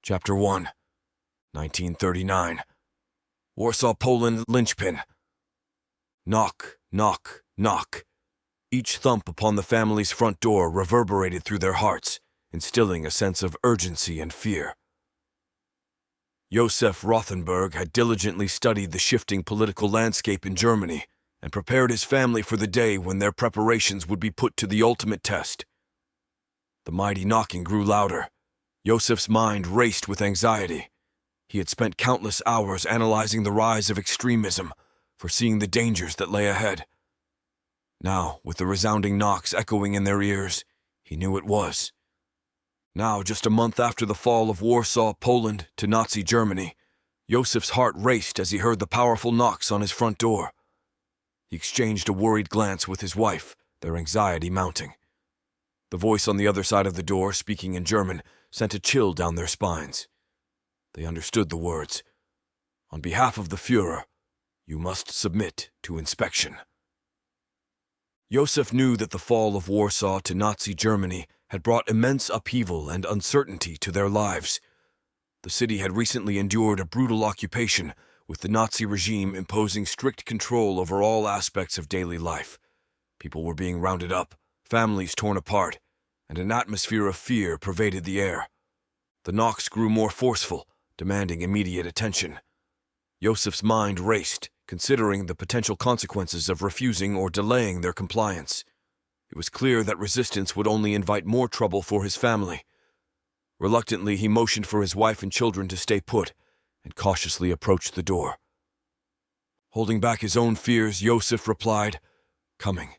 Chapter 1, 1939. Warsaw, Poland, linchpin. Knock, knock, knock. Each thump upon the family's front door reverberated through their hearts, instilling a sense of urgency and fear. Josef Rothenberg had diligently studied the shifting political landscape in Germany and prepared his family for the day when their preparations would be put to the ultimate test. The mighty knocking grew louder. Josef's mind raced with anxiety. He had spent countless hours analyzing the rise of extremism, foreseeing the dangers that lay ahead. Now, with the resounding knocks echoing in their ears, he knew it was. Now, just a month after the fall of Warsaw, Poland, to Nazi Germany, Josef's heart raced as he heard the powerful knocks on his front door. He exchanged a worried glance with his wife, their anxiety mounting. The voice on the other side of the door, speaking in German, sent a chill down their spines. They understood the words. On behalf of the Führer, you must submit to inspection. Josef knew that the fall of Warsaw to Nazi Germany had brought immense upheaval and uncertainty to their lives. The city had recently endured a brutal occupation, with the Nazi regime imposing strict control over all aspects of daily life. People were being rounded up, families torn apart, and an atmosphere of fear pervaded the air. The knocks grew more forceful, demanding immediate attention. Josef's mind raced, considering the potential consequences of refusing or delaying their compliance. It was clear that resistance would only invite more trouble for his family. Reluctantly, he motioned for his wife and children to stay put, and cautiously approached the door. Holding back his own fears, Josef replied, "Coming,"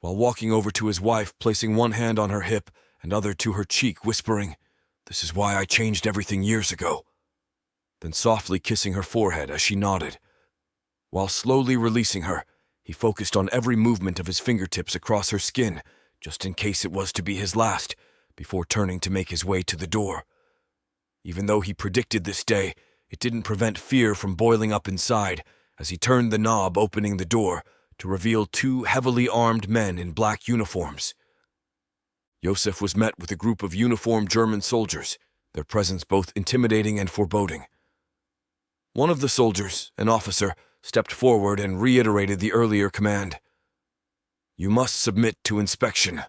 while walking over to his wife, placing one hand on her hip and other to her cheek, whispering, "This is why I changed everything years ago," then softly kissing her forehead as she nodded. While slowly releasing her, he focused on every movement of his fingertips across her skin, just in case it was to be his last, before turning to make his way to the door. Even though he predicted this day, it didn't prevent fear from boiling up inside as he turned the knob, opening the door to reveal two heavily armed men in black uniforms. Josef was met with a group of uniformed German soldiers, their presence both intimidating and foreboding. One of the soldiers, an officer, stepped forward and reiterated the earlier command. "You must submit to inspection."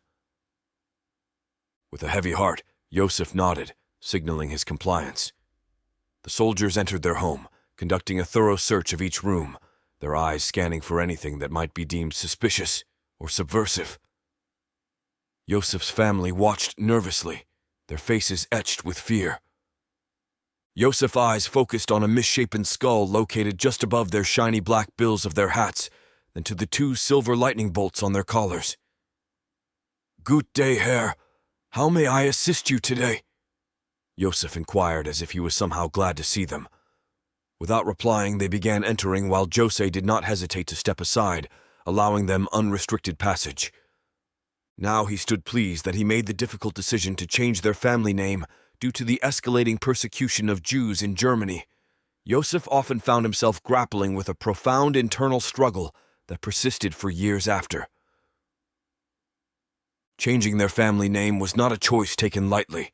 With a heavy heart, Josef nodded, signaling his compliance. The soldiers entered their home, conducting a thorough search of each room, their eyes scanning for anything that might be deemed suspicious or subversive. Josef's family watched nervously, their faces etched with fear. Josef's eyes focused on a misshapen skull located just above their shiny black bills of their hats, then to the two silver lightning bolts on their collars. "Good day, Herr. How may I assist you today?" Josef inquired as if he was somehow glad to see them. Without replying, they began entering while Jose did not hesitate to step aside, allowing them unrestricted passage. Now he stood pleased that he made the difficult decision to change their family name due to the escalating persecution of Jews in Germany. Josef often found himself grappling with a profound internal struggle that persisted for years after. Changing their family name was not a choice taken lightly.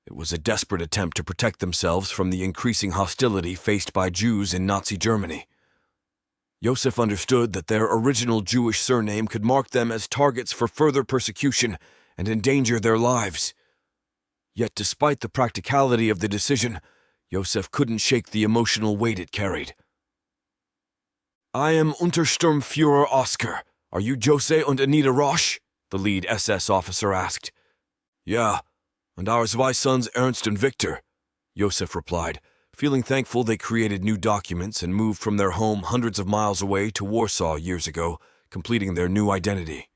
It was a desperate attempt to protect themselves from the increasing hostility faced by Jews in Nazi Germany. Josef understood that their original Jewish surname could mark them as targets for further persecution and endanger their lives. Yet despite the practicality of the decision, Josef couldn't shake the emotional weight it carried. "I am Untersturmführer Oskar. Are you Jose und Anita Roche?" the lead SS officer asked. "Yeah, and our zwei sons Ernst and Victor," Josef replied, feeling thankful they created new documents and moved from their home hundreds of miles away to Warsaw years ago, completing their new identity.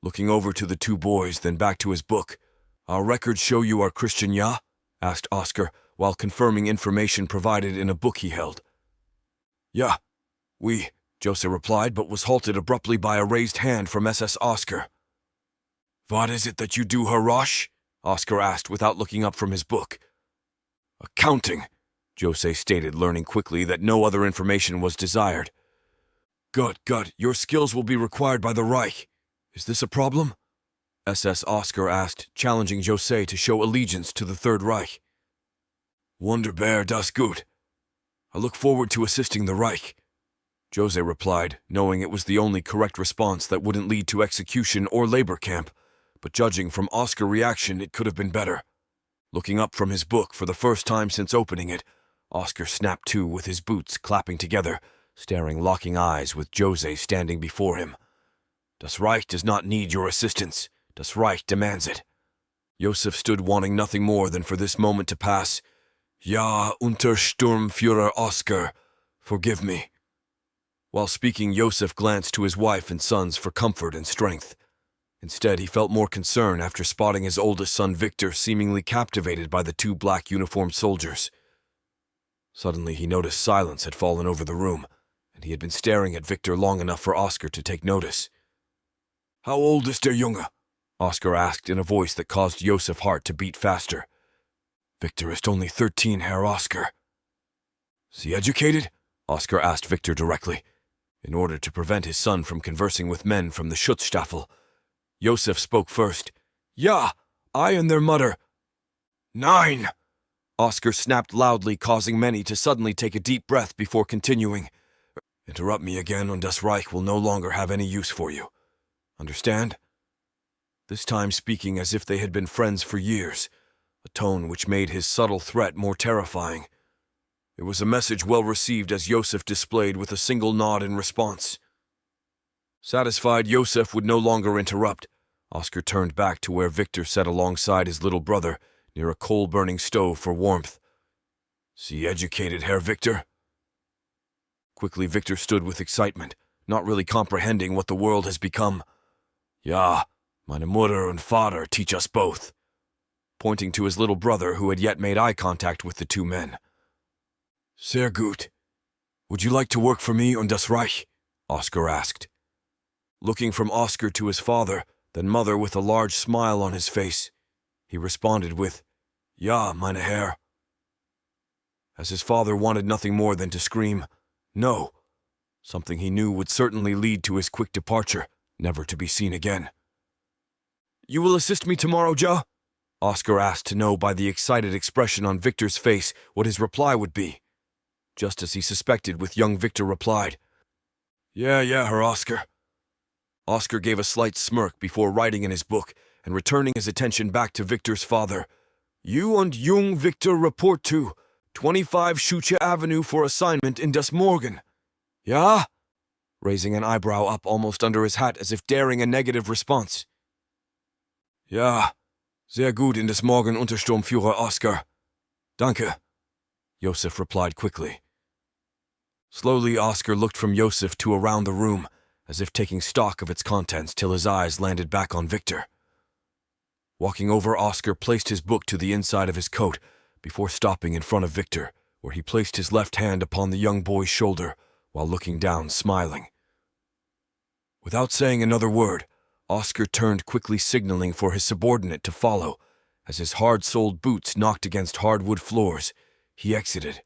Looking over to the two boys, then back to his book, "Our records show you are Christian, ja?" asked Oskar, while confirming information provided in a book he held. "Yeah, oui," Jose replied, but was halted abruptly by a raised hand from SS Oskar. "What is it that you do, Herr Roche?" Oskar asked without looking up from his book. "Accounting," Jose stated, learning quickly that no other information was desired. Good. Your skills will be required by the Reich. Is this a problem?" SS Oskar asked, challenging Jose to show allegiance to the Third Reich. Wunderbar, das gut. I look forward to assisting the Reich, Jose replied, knowing it was the only correct response that wouldn't lead to execution or labor camp, but judging from Oscar's reaction, it could have been better. Looking up from his book for the first time since opening it, Oscar snapped to with his boots clapping together, staring locking eyes with Jose standing before him. Das Reich does not need your assistance. Das Reich demands it. Josef stood wanting nothing more than for this moment to pass. Ja, Untersturmführer Oscar, forgive me. While speaking, Josef glanced to his wife and sons for comfort and strength. Instead, he felt more concern after spotting his oldest son Victor seemingly captivated by the two black uniformed soldiers. Suddenly, he noticed silence had fallen over the room, and he had been staring at Victor long enough for Oscar to take notice. How old is der Junge? Oscar asked in a voice that caused Josef's heart to beat faster. Victor is only 13, Herr Oscar. Is he educated? Oscar asked Victor directly. In order to prevent his son from conversing with men from the Schutzstaffel, Josef spoke first. Ja, I and their mother. Nein! Oscar snapped loudly, causing many to suddenly take a deep breath before continuing. Interrupt me again and das Reich will no longer have any use for you. Understand? This time speaking as if they had been friends for years, a tone which made his subtle threat more terrifying. It was a message well received as Josef displayed with a single nod in response. Satisfied Josef would no longer interrupt, Oscar turned back to where Victor sat alongside his little brother near a coal-burning stove for warmth. See educated, Herr Victor? Quickly Victor stood with excitement, not really comprehending what the world has become. Ja, meine Mutter und Vater teach us both, pointing to his little brother who had yet made eye contact with the two men. Sehr gut. Would you like to work for me und das Reich? Oscar asked. Looking from Oscar to his father, then mother with a large smile on his face, he responded with, Ja, meine Herr. As his father wanted nothing more than to scream, No, something he knew would certainly lead to his quick departure, never to be seen again. You will assist me tomorrow, Ja? Oscar asked to know by the excited expression on Victor's face what his reply would be. Just as he suspected, with young Victor replied, Yeah, Herr Oscar. Oscar gave a slight smirk before writing in his book and returning his attention back to Victor's father. You and Jung Victor report to 25 Schuche Avenue for assignment in das Morgen. Ja? Raising an eyebrow up almost under his hat as if daring a negative response. Ja, sehr gut in das Morgen, Untersturmführer Oscar. Danke, Josef replied quickly. Slowly, Oscar looked from Josef to around the room, as if taking stock of its contents till his eyes landed back on Victor. Walking over, Oscar placed his book to the inside of his coat before stopping in front of Victor, where he placed his left hand upon the young boy's shoulder while looking down, smiling. Without saying another word, Oscar turned, quickly signaling for his subordinate to follow. As his hard-soled boots knocked against hardwood floors, he exited.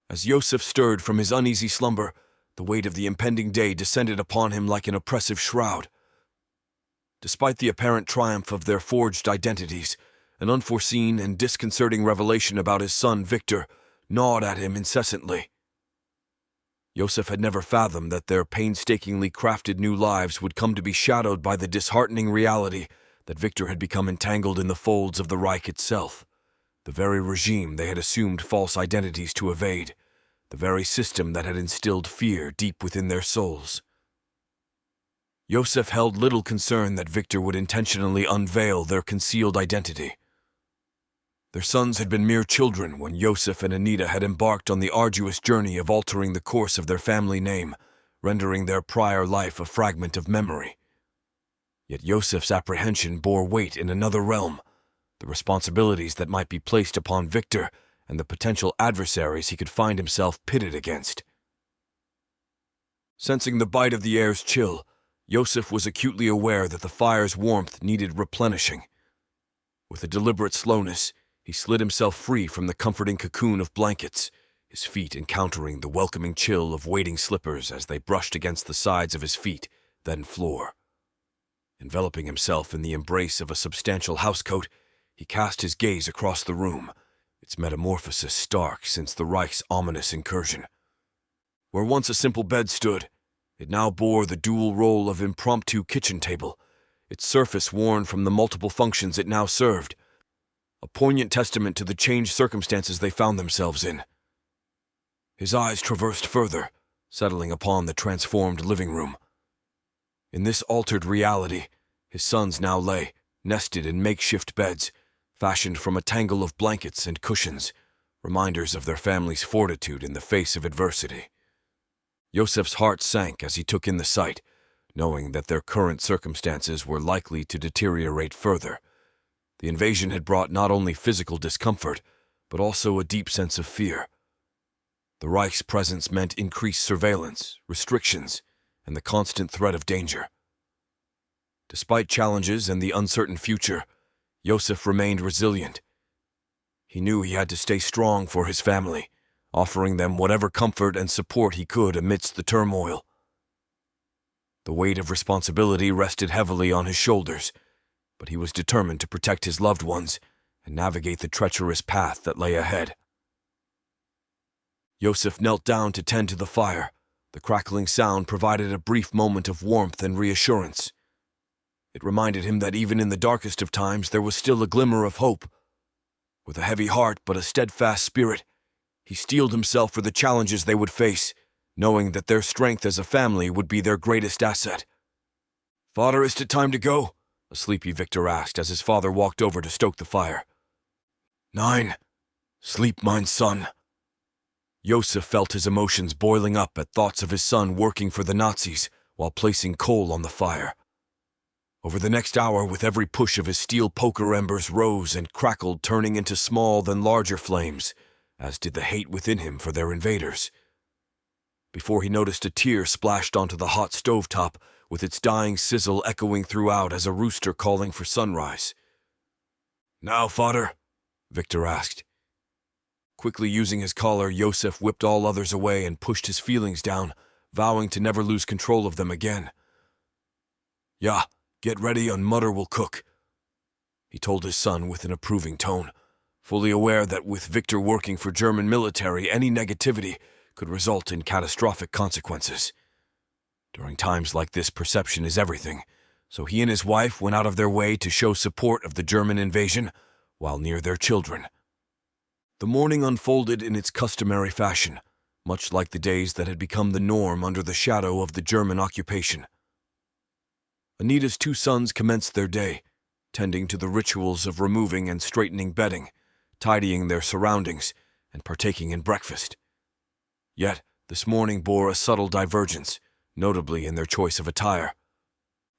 As Josef stirred from his uneasy slumber, the weight of the impending day descended upon him like an oppressive shroud. Despite the apparent triumph of their forged identities, an unforeseen and disconcerting revelation about his son Victor gnawed at him incessantly. Josef had never fathomed that their painstakingly crafted new lives would come to be shadowed by the disheartening reality that Victor had become entangled in the folds of the Reich itself, the very regime they had assumed false identities to evade, the very system that had instilled fear deep within their souls. Josef held little concern that Victor would intentionally unveil their concealed identity. Their sons had been mere children when Josef and Anita had embarked on the arduous journey of altering the course of their family name, rendering their prior life a fragment of memory. Yet Josef's apprehension bore weight in another realm, the responsibilities that might be placed upon Victor and the potential adversaries he could find himself pitted against. Sensing the bite of the air's chill, Josef was acutely aware that the fire's warmth needed replenishing. With a deliberate slowness, he slid himself free from the comforting cocoon of blankets, his feet encountering the welcoming chill of waiting slippers as they brushed against the sides of his feet, then floor. Enveloping himself in the embrace of a substantial housecoat, he cast his gaze across the room, its metamorphosis stark since the Reich's ominous incursion. Where once a simple bed stood, it now bore the dual role of impromptu kitchen table, its surface worn from the multiple functions it now served, a poignant testament to the changed circumstances they found themselves in. His eyes traversed further, settling upon the transformed living room. In this altered reality, his sons now lay, nested in makeshift beds, fashioned from a tangle of blankets and cushions, reminders of their family's fortitude in the face of adversity. Yosef's heart sank as he took in the sight, knowing that their current circumstances were likely to deteriorate further. The invasion had brought not only physical discomfort, but also a deep sense of fear. The Reich's presence meant increased surveillance, restrictions, and the constant threat of danger. Despite challenges and the uncertain future, Yosef remained resilient. He knew he had to stay strong for his family, offering them whatever comfort and support he could amidst the turmoil. The weight of responsibility rested heavily on his shoulders, but he was determined to protect his loved ones and navigate the treacherous path that lay ahead. Yosef knelt down to tend to the fire. The crackling sound provided a brief moment of warmth and reassurance. It reminded him that even in the darkest of times there was still a glimmer of hope. With a heavy heart but a steadfast spirit, he steeled himself for the challenges they would face, knowing that their strength as a family would be their greatest asset. "Father, is it time to go?" a sleepy Victor asked as his father walked over to stoke the fire. "9. Sleep, mine son." Yosef felt his emotions boiling up at thoughts of his son working for the Nazis while placing coal on the fire. Over the next hour, with every push of his steel poker embers rose and crackled, turning into small then larger flames, as did the hate within him for their invaders. Before he noticed, a tear splashed onto the hot stovetop, with its dying sizzle echoing throughout as a rooster calling for sunrise. "Now, father?" Victor asked. Quickly using his collar, Yosef whipped all others away and pushed his feelings down, vowing to never lose control of them again. "Yeah, get ready and Mutter will cook," he told his son with an approving tone, fully aware that with Victor working for German military, any negativity could result in catastrophic consequences. During times like this, perception is everything, so he and his wife went out of their way to show support of the German invasion while near their children. The morning unfolded in its customary fashion, much like the days that had become the norm under the shadow of the German occupation. Anita's two sons commenced their day, tending to the rituals of removing and straightening bedding, tidying their surroundings, and partaking in breakfast. Yet, this morning bore a subtle divergence, notably in their choice of attire.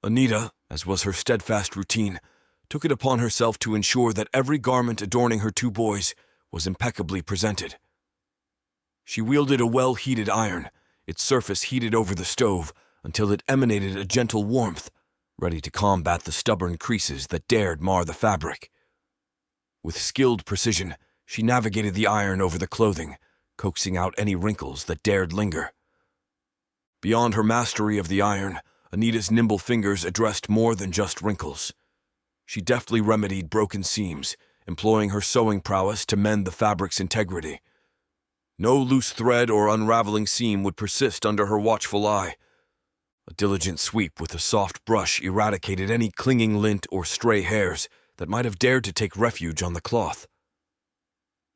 Anita, as was her steadfast routine, took it upon herself to ensure that every garment adorning her two boys was impeccably presented. She wielded a well-heated iron, its surface heated over the stove until it emanated a gentle warmth, ready to combat the stubborn creases that dared mar the fabric. With skilled precision, she navigated the iron over the clothing, coaxing out any wrinkles that dared linger. Beyond her mastery of the iron, Anita's nimble fingers addressed more than just wrinkles. She deftly remedied broken seams, employing her sewing prowess to mend the fabric's integrity. No loose thread or unraveling seam would persist under her watchful eye. A diligent sweep with a soft brush eradicated any clinging lint or stray hairs that might have dared to take refuge on the cloth.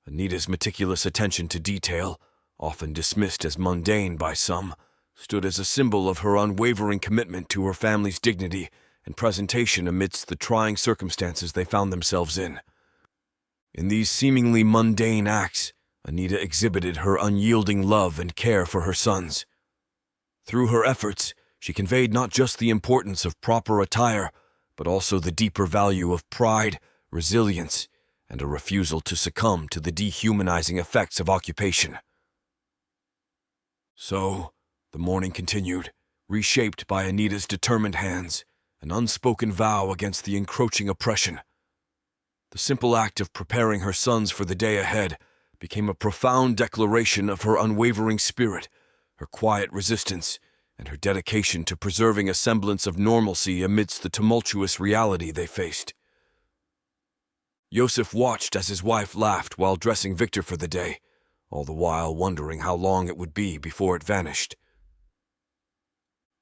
Anita's meticulous attention to detail, often dismissed as mundane by some, stood as a symbol of her unwavering commitment to her family's dignity and presentation amidst the trying circumstances they found themselves in. In these seemingly mundane acts, Anita exhibited her unyielding love and care for her sons. Through her efforts, she conveyed not just the importance of proper attire, but also the deeper value of pride, resilience, and a refusal to succumb to the dehumanizing effects of occupation. So, the morning continued, reshaped by Anita's determined hands, an unspoken vow against the encroaching oppression. The simple act of preparing her sons for the day ahead became a profound declaration of her unwavering spirit, her quiet resistance, and her dedication to preserving a semblance of normalcy amidst the tumultuous reality they faced. Yosef watched as his wife laughed while dressing Victor for the day, all the while wondering how long it would be before it vanished.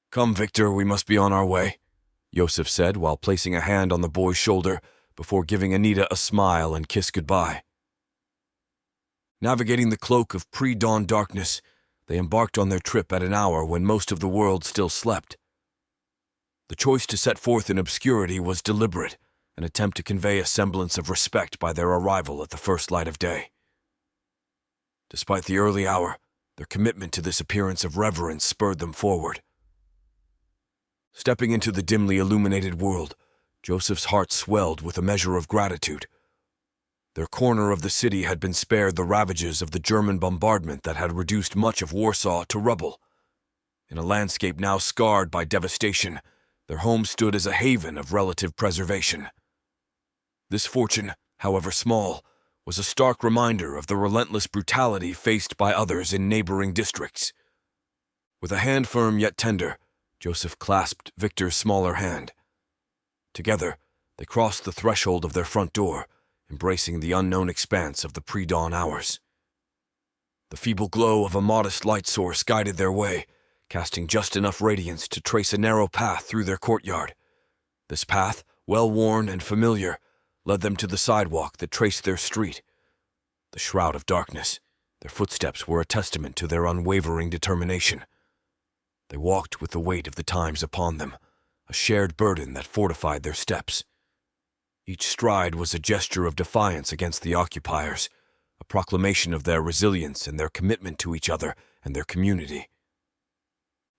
"Come, Victor, we must be on our way," Yosef said while placing a hand on the boy's shoulder before giving Anita a smile and kiss goodbye. Navigating the cloak of pre-dawn darkness, they embarked on their trip at an hour when most of the world still slept. The choice to set forth in obscurity was deliberate, an attempt to convey a semblance of respect by their arrival at the first light of day. Despite the early hour, their commitment to this appearance of reverence spurred them forward. Stepping into the dimly illuminated world, Joseph's heart swelled with a measure of gratitude. Their corner of the city had been spared the ravages of the German bombardment that had reduced much of Warsaw to rubble. In a landscape now scarred by devastation, their home stood as a haven of relative preservation. This fortune, however small, was a stark reminder of the relentless brutality faced by others in neighboring districts. With a hand firm yet tender, Joseph clasped Victor's smaller hand. Together, they crossed the threshold of their front door, embracing the unknown expanse of the pre-dawn hours. The feeble glow of a modest light source guided their way, casting just enough radiance to trace a narrow path through their courtyard. This path, well-worn and familiar, led them to the sidewalk that traced their street. The shroud of darkness, their footsteps were a testament to their unwavering determination. They walked with the weight of the times upon them, a shared burden that fortified their steps. Each stride was a gesture of defiance against the occupiers, a proclamation of their resilience and their commitment to each other and their community.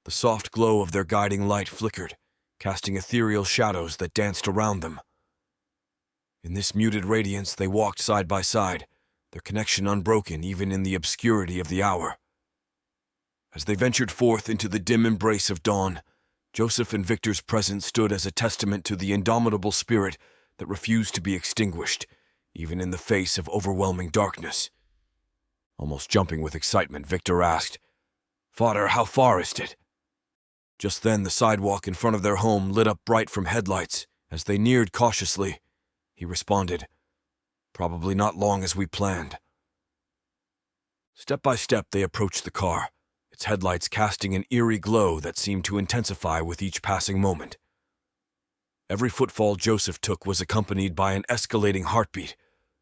The soft glow of their guiding light flickered, casting ethereal shadows that danced around them. In this muted radiance they walked side by side, their connection unbroken even in the obscurity of the hour. As they ventured forth into the dim embrace of dawn, Joseph and Victor's presence stood as a testament to the indomitable spirit that refused to be extinguished, even in the face of overwhelming darkness. Almost jumping with excitement, Victor asked, "Father, how far is it?" Just then the sidewalk in front of their home lit up bright from headlights. As they neared cautiously, he responded, "Probably not long as we planned." Step by step they approached the car, its headlights casting an eerie glow that seemed to intensify with each passing moment. Every footfall Joseph took was accompanied by an escalating heartbeat,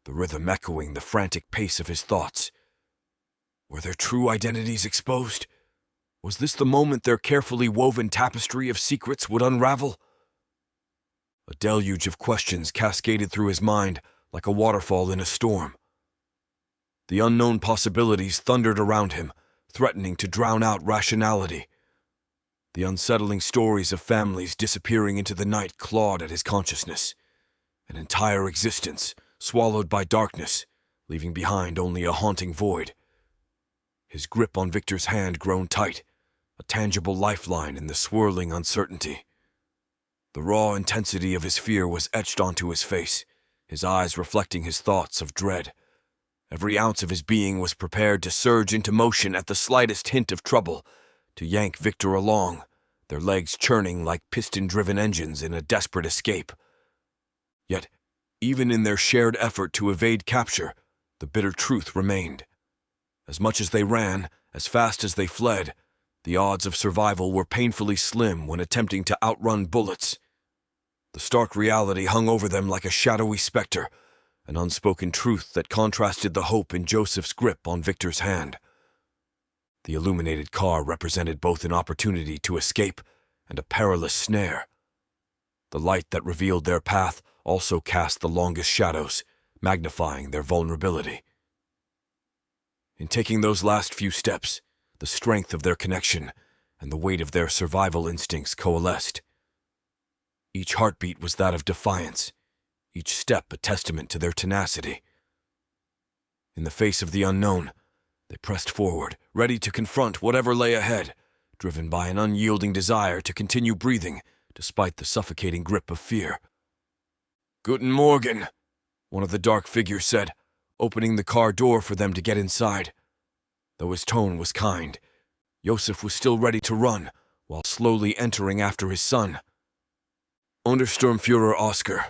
the rhythm echoing the frantic pace of his thoughts. Were their true identities exposed? Was this the moment their carefully woven tapestry of secrets would unravel? A deluge of questions cascaded through his mind like a waterfall in a storm. The unknown possibilities thundered around him, threatening to drown out rationality. The unsettling stories of families disappearing into the night clawed at his consciousness. An entire existence, swallowed by darkness, leaving behind only a haunting void. His grip on Victor's hand grown tight, a tangible lifeline in the swirling uncertainty. The raw intensity of his fear was etched onto his face, his eyes reflecting his thoughts of dread. Every ounce of his being was prepared to surge into motion at the slightest hint of trouble, to yank Victor along, their legs churning like piston-driven engines in a desperate escape. Yet, even in their shared effort to evade capture, the bitter truth remained. As much as they ran, as fast as they fled, the odds of survival were painfully slim when attempting to outrun bullets. The stark reality hung over them like a shadowy specter, an unspoken truth that contrasted the hope in Joseph's grip on Victor's hand. The illuminated car represented both an opportunity to escape and a perilous snare. The light that revealed their path also cast the longest shadows, magnifying their vulnerability. In taking those last few steps, the strength of their connection and the weight of their survival instincts coalesced. Each heartbeat was that of defiance, each step a testament to their tenacity. In the face of the unknown, they pressed forward, ready to confront whatever lay ahead, driven by an unyielding desire to continue breathing despite the suffocating grip of fear. "Guten Morgen," one of the dark figures said, opening the car door for them to get inside. Though his tone was kind, Joseph was still ready to run, while slowly entering after his son. Untersturmfuhrer Oscar,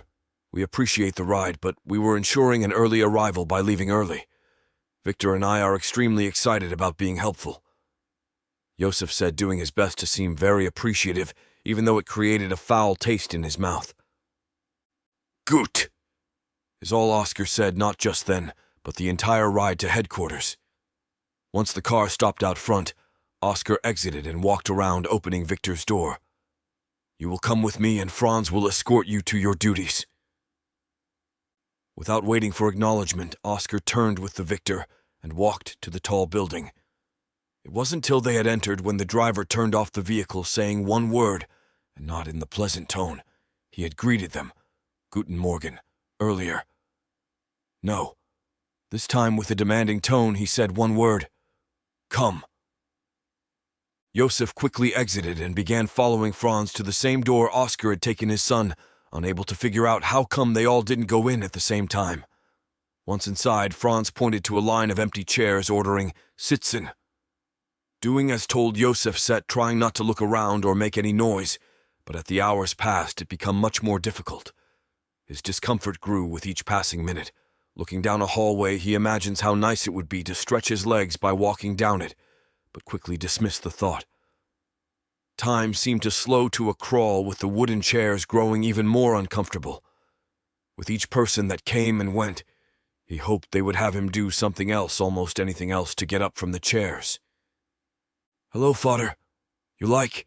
we appreciate the ride, but we were ensuring an early arrival by leaving early. Victor and I are extremely excited about being helpful. Joseph said, doing his best to seem very appreciative, even though it created a foul taste in his mouth. Gut, is all Oscar said, not just then, but the entire ride to headquarters. Once the car stopped out front, Oscar exited and walked around, opening Victor's door. You will come with me and Franz will escort you to your duties. Without waiting for acknowledgement, Oscar turned with the Victor and walked to the tall building. It wasn't till they had entered when the driver turned off the vehicle, saying one word, and not in the pleasant tone he had greeted them, Guten Morgen, earlier. No. This time, with a demanding tone, he said one word, Come. Joseph quickly exited and began following Franz to the same door Oscar had taken his son, unable to figure out how come they all didn't go in at the same time. Once inside, Franz pointed to a line of empty chairs, ordering, Sitzen. Doing as told, Joseph sat, trying not to look around or make any noise, but as the hours passed, it became much more difficult. His discomfort grew with each passing minute. Looking down a hallway, he imagines how nice it would be to stretch his legs by walking down it, but quickly dismissed the thought. Time seemed to slow to a crawl, with the wooden chairs growing even more uncomfortable. With each person that came and went, he hoped they would have him do something else, almost anything else, to get up from the chairs. Hello, father. You like?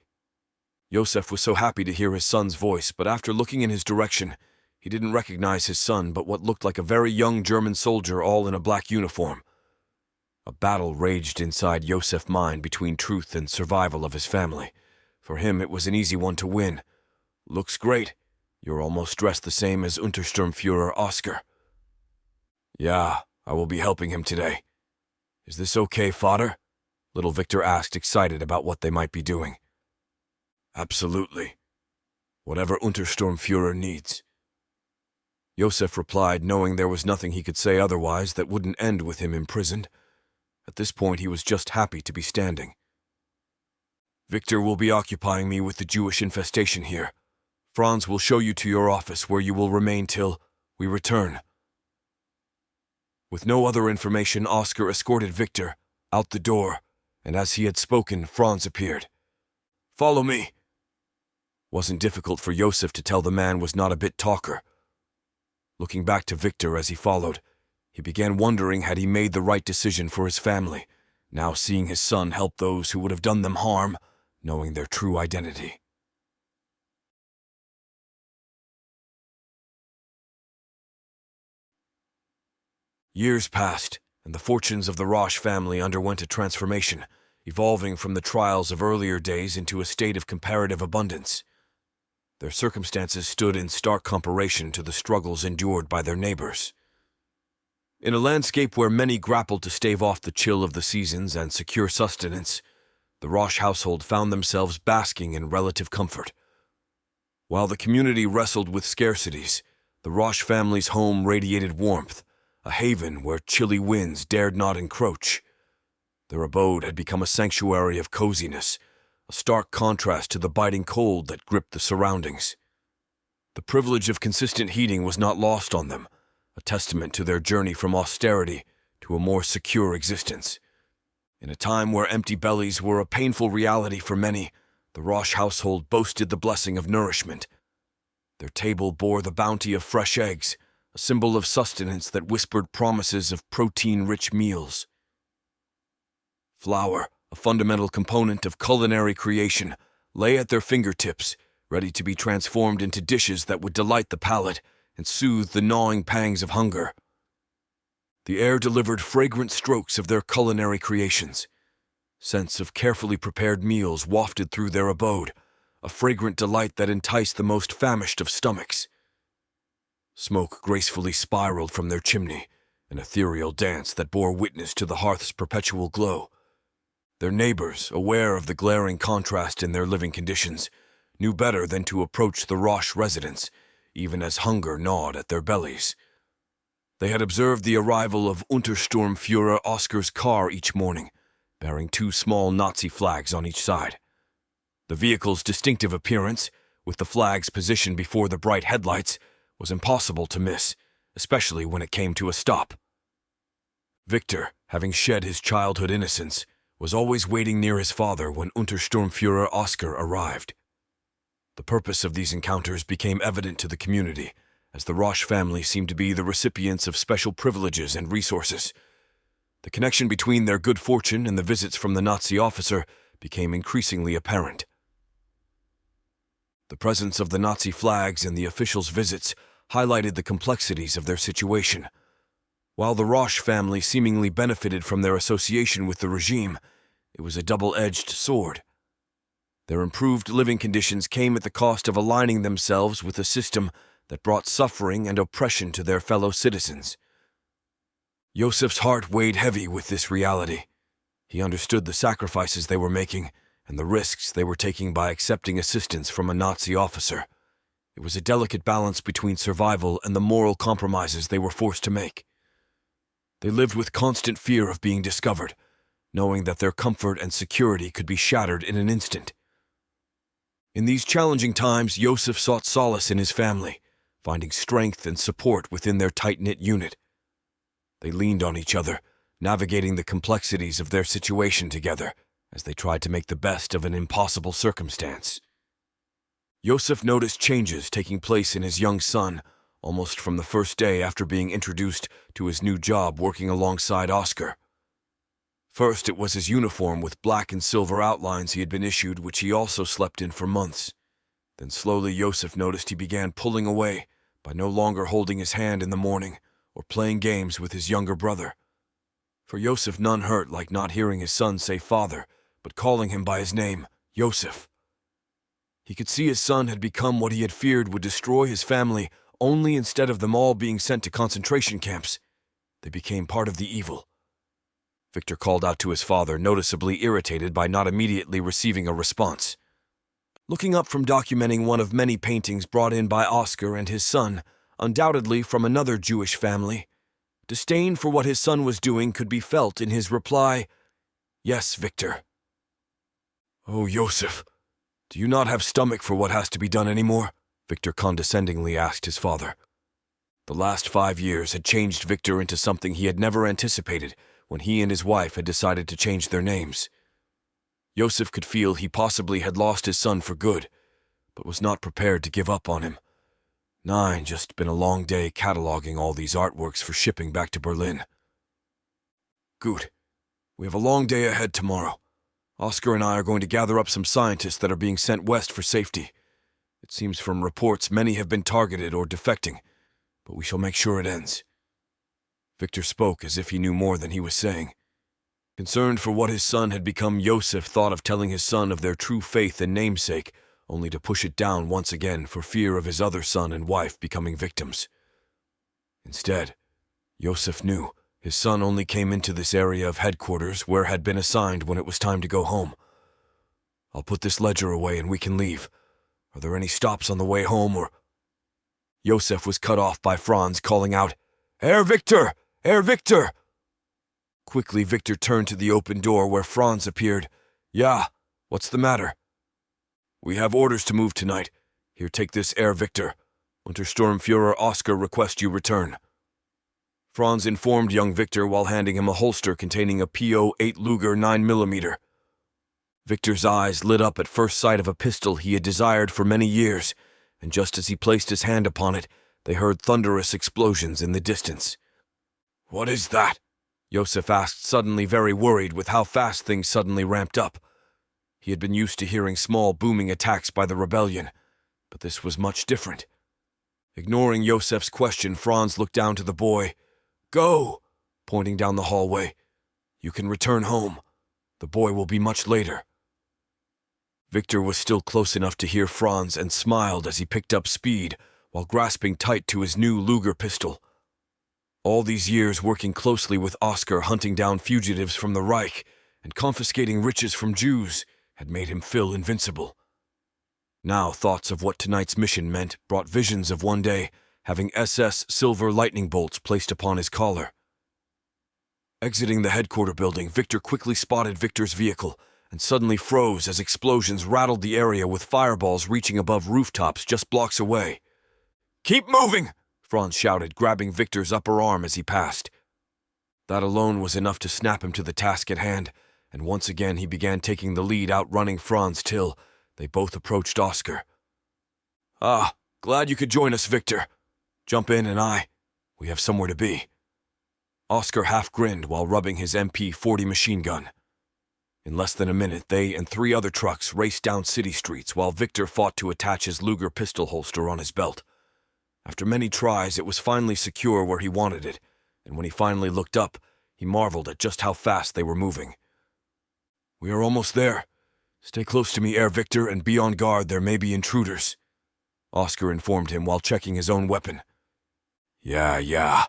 Joseph was so happy to hear his son's voice, but after looking in his direction, he didn't recognize his son, but what looked like a very young German soldier, all in a black uniform. A battle raged inside Joseph's mind between truth and survival of his family. For him, it was an easy one to win. Looks great. You're almost dressed the same as Untersturmfuhrer Oscar. Yeah, I will be helping him today. Is this okay, father? Little Victor asked, excited about what they might be doing. Absolutely. Whatever Untersturmfuhrer needs. Joseph replied, knowing there was nothing he could say otherwise that wouldn't end with him imprisoned. At this point, he was just happy to be standing. Victor will be occupying me with the Jewish infestation here. Franz will show you to your office, where you will remain till we return. With no other information, Oscar escorted Victor out the door, and as he had spoken, Franz appeared. Follow me. Wasn't difficult for Joseph to tell the man was not a bit talker. Looking back to Victor as he followed, he began wondering had he made the right decision for his family, now seeing his son help those who would have done them harm, knowing their true identity. Years passed, and the fortunes of the Roche family underwent a transformation, evolving from the trials of earlier days into a state of comparative abundance. Their circumstances stood in stark comparison to the struggles endured by their neighbors. In a landscape where many grappled to stave off the chill of the seasons and secure sustenance, the Roche household found themselves basking in relative comfort. While the community wrestled with scarcities, the Roche family's home radiated warmth, a haven where chilly winds dared not encroach. Their abode had become a sanctuary of coziness, a stark contrast to the biting cold that gripped the surroundings. The privilege of consistent heating was not lost on them, a testament to their journey from austerity to a more secure existence. In a time where empty bellies were a painful reality for many, the Roche household boasted the blessing of nourishment. Their table bore the bounty of fresh eggs, a symbol of sustenance that whispered promises of protein-rich meals. Flour, a fundamental component of culinary creation, lay at their fingertips, ready to be transformed into dishes that would delight the palate and soothe the gnawing pangs of hunger. The air delivered fragrant strokes of their culinary creations. Scents of carefully prepared meals wafted through their abode, a fragrant delight that enticed the most famished of stomachs. Smoke gracefully spiraled from their chimney, an ethereal dance that bore witness to the hearth's perpetual glow. Their neighbors, aware of the glaring contrast in their living conditions, knew better than to approach the Roche residence, even as hunger gnawed at their bellies. They had observed the arrival of Untersturmfuhrer Oscar's car each morning, bearing 2 small Nazi flags on each side. The vehicle's distinctive appearance, with the flags positioned before the bright headlights, was impossible to miss, especially when it came to a stop. Victor, having shed his childhood innocence, was always waiting near his father when Untersturmführer Oscar arrived. The purpose of these encounters became evident to the community, as the Roche family seemed to be the recipients of special privileges and resources. The connection between their good fortune and the visits from the Nazi officer became increasingly apparent. The presence of the Nazi flags and the officials' visits highlighted the complexities of their situation. While the Roche family seemingly benefited from their association with the regime, it was a double-edged sword. Their improved living conditions came at the cost of aligning themselves with a system that brought suffering and oppression to their fellow citizens. Yosef's heart weighed heavy with this reality. He understood the sacrifices they were making and the risks they were taking by accepting assistance from a Nazi officer. It was a delicate balance between survival and the moral compromises they were forced to make. They lived with constant fear of being discovered, knowing that their comfort and security could be shattered in an instant. In these challenging times, Yosef sought solace in his family, finding strength and support within their tight-knit unit. They leaned on each other, navigating the complexities of their situation together as they tried to make the best of an impossible circumstance. Yosef noticed changes taking place in his young son almost from the first day after being introduced to his new job working alongside Oscar. First, it was his uniform with black and silver outlines he had been issued, which he also slept in for months. Then slowly Yosef noticed he began pulling away by no longer holding his hand in the morning or playing games with his younger brother. For Yosef, none hurt like not hearing his son say father, but calling him by his name, Yosef. He could see his son had become what he had feared would destroy his family, only instead of them all being sent to concentration camps, they became part of the evil. Victor called out to his father, noticeably irritated by not immediately receiving a response. Looking up from documenting one of many paintings brought in by Oscar and his son, undoubtedly from another Jewish family, disdain for what his son was doing could be felt in his reply, "Yes, Victor." "Oh, Yosef, do you not have stomach for what has to be done anymore?" Victor condescendingly asked his father. The last 5 years had changed Victor into something he had never anticipated when he and his wife had decided to change their names. Yosef could feel he possibly had lost his son for good, but was not prepared to give up on him. Just been a long day cataloging all these artworks for shipping back to Berlin. Good. We have a long day ahead tomorrow. Oscar and I are going to gather up some scientists that are being sent west for safety. It seems from reports many have been targeted or defecting, but we shall make sure it ends. Victor spoke as if he knew more than he was saying. Concerned for what his son had become, Yosef thought of telling his son of their true faith and namesake, only to push it down once again for fear of his other son and wife becoming victims. Instead, Yosef knew his son only came into this area of headquarters where had been assigned when it was time to go home. "I'll put this ledger away and we can leave. Are there any stops on the way home or—" Yosef was cut off by Franz calling out, "Herr Victor! Herr Victor!" Quickly, Victor turned to the open door where Franz appeared. "Yeah, what's the matter?" "We have orders to move tonight. Here, take this, Herr Victor. Untersturmführer Oscar requests you return." Franz informed young Victor while handing him a holster containing a PO-8 Luger 9mm. Victor's eyes lit up at first sight of a pistol he had desired for many years, and just as he placed his hand upon it, they heard thunderous explosions in the distance. "What is that?" Yosef asked, suddenly very worried with how fast things suddenly ramped up. He had been used to hearing small booming attacks by the rebellion, but this was much different. Ignoring Yosef's question, Franz looked down to the boy. "Go!" pointing down the hallway. "You can return home. The boy will be much later." Victor was still close enough to hear Franz and smiled as he picked up speed while grasping tight to his new Luger pistol. All these years working closely with Oscar hunting down fugitives from the Reich and confiscating riches from Jews had made him feel invincible. Now thoughts of what tonight's mission meant brought visions of one day having SS silver lightning bolts placed upon his collar. Exiting the headquarters building, Victor quickly spotted Victor's vehicle and suddenly froze as explosions rattled the area with fireballs reaching above rooftops just blocks away. "Keep moving!" Franz shouted, grabbing Victor's upper arm as he passed. That alone was enough to snap him to the task at hand, and once again he began taking the lead, outrunning Franz till they both approached Oscar. "Ah, glad you could join us, Victor. Jump in and we have somewhere to be." Oscar half grinned while rubbing his MP-40 machine gun. In less than a minute, they and 3 other trucks raced down city streets while Victor fought to attach his Luger pistol holster on his belt. After many tries, it was finally secure where he wanted it, and when he finally looked up, he marveled at just how fast they were moving. "We are almost there. Stay close to me, Air Victor, and be on guard. There may be intruders," Oscar informed him while checking his own weapon. Yeah.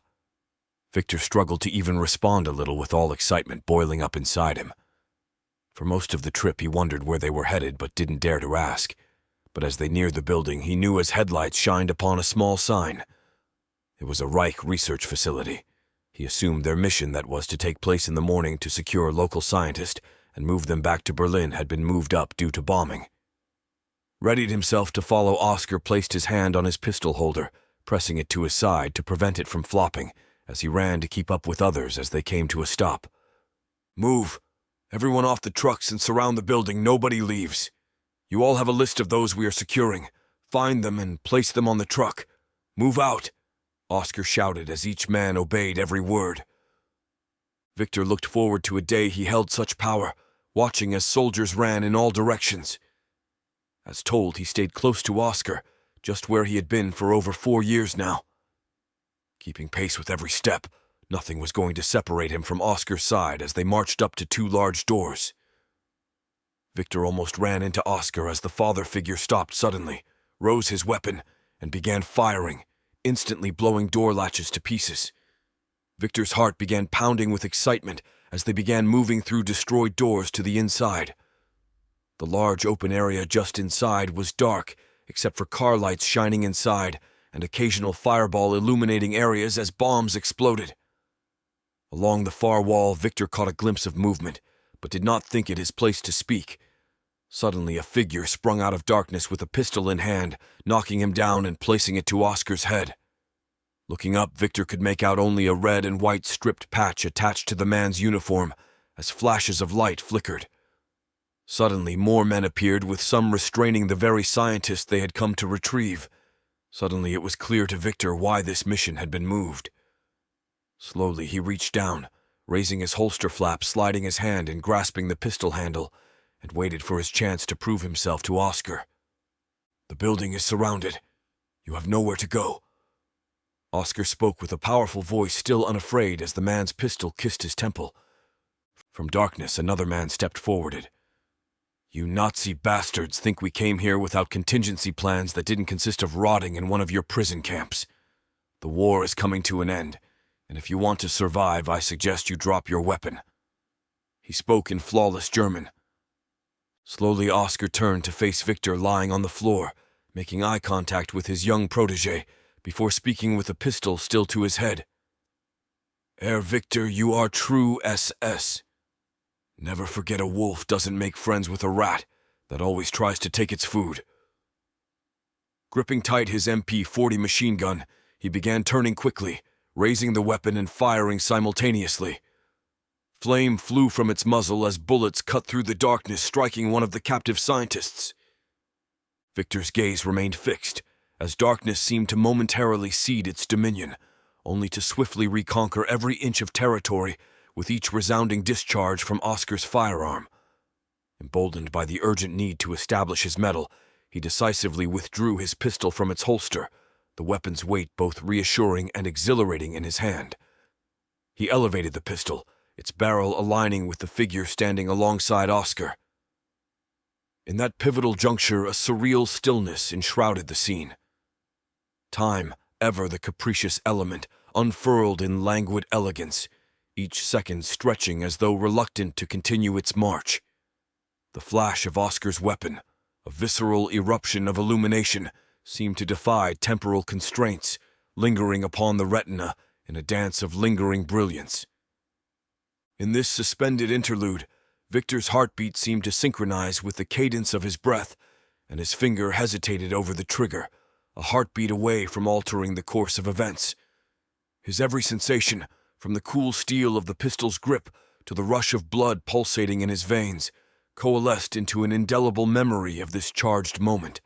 Victor struggled to even respond a little with all excitement boiling up inside him. For most of the trip, he wondered where they were headed but didn't dare to ask. But as they neared the building, he knew as headlights shined upon a small sign. It was a Reich research facility. He assumed their mission that was to take place in the morning to secure local scientists and move them back to Berlin had been moved up due to bombing. Readied himself to follow, Oscar placed his hand on his pistol holder, pressing it to his side to prevent it from flopping, as he ran to keep up with others as they came to a stop. "Move! Everyone off the trucks and surround the building. Nobody leaves. You all have a list of those we are securing. Find them and place them on the truck. Move out!" Oscar shouted as each man obeyed every word. Victor looked forward to a day he held such power, watching as soldiers ran in all directions. As told, he stayed close to Oscar, just where he had been for over 4 years now. Keeping pace with every step, nothing was going to separate him from Oscar's side as they marched up to 2 large doors. Victor almost ran into Oscar as the father figure stopped suddenly, rose his weapon, and began firing, instantly blowing door latches to pieces. Victor's heart began pounding with excitement as they began moving through destroyed doors to the inside. The large open area just inside was dark, except for car lights shining inside and occasional fireball illuminating areas as bombs exploded. Along the far wall, Victor caught a glimpse of movement, but did not think it his place to speak. Suddenly, a figure sprung out of darkness with a pistol in hand, knocking him down and placing it to Oscar's head. Looking up, Victor could make out only a red and white stripped patch attached to the man's uniform, as flashes of light flickered. Suddenly, more men appeared, with some restraining the very scientist they had come to retrieve. Suddenly, it was clear to Victor why this mission had been moved. Slowly, he reached down, raising his holster flap, sliding his hand and grasping the pistol handle, and waited for his chance to prove himself to Oscar. "The building is surrounded. You have nowhere to go." Oscar spoke with a powerful voice, still unafraid, as the man's pistol kissed his temple. From darkness, another man stepped forwarded. "You Nazi bastards think we came here without contingency plans that didn't consist of rotting in one of your prison camps. The war is coming to an end, and if you want to survive, I suggest you drop your weapon." He spoke in flawless German. Slowly, Oscar turned to face Victor lying on the floor, making eye contact with his young protege, before speaking with a pistol still to his head. "Herr Victor, you are true SS. Never forget a wolf doesn't make friends with a rat that always tries to take its food." Gripping tight his MP-40 machine gun, he began turning quickly, raising the weapon and firing simultaneously. Flame flew from its muzzle as bullets cut through the darkness, striking one of the captive scientists. Victor's gaze remained fixed, as darkness seemed to momentarily cede its dominion, only to swiftly reconquer every inch of territory with each resounding discharge from Oscar's firearm. Emboldened by the urgent need to establish his mettle, he decisively withdrew his pistol from its holster, the weapon's weight both reassuring and exhilarating in his hand. He elevated the pistol, its barrel aligning with the figure standing alongside Oscar. In that pivotal juncture, a surreal stillness enshrouded the scene. Time, ever the capricious element, unfurled in languid elegance, each second stretching as though reluctant to continue its march. The flash of Oscar's weapon, a visceral eruption of illumination, seemed to defy temporal constraints, lingering upon the retina in a dance of lingering brilliance. In this suspended interlude, Victor's heartbeat seemed to synchronize with the cadence of his breath, and his finger hesitated over the trigger, a heartbeat away from altering the course of events. His every sensation, from the cool steel of the pistol's grip to the rush of blood pulsating in his veins, coalesced into an indelible memory of this charged moment.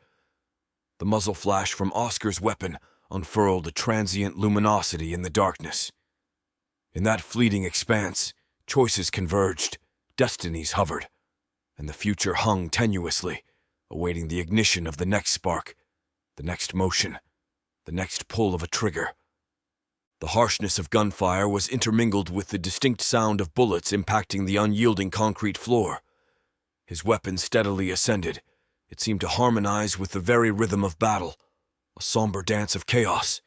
The muzzle flash from Oscar's weapon unfurled a transient luminosity in the darkness. In that fleeting expanse, choices converged, destinies hovered, and the future hung tenuously, awaiting the ignition of the next spark, the next motion, the next pull of a trigger. The harshness of gunfire was intermingled with the distinct sound of bullets impacting the unyielding concrete floor. His weapon steadily ascended. It seemed to harmonize with the very rhythm of battle, a somber dance of chaos.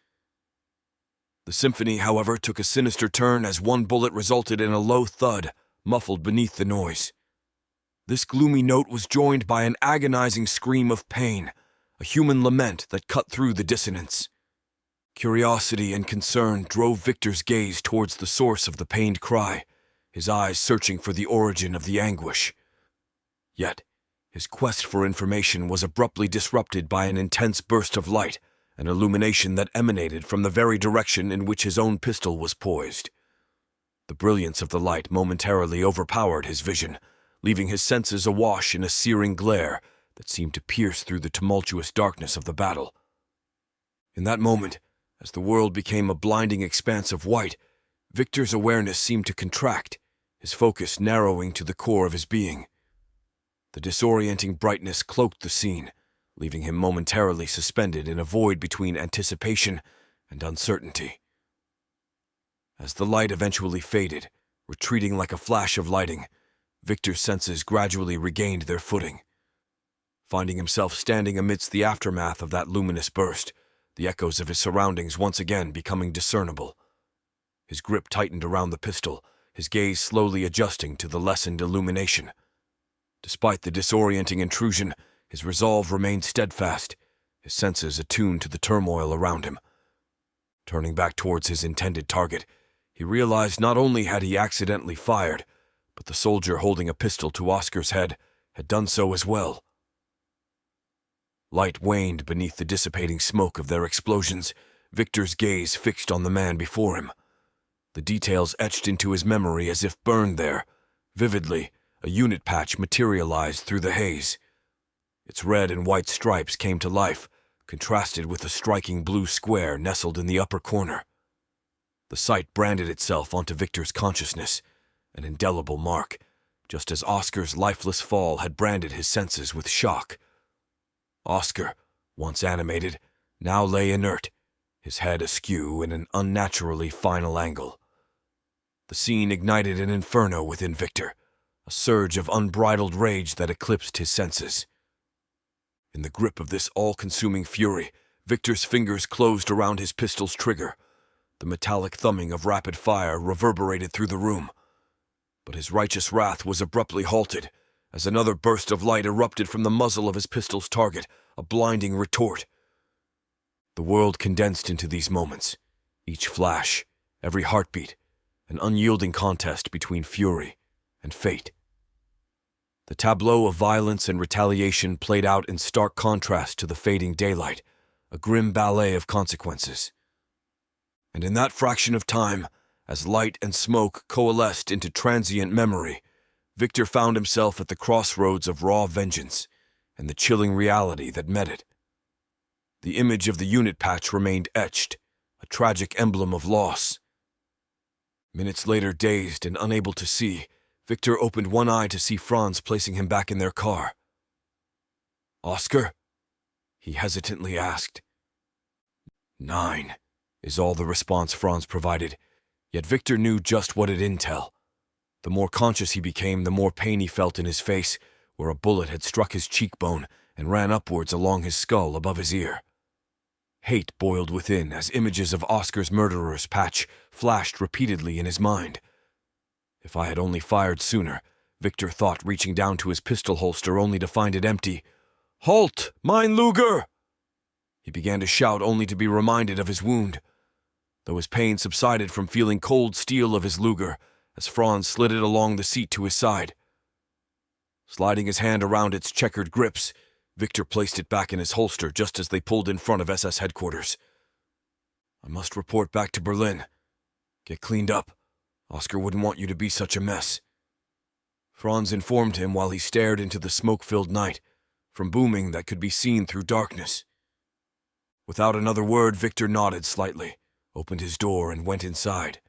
The symphony, however, took a sinister turn as one bullet resulted in a low thud, muffled beneath the noise. This gloomy note was joined by an agonizing scream of pain, a human lament that cut through the dissonance. Curiosity and concern drove Victor's gaze towards the source of the pained cry, his eyes searching for the origin of the anguish. Yet, his quest for information was abruptly disrupted by an intense burst of light, an illumination that emanated from the very direction in which his own pistol was poised. The brilliance of the light momentarily overpowered his vision, leaving his senses awash in a searing glare that seemed to pierce through the tumultuous darkness of the battle. In that moment, as the world became a blinding expanse of white, Victor's awareness seemed to contract, his focus narrowing to the core of his being. The disorienting brightness cloaked the scene, leaving him momentarily suspended in a void between anticipation and uncertainty. As the light eventually faded, retreating like a flash of lightning, Victor's senses gradually regained their footing. Finding himself standing amidst the aftermath of that luminous burst, the echoes of his surroundings once again becoming discernible. His grip tightened around the pistol, his gaze slowly adjusting to the lessened illumination. Despite the disorienting intrusion, his resolve remained steadfast, his senses attuned to the turmoil around him. Turning back towards his intended target, he realized not only had he accidentally fired, but the soldier holding a pistol to Oscar's head had done so as well. Light waned beneath the dissipating smoke of their explosions, Victor's gaze fixed on the man before him. The details etched into his memory as if burned there. Vividly, a unit patch materialized through the haze. Its red and white stripes came to life, contrasted with a striking blue square nestled in the upper corner. The sight branded itself onto Victor's consciousness, an indelible mark, just as Oscar's lifeless fall had branded his senses with shock. Oscar, once animated, now lay inert, his head askew in an unnaturally final angle. The scene ignited an inferno within Victor, a surge of unbridled rage that eclipsed his senses. In the grip of this all-consuming fury, Victor's fingers closed around his pistol's trigger. The metallic thumbing of rapid fire reverberated through the room. But his righteous wrath was abruptly halted, as another burst of light erupted from the muzzle of his pistol's target, a blinding retort. The world condensed into these moments, each flash, every heartbeat, an unyielding contest between fury and fate. The tableau of violence and retaliation played out in stark contrast to the fading daylight, a grim ballet of consequences. And in that fraction of time, as light and smoke coalesced into transient memory, Victor found himself at the crossroads of raw vengeance and the chilling reality that met it. The image of the unit patch remained etched, a tragic emblem of loss. Minutes later, dazed and unable to see, Victor opened one eye to see Franz placing him back in their car. "Oscar?" he hesitantly asked. "9," is all the response Franz provided, yet Victor knew just what it intel. The more conscious he became, the more pain he felt in his face, where a bullet had struck his cheekbone and ran upwards along his skull above his ear. Hate boiled within as images of Oscar's murderer's patch flashed repeatedly in his mind. If I had only fired sooner, Victor thought, reaching down to his pistol holster only to find it empty. "Halt! Mein Luger!" He began to shout only to be reminded of his wound. Though his pain subsided from feeling cold steel of his Luger, as Franz slid it along the seat to his side. Sliding his hand around its checkered grips, Victor placed it back in his holster just as they pulled in front of SS headquarters. I must report back to Berlin. Get cleaned up. Oscar wouldn't want you to be such a mess. Franz informed him while he stared into the smoke-filled night, from booming that could be seen through darkness. Without another word, Victor nodded slightly, opened his door, and went inside.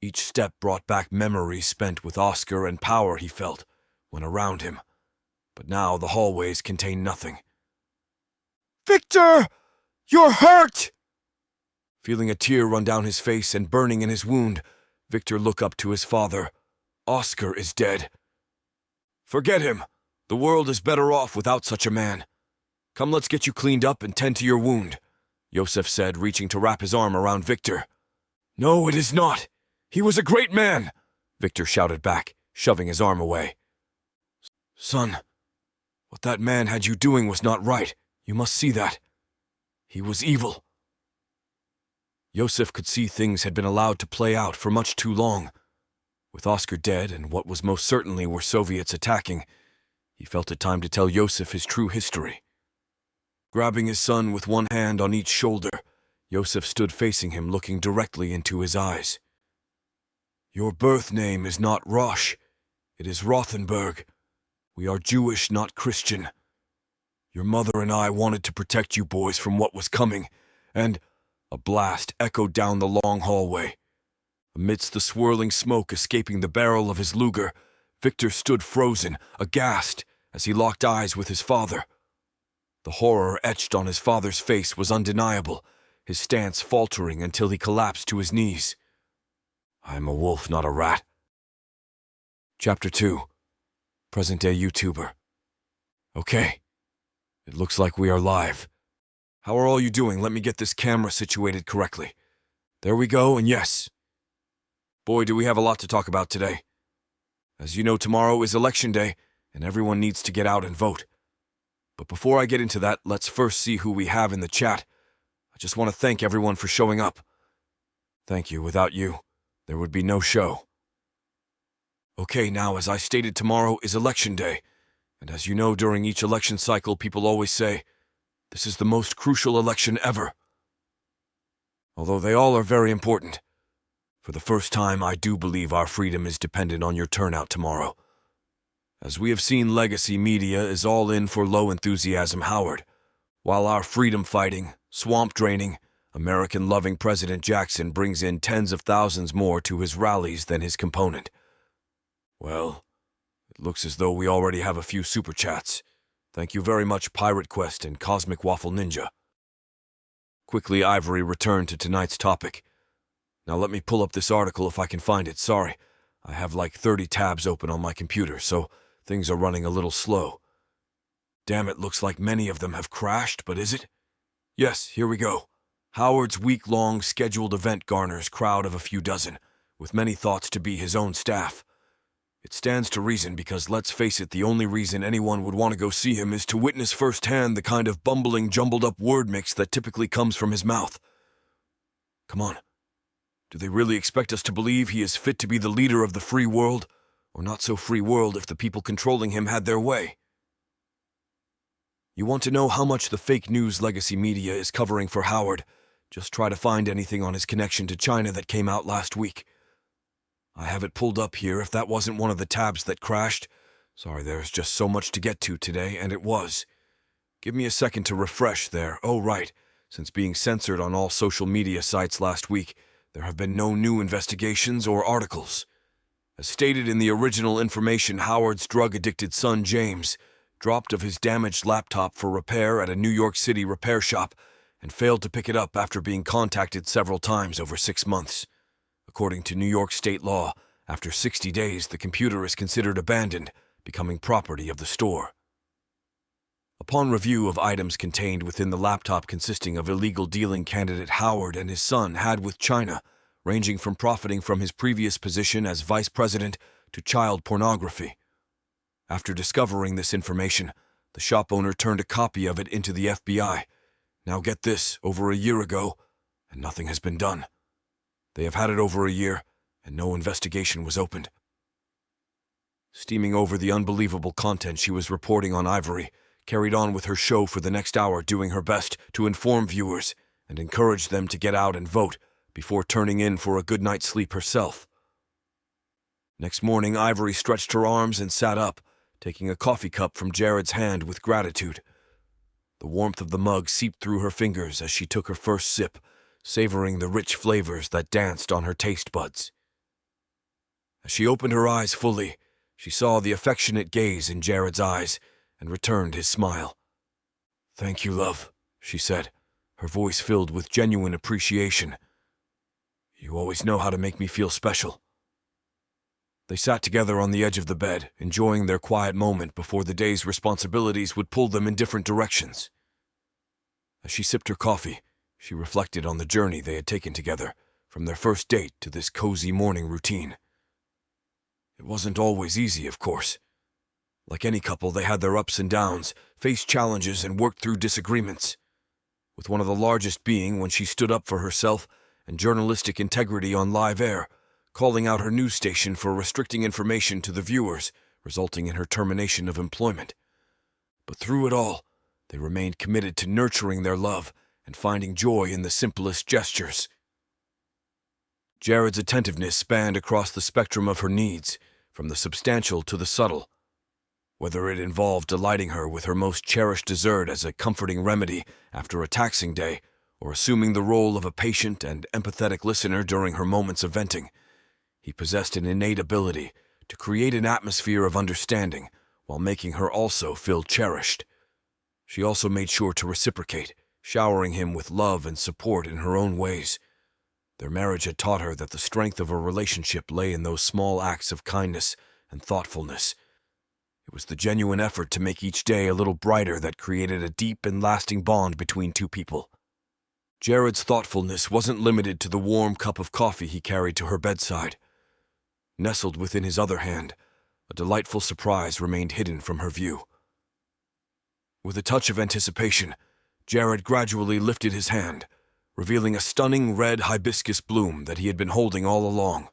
Each step brought back memories spent with Oscar and power he felt when around him. But now the hallways contained nothing. "Victor! You're hurt!" Feeling a tear run down his face and burning in his wound, Victor looked up to his father. Oscar is dead. "Forget him. The world is better off without such a man. Come, let's get you cleaned up and tend to your wound," Yosef said, reaching to wrap his arm around Victor. "No, it is not. He was a great man," Victor shouted back, shoving his arm away. "Son, what that man had you doing was not right. You must see that. He was evil." Yosef could see things had been allowed to play out for much too long. With Oscar dead and what was most certainly were Soviets attacking, he felt it time to tell Yosef his true history. Grabbing his son with one hand on each shoulder, Yosef stood facing him, looking directly into his eyes. "Your birth name is not Rosh, it is Rothenberg. We are Jewish, not Christian. Your mother and I wanted to protect you boys from what was coming, and..." A blast echoed down the long hallway. Amidst the swirling smoke escaping the barrel of his Luger, Victor stood frozen, aghast, as he locked eyes with his father. The horror etched on his father's face was undeniable, his stance faltering until he collapsed to his knees. "I am a wolf, not a rat." Chapter 2. Present-day YouTuber. Okay. It looks like we are live. How are all you doing? Let me get this camera situated correctly. There we go, and yes. Boy, do we have a lot to talk about today. As you know, tomorrow is election day, and everyone needs to get out and vote. But before I get into that, let's first see who we have in the chat. I just want to thank everyone for showing up. Thank you. Without you, there would be no show. Okay, now, as I stated, tomorrow is election day. And as you know, during each election cycle, people always say, "This is the most crucial election ever." Although they all are very important. For the first time, I do believe our freedom is dependent on your turnout tomorrow. As we have seen, legacy media is all in for low-enthusiasm Howard, while our freedom-fighting, swamp-draining, American-loving President Jackson brings in tens of thousands more to his rallies than his component. Well, it looks as though we already have a few super chats. Thank you very much, Pirate Quest and Cosmic Waffle Ninja. Quickly, Ivory returned to tonight's topic. Now let me pull up this article if I can find it. Sorry, I have like 30 tabs open on my computer, so things are running a little slow. Damn, it looks like many of them have crashed, but is it? Yes, here we go. Howard's week-long scheduled event garners crowd of a few dozen, with many thoughts to be his own staff. It stands to reason because, let's face it, the only reason anyone would want to go see him is to witness firsthand the kind of bumbling, jumbled-up word mix that typically comes from his mouth. Come on. Do they really expect us to believe he is fit to be the leader of the free world, or not so free world if the people controlling him had their way? You want to know how much the fake news legacy media is covering for Howard? Just try to find anything on his connection to China that came out last week. I have it pulled up here if that wasn't one of the tabs that crashed. Sorry, there's just so much to get to today, and it was. Give me a second to refresh there. Oh, right. Since being censored on all social media sites last week, there have been no new investigations or articles. As stated in the original information, Howard's drug-addicted son, James, dropped of his damaged laptop for repair at a New York City repair shop and failed to pick it up after being contacted several times over 6 months. According to New York state law, after 60 days, the computer is considered abandoned, becoming property of the store. Upon review of items contained within the laptop consisting of illegal dealing candidate Howard and his son had with China, ranging from profiting from his previous position as vice president to child pornography. After discovering this information, the shop owner turned a copy of it into the FBI. Now get this, over a year ago, and nothing has been done. They have had it over a year, and no investigation was opened. Steaming over the unbelievable content she was reporting on Ivory, carried on with her show for the next hour, doing her best to inform viewers and encourage them to get out and vote before turning in for a good night's sleep herself. Next morning, Ivory stretched her arms and sat up, taking a coffee cup from Jared's hand with gratitude. The warmth of the mug seeped through her fingers as she took her first sip, savoring the rich flavors that danced on her taste buds. As she opened her eyes fully, she saw the affectionate gaze in Jared's eyes and returned his smile. "Thank you, love," she said, her voice filled with genuine appreciation. "You always know how to make me feel special." They sat together on the edge of the bed, enjoying their quiet moment before the day's responsibilities would pull them in different directions. As she sipped her coffee, she reflected on the journey they had taken together, from their first date to this cozy morning routine. It wasn't always easy, of course. Like any couple, they had their ups and downs, faced challenges, and worked through disagreements, with one of the largest being when she stood up for herself and journalistic integrity on live air, calling out her news station for restricting information to the viewers, resulting in her termination of employment. But through it all, they remained committed to nurturing their love and finding joy in the simplest gestures. Jared's attentiveness spanned across the spectrum of her needs, from the substantial to the subtle. Whether it involved delighting her with her most cherished dessert as a comforting remedy after a taxing day, or assuming the role of a patient and empathetic listener during her moments of venting, he possessed an innate ability to create an atmosphere of understanding while making her also feel cherished. She also made sure to reciprocate, showering him with love and support in her own ways. Their marriage had taught her that the strength of a relationship lay in those small acts of kindness and thoughtfulness. It was the genuine effort to make each day a little brighter that created a deep and lasting bond between two people. Jared's thoughtfulness wasn't limited to the warm cup of coffee he carried to her bedside. Nestled within his other hand, a delightful surprise remained hidden from her view. With a touch of anticipation, Jared gradually lifted his hand, revealing a stunning red hibiscus bloom that he had been holding all along.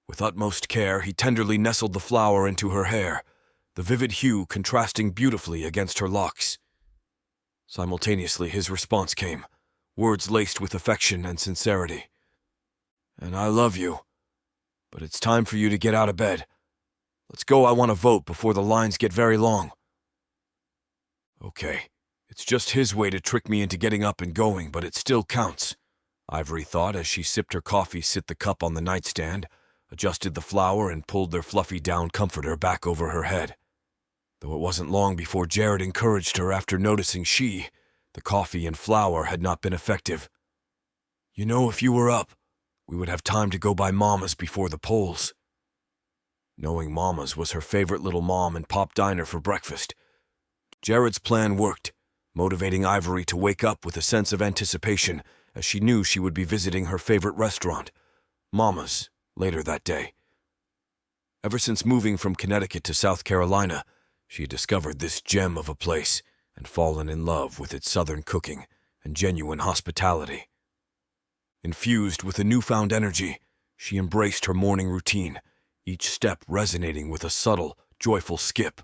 With utmost care, he tenderly nestled the flower into her hair, the vivid hue contrasting beautifully against her locks. Simultaneously, his response came, words laced with affection and sincerity. "And I love you. But it's time for you to get out of bed. Let's go, I want to vote before the lines get very long." Okay, it's just his way to trick me into getting up and going, but it still counts, Ivory thought as she sipped her coffee, set the cup on the nightstand, adjusted the flower, and pulled their fluffy down comforter back over her head. Though it wasn't long before Jared encouraged her after noticing the coffee and flour had not been effective. "You know, if you were up, we would have time to go by Mama's before the polls." Knowing Mama's was her favorite little mom and pop diner for breakfast, Jared's plan worked, motivating Ivory to wake up with a sense of anticipation as she knew she would be visiting her favorite restaurant, Mama's, later that day. Ever since moving from Connecticut to South Carolina, she had discovered this gem of a place and fallen in love with its southern cooking and genuine hospitality. Infused with a newfound energy, she embraced her morning routine, each step resonating with a subtle, joyful skip.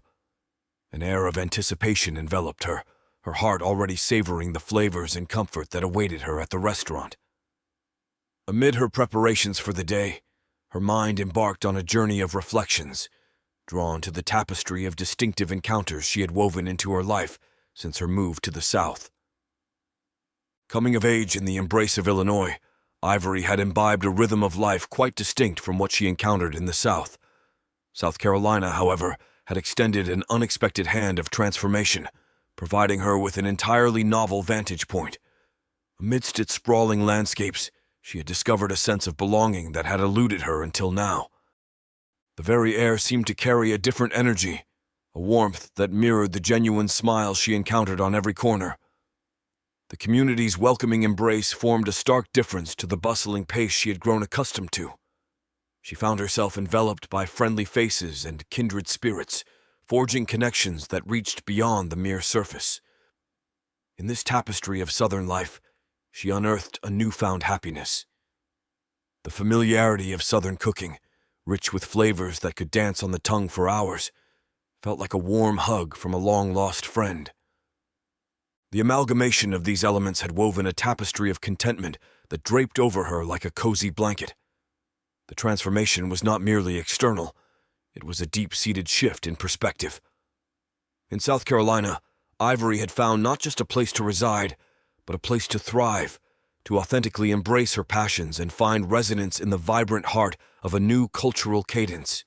An air of anticipation enveloped her, her heart already savoring the flavors and comfort that awaited her at the restaurant. Amid her preparations for the day, her mind embarked on a journey of reflections, drawn to the tapestry of distinctive encounters she had woven into her life since her move to the South. Coming of age in the embrace of Illinois, Ivory had imbibed a rhythm of life quite distinct from what she encountered in the South. South Carolina, however, had extended an unexpected hand of transformation, providing her with an entirely novel vantage point. Amidst its sprawling landscapes, she had discovered a sense of belonging that had eluded her until now. The very air seemed to carry a different energy, a warmth that mirrored the genuine smiles she encountered on every corner. The community's welcoming embrace formed a stark difference to the bustling pace she had grown accustomed to. She found herself enveloped by friendly faces and kindred spirits, forging connections that reached beyond the mere surface. In this tapestry of Southern life, she unearthed a newfound happiness. The familiarity of Southern cooking, rich with flavors that could dance on the tongue for hours, felt like a warm hug from a long-lost friend. The amalgamation of these elements had woven a tapestry of contentment that draped over her like a cozy blanket. The transformation was not merely external, it was a deep-seated shift in perspective. In South Carolina, Ivory had found not just a place to reside, but a place to thrive, to authentically embrace her passions and find resonance in the vibrant heart of a new cultural cadence.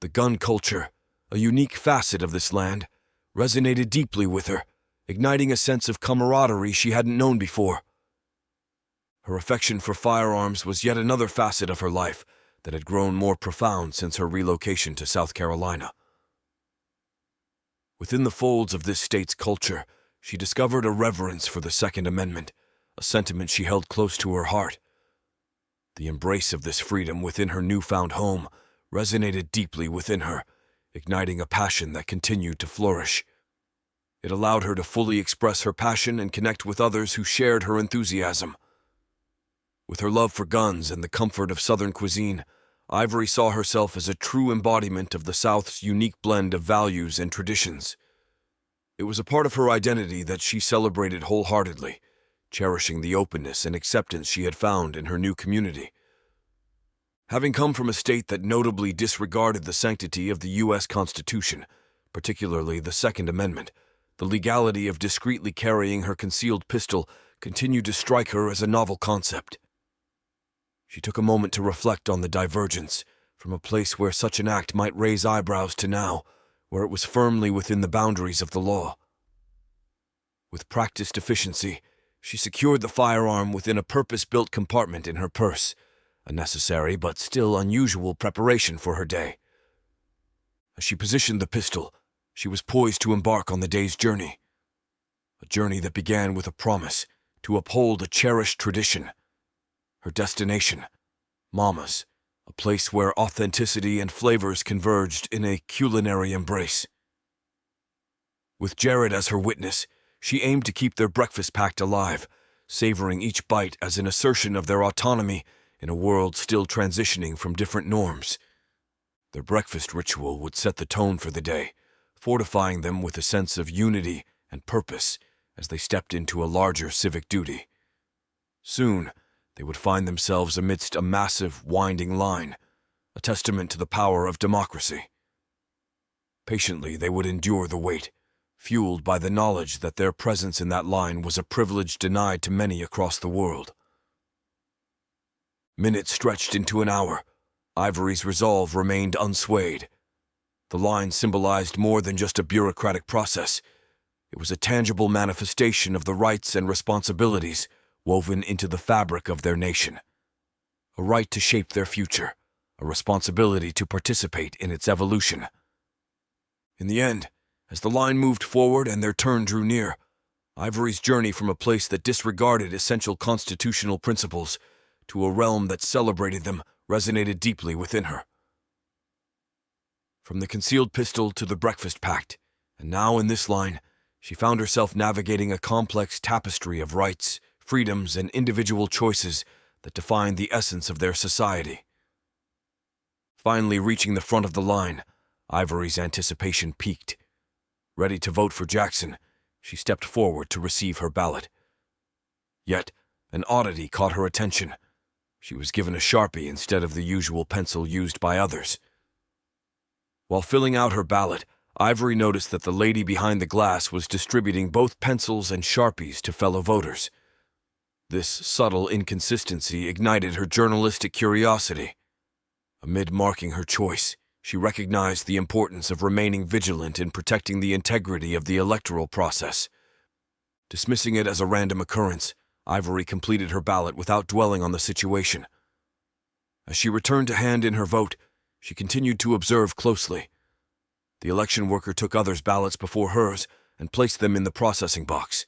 The gun culture, a unique facet of this land, resonated deeply with her, igniting a sense of camaraderie she hadn't known before. Her affection for firearms was yet another facet of her life that had grown more profound since her relocation to South Carolina. Within the folds of this state's culture, she discovered a reverence for the Second Amendment, a sentiment she held close to her heart. The embrace of this freedom within her newfound home resonated deeply within her, igniting a passion that continued to flourish. It allowed her to fully express her passion and connect with others who shared her enthusiasm. With her love for guns and the comfort of Southern cuisine, Ivory saw herself as a true embodiment of the South's unique blend of values and traditions. It was a part of her identity that she celebrated wholeheartedly, cherishing the openness and acceptance she had found in her new community. Having come from a state that notably disregarded the sanctity of the U.S. Constitution, particularly the Second Amendment, the legality of discreetly carrying her concealed pistol continued to strike her as a novel concept. She took a moment to reflect on the divergence, from a place where such an act might raise eyebrows to now, where it was firmly within the boundaries of the law. With practiced efficiency, she secured the firearm within a purpose-built compartment in her purse, a necessary but still unusual preparation for her day. As she positioned the pistol, she was poised to embark on the day's journey. A journey that began with a promise to uphold a cherished tradition. Her destination, Mama's, a place where authenticity and flavors converged in a culinary embrace. With Jared as her witness, she aimed to keep their breakfast pact alive, savoring each bite as an assertion of their autonomy in a world still transitioning from different norms. Their breakfast ritual would set the tone for the day, fortifying them with a sense of unity and purpose as they stepped into a larger civic duty. Soon, they would find themselves amidst a massive, winding line, a testament to the power of democracy. Patiently, they would endure the wait, fueled by the knowledge that their presence in that line was a privilege denied to many across the world. Minutes stretched into an hour. Ivory's resolve remained unswayed. The line symbolized more than just a bureaucratic process. It was a tangible manifestation of the rights and responsibilities woven into the fabric of their nation. A right to shape their future, a responsibility to participate in its evolution. In the end, as the line moved forward and their turn drew near, Ivory's journey from a place that disregarded essential constitutional principles to a realm that celebrated them resonated deeply within her. From the concealed pistol to the breakfast pact, and now in this line, she found herself navigating a complex tapestry of rights, freedoms, and individual choices that defined the essence of their society. Finally reaching the front of the line, Ivory's anticipation peaked. Ready to vote for Jackson, she stepped forward to receive her ballot. Yet, an oddity caught her attention. She was given a Sharpie instead of the usual pencil used by others. While filling out her ballot, Ivory noticed that the lady behind the glass was distributing both pencils and Sharpies to fellow voters. This subtle inconsistency ignited her journalistic curiosity. Amid marking her choice, she recognized the importance of remaining vigilant in protecting the integrity of the electoral process. Dismissing it as a random occurrence, Ivory completed her ballot without dwelling on the situation. As she returned to hand in her vote, she continued to observe closely. The election worker took others' ballots before hers and placed them in the processing box.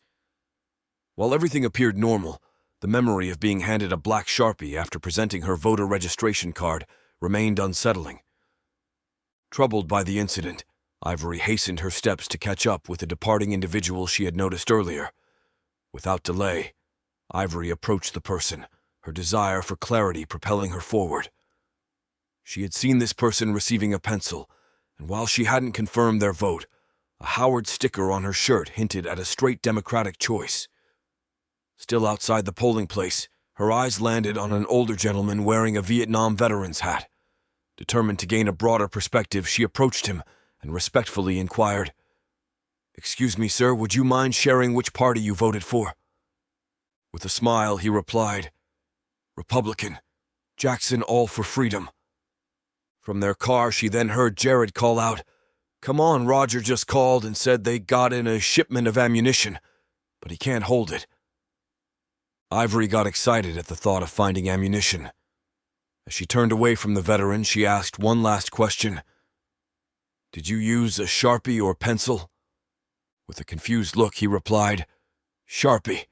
While everything appeared normal, the memory of being handed a black Sharpie after presenting her voter registration card remained unsettling. Troubled by the incident, Ivory hastened her steps to catch up with the departing individual she had noticed earlier. Without delay, Ivory approached the person, her desire for clarity propelling her forward. She had seen this person receiving a pencil, and while she hadn't confirmed their vote, a Howard sticker on her shirt hinted at a straight Democratic choice. Still outside the polling place, her eyes landed on an older gentleman wearing a Vietnam veteran's hat. Determined to gain a broader perspective, she approached him and respectfully inquired, "Excuse me, sir, would you mind sharing which party you voted for?" With a smile, he replied, "Republican. Jackson, all for freedom." From their car, she then heard Jared call out, "Come on, Roger just called and said they got in a shipment of ammunition, but he can't hold it." Ivory got excited at the thought of finding ammunition. As she turned away from the veteran, she asked one last question. "Did you use a Sharpie or pencil?" With a confused look, he replied, "Sharpie."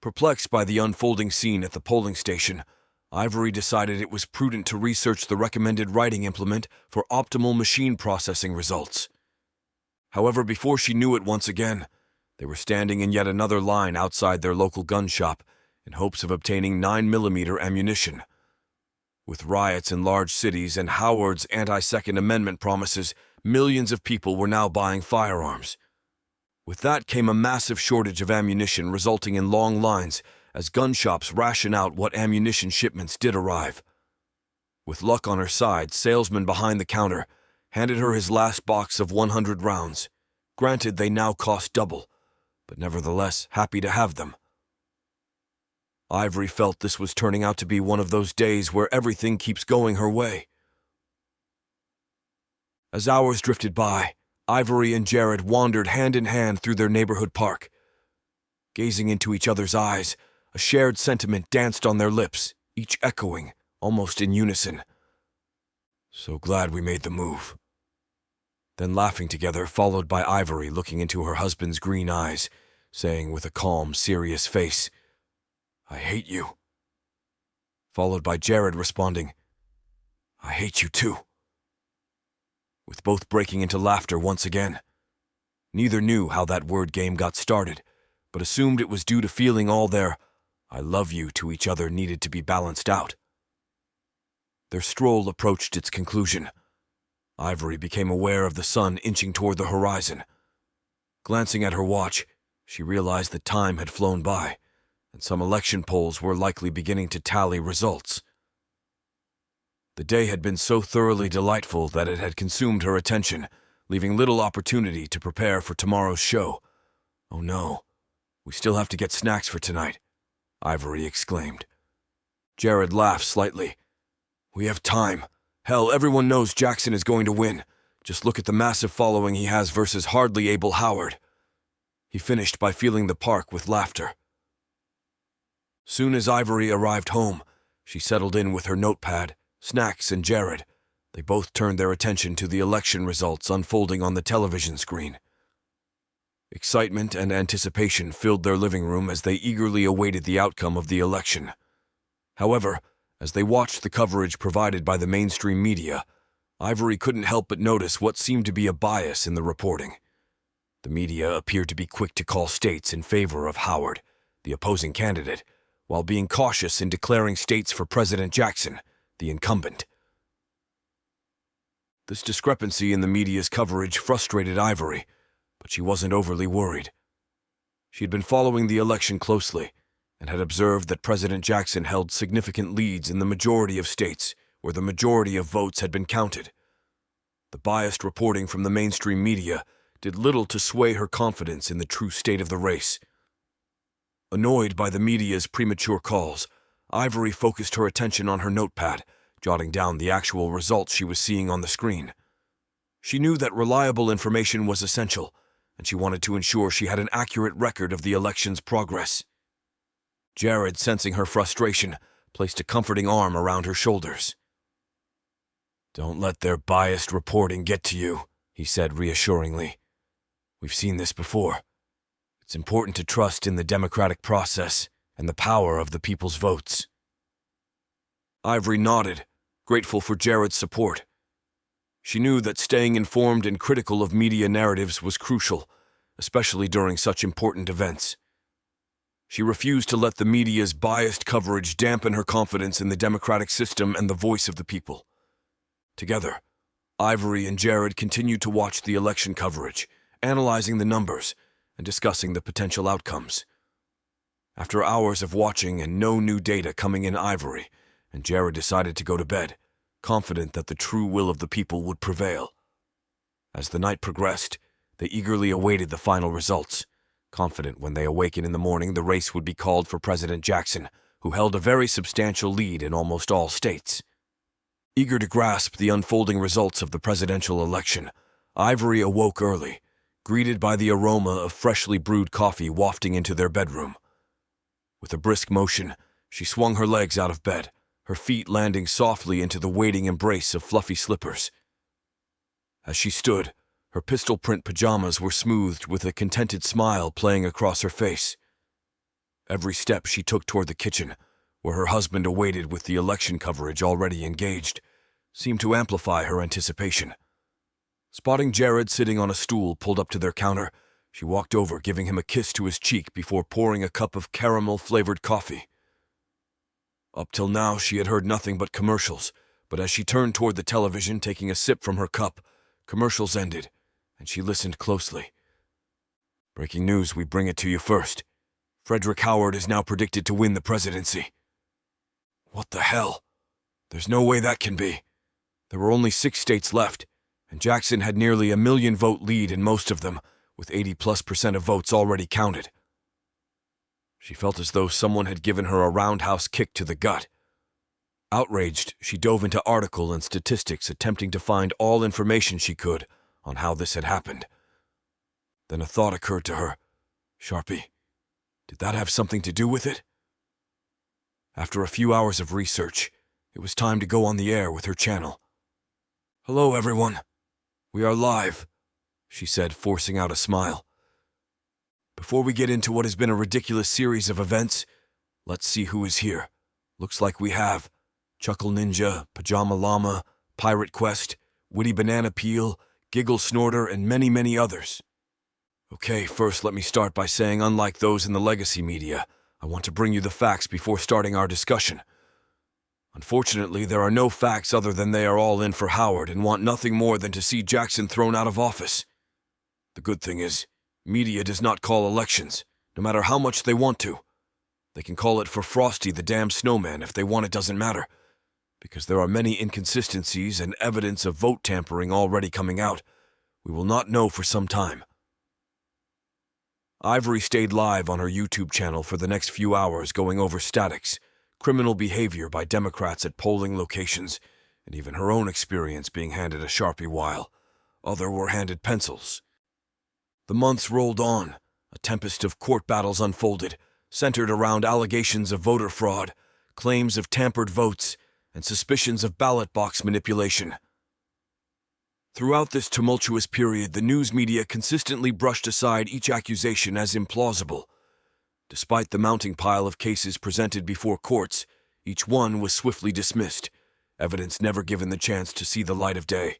Perplexed by the unfolding scene at the polling station, Ivory decided it was prudent to research the recommended writing implement for optimal machine processing results. However, before she knew it once again, they were standing in yet another line outside their local gun shop in hopes of obtaining 9mm ammunition. With riots in large cities and Howard's anti-Second Amendment promises, millions of people were now buying firearms. With that came a massive shortage of ammunition, resulting in long lines as gun shops ration out what ammunition shipments did arrive. With luck on her side, salesman behind the counter handed her his last box of 100 rounds. Granted, they now cost double, but nevertheless happy to have them. Ivory felt this was turning out to be one of those days where everything keeps going her way. As hours drifted by, Ivory and Jared wandered hand in hand through their neighborhood park. Gazing into each other's eyes, a shared sentiment danced on their lips, each echoing, almost in unison. "So glad we made the move." Then laughing together, followed by Ivory looking into her husband's green eyes, saying with a calm, serious face, "I hate you." Followed by Jared responding, "I hate you too." With both breaking into laughter once again. Neither knew how that word game got started, but assumed it was due to feeling all their "I love you" to each other needed to be balanced out. Their stroll approached its conclusion. Ivory became aware of the sun inching toward the horizon. Glancing at her watch, she realized that time had flown by, and some election polls were likely beginning to tally results. The day had been so thoroughly delightful that it had consumed her attention, leaving little opportunity to prepare for tomorrow's show. "Oh no, we still have to get snacks for tonight," Ivory exclaimed. Jared laughed slightly. "We have time. Hell, everyone knows Jackson is going to win. Just look at the massive following he has versus hardly able Howard." He finished by filling the park with laughter. Soon as Ivory arrived home, she settled in with her notepad, snacks, and Jared. They both turned their attention to the election results unfolding on the television screen. Excitement and anticipation filled their living room as they eagerly awaited the outcome of the election. However, as they watched the coverage provided by the mainstream media, Ivory couldn't help but notice what seemed to be a bias in the reporting. The media appeared to be quick to call states in favor of Howard, the opposing candidate, while being cautious in declaring states for President Jackson, the incumbent. This discrepancy in the media's coverage frustrated Ivory, but she wasn't overly worried. She had been following the election closely and had observed that President Jackson held significant leads in the majority of states where the majority of votes had been counted. The biased reporting from the mainstream media did little to sway her confidence in the true state of the race. Annoyed by the media's premature calls, Ivory focused her attention on her notepad, jotting down the actual results she was seeing on the screen. She knew that reliable information was essential, and she wanted to ensure she had an accurate record of the election's progress. Jared, sensing her frustration, placed a comforting arm around her shoulders. "Don't let their biased reporting get to you," he said reassuringly. "We've seen this before. It's important to trust in the democratic process and the power of the people's votes." Ivory nodded, grateful for Jared's support. She knew that staying informed and critical of media narratives was crucial, especially during such important events. She refused to let the media's biased coverage dampen her confidence in the democratic system and the voice of the people. Together, Ivory and Jared continued to watch the election coverage, analyzing the numbers and discussing the potential outcomes. After hours of watching and no new data coming in, Ivory and Jared decided to go to bed, confident that the true will of the people would prevail. As the night progressed, they eagerly awaited the final results, confident when they awakened in the morning the race would be called for President Jackson, who held a very substantial lead in almost all states. Eager to grasp the unfolding results of the presidential election, Ivory awoke early, greeted by the aroma of freshly brewed coffee wafting into their bedroom. With a brisk motion, she swung her legs out of bed, her feet landing softly into the waiting embrace of fluffy slippers. As she stood, her pistol-print pajamas were smoothed with a contented smile playing across her face. Every step she took toward the kitchen, where her husband awaited with the election coverage already engaged, seemed to amplify her anticipation. Spotting Jared sitting on a stool pulled up to their counter, she walked over, giving him a kiss to his cheek before pouring a cup of caramel-flavored coffee. Up till now, she had heard nothing but commercials, but as she turned toward the television, taking a sip from her cup, commercials ended, and she listened closely. Breaking news, we bring it to you first. Frederick Howard is now predicted to win the presidency. What the hell? There's no way that can be. There were only 6 states left, and Jackson had nearly a 1 million vote lead in most of them, with 80+% of votes already counted. She felt as though someone had given her a roundhouse kick to the gut. Outraged, she dove into article and statistics, attempting to find all information she could on how this had happened. Then a thought occurred to her. Sharpie, did that have something to do with it? After a few hours of research, it was time to go on the air with her channel. Hello, everyone. We are live, she said, forcing out a smile. Before we get into what has been a ridiculous series of events, let's see who is here. Looks like we have Chuckle Ninja, Pajama Llama, Pirate Quest, Witty Banana Peel, Giggle Snorter, and many, many others. Okay, first let me start by saying, unlike those in the legacy media, I want to bring you the facts before starting our discussion. Unfortunately, there are no facts other than they are all in for Howard and want nothing more than to see Jackson thrown out of office. The good thing is, media does not call elections, no matter how much they want to. They can call it for Frosty the damn snowman if they want, it doesn't matter, because there are many inconsistencies and evidence of vote tampering already coming out. We will not know for some time. Ivory stayed live on her YouTube channel for the next few hours, going over statics, criminal behavior by Democrats at polling locations, and even her own experience being handed a Sharpie while others were handed pencils. The months rolled on. A tempest of court battles unfolded, centered around allegations of voter fraud, claims of tampered votes, and suspicions of ballot box manipulation. Throughout this tumultuous period, the news media consistently brushed aside each accusation as implausible. Despite the mounting pile of cases presented before courts, each one was swiftly dismissed, evidence never given the chance to see the light of day.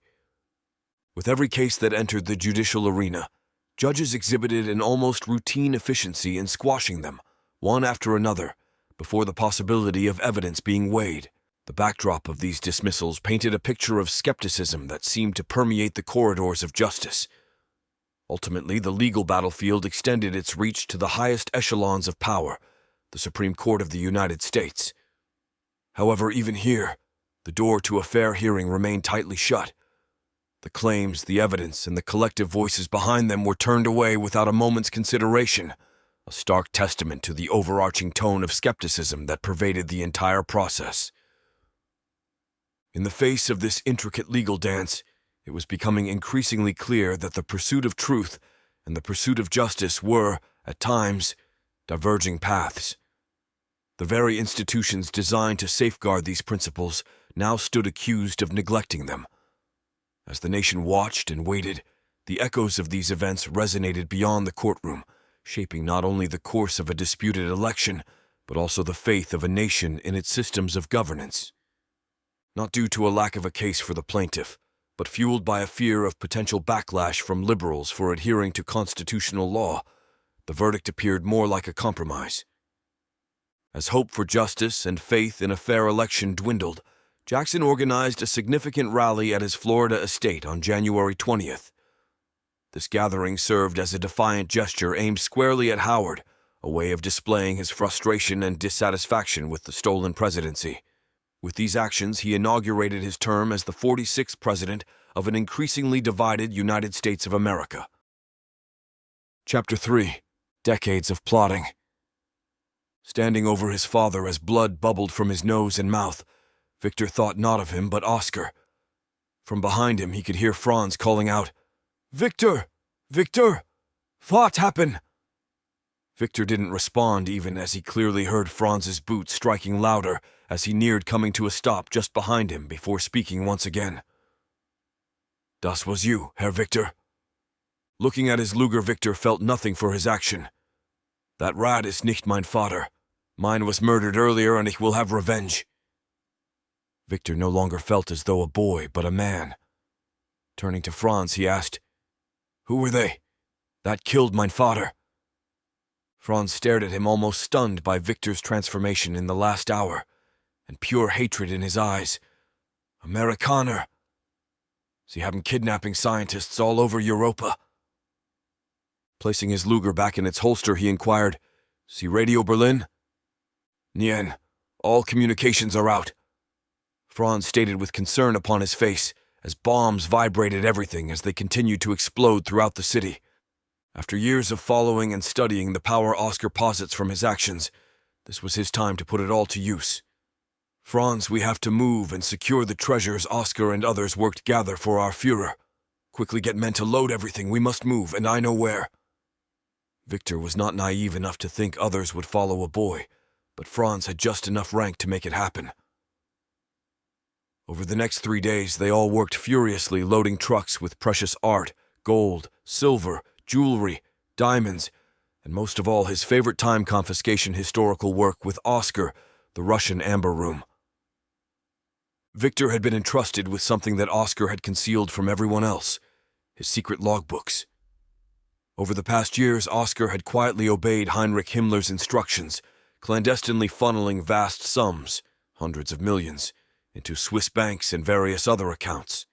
With every case that entered the judicial arena, judges exhibited an almost routine efficiency in squashing them, one after another, before the possibility of evidence being weighed. The backdrop of these dismissals painted a picture of skepticism that seemed to permeate the corridors of justice. Ultimately, the legal battlefield extended its reach to the highest echelons of power, the Supreme Court of the United States. However, even here, the door to a fair hearing remained tightly shut. The claims, the evidence, and the collective voices behind them were turned away without a moment's consideration, a stark testament to the overarching tone of skepticism that pervaded the entire process. In the face of this intricate legal dance, it was becoming increasingly clear that the pursuit of truth and the pursuit of justice were, at times, diverging paths. The very institutions designed to safeguard these principles now stood accused of neglecting them. As the nation watched and waited, the echoes of these events resonated beyond the courtroom, shaping not only the course of a disputed election, but also the faith of a nation in its systems of governance. Not due to a lack of a case for the plaintiff, but fueled by a fear of potential backlash from liberals for adhering to constitutional law, the verdict appeared more like a compromise. As hope for justice and faith in a fair election dwindled, Jackson organized a significant rally at his Florida estate on January 20th. This gathering served as a defiant gesture aimed squarely at Howard, a way of displaying his frustration and dissatisfaction with the stolen presidency. With these actions, he inaugurated his term as the 46th president of an increasingly divided United States of America. Chapter 3. Decades of Plotting. Standing over his father as blood bubbled from his nose and mouth, Victor thought not of him but Oscar. From behind him he could hear Franz calling out, "Victor! Victor! What happened?" Victor didn't respond even as he clearly heard Franz's boots striking louder as he neared coming to a stop just behind him before speaking once again. "Das was you, Herr Victor." Looking at his Luger, Victor felt nothing for his action. "That rat is nicht mein Vater. Mine was murdered earlier and ich will have revenge." Victor no longer felt as though a boy, but a man. Turning to Franz, he asked, "Who were they? That killed mein Vater." Franz stared at him, almost stunned by Victor's transformation in the last hour, and pure hatred in his eyes. "Amerikaner. Sie haben kidnapping scientists all over Europa." Placing his Luger back in its holster, he inquired, "Sie Radio Berlin?" "Nien. All communications are out," Franz stated with concern upon his face, as bombs vibrated everything as they continued to explode throughout the city. After years of following and studying the power Oscar posits from his actions, this was his time to put it all to use. "Franz, we have to move and secure the treasures Oscar and others worked gather for our Führer. Quickly get men to load everything, we must move, and I know where." Victor was not naive enough to think others would follow a boy, but Franz had just enough rank to make it happen. Over the next 3 days, they all worked furiously loading trucks with precious art, gold, silver, jewelry, diamonds, and most of all his favorite time confiscation historical work with Oscar, the Russian Amber Room. Victor had been entrusted with something that Oscar had concealed from everyone else, his secret logbooks. Over the past years, Oscar had quietly obeyed Heinrich Himmler's instructions, clandestinely funneling vast sums, hundreds of millions, into Swiss banks and various other accounts.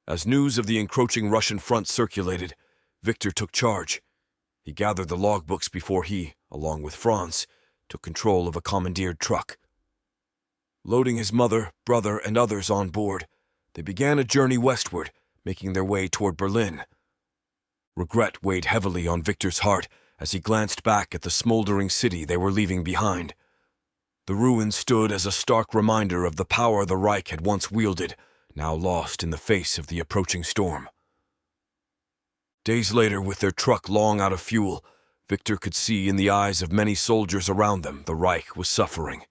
As news of the encroaching Russian front circulated, Victor took charge. He gathered the logbooks before he, along with Franz, took control of a commandeered truck. Loading his mother, brother, and others on board, they began a journey westward, making their way toward Berlin. Regret weighed heavily on Victor's heart as he glanced back at the smoldering city they were leaving behind. The ruins stood as a stark reminder of the power the Reich had once wielded, now lost in the face of the approaching storm. Days later, with their truck long out of fuel, Victor could see in the eyes of many soldiers around them the Reich was suffering.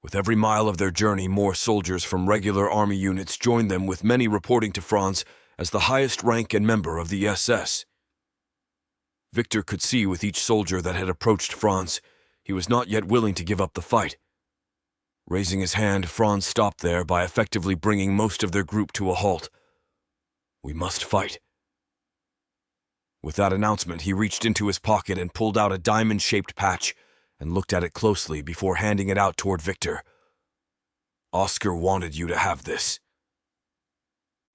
With every mile of their journey, more soldiers from regular army units joined them, with many reporting to Franz as the highest rank and member of the SS. Victor could see with each soldier that had approached Franz, he was not yet willing to give up the fight. Raising his hand, Franz stopped there by effectively bringing most of their group to a halt. "We must fight." With that announcement, he reached into his pocket and pulled out a diamond-shaped patch and looked at it closely before handing it out toward Victor. "Oscar wanted you to have this."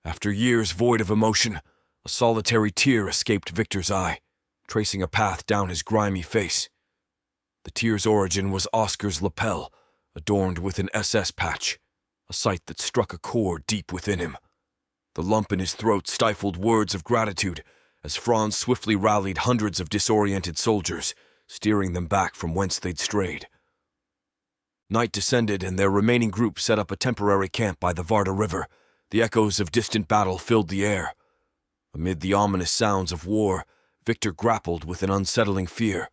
After years void of emotion, a solitary tear escaped Victor's eye, tracing a path down his grimy face. The tear's origin was Oscar's lapel, adorned with an SS patch, a sight that struck a chord deep within him. The lump in his throat stifled words of gratitude as Franz swiftly rallied hundreds of disoriented soldiers, steering them back from whence they'd strayed. Night descended and their remaining group set up a temporary camp by the Varda River. The echoes of distant battle filled the air. Amid the ominous sounds of war, Victor grappled with an unsettling fear.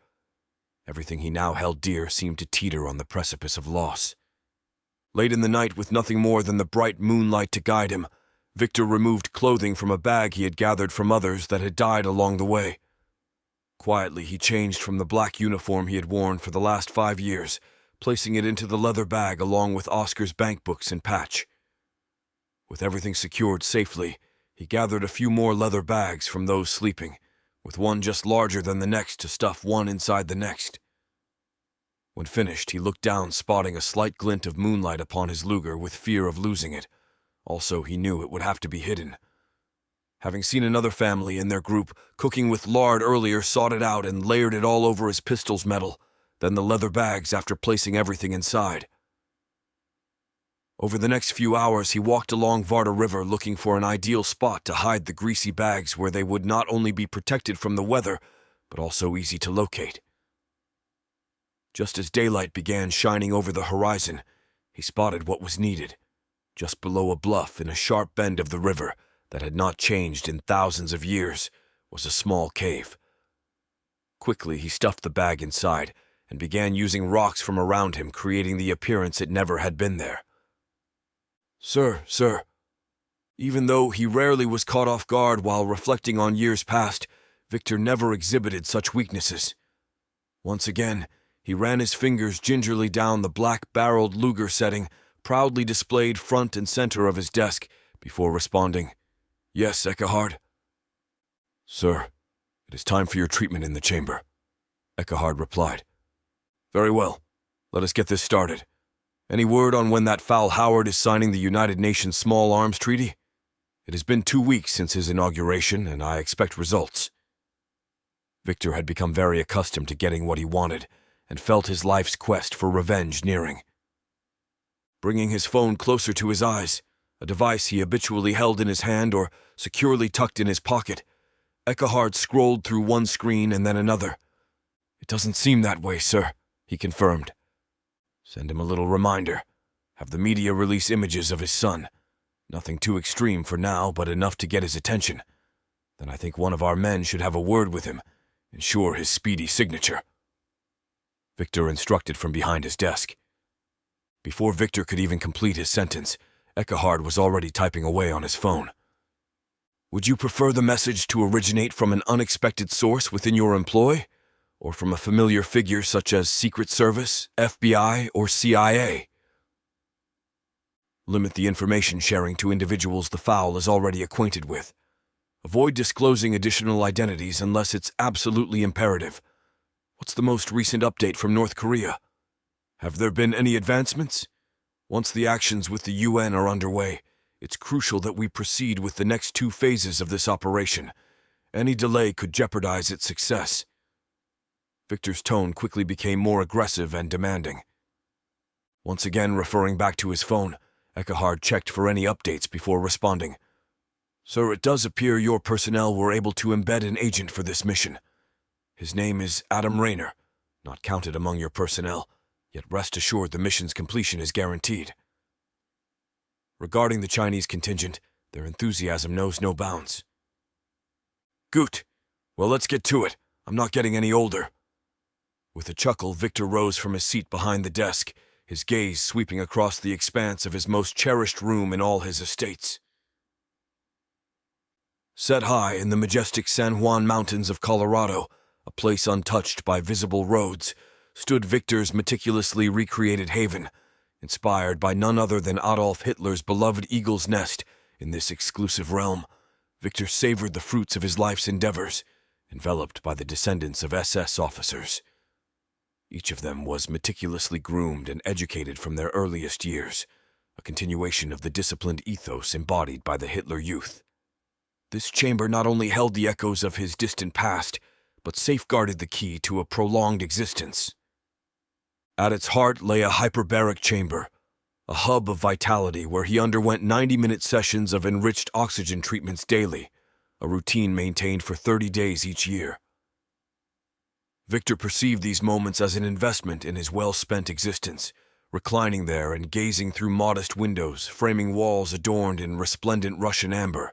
Everything he now held dear seemed to teeter on the precipice of loss. Late in the night, with nothing more than the bright moonlight to guide him, Victor removed clothing from a bag he had gathered from others that had died along the way. Quietly, he changed from the black uniform he had worn for the last 5 years, placing it into the leather bag along with Oscar's bank books and patch. With everything secured safely, he gathered a few more leather bags from those sleeping, with one just larger than the next to stuff one inside the next. When finished, he looked down, spotting a slight glint of moonlight upon his Luger with fear of losing it. Also, he knew it would have to be hidden. Having seen another family in their group cooking with lard earlier, sought it out and layered it all over his pistol's metal, then the leather bags after placing everything inside. Over the next few hours, he walked along Varda River looking for an ideal spot to hide the greasy bags where they would not only be protected from the weather, but also easy to locate. Just as daylight began shining over the horizon, he spotted what was needed. Just below a bluff in a sharp bend of the river that had not changed in thousands of years was a small cave. Quickly, he stuffed the bag inside and began using rocks from around him, creating the appearance it never had been there. Sir. Even though he rarely was caught off guard while reflecting on years past, Victor never exhibited such weaknesses. Once again, he ran his fingers gingerly down the black-barreled Luger setting, proudly displayed front and center of his desk, before responding, "Yes, Eckehard." "Sir, it is time for your treatment in the chamber," Eckehard replied. "Very well. Let us get this started. Any word on when that foul Howard is signing the United Nations Small Arms Treaty? It has been 2 weeks since his inauguration, and I expect results." Victor had become very accustomed to getting what he wanted, and felt his life's quest for revenge nearing. Bringing his phone closer to his eyes, a device he habitually held in his hand or securely tucked in his pocket, Eckehard scrolled through one screen and then another. "It doesn't seem that way, sir," he confirmed. "Send him a little reminder. Have the media release images of his son. Nothing too extreme for now, but enough to get his attention. Then I think one of our men should have a word with him, ensure his speedy signature." Victor instructed from behind his desk. Before Victor could even complete his sentence, Eckehard was already typing away on his phone. "Would you prefer the message to originate from an unexpected source within your employ, or from a familiar figure such as Secret Service, FBI, or CIA? Limit the information sharing to individuals the foul is already acquainted with. Avoid disclosing additional identities unless it's absolutely imperative. What's the most recent update from North Korea? Have there been any advancements? Once the actions with the UN are underway, it's crucial that we proceed with the next 2 phases of this operation. Any delay could jeopardize its success." Victor's tone quickly became more aggressive and demanding. Once again referring back to his phone, Eckehard checked for any updates before responding. "Sir, it does appear your personnel were able to embed an agent for this mission. His name is Adam Rayner, not counted among your personnel, yet rest assured the mission's completion is guaranteed." Regarding the Chinese contingent, their enthusiasm knows no bounds. "Gut. Well, let's get to it. I'm not getting any older." With a chuckle, Victor rose from his seat behind the desk, his gaze sweeping across the expanse of his most cherished room in all his estates. Set high in the majestic San Juan Mountains of Colorado, a place untouched by visible roads, stood Victor's meticulously recreated haven, inspired by none other than Adolf Hitler's beloved Eagle's Nest. In this exclusive realm, Victor savored the fruits of his life's endeavors, enveloped by the descendants of SS officers. Each of them was meticulously groomed and educated from their earliest years, a continuation of the disciplined ethos embodied by the Hitler Youth. This chamber not only held the echoes of his distant past, but safeguarded the key to a prolonged existence. At its heart lay a hyperbaric chamber, a hub of vitality where he underwent 90-minute sessions of enriched oxygen treatments daily, a routine maintained for 30 days each year. Victor perceived these moments as an investment in his well-spent existence, reclining there and gazing through modest windows, framing walls adorned in resplendent Russian amber.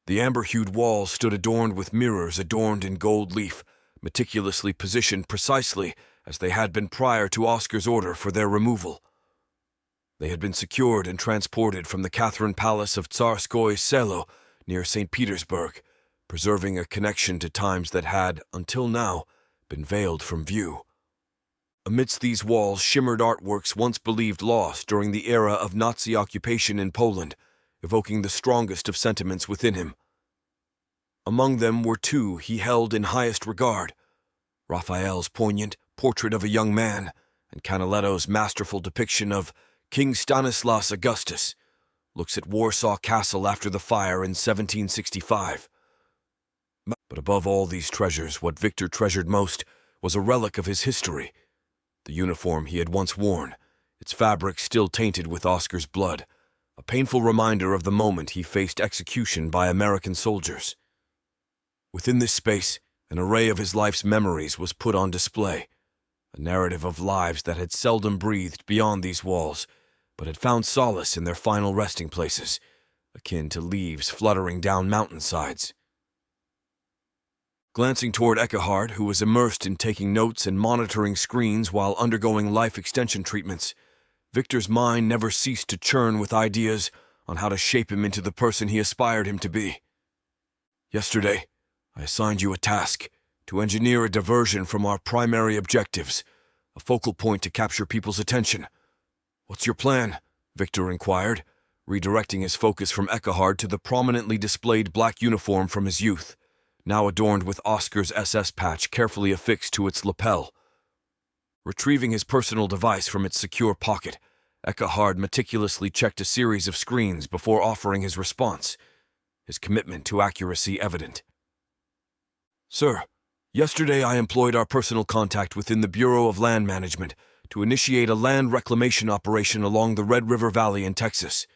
The amber-hued walls stood adorned with mirrors adorned in gold leaf, meticulously positioned precisely as they had been prior to Oscar's order for their removal. They had been secured and transported from the Catherine Palace of Tsarskoye Selo near St. Petersburg, preserving a connection to times that had, until now, been veiled from view. Amidst these walls shimmered artworks once believed lost during the era of Nazi occupation in Poland, evoking the strongest of sentiments within him. Among them were 2 he held in highest regard: Raphael's poignant, Portrait of a Young Man, and Canaletto's masterful depiction of King Stanislaus Augustus, looks at Warsaw Castle after the fire in 1765. But above all these treasures, what Victor treasured most was a relic of his history, the uniform he had once worn, its fabric still tainted with Oscar's blood, a painful reminder of the moment he faced execution by American soldiers. Within this space, an array of his life's memories was put on display, a narrative of lives that had seldom breathed beyond these walls, but had found solace in their final resting places, akin to leaves fluttering down mountainsides. Glancing toward Eckhard, who was immersed in taking notes and monitoring screens while undergoing life extension treatments, Victor's mind never ceased to churn with ideas on how to shape him into the person he aspired him to be. Yesterday, I assigned you a task to engineer a diversion from our primary objectives, a focal point to capture people's attention. What's your plan? Victor inquired, redirecting his focus from Eckhard to the prominently displayed black uniform from his youth, now adorned with Oscar's SS patch carefully affixed to its lapel. Retrieving his personal device from its secure pocket, Eckhard meticulously checked a series of screens before offering his response, his commitment to accuracy evident. Sir, yesterday I employed our personal contact within the Bureau of Land Management to initiate a land reclamation operation along the Red River Valley in Texas.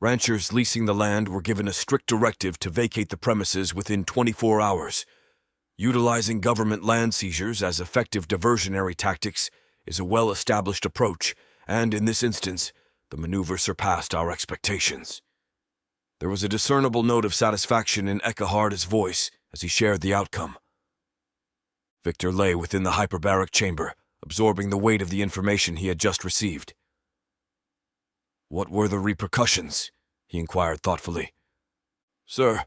Ranchers leasing the land were given a strict directive to vacate the premises within 24 hours. Utilizing government land seizures as effective diversionary tactics is a well-established approach, and in this instance, the maneuver surpassed our expectations. There was a discernible note of satisfaction in Eckhard's voice as he shared the outcome. Victor lay within the hyperbaric chamber, absorbing the weight of the information he had just received. What were the repercussions? He inquired thoughtfully. Sir,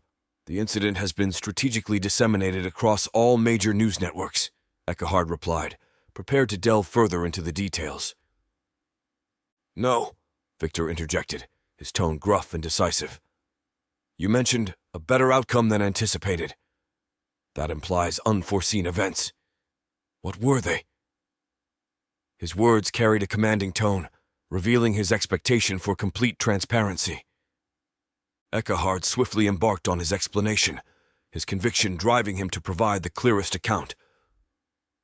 the incident has been strategically disseminated across all major news networks, Eckhard replied, prepared to delve further into the details. No, Victor interjected, his tone gruff and decisive. You mentioned a better outcome than anticipated. That implies unforeseen events. What were they? His words carried a commanding tone, revealing his expectation for complete transparency. Eckhard swiftly embarked on his explanation, his conviction driving him to provide the clearest account.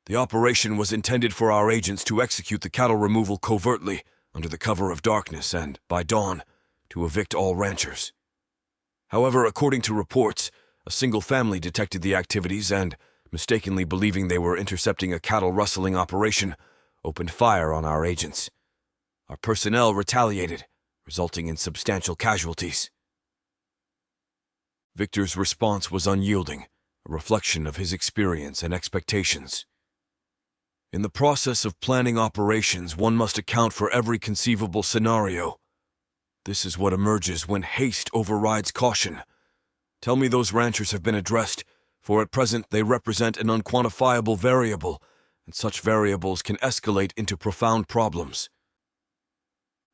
The operation was intended for our agents to execute the cattle removal covertly, under the cover of darkness and, by dawn, to evict all ranchers. However, according to reports, a single family detected the activities and, mistakenly believing they were intercepting a cattle rustling operation, opened fire on our agents. Our personnel retaliated, resulting in substantial casualties. Victor's response was unyielding, a reflection of his experience and expectations. In the process of planning operations, one must account for every conceivable scenario. This is what emerges when haste overrides caution. Tell me those ranchers have been addressed, for at present they represent an unquantifiable variable, and such variables can escalate into profound problems.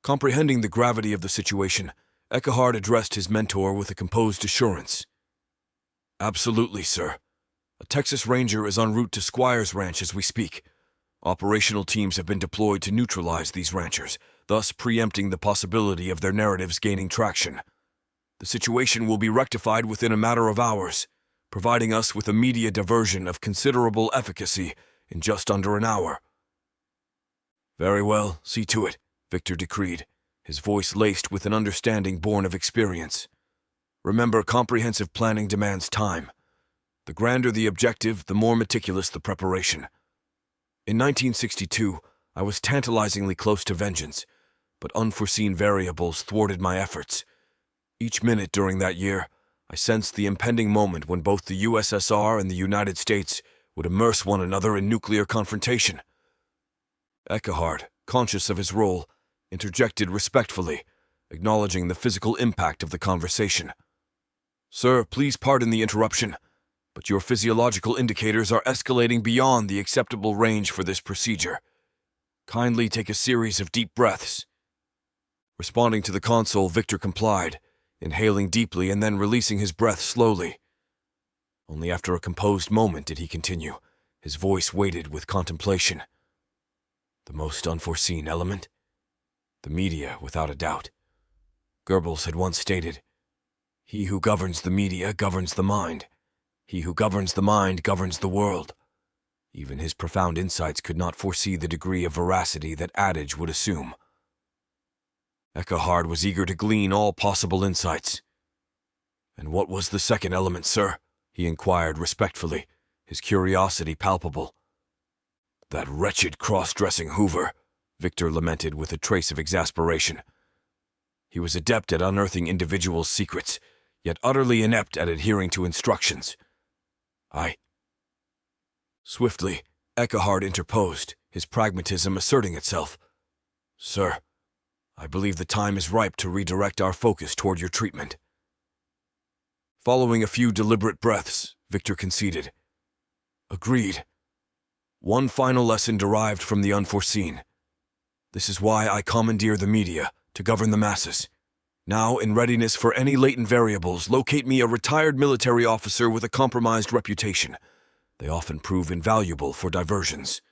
Comprehending the gravity of the situation, Eckhard addressed his mentor with a composed assurance. Absolutely, sir. A Texas Ranger is en route to Squire's Ranch as we speak. Operational teams have been deployed to neutralize these ranchers, thus preempting the possibility of their narratives gaining traction. The situation will be rectified within a matter of hours, providing us with a media diversion of considerable efficacy in just under an hour. Very well, see to it, Victor decreed, his voice laced with an understanding born of experience. Remember, comprehensive planning demands time. The grander the objective, the more meticulous the preparation. In 1962, I was tantalizingly close to vengeance, but unforeseen variables thwarted my efforts. Each minute during that year, I sensed the impending moment when both the USSR and the United States would immerse one another in nuclear confrontation. Eckhard, conscious of his role, interjected respectfully, acknowledging the physical impact of the conversation. Sir, please pardon the interruption, but your physiological indicators are escalating beyond the acceptable range for this procedure. Kindly take a series of deep breaths. Responding to the console, Victor complied, inhaling deeply and then releasing his breath slowly. Only after a composed moment did he continue, His voice weighted with contemplation. The most unforeseen element? The media, without a doubt. Goebbels had once stated, "He who governs the media governs the mind. He who governs the mind governs the world." Even his profound insights could not foresee the degree of veracity that adage would assume. Eckhard was eager to glean all possible insights. "And what was the second element, sir?" he inquired respectfully, his curiosity palpable. "That wretched cross-dressing Hoover," Victor lamented with a trace of exasperation. He was adept at unearthing individuals' secrets, yet utterly inept at adhering to instructions. Swiftly, Eckhard interposed, his pragmatism asserting itself. "Sir, I believe the time is ripe to redirect our focus toward your treatment." Following a few deliberate breaths, Victor conceded. "Agreed. One final lesson derived from the unforeseen. This is why I commandeer the media, to govern the masses. Now, in readiness for any latent variables, locate me a retired military officer with a compromised reputation. They often prove invaluable for diversions."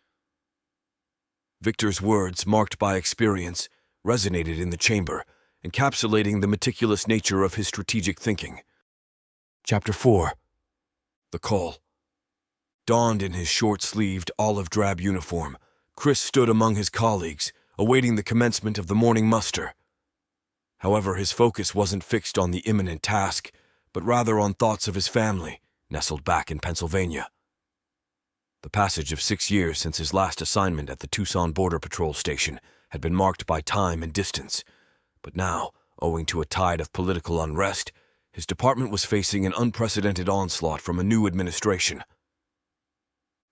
Victor's words, marked by experience, resonated in the chamber, encapsulating the meticulous nature of his strategic thinking. Chapter 4. The Call. Donned in his short-sleeved, olive-drab uniform, Chris stood among his colleagues, awaiting the commencement of the morning muster. However, his focus wasn't fixed on the imminent task, but rather on thoughts of his family, nestled back in Pennsylvania. The passage of 6 years since his last assignment at the Tucson Border Patrol Station had been marked by time and distance, but now, owing to a tide of political unrest, his department was facing an unprecedented onslaught from a new administration.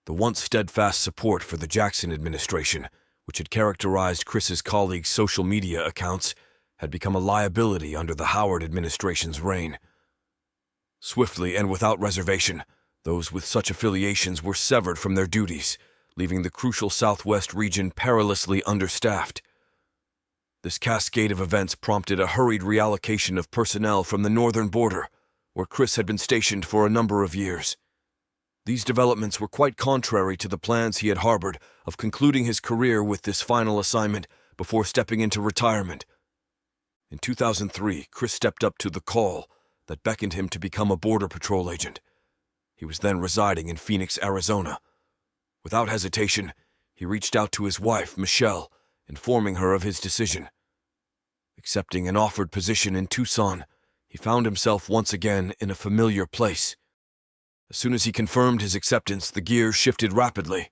The once steadfast support for the Jackson administration, which had characterized Chris's colleagues' social media accounts, had become a liability under the Howard administration's reign. Swiftly and without reservation, those with such affiliations were severed from their duties, leaving the crucial Southwest region perilously understaffed. This cascade of events prompted a hurried reallocation of personnel from the northern border, where Chris had been stationed for a number of years. These developments were quite contrary to the plans he had harbored of concluding his career with this final assignment before stepping into retirement. In 2003, Chris stepped up to the call that beckoned him to become a Border Patrol agent. He was then residing in Phoenix, Arizona. Without hesitation, he reached out to his wife, Michelle, informing her of his decision. Accepting an offered position in Tucson, he found himself once again in a familiar place. As soon as he confirmed his acceptance, the gears shifted rapidly.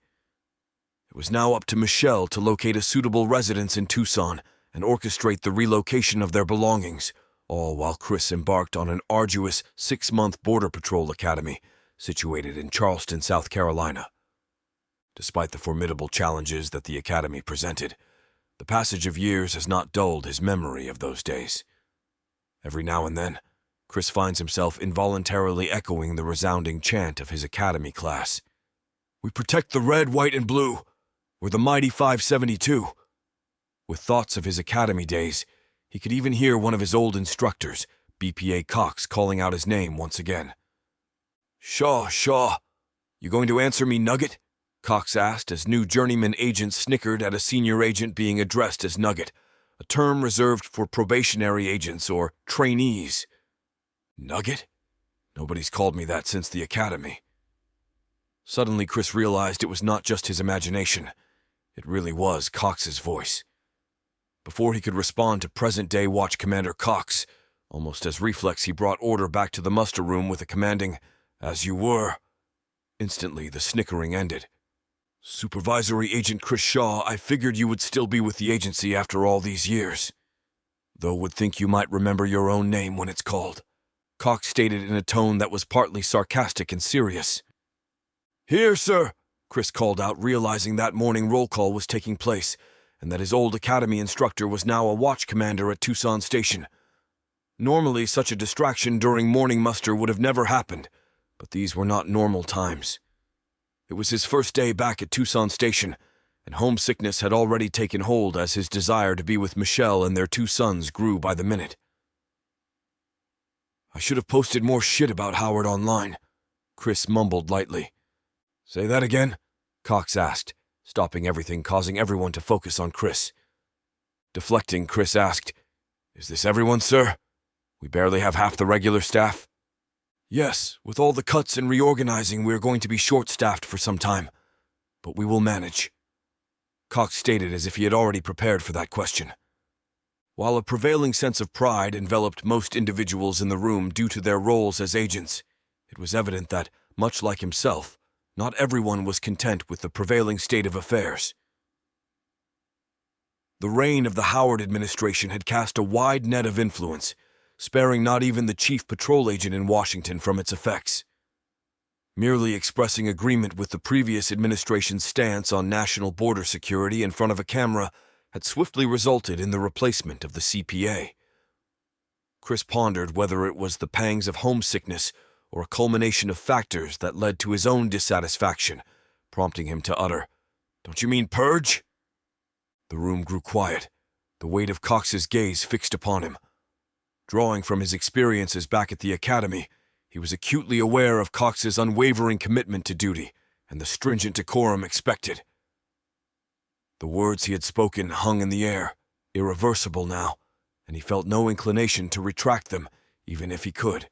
It was now up to Michelle to locate a suitable residence in Tucson and orchestrate the relocation of their belongings, all while Chris embarked on an arduous 6-month Border Patrol academy situated in Charleston, South Carolina. Despite the formidable challenges that the academy presented, the passage of years has not dulled his memory of those days. Every now and then, Chris finds himself involuntarily echoing the resounding chant of his academy class. "We protect the red, white, and blue. We're the mighty 572. With thoughts of his academy days, he could even hear one of his old instructors, BPA Cox, calling out his name once again. Shaw, you going to answer me, Nugget?" Cox asked as new journeyman agents snickered at a senior agent being addressed as Nugget, a term reserved for probationary agents or trainees. Nugget? Nobody's called me that since the academy. Suddenly, Chris realized it was not just his imagination. It really was Cox's voice. Before he could respond to present-day Watch Commander Cox, almost as reflex he brought order back to the muster room with a commanding, "As you were." Instantly, the snickering ended. "Supervisory Agent Chris Shaw, I figured you would still be with the agency after all these years. Though would think you might remember your own name when it's called," Cox stated in a tone that was partly sarcastic and serious. "Here, sir," Chris called out, realizing that morning roll call was taking place, and that his old academy instructor was now a watch commander at Tucson Station. Normally, such a distraction during morning muster would have never happened, but these were not normal times. It was his first day back at Tucson Station, and homesickness had already taken hold as his desire to be with Michelle and their 2 sons grew by the minute. "I should have posted more shit about Howard online," Chris mumbled lightly. Say that again? Cox asked, stopping everything, causing everyone to focus on Chris. Deflecting, Chris asked, "Is this everyone, sir? We barely have half the regular staff." "Yes, with all the cuts and reorganizing, we are going to be short-staffed for some time, but we will manage," Cox stated as if he had already prepared for that question. While a prevailing sense of pride enveloped most individuals in the room due to their roles as agents, it was evident that, much like himself, not everyone was content with the prevailing state of affairs. The reign of the Howard administration had cast a wide net of influence, sparing not even the chief patrol agent in Washington from its effects. Merely expressing agreement with the previous administration's stance on national border security in front of a camera had swiftly resulted in the replacement of the CPA. Chris pondered whether it was the pangs of homesickness or a culmination of factors that led to his own dissatisfaction, prompting him to utter, "Don't you mean purge?" The room grew quiet, the weight of Cox's gaze fixed upon him. Drawing from his experiences back at the academy, he was acutely aware of Cox's unwavering commitment to duty and the stringent decorum expected. The words he had spoken hung in the air, irreversible now, and he felt no inclination to retract them, even if he could.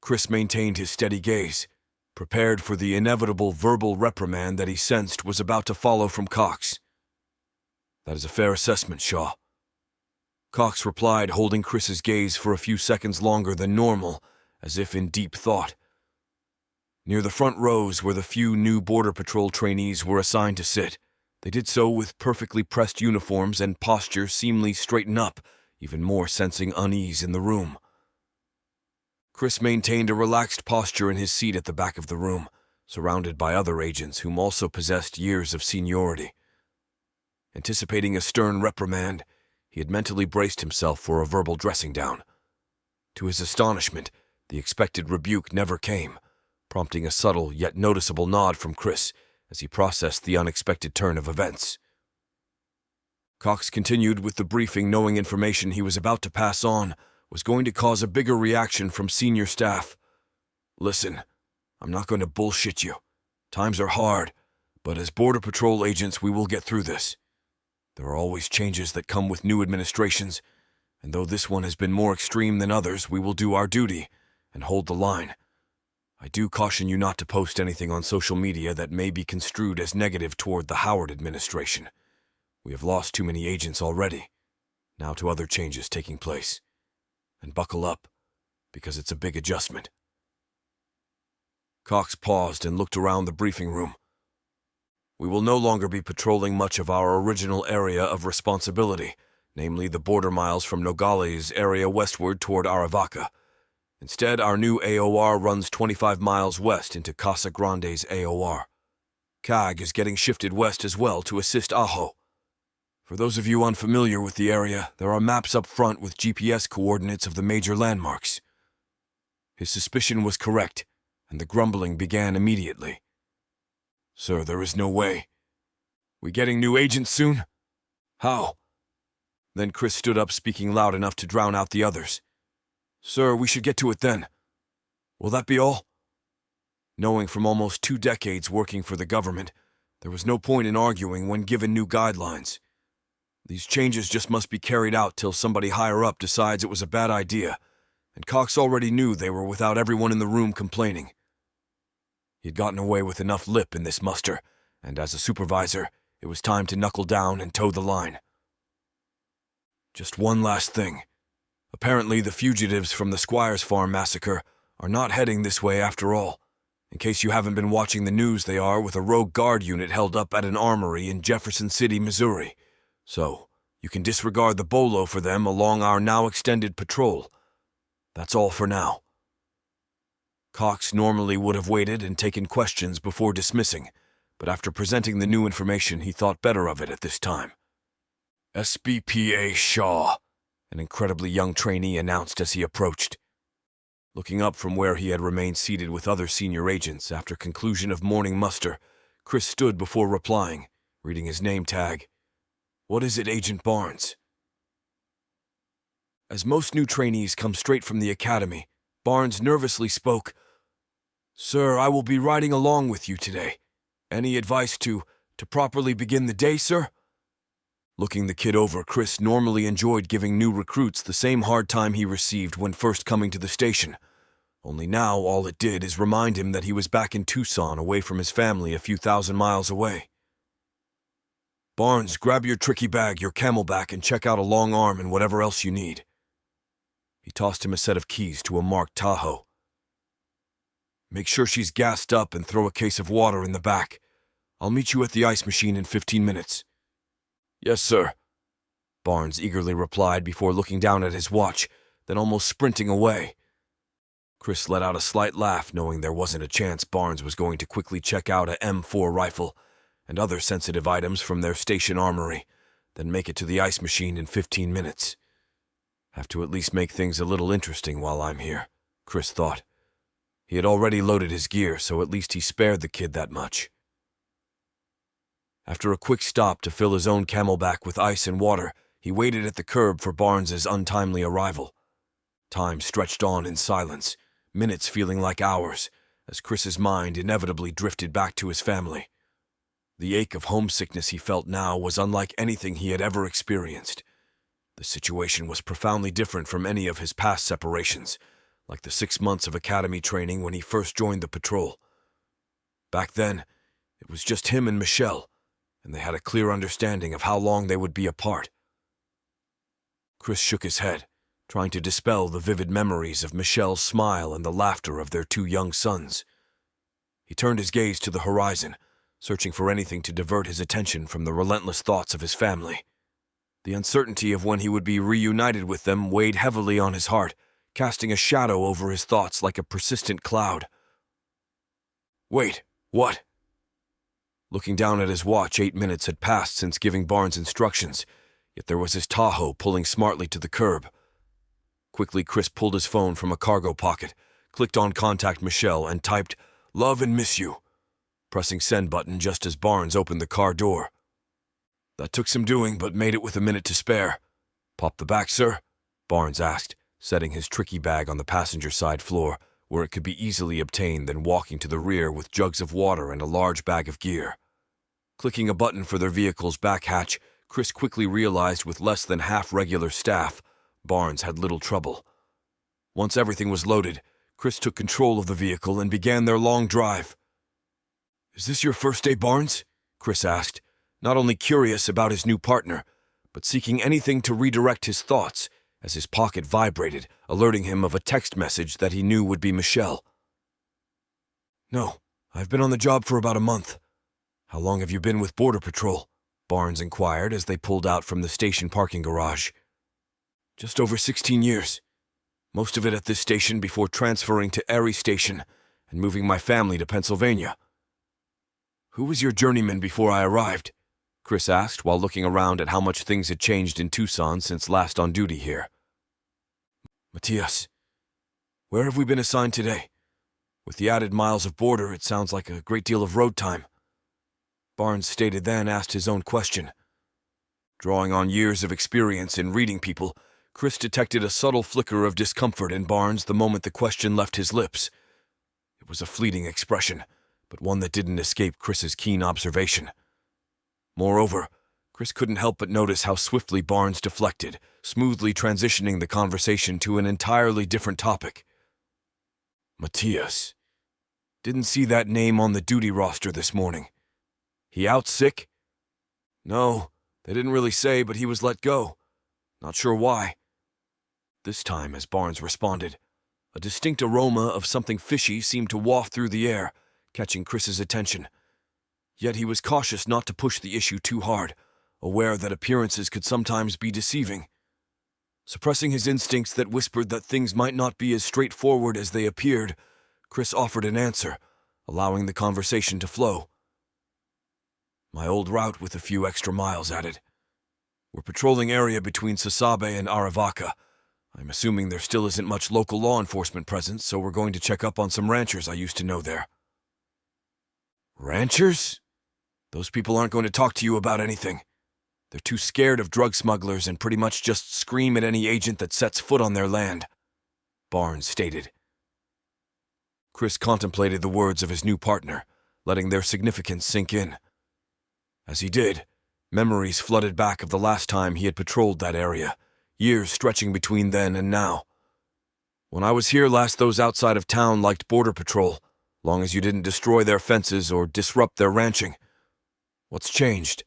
Chris maintained his steady gaze, prepared for the inevitable verbal reprimand that he sensed was about to follow from Cox. "That is a fair assessment, Shaw," Cox replied, holding Chris's gaze for a few seconds longer than normal, as if in deep thought. Near the front rows where the few new Border Patrol trainees were assigned to sit, they did so with perfectly pressed uniforms and posture seemingly straightened up, even more sensing unease in the room. Chris maintained a relaxed posture in his seat at the back of the room, surrounded by other agents whom also possessed years of seniority. Anticipating a stern reprimand, he had mentally braced himself for a verbal dressing down. To his astonishment, the expected rebuke never came, prompting a subtle yet noticeable nod from Chris as he processed the unexpected turn of events. Cox continued with the briefing, knowing information he was about to pass on was going to cause a bigger reaction from senior staff. "Listen, I'm not going to bullshit you. Times are hard, but as Border Patrol agents, we will get through this. There are always changes that come with new administrations, and though this one has been more extreme than others, we will do our duty and hold the line. I do caution you not to post anything on social media that may be construed as negative toward the Howard administration. We have lost too many agents already, now to other changes taking place. And buckle up, because it's a big adjustment." Cox paused and looked around the briefing room. "We will no longer be patrolling much of our original area of responsibility, namely the border miles from Nogales area westward toward Aravaca. Instead, our new AOR runs 25 miles west into Casa Grande's AOR. CAG is getting shifted west as well to assist Ajo. For those of you unfamiliar with the area, there are maps up front with GPS coordinates of the major landmarks." His suspicion was correct, and the grumbling began immediately. "Sir, there is no way. We getting new agents soon? How?" Then Chris stood up, speaking loud enough to drown out the others. "Sir, we should get to it then. Will that be all?" Knowing from almost 2 decades working for the government, there was no point in arguing when given new guidelines. These changes just must be carried out till somebody higher up decides it was a bad idea, and Cox already knew they were without everyone in the room complaining. He had gotten away with enough lip in this muster, and as a supervisor, it was time to knuckle down and toe the line. "Just one last thing. Apparently the fugitives from the Squires Farm massacre are not heading this way after all. In case you haven't been watching the news, they are with a rogue guard unit held up at an armory in Jefferson City, Missouri. So, you can disregard the bolo for them along our now extended patrol. That's all for now." Cox normally would have waited and taken questions before dismissing, but after presenting the new information, he thought better of it at this time. "SBPA Shaw," an incredibly young trainee announced as he approached. Looking up from where he had remained seated with other senior agents after conclusion of morning muster, Chris stood before replying, reading his name tag. "What is it, Agent Barnes?" As most new trainees come straight from the academy, Barnes nervously spoke. Sir, I will be riding along with you today. Any advice to properly begin the day, sir? Looking the kid over, Chris normally enjoyed giving new recruits the same hard time he received when first coming to the station. Only now all it did is remind him that he was back in Tucson, away from his family a few thousand miles away. Barnes, grab your tricky bag, your camelback, and check out a long arm and whatever else you need. He tossed him a set of keys to a marked Tahoe. Make sure she's gassed up and throw a case of water in the back. I'll meet you at the ice machine in 15 minutes. Yes, sir, Barnes eagerly replied before looking down at his watch, then almost sprinting away. Chris let out a slight laugh, knowing there wasn't a chance Barnes was going to quickly check out a M4 rifle and other sensitive items from their station armory, then make it to the ice machine in 15 minutes. Have to at least make things a little interesting while I'm here, Chris thought. He had already loaded his gear, so at least he spared the kid that much. After a quick stop to fill his own camelback with ice and water, he waited at the curb for Barnes's untimely arrival. Time stretched on in silence, minutes feeling like hours, as Chris's mind inevitably drifted back to his family. The ache of homesickness he felt now was unlike anything he had ever experienced. The situation was profoundly different from any of his past separations, like the 6 months of academy training when he first joined the patrol. Back then, it was just him and Michelle, and they had a clear understanding of how long they would be apart. Chris shook his head, trying to dispel the vivid memories of Michelle's smile and the laughter of their 2 young sons. He turned his gaze to the horizon, searching for anything to divert his attention from the relentless thoughts of his family. The uncertainty of when he would be reunited with them weighed heavily on his heart, casting a shadow over his thoughts like a persistent cloud. Wait, what? Looking down at his watch, 8 minutes had passed since giving Barnes instructions, yet there was his Tahoe pulling smartly to the curb. Quickly, Chris pulled his phone from a cargo pocket, clicked on Contact Michelle, and typed, "Love and miss you," pressing send button just as Barnes opened the car door. That took some doing, but made it with a minute to spare. Pop the back, sir? Barnes asked, setting his tricky bag on the passenger side floor, where it could be easily obtained, then walking to the rear with jugs of water and a large bag of gear. Clicking a button for their vehicle's back hatch, Chris quickly realized with less than half regular staff, Barnes had little trouble. Once everything was loaded, Chris took control of the vehicle and began their long drive. "Is this your first day, Barnes?" Chris asked, not only curious about his new partner, but seeking anything to redirect his thoughts, as his pocket vibrated, alerting him of a text message that he knew would be Michelle. "No, I've been on the job for about a month. How long have you been with Border Patrol?" Barnes inquired as they pulled out from the station parking garage. "Just over 16 years. Most of it at this station before transferring to Erie Station and moving my family to Pennsylvania." "Who was your journeyman before I arrived?" Chris asked while looking around at how much things had changed in Tucson since last on duty here. "Matthias. Where have we been assigned today? With the added miles of border, it sounds like a great deal of road time." Barnes stated, then asked his own question. Drawing on years of experience in reading people, Chris detected a subtle flicker of discomfort in Barnes the moment the question left his lips. It was a fleeting expression, but one that didn't escape Chris's keen observation. Moreover, Chris couldn't help but notice how swiftly Barnes deflected, smoothly transitioning the conversation to an entirely different topic. "Matthias. Didn't see that name on the duty roster this morning. He out sick?" "No, they didn't really say, but he was let go. Not sure why." This time, as Barnes responded, a distinct aroma of something fishy seemed to waft through the air, catching Chris's attention. Yet he was cautious not to push the issue too hard, aware that appearances could sometimes be deceiving. Suppressing his instincts that whispered that things might not be as straightforward as they appeared, Chris offered an answer, allowing the conversation to flow. "My old route with a few extra miles added. We're patrolling area between Sasabe and Aravaca. I'm assuming there still isn't much local law enforcement presence, so we're going to check up on some ranchers I used to know there." "Ranchers? Those people aren't going to talk to you about anything. They're too scared of drug smugglers and pretty much just scream at any agent that sets foot on their land," Barnes stated. Chris contemplated the words of his new partner, letting their significance sink in. As he did, memories flooded back of the last time he had patrolled that area, years stretching between then and now. When I was here last, those outside of town liked border patrol, long as you didn't destroy their fences or disrupt their ranching. What's changed?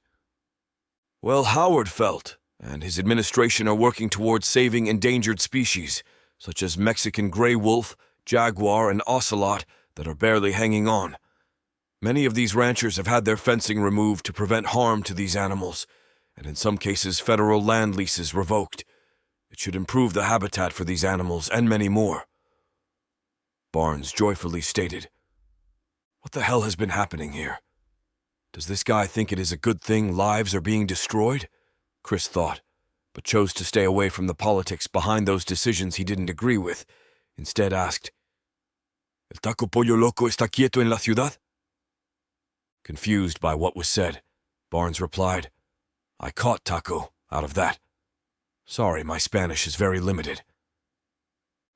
Well, Howard felt, and his administration are working towards saving endangered species, such as Mexican gray wolf, jaguar, and ocelot, that are barely hanging on. Many of these ranchers have had their fencing removed to prevent harm to these animals, and in some cases federal land leases revoked. It should improve the habitat for these animals and many more. Barnes joyfully stated, "What the hell has been happening here? Does this guy think it is a good thing lives are being destroyed?" Chris thought, but chose to stay away from the politics behind those decisions he didn't agree with. Instead asked, "El taco pollo loco está quieto en la ciudad?" Confused by what was said, Barnes replied, "I caught taco out of that. Sorry, my Spanish is very limited."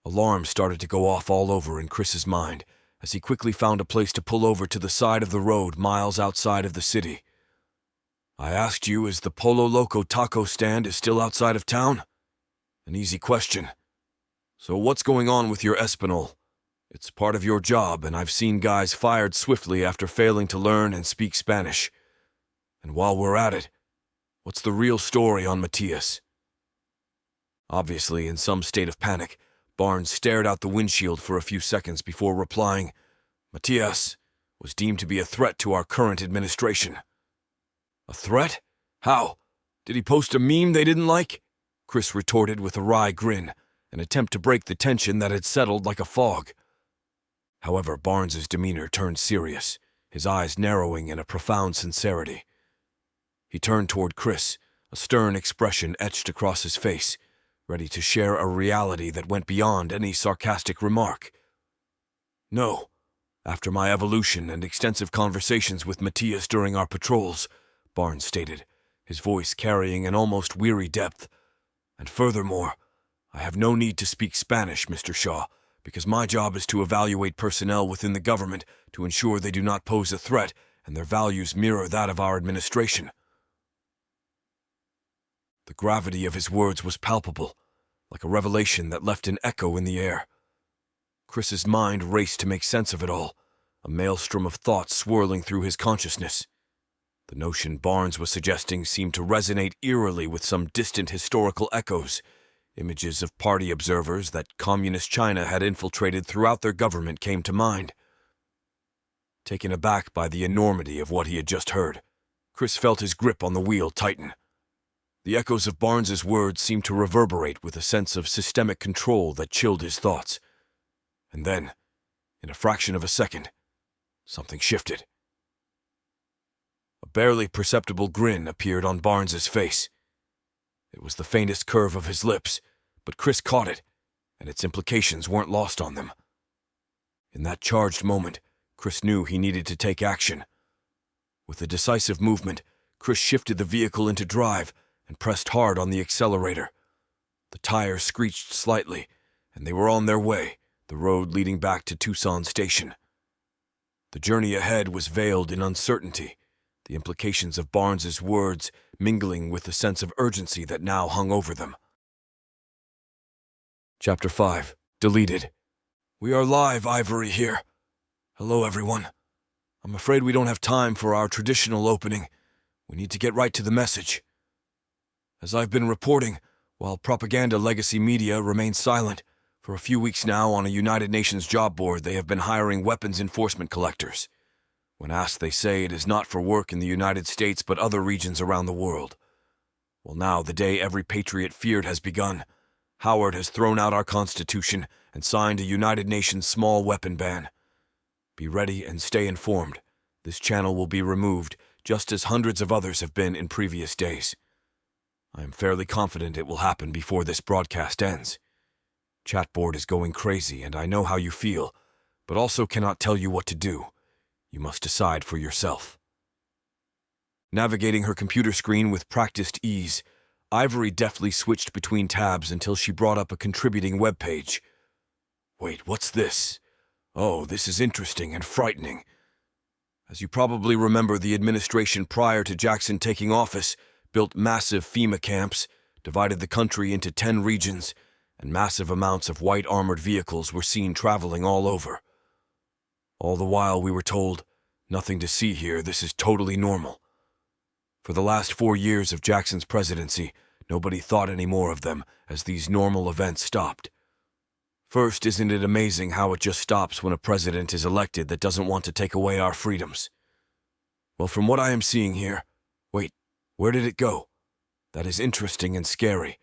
Alarms started to go off all over in Chris's mind as he quickly found a place to pull over to the side of the road miles outside of the city. "I asked you, is the Polo Loco taco stand is still outside of town?" An easy question. "So what's going on with your Espanol? It's part of your job, and I've seen guys fired swiftly after failing to learn and speak Spanish. And while we're at it, what's the real story on Matias?" Obviously, in some state of panic, Barnes stared out the windshield for a few seconds before replying, "Matias was deemed to be a threat to our current administration." "A threat? How? Did he post a meme they didn't like?" Chris retorted with a wry grin, an attempt to break the tension that had settled like a fog. However, Barnes's demeanor turned serious, his eyes narrowing in a profound sincerity. He turned toward Chris, a stern expression etched across his face, ready to share a reality that went beyond any sarcastic remark. "No. After my evolution and extensive conversations with Matias during our patrols," Barnes stated, his voice carrying an almost weary depth. "And furthermore, I have no need to speak Spanish, Mr. Shaw, because my job is to evaluate personnel within the government to ensure they do not pose a threat and their values mirror that of our administration." The gravity of his words was palpable, like a revelation that left an echo in the air. Chris's mind raced to make sense of it all, a maelstrom of thoughts swirling through his consciousness. The notion Barnes was suggesting seemed to resonate eerily with some distant historical echoes, images of party observers that communist China had infiltrated throughout their government came to mind. Taken aback by the enormity of what he had just heard, Chris felt his grip on the wheel tighten. The echoes of Barnes's words seemed to reverberate with a sense of systemic control that chilled his thoughts. And then, in a fraction of a second, something shifted. A barely perceptible grin appeared on Barnes's face. It was the faintest curve of his lips, but Chris caught it, and its implications weren't lost on them. In that charged moment, Chris knew he needed to take action. With a decisive movement, Chris shifted the vehicle into drive and pressed hard on the accelerator. The tires screeched slightly, and they were on their way, the road leading back to Tucson Station. The journey ahead was veiled in uncertainty, the implications of Barnes's words mingling with the sense of urgency that now hung over them. Chapter 5. Deleted. "We are live, Ivory here. Hello, everyone. I'm afraid we don't have time for our traditional opening. We need to get right to the message. As I've been reporting, while propaganda legacy media remains silent, for a few weeks now on a United Nations job board they have been hiring weapons enforcement collectors. When asked, they say it is not for work in the United States but other regions around the world. Well, now the day every patriot feared has begun. Howard has thrown out our Constitution and signed a United Nations small weapon ban. Be ready and stay informed. This channel will be removed, just as hundreds of others have been in previous days. I am fairly confident it will happen before this broadcast ends. Chatboard is going crazy, and I know how you feel, but also cannot tell you what to do. You must decide for yourself." Navigating her computer screen with practiced ease, Ivory deftly switched between tabs until she brought up a contributing web page. "Wait, what's this? Oh, this is interesting and frightening. As you probably remember, the administration prior to Jackson taking office built massive FEMA camps, divided the country into 10 regions, and massive amounts of white armored vehicles were seen traveling all over. All the while we were told, nothing to see here, this is totally normal. For the last 4 years of Jackson's presidency, nobody thought any more of them as these normal events stopped. First, isn't it amazing how it just stops when a president is elected that doesn't want to take away our freedoms? Well, from what I am seeing here... Wait, where did it go? That is interesting and scary.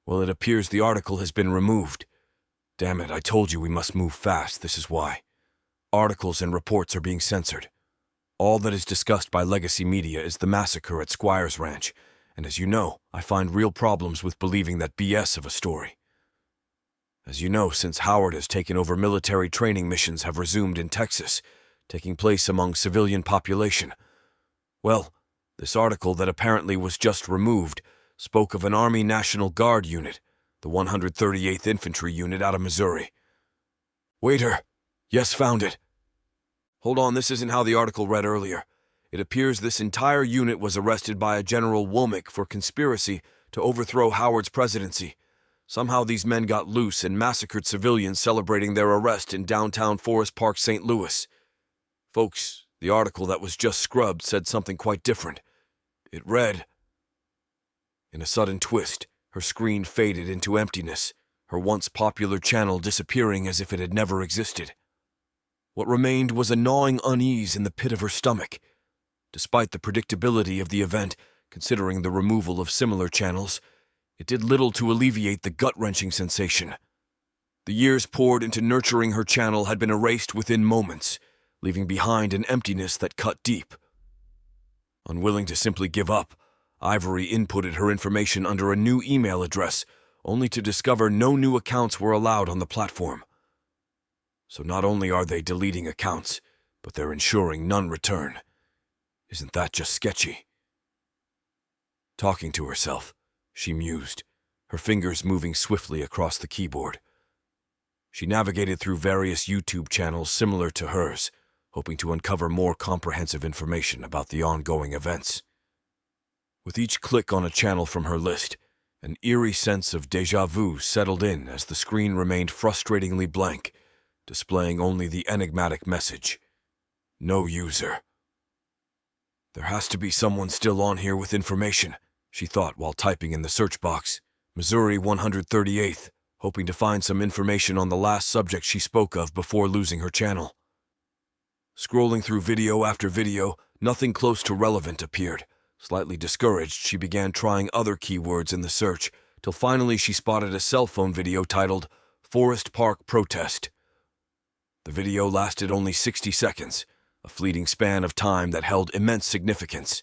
Well, it appears the article has been removed. Damn it, I told you we must move fast, this is why. Articles and reports are being censored. All that is discussed by legacy media is the massacre at Squire's Ranch, and as you know, I find real problems with believing that BS of a story. As you know, since Howard has taken over, military training missions have resumed in Texas, taking place among civilian population. Well, this article that apparently was just removed spoke of an Army National Guard unit, the 138th Infantry Unit out of Missouri. Waiter! Yes, found it. Hold on, this isn't how the article read earlier. It appears this entire unit was arrested by a General Womack for conspiracy to overthrow Howard's presidency. Somehow these men got loose and massacred civilians celebrating their arrest in downtown Forest Park, St. Louis. Folks, the article that was just scrubbed said something quite different. It read... In a sudden twist, her screen faded into emptiness, her once popular channel disappearing as if it had never existed. What remained was a gnawing unease in the pit of her stomach. Despite the predictability of the event, considering the removal of similar channels, it did little to alleviate the gut-wrenching sensation. The years poured into nurturing her channel had been erased within moments, leaving behind an emptiness that cut deep. Unwilling to simply give up, Ivory inputted her information under a new email address, only to discover no new accounts were allowed on the platform. So not only are they deleting accounts, but they're ensuring none return. Isn't that just sketchy? Talking to herself, she mused, her fingers moving swiftly across the keyboard. She navigated through various YouTube channels similar to hers, hoping to uncover more comprehensive information about the ongoing events. With each click on a channel from her list, an eerie sense of déjà vu settled in as the screen remained frustratingly blank, displaying only the enigmatic message, "No user." There has to be someone still on here with information, she thought while typing in the search box, Missouri 138th, hoping to find some information on the last subject she spoke of before losing her channel. Scrolling through video after video, nothing close to relevant appeared. Slightly discouraged, she began trying other keywords in the search, till finally she spotted a cell phone video titled Forest Park Protest. The video lasted only 60 seconds, a fleeting span of time that held immense significance.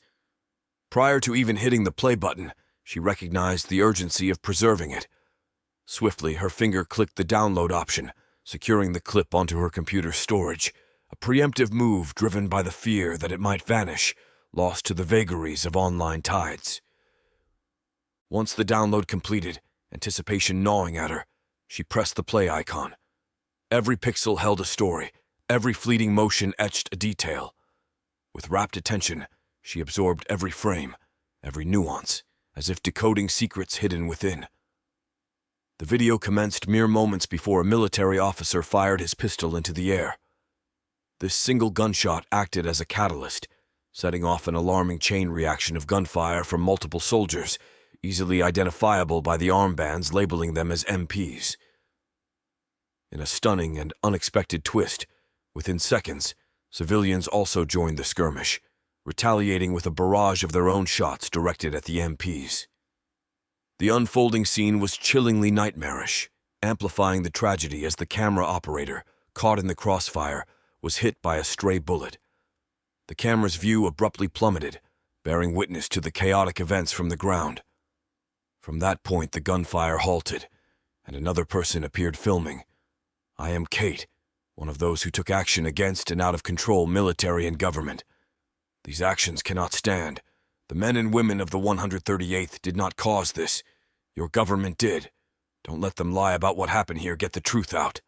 Prior to even hitting the play button, she recognized the urgency of preserving it. Swiftly, her finger clicked the download option, securing the clip onto her computer's storage, a preemptive move driven by the fear that it might vanish, lost to the vagaries of online tides. Once the download completed, anticipation gnawing at her, she pressed the play icon. Every pixel held a story, every fleeting motion etched a detail. With rapt attention, she absorbed every frame, every nuance, as if decoding secrets hidden within. The video commenced mere moments before a military officer fired his pistol into the air. This single gunshot acted as a catalyst, setting off an alarming chain reaction of gunfire from multiple soldiers, easily identifiable by the armbands labeling them as MPs. In a stunning and unexpected twist, within seconds, civilians also joined the skirmish, retaliating with a barrage of their own shots directed at the MPs. The unfolding scene was chillingly nightmarish, amplifying the tragedy as the camera operator, caught in the crossfire, was hit by a stray bullet. The camera's view abruptly plummeted, bearing witness to the chaotic events from the ground. From that point, the gunfire halted, and another person appeared filming. I am Kate, one of those who took action against and out of control military and government. These actions cannot stand. The men and women of the 138th did not cause this. Your government did. Don't let them lie about what happened here. Get the truth out.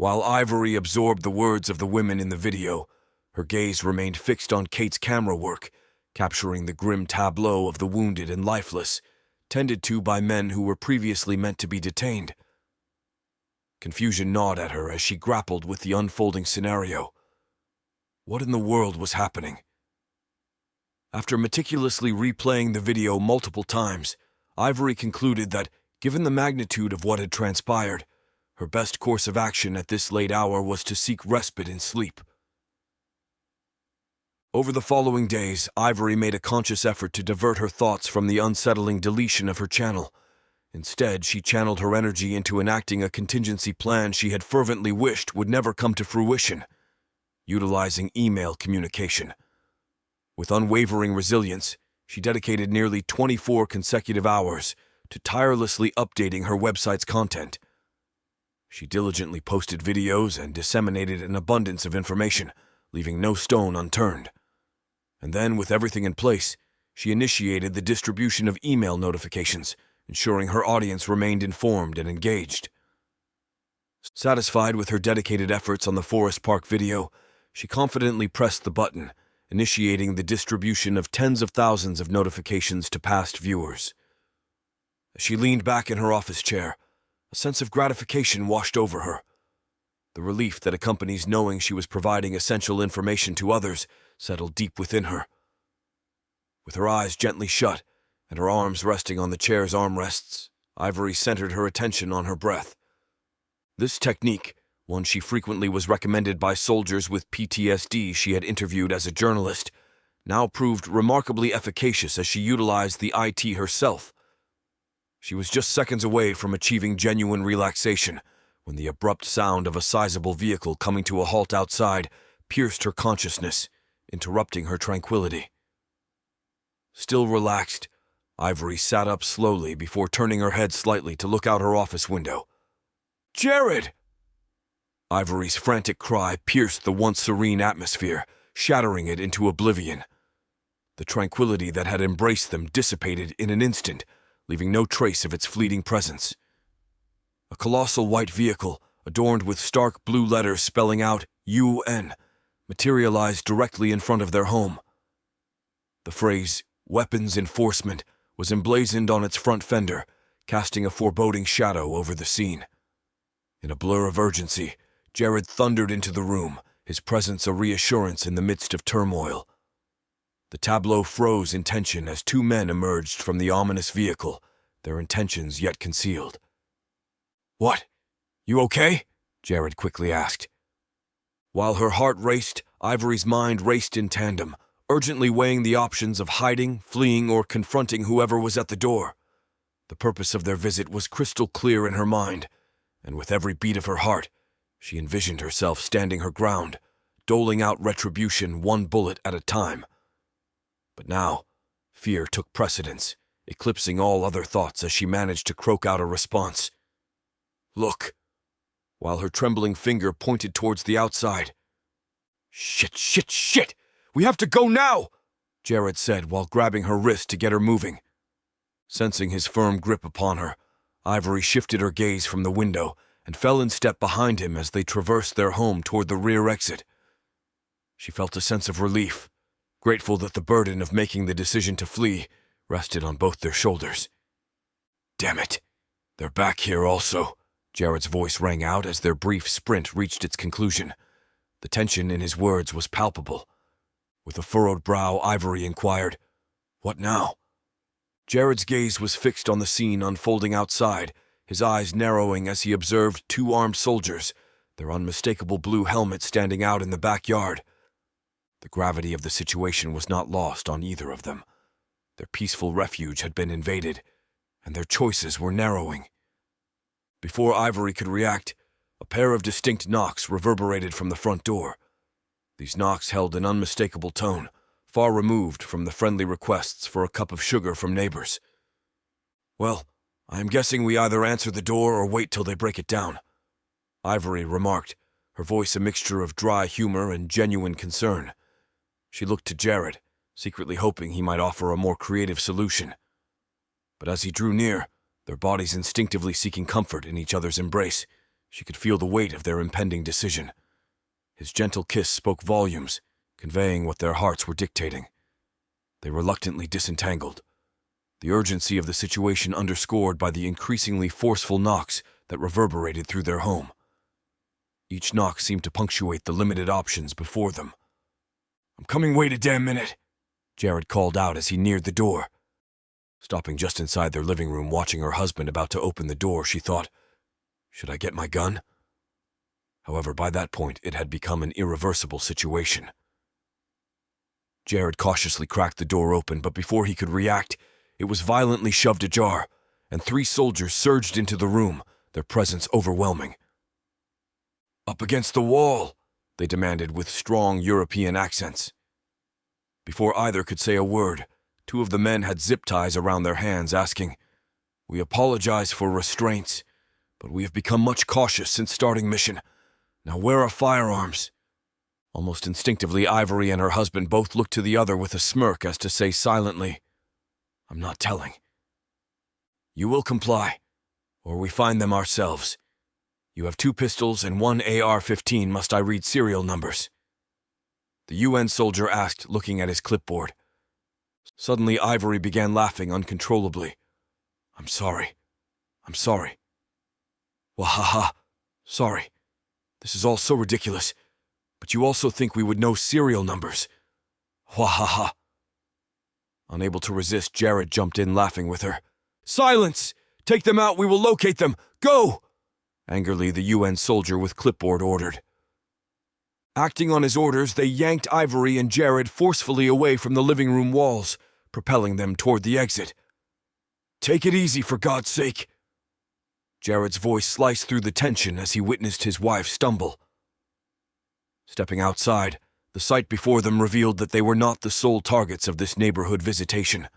While Ivory absorbed the words of the women in the video, her gaze remained fixed on Kate's camera work, capturing the grim tableau of the wounded and lifeless, tended to by men who were previously meant to be detained. Confusion gnawed at her as she grappled with the unfolding scenario. What in the world was happening? After meticulously replaying the video multiple times, Ivory concluded that, given the magnitude of what had transpired, her best course of action at this late hour was to seek respite in sleep. Over the following days, Ivory made a conscious effort to divert her thoughts from the unsettling deletion of her channel. Instead, she channeled her energy into enacting a contingency plan she had fervently wished would never come to fruition, utilizing email communication. With unwavering resilience, she dedicated nearly 24 consecutive hours to tirelessly updating her website's content. She diligently posted videos and disseminated an abundance of information, leaving no stone unturned. And then, with everything in place, she initiated the distribution of email notifications, ensuring her audience remained informed and engaged. Satisfied with her dedicated efforts on the Forest Park video, she confidently pressed the button, initiating the distribution of tens of thousands of notifications to past viewers. As she leaned back in her office chair, a sense of gratification washed over her. The relief that accompanies knowing she was providing essential information to others settled deep within her. With her eyes gently shut and her arms resting on the chair's armrests, Ivory centered her attention on her breath. This technique, one she frequently was recommended by soldiers with PTSD she had interviewed as a journalist, now proved remarkably efficacious as she utilized the IT herself. She was just seconds away from achieving genuine relaxation when the abrupt sound of a sizable vehicle coming to a halt outside pierced her consciousness, interrupting her tranquility. Still relaxed, Ivory sat up slowly before turning her head slightly to look out her office window. "Jared!" Ivory's frantic cry pierced the once serene atmosphere, shattering it into oblivion. The tranquility that had embraced them dissipated in an instant, leaving no trace of its fleeting presence. A colossal white vehicle, adorned with stark blue letters spelling out UN, materialized directly in front of their home. The phrase, "Weapons Enforcement," was emblazoned on its front fender, casting a foreboding shadow over the scene. In a blur of urgency, Jared thundered into the room, his presence a reassurance in the midst of turmoil. The tableau froze in tension as two men emerged from the ominous vehicle, their intentions yet concealed. "What? You okay?" Jared quickly asked. While her heart raced, Ivory's mind raced in tandem, urgently weighing the options of hiding, fleeing, or confronting whoever was at the door. The purpose of their visit was crystal clear in her mind, and with every beat of her heart, she envisioned herself standing her ground, doling out retribution one bullet at a time. But now, fear took precedence, eclipsing all other thoughts as she managed to croak out a response. "Look," while her trembling finger pointed towards the outside. "Shit, shit, shit! We have to go now!" Jared said while grabbing her wrist to get her moving. Sensing his firm grip upon her, Ivory shifted her gaze from the window and fell in step behind him as they traversed their home toward the rear exit. She felt a sense of relief, grateful that the burden of making the decision to flee rested on both their shoulders. "Damn it, they're back here also," Jared's voice rang out as their brief sprint reached its conclusion. The tension in his words was palpable. With a furrowed brow, Ivory inquired, "What now?" Jared's gaze was fixed on the scene unfolding outside, his eyes narrowing as he observed two armed soldiers, their unmistakable blue helmets standing out in the backyard. The gravity of the situation was not lost on either of them. Their peaceful refuge had been invaded, and their choices were narrowing. Before Ivory could react, a pair of distinct knocks reverberated from the front door. These knocks held an unmistakable tone, far removed from the friendly requests for a cup of sugar from neighbors. "Well, I am guessing we either answer the door or wait till they break it down," Ivory remarked, her voice a mixture of dry humor and genuine concern. She looked to Jared, secretly hoping he might offer a more creative solution. But as he drew near, their bodies instinctively seeking comfort in each other's embrace, She could feel the weight of their impending decision. His gentle kiss spoke volumes, conveying what their hearts were dictating. They reluctantly disentangled, the urgency of the situation underscored by the increasingly forceful knocks that reverberated through their home. Each knock seemed to punctuate the limited options before them. "I'm coming, wait a damn minute," Jared called out as he neared the door. Stopping just inside their living room, watching her husband about to open the door, she thought, "Should I get my gun?" However, by that point, it had become an irreversible situation. Jared cautiously cracked the door open, but before he could react, it was violently shoved ajar, and 3 soldiers surged into the room, their presence overwhelming. "Up against the wall," they demanded with strong European accents. Before either could say a word, 2 of the men had zip ties around their hands, asking, "We apologize for restraints, but we have become much cautious since starting mission. Now where are firearms?" Almost instinctively, Ivory and her husband both looked to the other with a smirk as to say silently, "I'm not telling." "You will comply, or we find them ourselves. You have 2 pistols and 1 AR-15. Must I read serial numbers?" The UN soldier asked, looking at his clipboard. Suddenly, Ivory began laughing uncontrollably. I'm sorry. Wahaha. Sorry. This is all so ridiculous. But you also think we would know serial numbers. Wahaha. Unable to resist, Jared jumped in, laughing with her. "Silence! Take them out, we will locate them! Go!" Angrily, the UN soldier with clipboard ordered. Acting on his orders, they yanked Ivory and Jared forcefully away from the living room walls, propelling them toward the exit. "Take it easy, for God's sake." Jared's voice sliced through the tension as he witnessed his wife stumble. Stepping outside, the sight before them revealed that they were not the sole targets of this neighborhood visitation.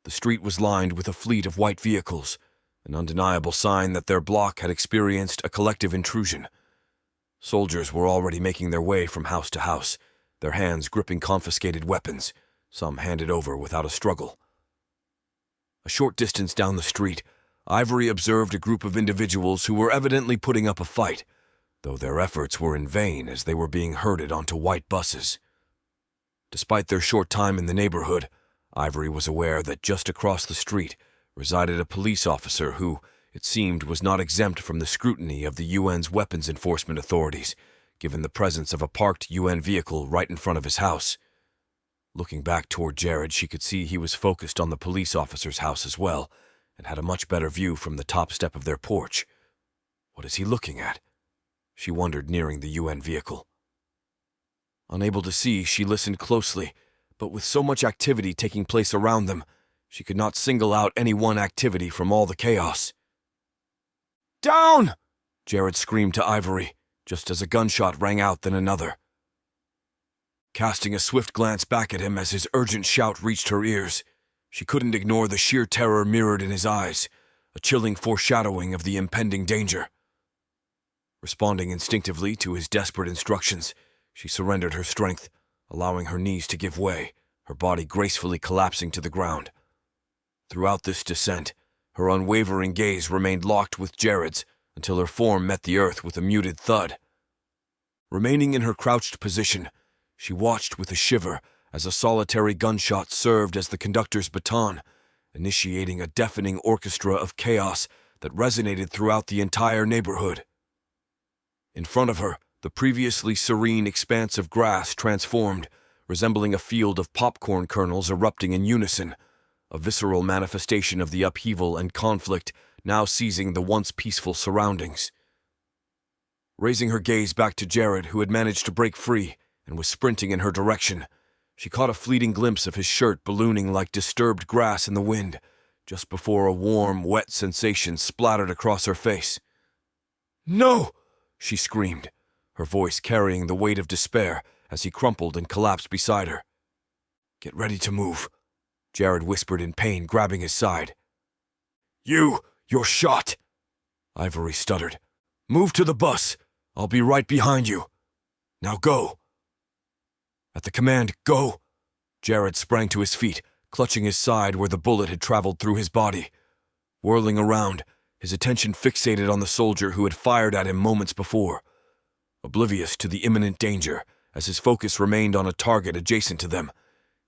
The street was lined with a fleet of white vehicles, an undeniable sign that their block had experienced a collective intrusion. Soldiers were already making their way from house to house, their hands gripping confiscated weapons, some handed over without a struggle. A short distance down the street, Ivory observed a group of individuals who were evidently putting up a fight, though their efforts were in vain as they were being herded onto white buses. Despite their short time in the neighborhood, Ivory was aware that just across the street resided a police officer who, it seemed, was not exempt from the scrutiny of the UN's weapons enforcement authorities, given the presence of a parked UN vehicle right in front of his house. Looking back toward Jared, she could see he was focused on the police officer's house as well, and had a much better view from the top step of their porch. What is he looking at? She wondered, nearing the UN vehicle. Unable to see, she listened closely, but with so much activity taking place around them, she could not single out any one activity from all the chaos. "Down!" Jared screamed to Ivory, just as a gunshot rang out, then another. Casting a swift glance back at him as his urgent shout reached her ears, she couldn't ignore the sheer terror mirrored in his eyes, a chilling foreshadowing of the impending danger. Responding instinctively to his desperate instructions, she surrendered her strength, allowing her knees to give way, her body gracefully collapsing to the ground. Throughout this descent, her unwavering gaze remained locked with Jared's until her form met the earth with a muted thud. Remaining in her crouched position, she watched with a shiver as a solitary gunshot served as the conductor's baton, initiating a deafening orchestra of chaos that resonated throughout the entire neighborhood. In front of her, the previously serene expanse of grass transformed, resembling a field of popcorn kernels erupting in unison, a visceral manifestation of the upheaval and conflict now seizing the once peaceful surroundings. Raising her gaze back to Jared, who had managed to break free and was sprinting in her direction, she caught a fleeting glimpse of his shirt ballooning like disturbed grass in the wind, just before a warm, wet sensation splattered across her face. "No!" she screamed, her voice carrying the weight of despair as he crumpled and collapsed beside her. "Get ready to move," Jared whispered in pain, grabbing his side. You're shot," Ivory stuttered. "Move to the bus. I'll be right behind you. Now go." At the command, "Go," Jared sprang to his feet, clutching his side where the bullet had traveled through his body. Whirling around, his attention fixated on the soldier who had fired at him moments before. Oblivious to the imminent danger, as his focus remained on a target adjacent to them,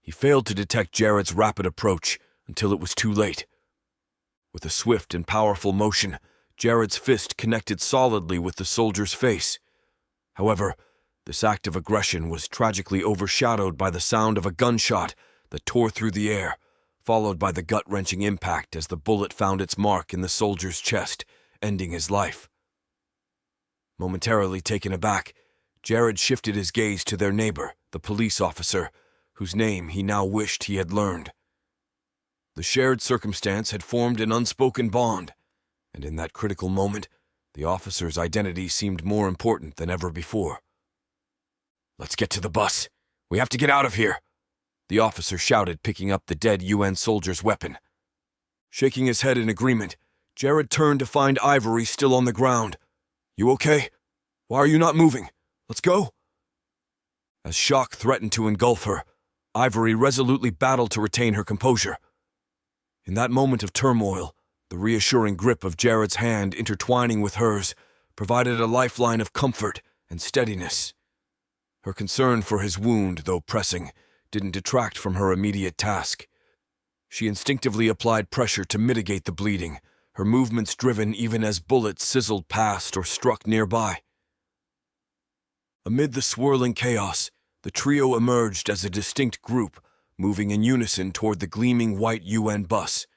he failed to detect Jared's rapid approach until it was too late. With a swift and powerful motion, Jared's fist connected solidly with the soldier's face. However, this act of aggression was tragically overshadowed by the sound of a gunshot that tore through the air, followed by the gut-wrenching impact as the bullet found its mark in the soldier's chest, ending his life. Momentarily taken aback, Jared shifted his gaze to their neighbor, the police officer, whose name he now wished he had learned. The shared circumstance had formed an unspoken bond, and in that critical moment, the officer's identity seemed more important than ever before. "Let's get to the bus. We have to get out of here," the officer shouted, picking up the dead UN soldier's weapon. Shaking his head in agreement, Jared turned to find Ivory still on the ground. "You okay? Why are you not moving? Let's go." As shock threatened to engulf her, Ivory resolutely battled to retain her composure. In that moment of turmoil, the reassuring grip of Jared's hand intertwining with hers provided a lifeline of comfort and steadiness. Her concern for his wound, though pressing, didn't detract from her immediate task. She instinctively applied pressure to mitigate the bleeding, her movements driven even as bullets sizzled past or struck nearby. Amid the swirling chaos, the trio emerged as a distinct group, moving in unison toward the gleaming white UN bus,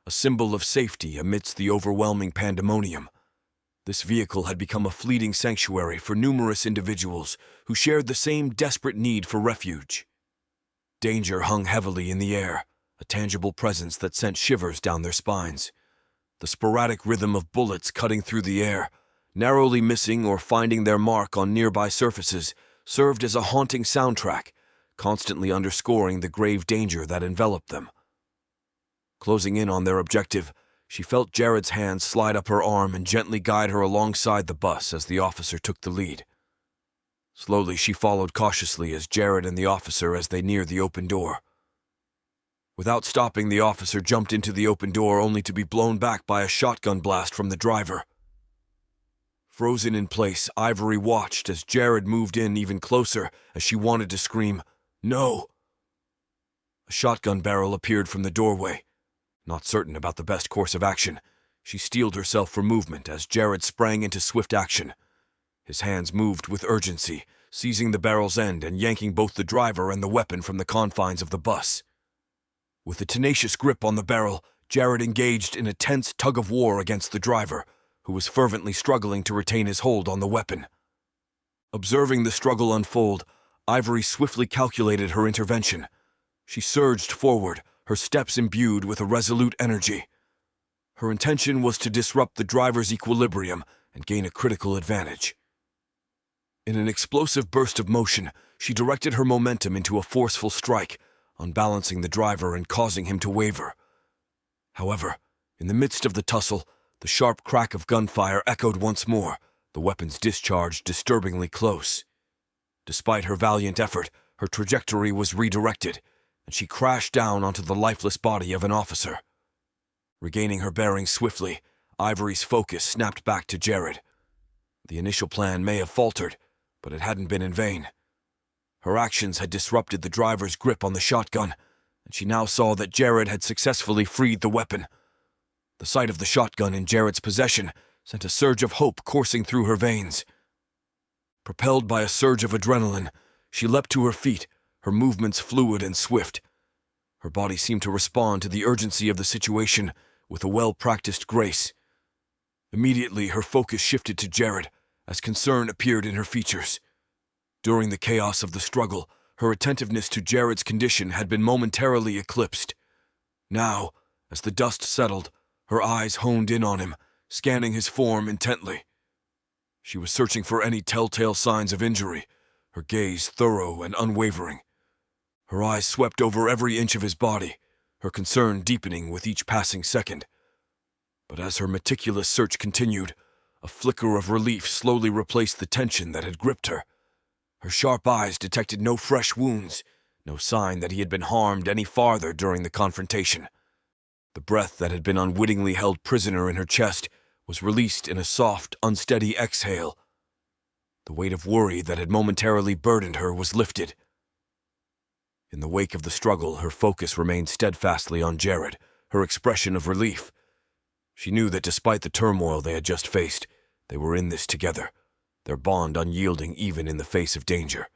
a symbol of safety amidst the overwhelming pandemonium. This vehicle had become a fleeting sanctuary for numerous individuals who shared the same desperate need for refuge. Danger hung heavily in the air, a tangible presence that sent shivers down their spines. The sporadic rhythm of bullets cutting through the air, narrowly missing or finding their mark on nearby surfaces, served as a haunting soundtrack, constantly underscoring the grave danger that enveloped them. Closing in on their objective, she felt Jared's hand slide up her arm and gently guide her alongside the bus as the officer took the lead. Slowly, she followed cautiously as Jared and the officer as they neared the open door. Without stopping, the officer jumped into the open door only to be blown back by a shotgun blast from the driver. Frozen in place, Ivory watched as Jared moved in even closer as she wanted to scream, "No!" A shotgun barrel appeared from the doorway. Not certain about the best course of action, she steeled herself for movement as Jared sprang into swift action. His hands moved with urgency, seizing the barrel's end and yanking both the driver and the weapon from the confines of the bus. With a tenacious grip on the barrel, Jared engaged in a tense tug-of-war against the driver, who was fervently struggling to retain his hold on the weapon. Observing the struggle unfold, Ivory swiftly calculated her intervention. She surged forward, her steps imbued with a resolute energy. Her intention was to disrupt the driver's equilibrium and gain a critical advantage. In an explosive burst of motion, she directed her momentum into a forceful strike, unbalancing the driver and causing him to waver. However, in the midst of the tussle, the sharp crack of gunfire echoed once more, the weapon's discharge disturbingly close. Despite her valiant effort, her trajectory was redirected, and she crashed down onto the lifeless body of an officer. Regaining her bearings swiftly, Ivory's focus snapped back to Jared. The initial plan may have faltered, but it hadn't been in vain. Her actions had disrupted the driver's grip on the shotgun, and she now saw that Jared had successfully freed the weapon. The sight of the shotgun in Jared's possession sent a surge of hope coursing through her veins. Propelled by a surge of adrenaline, she leapt to her feet, her movements fluid and swift. Her body seemed to respond to the urgency of the situation with a well-practiced grace. Immediately, her focus shifted to Jared, as concern appeared in her features. During the chaos of the struggle, her attentiveness to Jared's condition had been momentarily eclipsed. Now, as the dust settled, her eyes honed in on him, scanning his form intently. She was searching for any telltale signs of injury, her gaze thorough and unwavering. Her eyes swept over every inch of his body, her concern deepening with each passing second. But as her meticulous search continued, a flicker of relief slowly replaced the tension that had gripped her. Her sharp eyes detected no fresh wounds, no sign that he had been harmed any farther during the confrontation. The breath that had been unwittingly held prisoner in her chest was released in a soft, unsteady exhale. The weight of worry that had momentarily burdened her was lifted. In the wake of the struggle, her focus remained steadfastly on Jared, her expression of relief. She knew that despite the turmoil they had just faced, they were in this together, their bond unyielding even in the face of danger.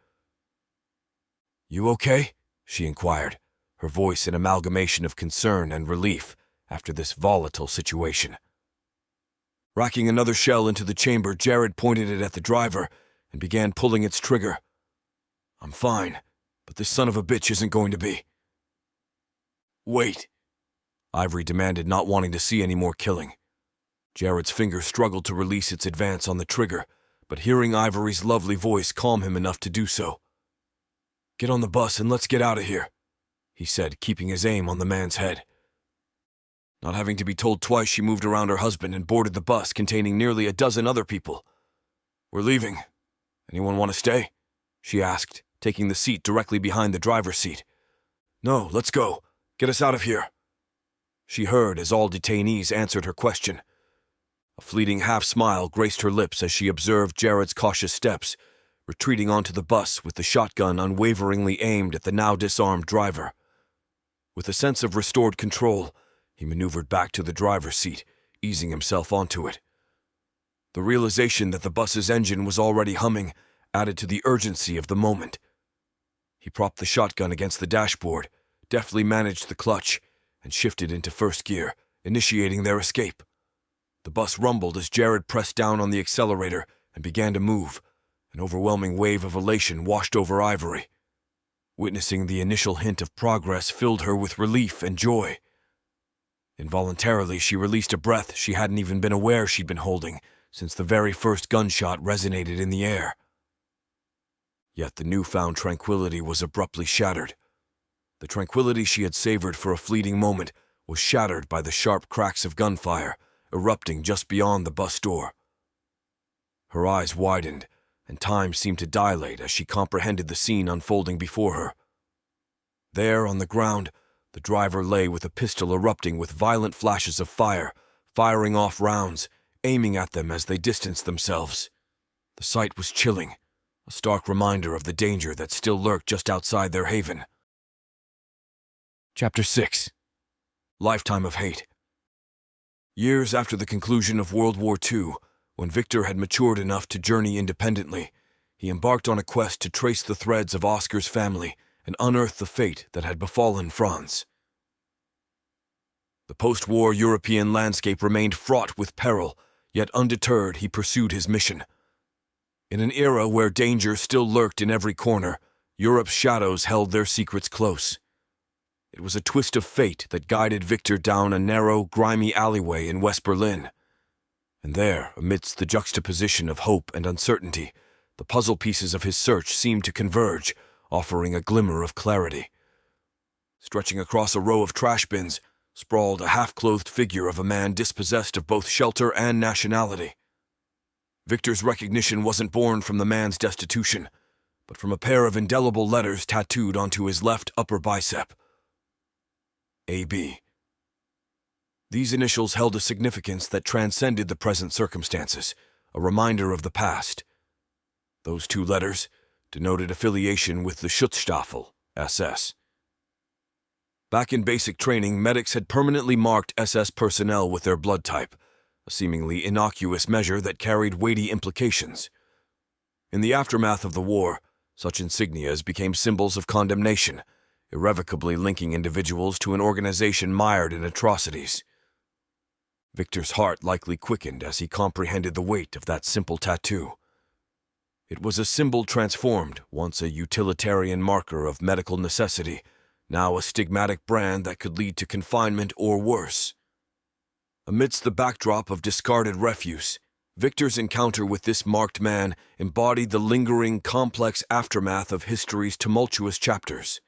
"You okay?" she inquired, her voice an amalgamation of concern and relief after this volatile situation. Racking another shell into the chamber, Jared pointed it at the driver and began pulling its trigger. "I'm fine, but this son of a bitch isn't going to be." "Wait," Ivory demanded, not wanting to see any more killing. Jared's finger struggled to release its advance on the trigger, but hearing Ivory's lovely voice calmed him enough to do so. "Get on the bus and let's get out of here," he said, keeping his aim on the man's head. Not having to be told twice, she moved around her husband and boarded the bus containing nearly a dozen other people. "We're leaving. Anyone want to stay?" she asked, taking the seat directly behind the driver's seat. "No, let's go. Get us out of here," she heard as all detainees answered her question. A fleeting half-smile graced her lips as she observed Jared's cautious steps, retreating onto the bus with the shotgun unwaveringly aimed at the now disarmed driver. With a sense of restored control, he maneuvered back to the driver's seat, easing himself onto it. The realization that the bus's engine was already humming added to the urgency of the moment. He propped the shotgun against the dashboard, deftly managed the clutch, and shifted into first gear, initiating their escape. The bus rumbled as Jared pressed down on the accelerator and began to move. An overwhelming wave of elation washed over Ivory. Witnessing the initial hint of progress filled her with relief and joy. Involuntarily, she released a breath she hadn't even been aware she'd been holding since the very first gunshot resonated in the air. Yet the newfound tranquility was abruptly shattered. The tranquility she had savored for a fleeting moment was shattered by the sharp cracks of gunfire erupting just beyond the bus door. Her eyes widened, and time seemed to dilate as she comprehended the scene unfolding before her. There, on the ground, the driver lay with a pistol erupting with violent flashes of fire, firing off rounds, aiming at them as they distanced themselves. The sight was chilling, a stark reminder of the danger that still lurked just outside their haven. Chapter 6. Lifetime of Hate. Years after the conclusion of World War II, when Victor had matured enough to journey independently, he embarked on a quest to trace the threads of Oscar's family and unearth the fate that had befallen Franz. The post-war European landscape remained fraught with peril, yet undeterred he pursued his mission. In an era where danger still lurked in every corner, Europe's shadows held their secrets close. It was a twist of fate that guided Victor down a narrow, grimy alleyway in West Berlin. And there, amidst the juxtaposition of hope and uncertainty, the puzzle pieces of his search seemed to converge, offering a glimmer of clarity. Stretching across a row of trash bins, sprawled a half-clothed figure of a man dispossessed of both shelter and nationality. Victor's recognition wasn't born from the man's destitution, but from a pair of indelible letters tattooed onto his left upper bicep. A.B. These initials held a significance that transcended the present circumstances, a reminder of the past. Those two letters denoted affiliation with the Schutzstaffel, SS. Back in basic training, medics had permanently marked SS personnel with their blood type, a seemingly innocuous measure that carried weighty implications. In the aftermath of the war, such insignias became symbols of condemnation, irrevocably linking individuals to an organization mired in atrocities. Victor's heart likely quickened as he comprehended the weight of that simple tattoo. It was a symbol transformed, once a utilitarian marker of medical necessity, now a stigmatic brand that could lead to confinement or worse. Amidst the backdrop of discarded refuse, Victor's encounter with this marked man embodied the lingering, complex aftermath of history's tumultuous chapters.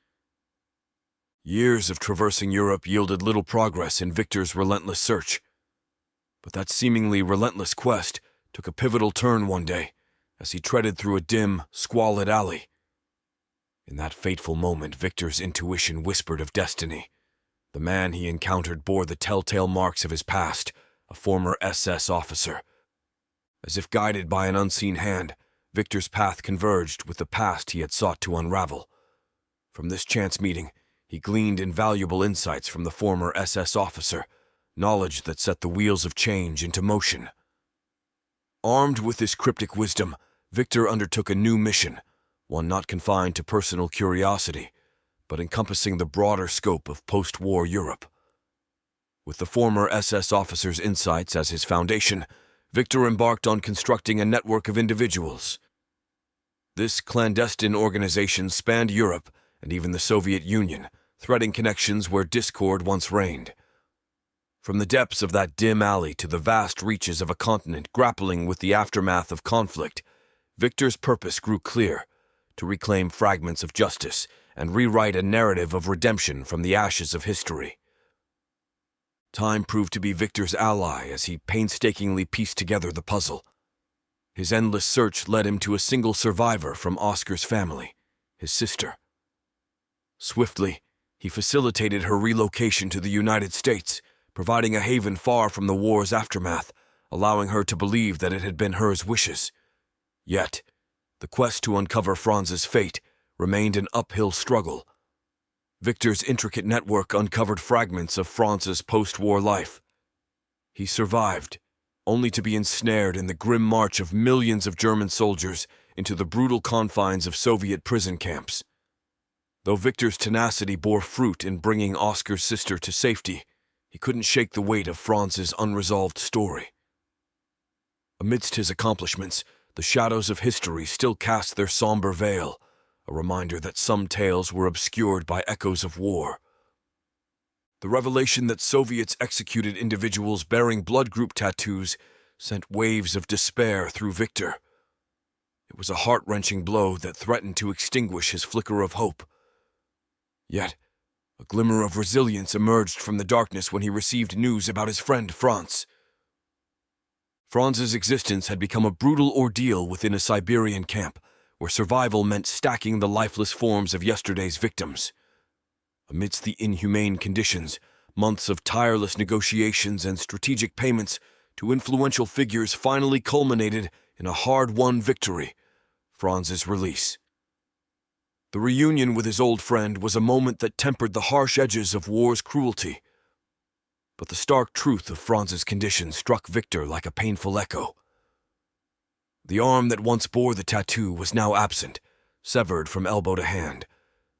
Years of traversing Europe yielded little progress in Victor's relentless search. But that seemingly relentless quest took a pivotal turn one day as he treaded through a dim, squalid alley. In that fateful moment, Victor's intuition whispered of destiny. The man he encountered bore the telltale marks of his past, a former SS officer. As if guided by an unseen hand, Victor's path converged with the past he had sought to unravel. From this chance meeting, he gleaned invaluable insights from the former SS officer, knowledge that set the wheels of change into motion. Armed with this cryptic wisdom, Victor undertook a new mission, one not confined to personal curiosity, but encompassing the broader scope of post-war Europe. With the former SS officer's insights as his foundation, Victor embarked on constructing a network of individuals. This clandestine organization spanned Europe and even the Soviet Union, threading connections where discord once reigned. From the depths of that dim alley to the vast reaches of a continent grappling with the aftermath of conflict, Victor's purpose grew clear: to reclaim fragments of justice and rewrite a narrative of redemption from the ashes of history. Time proved to be Victor's ally as he painstakingly pieced together the puzzle. His endless search led him to a single survivor from Oscar's family, his sister. Swiftly, he facilitated her relocation to the United States, providing a haven far from the war's aftermath, allowing her to believe that it had been hers wishes. Yet, the quest to uncover Franz's fate remained an uphill struggle. Victor's intricate network uncovered fragments of Franz's post-war life. He survived, only to be ensnared in the grim march of millions of German soldiers into the brutal confines of Soviet prison camps. Though Victor's tenacity bore fruit in bringing Oscar's sister to safety, he couldn't shake the weight of Franz's unresolved story. Amidst his accomplishments, the shadows of history still cast their somber veil, a reminder that some tales were obscured by echoes of war. The revelation that Soviets executed individuals bearing blood group tattoos sent waves of despair through Victor. It was a heart-wrenching blow that threatened to extinguish his flicker of hope. Yet, a glimmer of resilience emerged from the darkness when he received news about his friend Franz. Franz's existence had become a brutal ordeal within a Siberian camp, where survival meant stacking the lifeless forms of yesterday's victims. Amidst the inhumane conditions, months of tireless negotiations and strategic payments to influential figures finally culminated in a hard-won victory: Franz's release. The reunion with his old friend was a moment that tempered the harsh edges of war's cruelty. But the stark truth of Franz's condition struck Victor like a painful echo. The arm that once bore the tattoo was now absent, severed from elbow to hand,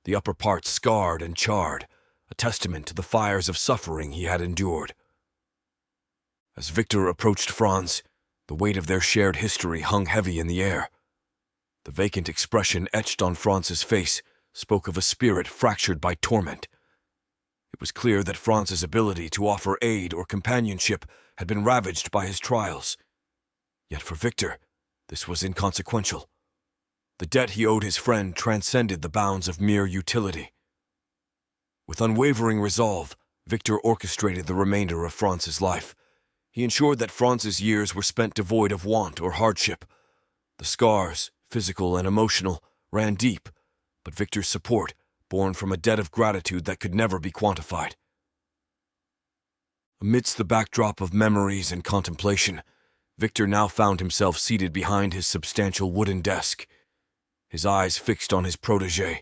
the upper part scarred and charred, a testament to the fires of suffering he had endured. As Victor approached Franz, the weight of their shared history hung heavy in the air. The vacant expression etched on Franz's face spoke of a spirit fractured by torment. It was clear that Franz's ability to offer aid or companionship had been ravaged by his trials. Yet for Victor, this was inconsequential. The debt he owed his friend transcended the bounds of mere utility. With unwavering resolve, Victor orchestrated the remainder of Franz's life. He ensured that Franz's years were spent devoid of want or hardship. The scars, physical and emotional, ran deep, but Victor's support, born from a debt of gratitude that could never be quantified. Amidst the backdrop of memories and contemplation, Victor now found himself seated behind his substantial wooden desk, his eyes fixed on his protégé,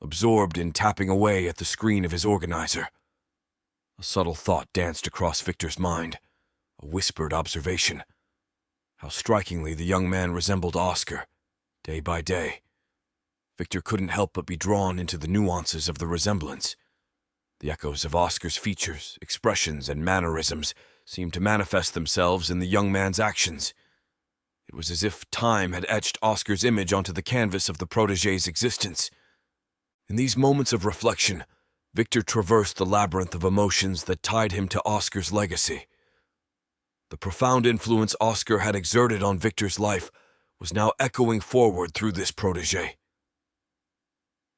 absorbed in tapping away at the screen of his organizer. A subtle thought danced across Victor's mind, a whispered observation. How strikingly the young man resembled Oscar, day by day. Victor couldn't help but be drawn into the nuances of the resemblance. The echoes of Oscar's features, expressions, and mannerisms seemed to manifest themselves in the young man's actions. It was as if time had etched Oscar's image onto the canvas of the protégé's existence. In these moments of reflection, Victor traversed the labyrinth of emotions that tied him to Oscar's legacy. The profound influence Oscar had exerted on Victor's life was now echoing forward through this protégé.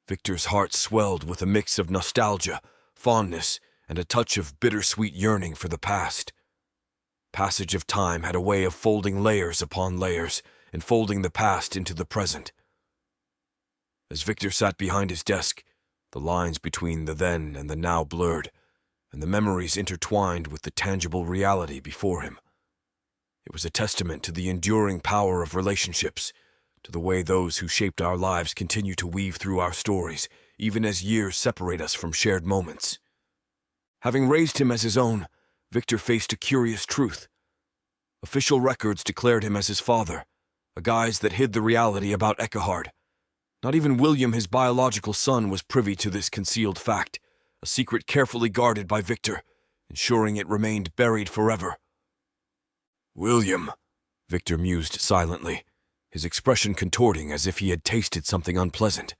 Victor's heart swelled with a mix of nostalgia, fondness, and a touch of bittersweet yearning for the past. Passage of time had a way of folding layers upon layers, enfolding the past into the present. As Victor sat behind his desk, the lines between the then and the now blurred, and the memories intertwined with the tangible reality before him. It was a testament to the enduring power of relationships, to the way those who shaped our lives continue to weave through our stories, even as years separate us from shared moments. Having raised him as his own, Victor faced a curious truth. Official records declared him as his father, a guise that hid the reality about Eckehard. Not even William, his biological son, was privy to this concealed fact, a secret carefully guarded by Victor, ensuring it remained buried forever. "William," Victor mused silently, his expression contorting as if he had tasted something unpleasant.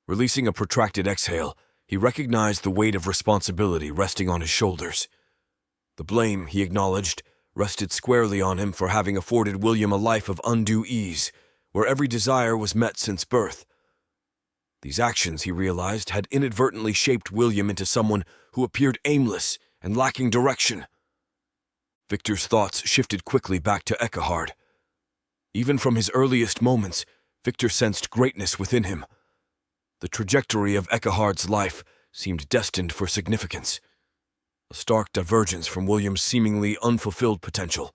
Releasing a protracted exhale, he recognized the weight of responsibility resting on his shoulders. The blame, he acknowledged, rested squarely on him for having afforded William a life of undue ease, where every desire was met since birth. These actions, he realized, had inadvertently shaped William into someone who appeared aimless and lacking direction. Victor's thoughts shifted quickly back to Eckehard. Even from his earliest moments, Victor sensed greatness within him. The trajectory of Eckehard's life seemed destined for significance, a stark divergence from William's seemingly unfulfilled potential.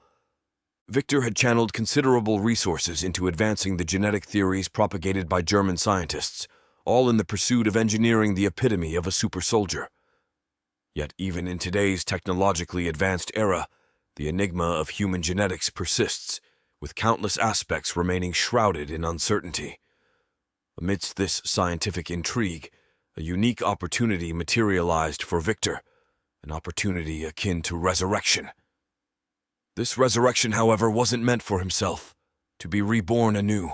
Victor had channeled considerable resources into advancing the genetic theories propagated by German scientists, all in the pursuit of engineering the epitome of a super soldier. Yet even in today's technologically advanced era, the enigma of human genetics persists, with countless aspects remaining shrouded in uncertainty. Amidst this scientific intrigue, a unique opportunity materialized for Victor, an opportunity akin to resurrection. This resurrection, however, wasn't meant for himself, to be reborn anew.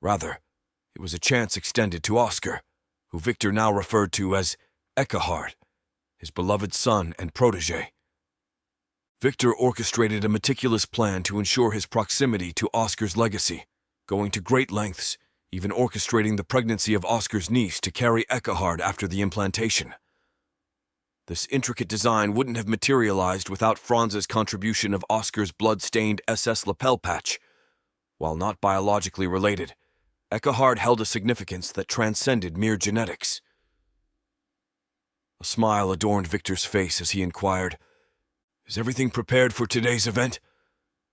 Rather, it was a chance extended to Oscar, who Victor now referred to as Eckehard, his beloved son and protege. Victor orchestrated a meticulous plan to ensure his proximity to Oscar's legacy, going to great lengths, even orchestrating the pregnancy of Oscar's niece to carry Eckehard after the implantation. This intricate design wouldn't have materialized without Franz's contribution of Oscar's blood-stained SS lapel patch. While not biologically related, Eckehard held a significance that transcended mere genetics. A smile adorned Victor's face as he inquired, "Is everything prepared for today's event?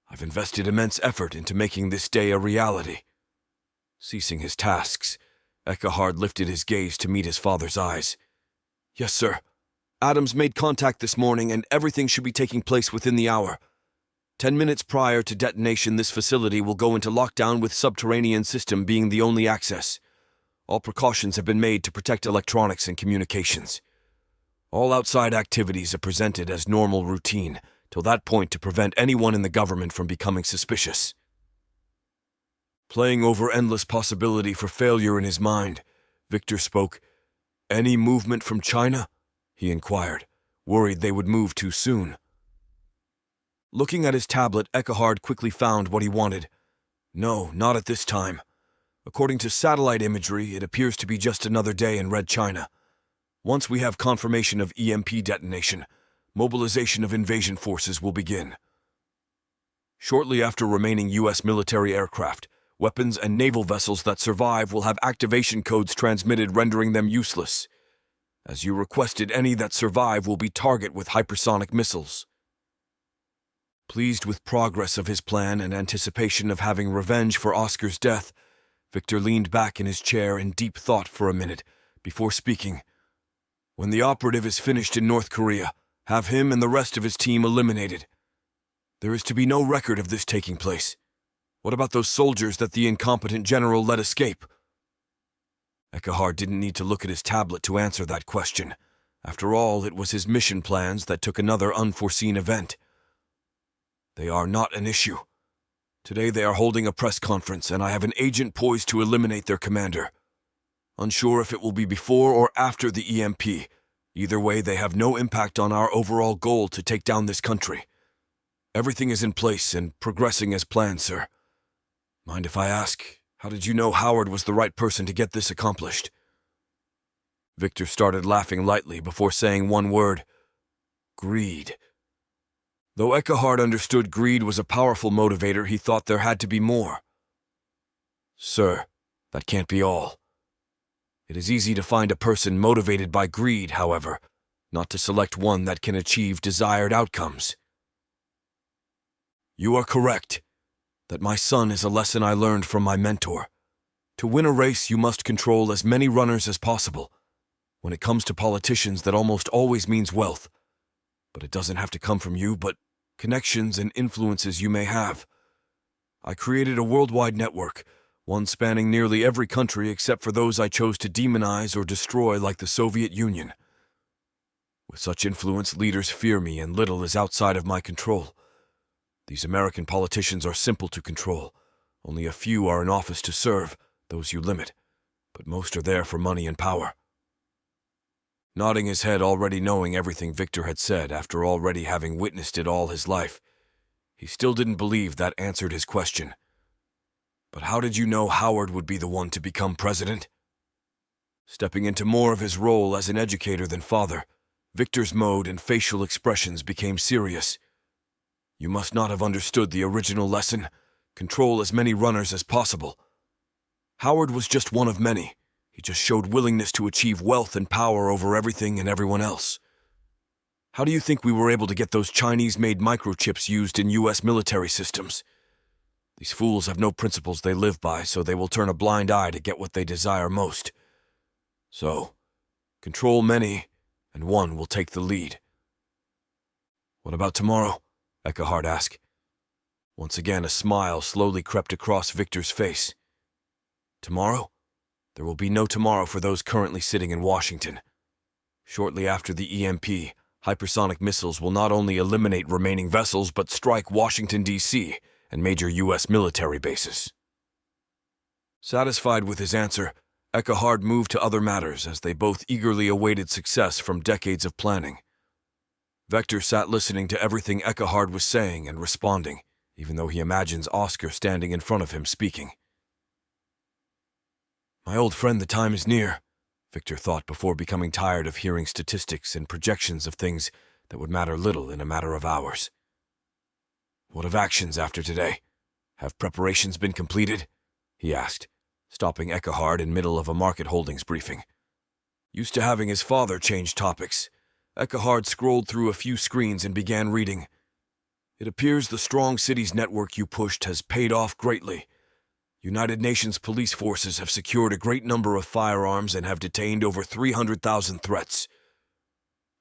I've invested immense effort into making this day a reality." Ceasing his tasks, Eckehard lifted his gaze to meet his father's eyes. "Yes, sir. Adams made contact this morning, and everything should be taking place within the hour. 10 minutes prior to detonation, this facility will go into lockdown with subterranean system being the only access. All precautions have been made to protect electronics and communications. All outside activities are presented as normal routine, till that point to prevent anyone in the government from becoming suspicious." Playing over endless possibility for failure in his mind, Victor spoke. "Any movement from China?" he inquired, worried they would move too soon. Looking at his tablet, Eckehard quickly found what he wanted. "No, not at this time. According to satellite imagery, it appears to be just another day in Red China. Once we have confirmation of EMP detonation, mobilization of invasion forces will begin. Shortly after, remaining U.S. military aircraft, weapons, and naval vessels that survive will have activation codes transmitted, rendering them useless. As you requested, any that survive will be targeted with hypersonic missiles." Pleased with progress of his plan and anticipation of having revenge for Oscar's death, Victor leaned back in his chair in deep thought for a minute before speaking. "When the operative is finished in North Korea, have him and the rest of his team eliminated. There is to be no record of this taking place. What about those soldiers that the incompetent general let escape?" Eckehard didn't need to look at his tablet to answer that question. After all, it was his mission plans that took another unforeseen event. "They are not an issue. Today they are holding a press conference, and I have an agent poised to eliminate their commander. Unsure if it will be before or after the EMP. Either way, they have no impact on our overall goal to take down this country. Everything is in place and progressing as planned, sir. Mind if I ask, how did you know Howard was the right person to get this accomplished?" Victor started laughing lightly before saying one word: "Greed." Though Eckehard understood greed was a powerful motivator, he thought there had to be more. "Sir, that can't be all. It is easy to find a person motivated by greed, however, not to select one that can achieve desired outcomes. You are correct. That my son is a lesson I learned from my mentor. To win a race, you must control as many runners as possible. When it comes to politicians, that almost always means wealth. But it doesn't have to come from you, but connections and influences you may have. I created a worldwide network, one spanning nearly every country except for those I chose to demonize or destroy, like the Soviet Union. With such influence, leaders fear me, and little is outside of my control. These American politicians are simple to control. Only a few are in office to serve, those you limit, but most are there for money and power. Nodding his head, already knowing everything Victor had said after already having witnessed it all his life, he still didn't believe that answered his question. But how did you know Howard would be the one to become president? Stepping into more of his role as an educator than father, Victor's mode and facial expressions became serious. You must not have understood the original lesson. Control as many runners as possible. Howard was just one of many. He just showed willingness to achieve wealth and power over everything and everyone else. How do you think we were able to get those Chinese-made microchips used in U.S. military systems? These fools have no principles they live by, so they will turn a blind eye to get what they desire most. So, control many, and one will take the lead. What about tomorrow? Eckhart asked. Once again, a smile slowly crept across Victor's face. Tomorrow? There will be no tomorrow for those currently sitting in Washington. Shortly after the EMP, hypersonic missiles will not only eliminate remaining vessels but strike Washington, D.C., and major U.S. military bases. Satisfied with his answer, Eckhart moved to other matters as they both eagerly awaited success from decades of planning. Vector sat listening to everything Eckhart was saying and responding, even though he imagines Oscar standing in front of him speaking. My old friend, the time is near, Victor thought before becoming tired of hearing statistics and projections of things that would matter little in a matter of hours. What of actions after today? Have preparations been completed? He asked, stopping Eckhart in middle of a market holdings briefing. Used to having his father change topics, Eckhart scrolled through a few screens and began reading. It appears the strong cities network you pushed has paid off greatly. United Nations police forces have secured a great number of firearms and have detained over 300,000 threats.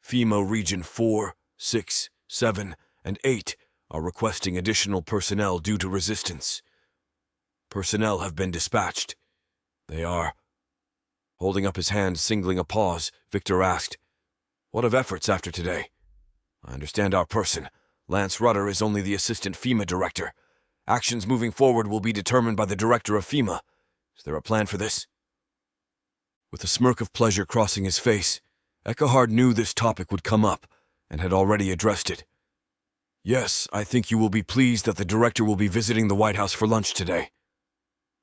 FEMA Region 4, 6, 7, and 8 are requesting additional personnel due to resistance. Personnel have been dispatched. They are... Holding up his hand, singling a pause, Victor asked, What of efforts after today? I understand our person, Lance Rudder, is only the assistant FEMA director. Actions moving forward will be determined by the director of FEMA. Is there a plan for this? With a smirk of pleasure crossing his face, Eckhart knew this topic would come up and had already addressed it. Yes, I think you will be pleased that the director will be visiting the White House for lunch today.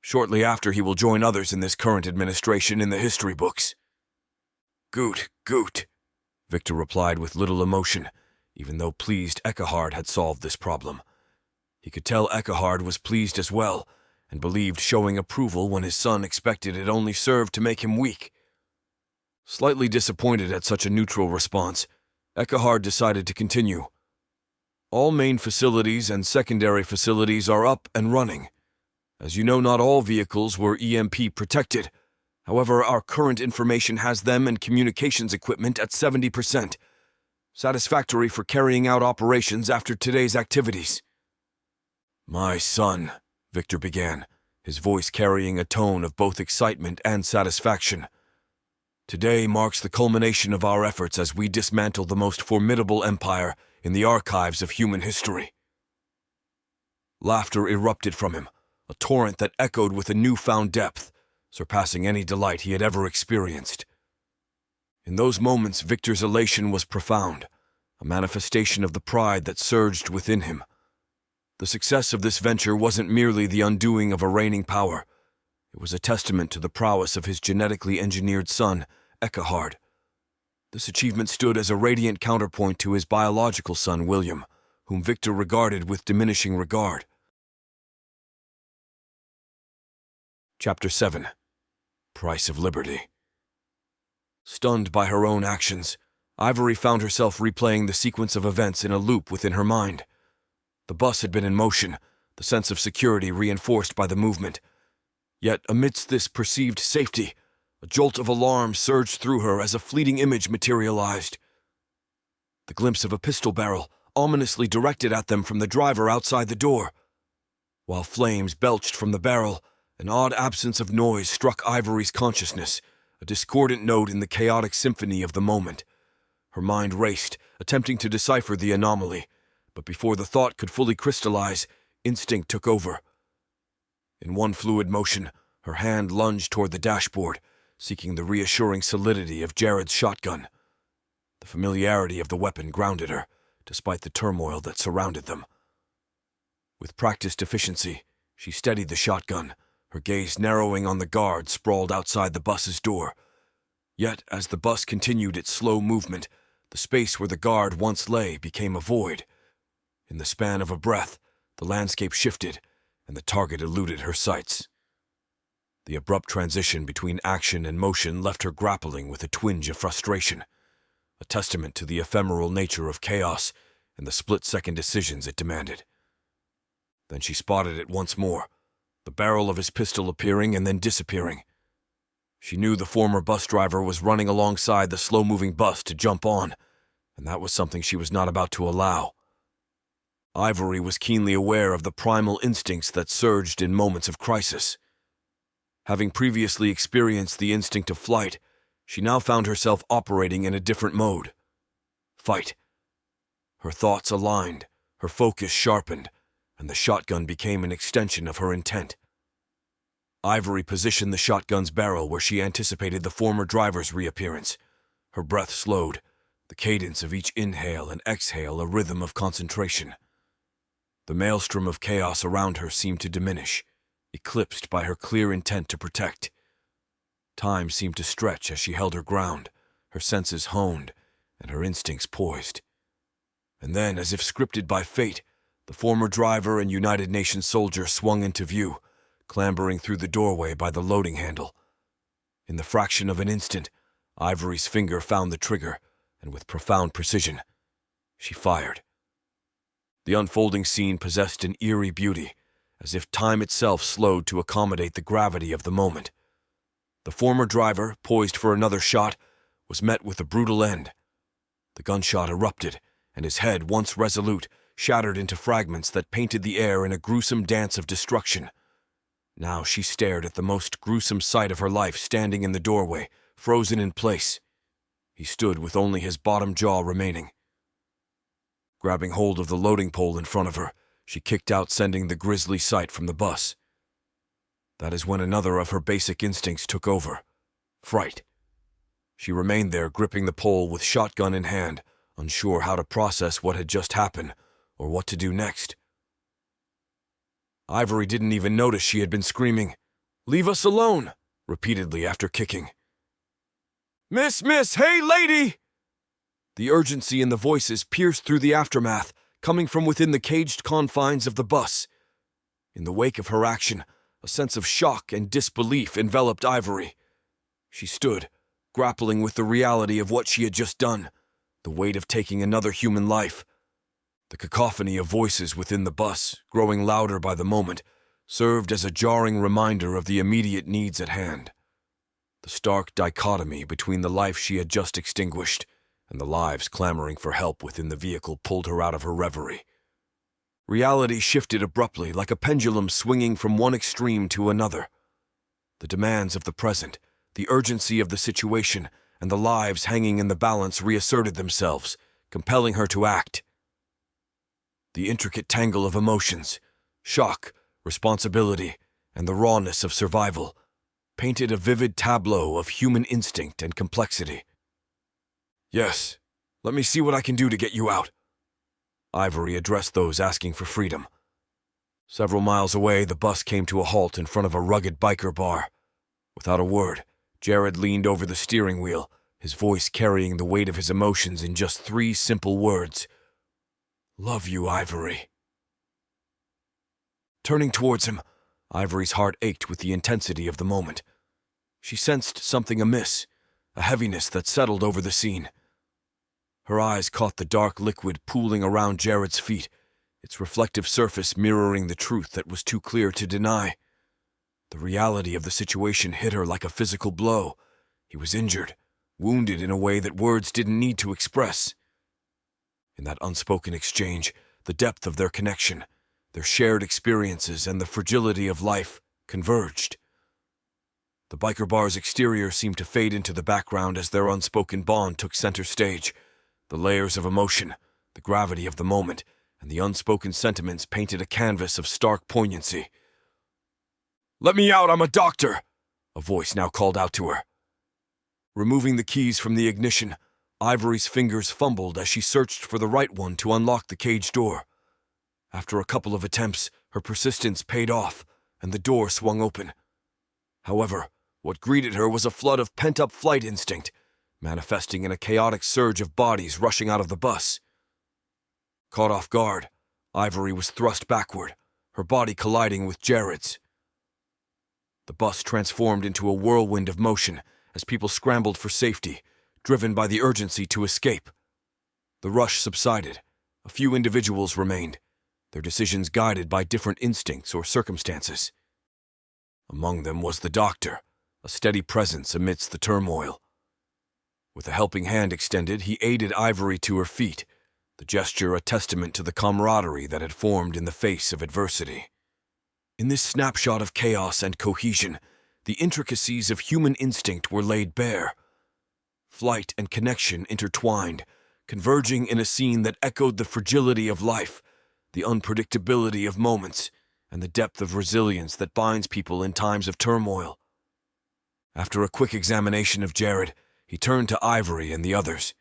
Shortly after, he will join others in this current administration in the history books. Goot, Victor replied with little emotion, even though pleased Eckhart had solved this problem. He could tell Eckhart was pleased as well, and believed showing approval when his son expected it only served to make him weak. Slightly disappointed at such a neutral response, Eckhart decided to continue. All main facilities and secondary facilities are up and running. As you know, not all vehicles were EMP protected. However, our current information has them and communications equipment at 70%. Satisfactory for carrying out operations after today's activities. My son, Victor began, his voice carrying a tone of both excitement and satisfaction. Today marks the culmination of our efforts as we dismantle the most formidable empire in the archives of human history. Laughter erupted from him, a torrent that echoed with a newfound depth, surpassing any delight he had ever experienced. In those moments, Victor's elation was profound, a manifestation of the pride that surged within him. The success of this venture wasn't merely the undoing of a reigning power. It was a testament to the prowess of his genetically engineered son, Eckhart. This achievement stood as a radiant counterpoint to his biological son, William, whom Victor regarded with diminishing regard. Chapter 7. Price of Liberty. Stunned by her own actions, Ivory found herself replaying the sequence of events in a loop within her mind. The bus had been in motion, the sense of security reinforced by the movement. Yet amidst this perceived safety, a jolt of alarm surged through her as a fleeting image materialized. The glimpse of a pistol barrel, ominously directed at them from the driver outside the door. While flames belched from the barrel, an odd absence of noise struck Ivory's consciousness, a discordant note in the chaotic symphony of the moment. Her mind raced, attempting to decipher the anomaly, but before the thought could fully crystallize, instinct took over. In one fluid motion, her hand lunged toward the dashboard, seeking the reassuring solidity of Jared's shotgun. The familiarity of the weapon grounded her, despite the turmoil that surrounded them. With practiced efficiency, she steadied the shotgun, her gaze narrowing on the guard sprawled outside the bus's door. Yet, as the bus continued its slow movement, the space where the guard once lay became a void. In the span of a breath, the landscape shifted, and the target eluded her sights. The abrupt transition between action and motion left her grappling with a twinge of frustration, a testament to the ephemeral nature of chaos and the split-second decisions it demanded. Then she spotted it once more, the barrel of his pistol appearing and then disappearing. She knew the former bus driver was running alongside the slow-moving bus to jump on, and that was something she was not about to allow. Ivory was keenly aware of the primal instincts that surged in moments of crisis. Having previously experienced the instinct of flight, she now found herself operating in a different mode. Fight. Her thoughts aligned, her focus sharpened, and the shotgun became an extension of her intent. Ivory positioned the shotgun's barrel where she anticipated the former driver's reappearance. Her breath slowed, the cadence of each inhale and exhale a rhythm of concentration. The maelstrom of chaos around her seemed to diminish, eclipsed by her clear intent to protect. Time seemed to stretch as she held her ground, her senses honed, and her instincts poised. And then, as if scripted by fate, the former driver and United Nations soldier swung into view, clambering through the doorway by the loading handle. In the fraction of an instant, Ivory's finger found the trigger, and with profound precision, she fired. The unfolding scene possessed an eerie beauty, as if time itself slowed to accommodate the gravity of the moment. The former driver, poised for another shot, was met with a brutal end. The gunshot erupted, and his head, once resolute, shattered into fragments that painted the air in a gruesome dance of destruction. Now she stared at the most gruesome sight of her life standing in the doorway, frozen in place. He stood with only his bottom jaw remaining. Grabbing hold of the loading pole in front of her, she kicked out, sending the grisly sight from the bus. That is when another of her basic instincts took over: fright. She remained there, gripping the pole with shotgun in hand, unsure how to process what had just happened or what to do next. Ivory didn't even notice she had been screaming, "Leave us alone!" repeatedly after kicking. Miss, hey lady!" The urgency in the voices pierced through the aftermath, coming from within the caged confines of the bus. In the wake of her action, a sense of shock and disbelief enveloped Ivory. She stood, grappling with the reality of what she had just done, the weight of taking another human life. The cacophony of voices within the bus, growing louder by the moment, served as a jarring reminder of the immediate needs at hand. The stark dichotomy between the life she had just extinguished and the lives clamoring for help within the vehicle pulled her out of her reverie. Reality shifted abruptly, like a pendulum swinging from one extreme to another. The demands of the present, the urgency of the situation, and the lives hanging in the balance reasserted themselves, compelling her to act. The intricate tangle of emotions, shock, responsibility, and the rawness of survival painted a vivid tableau of human instinct and complexity. "Yes, let me see what I can do to get you out." Ivory addressed those asking for freedom. Several miles away, the bus came to a halt in front of a rugged biker bar. Without a word, Jared leaned over the steering wheel, his voice carrying the weight of his emotions in just 3 simple words: "Love you, Ivory." Turning towards him, Ivory's heart ached with the intensity of the moment. She sensed something amiss, a heaviness that settled over the scene. Her eyes caught the dark liquid pooling around Jared's feet, its reflective surface mirroring the truth that was too clear to deny. The reality of the situation hit her like a physical blow. He was injured, wounded in a way that words didn't need to express. In that unspoken exchange, the depth of their connection, their shared experiences, and the fragility of life converged. The biker bar's exterior seemed to fade into the background as their unspoken bond took center stage. The layers of emotion, the gravity of the moment, and the unspoken sentiments painted a canvas of stark poignancy. "Let me out, I'm a doctor!" a voice now called out to her. Removing the keys from the ignition, Ivory's fingers fumbled as she searched for the right one to unlock the cage door. After a couple of attempts, her persistence paid off, and the door swung open. However, what greeted her was a flood of pent-up flight instinct, manifesting in a chaotic surge of bodies rushing out of the bus. Caught off guard, Ivory was thrust backward, her body colliding with Jared's. The bus transformed into a whirlwind of motion as people scrambled for safety, driven by the urgency to escape. The rush subsided. A few individuals remained, their decisions guided by different instincts or circumstances. Among them was the doctor, a steady presence amidst the turmoil. With a helping hand extended, he aided Ivory to her feet, the gesture a testament to the camaraderie that had formed in the face of adversity. In this snapshot of chaos and cohesion, the intricacies of human instinct were laid bare. Flight and connection intertwined, converging in a scene that echoed the fragility of life, the unpredictability of moments, and the depth of resilience that binds people in times of turmoil. After a quick examination of Jared, he turned to Ivory and the others.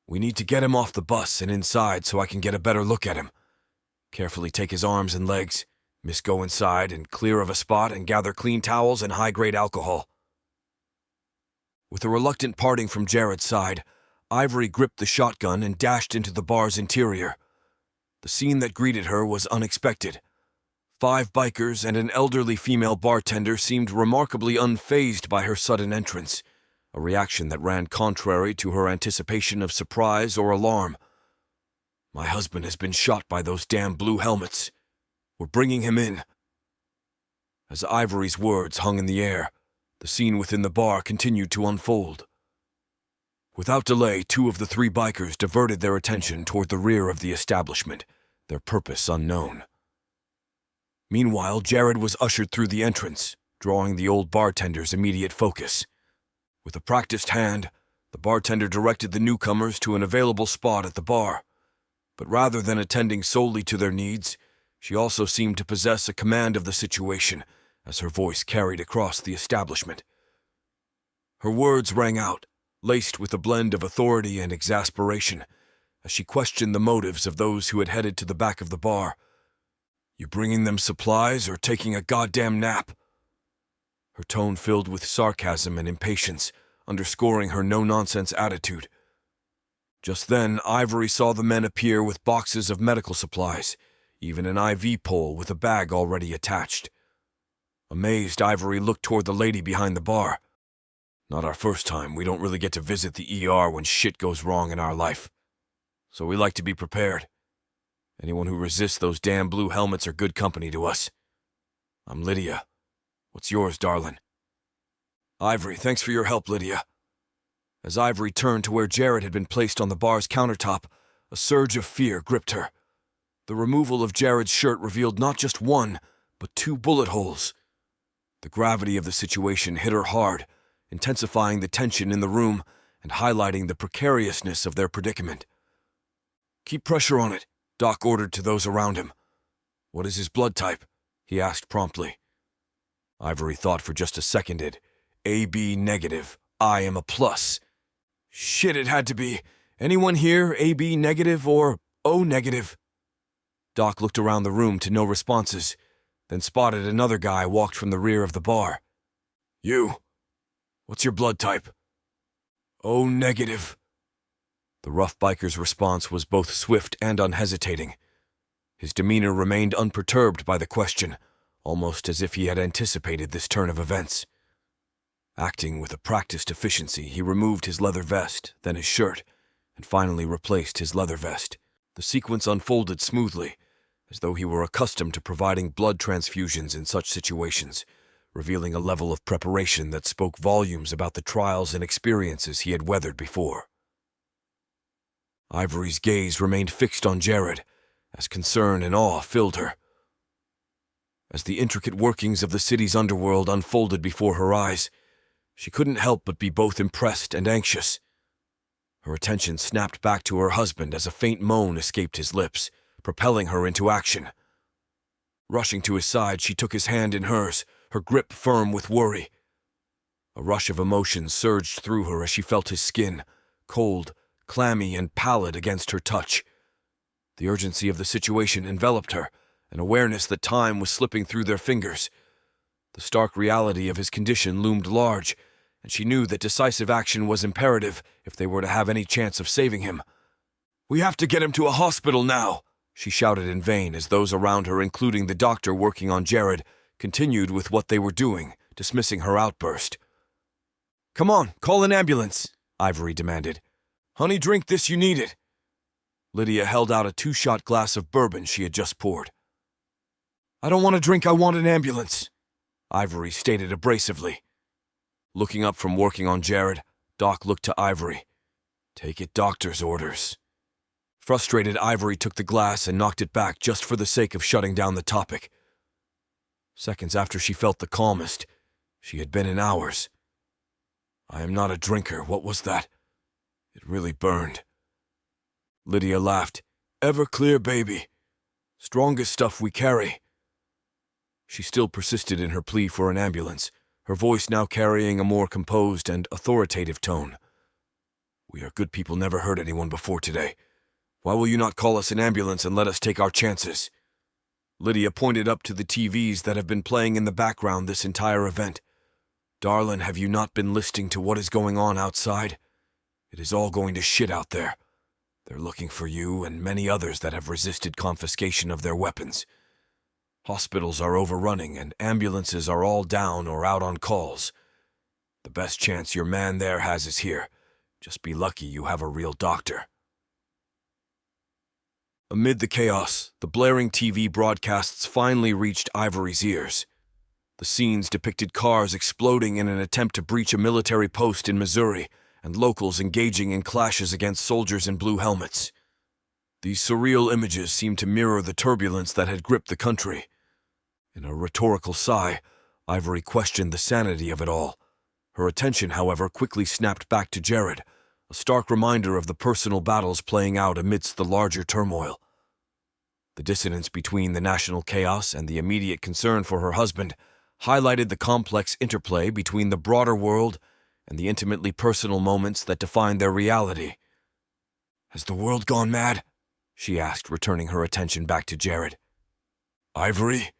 "We need to get him off the bus and inside so I can get a better look at him. Carefully take his arms and legs. Miss, go inside and clear of a spot and gather clean towels and high-grade alcohol." With a reluctant parting from Jared's side, Ivory gripped the shotgun and dashed into the bar's interior. The scene that greeted her was unexpected. 5 bikers and an elderly female bartender seemed remarkably unfazed by her sudden entrance, a reaction that ran contrary to her anticipation of surprise or alarm. "My husband has been shot by those damn blue helmets. We're bringing him in." As Ivory's words hung in the air, the scene within the bar continued to unfold. Without delay, 2 of the 3 bikers diverted their attention toward the rear of the establishment, their purpose unknown. Meanwhile, Jared was ushered through the entrance, drawing the old bartender's immediate focus. With a practiced hand, the bartender directed the newcomers to an available spot at the bar. But rather than attending solely to their needs, she also seemed to possess a command of the situation as her voice carried across the establishment. Her words rang out, laced with a blend of authority and exasperation, as she questioned the motives of those who had headed to the back of the bar. "You bringing them supplies or taking a goddamn nap?" Her tone filled with sarcasm and impatience, underscoring her no-nonsense attitude. Just then, Ivory saw the men appear with boxes of medical supplies, even an IV pole with a bag already attached. Amazed, Ivory looked toward the lady behind the bar. "Not our first time. We don't really get to visit the ER when shit goes wrong in our life. So we like to be prepared. Anyone who resists those damn blue helmets are good company to us. I'm Lydia. What's yours, darling?" "Ivory, thanks for your help, Lydia." As Ivory turned to where Jared had been placed on the bar's countertop, a surge of fear gripped her. The removal of Jared's shirt revealed not just 1, but 2 bullet holes. The gravity of the situation hit her hard, intensifying the tension in the room and highlighting the precariousness of their predicament. "Keep pressure on it," Doc ordered to those around him. "What is his blood type?" he asked promptly. Ivory thought for just a second. AB negative. I am a plus. Shit, it had to be. Anyone here AB negative or O negative? Doc looked around the room to no responses, then spotted another guy walked from the rear of the bar. "You. What's your blood type?" "O negative." The rough biker's response was both swift and unhesitating. His demeanor remained unperturbed by the question, almost as if he had anticipated this turn of events. Acting with a practiced efficiency, he removed his leather vest, then his shirt, and finally replaced his leather vest. The sequence unfolded smoothly, as though he were accustomed to providing blood transfusions in such situations, revealing a level of preparation that spoke volumes about the trials and experiences he had weathered before. Ivory's gaze remained fixed on Jared, as concern and awe filled her. As the intricate workings of the city's underworld unfolded before her eyes, she couldn't help but be both impressed and anxious. Her attention snapped back to her husband as a faint moan escaped his lips, propelling her into action. Rushing to his side, she took his hand in hers, her grip firm with worry. A rush of emotion surged through her as she felt his skin, cold, clammy, and pallid against her touch. The urgency of the situation enveloped her, an awareness that time was slipping through their fingers. The stark reality of his condition loomed large, and she knew that decisive action was imperative if they were to have any chance of saving him. "We have to get him to a hospital now," she shouted in vain as those around her, including the doctor working on Jared, continued with what they were doing, dismissing her outburst. "Come on, call an ambulance," Ivory demanded. "Honey, drink this, you need it." Lydia held out a 2-shot glass of bourbon she had just poured. "I don't want a drink, I want an ambulance," Ivory stated abrasively. Looking up from working on Jared, Doc looked to Ivory. "Take it doctor's orders." Frustrated, Ivory took the glass and knocked it back just for the sake of shutting down the topic. Seconds after she felt the calmest she had been in hours. "I am not a drinker. What was that? It really burned." Lydia laughed. "Everclear, baby. Strongest stuff we carry." She still persisted in her plea for an ambulance, her voice now carrying a more composed and authoritative tone. "We are good people, never hurt anyone before today. Why will you not call us an ambulance and let us take our chances?" Lydia pointed up to the TVs that have been playing in the background this entire event. "Darlin', have you not been listening to what is going on outside? It is all going to shit out there. They're looking for you and many others that have resisted confiscation of their weapons. Hospitals are overrunning and ambulances are all down or out on calls. The best chance your man there has is here. Just be lucky you have a real doctor." Amid the chaos, the blaring TV broadcasts finally reached Ivory's ears. The scenes depicted cars exploding in an attempt to breach a military post in Missouri, and locals engaging in clashes against soldiers in blue helmets. These surreal images seemed to mirror the turbulence that had gripped the country. In a rhetorical sigh, Ivory questioned the sanity of it all. Her attention, however, quickly snapped back to Jared, a stark reminder of the personal battles playing out amidst the larger turmoil. The dissonance between the national chaos and the immediate concern for her husband highlighted the complex interplay between the broader world and the intimately personal moments that defined their reality. "Has the world gone mad?" she asked, returning her attention back to Jared. "Ivory?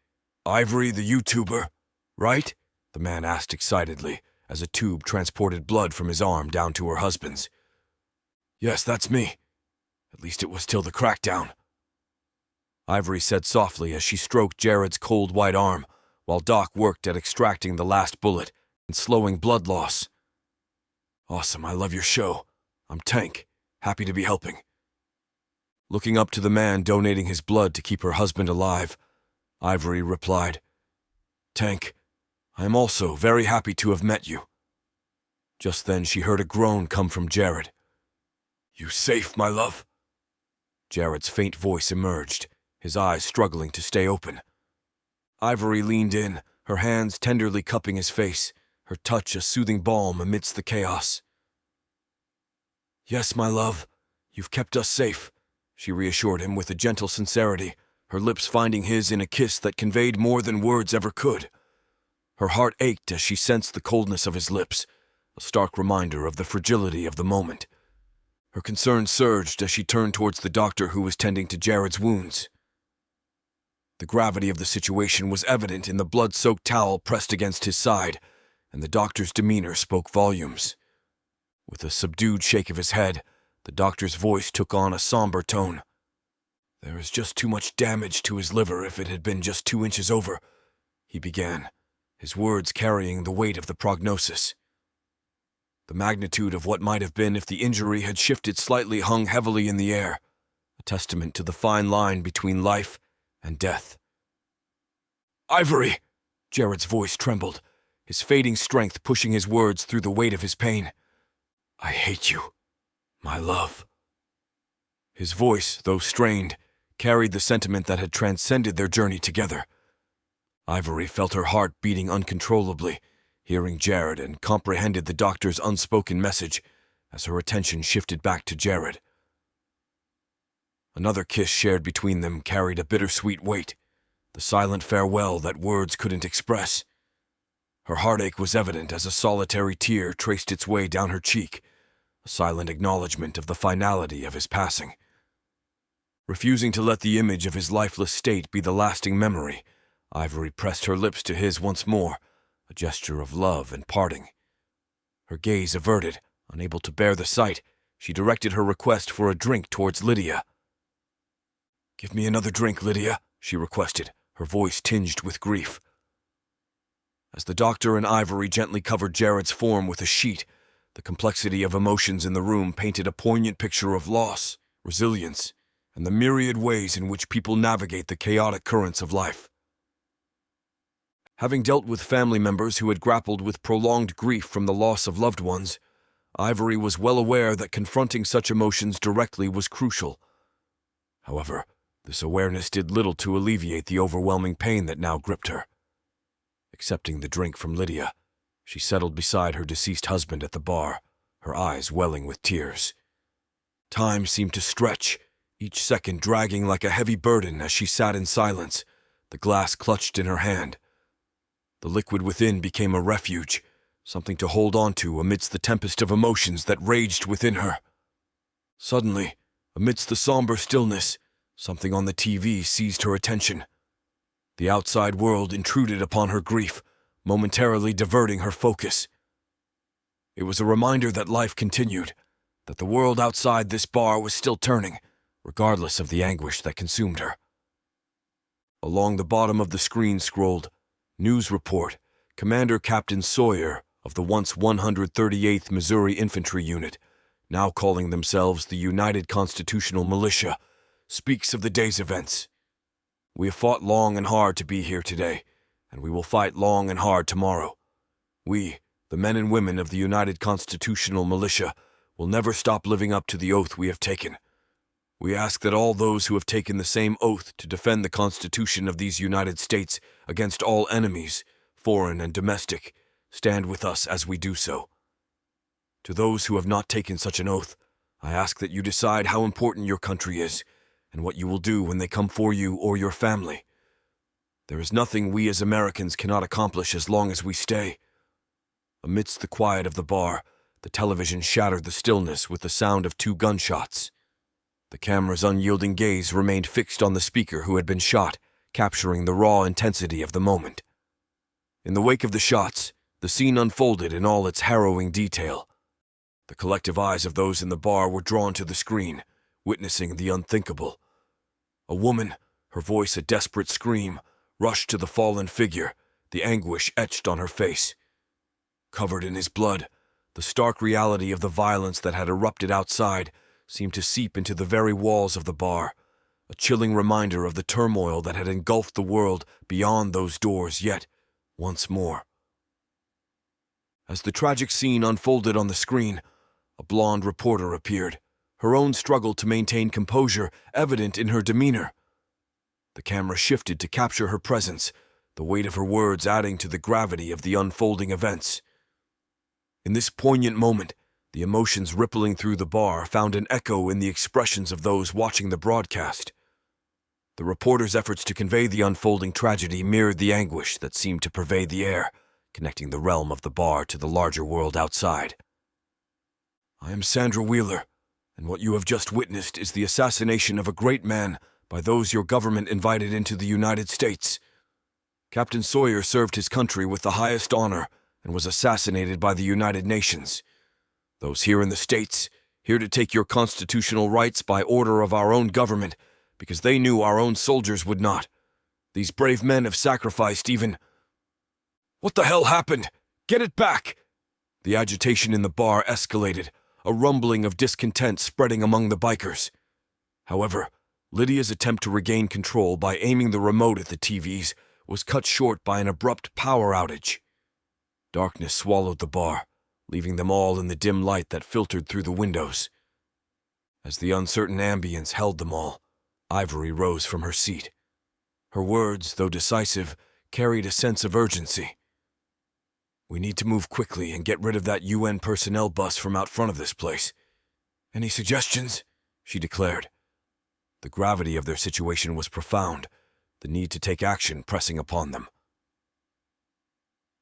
Ivory, the YouTuber, right?" the man asked excitedly, as a tube transported blood from his arm down to her husband's. "Yes, that's me. At least it was till the crackdown," Ivory said softly as she stroked Jared's cold white arm, while Doc worked at extracting the last bullet and slowing blood loss. "Awesome, I love your show. I'm Tank, happy to be helping." Looking up to the man donating his blood to keep her husband alive, Ivory replied, "Tank, I am also very happy to have met you." Just then she heard a groan come from Jared. "You safe, my love?" Jared's faint voice emerged, his eyes struggling to stay open. Ivory leaned in, her hands tenderly cupping his face, her touch a soothing balm amidst the chaos. "Yes, my love, you've kept us safe," she reassured him with a gentle sincerity, her lips finding his in a kiss that conveyed more than words ever could. Her heart ached as she sensed the coldness of his lips, a stark reminder of the fragility of the moment. Her concern surged as she turned towards the doctor who was tending to Jared's wounds. The gravity of the situation was evident in the blood-soaked towel pressed against his side, and the doctor's demeanor spoke volumes. With a subdued shake of his head, the doctor's voice took on a somber tone. "There is just too much damage to his liver if it had been just 2 inches over," he began, his words carrying the weight of the prognosis. The magnitude of what might have been if the injury had shifted slightly hung heavily in the air, a testament to the fine line between life and death. "Ivory!" Jared's voice trembled, his fading strength pushing his words through the weight of his pain. "I hate you, my love." His voice, though strained, carried the sentiment that had transcended their journey together. Ivory felt her heart beating uncontrollably, hearing Jared, and comprehended the doctor's unspoken message as her attention shifted back to Jared. Another kiss shared between them carried a bittersweet weight, the silent farewell that words couldn't express. Her heartache was evident as a solitary tear traced its way down her cheek, a silent acknowledgement of the finality of his passing. Refusing to let the image of his lifeless state be the lasting memory, Ivory pressed her lips to his once more, a gesture of love and parting. Her gaze averted, unable to bear the sight, she directed her request for a drink towards Lydia. "Give me another drink, Lydia," she requested, her voice tinged with grief. As the doctor and Ivory gently covered Jared's form with a sheet, the complexity of emotions in the room painted a poignant picture of loss, resilience, and the myriad ways in which people navigate the chaotic currents of life. Having dealt with family members who had grappled with prolonged grief from the loss of loved ones, Ivory was well aware that confronting such emotions directly was crucial. However, this awareness did little to alleviate the overwhelming pain that now gripped her. Accepting the drink from Lydia, she settled beside her deceased husband at the bar, her eyes welling with tears. Time seemed to stretch, each second dragging like a heavy burden as she sat in silence, the glass clutched in her hand. The liquid within became a refuge, something to hold on to amidst the tempest of emotions that raged within her. Suddenly, amidst the somber stillness, something on the TV seized her attention. The outside world intruded upon her grief, momentarily diverting her focus. It was a reminder that life continued, that the world outside this bar was still turning, regardless of the anguish that consumed her. Along the bottom of the screen scrolled, "News Report, Commander Captain Sawyer of the once 138th Missouri Infantry Unit, now calling themselves the United Constitutional Militia, speaks of the day's events. We have fought long and hard to be here today, and we will fight long and hard tomorrow. We, the men and women of the United Constitutional Militia, will never stop living up to the oath we have taken. We ask that all those who have taken the same oath to defend the Constitution of these United States against all enemies, foreign and domestic, stand with us as we do so. To those who have not taken such an oath, I ask that you decide how important your country is, and what you will do when they come for you or your family. There is nothing we as Americans cannot accomplish as long as we stay." Amidst the quiet of the bar, the television shattered the stillness with the sound of 2 gunshots. The camera's unyielding gaze remained fixed on the speaker who had been shot, capturing the raw intensity of the moment. In the wake of the shots, the scene unfolded in all its harrowing detail. The collective eyes of those in the bar were drawn to the screen, witnessing the unthinkable. A woman, her voice a desperate scream, rushed to the fallen figure, the anguish etched on her face. Covered in his blood, the stark reality of the violence that had erupted outside seemed to seep into the very walls of the bar, a chilling reminder of the turmoil that had engulfed the world beyond those doors yet, once more. As the tragic scene unfolded on the screen, a blonde reporter appeared, her own struggle to maintain composure evident in her demeanor. The camera shifted to capture her presence, the weight of her words adding to the gravity of the unfolding events. In this poignant moment, the emotions rippling through the bar found an echo in the expressions of those watching the broadcast. The reporter's efforts to convey the unfolding tragedy mirrored the anguish that seemed to pervade the air, connecting the realm of the bar to the larger world outside. "I am Sandra Wheeler, and what you have just witnessed is the assassination of a great man by those your government invited into the United States. Captain Sawyer served his country with the highest honor and was assassinated by the United Nations. Those here in the States, here to take your constitutional rights by order of our own government, because they knew our own soldiers would not. These brave men have sacrificed even—" "What the hell happened? Get it back!" The agitation in the bar escalated, a rumbling of discontent spreading among the bikers. However, Lydia's attempt to regain control by aiming the remote at the TVs was cut short by an abrupt power outage. Darkness swallowed the bar, leaving them all in the dim light that filtered through the windows. As the uncertain ambience held them all, Ivory rose from her seat. Her words, though decisive, carried a sense of urgency. "We need to move quickly and get rid of that UN personnel bus from out front of this place. Any suggestions?" she declared. The gravity of their situation was profound, the need to take action pressing upon them.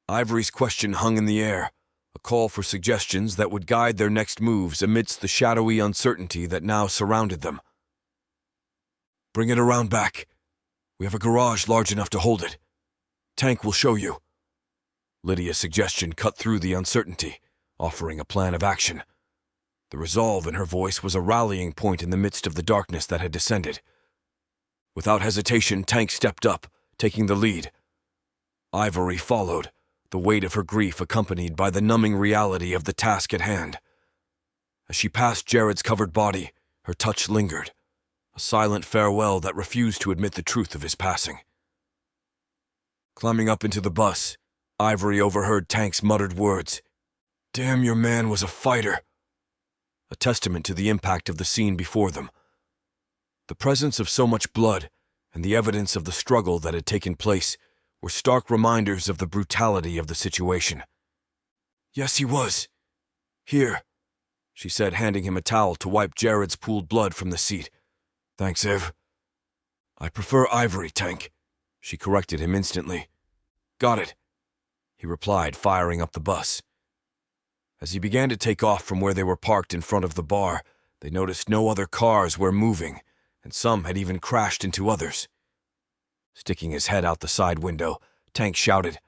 Ivory's question hung in the air, a call for suggestions that would guide their next moves amidst the shadowy uncertainty that now surrounded them. "Bring it around back. We have a garage large enough to hold it. Tank will show you." Lydia's suggestion cut through the uncertainty, offering a plan of action. The resolve in her voice was a rallying point in the midst of the darkness that had descended. Without hesitation, Tank stepped up, taking the lead. Ivory followed, the weight of her grief accompanied by the numbing reality of the task at hand. As she passed Jared's covered body, her touch lingered, a silent farewell that refused to admit the truth of his passing. Climbing up into the bus, Ivory overheard Tank's muttered words, "Damn, your man was a fighter," a testament to the impact of the scene before them. The presence of so much blood and the evidence of the struggle that had taken place were stark reminders of the brutality of the situation. "Yes, he was. Here," she said, handing him a towel to wipe Jared's pooled blood from the seat. "Thanks, Ev." "I prefer Ivory, Tank," she corrected him instantly. "Got it," he replied, firing up the bus. As he began to take off from where they were parked in front of the bar, they noticed no other cars were moving, and some had even crashed into others. Sticking his head out the side window, Tank shouted,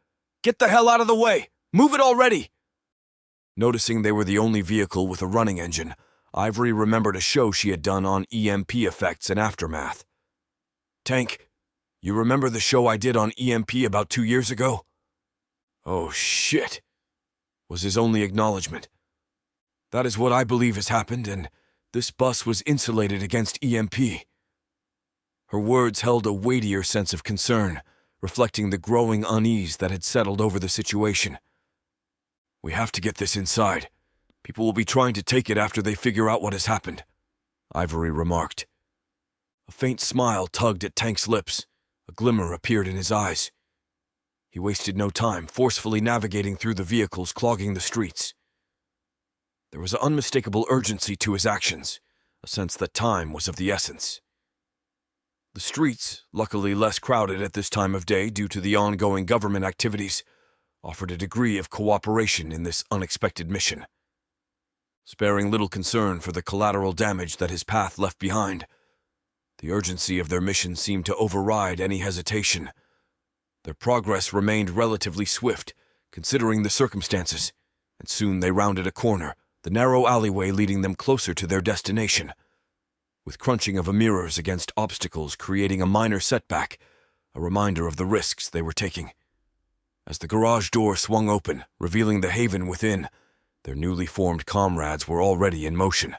"Get the hell out of the way! Move it already!" Noticing they were the only vehicle with a running engine, Ivory remembered a show she had done on EMP effects and aftermath. "Tank, you remember the show I did on EMP about 2 years ago?" "Oh, shit," was his only acknowledgement. "That is what I believe has happened, and this bus was insulated against EMP." Her words held a weightier sense of concern, reflecting the growing unease that had settled over the situation. "We have to get this inside. People will be trying to take it after they figure out what has happened," Ivory remarked. A faint smile tugged at Tank's lips. A glimmer appeared in his eyes. He wasted no time, forcefully navigating through the vehicles clogging the streets. There was an unmistakable urgency to his actions, a sense that time was of the essence. The streets, luckily less crowded at this time of day due to the ongoing government activities, offered a degree of cooperation in this unexpected mission. Sparing little concern for the collateral damage that his path left behind, the urgency of their mission seemed to override any hesitation. Their progress remained relatively swift, considering the circumstances, and soon they rounded a corner, the narrow alleyway leading them closer to their destination. With crunching of mirrors against obstacles creating a minor setback, a reminder of the risks they were taking. As the garage door swung open, revealing the haven within, their newly formed comrades were already in motion.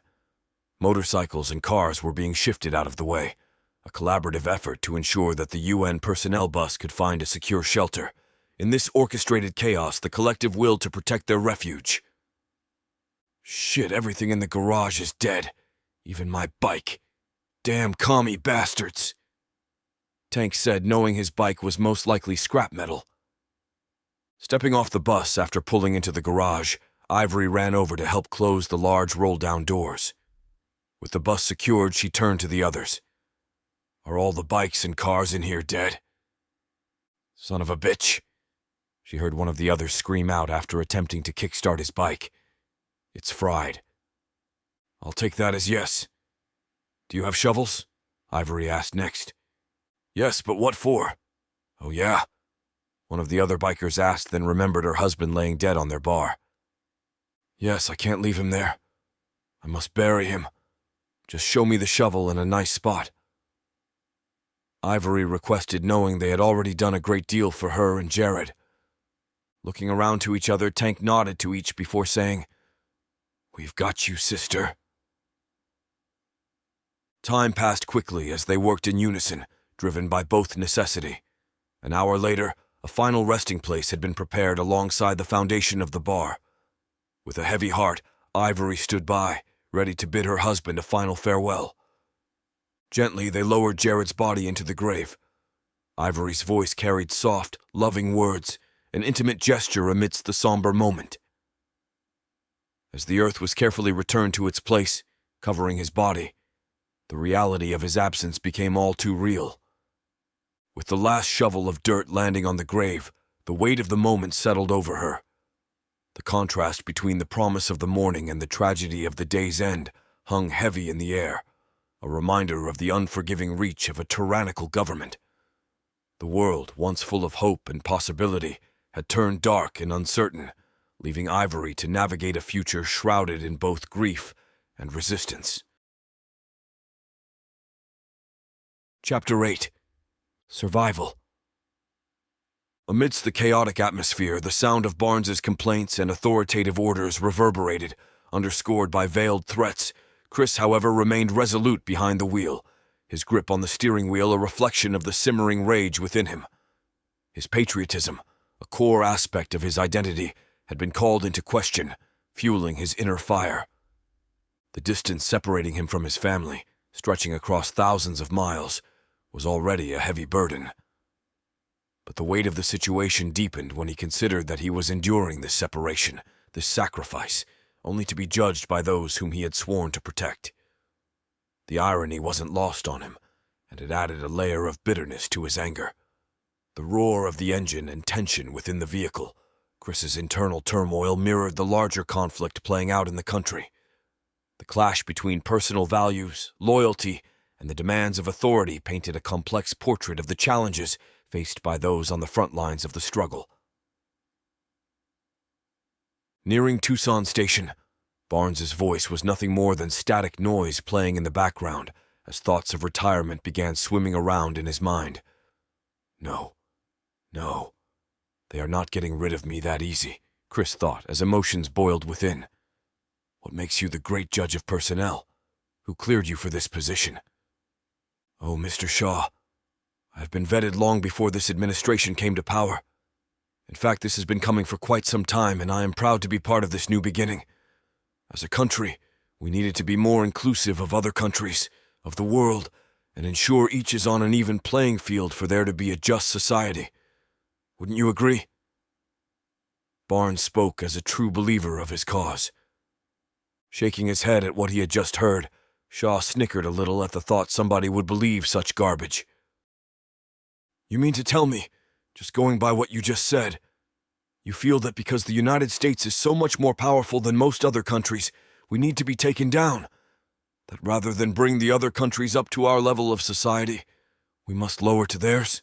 Motorcycles and cars were being shifted out of the way, a collaborative effort to ensure that the UN personnel bus could find a secure shelter. In this orchestrated chaos, the collective will to protect their refuge. "Shit, everything in the garage is dead. Even my bike. Damn commie bastards," Tank said, knowing his bike was most likely scrap metal. Stepping off the bus after pulling into the garage, Ivory ran over to help close the large roll-down doors. With the bus secured, she turned to the others. "Are all the bikes and cars in here dead?" "Son of a bitch," she heard one of the others scream out after attempting to kickstart his bike. "It's fried." "I'll take that as yes." "Do you have shovels?" Ivory asked next. "Yes, but what for?" "Oh yeah," one of the other bikers asked, then remembered her husband laying dead on their bar. "Yes, I can't leave him there. I must bury him. Just show me the shovel in a nice spot." Ivory requested, knowing they had already done a great deal for her and Jared. Looking around to each other, Tank nodded to each before saying, "We've got you, sister." Time passed quickly as they worked in unison, driven by both necessity. An hour later, a final resting place had been prepared alongside the foundation of the bar. With a heavy heart, Ivory stood by, ready to bid her husband a final farewell. Gently, they lowered Jared's body into the grave. Ivory's voice carried soft, loving words, an intimate gesture amidst the somber moment. As the earth was carefully returned to its place, covering his body, the reality of his absence became all too real. With the last shovel of dirt landing on the grave, the weight of the moment settled over her. The contrast between the promise of the morning and the tragedy of the day's end hung heavy in the air, a reminder of the unforgiving reach of a tyrannical government. The world, once full of hope and possibility, had turned dark and uncertain, leaving Ivory to navigate a future shrouded in both grief and resistance. Chapter 8. Survival. Amidst the chaotic atmosphere, the sound of Barnes's complaints and authoritative orders reverberated, underscored by veiled threats. Chris, however, remained resolute behind the wheel, his grip on the steering wheel a reflection of the simmering rage within him. His patriotism, a core aspect of his identity, had been called into question, fueling his inner fire. The distance separating him from his family, stretching across thousands of miles, was already a heavy burden. But the weight of the situation deepened when he considered that he was enduring this separation, this sacrifice, only to be judged by those whom he had sworn to protect. The irony wasn't lost on him, and it added a layer of bitterness to his anger. The roar of the engine and tension within the vehicle, Chris's internal turmoil mirrored the larger conflict playing out in the country. The clash between personal values, loyalty, and the demands of authority painted a complex portrait of the challenges faced by those on the front lines of the struggle. Nearing Tucson Station, Barnes's voice was nothing more than static noise playing in the background as thoughts of retirement began swimming around in his mind. No, they are not getting rid of me that easy, Chris thought as emotions boiled within. What makes you the great judge of personnel? Who cleared you for this position? Oh, Mr. Shaw, I've been vetted long before this administration came to power. In fact, this has been coming for quite some time, and I am proud to be part of this new beginning. As a country, we needed to be more inclusive of other countries, of the world, and ensure each is on an even playing field for there to be a just society. Wouldn't you agree? Barnes spoke as a true believer of his cause. Shaking his head at what he had just heard, Shaw snickered a little at the thought somebody would believe such garbage. You mean to tell me, just going by what you just said, you feel that because the United States is so much more powerful than most other countries, we need to be taken down? That rather than bring the other countries up to our level of society, we must lower to theirs?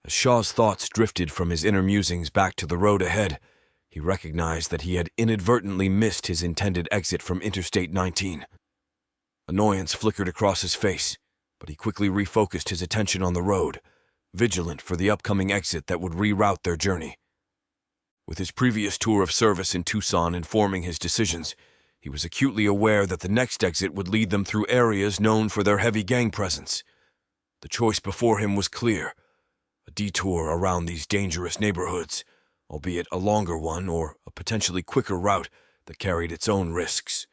As Shaw's thoughts drifted from his inner musings back to the road ahead, he recognized that he had inadvertently missed his intended exit from Interstate 19. Annoyance flickered across his face, but he quickly refocused his attention on the road, vigilant for the upcoming exit that would reroute their journey. With his previous tour of service in Tucson informing his decisions, he was acutely aware that the next exit would lead them through areas known for their heavy gang presence. The choice before him was clear: a detour around these dangerous neighborhoods, albeit a longer one or a potentially quicker route that carried its own risks.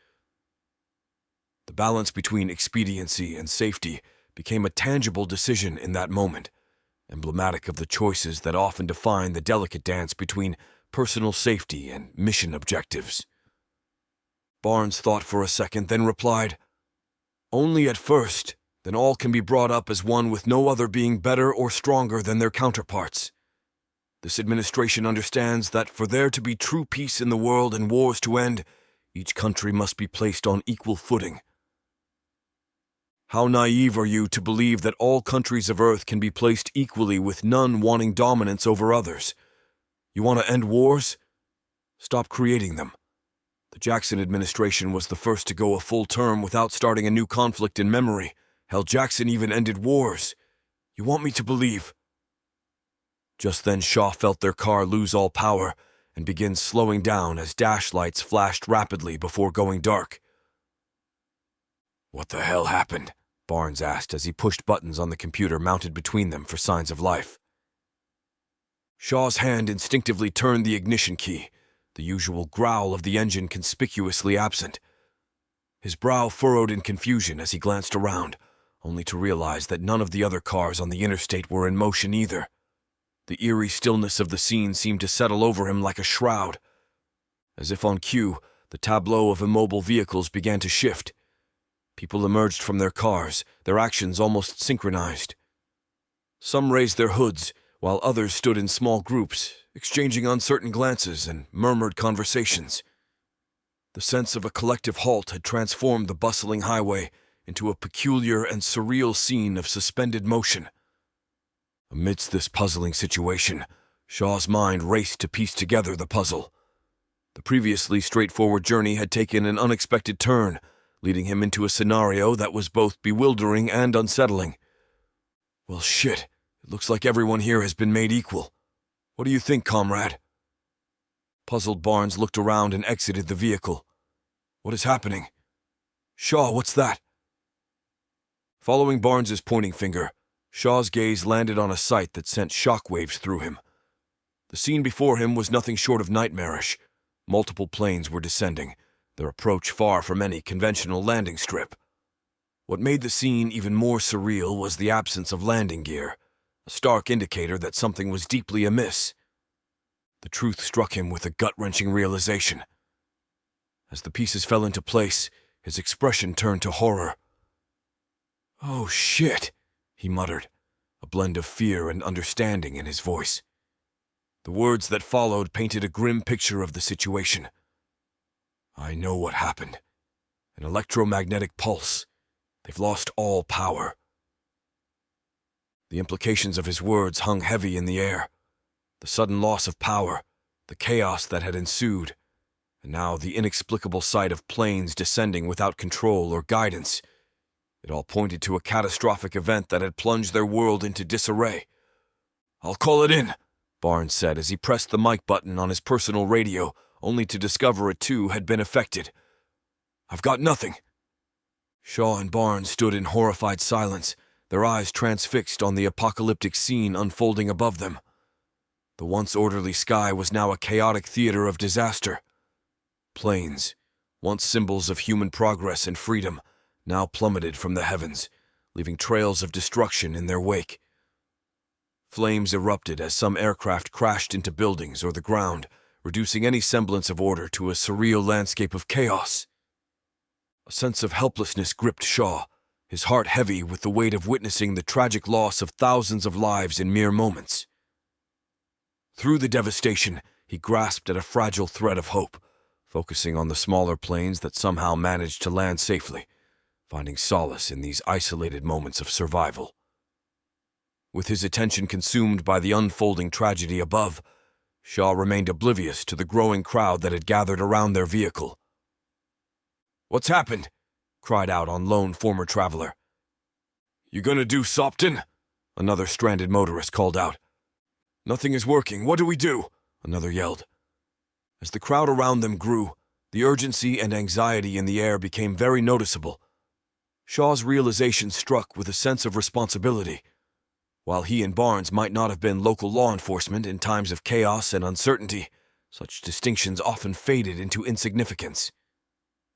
The balance between expediency and safety became a tangible decision in that moment, emblematic of the choices that often define the delicate dance between personal safety and mission objectives. Barnes thought for a second, then replied, "Only at first, then all can be brought up as one with no other being better or stronger than their counterparts. This administration understands that for there to be true peace in the world and wars to end, each country must be placed on equal footing. How naive are you to believe that all countries of Earth can be placed equally with none wanting dominance over others? You want to end wars? Stop creating them. The Jackson administration was the first to go a full term without starting a new conflict in memory. Hell, Jackson even ended wars. You want me to believe?" Just then Shaw felt their car lose all power and begin slowing down as dash lights flashed rapidly before going dark. "What the hell happened?" Barnes asked as he pushed buttons on the computer mounted between them for signs of life. Shaw's hand instinctively turned the ignition key, the usual growl of the engine conspicuously absent. His brow furrowed in confusion as he glanced around, only to realize that none of the other cars on the interstate were in motion either. The eerie stillness of the scene seemed to settle over him like a shroud. As if on cue, the tableau of immobile vehicles began to shift. People emerged from their cars, their actions almost synchronized. Some raised their hoods, while others stood in small groups, exchanging uncertain glances and murmured conversations. The sense of a collective halt had transformed the bustling highway into a peculiar and surreal scene of suspended motion. Amidst this puzzling situation, Shaw's mind raced to piece together the puzzle. The previously straightforward journey had taken an unexpected turn, leading him into a scenario that was both bewildering and unsettling. "Well, shit, it looks like everyone here has been made equal. What do you think, comrade?" Puzzled Barnes looked around and exited the vehicle. "What is happening?" "Shaw, what's that?" Following Barnes's pointing finger, Shaw's gaze landed on a sight that sent shockwaves through him. The scene before him was nothing short of nightmarish. Multiple planes were descending, their approach far from any conventional landing strip. What made the scene even more surreal was the absence of landing gear, a stark indicator that something was deeply amiss. The truth struck him with a gut-wrenching realization. As the pieces fell into place, his expression turned to horror. "Oh, shit," he muttered, a blend of fear and understanding in his voice. The words that followed painted a grim picture of the situation. "I know what happened. An electromagnetic pulse. They've lost all power." The implications of his words hung heavy in the air. The sudden loss of power, the chaos that had ensued, and now the inexplicable sight of planes descending without control or guidance. It all pointed to a catastrophic event that had plunged their world into disarray. "I'll call it in," Barnes said as he pressed the mic button on his personal radio, only to discover it too had been affected. "I've got nothing." Shaw and Barnes stood in horrified silence, their eyes transfixed on the apocalyptic scene unfolding above them. The once orderly sky was now a chaotic theater of disaster. Planes, once symbols of human progress and freedom, now plummeted from the heavens, leaving trails of destruction in their wake. Flames erupted as some aircraft crashed into buildings or the ground, reducing any semblance of order to a surreal landscape of chaos. A sense of helplessness gripped Shaw, his heart heavy with the weight of witnessing the tragic loss of thousands of lives in mere moments. Through the devastation, he grasped at a fragile thread of hope, focusing on the smaller planes that somehow managed to land safely, finding solace in these isolated moments of survival. With his attention consumed by the unfolding tragedy above, Shaw remained oblivious to the growing crowd that had gathered around their vehicle. "What's happened?" cried out on lone former traveler. "You gonna do Sopton?" another stranded motorist called out. "Nothing is working. What do we do?" another yelled. As the crowd around them grew, the urgency and anxiety in the air became very noticeable. Shaw's realization struck with a sense of responsibility. While he and Barnes might not have been local law enforcement in times of chaos and uncertainty, such distinctions often faded into insignificance.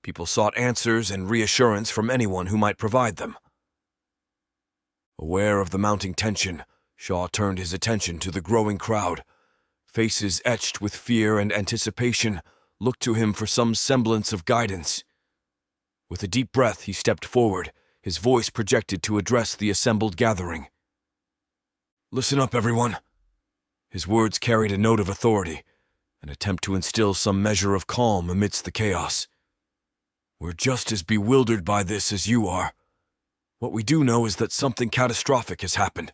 People sought answers and reassurance from anyone who might provide them. Aware of the mounting tension, Shaw turned his attention to the growing crowd. Faces etched with fear and anticipation looked to him for some semblance of guidance. With a deep breath, he stepped forward, his voice projected to address the assembled gathering. "Listen up, everyone." His words carried a note of authority, an attempt to instill some measure of calm amidst the chaos. "We're just as bewildered by this as you are. What we do know is that something catastrophic has happened,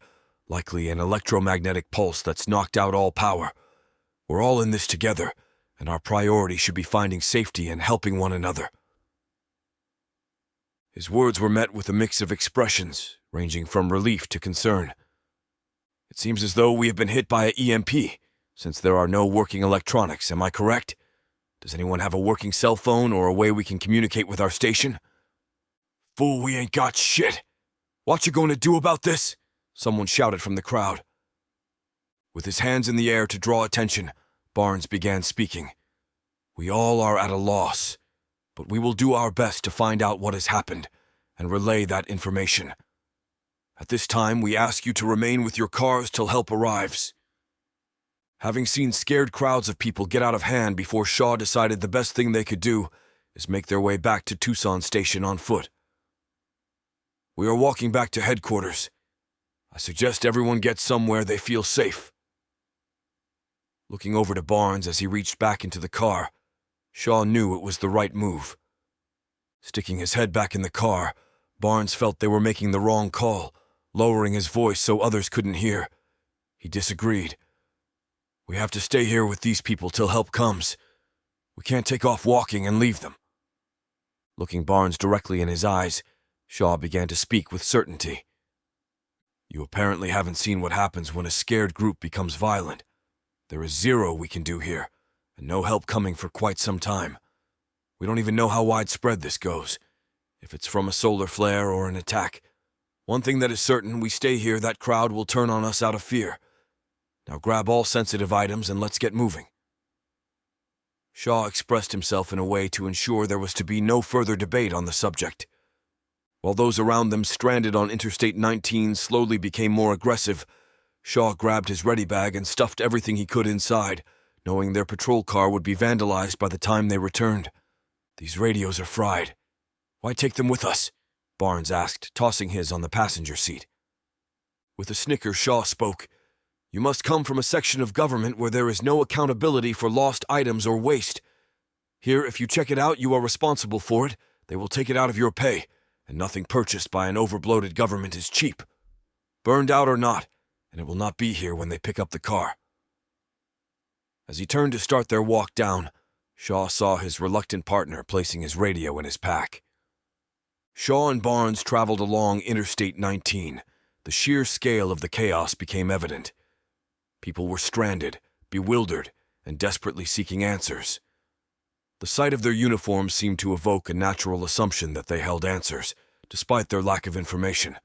likely an electromagnetic pulse that's knocked out all power. We're all in this together, and our priority should be finding safety and helping one another." His words were met with a mix of expressions, ranging from relief to concern. It seems as though we have been hit by an EMP, since there are no working electronics, am I correct? Does anyone have a working cell phone or a way we can communicate with our station? Fool, we ain't got shit! What you gonna do about this? Someone shouted from the crowd. With his hands in the air to draw attention, Barnes began speaking. We all are at a loss, but we will do our best to find out what has happened and relay that information. At this time, we ask you to remain with your cars till help arrives. Having seen scared crowds of people get out of hand before Shaw decided the best thing they could do is make their way back to Tucson Station on foot. We are walking back to headquarters. I suggest everyone get somewhere they feel safe. Looking over to Barnes as he reached back into the car, Shaw knew it was the right move. Sticking his head back in the car, Barnes felt they were making the wrong call, lowering his voice so others couldn't hear. He disagreed. We have to stay here with these people till help comes. We can't take off walking and leave them. Looking Barnes directly in his eyes, Shaw began to speak with certainty. You apparently haven't seen what happens when a scared group becomes violent. There is zero we can do here, and no help coming for quite some time. We don't even know how widespread this goes, if it's from a solar flare or an attack. One thing that is certain, we stay here, that crowd will turn on us out of fear. Now grab all sensitive items and let's get moving. Shaw expressed himself in a way to ensure there was to be no further debate on the subject. While those around them stranded on Interstate 19 slowly became more aggressive, Shaw grabbed his ready bag and stuffed everything he could inside, knowing their patrol car would be vandalized by the time they returned. These radios are fried. Why take them with us? Barnes asked, tossing his on the passenger seat. With a snicker, Shaw spoke. You must come from a section of government where there is no accountability for lost items or waste. Here, if you check it out, you are responsible for it. They will take it out of your pay, and nothing purchased by an overbloated government is cheap. Burned out or not, and it will not be here when they pick up the car. As he turned to start their walk down, Shaw saw his reluctant partner placing his radio in his pack. Shaw and Barnes traveled along Interstate 19. The sheer scale of the chaos became evident. People were stranded, bewildered, and desperately seeking answers. The sight of their uniforms seemed to evoke a natural assumption that they held answers, despite their lack of information.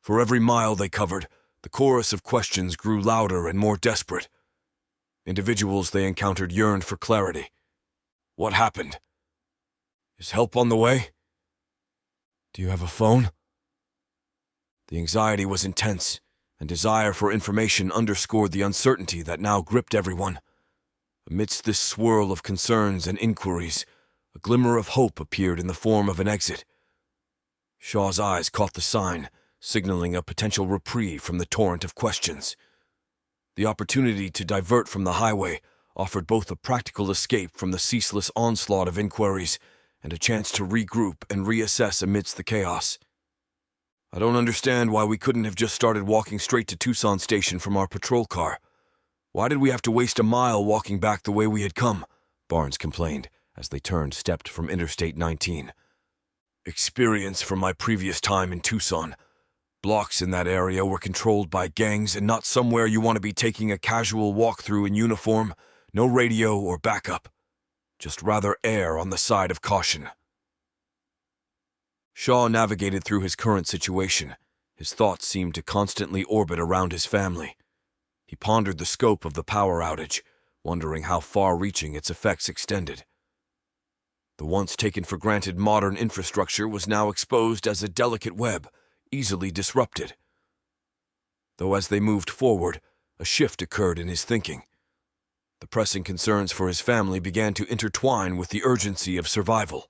For every mile they covered, the chorus of questions grew louder and more desperate. Individuals they encountered yearned for clarity. What happened? Is help on the way? Do you have a phone? The anxiety was intense, and desire for information underscored the uncertainty that now gripped everyone. Amidst this swirl of concerns and inquiries, a glimmer of hope appeared in the form of an exit. Shaw's eyes caught the sign, signaling a potential reprieve from the torrent of questions. The opportunity to divert from the highway offered both a practical escape from the ceaseless onslaught of inquiries and a chance to regroup and reassess amidst the chaos. I don't understand why we couldn't have just started walking straight to Tucson Station from our patrol car. Why did we have to waste a mile walking back the way we had come? Barnes complained as they stepped from Interstate 19. Experience from my previous time in Tucson. Blocks in that area were controlled by gangs and not somewhere you want to be taking a casual walk through in uniform, no radio or backup. Just rather err on the side of caution. Shaw navigated through his current situation. His thoughts seemed to constantly orbit around his family. He pondered the scope of the power outage, wondering how far-reaching its effects extended. The once taken-for-granted modern infrastructure was now exposed as a delicate web, easily disrupted. Though as they moved forward, a shift occurred in his thinking. The pressing concerns for his family began to intertwine with the urgency of survival.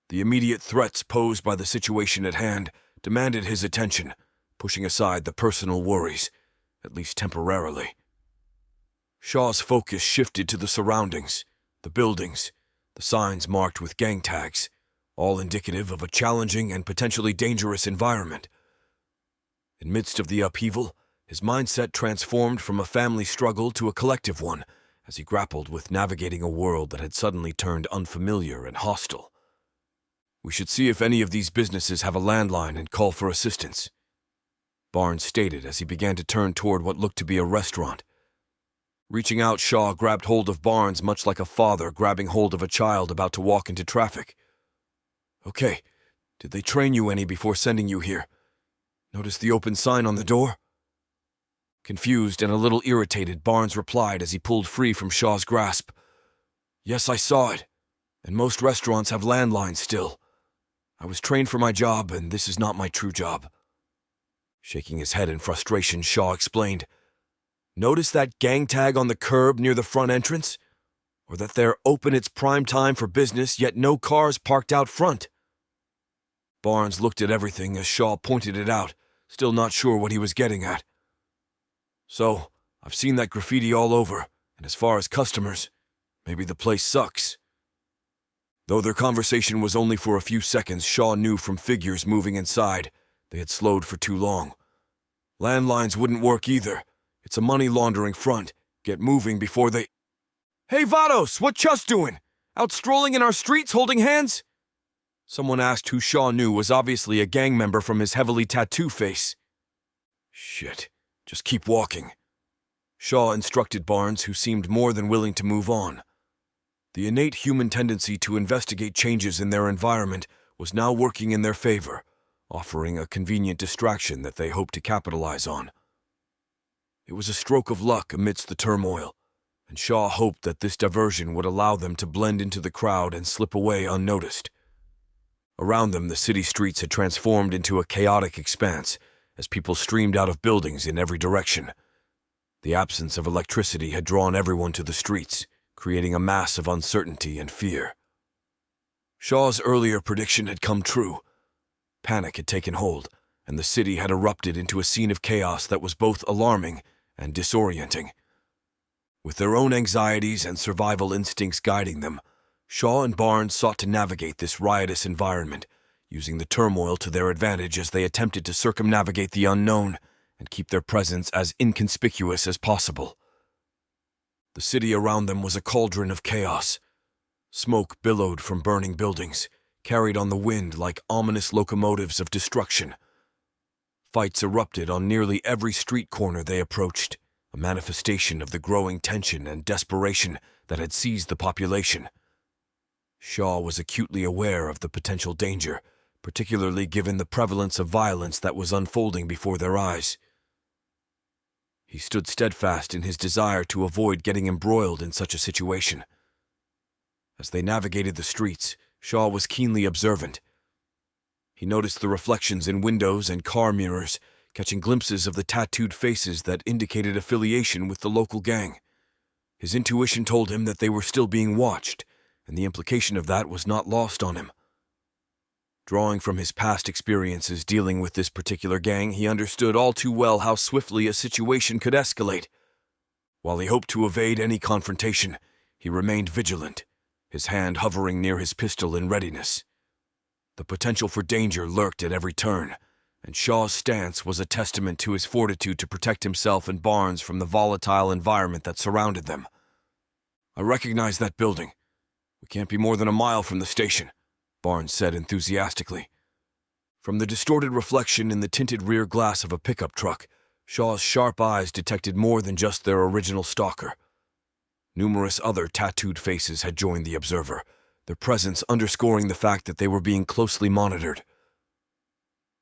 The immediate threats posed by the situation at hand demanded his attention, pushing aside the personal worries, at least temporarily. Shaw's focus shifted to the surroundings, the buildings, the signs marked with gang tags, all indicative of a challenging and potentially dangerous environment. In midst of the upheaval, his mindset transformed from a family struggle to a collective one as he grappled with navigating a world that had suddenly turned unfamiliar and hostile. We should see if any of these businesses have a landline and call for assistance. Barnes stated as he began to turn toward what looked to be a restaurant. Reaching out, Shaw grabbed hold of Barnes much like a father grabbing hold of a child about to walk into traffic. "Okay, did they train you any before sending you here? Notice the open sign on the door?" Confused and a little irritated, Barnes replied as he pulled free from Shaw's grasp. "Yes, I saw it, and most restaurants have landlines still. I was trained for my job, and this is not my true job." Shaking his head in frustration, Shaw explained, "Notice that gang tag on the curb near the front entrance? Or that they're open its prime time for business, yet no cars parked out front?" Barnes looked at everything as Shaw pointed it out, still not sure what he was getting at. "So, I've seen that graffiti all over, and as far as customers, maybe the place sucks." Though their conversation was only for a few seconds, Shaw knew from figures moving inside they had slowed for too long. Landlines wouldn't work either. It's a money laundering front. Get moving before they... "Hey, Vados, what Chus doing? Out strolling in our streets holding hands?" Someone asked who Shaw knew was obviously a gang member from his heavily tattooed face. "Shit, just keep walking," Shaw instructed Barnes, who seemed more than willing to move on. The innate human tendency to investigate changes in their environment was now working in their favor, offering a convenient distraction that they hoped to capitalize on. It was a stroke of luck amidst the turmoil, and Shaw hoped that this diversion would allow them to blend into the crowd and slip away unnoticed. Around them, the city streets had transformed into a chaotic expanse as people streamed out of buildings in every direction. The absence of electricity had drawn everyone to the streets, creating a mass of uncertainty and fear. Shaw's earlier prediction had come true. Panic had taken hold, and the city had erupted into a scene of chaos that was both alarming and disorienting. With their own anxieties and survival instincts guiding them, Shaw and Barnes sought to navigate this riotous environment, using the turmoil to their advantage as they attempted to circumnavigate the unknown and keep their presence as inconspicuous as possible. The city around them was a cauldron of chaos. Smoke billowed from burning buildings, carried on the wind like ominous locomotives of destruction. Fights erupted on nearly every street corner they approached, a manifestation of the growing tension and desperation that had seized the population. Shaw was acutely aware of the potential danger, particularly given the prevalence of violence that was unfolding before their eyes. He stood steadfast in his desire to avoid getting embroiled in such a situation. As they navigated the streets, Shaw was keenly observant. He noticed the reflections in windows and car mirrors, catching glimpses of the tattooed faces that indicated affiliation with the local gang. His intuition told him that they were still being watched, and the implication of that was not lost on him. Drawing from his past experiences dealing with this particular gang, he understood all too well how swiftly a situation could escalate. While he hoped to evade any confrontation, he remained vigilant, his hand hovering near his pistol in readiness. The potential for danger lurked at every turn, and Shaw's stance was a testament to his fortitude to protect himself and Barnes from the volatile environment that surrounded them. "I recognize that building. We can't be more than a mile from the station," Barnes said enthusiastically. From the distorted reflection in the tinted rear glass of a pickup truck, Shaw's sharp eyes detected more than just their original stalker. Numerous other tattooed faces had joined the observer, their presence underscoring the fact that they were being closely monitored.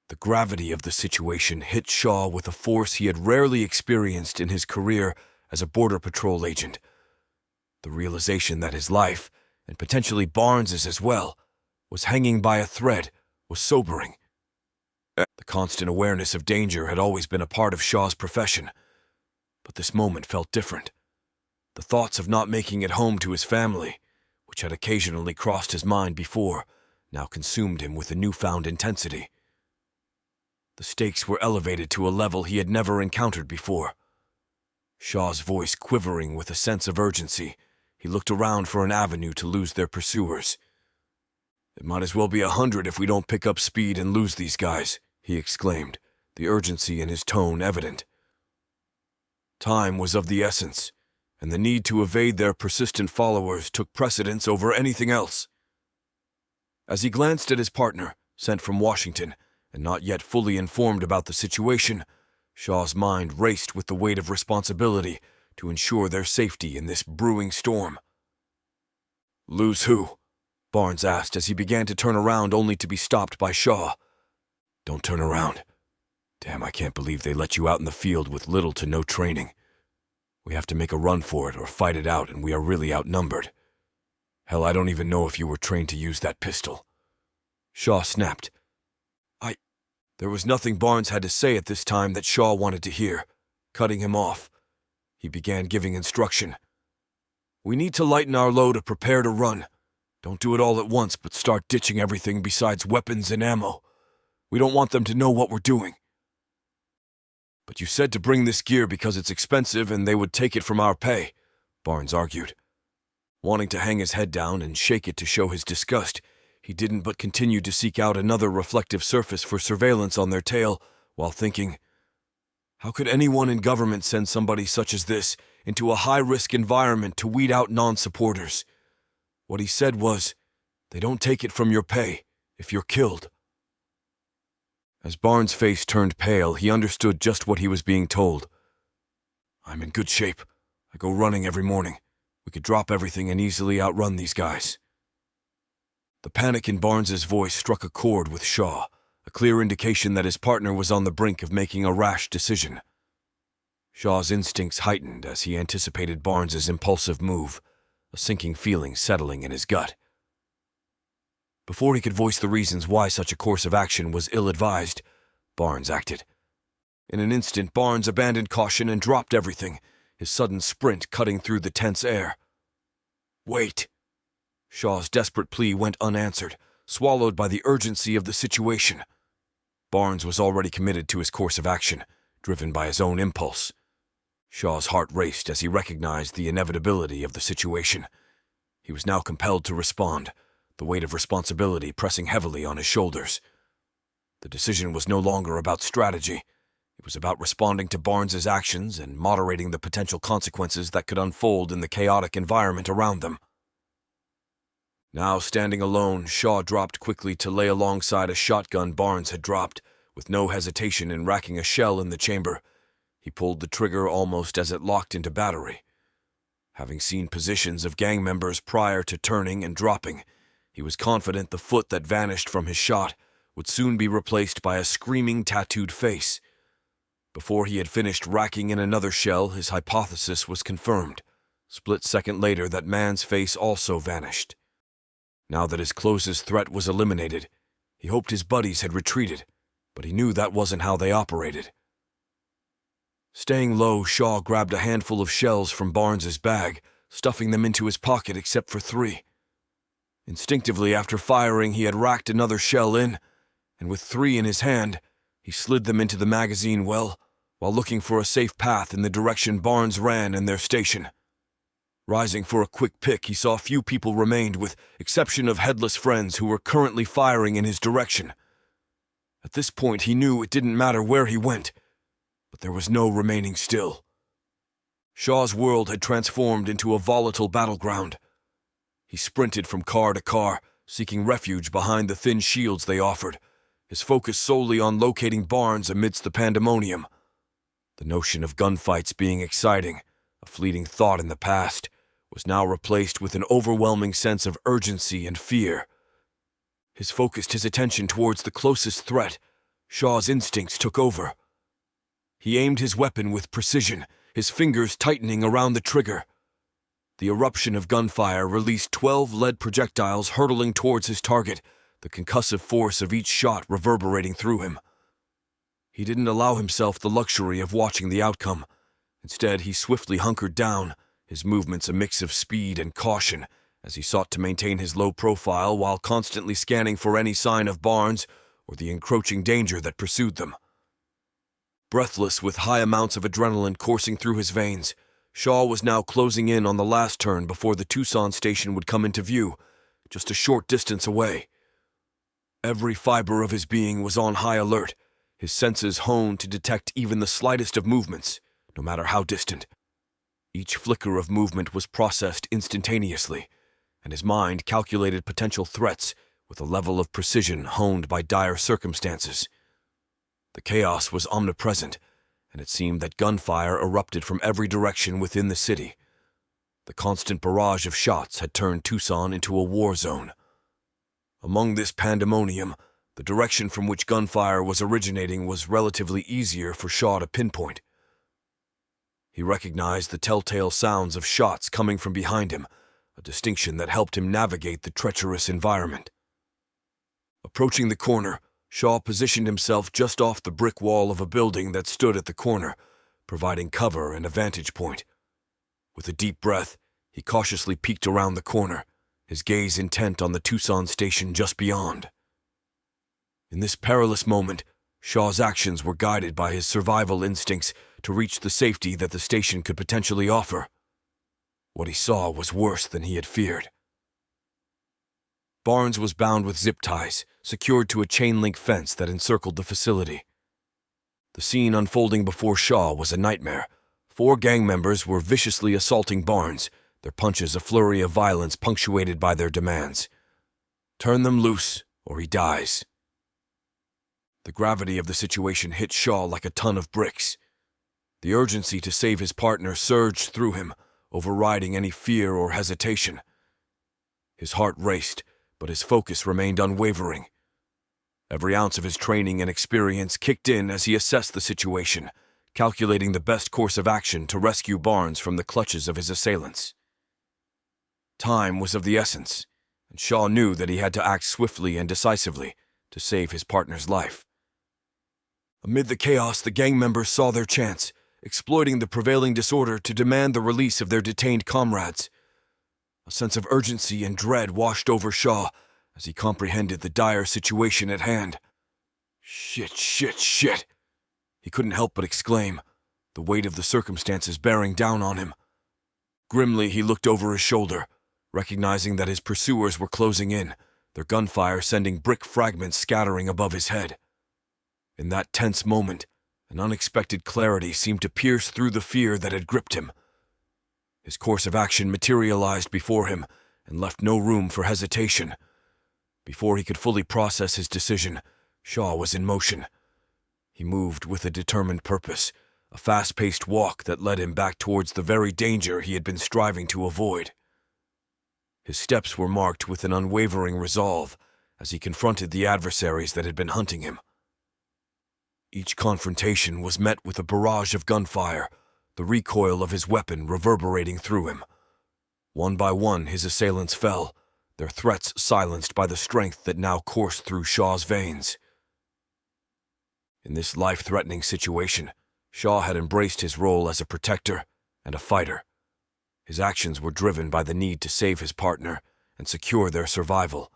The gravity of the situation hit Shaw with a force he had rarely experienced in his career as a Border Patrol agent. The realization that his life, and potentially Barnes's as well, was hanging by a thread was sobering. The constant awareness of danger had always been a part of Shaw's profession, but this moment felt different. The thoughts of not making it home to his family, which had occasionally crossed his mind before, now consumed him with a newfound intensity. The stakes were elevated to a level he had never encountered before. Shaw's voice quivering with a sense of urgency, he looked around for an avenue to lose their pursuers. "It might as well be 100 if we don't pick up speed and lose these guys," he exclaimed, the urgency in his tone evident. Time was of the essence, and the need to evade their persistent followers took precedence over anything else. As he glanced at his partner, sent from Washington, and not yet fully informed about the situation, Shaw's mind raced with the weight of responsibility to ensure their safety in this brewing storm. "Lose who?" Barnes asked as he began to turn around only to be stopped by Shaw. "Don't turn around. Damn, I can't believe they let you out in the field with little to no training. We have to make a run for it or fight it out, and we are really outnumbered. Hell, I don't even know if you were trained to use that pistol." Shaw snapped. There was nothing Barnes had to say at this time that Shaw wanted to hear. Cutting him off, he began giving instruction. "We need to lighten our load to prepare to run. Don't do it all at once, but start ditching everything besides weapons and ammo. We don't want them to know what we're doing." "But you said to bring this gear because it's expensive and they would take it from our pay," Barnes argued. Wanting to hang his head down and shake it to show his disgust, he didn't but continued to seek out another reflective surface for surveillance on their tail, while thinking, how could anyone in government send somebody such as this into a high-risk environment to weed out non-supporters? What he said was, they don't take it from your pay if you're killed. As Barnes' face turned pale, he understood just what he was being told. "I'm in good shape. I go running every morning. We could drop everything and easily outrun these guys." The panic in Barnes's voice struck a chord with Shaw, a clear indication that his partner was on the brink of making a rash decision. Shaw's instincts heightened as he anticipated Barnes's impulsive move, a sinking feeling settling in his gut. Before he could voice the reasons why such a course of action was ill-advised, Barnes acted. In an instant, Barnes abandoned caution and dropped everything, his sudden sprint cutting through the tense air. "Wait!" Shaw's desperate plea went unanswered, swallowed by the urgency of the situation. Barnes was already committed to his course of action, driven by his own impulse. Shaw's heart raced as he recognized the inevitability of the situation. He was now compelled to respond, the weight of responsibility pressing heavily on his shoulders. The decision was no longer about strategy. It was about responding to Barnes's actions and moderating the potential consequences that could unfold in the chaotic environment around them. Now standing alone, Shaw dropped quickly to lay alongside a shotgun Barnes had dropped, with no hesitation in racking a shell in the chamber. He pulled the trigger almost as it locked into battery. Having seen positions of gang members prior to turning and dropping, he was confident the foot that vanished from his shot would soon be replaced by a screaming tattooed face. Before he had finished racking in another shell, his hypothesis was confirmed. Split second later, that man's face also vanished. Now that his closest threat was eliminated, he hoped his buddies had retreated, but he knew that wasn't how they operated. Staying low, Shaw grabbed a handful of shells from Barnes's bag, stuffing them into his pocket except for 3. Instinctively, after firing, he had racked another shell in, and with 3 in his hand, he slid them into the magazine well, while looking for a safe path in the direction Barnes ran and their station. Rising for a quick pick, he saw few people remained, with exception of headless friends who were currently firing in his direction. At this point, he knew it didn't matter where he went, but there was no remaining still. Shaw's world had transformed into a volatile battleground. He sprinted from car to car, seeking refuge behind the thin shields they offered, his focus solely on locating Barnes amidst the pandemonium. The notion of gunfights being exciting, a fleeting thought in the past, was now replaced with an overwhelming sense of urgency and fear. His focused his attention towards the closest threat. Shaw's instincts took over. He aimed his weapon with precision, his fingers tightening around the trigger. The eruption of gunfire released 12 lead projectiles hurtling towards his target, the concussive force of each shot reverberating through him. He didn't allow himself the luxury of watching the outcome. Instead, he swiftly hunkered down, his movements a mix of speed and caution, as he sought to maintain his low profile while constantly scanning for any sign of Barnes or the encroaching danger that pursued them. Breathless, with high amounts of adrenaline coursing through his veins, Shaw was now closing in on the last turn before the Tucson station would come into view, just a short distance away. Every fiber of his being was on high alert, his senses honed to detect even the slightest of movements, no matter how distant. Each flicker of movement was processed instantaneously, and his mind calculated potential threats with a level of precision honed by dire circumstances. The chaos was omnipresent, and it seemed that gunfire erupted from every direction within the city. The constant barrage of shots had turned Tucson into a war zone. Among this pandemonium, the direction from which gunfire was originating was relatively easier for Shaw to pinpoint. He recognized the telltale sounds of shots coming from behind him, a distinction that helped him navigate the treacherous environment. Approaching the corner, Shaw positioned himself just off the brick wall of a building that stood at the corner, providing cover and a vantage point. With a deep breath, he cautiously peeked around the corner, his gaze intent on the Tucson station just beyond. In this perilous moment, Shaw's actions were guided by his survival instincts to reach the safety that the station could potentially offer. What he saw was worse than he had feared. Barnes was bound with zip ties, secured to a chain-link fence that encircled the facility. The scene unfolding before Shaw was a nightmare. 4 gang members were viciously assaulting Barnes, their punches a flurry of violence punctuated by their demands. Turn them loose, or he dies. The gravity of the situation hit Shaw like a ton of bricks. The urgency to save his partner surged through him, overriding any fear or hesitation. His heart raced, but his focus remained unwavering. Every ounce of his training and experience kicked in as he assessed the situation, calculating the best course of action to rescue Barnes from the clutches of his assailants. Time was of the essence, and Shaw knew that he had to act swiftly and decisively to save his partner's life. Amid the chaos, the gang members saw their chance, exploiting the prevailing disorder to demand the release of their detained comrades. A sense of urgency and dread washed over Shaw as he comprehended the dire situation at hand. Shit. He couldn't help but exclaim, the weight of the circumstances bearing down on him. Grimly, he looked over his shoulder, recognizing that his pursuers were closing in, their gunfire sending brick fragments scattering above his head. In that tense moment, an unexpected clarity seemed to pierce through the fear that had gripped him. His course of action materialized before him and left no room for hesitation. Before he could fully process his decision, Shaw was in motion. He moved with a determined purpose, a fast-paced walk that led him back towards the very danger he had been striving to avoid. His steps were marked with an unwavering resolve as he confronted the adversaries that had been hunting him. Each confrontation was met with a barrage of gunfire, the recoil of his weapon reverberating through him. One by one, his assailants fell, their threats silenced by the strength that now coursed through Shaw's veins. In this life-threatening situation, Shaw had embraced his role as a protector and a fighter. His actions were driven by the need to save his partner and secure their survival,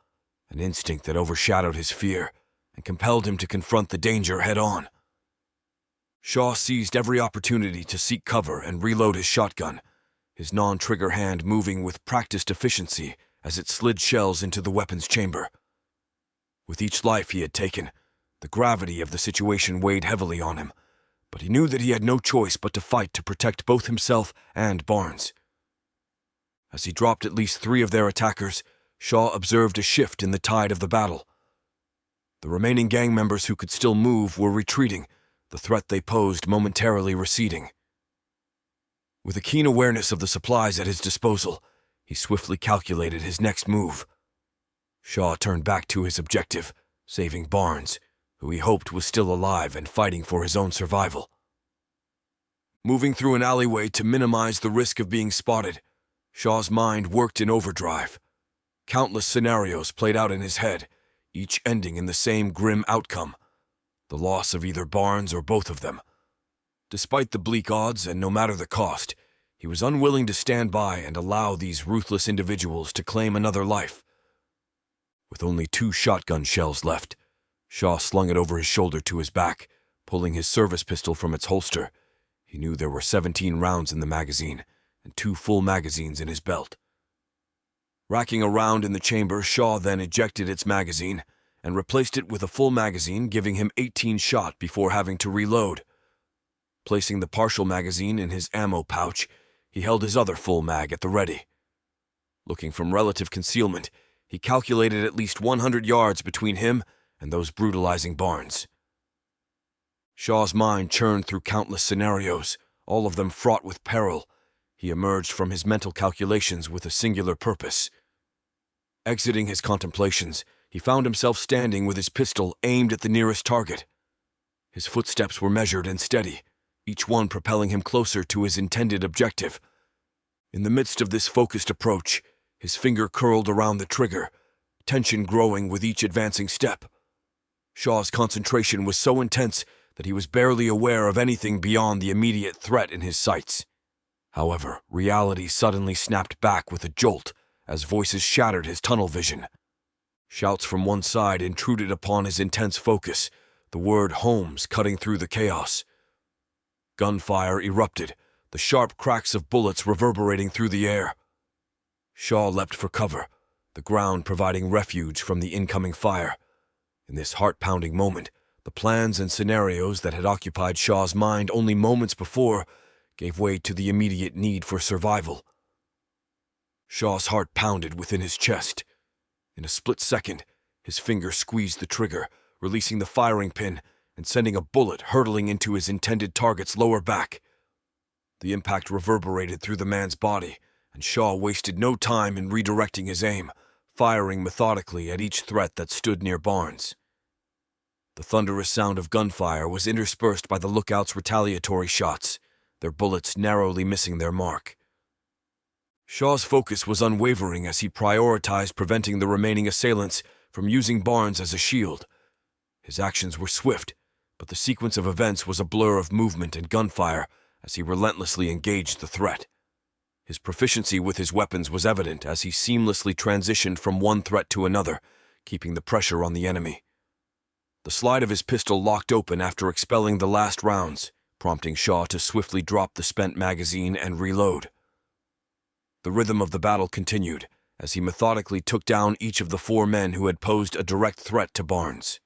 an instinct that overshadowed his fear and compelled him to confront the danger head-on. Shaw seized every opportunity to seek cover and reload his shotgun, his non-trigger hand moving with practiced efficiency as it slid shells into the weapon's chamber. With each life he had taken, the gravity of the situation weighed heavily on him, but he knew that he had no choice but to fight to protect both himself and Barnes. As he dropped at least 3 of their attackers, Shaw observed a shift in the tide of the battle. The remaining gang members who could still move were retreating, the threat they posed momentarily receding. With a keen awareness of the supplies at his disposal, he swiftly calculated his next move. Shaw turned back to his objective, saving Barnes, who he hoped was still alive and fighting for his own survival. Moving through an alleyway to minimize the risk of being spotted, Shaw's mind worked in overdrive. Countless scenarios played out in his head, each ending in the same grim outcome, the loss of either Barnes or both of them. Despite the bleak odds and no matter the cost, he was unwilling to stand by and allow these ruthless individuals to claim another life. With only 2 shotgun shells left, Shaw slung it over his shoulder to his back, pulling his service pistol from its holster. He knew there were 17 rounds in the magazine and 2 full magazines in his belt. Racking a round in the chamber, Shaw then ejected its magazine and replaced it with a full magazine, giving him 18 shot before having to reload. Placing the partial magazine in his ammo pouch, he held his other full mag at the ready. Looking from relative concealment, he calculated at least 100 yards between him and those brutalizing Barnes. Shaw's mind churned through countless scenarios, all of them fraught with peril. He emerged from his mental calculations with a singular purpose. Exiting his contemplations, he found himself standing with his pistol aimed at the nearest target. His footsteps were measured and steady, each one propelling him closer to his intended objective. In the midst of this focused approach, his finger curled around the trigger, tension growing with each advancing step. Shaw's concentration was so intense that he was barely aware of anything beyond the immediate threat in his sights. However, reality suddenly snapped back with a jolt as voices shattered his tunnel vision. Shouts from one side intruded upon his intense focus, the word Holmes cutting through the chaos. Gunfire erupted, the sharp cracks of bullets reverberating through the air. Shaw leapt for cover, the ground providing refuge from the incoming fire. In this heart-pounding moment, the plans and scenarios that had occupied Shaw's mind only moments before gave way to the immediate need for survival. Shaw's heart pounded within his chest. In a split second, his finger squeezed the trigger, releasing the firing pin and sending a bullet hurtling into his intended target's lower back. The impact reverberated through the man's body, and Shaw wasted no time in redirecting his aim, firing methodically at each threat that stood near Barnes. The thunderous sound of gunfire was interspersed by the lookout's retaliatory shots, their bullets narrowly missing their mark. Shaw's focus was unwavering as he prioritized preventing the remaining assailants from using Barnes as a shield. His actions were swift, but the sequence of events was a blur of movement and gunfire as he relentlessly engaged the threat. His proficiency with his weapons was evident as he seamlessly transitioned from one threat to another, keeping the pressure on the enemy. The slide of his pistol locked open after expelling the last rounds, prompting Shaw to swiftly drop the spent magazine and reload. The rhythm of the battle continued as he methodically took down each of the 4 men who had posed a direct threat to Barnes.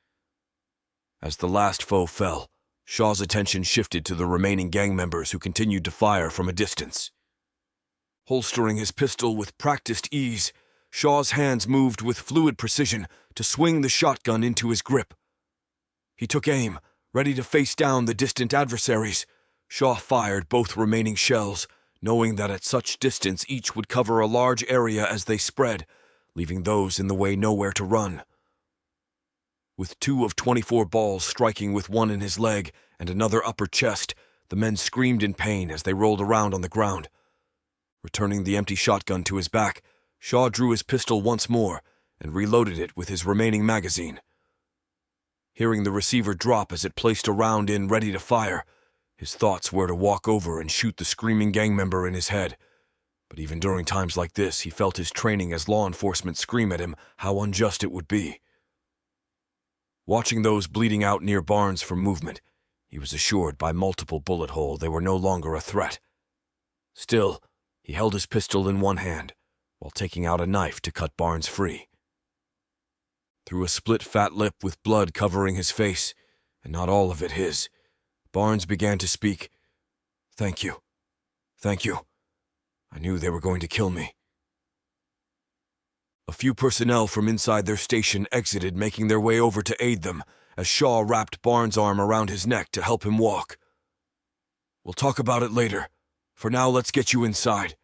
As the last foe fell, Shaw's attention shifted to the remaining gang members who continued to fire from a distance. Holstering his pistol with practiced ease, Shaw's hands moved with fluid precision to swing the shotgun into his grip. He took aim, ready to face down the distant adversaries. Shaw fired both remaining shells, knowing that at such distance each would cover a large area as they spread, leaving those in the way nowhere to run. With 2 of 24 balls striking with one in his leg and another upper chest, the men screamed in pain as they rolled around on the ground. Returning the empty shotgun to his back, Shaw drew his pistol once more and reloaded it with his remaining magazine. Hearing the receiver drop as it placed a round in ready to fire, his thoughts were to walk over and shoot the screaming gang member in his head. But even during times like this, he felt his training as law enforcement scream at him how unjust it would be. Watching those bleeding out near Barnes for movement, he was assured by multiple bullet holes they were no longer a threat. Still, he held his pistol in one hand, while taking out a knife to cut Barnes free. Through a split fat lip with blood covering his face, and not all of it his, Barnes began to speak. "Thank you. Thank you. I knew they were going to kill me." A few personnel from inside their station exited, making their way over to aid them, as Shaw wrapped Barnes' arm around his neck to help him walk. "We'll talk about it later. For now, let's get you inside."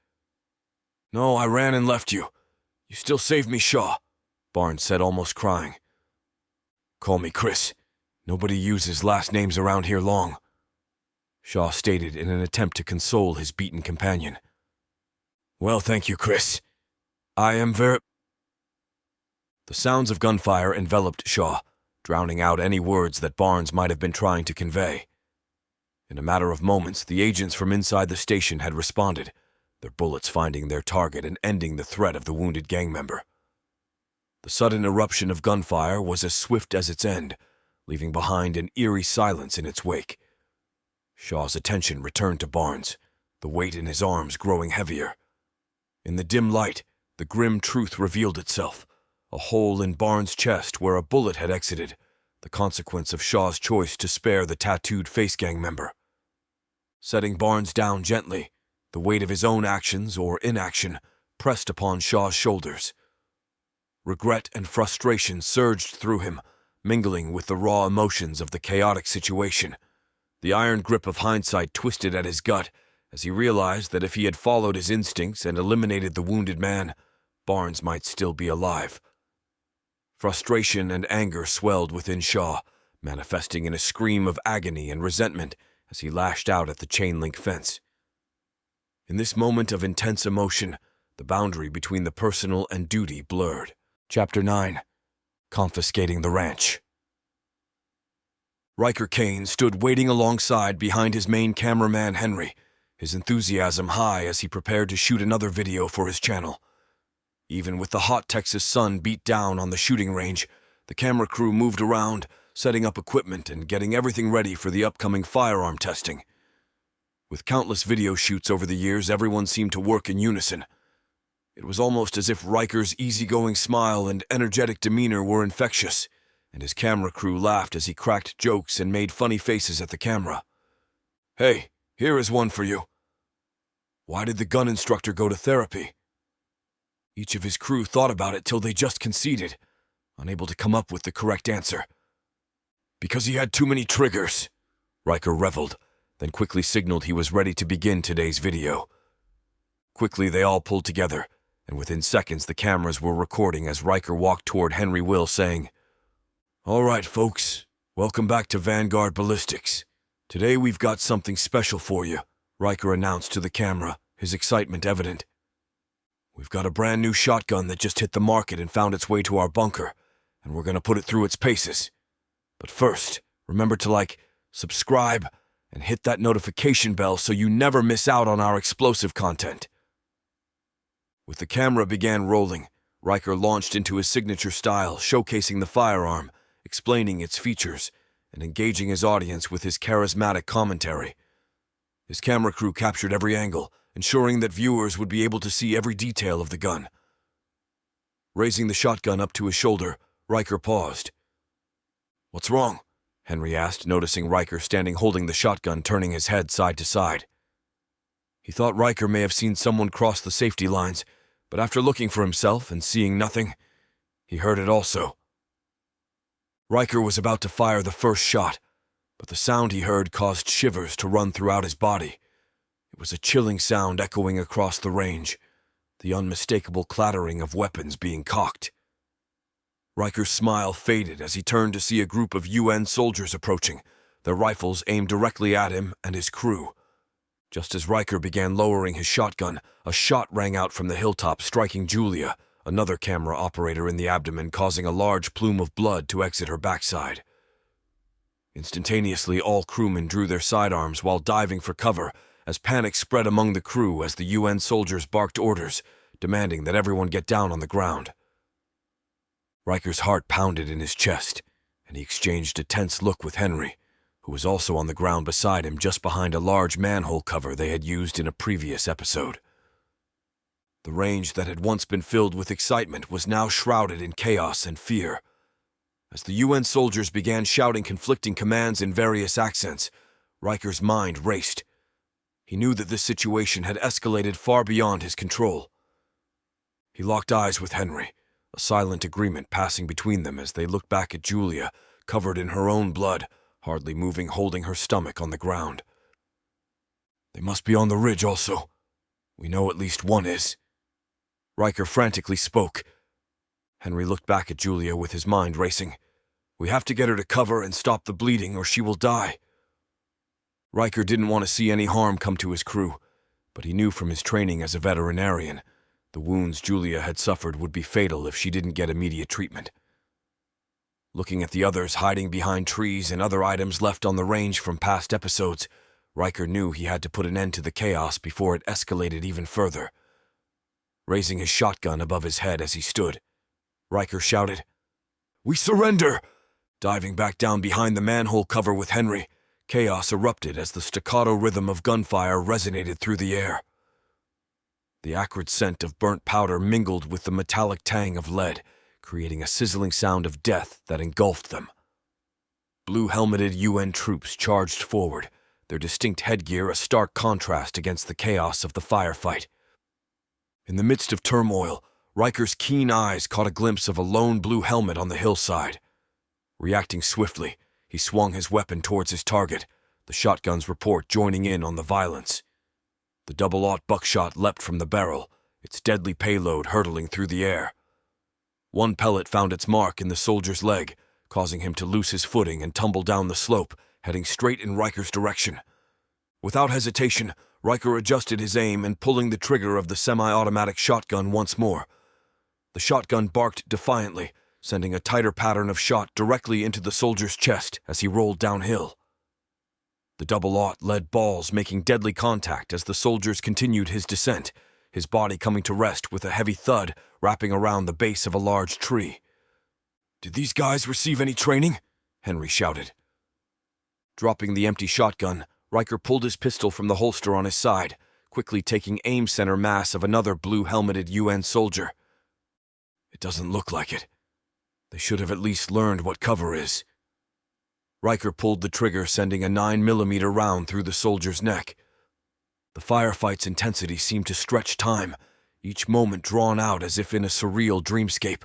"No, I ran and left you. You still saved me, Shaw," Barnes said, almost crying. "Call me Chris. Nobody uses last names around here long," Shaw stated in an attempt to console his beaten companion. "Well, thank you, Chris. I am very—" The sounds of gunfire enveloped Shaw, drowning out any words that Barnes might have been trying to convey. In a matter of moments, the agents from inside the station had responded, their bullets finding their target and ending the threat of the wounded gang member. The sudden eruption of gunfire was as swift as its end, leaving behind an eerie silence in its wake. Shaw's attention returned to Barnes, the weight in his arms growing heavier. In the dim light, the grim truth revealed itself, a hole in Barnes' chest where a bullet had exited, the consequence of Shaw's choice to spare the tattooed face gang member. Setting Barnes down gently, the weight of his own actions or inaction pressed upon Shaw's shoulders. Regret and frustration surged through him, mingling with the raw emotions of the chaotic situation. The iron grip of hindsight twisted at his gut as he realized that if he had followed his instincts and eliminated the wounded man, Barnes might still be alive. Frustration and anger swelled within Shaw, manifesting in a scream of agony and resentment as he lashed out at the chain-link fence. In this moment of intense emotion, the boundary between the personal and duty blurred. Chapter 9. Confiscating the Ranch. Riker Kane stood waiting alongside behind his main cameraman Henry, his enthusiasm high as he prepared to shoot another video for his channel. Even with the hot Texas sun beat down on the shooting range, the camera crew moved around, setting up equipment and getting everything ready for the upcoming firearm testing. With countless video shoots over the years, everyone seemed to work in unison. It was almost as if Riker's easygoing smile and energetic demeanor were infectious, and his camera crew laughed as he cracked jokes and made funny faces at the camera. "Hey, here is one for you. Why did the gun instructor go to therapy?" Each of his crew thought about it till they just conceded, unable to come up with the correct answer. "Because he had too many triggers," Riker reveled, then quickly signaled he was ready to begin today's video. Quickly they all pulled together, and within seconds the cameras were recording as Riker walked toward Henry Will saying, "All right, folks, welcome back to Vanguard Ballistics. Today we've got something special for you," Riker announced to the camera, his excitement evident. "We've got a brand new shotgun that just hit the market and found its way to our bunker, and we're going to put it through its paces. But first, remember to subscribe, and hit that notification bell so you never miss out on our explosive content." With the camera began rolling, Riker launched into his signature style, showcasing the firearm, explaining its features, and engaging his audience with his charismatic commentary. His camera crew captured every angle, ensuring that viewers would be able to see every detail of the gun. Raising the shotgun up to his shoulder, Riker paused. "What's wrong?" Henry asked, noticing Riker standing holding the shotgun, turning his head side to side. He thought Riker may have seen someone cross the safety lines, but after looking for himself and seeing nothing, he heard it also. Riker was about to fire the first shot, but the sound he heard caused shivers to run throughout his body. It was a chilling sound echoing across the range, the unmistakable clattering of weapons being cocked. Riker's smile faded as he turned to see a group of UN soldiers approaching, their rifles aimed directly at him and his crew. Just as Riker began lowering his shotgun, a shot rang out from the hilltop, striking Julia, another camera operator, in the abdomen, causing a large plume of blood to exit her backside. Instantaneously, all crewmen drew their sidearms while diving for cover, as panic spread among the crew as the UN soldiers barked orders, demanding that everyone get down on the ground. Riker's heart pounded in his chest, and he exchanged a tense look with Henry, who was also on the ground beside him, just behind a large manhole cover they had used in a previous episode. The range that had once been filled with excitement was now shrouded in chaos and fear. As the UN soldiers began shouting conflicting commands in various accents, Riker's mind raced. He knew that this situation had escalated far beyond his control. He locked eyes with Henry, a silent agreement passing between them as they looked back at Julia, covered in her own blood, hardly moving, holding her stomach on the ground. "They must be on the ridge also. We know at least one is." Riker frantically spoke. Henry looked back at Julia with his mind racing. "We have to get her to cover and stop the bleeding, or she will die." Riker didn't want to see any harm come to his crew, but he knew from his training as a veterinarian the wounds Julia had suffered would be fatal if she didn't get immediate treatment. Looking at the others hiding behind trees and other items left on the range from past episodes, Riker knew he had to put an end to the chaos before it escalated even further. Raising his shotgun above his head as he stood, Riker shouted, "We surrender!" Diving back down behind the manhole cover with Henry, chaos erupted as the staccato rhythm of gunfire resonated through the air. The acrid scent of burnt powder mingled with the metallic tang of lead, creating a sizzling sound of death that engulfed them. Blue-helmeted UN troops charged forward, their distinct headgear a stark contrast against the chaos of the firefight. In the midst of turmoil, Riker's keen eyes caught a glimpse of a lone blue helmet on the hillside. Reacting swiftly, he swung his weapon towards his target, the shotgun's report joining in on the violence. The double-aught buckshot leapt from the barrel, its deadly payload hurtling through the air. One pellet found its mark in the soldier's leg, causing him to lose his footing and tumble down the slope, heading straight in Riker's direction. Without hesitation, Riker adjusted his aim and pulling the trigger of the semi-automatic shotgun once more. The shotgun barked defiantly, sending a tighter pattern of shot directly into the soldier's chest as he rolled downhill. The double-aught led balls making deadly contact as the soldiers continued his descent, his body coming to rest with a heavy thud wrapping around the base of a large tree. "Did these guys receive any training?" Henry shouted. Dropping the empty shotgun, Riker pulled his pistol from the holster on his side, quickly taking aim center mass of another blue-helmeted UN soldier. "It doesn't look like it. They should have at least learned what cover is." Riker pulled the trigger, sending a 9mm round through the soldier's neck. The firefight's intensity seemed to stretch time, each moment drawn out as if in a surreal dreamscape.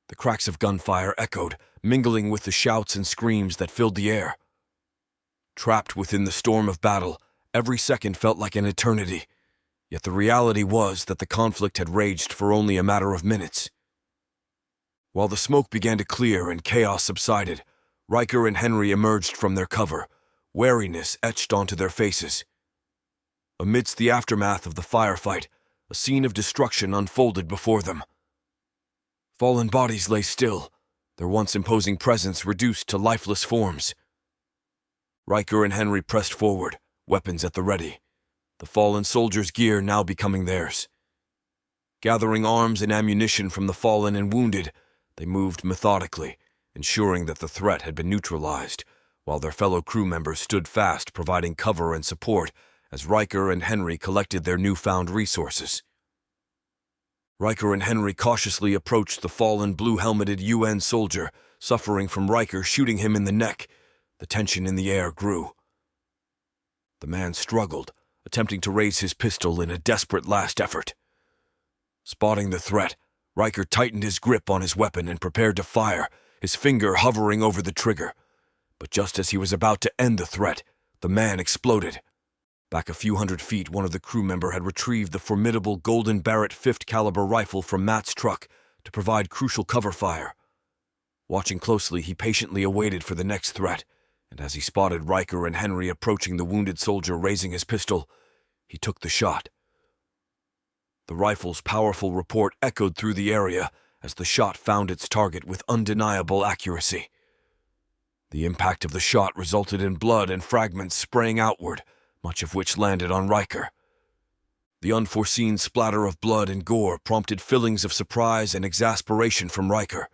The cracks of gunfire echoed, mingling with the shouts and screams that filled the air. Trapped within the storm of battle, every second felt like an eternity, yet the reality was that the conflict had raged for only a matter of minutes. While the smoke began to clear and chaos subsided, Riker and Henry emerged from their cover, wariness etched onto their faces. Amidst the aftermath of the firefight, a scene of destruction unfolded before them. Fallen bodies lay still, their once imposing presence reduced to lifeless forms. Riker and Henry pressed forward, weapons at the ready, the fallen soldiers' gear now becoming theirs. Gathering arms and ammunition from the fallen and wounded, they moved methodically, ensuring that the threat had been neutralized, while their fellow crew members stood fast, providing cover and support as Riker and Henry collected their newfound resources. Riker and Henry cautiously approached the fallen blue-helmeted UN soldier, suffering from Riker shooting him in the neck. The tension in the air grew. The man struggled, attempting to raise his pistol in a desperate last effort. Spotting the threat, Riker tightened his grip on his weapon and prepared to fire, his finger hovering over the trigger. But just as he was about to end the threat, the man exploded. Back a few hundred feet, one of the crew member had retrieved the formidable Golden Barrett 5th caliber rifle from Matt's truck to provide crucial cover fire. Watching closely, he patiently awaited for the next threat, and as he spotted Riker and Henry approaching the wounded soldier raising his pistol, he took the shot. The rifle's powerful report echoed through the area as the shot found its target with undeniable accuracy. The impact of the shot resulted in blood and fragments spraying outward, much of which landed on Riker. The unforeseen splatter of blood and gore prompted feelings of surprise and exasperation from Riker.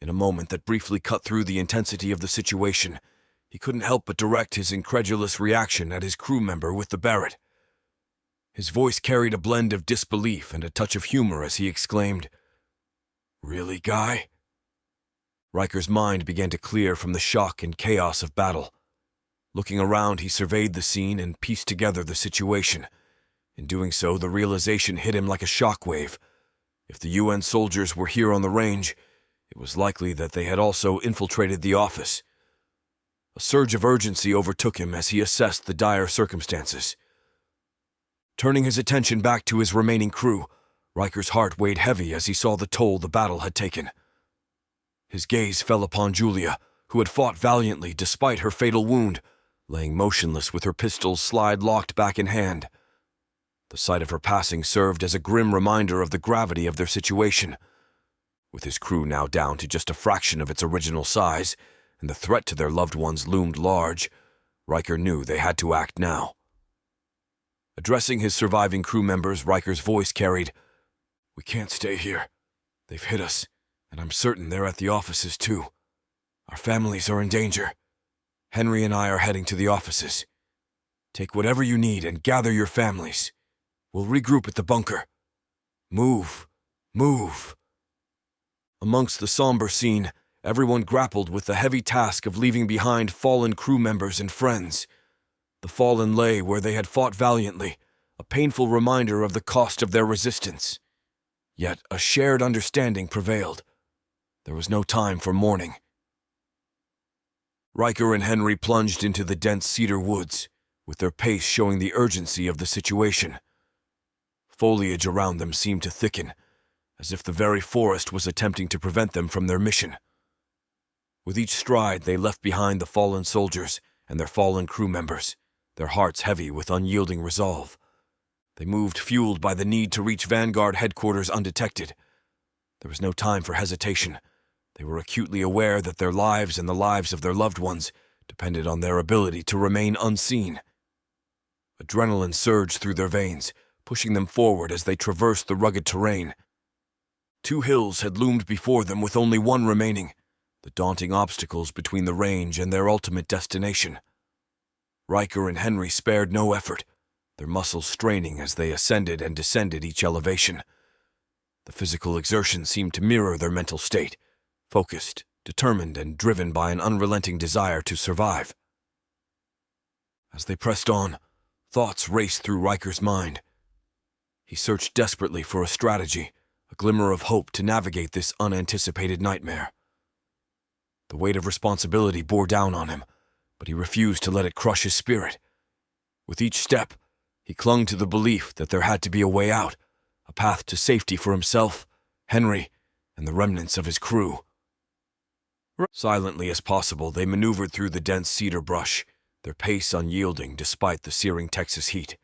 In a moment that briefly cut through the intensity of the situation, he couldn't help but direct his incredulous reaction at his crew member with the Barrett. His voice carried a blend of disbelief and a touch of humor as he exclaimed, "Really, Guy?" Riker's mind began to clear from the shock and chaos of battle. Looking around, he surveyed the scene and pieced together the situation. In doing so, the realization hit him like a shockwave. If the UN soldiers were here on the range, it was likely that they had also infiltrated the office. A surge of urgency overtook him as he assessed the dire circumstances. Turning his attention back to his remaining crew, Riker's heart weighed heavy as he saw the toll the battle had taken. His gaze fell upon Julia, who had fought valiantly despite her fatal wound, laying motionless with her pistols slide-locked back in hand. The sight of her passing served as a grim reminder of the gravity of their situation. With his crew now down to just a fraction of its original size, and the threat to their loved ones loomed large, Riker knew they had to act now. Addressing his surviving crew members, Riker's voice carried, "We can't stay here. They've hit us, and I'm certain they're at the offices too. Our families are in danger. Henry and I are heading to the offices. Take whatever you need and gather your families. We'll regroup at the bunker. Move, move." Amongst the somber scene, everyone grappled with the heavy task of leaving behind fallen crew members and friends. The fallen lay where they had fought valiantly, a painful reminder of the cost of their resistance. Yet a shared understanding prevailed. There was no time for mourning. Riker and Henry plunged into the dense cedar woods, with their pace showing the urgency of the situation. Foliage around them seemed to thicken, as if the very forest was attempting to prevent them from their mission. With each stride, they left behind the fallen soldiers and their fallen crew members, their hearts heavy with unyielding resolve. They moved fueled by the need to reach Vanguard headquarters undetected. There was no time for hesitation. They were acutely aware that their lives and the lives of their loved ones depended on their ability to remain unseen. Adrenaline surged through their veins, pushing them forward as they traversed the rugged terrain. 2 hills had loomed before them with only one remaining, the daunting obstacles between the range and their ultimate destination. Riker and Henry spared no effort, their muscles straining as they ascended and descended each elevation. The physical exertion seemed to mirror their mental state, focused, determined, and driven by an unrelenting desire to survive. As they pressed on, thoughts raced through Riker's mind. He searched desperately for a strategy, a glimmer of hope to navigate this unanticipated nightmare. The weight of responsibility bore down on him, but he refused to let it crush his spirit. With each step, he clung to the belief that there had to be a way out, a path to safety for himself, Henry, and the remnants of his crew. Silently as possible, they maneuvered through the dense cedar brush, their pace unyielding despite the searing Texas heat.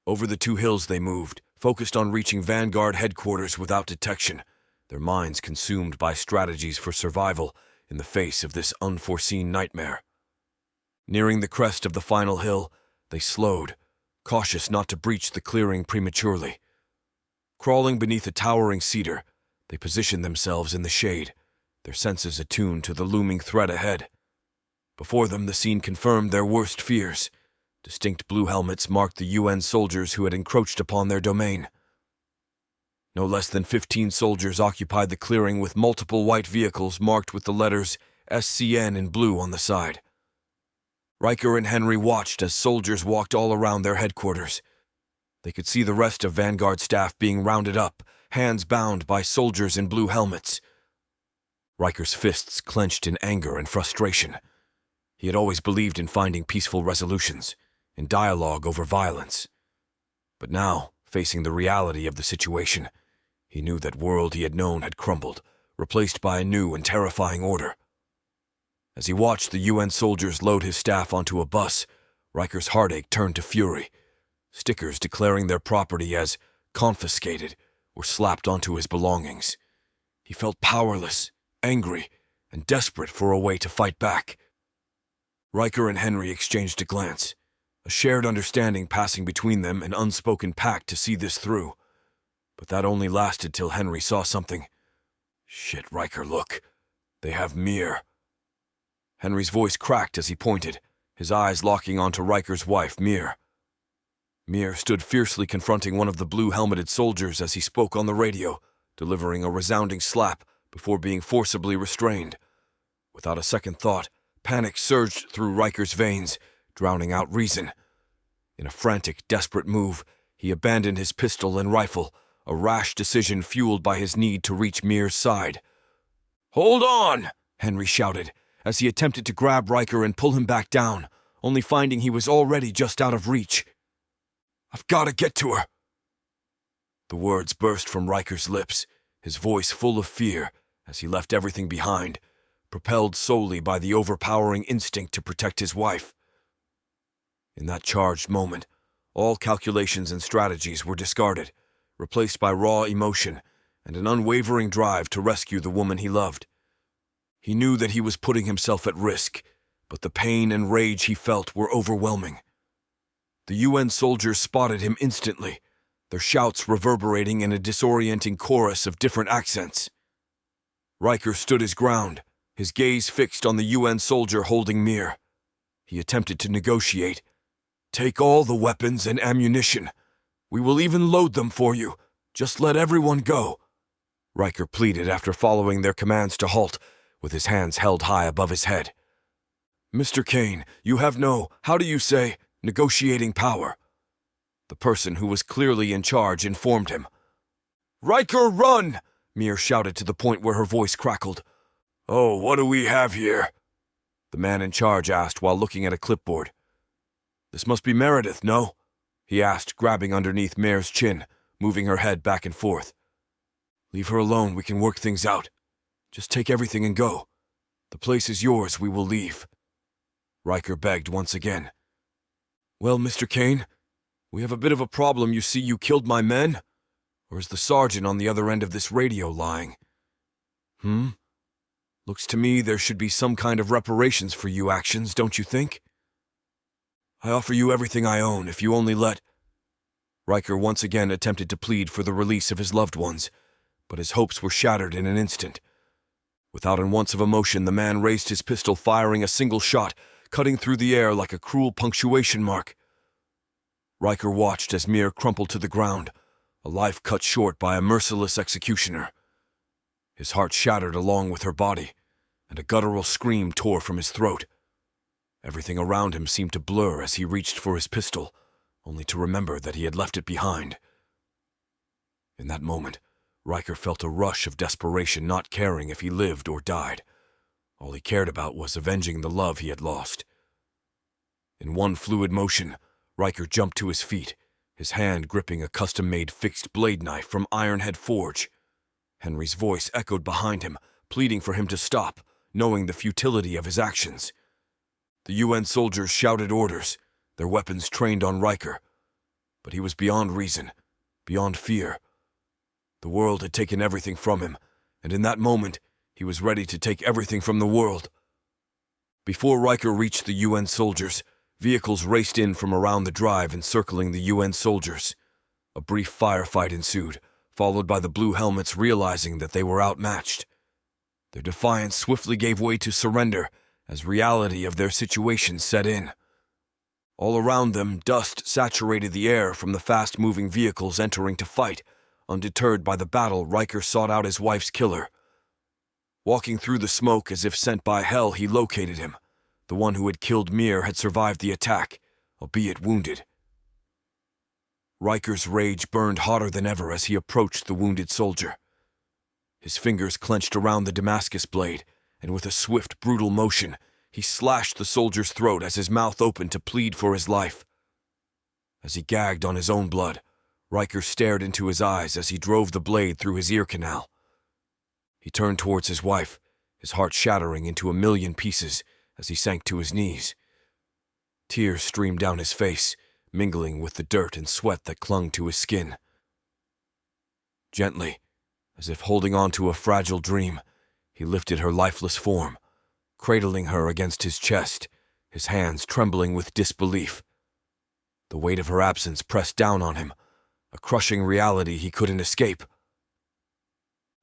Over the 2 hills they moved, focused on reaching Vanguard headquarters without detection, their minds consumed by strategies for survival in the face of this unforeseen nightmare. Nearing the crest of the final hill, they slowed, cautious not to breach the clearing prematurely. Crawling beneath a towering cedar, they positioned themselves in the shade, their senses attuned to the looming threat ahead. Before them, the scene confirmed their worst fears. Distinct blue helmets marked the UN soldiers who had encroached upon their domain. No less than 15 soldiers occupied the clearing with multiple white vehicles marked with the letters SCN in blue on the side. Riker and Henry watched as soldiers walked all around their headquarters. They could see the rest of Vanguard staff being rounded up, hands bound by soldiers in blue helmets. Riker's fists clenched in anger and frustration. He had always believed in finding peaceful resolutions, in dialogue over violence. But now, facing the reality of the situation, he knew that world he had known had crumbled, replaced by a new and terrifying order. As he watched the UN soldiers load his staff onto a bus, Riker's heartache turned to fury. Stickers declaring their property as confiscated were slapped onto his belongings. He felt powerless, angry, and desperate for a way to fight back. Riker and Henry exchanged a glance, a shared understanding passing between them, an unspoken pact to see this through. But that only lasted till Henry saw something. "Shit, Riker, look. They have Mir." Henry's voice cracked as he pointed, his eyes locking onto Riker's wife, Mir. Mir stood fiercely confronting one of the blue-helmeted soldiers as he spoke on the radio, delivering a resounding slap before being forcibly restrained. Without a second thought, panic surged through Riker's veins, drowning out reason. In a frantic, desperate move, he abandoned his pistol and rifle, a rash decision fueled by his need to reach Mir's side. "Hold on!" Henry shouted, as he attempted to grab Riker and pull him back down, only finding he was already just out of reach. "I've got to get to her." The words burst from Riker's lips, his voice full of fear as he left everything behind, propelled solely by the overpowering instinct to protect his wife. In that charged moment, all calculations and strategies were discarded, replaced by raw emotion and an unwavering drive to rescue the woman he loved. He knew that he was putting himself at risk, but the pain and rage he felt were overwhelming. The UN soldiers spotted him instantly, their shouts reverberating in a disorienting chorus of different accents. Riker stood his ground, his gaze fixed on the UN soldier holding Mir. He attempted to negotiate. "Take all the weapons and ammunition. We will even load them for you. Just let everyone go," Riker pleaded after following their commands to halt, with his hands held high above his head. "Mr. Kane, you have no, how do you say, negotiating power," the person who was clearly in charge informed him. "Riker, run!" Mir shouted to the point where her voice crackled. "Oh, what do we have here?" the man in charge asked while looking at a clipboard. "This must be Meredith, no?" he asked, grabbing underneath Mare's chin, moving her head back and forth. "Leave her alone, we can work things out. Just take everything and go. The place is yours, we will leave." Riker begged once again. "Well, Mr. Kane, we have a bit of a problem. You see, you killed my men? Or is the sergeant on the other end of this radio lying? Looks to me there should be some kind of reparations for you actions, don't you think? I offer you everything I own if you only let—" Riker once again attempted to plead for the release of his loved ones, but his hopes were shattered in an instant. Without an ounce of emotion, the man raised his pistol, firing a single shot, cutting through the air like a cruel punctuation mark. Riker watched as Mir crumpled to the ground, a life cut short by a merciless executioner. His heart shattered along with her body, and a guttural scream tore from his throat. Everything around him seemed to blur as he reached for his pistol, only to remember that he had left it behind. In that moment, Riker felt a rush of desperation, not caring if he lived or died. All he cared about was avenging the love he had lost. In one fluid motion, Riker jumped to his feet, his hand gripping a custom-made fixed blade knife from Ironhead Forge. Henry's voice echoed behind him, pleading for him to stop, knowing the futility of his actions. The UN soldiers shouted orders, their weapons trained on Riker. But he was beyond reason, beyond fear. The world had taken everything from him, and in that moment, he was ready to take everything from the world. Before Riker reached the UN soldiers, vehicles raced in from around the drive, encircling the UN soldiers. A brief firefight ensued, followed by the blue helmets realizing that they were outmatched. Their defiance swiftly gave way to surrender as reality of their situation set in. All around them, dust saturated the air from the fast-moving vehicles entering to fight. Undeterred by the battle, Riker sought out his wife's killer. Walking through the smoke as if sent by hell, he located him. The one who had killed Mir had survived the attack, albeit wounded. Riker's rage burned hotter than ever as he approached the wounded soldier. His fingers clenched around the Damascus blade, and with a swift, brutal motion, he slashed the soldier's throat as his mouth opened to plead for his life. As he gagged on his own blood, Riker stared into his eyes as he drove the blade through his ear canal. He turned towards his wife, his heart shattering into a million pieces as he sank to his knees. Tears streamed down his face, mingling with the dirt and sweat that clung to his skin. Gently, as if holding on to a fragile dream, he lifted her lifeless form, cradling her against his chest, his hands trembling with disbelief. The weight of her absence pressed down on him, a crushing reality he couldn't escape.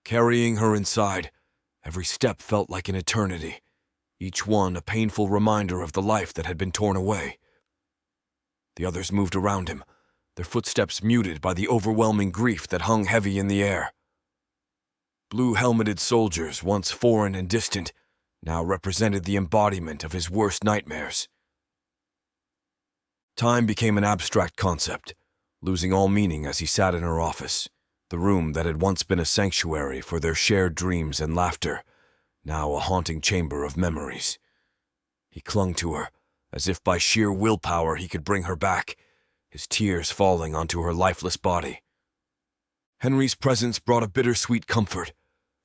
Carrying her inside, every step felt like an eternity, each one a painful reminder of the life that had been torn away. The others moved around him, their footsteps muted by the overwhelming grief that hung heavy in the air. Blue-helmeted soldiers, once foreign and distant, now represented the embodiment of his worst nightmares. Time became an abstract concept, losing all meaning as he sat in her office, the room that had once been a sanctuary for their shared dreams and laughter, now a haunting chamber of memories. He clung to her, as if by sheer willpower he could bring her back, his tears falling onto her lifeless body. Henry's presence brought a bittersweet comfort,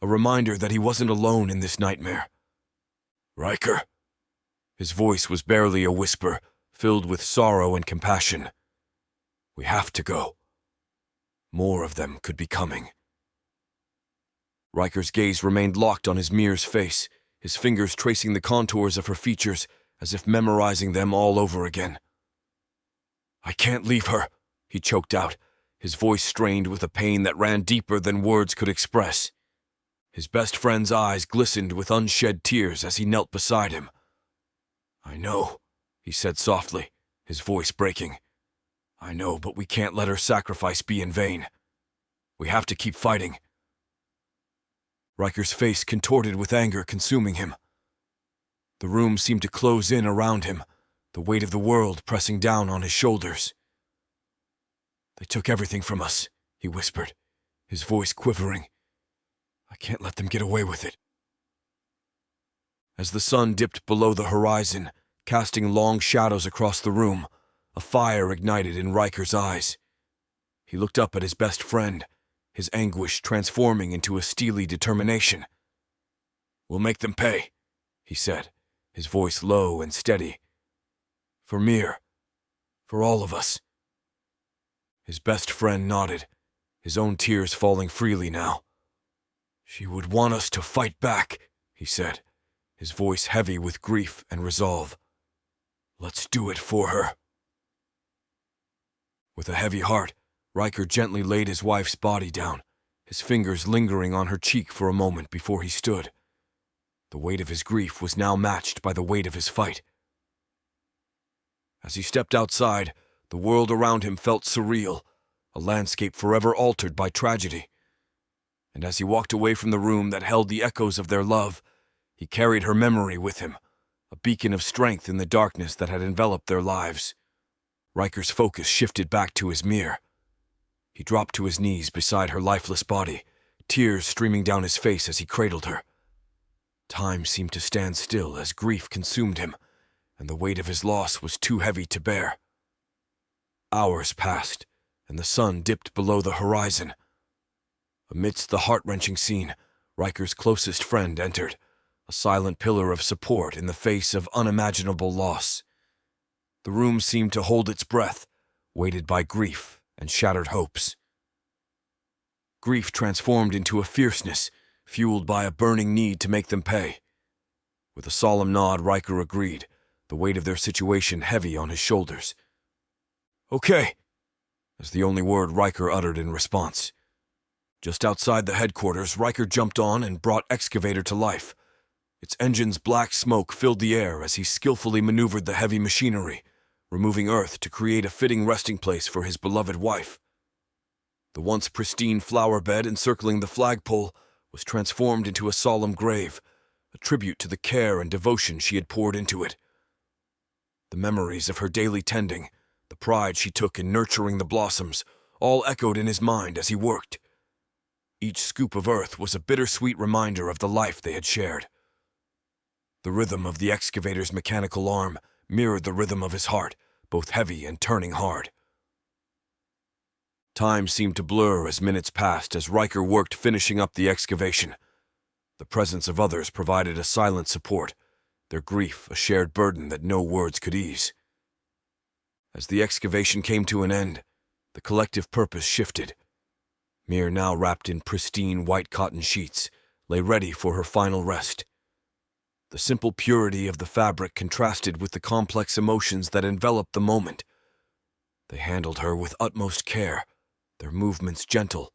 a reminder that he wasn't alone in this nightmare. "Riker?" His voice was barely a whisper, filled with sorrow and compassion. "We have to go. More of them could be coming." Riker's gaze remained locked on his Mir's face, his fingers tracing the contours of her features as if memorizing them all over again. "I can't leave her," he choked out, his voice strained with a pain that ran deeper than words could express. His best friend's eyes glistened with unshed tears as he knelt beside him. "I know," he said softly, his voice breaking. "I know, but we can't let her sacrifice be in vain. We have to keep fighting." Riker's face contorted with anger consuming him. The room seemed to close in around him, the weight of the world pressing down on his shoulders. "They took everything from us," he whispered, his voice quivering. "I can't let them get away with it." As the sun dipped below the horizon, casting long shadows across the room, a fire ignited in Riker's eyes. He looked up at his best friend, his anguish transforming into a steely determination. "We'll make them pay," he said, his voice low and steady. "For Mir. For all of us." His best friend nodded, his own tears falling freely now. "She would want us to fight back," he said, his voice heavy with grief and resolve. "Let's do it for her." With a heavy heart, Riker gently laid his wife's body down, his fingers lingering on her cheek for a moment before he stood. The weight of his grief was now matched by the weight of his fight. As he stepped outside, the world around him felt surreal, a landscape forever altered by tragedy. And as he walked away from the room that held the echoes of their love, he carried her memory with him, a beacon of strength in the darkness that had enveloped their lives. Riker's focus shifted back to his Mir. He dropped to his knees beside her lifeless body, tears streaming down his face as he cradled her. Time seemed to stand still as grief consumed him, and the weight of his loss was too heavy to bear. Hours passed, and the sun dipped below the horizon. Amidst the heart-wrenching scene, Riker's closest friend entered, a silent pillar of support in the face of unimaginable loss. The room seemed to hold its breath, weighted by grief and shattered hopes. Grief transformed into a fierceness, fueled by a burning need to make them pay. With a solemn nod, Riker agreed, the weight of their situation heavy on his shoulders. "Okay," was the only word Riker uttered in response. Just outside the headquarters, Riker jumped on and brought Excavator to life. Its engine's black smoke filled the air as he skillfully maneuvered the heavy machinery, removing earth to create a fitting resting place for his beloved wife. The once pristine flower bed encircling the flagpole was transformed into a solemn grave, a tribute to the care and devotion she had poured into it. The memories of her daily tending, the pride she took in nurturing the blossoms, all echoed in his mind as he worked. Each scoop of earth was a bittersweet reminder of the life they had shared. The rhythm of the excavator's mechanical arm mirrored the rhythm of his heart, both heavy and turning hard. Time seemed to blur as minutes passed as Riker worked finishing up the excavation. The presence of others provided a silent support, their grief a shared burden that no words could ease. As the excavation came to an end, the collective purpose shifted. Mir, now wrapped in pristine white cotton sheets, lay ready for her final rest. The simple purity of the fabric contrasted with the complex emotions that enveloped the moment. They handled her with utmost care, their movements gentle,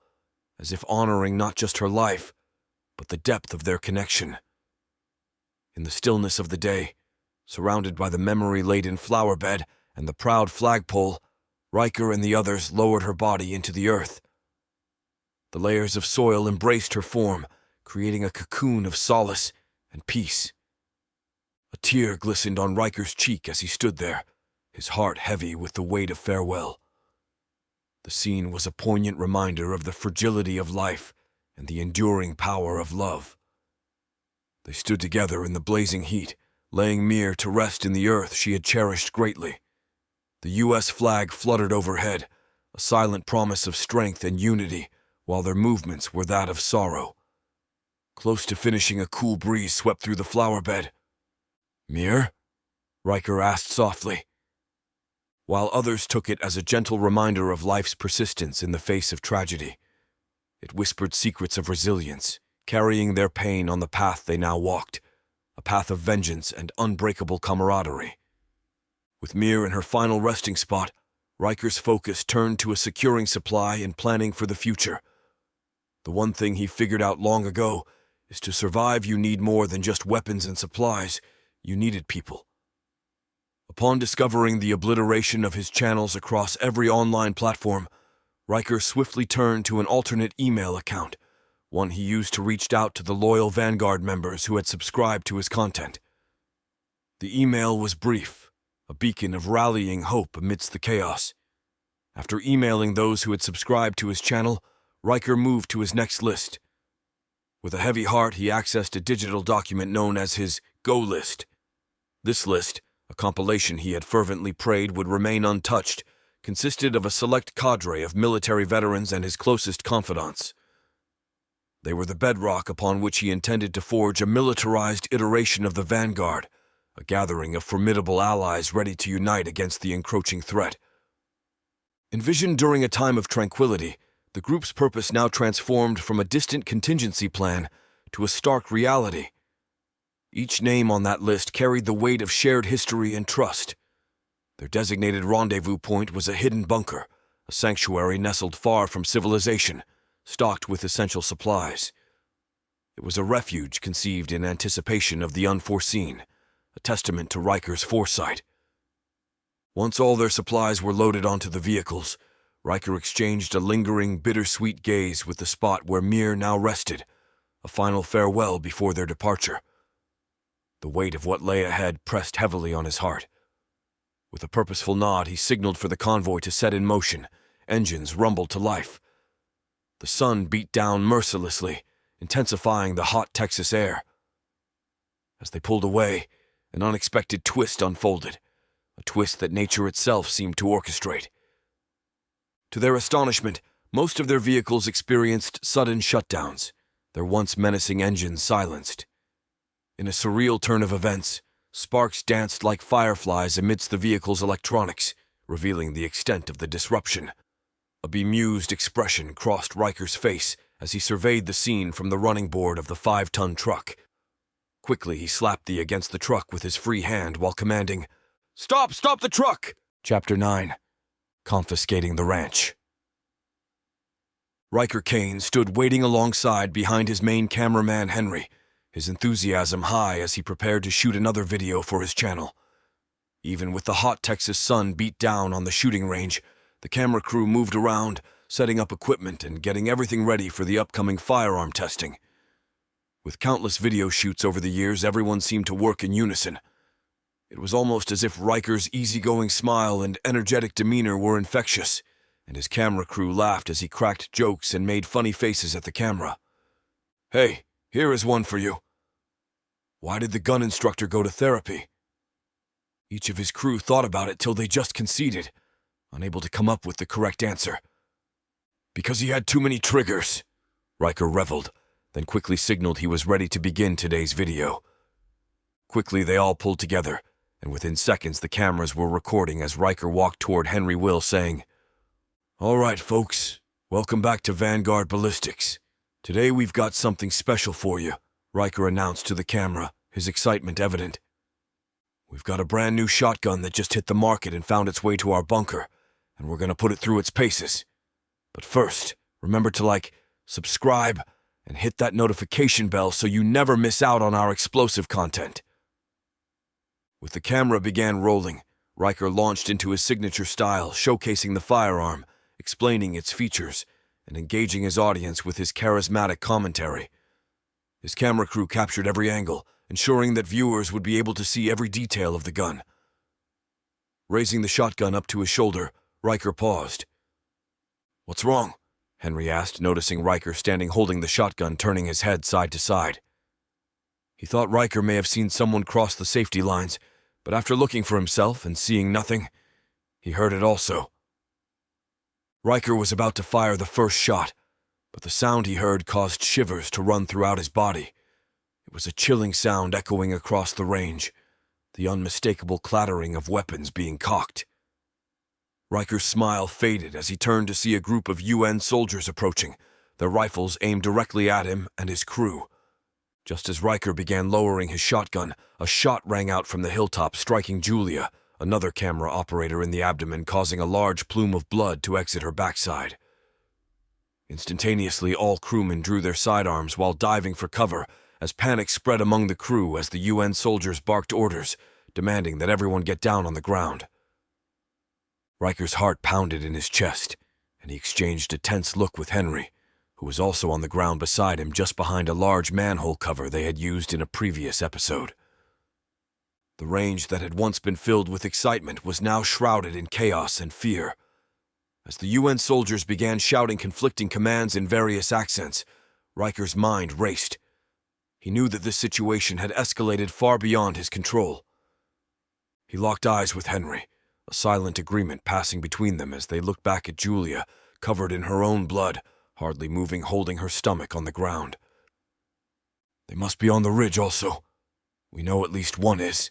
as if honoring not just her life, but the depth of their connection. In the stillness of the day, surrounded by the memory-laden flower bed and the proud flagpole, Riker and the others lowered her body into the earth. The layers of soil embraced her form, creating a cocoon of solace and peace. A tear glistened on Riker's cheek as he stood there, his heart heavy with the weight of farewell. The scene was a poignant reminder of the fragility of life and the enduring power of love. They stood together in the blazing heat, laying Mir to rest in the earth she had cherished greatly. The U.S. flag fluttered overhead, a silent promise of strength and unity, while their movements were that of sorrow. Close to finishing, a cool breeze swept through the flower bed. "Mir?" Riker asked softly, while others took it as a gentle reminder of life's persistence in the face of tragedy. It whispered secrets of resilience, carrying their pain on the path they now walked, a path of vengeance and unbreakable camaraderie. With Mir in her final resting spot, Riker's focus turned to a securing supply and planning for the future. The one thing he figured out long ago is to survive you need more than just weapons and supplies. You needed people. Upon discovering the obliteration of his channels across every online platform, Riker swiftly turned to an alternate email account, one he used to reach out to the loyal Vanguard members who had subscribed to his content. The email was brief, a beacon of rallying hope amidst the chaos. After emailing those who had subscribed to his channel, Riker moved to his next list. With a heavy heart, he accessed a digital document known as his go list. This list, a compilation he had fervently prayed would remain untouched, consisted of a select cadre of military veterans and his closest confidants. They were the bedrock upon which he intended to forge a militarized iteration of the Vanguard, a gathering of formidable allies ready to unite against the encroaching threat. Envisioned during a time of tranquility, the group's purpose now transformed from a distant contingency plan to a stark reality. Each name on that list carried the weight of shared history and trust. Their designated rendezvous point was a hidden bunker, a sanctuary nestled far from civilization, stocked with essential supplies. It was a refuge conceived in anticipation of the unforeseen, a testament to Riker's foresight. Once all their supplies were loaded onto the vehicles, Riker exchanged a lingering, bittersweet gaze with the spot where Mir now rested, a final farewell before their departure. The weight of what lay ahead pressed heavily on his heart. With a purposeful nod, he signaled for the convoy to set in motion. Engines rumbled to life. The sun beat down mercilessly, intensifying the hot Texas air. As they pulled away, an unexpected twist unfolded, a twist that nature itself seemed to orchestrate. To their astonishment, most of their vehicles experienced sudden shutdowns, their once menacing engines silenced. In a surreal turn of events, sparks danced like fireflies amidst the vehicle's electronics, revealing the extent of the disruption. A bemused expression crossed Riker's face as he surveyed the scene from the running board of the 5-ton truck. Quickly, he slapped against the truck with his free hand while commanding, "Stop! Stop the truck!" Chapter 9. Confiscating the Ranch. Riker Kane stood waiting alongside behind his main cameraman Henry, his enthusiasm high as he prepared to shoot another video for his channel. Even with the hot Texas sun beat down on the shooting range, the camera crew moved around, setting up equipment and getting everything ready for the upcoming firearm testing. With countless video shoots over the years, everyone seemed to work in unison. It was almost as if Riker's easygoing smile and energetic demeanor were infectious, and his camera crew laughed as he cracked jokes and made funny faces at the camera. "Hey, here is one for you. Why did the gun instructor go to therapy?" Each of his crew thought about it till they just conceded, unable to come up with the correct answer. "Because he had too many triggers," Riker reveled, then quickly signaled he was ready to begin today's video. Quickly, they all pulled together, and within seconds the cameras were recording as Riker walked toward Henry Will, saying, "All right, folks, welcome back to Vanguard Ballistics. Today we've got something special for you," Riker announced to the camera, his excitement evident. "We've got a brand new shotgun that just hit the market and found its way to our bunker, and we're gonna put it through its paces. But first, remember to subscribe, and hit that notification bell so you never miss out on our explosive content." With the camera began rolling, Riker launched into his signature style, showcasing the firearm, explaining its features, and engaging his audience with his charismatic commentary. His camera crew captured every angle, ensuring that viewers would be able to see every detail of the gun. Raising the shotgun up to his shoulder, Riker paused. "What's wrong?" Henry asked, noticing Riker standing holding the shotgun, turning his head side to side. He thought Riker may have seen someone cross the safety lines, but after looking for himself and seeing nothing, he heard it also. Riker was about to fire the first shot, but the sound he heard caused shivers to run throughout his body. It was a chilling sound echoing across the range, the unmistakable clattering of weapons being cocked. Riker's smile faded as he turned to see a group of UN soldiers approaching, their rifles aimed directly at him and his crew. Just as Riker began lowering his shotgun, a shot rang out from the hilltop, striking Julia, another camera operator, in the abdomen, causing a large plume of blood to exit her backside. Instantaneously, all crewmen drew their sidearms while diving for cover, as panic spread among the crew as the UN soldiers barked orders, demanding that everyone get down on the ground. Riker's heart pounded in his chest, and he exchanged a tense look with Henry, who was also on the ground beside him, just behind a large manhole cover they had used in a previous episode. The range that had once been filled with excitement was now shrouded in chaos and fear. As the UN soldiers began shouting conflicting commands in various accents, Riker's mind raced. He knew that this situation had escalated far beyond his control. He locked eyes with Henry, a silent agreement passing between them as they looked back at Julia, covered in her own blood, hardly moving, holding her stomach on the ground. They must be on the ridge also. We know at least one is.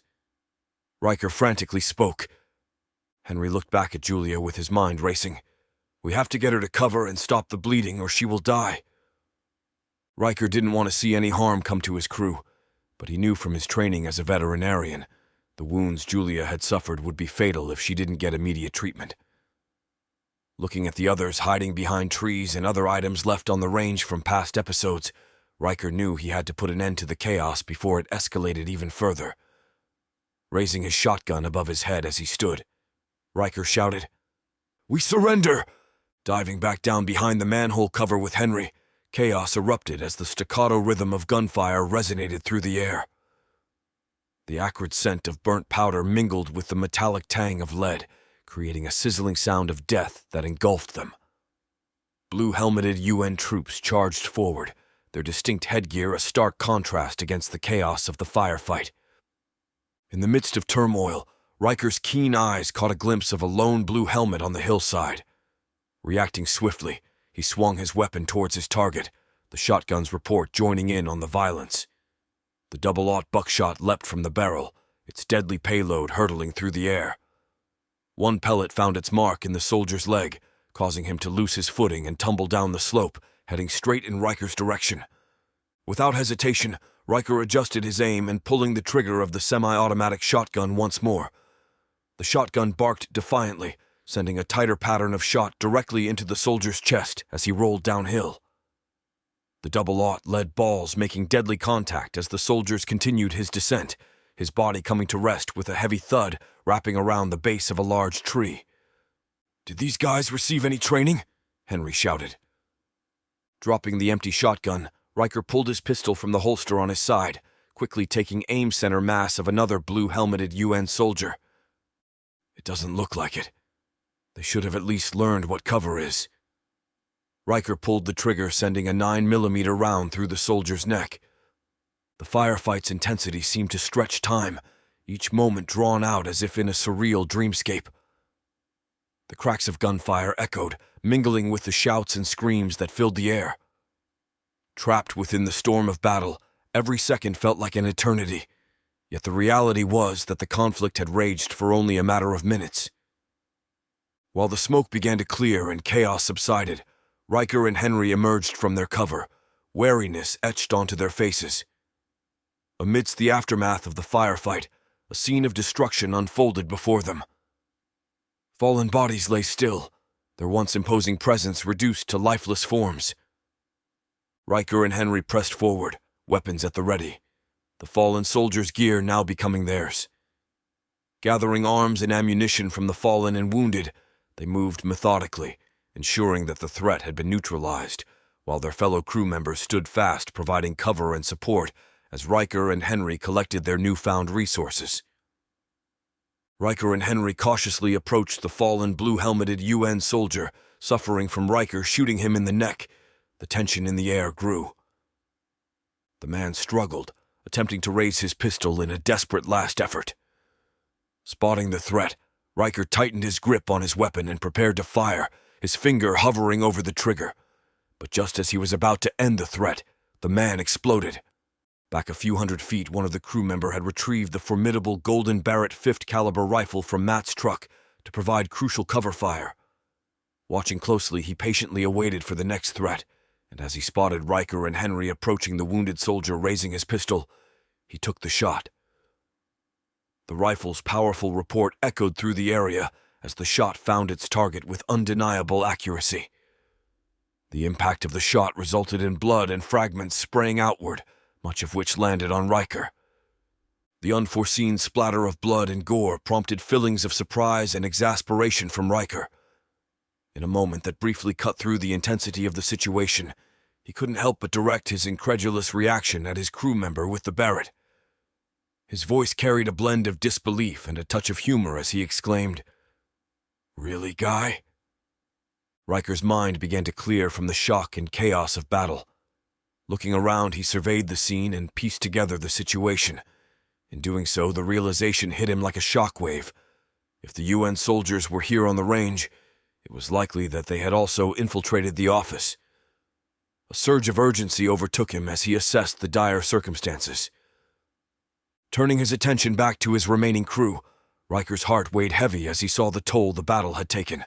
Riker frantically spoke. Henry looked back at Julia with his mind racing. We have to get her to cover and stop the bleeding or she will die. Riker didn't want to see any harm come to his crew, but he knew from his training as a veterinarian the wounds Julia had suffered would be fatal if she didn't get immediate treatment. Looking at the others hiding behind trees and other items left on the range from past episodes, Riker knew he had to put an end to the chaos before it escalated even further. Raising his shotgun above his head as he stood, Riker shouted, "We surrender!" Diving back down behind the manhole cover with Henry, chaos erupted as the staccato rhythm of gunfire resonated through the air. The acrid scent of burnt powder mingled with the metallic tang of lead, creating a sizzling sound of death that engulfed them. Blue-helmeted UN troops charged forward, their distinct headgear a stark contrast against the chaos of the firefight. In the midst of turmoil, Riker's keen eyes caught a glimpse of a lone blue helmet on the hillside. Reacting swiftly, he swung his weapon towards his target, the shotgun's report joining in on the violence. The double-aught buckshot leapt from the barrel, its deadly payload hurtling through the air. One pellet found its mark in the soldier's leg, causing him to lose his footing and tumble down the slope, heading straight in Riker's direction. Without hesitation, Riker adjusted his aim and pulling the trigger of the semi-automatic shotgun once more. The shotgun barked defiantly, sending a tighter pattern of shot directly into the soldier's chest as he rolled downhill. The double-aught led balls making deadly contact as the soldiers continued his descent, his body coming to rest with a heavy thud wrapping around the base of a large tree. "Did these guys receive any training?" Henry shouted. Dropping the empty shotgun, Riker pulled his pistol from the holster on his side, quickly taking aim center mass of another blue-helmeted UN soldier. It doesn't look like it. They should have at least learned what cover is. Riker pulled the trigger, sending a 9mm round through the soldier's neck. The firefight's intensity seemed to stretch time, each moment drawn out as if in a surreal dreamscape. The cracks of gunfire echoed, mingling with the shouts and screams that filled the air. Trapped within the storm of battle, every second felt like an eternity, yet the reality was that the conflict had raged for only a matter of minutes. While the smoke began to clear and chaos subsided, Riker and Henry emerged from their cover, wariness etched onto their faces. Amidst the aftermath of the firefight, a scene of destruction unfolded before them. Fallen bodies lay still, their once imposing presence reduced to lifeless forms. Riker and Henry pressed forward, weapons at the ready, the fallen soldiers' gear now becoming theirs. Gathering arms and ammunition from the fallen and wounded, they moved methodically, ensuring that the threat had been neutralized, while their fellow crew members stood fast, providing cover and support as Riker and Henry collected their newfound resources. Riker and Henry cautiously approached the fallen blue-helmeted UN soldier, suffering from Riker shooting him in the neck. The tension in the air grew. The man struggled, attempting to raise his pistol in a desperate last effort. Spotting the threat, Riker tightened his grip on his weapon and prepared to fire, his finger hovering over the trigger. But just as he was about to end the threat, the man exploded. Back a few hundred feet, one of the crew members had retrieved the formidable Golden Barrett 5th caliber rifle from Matt's truck to provide crucial cover fire. Watching closely, he patiently awaited for the next threat, and as he spotted Riker and Henry approaching the wounded soldier raising his pistol, he took the shot. The rifle's powerful report echoed through the area as the shot found its target with undeniable accuracy. The impact of the shot resulted in blood and fragments spraying outward, much of which landed on Riker. The unforeseen splatter of blood and gore prompted feelings of surprise and exasperation from Riker. In a moment that briefly cut through the intensity of the situation, he couldn't help but direct his incredulous reaction at his crew member with the Barrett. His voice carried a blend of disbelief and a touch of humor as he exclaimed, "Really, Guy?" Riker's mind began to clear from the shock and chaos of battle. Looking around, he surveyed the scene and pieced together the situation. In doing so, the realization hit him like a shockwave. If the UN soldiers were here on the range, it was likely that they had also infiltrated the office. A surge of urgency overtook him as he assessed the dire circumstances. Turning his attention back to his remaining crew, Riker's heart weighed heavy as he saw the toll the battle had taken.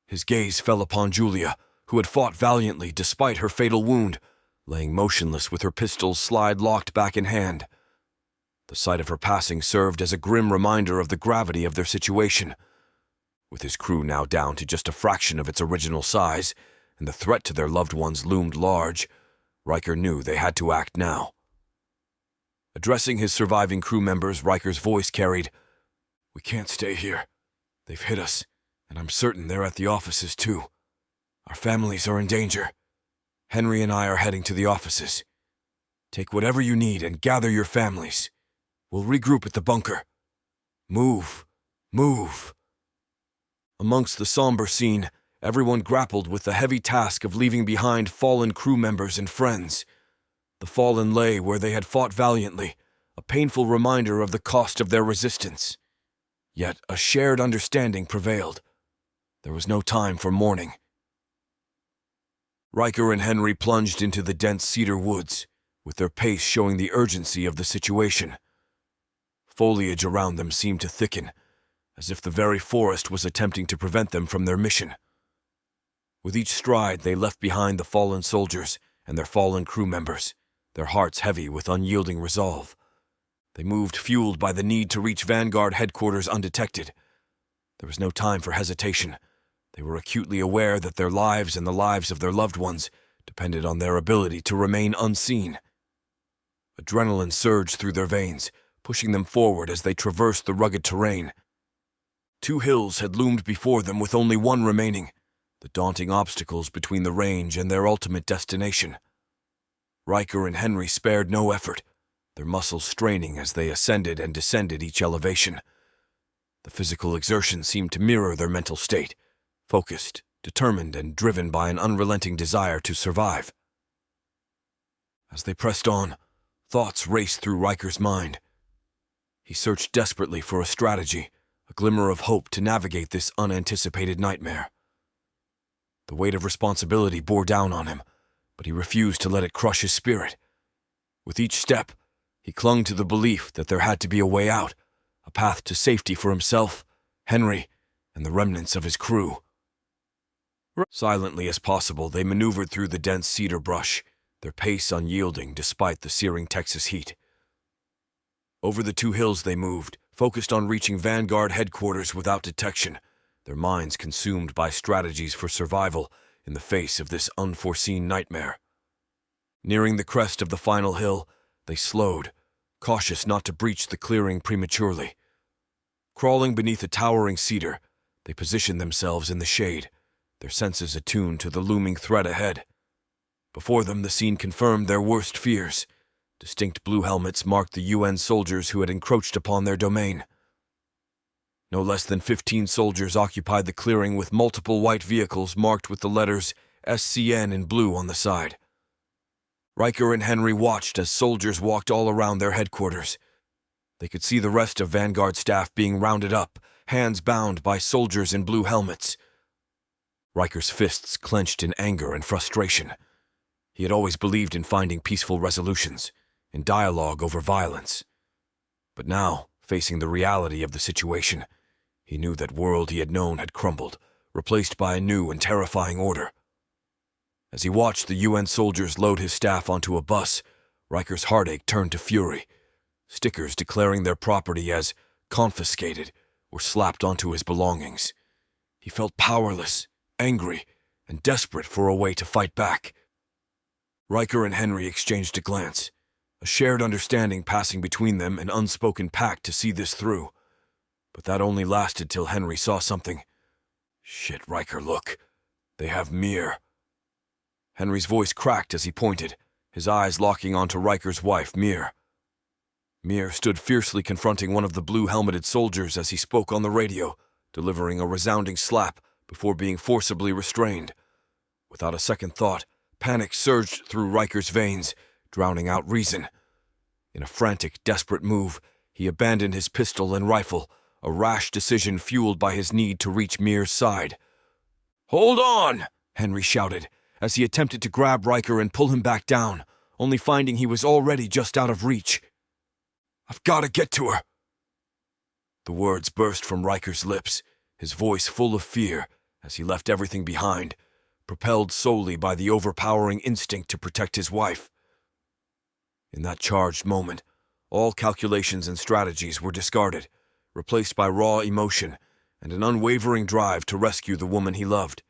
His gaze fell upon Julia, who had fought valiantly despite her fatal wound, laying motionless with her pistols slide-locked back in hand. The sight of her passing served as a grim reminder of the gravity of their situation. With his crew now down to just a fraction of its original size, and the threat to their loved ones loomed large, Riker knew they had to act now. Addressing his surviving crew members, Riker's voice carried, "We can't stay here. They've hit us, and I'm certain they're at the offices too. Our families are in danger. Henry and I are heading to the offices. Take whatever you need and gather your families. We'll regroup at the bunker. Move. Move." Amongst the somber scene, everyone grappled with the heavy task of leaving behind fallen crew members and friends. The fallen lay where they had fought valiantly, a painful reminder of the cost of their resistance. Yet a shared understanding prevailed. There was no time for mourning. Riker and Henry plunged into the dense cedar woods, with their pace showing the urgency of the situation. Foliage around them seemed to thicken, as if the very forest was attempting to prevent them from their mission. With each stride, they left behind the fallen soldiers and their fallen crew members, their hearts heavy with unyielding resolve. They moved fueled by the need to reach Vanguard headquarters undetected. There was no time for hesitation. They were acutely aware that their lives and the lives of their loved ones depended on their ability to remain unseen. Adrenaline surged through their veins, pushing them forward as they traversed the rugged terrain. 2 hills had loomed before them with only one remaining, the daunting obstacles between the range and their ultimate destination. Riker and Henry spared no effort, their muscles straining as they ascended and descended each elevation. The physical exertion seemed to mirror their mental state, focused, determined, and driven by an unrelenting desire to survive. As they pressed on, thoughts raced through Riker's mind. He searched desperately for a strategy, a glimmer of hope to navigate this unanticipated nightmare. The weight of responsibility bore down on him, but he refused to let it crush his spirit. With each step, he clung to the belief that there had to be a way out, a path to safety for himself, Henry, and the remnants of his crew. Silently as possible, they maneuvered through the dense cedar brush, their pace unyielding despite the searing Texas heat. Over the 2 hills they moved, focused on reaching Vanguard headquarters without detection, their minds consumed by strategies for survival in the face of this unforeseen nightmare. Nearing the crest of the final hill, they slowed, cautious not to breach the clearing prematurely. Crawling beneath a towering cedar, they positioned themselves in the shade, their senses attuned to the looming threat ahead. Before them, the scene confirmed their worst fears. Distinct blue helmets marked the UN soldiers who had encroached upon their domain. No less than 15 soldiers occupied the clearing with multiple white vehicles marked with the letters SCN in blue on the side. Riker and Henry watched as soldiers walked all around their headquarters. They could see the rest of Vanguard staff being rounded up, hands bound by soldiers in blue helmets. Riker's fists clenched in anger and frustration. He had always believed in finding peaceful resolutions, in dialogue over violence. But now, facing the reality of the situation, he knew that world he had known had crumbled, replaced by a new and terrifying order. As he watched the UN soldiers load his staff onto a bus, Riker's heartache turned to fury. Stickers declaring their property as confiscated were slapped onto his belongings. He felt powerless, angry, and desperate for a way to fight back. Riker and Henry exchanged a glance, a shared understanding passing between them, an unspoken pact to see this through. But that only lasted till Henry saw something. "Shit, Riker, look. They have Mir." Henry's voice cracked as he pointed, his eyes locking onto Riker's wife, Mir. Mir stood fiercely confronting one of the blue-helmeted soldiers as he spoke on the radio, delivering a resounding slap before being forcibly restrained. Without a second thought, Panic surged through Riker's veins, drowning out reason. In a frantic, desperate move, he abandoned his pistol and rifle, a rash decision fueled by his need to reach Mir's side. "Hold on!" Henry shouted, as he attempted to grab Riker and pull him back down, only finding he was already just out of reach. "I've got to get to her." The words burst from Riker's lips, his voice full of fear as he left everything behind, propelled solely by the overpowering instinct to protect his wife. In that charged moment, all calculations and strategies were discarded, replaced by raw emotion and an unwavering drive to rescue the woman he loved.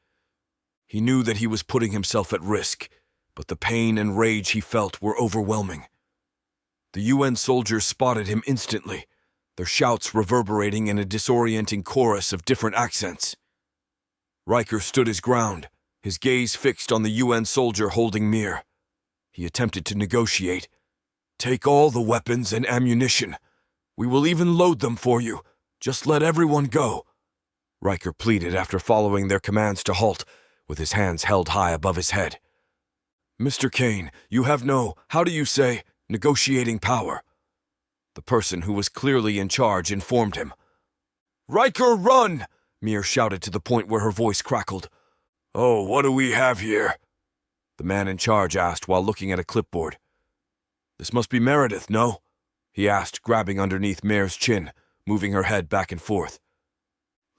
He knew that he was putting himself at risk, but the pain and rage he felt were overwhelming. The UN soldiers spotted him instantly, their shouts reverberating in a disorienting chorus of different accents. Riker stood his ground, his gaze fixed on the UN soldier holding Mir. He attempted to negotiate. "Take all the weapons and ammunition. We will even load them for you. Just let everyone go," Riker pleaded after following their commands to halt, with his hands held high above his head. "Mr. Kane, you have no, how do you say, negotiating power," the person who was clearly in charge informed him. "Riker, run!" Mir shouted to the point where her voice crackled. "Oh, what do we have here?" the man in charge asked while looking at a clipboard. "This must be Meredith, no?" he asked, grabbing underneath Mir's chin, moving her head back and forth.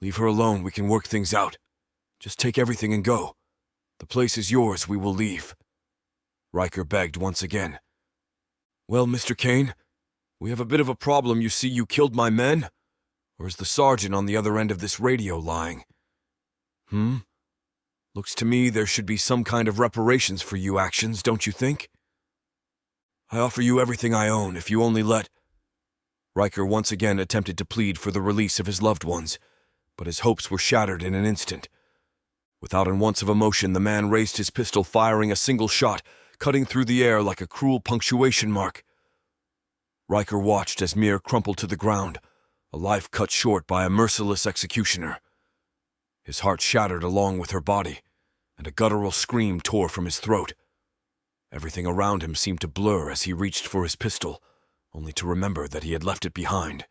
"Leave her alone, we can work things out. Just take everything and go. The place is yours, we will leave," Riker begged once again. "Well, Mr. Kane, we have a bit of a problem. You see, you killed my men? Or is the sergeant on the other end of this radio lying? Looks to me there should be some kind of reparations for you actions, don't you think? I offer you everything I own if you only let—" Riker once again attempted to plead for the release of his loved ones, but his hopes were shattered in an instant. Without an ounce of emotion, the man raised his pistol, firing a single shot, cutting through the air like a cruel punctuation mark. Riker watched as Mir crumpled to the ground, a life cut short by a merciless executioner. His heart shattered along with her body, and a guttural scream tore from his throat. Everything around him seemed to blur as he reached for his pistol, only to remember that he had left it behind.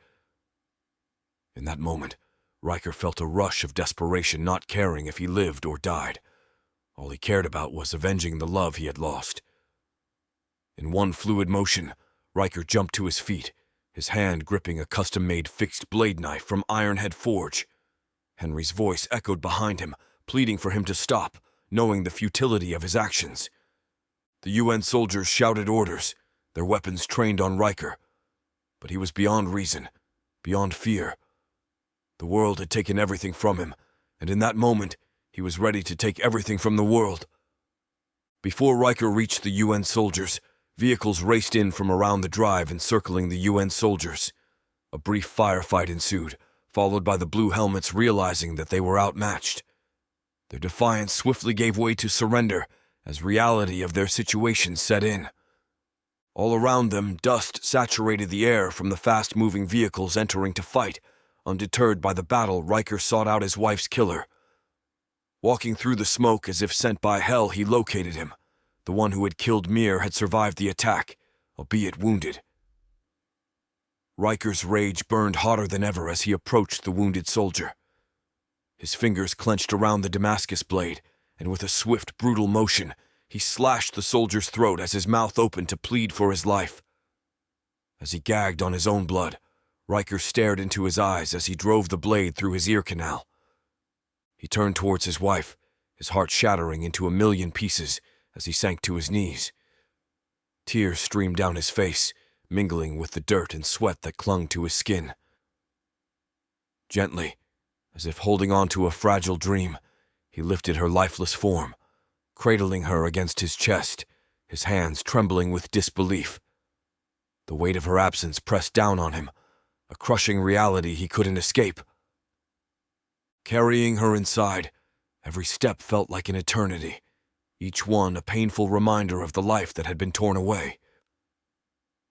In that moment, Riker felt a rush of desperation, not caring if he lived or died. All he cared about was avenging the love he had lost. In one fluid motion, Riker jumped to his feet, his hand gripping a custom-made fixed blade knife from Ironhead Forge. Henry's voice echoed behind him, pleading for him to stop, knowing the futility of his actions. The UN soldiers shouted orders, their weapons trained on Riker. But he was beyond reason, beyond fear. The world had taken everything from him, and in that moment, he was ready to take everything from the world. Before Riker reached the UN soldiers, vehicles raced in from around the drive, encircling the UN soldiers. A brief firefight ensued, followed by the blue helmets realizing that they were outmatched. Their defiance swiftly gave way to surrender as reality of their situation set in. All around them, dust saturated the air from the fast-moving vehicles entering to fight. Undeterred by the battle, Riker sought out his wife's killer. Walking through the smoke as if sent by hell, he located him. The one who had killed Mir had survived the attack, albeit wounded. Riker's rage burned hotter than ever as he approached the wounded soldier. His fingers clenched around the Damascus blade, and with a swift, brutal motion, he slashed the soldier's throat as his mouth opened to plead for his life. As he gagged on his own blood, Riker stared into his eyes as he drove the blade through his ear canal. He turned towards his wife, his heart shattering into a million pieces as he sank to his knees. Tears streamed down his face, mingling with the dirt and sweat that clung to his skin. Gently, as if holding on to a fragile dream, he lifted her lifeless form, cradling her against his chest, his hands trembling with disbelief. The weight of her absence pressed down on him, a crushing reality he couldn't escape. Carrying her inside, every step felt like an eternity, each one a painful reminder of the life that had been torn away.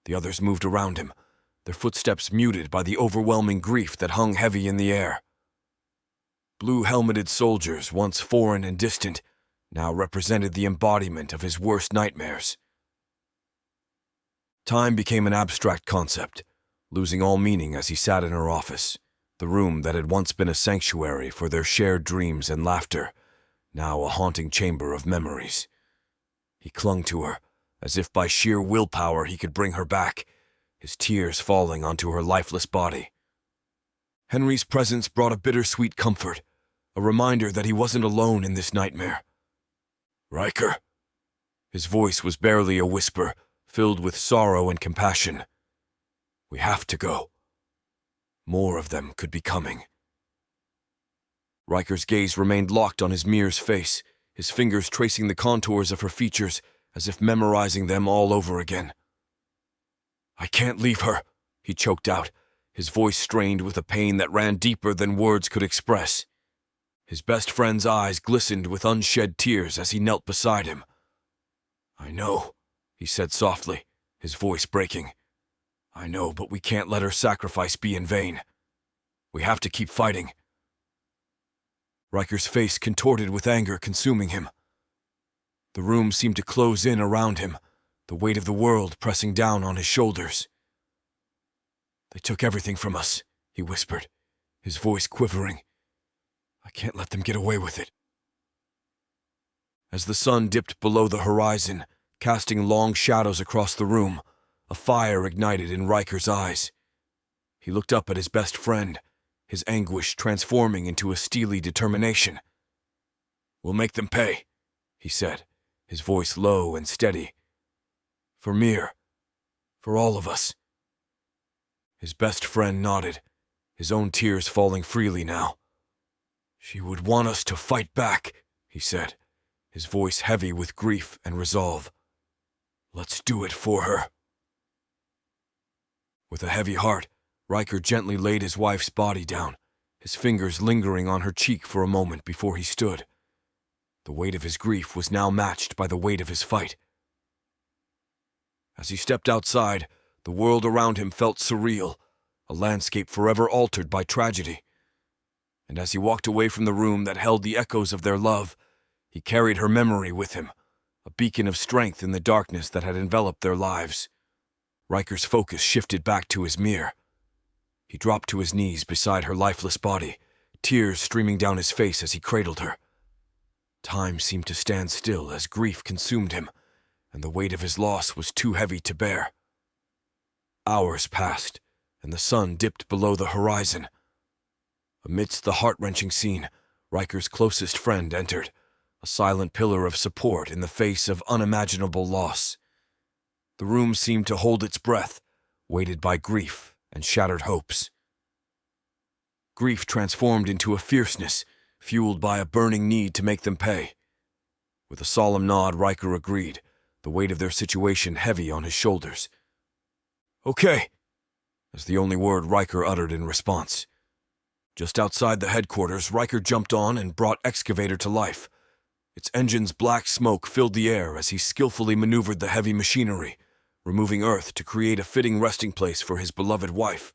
The others moved around him, their footsteps muted by the overwhelming grief that hung heavy in the air. Blue-helmeted soldiers, once foreign and distant, now represented the embodiment of his worst nightmares. Time became an abstract concept, losing all meaning as he sat in her office, the room that had once been a sanctuary for their shared dreams and laughter, now a haunting chamber of memories. He clung to her, as if by sheer willpower he could bring her back, his tears falling onto her lifeless body. Henry's presence brought a bittersweet comfort, a reminder that he wasn't alone in this nightmare. "Riker." His voice was barely a whisper, filled with sorrow and compassion. "We have to go. More of them could be coming." Riker's gaze remained locked on his mirror's face, his fingers tracing the contours of her features as if memorizing them all over again. "I can't leave her," he choked out, his voice strained with a pain that ran deeper than words could express. His best friend's eyes glistened with unshed tears as he knelt beside him. "I know," he said softly, his voice breaking. "I know, but we can't let her sacrifice be in vain. We have to keep fighting." Riker's face contorted with anger consuming him. The room seemed to close in around him, the weight of the world pressing down on his shoulders. "They took everything from us," he whispered, his voice quivering. "I can't let them get away with it." As the sun dipped below the horizon, casting long shadows across the room, a fire ignited in Riker's eyes. He looked up at his best friend, his anguish transforming into a steely determination. "We'll make them pay," he said, his voice low and steady. "For Mir. For all of us." His best friend nodded, his own tears falling freely now. "She would want us to fight back," he said, his voice heavy with grief and resolve. "Let's do it for her." With a heavy heart, Riker gently laid his wife's body down, his fingers lingering on her cheek for a moment before he stood. The weight of his grief was now matched by the weight of his fight. As he stepped outside, the world around him felt surreal, a landscape forever altered by tragedy. And as he walked away from the room that held the echoes of their love, he carried her memory with him, a beacon of strength in the darkness that had enveloped their lives. Riker's focus shifted back to his mirror. He dropped to his knees beside her lifeless body, tears streaming down his face as he cradled her. Time seemed to stand still as grief consumed him, and the weight of his loss was too heavy to bear. Hours passed, and the sun dipped below the horizon. Amidst the heart-wrenching scene, Riker's closest friend entered, a silent pillar of support in the face of unimaginable loss. The room seemed to hold its breath, weighted by grief and shattered hopes. Grief transformed into a fierceness, fueled by a burning need to make them pay. With a solemn nod, Riker agreed, the weight of their situation heavy on his shoulders. "Okay," was the only word Riker uttered in response. Just outside the headquarters, Riker jumped on and brought Excavator to life. Its engine's black smoke filled the air as he skillfully maneuvered the heavy machinery, removing earth to create a fitting resting place for his beloved wife.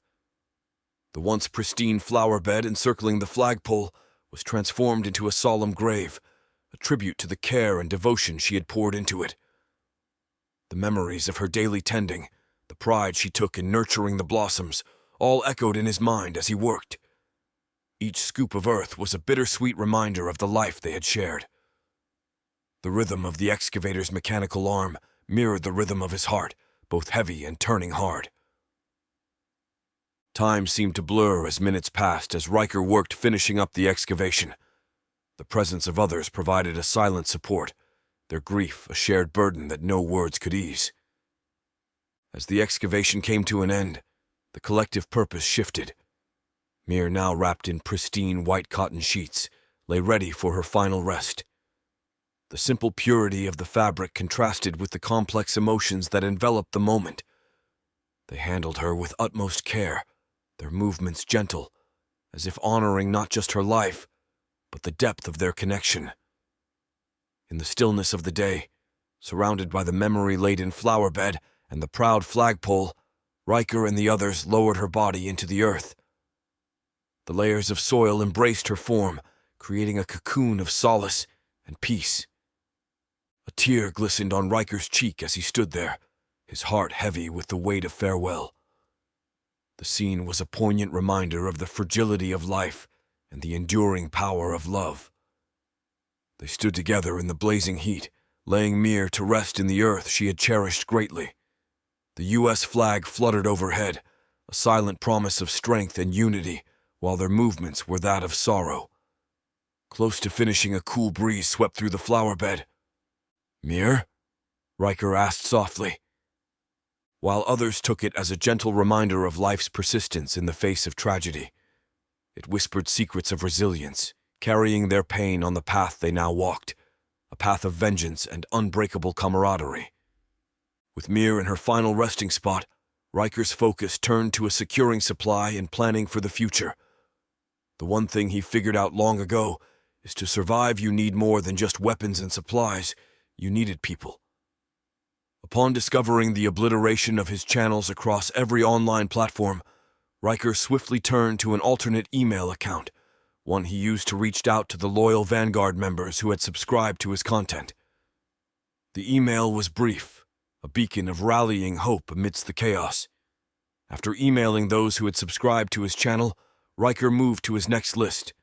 The once pristine flower bed encircling the flagpole was transformed into a solemn grave, a tribute to the care and devotion she had poured into it. The memories of her daily tending, the pride she took in nurturing the blossoms, all echoed in his mind as he worked. Each scoop of earth was a bittersweet reminder of the life they had shared. The rhythm of the excavator's mechanical arm mirrored the rhythm of his heart, both heavy and turning hard. Time seemed to blur as minutes passed as Riker worked finishing up the excavation. The presence of others provided a silent support, their grief a shared burden that no words could ease. As the excavation came to an end, the collective purpose shifted. Mir, now wrapped in pristine white cotton sheets, lay ready for her final rest. The simple purity of the fabric contrasted with the complex emotions that enveloped the moment. They handled her with utmost care, their movements gentle, as if honoring not just her life, but the depth of their connection. In the stillness of the day, surrounded by the memory-laden flower bed and the proud flagpole, Riker and the others lowered her body into the earth. The layers of soil embraced her form, creating a cocoon of solace and peace. tear glistened on Riker's cheek as he stood there, his heart heavy with the weight of farewell. The scene was a poignant reminder of the fragility of life and the enduring power of love. They stood together in the blazing heat, laying Mir to rest in the earth she had cherished greatly. The U.S. flag fluttered overhead, a silent promise of strength and unity, while their movements were that of sorrow. Close to finishing, a cool breeze swept through the flower bed. "Mir?" Riker asked softly, while others took it as a gentle reminder of life's persistence in the face of tragedy. It whispered secrets of resilience, carrying their pain on the path they now walked, a path of vengeance and unbreakable camaraderie. With Mir in her final resting spot, Riker's focus turned to a securing supply and planning for the future. The one thing he figured out long ago is to survive you need more than just weapons and supplies. You needed people. Upon discovering the obliteration of his channels across every online platform, Riker swiftly turned to an alternate email account, one he used to reach out to the loyal Vanguard members who had subscribed to his content. The email was brief, a beacon of rallying hope amidst the chaos. After emailing those who had subscribed to his channel, Riker moved to his next list.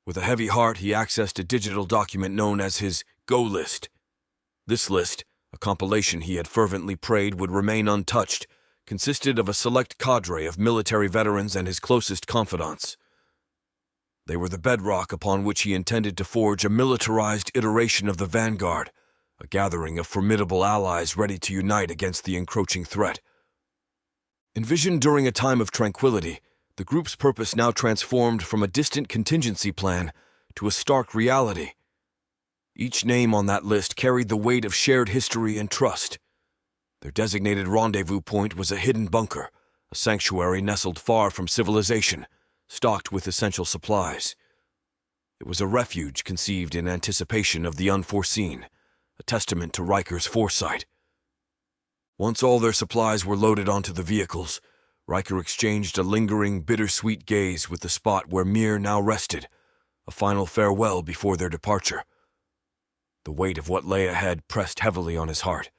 With a heavy heart, he accessed a digital document known as his Go List. This list, a compilation he had fervently prayed would remain untouched, consisted of a select cadre of military veterans and his closest confidants. They were the bedrock upon which he intended to forge a militarized iteration of the Vanguard, a gathering of formidable allies ready to unite against the encroaching threat. Envisioned during a time of tranquility, the group's purpose now transformed from a distant contingency plan to a stark reality. Each name on that list carried the weight of shared history and trust. Their designated rendezvous point was a hidden bunker, a sanctuary nestled far from civilization, stocked with essential supplies. It was a refuge conceived in anticipation of the unforeseen, a testament to Riker's foresight. Once all their supplies were loaded onto the vehicles, Riker exchanged a lingering, bittersweet gaze with the spot where Mir now rested, a final farewell before their departure. The weight of what lay ahead pressed heavily on his heart.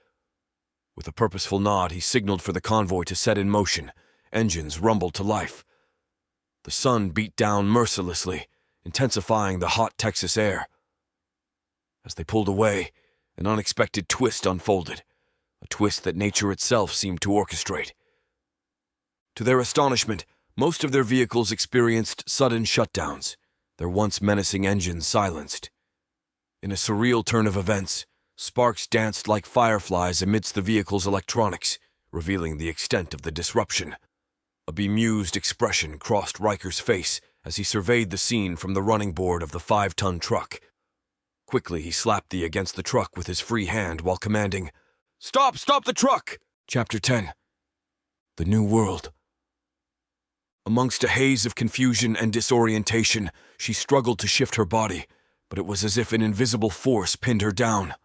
With a purposeful nod, he signaled for the convoy to set in motion. Engines rumbled to life. The sun beat down mercilessly, intensifying the hot Texas air. As they pulled away, an unexpected twist unfolded, a twist that nature itself seemed to orchestrate. To their astonishment, most of their vehicles experienced sudden shutdowns, their once menacing engines silenced. In a surreal turn of events, sparks danced like fireflies amidst the vehicle's electronics, revealing the extent of the disruption. A bemused expression crossed Riker's face as he surveyed the scene from the running board of the 5-ton truck. Quickly, he slapped against the truck with his free hand while commanding, "Stop! Stop the truck!" Chapter 10. The New World. Amongst a haze of confusion and disorientation, she struggled to shift her body, but it was as if an invisible force pinned her down.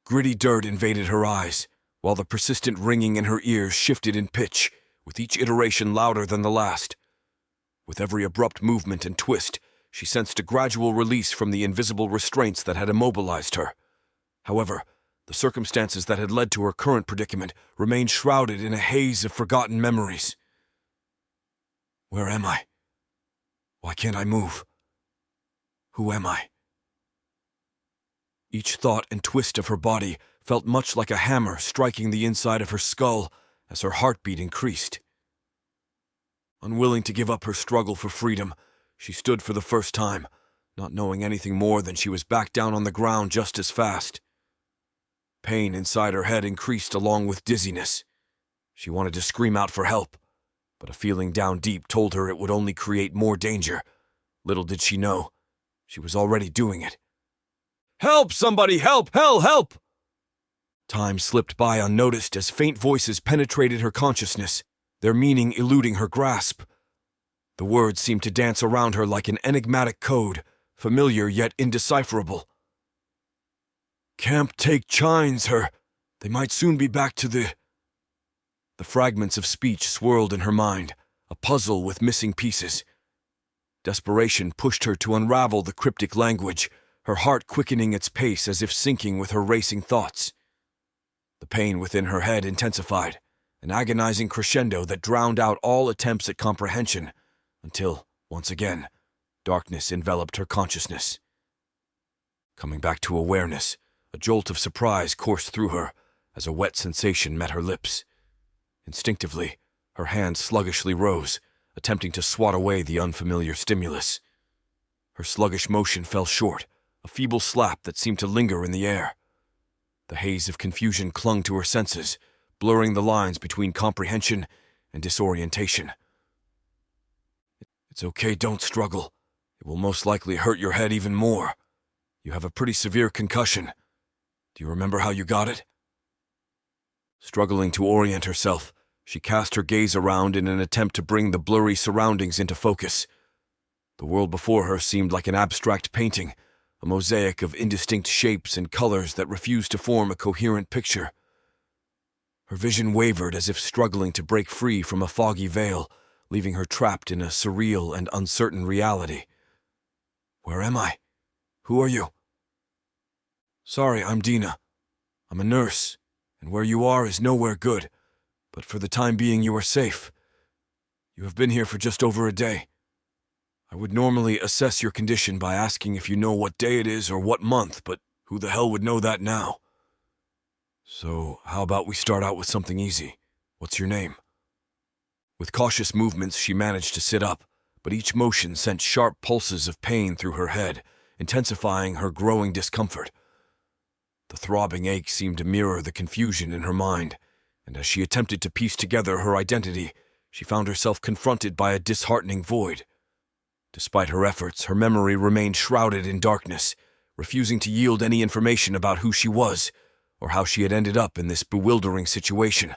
Gritty dirt invaded her eyes, while the persistent ringing in her ears shifted in pitch, with each iteration louder than the last. With every abrupt movement and twist, she sensed a gradual release from the invisible restraints that had immobilized her. However, the circumstances that had led to her current predicament remained shrouded in a haze of forgotten memories. Where am I? Why can't I move? Who am I? Each thought and twist of her body felt much like a hammer striking the inside of her skull as her heartbeat increased. Unwilling to give up her struggle for freedom, she stood for the first time, not knowing anything more than she was back down on the ground just as fast. Pain inside her head increased along with dizziness. She wanted to scream out for help, but a feeling down deep told her it would only create more danger. Little did she know, she was already doing it. "Help! Somebody! Help! Help! Time slipped by unnoticed as faint voices penetrated her consciousness, their meaning eluding her grasp. The words seemed to dance around her like an enigmatic code, familiar yet indecipherable. "Camp take chines her. They might soon be back to the..." The fragments of speech swirled in her mind, a puzzle with missing pieces. Desperation pushed her to unravel the cryptic language, her heart quickening its pace as if syncing with her racing thoughts. The pain within her head intensified, an agonizing crescendo that drowned out all attempts at comprehension, until, once again, darkness enveloped her consciousness. Coming back to awareness, a jolt of surprise coursed through her as a wet sensation met her lips. Instinctively, her hand sluggishly rose, attempting to swat away the unfamiliar stimulus. Her sluggish motion fell short, a feeble slap that seemed to linger in the air. The haze of confusion clung to her senses, blurring the lines between comprehension and disorientation. "It's okay, don't struggle. It will most likely hurt your head even more. You have a pretty severe concussion. Do you remember how you got it?" Struggling to orient herself, she cast her gaze around in an attempt to bring the blurry surroundings into focus. The world before her seemed like an abstract painting, a mosaic of indistinct shapes and colors that refused to form a coherent picture. Her vision wavered as if struggling to break free from a foggy veil, leaving her trapped in a surreal and uncertain reality. "Where am I? Who are you?" "Sorry, I'm Dina. I'm a nurse, and where you are is nowhere good, but for the time being you are safe. You have been here for just over a day. I would normally assess your condition by asking if you know what day it is or what month, but who the hell would know that now? So, how about we start out with something easy? What's your name?" With cautious movements, she managed to sit up, but each motion sent sharp pulses of pain through her head, intensifying her growing discomfort. The throbbing ache seemed to mirror the confusion in her mind, and as she attempted to piece together her identity, she found herself confronted by a disheartening void. Despite her efforts, her memory remained shrouded in darkness, refusing to yield any information about who she was or how she had ended up in this bewildering situation.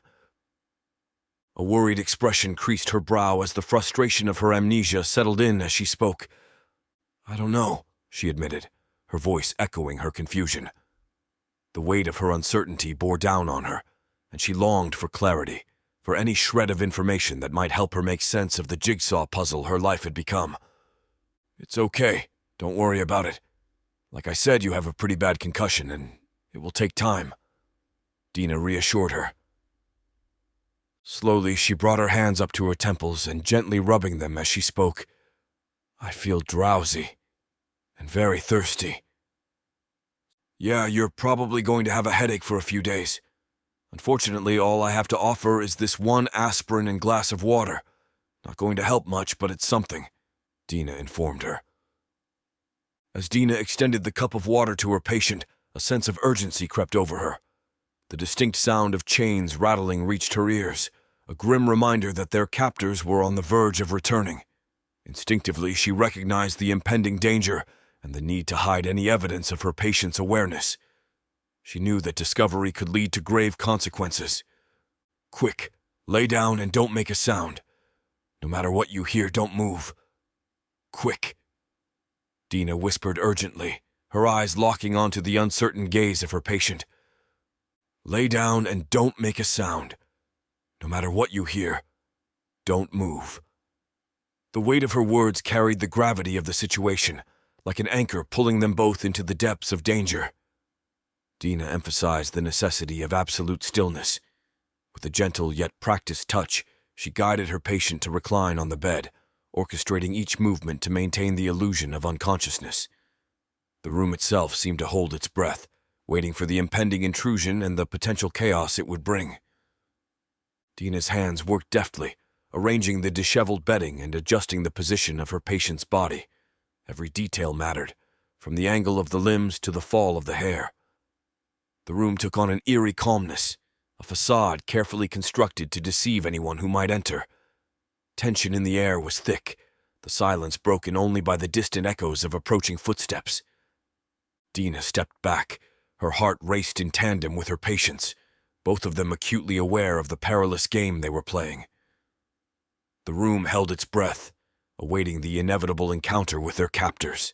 A worried expression creased her brow as the frustration of her amnesia settled in as she spoke. "I don't know," she admitted, her voice echoing her confusion. The weight of her uncertainty bore down on her, and she longed for clarity, for any shred of information that might help her make sense of the jigsaw puzzle her life had become. "It's okay. Don't worry about it. Like I said, you have a pretty bad concussion, and it will take time," Dina reassured her. Slowly, she brought her hands up to her temples and gently rubbing them as she spoke. "I feel drowsy and very thirsty." "Yeah, you're probably going to have a headache for a few days. Unfortunately, all I have to offer is this one aspirin and glass of water. Not going to help much, but it's something," Dina informed her. As Dina extended the cup of water to her patient, a sense of urgency crept over her. The distinct sound of chains rattling reached her ears, a grim reminder that their captors were on the verge of returning. Instinctively, she recognized the impending danger and the need to hide any evidence of her patient's awareness. She knew that discovery could lead to grave consequences. "Quick, lay down and don't make a sound. No matter what you hear, don't move. Quick," Dina whispered urgently, her eyes locking onto the uncertain gaze of her patient. "Lay down and don't make a sound. No matter what you hear, don't move." The weight of her words carried the gravity of the situation, like an anchor pulling them both into the depths of danger. Dina emphasized the necessity of absolute stillness. With a gentle yet practiced touch, she guided her patient to recline on the bed, orchestrating each movement to maintain the illusion of unconsciousness. The room itself seemed to hold its breath, waiting for the impending intrusion and the potential chaos it would bring. Dina's hands worked deftly, arranging the disheveled bedding and adjusting the position of her patient's body. Every detail mattered, from the angle of the limbs to the fall of the hair. The room took on an eerie calmness, a facade carefully constructed to deceive anyone who might enter. Tension in the air was thick, the silence broken only by the distant echoes of approaching footsteps. Dina stepped back, her heart raced in tandem with her patient's, both of them acutely aware of the perilous game they were playing. The room held its breath, awaiting the inevitable encounter with their captors.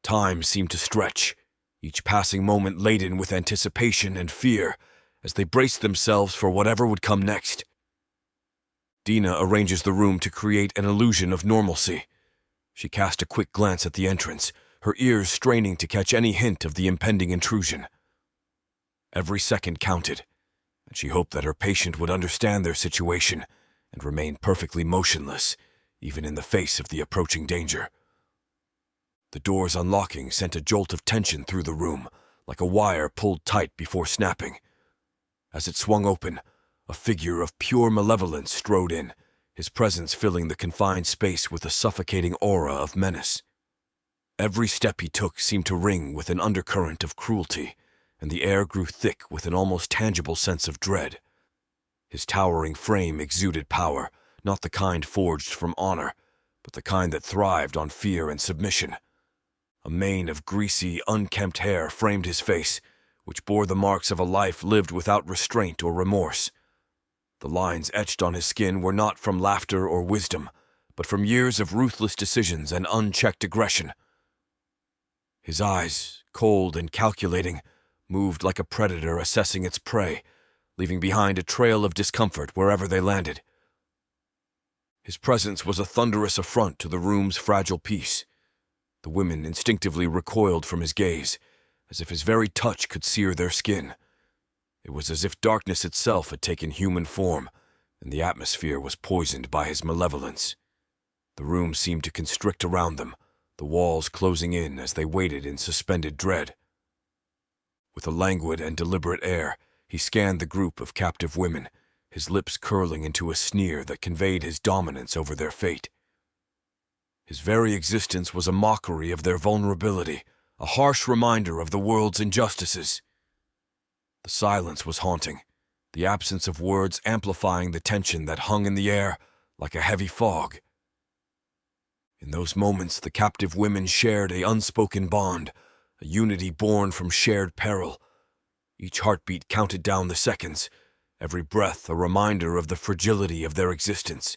Time seemed to stretch, each passing moment laden with anticipation and fear as they braced themselves for whatever would come next. Dina arranges the room to create an illusion of normalcy. She cast a quick glance at the entrance, her ears straining to catch any hint of the impending intrusion. Every second counted, and she hoped that her patient would understand their situation and remain perfectly motionless, even in the face of the approaching danger. The door's unlocking sent a jolt of tension through the room, like a wire pulled tight before snapping. As it swung open, a figure of pure malevolence strode in, his presence filling the confined space with a suffocating aura of menace. Every step he took seemed to ring with an undercurrent of cruelty, and the air grew thick with an almost tangible sense of dread. His towering frame exuded power, not the kind forged from honor, but the kind that thrived on fear and submission. A mane of greasy, unkempt hair framed his face, which bore the marks of a life lived without restraint or remorse. The lines etched on his skin were not from laughter or wisdom, but from years of ruthless decisions and unchecked aggression. His eyes, cold and calculating, moved like a predator assessing its prey, leaving behind a trail of discomfort wherever they landed. His presence was a thunderous affront to the room's fragile peace. The women instinctively recoiled from his gaze, as if his very touch could sear their skin. It was as if darkness itself had taken human form, and the atmosphere was poisoned by his malevolence. The room seemed to constrict around them, the walls closing in as they waited in suspended dread. With a languid and deliberate air, he scanned the group of captive women, his lips curling into a sneer that conveyed his dominance over their fate. His very existence was a mockery of their vulnerability, a harsh reminder of the world's injustices. The silence was haunting, the absence of words amplifying the tension that hung in the air like a heavy fog. In those moments, the captive women shared an unspoken bond, a unity born from shared peril. Each heartbeat counted down the seconds, every breath a reminder of the fragility of their existence.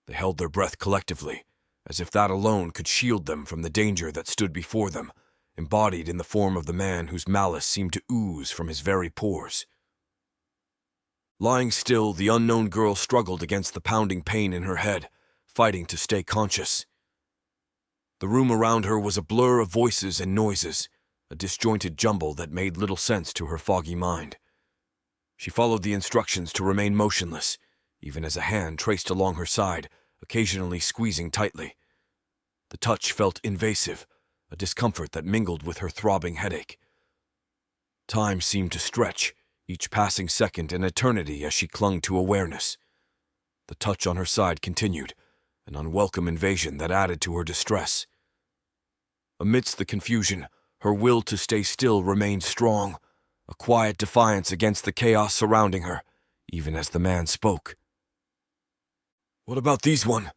They held their breath collectively, as if that alone could shield them from the danger that stood before them, embodied in the form of the man whose malice seemed to ooze from his very pores. Lying still, the unknown girl struggled against the pounding pain in her head, fighting to stay conscious. The room around her was a blur of voices and noises, a disjointed jumble that made little sense to her foggy mind. She followed the instructions to remain motionless, even as a hand traced along her side, occasionally squeezing tightly. The touch felt invasive, a discomfort that mingled with her throbbing headache. Time seemed to stretch, each passing second an eternity as she clung to awareness. The touch on her side continued, an unwelcome invasion that added to her distress. Amidst the confusion, her will to stay still remained strong, a quiet defiance against the chaos surrounding her, even as the man spoke. "What about these one?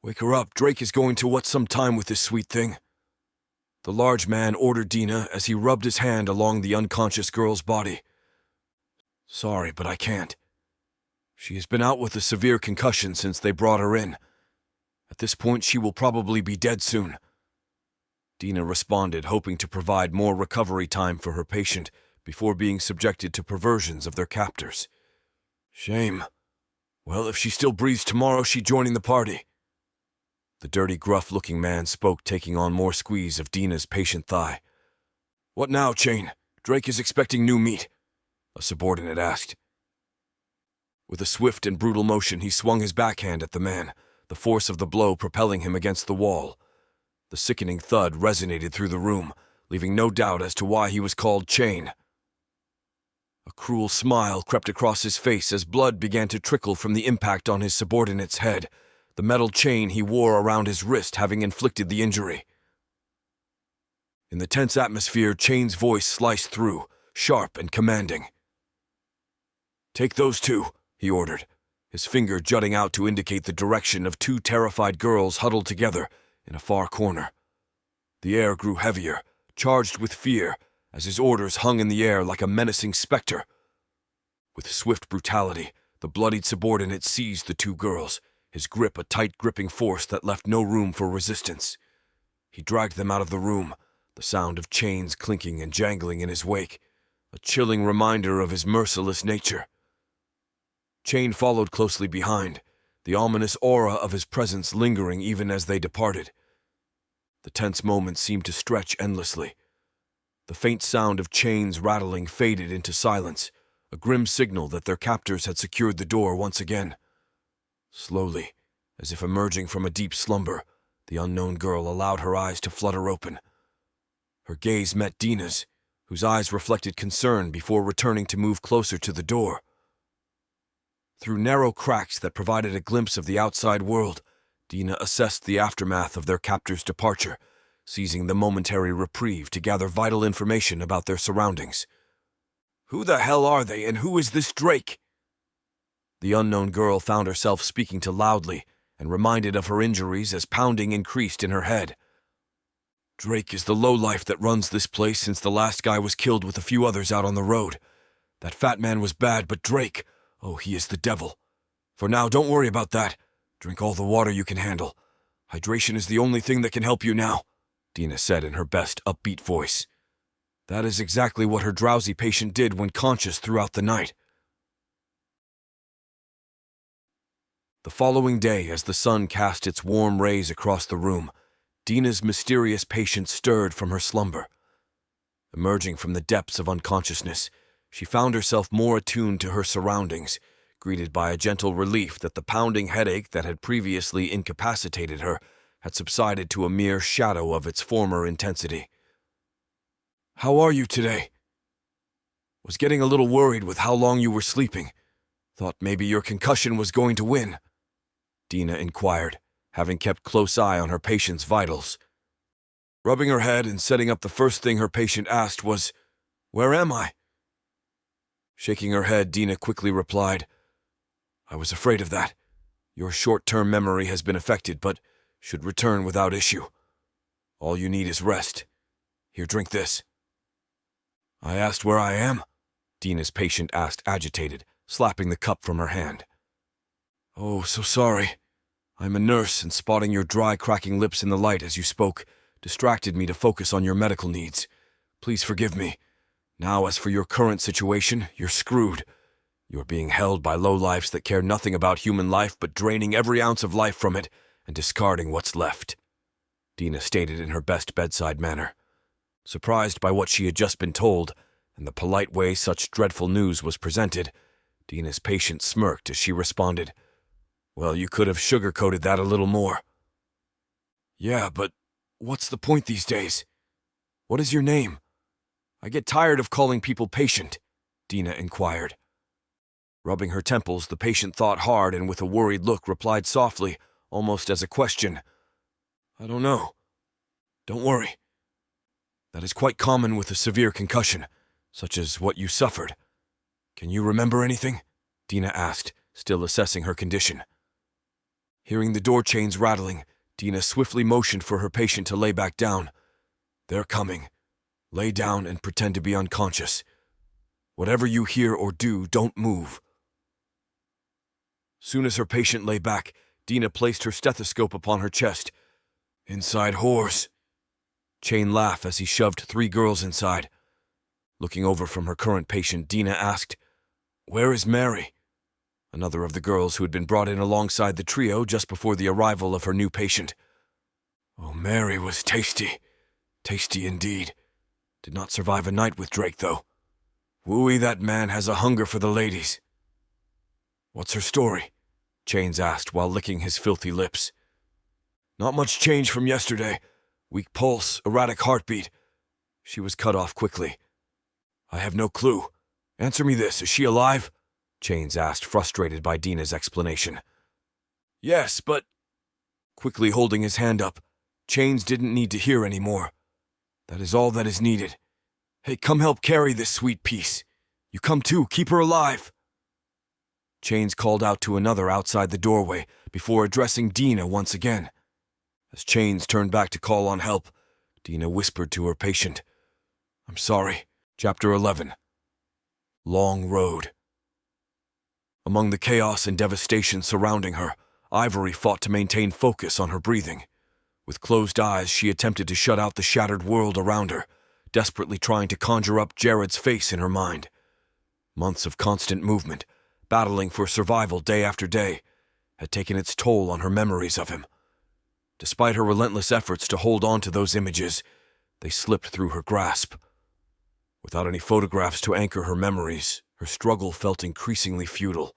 Wake her up, Drake is going to want some time with this sweet thing." The large man ordered Dina as he rubbed his hand along the unconscious girl's body. "Sorry, but I can't. She has been out with a severe concussion since they brought her in. At this point, she will probably be dead soon." Dina responded, hoping to provide more recovery time for her patient before being subjected to perversions of their captors. "Shame. Well, if she still breathes tomorrow, she's joining the party." The dirty, gruff-looking man spoke, taking on more squeeze of Dina's patient thigh. "What now, Chain? Drake is expecting new meat," a subordinate asked. With a swift and brutal motion, he swung his backhand at the man, the force of the blow propelling him against the wall. The sickening thud resonated through the room, leaving no doubt as to why he was called Chain. A cruel smile crept across his face as blood began to trickle from the impact on his subordinate's head, the metal chain he wore around his wrist having inflicted the injury. In the tense atmosphere, Chain's voice sliced through, sharp and commanding. "Take those two," he ordered, his finger jutting out to indicate the direction of two terrified girls huddled together in a far corner. The air grew heavier, charged with fear, as his orders hung in the air like a menacing specter. With swift brutality, the bloodied subordinate seized the two girls, his grip a tight gripping force that left no room for resistance. He dragged them out of the room, the sound of chains clinking and jangling in his wake, a chilling reminder of his merciless nature. Chain followed closely behind, the ominous aura of his presence lingering even as they departed. The tense moments seemed to stretch endlessly. The faint sound of chains rattling faded into silence, a grim signal that their captors had secured the door once again. Slowly, as if emerging from a deep slumber, the unknown girl allowed her eyes to flutter open. Her gaze met Dina's, whose eyes reflected concern before returning to move closer to the door. Through narrow cracks that provided a glimpse of the outside world, Dina assessed the aftermath of their captor's departure, seizing the momentary reprieve to gather vital information about their surroundings. "Who the hell are they, and who is this Drake?" The unknown girl found herself speaking too loudly and reminded of her injuries as pounding increased in her head. "Drake is the lowlife that runs this place since the last guy was killed with a few others out on the road. That fat man was bad, but Drake, oh, he is the devil. For now, don't worry about that. Drink all the water you can handle. Hydration is the only thing that can help you now," Dina said in her best upbeat voice. That is exactly what her drowsy patient did when conscious throughout the night. The following day, as the sun cast its warm rays across the room, Dina's mysterious patient stirred from her slumber. Emerging from the depths of unconsciousness, she found herself more attuned to her surroundings, greeted by a gentle relief that the pounding headache that had previously incapacitated her had subsided to a mere shadow of its former intensity. "How are you today?" "Was getting a little worried with how long you were sleeping. Thought maybe your concussion was going to win," Dina inquired, having kept close eye on her patient's vitals. Rubbing her head and setting up, the first thing her patient asked was, "Where am I?" Shaking her head, Dina quickly replied, "I was afraid of that. Your short-term memory has been affected, but should return without issue. All you need is rest. Here, drink this." "I asked where I am?" Dina's patient asked, agitated, slapping the cup from her hand. "Oh, so sorry. I'm a nurse, and spotting your dry, cracking lips in the light as you spoke distracted me to focus on your medical needs. Please forgive me. Now, as for your current situation, you're screwed. You're being held by lowlifes that care nothing about human life but draining every ounce of life from it and discarding what's left," Dina stated in her best bedside manner. Surprised by what she had just been told and the polite way such dreadful news was presented, Dina's patient smirked as she responded, "Well, you could have sugar-coated that a little more." "Yeah, but what's the point these days? What is your name? I get tired of calling people patient," Dina inquired. Rubbing her temples, the patient thought hard and with a worried look replied softly, almost as a question, "I don't know. Don't worry. That is quite common with a severe concussion, such as what you suffered. Can you remember anything?" Dina asked, still assessing her condition. Hearing the door chains rattling, Dina swiftly motioned for her patient to lay back down. "They're coming. Lay down and pretend to be unconscious. Whatever you hear or do, don't move." Soon as her patient lay back, Dina placed her stethoscope upon her chest. "Inside whores." Chain laughed as he shoved 3 girls inside. Looking over from her current patient, Dina asked, "Where is Mary?" Another of the girls who had been brought in alongside the trio just before the arrival of her new patient. "Oh, Mary was tasty. Tasty indeed. Did not survive a night with Drake, though. Wooey, that man has a hunger for the ladies." "What's her story?" Chains asked while licking his filthy lips. "Not much change from yesterday. Weak pulse, erratic heartbeat." She was cut off quickly. "I have no clue. Answer me this, is she alive?" Chains asked, frustrated by Dina's explanation. "Yes, but—" Quickly holding his hand up, Chains didn't need to hear any more. "That is all that is needed. Hey, come help carry this sweet piece. You come too, keep her alive." Chains called out to another outside the doorway before addressing Dina once again. As Chains turned back to call on help, Dina whispered to her patient, "I'm sorry." Chapter 11. Long Road. Among the chaos and devastation surrounding her, Ivory fought to maintain focus on her breathing. With closed eyes, she attempted to shut out the shattered world around her, desperately trying to conjure up Jared's face in her mind. Months of constant movement, battling for survival day after day, had taken its toll on her memories of him. Despite her relentless efforts to hold on to those images, they slipped through her grasp. Without any photographs to anchor her memories, her struggle felt increasingly futile.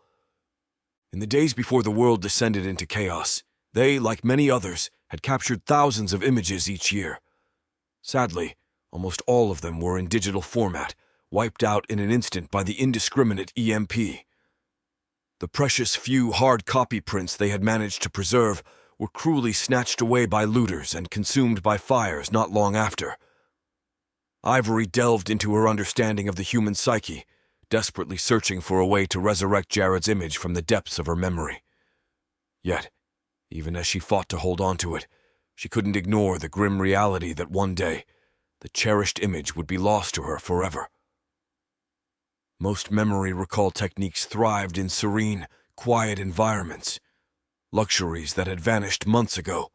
In the days before the world descended into chaos, they, like many others, had captured thousands of images each year. Sadly, almost all of them were in digital format, wiped out in an instant by the indiscriminate EMP. The precious few hard copy prints they had managed to preserve were cruelly snatched away by looters and consumed by fires not long after. Ivory delved into her understanding of the human psyche, desperately searching for a way to resurrect Jared's image from the depths of her memory. Yet, even as she fought to hold on to it, she couldn't ignore the grim reality that one day, the cherished image would be lost to her forever. Most memory recall techniques thrived in serene, quiet environments, luxuries that had vanished months ago.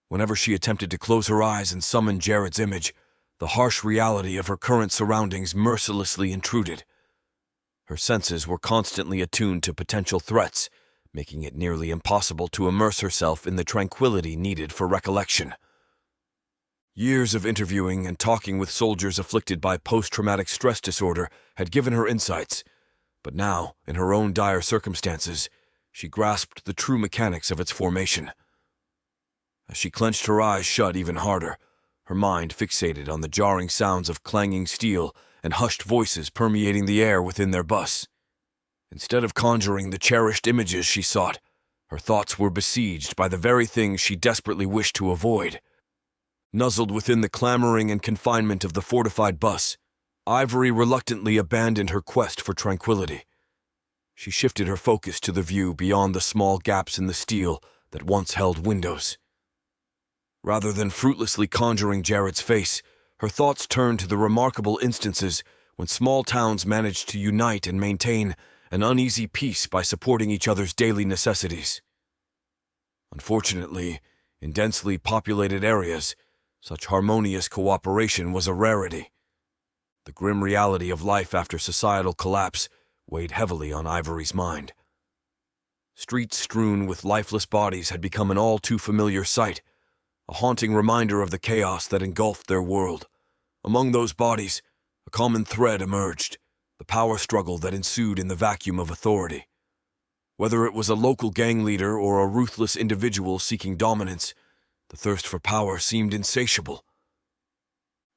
Whenever she attempted to close her eyes and summon Jared's image, the harsh reality of her current surroundings mercilessly intruded. Her senses were constantly attuned to potential threats, making it nearly impossible to immerse herself in the tranquility needed for recollection. Years of interviewing and talking with soldiers afflicted by post-traumatic stress disorder had given her insights, but now, in her own dire circumstances, she grasped the true mechanics of its formation. As she clenched her eyes shut even harder, her mind fixated on the jarring sounds of clanging steel and hushed voices permeating the air within their bus. Instead of conjuring the cherished images she sought, her thoughts were besieged by the very things she desperately wished to avoid. Nuzzled within the clamoring and confinement of the fortified bus, Ivory reluctantly abandoned her quest for tranquility. She shifted her focus to the view beyond the small gaps in the steel that once held windows. Rather than fruitlessly conjuring Jared's face, her thoughts turned to the remarkable instances when small towns managed to unite and maintain an uneasy peace by supporting each other's daily necessities. Unfortunately, in densely populated areas, such harmonious cooperation was a rarity. The grim reality of life after societal collapse weighed heavily on Ivory's mind. Streets strewn with lifeless bodies had become an all-too-familiar sight, a haunting reminder of the chaos that engulfed their world. Among those bodies, a common thread emerged, the power struggle that ensued in the vacuum of authority. Whether it was a local gang leader or a ruthless individual seeking dominance, the thirst for power seemed insatiable.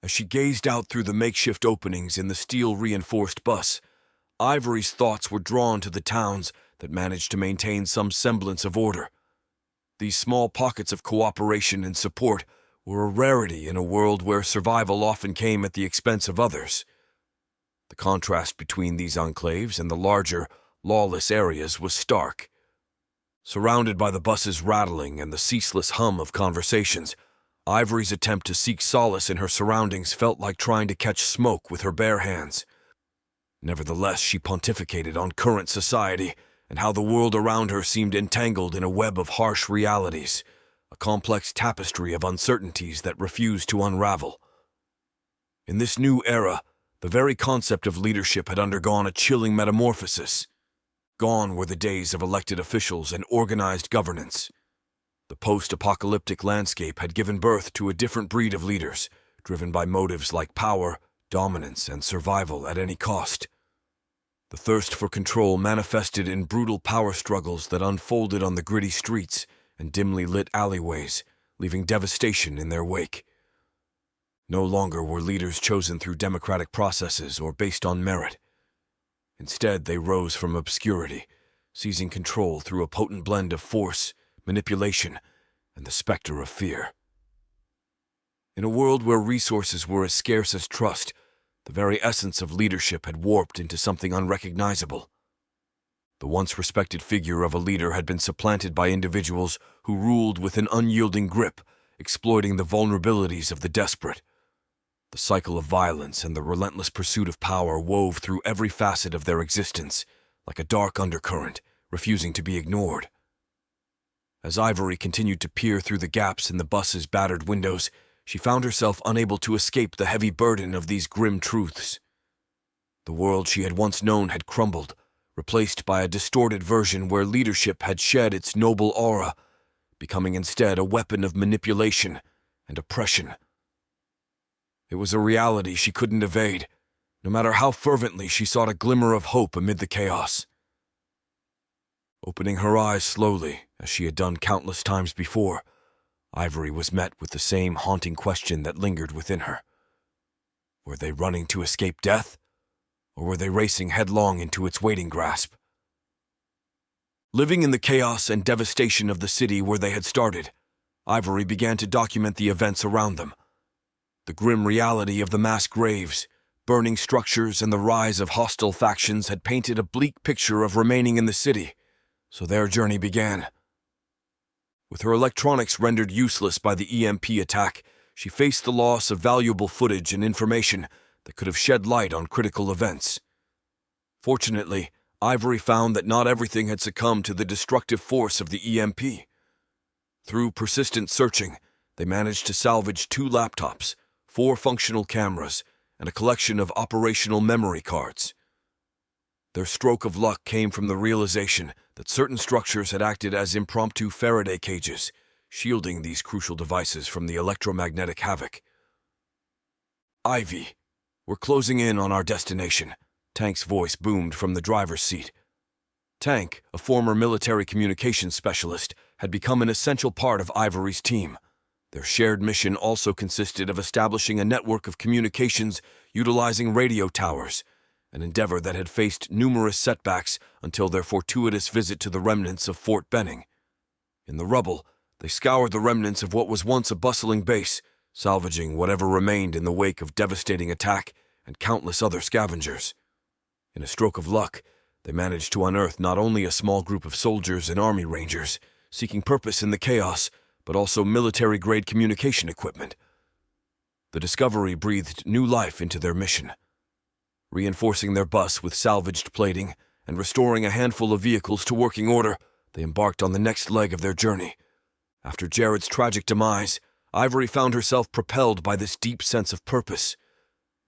As she gazed out through the makeshift openings in the steel-reinforced bus, Ivory's thoughts were drawn to the towns that managed to maintain some semblance of order. These small pockets of cooperation and support were a rarity in a world where survival often came at the expense of others. The contrast between these enclaves and the larger, lawless areas was stark. Surrounded by the bus's rattling and the ceaseless hum of conversations, Ivory's attempt to seek solace in her surroundings felt like trying to catch smoke with her bare hands. Nevertheless, she pontificated on current society and how the world around her seemed entangled in a web of harsh realities, a complex tapestry of uncertainties that refused to unravel. In this new era, the very concept of leadership had undergone a chilling metamorphosis. Gone were the days of elected officials and organized governance. The post-apocalyptic landscape had given birth to a different breed of leaders, driven by motives like power, dominance, and survival at any cost. The thirst for control manifested in brutal power struggles that unfolded on the gritty streets and dimly lit alleyways, leaving devastation in their wake. No longer were leaders chosen through democratic processes or based on merit. Instead, they rose from obscurity, seizing control through a potent blend of force, manipulation, and the specter of fear. In a world where resources were as scarce as trust, the very essence of leadership had warped into something unrecognizable. The once respected figure of a leader had been supplanted by individuals who ruled with an unyielding grip, exploiting the vulnerabilities of the desperate. The cycle of violence and the relentless pursuit of power wove through every facet of their existence, like a dark undercurrent, refusing to be ignored. As Ivory continued to peer through the gaps in the bus's battered windows, she found herself unable to escape the heavy burden of these grim truths. The world she had once known had crumbled, replaced by a distorted version where leadership had shed its noble aura, becoming instead a weapon of manipulation and oppression. It was a reality she couldn't evade, no matter how fervently she sought a glimmer of hope amid the chaos. Opening her eyes slowly, as she had done countless times before, Ivory was met with the same haunting question that lingered within her. Were they running to escape death, or were they racing headlong into its waiting grasp? Living in the chaos and devastation of the city where they had started, Ivory began to document the events around them. The grim reality of the mass graves, burning structures, and the rise of hostile factions had painted a bleak picture of remaining in the city, so their journey began. With her electronics rendered useless by the EMP attack, she faced the loss of valuable footage and information that could have shed light on critical events. Fortunately, Ivory found that not everything had succumbed to the destructive force of the EMP. Through persistent searching, they managed to salvage 2 laptops, 4 functional cameras, and a collection of operational memory cards. Their stroke of luck came from the realization that certain structures had acted as impromptu Faraday cages, shielding these crucial devices from the electromagnetic havoc. "Ivy, we're closing in on our destination," Tank's voice boomed from the driver's seat. Tank, a former military communications specialist, had become an essential part of Ivory's team. Their shared mission also consisted of establishing a network of communications utilizing radio towers, an endeavor that had faced numerous setbacks until their fortuitous visit to the remnants of Fort Benning. In the rubble, they scoured the remnants of what was once a bustling base, salvaging whatever remained in the wake of devastating attack and countless other scavengers. In a stroke of luck, they managed to unearth not only a small group of soldiers and army rangers seeking purpose in the chaos, but also military-grade communication equipment. The discovery breathed new life into their mission. Reinforcing their bus with salvaged plating and restoring a handful of vehicles to working order, they embarked on the next leg of their journey. After Jared's tragic demise, Ivory found herself propelled by this deep sense of purpose.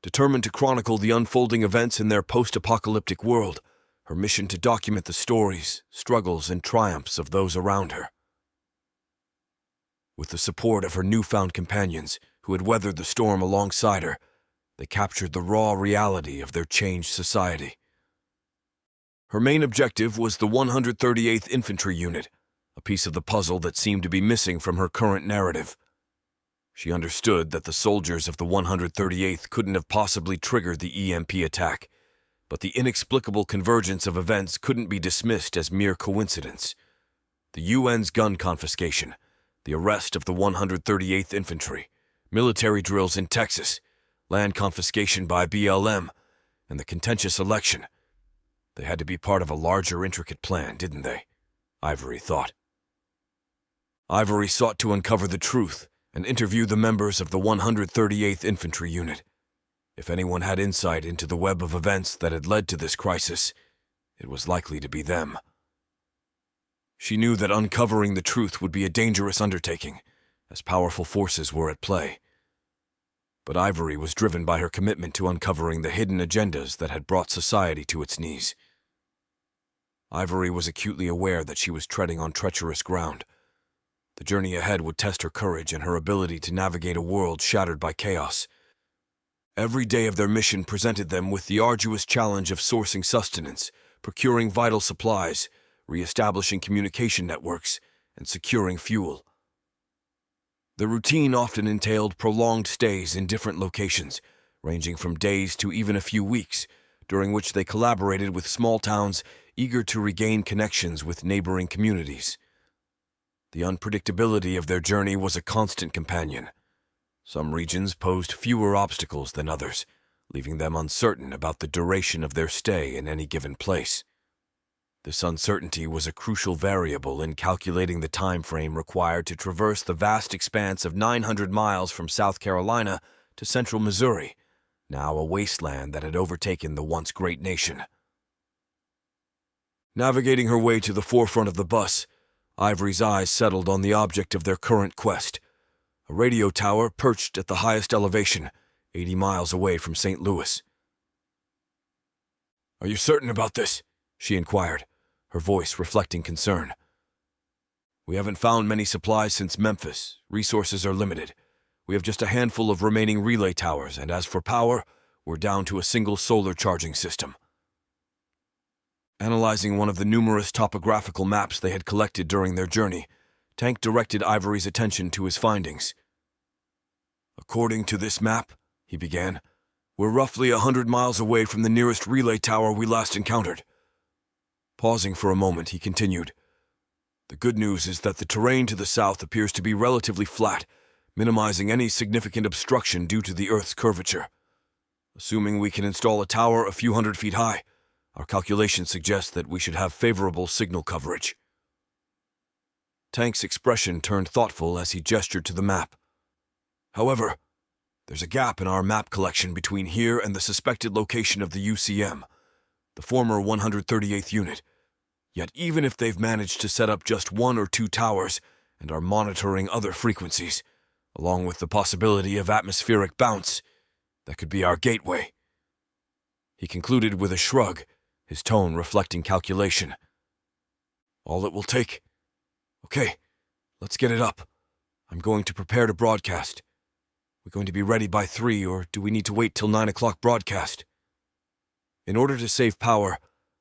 Determined to chronicle the unfolding events in their post-apocalyptic world, her mission to document the stories, struggles, and triumphs of those around her. With the support of her newfound companions, who had weathered the storm alongside her, they captured the raw reality of their changed society. Her main objective was the 138th Infantry Unit, a piece of the puzzle that seemed to be missing from her current narrative. She understood that the soldiers of the 138th couldn't have possibly triggered the EMP attack, but the inexplicable convergence of events couldn't be dismissed as mere coincidence. The UN's gun confiscation, the arrest of the 138th Infantry, military drills in Texas, land confiscation by BLM, and the contentious election. They had to be part of a larger, intricate plan, didn't they? Ivory thought. Ivory sought to uncover the truth and interview the members of the 138th Infantry Unit. If anyone had insight into the web of events that had led to this crisis, it was likely to be them. She knew that uncovering the truth would be a dangerous undertaking, as powerful forces were at play. But Ivory was driven by her commitment to uncovering the hidden agendas that had brought society to its knees. Ivory was acutely aware that she was treading on treacherous ground. The journey ahead would test her courage and her ability to navigate a world shattered by chaos. Every day of their mission presented them with the arduous challenge of sourcing sustenance, procuring vital supplies, re-establishing communication networks, and securing fuel. The routine often entailed prolonged stays in different locations, ranging from days to even a few weeks, during which they collaborated with small towns eager to regain connections with neighboring communities. The unpredictability of their journey was a constant companion. Some regions posed fewer obstacles than others, leaving them uncertain about the duration of their stay in any given place. This uncertainty was a crucial variable in calculating the time frame required to traverse the vast expanse of 900 miles from South Carolina to central Missouri, now a wasteland that had overtaken the once great nation. Navigating her way to the forefront of the bus, Ivory's eyes settled on the object of their current quest, a radio tower perched at the highest elevation, 80 miles away from St. Louis. "Are you certain about this?" she inquired, her voice reflecting concern. We haven't found many supplies since Memphis. Resources are limited. We have just a handful of remaining relay towers, and as for power, we're down to a single solar charging system. Analyzing one of the numerous topographical maps they had collected during their journey, Tank directed Ivory's attention to his findings. According to this map, he began, we're roughly 100 miles away from the nearest relay tower we last encountered. Pausing for a moment, he continued, the good news is that the terrain to the south appears to be relatively flat, minimizing any significant obstruction due to the Earth's curvature. Assuming we can install a tower a few hundred feet high, our calculations suggest that we should have favorable signal coverage. Tank's expression turned thoughtful as he gestured to the map. However, there's a gap in our map collection between here and the suspected location of the UCM, the former 138th unit. Yet even if they've managed to set up just 1 or 2 towers and are monitoring other frequencies, along with the possibility of atmospheric bounce, that could be our gateway. He concluded with a shrug, his tone reflecting calculation. All it will take? Okay, let's get it up. I'm going to prepare to broadcast. We're going to be ready by 3, or do we need to wait till 9 o'clock broadcast? In order to save power,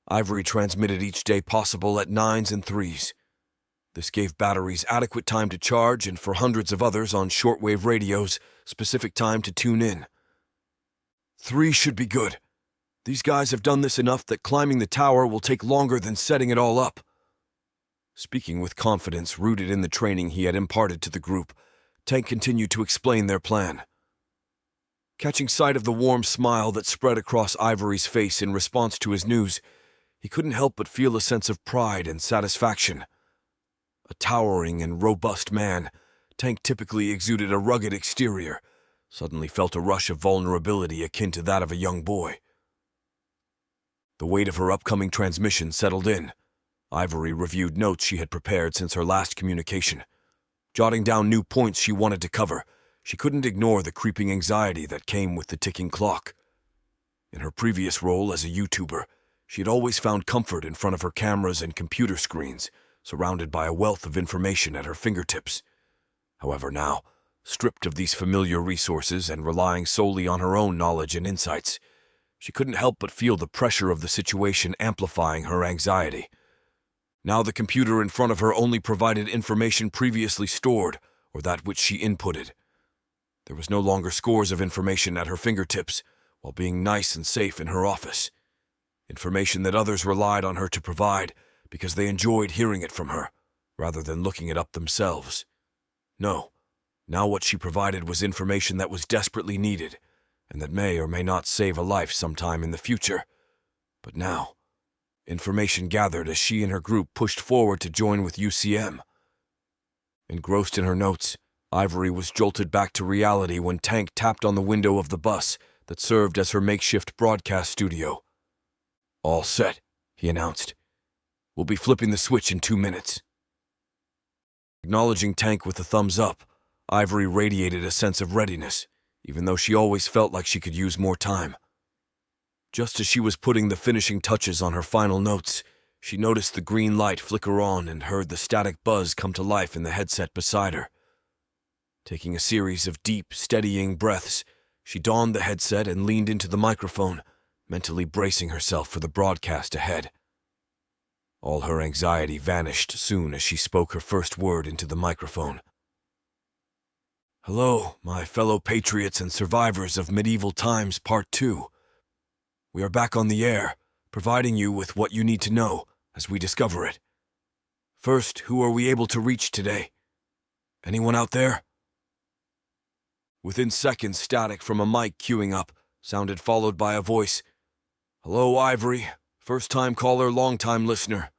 Ivory transmitted each day possible at 9s and 3s. This gave batteries adequate time to charge, and for hundreds of others on shortwave radios, specific time to tune in. 3 should be good. These guys have done this enough that climbing the tower will take longer than setting it all up. Speaking with confidence rooted in the training he had imparted to the group, Tank continued to explain their plan. Catching sight of the warm smile that spread across Ivory's face in response to his news, he couldn't help but feel a sense of pride and satisfaction. A towering and robust man, Tank typically exuded a rugged exterior, suddenly felt a rush of vulnerability akin to that of a young boy. The weight of her upcoming transmission settled in. Ivory reviewed notes she had prepared since her last communication. Jotting down new points she wanted to cover, she couldn't ignore the creeping anxiety that came with the ticking clock. In her previous role as a YouTuber, she had always found comfort in front of her cameras and computer screens, surrounded by a wealth of information at her fingertips. However, now, stripped of these familiar resources and relying solely on her own knowledge and insights, she couldn't help but feel the pressure of the situation amplifying her anxiety. Now the computer in front of her only provided information previously stored, or that which she inputted. There was no longer scores of information at her fingertips, while being nice and safe in her office. Information that others relied on her to provide, because they enjoyed hearing it from her, rather than looking it up themselves. No, now what she provided was information that was desperately needed, and that may or may not save a life sometime in the future. But now, information gathered as she and her group pushed forward to join with UCM. Engrossed in her notes, Ivory was jolted back to reality when Tank tapped on the window of the bus that served as her makeshift broadcast studio. All set, he announced. We'll be flipping the switch in 2 minutes. Acknowledging Tank with a thumbs up, Ivory radiated a sense of readiness, even though she always felt like she could use more time. Just as she was putting the finishing touches on her final notes, she noticed the green light flicker on and heard the static buzz come to life in the headset beside her. Taking a series of deep, steadying breaths, she donned the headset and leaned into the microphone, mentally bracing herself for the broadcast ahead. All her anxiety vanished soon as she spoke her first word into the microphone. Hello, my fellow patriots and survivors of medieval times, Part 2. We are back on the air, providing you with what you need to know as we discover it. First, who are we able to reach today? Anyone out there? Within seconds, static from a mic queuing up sounded, followed by a voice. Hello, Ivory. First-time caller, long-time listener.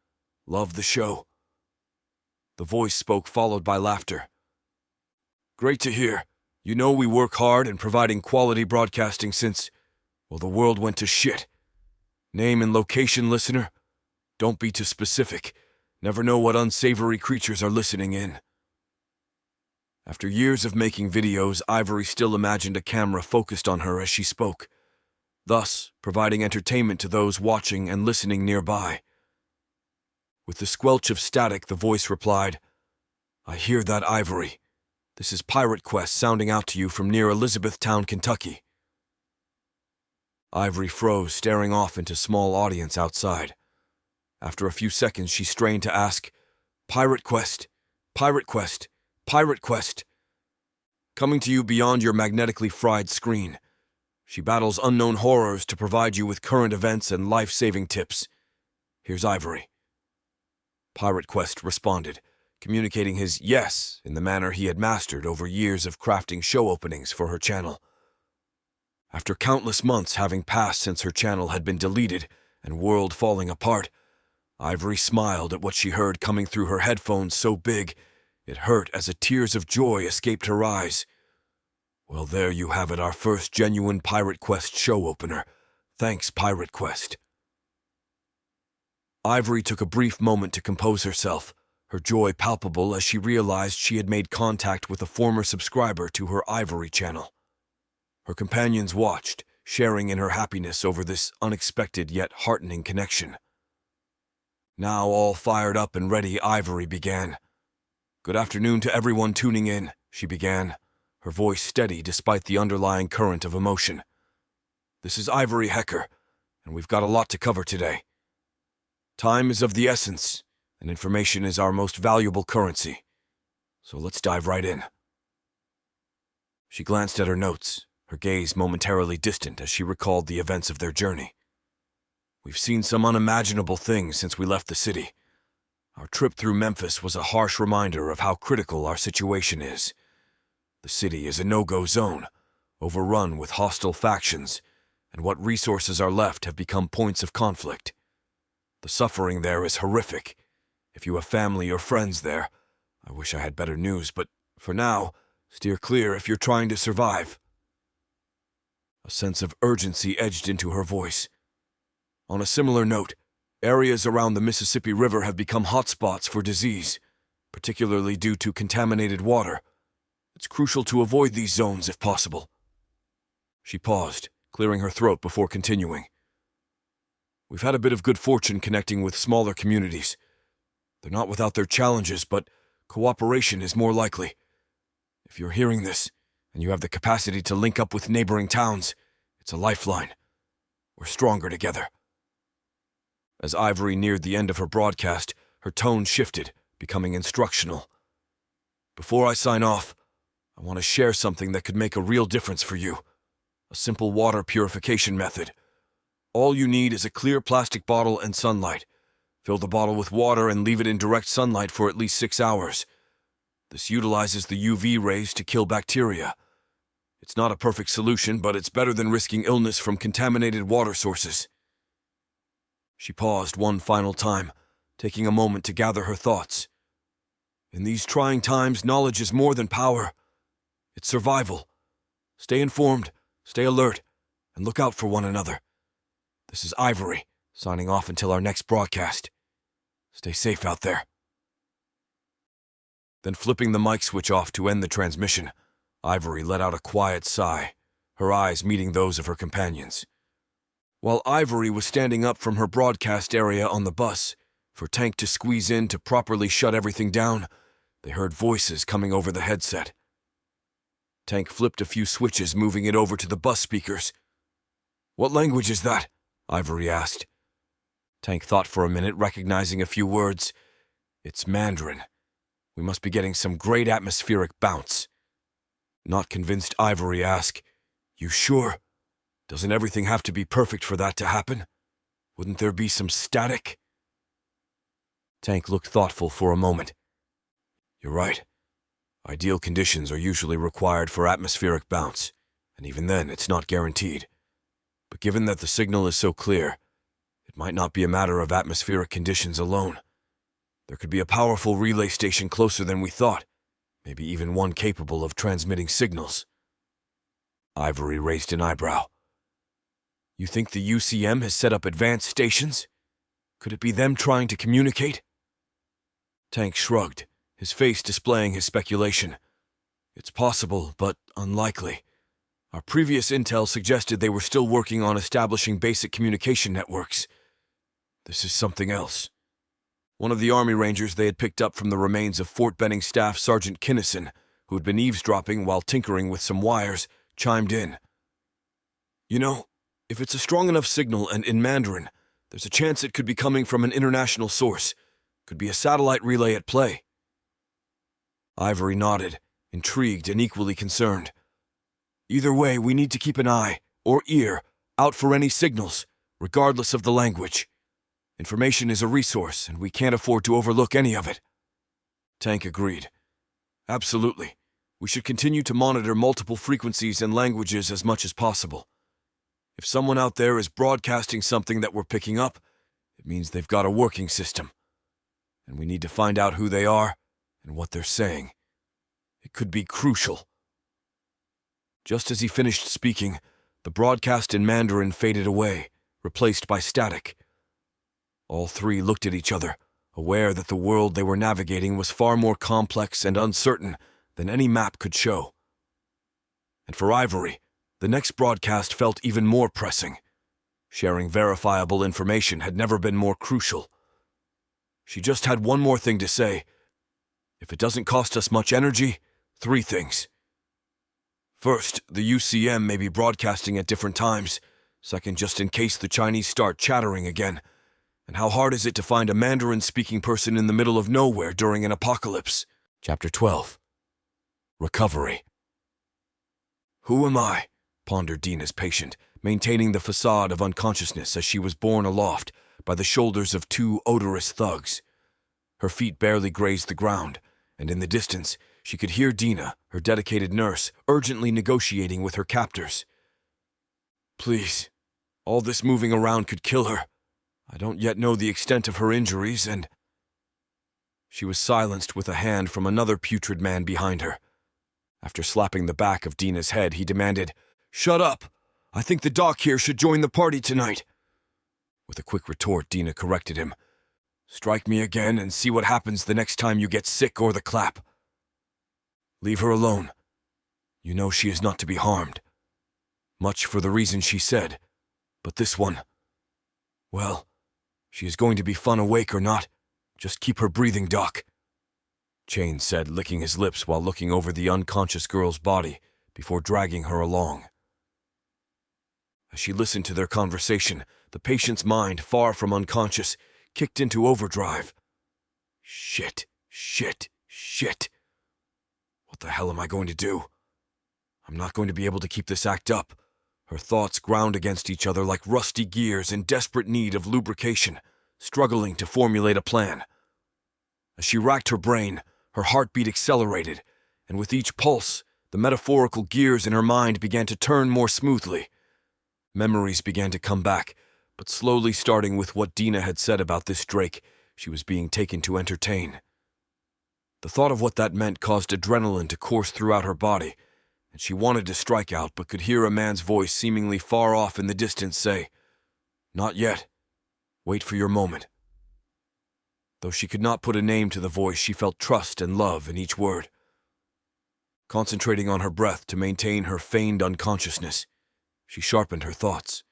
Love the show. The voice spoke, followed by laughter. Great to hear. You know we work hard in providing quality broadcasting since, well, the world went to shit. Name and location, listener? Don't be too specific. Never know what unsavory creatures are listening in. After years of making videos, Ivory still imagined a camera focused on her as she spoke, thus providing entertainment to those watching and listening nearby. With the squelch of static, the voice replied, I hear that, Ivory. This is Pirate Quest sounding out to you from near Elizabethtown, Kentucky. Ivory froze, staring off into small audience outside. After a few seconds, she strained to ask, Pirate Quest, Pirate Quest, Pirate Quest. Coming to you beyond your magnetically fried screen. She battles unknown horrors to provide you with current events and life-saving tips. Here's Ivory. Pirate Quest responded, communicating his yes in the manner he had mastered over years of crafting show openings for her channel. After countless months having passed since her channel had been deleted and world falling apart, Ivory smiled at what she heard coming through her headphones so big it hurt as tears of joy escaped her eyes. Well, there you have it, our first genuine Pirate Quest show opener. Thanks, Pirate Quest. Ivory took a brief moment to compose herself, her joy palpable as she realized she had made contact with a former subscriber to her Ivory channel. Her companions watched, sharing in her happiness over this unexpected yet heartening connection. Now all fired up and ready, Ivory began. Good afternoon to everyone tuning in, she began, her voice steady despite the underlying current of emotion. This is Ivory Hecker, and we've got a lot to cover today. Time is of the essence, and information is our most valuable currency. So let's dive right in. She glanced at her notes, her gaze momentarily distant as she recalled the events of their journey. We've seen some unimaginable things since we left the city. Our trip through Memphis was a harsh reminder of how critical our situation is. The city is a no-go zone, overrun with hostile factions, and what resources are left have become points of conflict. The suffering there is horrific. If you have family or friends there, I wish I had better news, but for now, steer clear if you're trying to survive. A sense of urgency edged into her voice. On a similar note, areas around the Mississippi River have become hotspots for disease, particularly due to contaminated water. It's crucial to avoid these zones if possible. She paused, clearing her throat before continuing. We've had a bit of good fortune connecting with smaller communities. They're not without their challenges, but cooperation is more likely. If you're hearing this, and you have the capacity to link up with neighboring towns, it's a lifeline. We're stronger together. As Ivory neared the end of her broadcast, her tone shifted, becoming instructional. Before I sign off, I want to share something that could make a real difference for you. A simple water purification method. All you need is a clear plastic bottle and sunlight. Fill the bottle with water and leave it in direct sunlight for at least 6 hours. This utilizes the UV rays to kill bacteria. It's not a perfect solution, but it's better than risking illness from contaminated water sources. She paused one final time, taking a moment to gather her thoughts. In these trying times, knowledge is more than power. It's survival. Stay informed, stay alert, and look out for one another. This is Ivory, signing off until our next broadcast. Stay safe out there. Then flipping the mic switch off to end the transmission, Ivory let out a quiet sigh, her eyes meeting those of her companions. While Ivory was standing up from her broadcast area on the bus, for Tank to squeeze in to properly shut everything down, they heard voices coming over the headset. Tank flipped a few switches, moving it over to the bus speakers. What language is that? Ivory asked. Tank thought for a minute, recognizing a few words. It's Mandarin. We must be getting some great atmospheric bounce. Not convinced, Ivory asked, You sure? Doesn't everything have to be perfect for that to happen? Wouldn't there be some static? Tank looked thoughtful for a moment. You're right. Ideal conditions are usually required for atmospheric bounce, and even then it's not guaranteed. But given that the signal is so clear, it might not be a matter of atmospheric conditions alone. There could be a powerful relay station closer than we thought, maybe even one capable of transmitting signals. Ivory raised an eyebrow. You think the UCM has set up advanced stations? Could it be them trying to communicate? Tank shrugged, his face displaying his speculation. It's possible, but unlikely. Our previous intel suggested they were still working on establishing basic communication networks. This is something else. One of the Army Rangers they had picked up from the remains of Fort Benning Staff Sergeant Kinnison, who had been eavesdropping while tinkering with some wires, chimed in. You know, if it's a strong enough signal and in Mandarin, there's a chance it could be coming from an international source. Could be a satellite relay at play. Ivory nodded, intrigued and equally concerned. Either way, we need to keep an eye, or ear, out for any signals, regardless of the language. Information is a resource, and we can't afford to overlook any of it. Tank agreed. Absolutely. We should continue to monitor multiple frequencies and languages as much as possible. If someone out there is broadcasting something that we're picking up, it means they've got a working system. And we need to find out who they are and what they're saying. It could be crucial. Just as he finished speaking, the broadcast in Mandarin faded away, replaced by static. All three looked at each other, aware that the world they were navigating was far more complex and uncertain than any map could show. And for Ivory, the next broadcast felt even more pressing. Sharing verifiable information had never been more crucial. She just had one more thing to say. If it doesn't cost us much energy, 3 things. First, the UCM may be broadcasting at different times. Second, just in case the Chinese start chattering again. And how hard is it to find a Mandarin-speaking person in the middle of nowhere during an apocalypse? Chapter 12. Recovery. Who am I? Pondered Dina's patient, maintaining the facade of unconsciousness as she was borne aloft by the shoulders of 2 odorous thugs. Her feet barely grazed the ground, and in the distance, she could hear Dina, her dedicated nurse, urgently negotiating with her captors. Please, all this moving around could kill her. I don't yet know the extent of her injuries, and... She was silenced with a hand from another putrid man behind her. After slapping the back of Dina's head, he demanded, Shut up! I think the doc here should join the party tonight. With a quick retort, Dina corrected him. Strike me again and see what happens the next time you get sick or the clap. Leave her alone. You know she is not to be harmed. Much for the reason she said. But this one... Well, she is going to be fun awake or not. Just keep her breathing, Doc. Chain said, licking his lips while looking over the unconscious girl's body before dragging her along. As she listened to their conversation, the patient's mind, far from unconscious, kicked into overdrive. Shit. What the hell am I going to do? I'm not going to be able to keep this act up. Her thoughts ground against each other like rusty gears in desperate need of lubrication, struggling to formulate a plan. As she racked her brain, her heartbeat accelerated, and with each pulse, the metaphorical gears in her mind began to turn more smoothly. Memories began to come back, but slowly starting with what Dina had said about this Drake she was being taken to entertain. The thought of what that meant caused adrenaline to course throughout her body, and she wanted to strike out but could hear a man's voice seemingly far off in the distance say, Not yet. Wait for your moment. Though she could not put a name to the voice, she felt trust and love in each word. Concentrating on her breath to maintain her feigned unconsciousness, she sharpened her thoughts.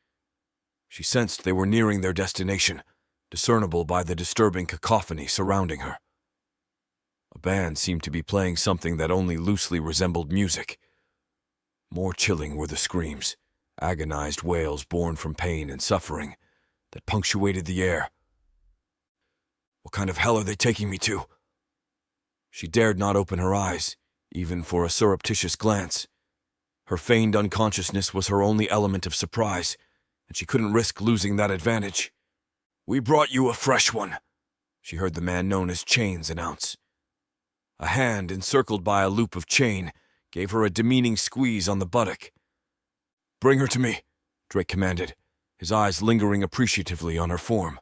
She sensed they were nearing their destination, discernible by the disturbing cacophony surrounding her. A band seemed to be playing something that only loosely resembled music. More chilling were the screams, agonized wails born from pain and suffering, that punctuated the air. What kind of hell are they taking me to? She dared not open her eyes, even for a surreptitious glance. Her feigned unconsciousness was her only element of surprise, and she couldn't risk losing that advantage. We brought you a fresh one, she heard the man known as Chains announce. A hand encircled by a loop of chain gave her a demeaning squeeze on the buttock. Bring her to me, Drake commanded, his eyes lingering appreciatively on her form.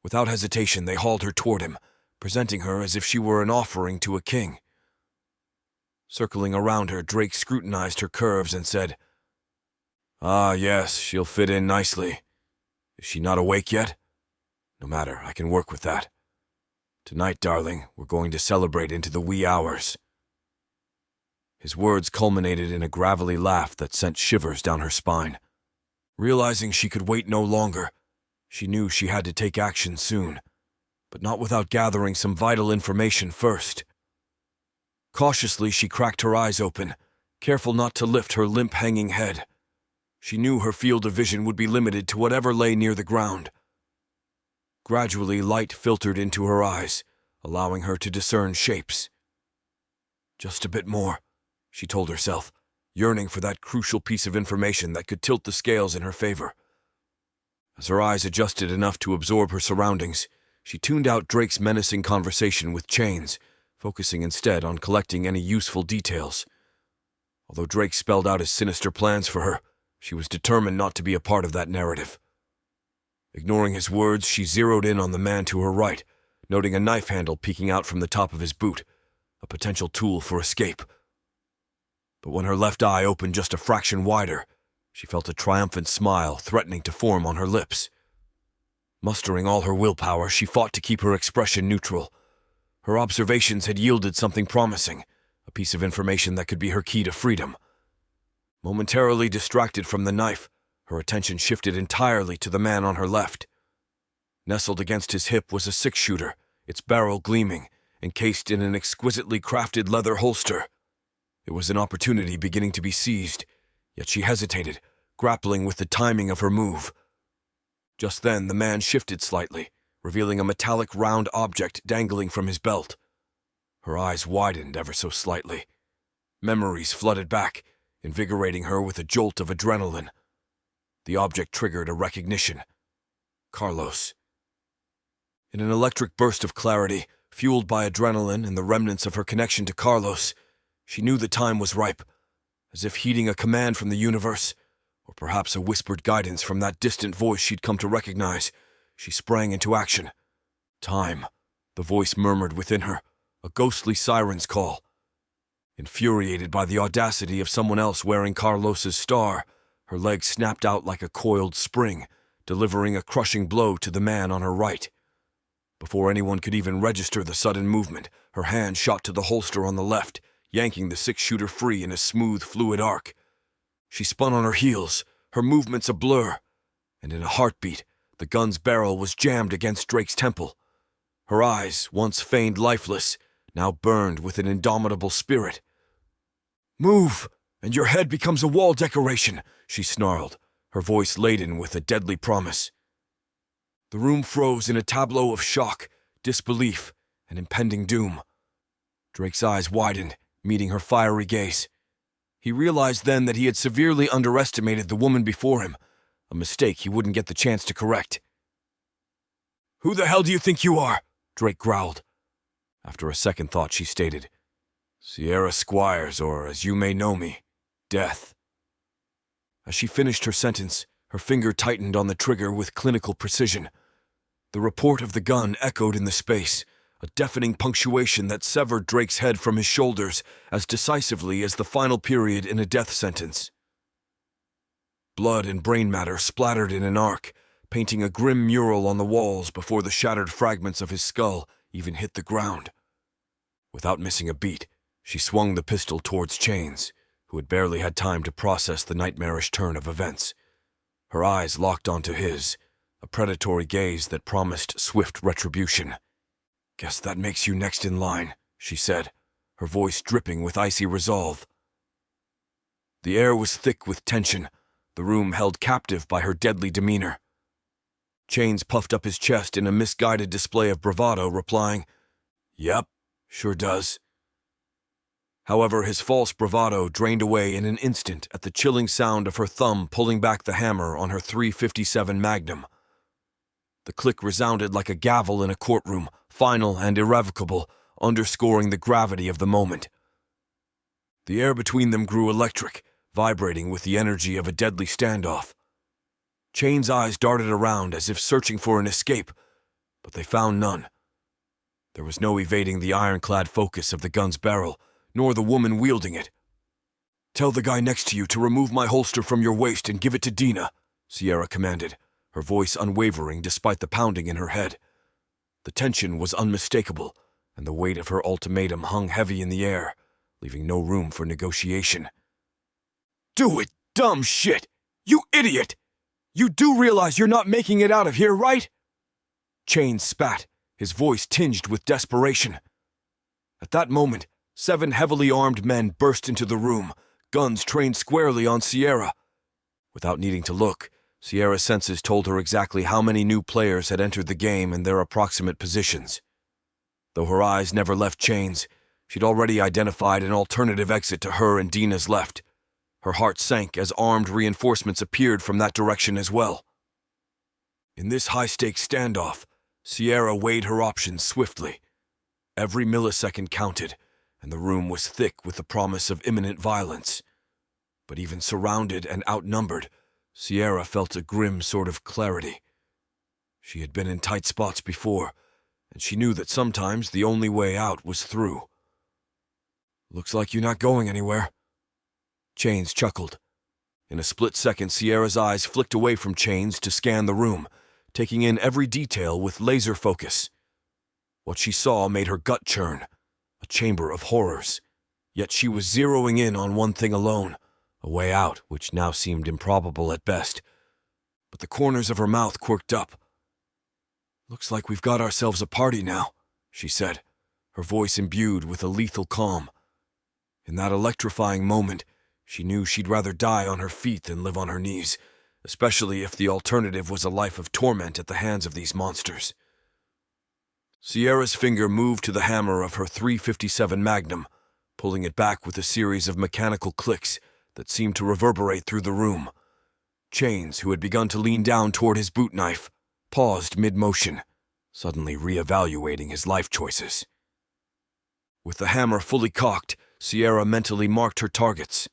Without hesitation, they hauled her toward him, presenting her as if she were an offering to a king. Circling around her, Drake scrutinized her curves and said, Ah, yes, she'll fit in nicely. Is she not awake yet? No matter, I can work with that. Tonight, darling, we're going to celebrate into the wee hours. His words culminated in a gravelly laugh that sent shivers down her spine. Realizing she could wait no longer, she knew she had to take action soon. but not without gathering some vital information first. Cautiously, she cracked her eyes open, careful not to lift her limp-hanging head. She knew her field of vision would be limited to whatever lay near the ground. Gradually, light filtered into her eyes, allowing her to discern shapes. Just a bit more, she told herself, yearning for that crucial piece of information that could tilt the scales in her favor. As her eyes adjusted enough to absorb her surroundings, she tuned out Drake's menacing conversation with Chains, focusing instead on collecting any useful details. Although Drake spelled out his sinister plans for her, she was determined not to be a part of that narrative. Ignoring his words, she zeroed in on the man to her right, noting a knife handle peeking out from the top of his boot, a potential tool for escape. But when her left eye opened just a fraction wider, she felt a triumphant smile threatening to form on her lips. Mustering all her willpower, she fought to keep her expression neutral. Her observations had yielded something promising, a piece of information that could be her key to freedom. Momentarily distracted from the knife, her attention shifted entirely to the man on her left. Nestled against his hip was a six-shooter, its barrel gleaming, encased in an exquisitely crafted leather holster. It was an opportunity beginning to be seized, yet she hesitated, grappling with the timing of her move. Just then, the man shifted slightly, revealing a metallic round object dangling from his belt. Her eyes widened ever so slightly. Memories flooded back, invigorating her with a jolt of adrenaline. The object triggered a recognition. Carlos. In an electric burst of clarity, fueled by adrenaline and the remnants of her connection to Carlos, she knew the time was ripe, as if heeding a command from the universe, or perhaps a whispered guidance from that distant voice she'd come to recognize. She sprang into action. Time, the voice murmured within her, a ghostly siren's call. Infuriated by the audacity of someone else wearing Carlos's star, her leg snapped out like a coiled spring, delivering a crushing blow to the man on her right. Before anyone could even register the sudden movement, her hand shot to the holster on the left, yanking the six-shooter free in a smooth, fluid arc. She spun on her heels, her movements a blur, and in a heartbeat, the gun's barrel was jammed against Drake's temple. Her eyes, once feigned lifeless, now burned with an indomitable spirit. "Move, and your head becomes a wall decoration," she snarled, her voice laden with a deadly promise. The room froze in a tableau of shock, disbelief, and impending doom. Drake's eyes widened, meeting her fiery gaze. He realized then that he had severely underestimated the woman before him, a mistake he wouldn't get the chance to correct. "Who the hell do you think you are?" Drake growled. After a second thought, she stated, "Sierra Squires, or as you may know me, Death." As she finished her sentence, her finger tightened on the trigger with clinical precision. The report of the gun echoed in the space, a deafening punctuation that severed Drake's head from his shoulders as decisively as the final period in a death sentence. Blood and brain matter splattered in an arc, painting a grim mural on the walls before the shattered fragments of his skull even hit the ground. Without missing a beat, she swung the pistol towards Chains, who had barely had time to process the nightmarish turn of events. Her eyes locked onto his, a predatory gaze that promised swift retribution. "Guess that makes you next in line," she said, her voice dripping with icy resolve. The air was thick with tension, the room held captive by her deadly demeanor. Chains puffed up his chest in a misguided display of bravado, replying, "Yep, sure does." However, his false bravado drained away in an instant at the chilling sound of her thumb pulling back the hammer on her .357 Magnum. The click resounded like a gavel in a courtroom, final and irrevocable, underscoring the gravity of the moment. The air between them grew electric, vibrating with the energy of a deadly standoff. Chain's eyes darted around as if searching for an escape, but they found none. There was no evading the ironclad focus of the gun's barrel, nor the woman wielding it. "Tell the guy next to you to remove my holster from your waist and give it to Dina," Sierra commanded, her voice unwavering despite the pounding in her head. The tension was unmistakable, and the weight of her ultimatum hung heavy in the air, leaving no room for negotiation. "Do it, dumb shit! You idiot! You do realize you're not making it out of here, right?" Chains spat, his voice tinged with desperation. At that moment, 7 heavily armed men burst into the room, guns trained squarely on Sierra. Without needing to look, Sierra's senses told her exactly how many new players had entered the game and their approximate positions. Though her eyes never left Chains, she'd already identified an alternative exit to her and Dina's left. Her heart sank as armed reinforcements appeared from that direction as well. In this high-stakes standoff, Sierra weighed her options swiftly. Every millisecond counted, and the room was thick with the promise of imminent violence. But even surrounded and outnumbered, Sierra felt a grim sort of clarity. She had been in tight spots before, and she knew that sometimes the only way out was through. "Looks like you're not going anywhere." Chains chuckled. In a split second, Sierra's eyes flicked away from Chains to scan the room, taking in every detail with laser focus. What she saw made her gut churn, a chamber of horrors. Yet she was zeroing in on one thing alone, a way out which now seemed improbable at best. But the corners of her mouth quirked up. "Looks like we've got ourselves a party now," she said, her voice imbued with a lethal calm. In that electrifying moment, she knew she'd rather die on her feet than live on her knees, especially if the alternative was a life of torment at the hands of these monsters. Sierra's finger moved to the hammer of her .357 Magnum, pulling it back with a series of mechanical clicks that seemed to reverberate through the room. Chains, who had begun to lean down toward his boot knife, paused mid-motion, suddenly re-evaluating his life choices. With the hammer fully cocked, Sierra mentally marked her targets.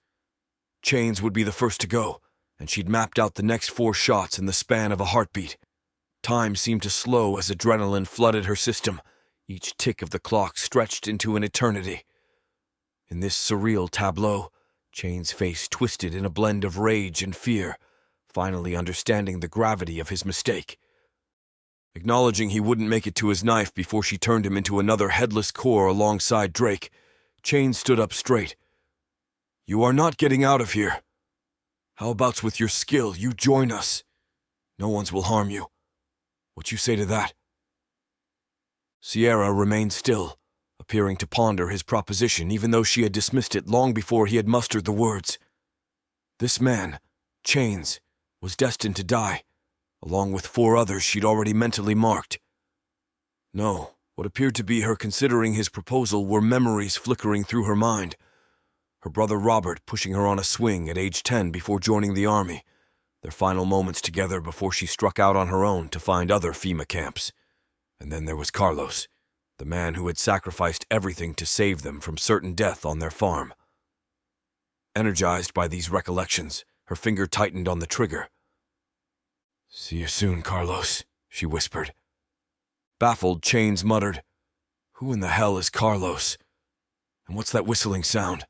Chains would be the first to go, and she'd mapped out the next 4 shots in the span of a heartbeat. Time seemed to slow as adrenaline flooded her system, each tick of the clock stretched into an eternity. In this surreal tableau, Chains' face twisted in a blend of rage and fear, finally understanding the gravity of his mistake. Acknowledging he wouldn't make it to his knife before she turned him into another headless core alongside Drake, Chains stood up straight. "You are not getting out of here. How about's with your skill you join us? No one's will harm you. What you say to that?" Sierra remained still, appearing to ponder his proposition even though she had dismissed it long before he had mustered the words. This man, Chains, was destined to die, along with 4 others she'd already mentally marked. No, what appeared to be her considering his proposal were memories flickering through her mind. Her brother Robert pushing her on a swing at age 10 before joining the army, their final moments together before she struck out on her own to find other FEMA camps. And then there was Carlos, the man who had sacrificed everything to save them from certain death on their farm. Energized by these recollections, her finger tightened on the trigger. "See you soon, Carlos," she whispered. Baffled, Chains muttered, "Who in the hell is Carlos? And what's that whistling sound?"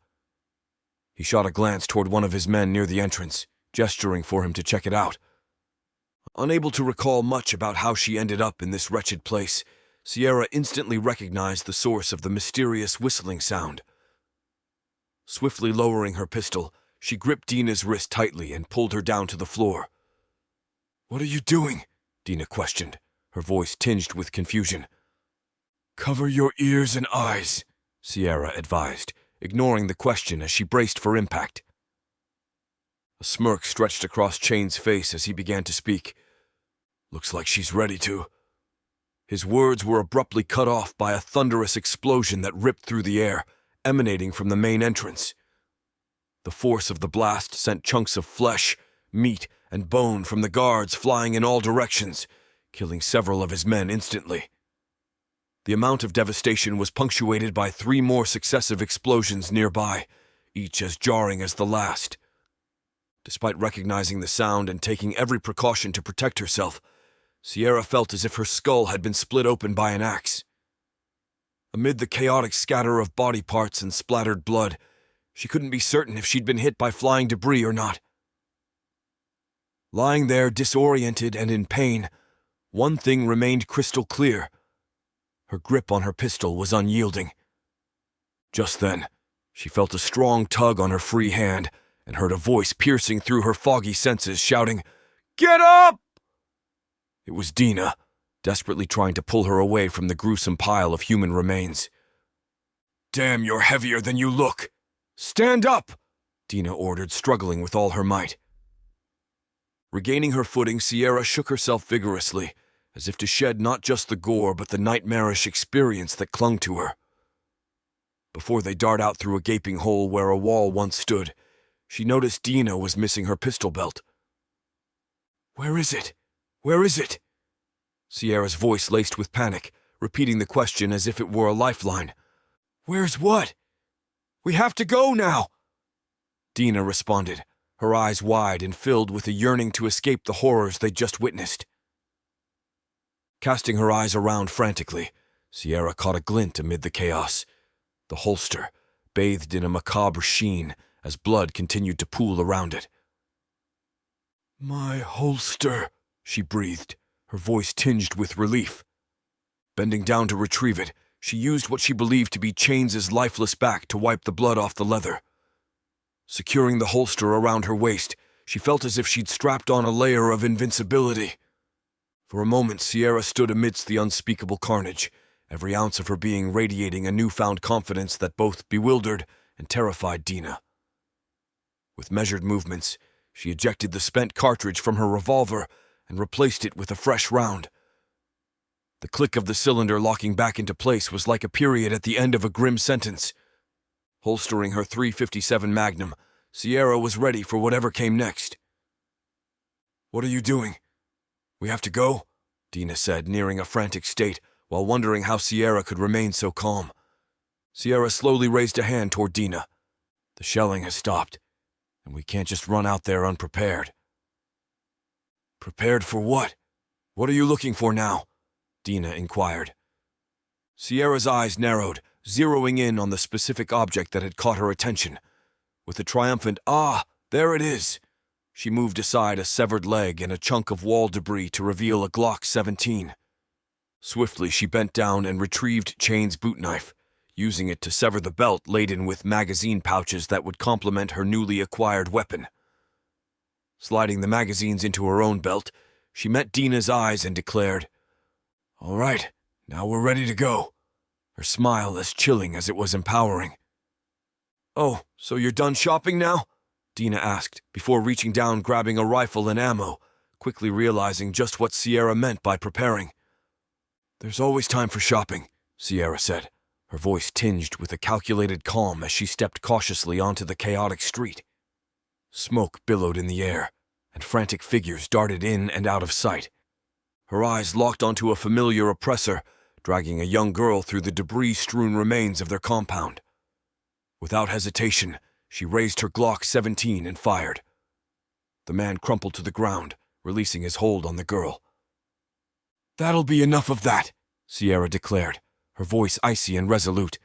He shot a glance toward one of his men near the entrance, gesturing for him to check it out. Unable to recall much about how she ended up in this wretched place, Sierra instantly recognized the source of the mysterious whistling sound. Swiftly lowering her pistol, she gripped Dina's wrist tightly and pulled her down to the floor. "What are you doing?" Dina questioned, her voice tinged with confusion. "Cover your ears and eyes," Sierra advised, ignoring the question as she braced for impact. A smirk stretched across Chain's face as he began to speak. "Looks like she's ready to." His words were abruptly cut off by a thunderous explosion that ripped through the air, emanating from the main entrance. The force of the blast sent chunks of flesh, meat, and bone from the guards flying in all directions, killing several of his men instantly. The amount of devastation was punctuated by 3 more successive explosions nearby, each as jarring as the last. Despite recognizing the sound and taking every precaution to protect herself, Sierra felt as if her skull had been split open by an axe. Amid the chaotic scatter of body parts and splattered blood, she couldn't be certain if she'd been hit by flying debris or not. Lying there disoriented and in pain, one thing remained crystal clear. Her grip on her pistol was unyielding. Just then, she felt a strong tug on her free hand and heard a voice piercing through her foggy senses shouting, "Get up!" It was Dina, desperately trying to pull her away from the gruesome pile of human remains. "Damn, you're heavier than you look! Stand up!" Dina ordered, struggling with all her might. Regaining her footing, Sierra shook herself vigorously, as if to shed not just the gore but the nightmarish experience that clung to her. Before they dart out through a gaping hole where a wall once stood, she noticed Dina was missing her pistol belt. "Where is it? Where is it?" Sierra's voice laced with panic, repeating the question as if it were a lifeline. "Where's what? We have to go now!" Dina responded, her eyes wide and filled with a yearning to escape the horrors they'd just witnessed. Casting her eyes around frantically, Sierra caught a glint amid the chaos. The holster, bathed in a macabre sheen as blood continued to pool around it. "My holster," she breathed, her voice tinged with relief. Bending down to retrieve it, she used what she believed to be Chains' lifeless back to wipe the blood off the leather. Securing the holster around her waist, she felt as if she'd strapped on a layer of invincibility. For a moment, Sierra stood amidst the unspeakable carnage, every ounce of her being radiating a newfound confidence that both bewildered and terrified Dina. With measured movements, she ejected the spent cartridge from her revolver and replaced it with a fresh round. The click of the cylinder locking back into place was like a period at the end of a grim sentence. Holstering her .357 Magnum, Sierra was ready for whatever came next. "What are you doing? We have to go?" Dina said, nearing a frantic state, while wondering how Sierra could remain so calm. Sierra slowly raised a hand toward Dina. "The shelling has stopped, and we can't just run out there unprepared." "Prepared for what? What are you looking for now?" Dina inquired. Sierra's eyes narrowed, zeroing in on the specific object that had caught her attention. With a triumphant, "Ah, there it is!" she moved aside a severed leg and a chunk of wall debris to reveal a Glock 17. Swiftly, she bent down and retrieved Chain's boot knife, using it to sever the belt laden with magazine pouches that would complement her newly acquired weapon. Sliding the magazines into her own belt, she met Dina's eyes and declared, "All right, now we're ready to go," her smile as chilling as it was empowering. "Oh, so you're done shopping now?" Dina asked, before reaching down grabbing a rifle and ammo, quickly realizing just what Sierra meant by preparing. "There's always time for shopping," Sierra said, her voice tinged with a calculated calm as she stepped cautiously onto the chaotic street. Smoke billowed in the air, and frantic figures darted in and out of sight. Her eyes locked onto a familiar oppressor, dragging a young girl through the debris-strewn remains of their compound. Without hesitation, she raised her Glock 17 and fired. The man crumpled to the ground, releasing his hold on the girl. "That'll be enough of that," Sierra declared, her voice icy and resolute.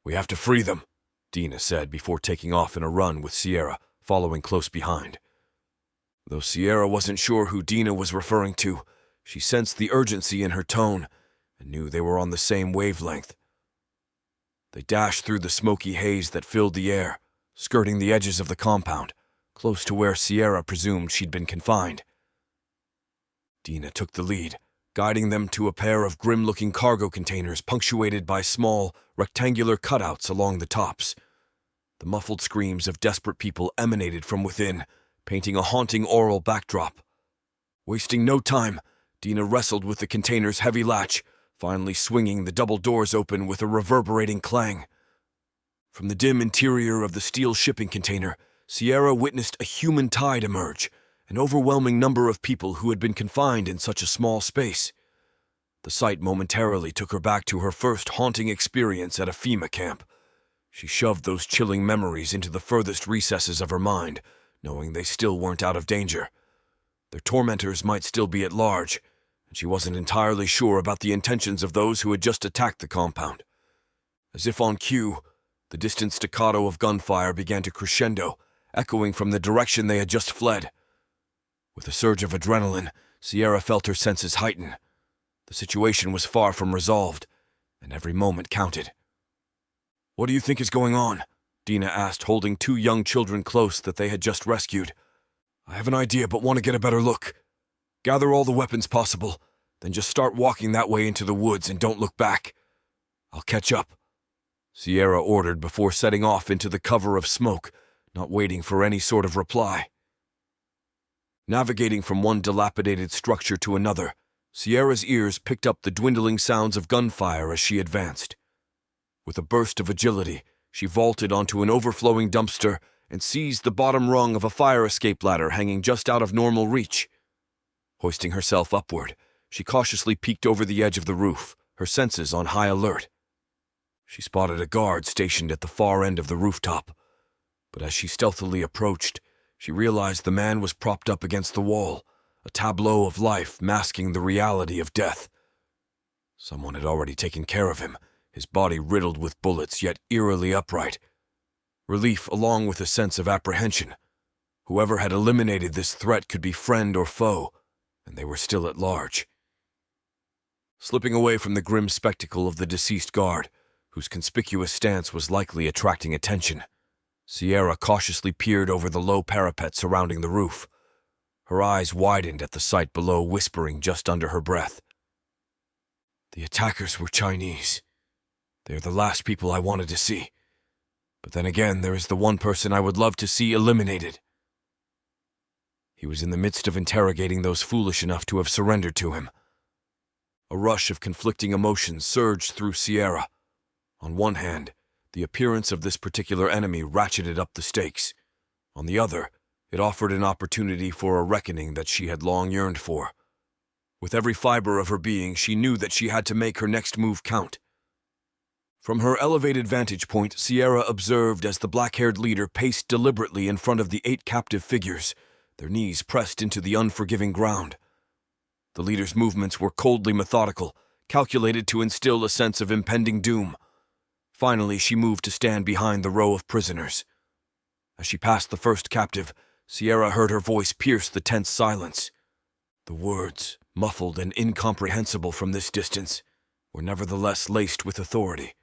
"We have to free them," Dina said before taking off in a run with Sierra, following close behind. Though Sierra wasn't sure who Dina was referring to, she sensed the urgency in her tone and knew they were on the same wavelength. They dashed through the smoky haze that filled the air, skirting the edges of the compound, close to where Sierra presumed she'd been confined. Dina took the lead, guiding them to a pair of grim-looking cargo containers punctuated by small, rectangular cutouts along the tops. The muffled screams of desperate people emanated from within, painting a haunting oral backdrop. Wasting no time, Dina wrestled with the container's heavy latch, finally swinging the double doors open with a reverberating clang. From the dim interior of the steel shipping container, Sierra witnessed a human tide emerge, an overwhelming number of people who had been confined in such a small space. The sight momentarily took her back to her first haunting experience at a FEMA camp. She shoved those chilling memories into the furthest recesses of her mind, knowing they still weren't out of danger. Their tormentors might still be at large, and she wasn't entirely sure about the intentions of those who had just attacked the compound. As if on cue, the distant staccato of gunfire began to crescendo, echoing from the direction they had just fled. With a surge of adrenaline, Sierra felt her senses heighten. The situation was far from resolved, and every moment counted. "What do you think is going on?" Dina asked, holding two young children close that they had just rescued. "I have an idea, but want to get a better look. Gather all the weapons possible. Then just start walking that way into the woods and don't look back. I'll catch up," Sierra ordered before setting off into the cover of smoke, not waiting for any sort of reply. Navigating from one dilapidated structure to another, Sierra's ears picked up the dwindling sounds of gunfire as she advanced. With a burst of agility, she vaulted onto an overflowing dumpster and seized the bottom rung of a fire escape ladder hanging just out of normal reach. Hoisting herself upward, she cautiously peeked over the edge of the roof, her senses on high alert. She spotted a guard stationed at the far end of the rooftop, but as she stealthily approached, she realized the man was propped up against the wall, a tableau of life masking the reality of death. Someone had already taken care of him, his body riddled with bullets yet eerily upright. Relief along with a sense of apprehension. Whoever had eliminated this threat could be friend or foe, and they were still at large. Slipping away from the grim spectacle of the deceased guard, whose conspicuous stance was likely attracting attention, Sierra cautiously peered over the low parapet surrounding the roof. Her eyes widened at the sight below, whispering just under her breath. "The attackers were Chinese. They are the last people I wanted to see. But then again, there is the one person I would love to see eliminated." He was in the midst of interrogating those foolish enough to have surrendered to him. A rush of conflicting emotions surged through Sierra. On one hand, the appearance of this particular enemy ratcheted up the stakes. On the other, it offered an opportunity for a reckoning that she had long yearned for. With every fiber of her being, she knew that she had to make her next move count. From her elevated vantage point, Sierra observed as the black-haired leader paced deliberately in front of the 8 captive figures, their knees pressed into the unforgiving ground. The leader's movements were coldly methodical, calculated to instill a sense of impending doom. Finally, she moved to stand behind the row of prisoners. As she passed the first captive, Sierra heard her voice pierce the tense silence. The words, muffled and incomprehensible from this distance, were nevertheless laced with authority.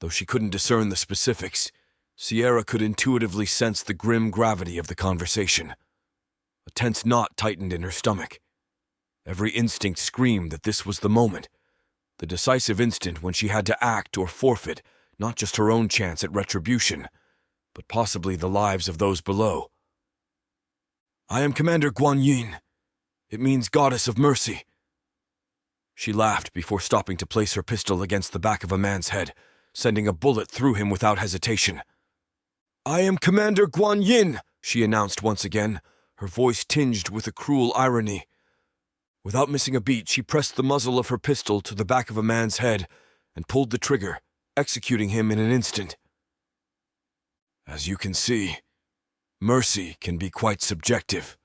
Though she couldn't discern the specifics, Sierra could intuitively sense the grim gravity of the conversation. A tense knot tightened in her stomach. Every instinct screamed that this was the moment, the decisive instant when she had to act or forfeit not just her own chance at retribution, but possibly the lives of those below. "I am Commander Guan Yin. It means Goddess of Mercy." She laughed before stopping to place her pistol against the back of a man's head, sending a bullet through him without hesitation. "I am Commander Guan Yin," she announced once again, her voice tinged with a cruel irony. Without missing a beat, she pressed the muzzle of her pistol to the back of a man's head and pulled the trigger, executing him in an instant. "As you can see, mercy can be quite subjective.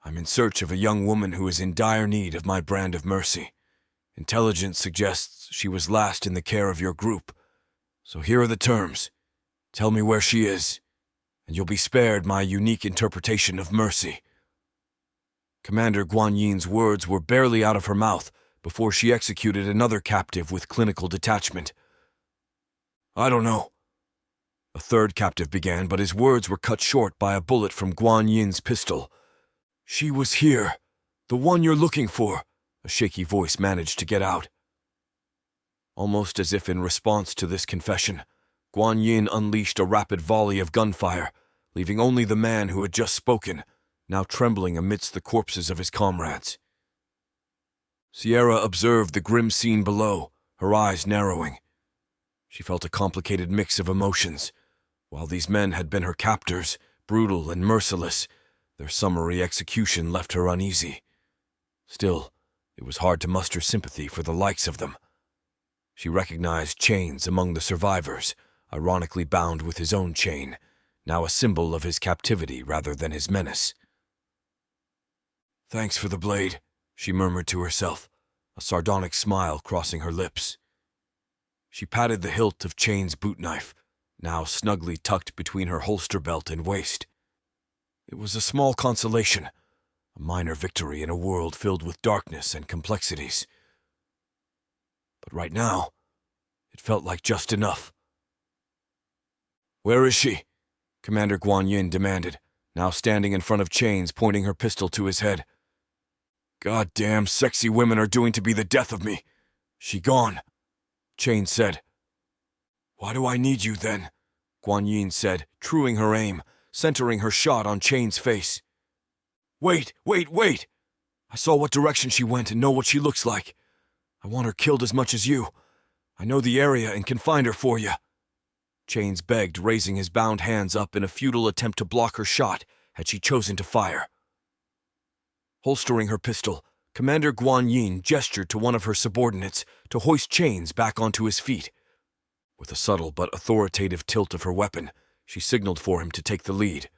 I'm in search of a young woman who is in dire need of my brand of mercy. Intelligence suggests she was last in the care of your group. So here are the terms. Tell me where she is, and you'll be spared my unique interpretation of mercy." Commander Guan Yin's words were barely out of her mouth before she executed another captive with clinical detachment. "I don't know," a third captive began, but his words were cut short by a bullet from Guan Yin's pistol. "She was here, the one you're looking for," a shaky voice managed to get out. Almost as if in response to this confession, Guan Yin unleashed a rapid volley of gunfire, leaving only the man who had just spoken, now trembling amidst the corpses of his comrades. Sierra observed the grim scene below, her eyes narrowing. She felt a complicated mix of emotions. While these men had been her captors, brutal and merciless, their summary execution left her uneasy. Still, it was hard to muster sympathy for the likes of them. She recognized Chains among the survivors, ironically bound with his own chain, now a symbol of his captivity rather than his menace. "Thanks for the blade," she murmured to herself, a sardonic smile crossing her lips. She patted the hilt of Chain's boot knife, now snugly tucked between her holster belt and waist. It was a small consolation, a minor victory in a world filled with darkness and complexities. But right now, it felt like just enough. "Where is she?" Commander Guan Yin demanded, now standing in front of Chains, pointing her pistol to his head. "Goddamn sexy women are doing to be the death of me. She gone," Chain said. "Why do I need you, then?" Guan Yin said, truing her aim, centering her shot on Chain's face. Wait! I saw what direction she went and know what she looks like. I want her killed as much as you. I know the area and can find her for you." Chains begged, raising his bound hands up in a futile attempt to block her shot had she chosen to fire. Holstering her pistol, Commander Guan Yin gestured to one of her subordinates to hoist Chains back onto his feet. With a subtle but authoritative tilt of her weapon, she signaled for him to take the lead.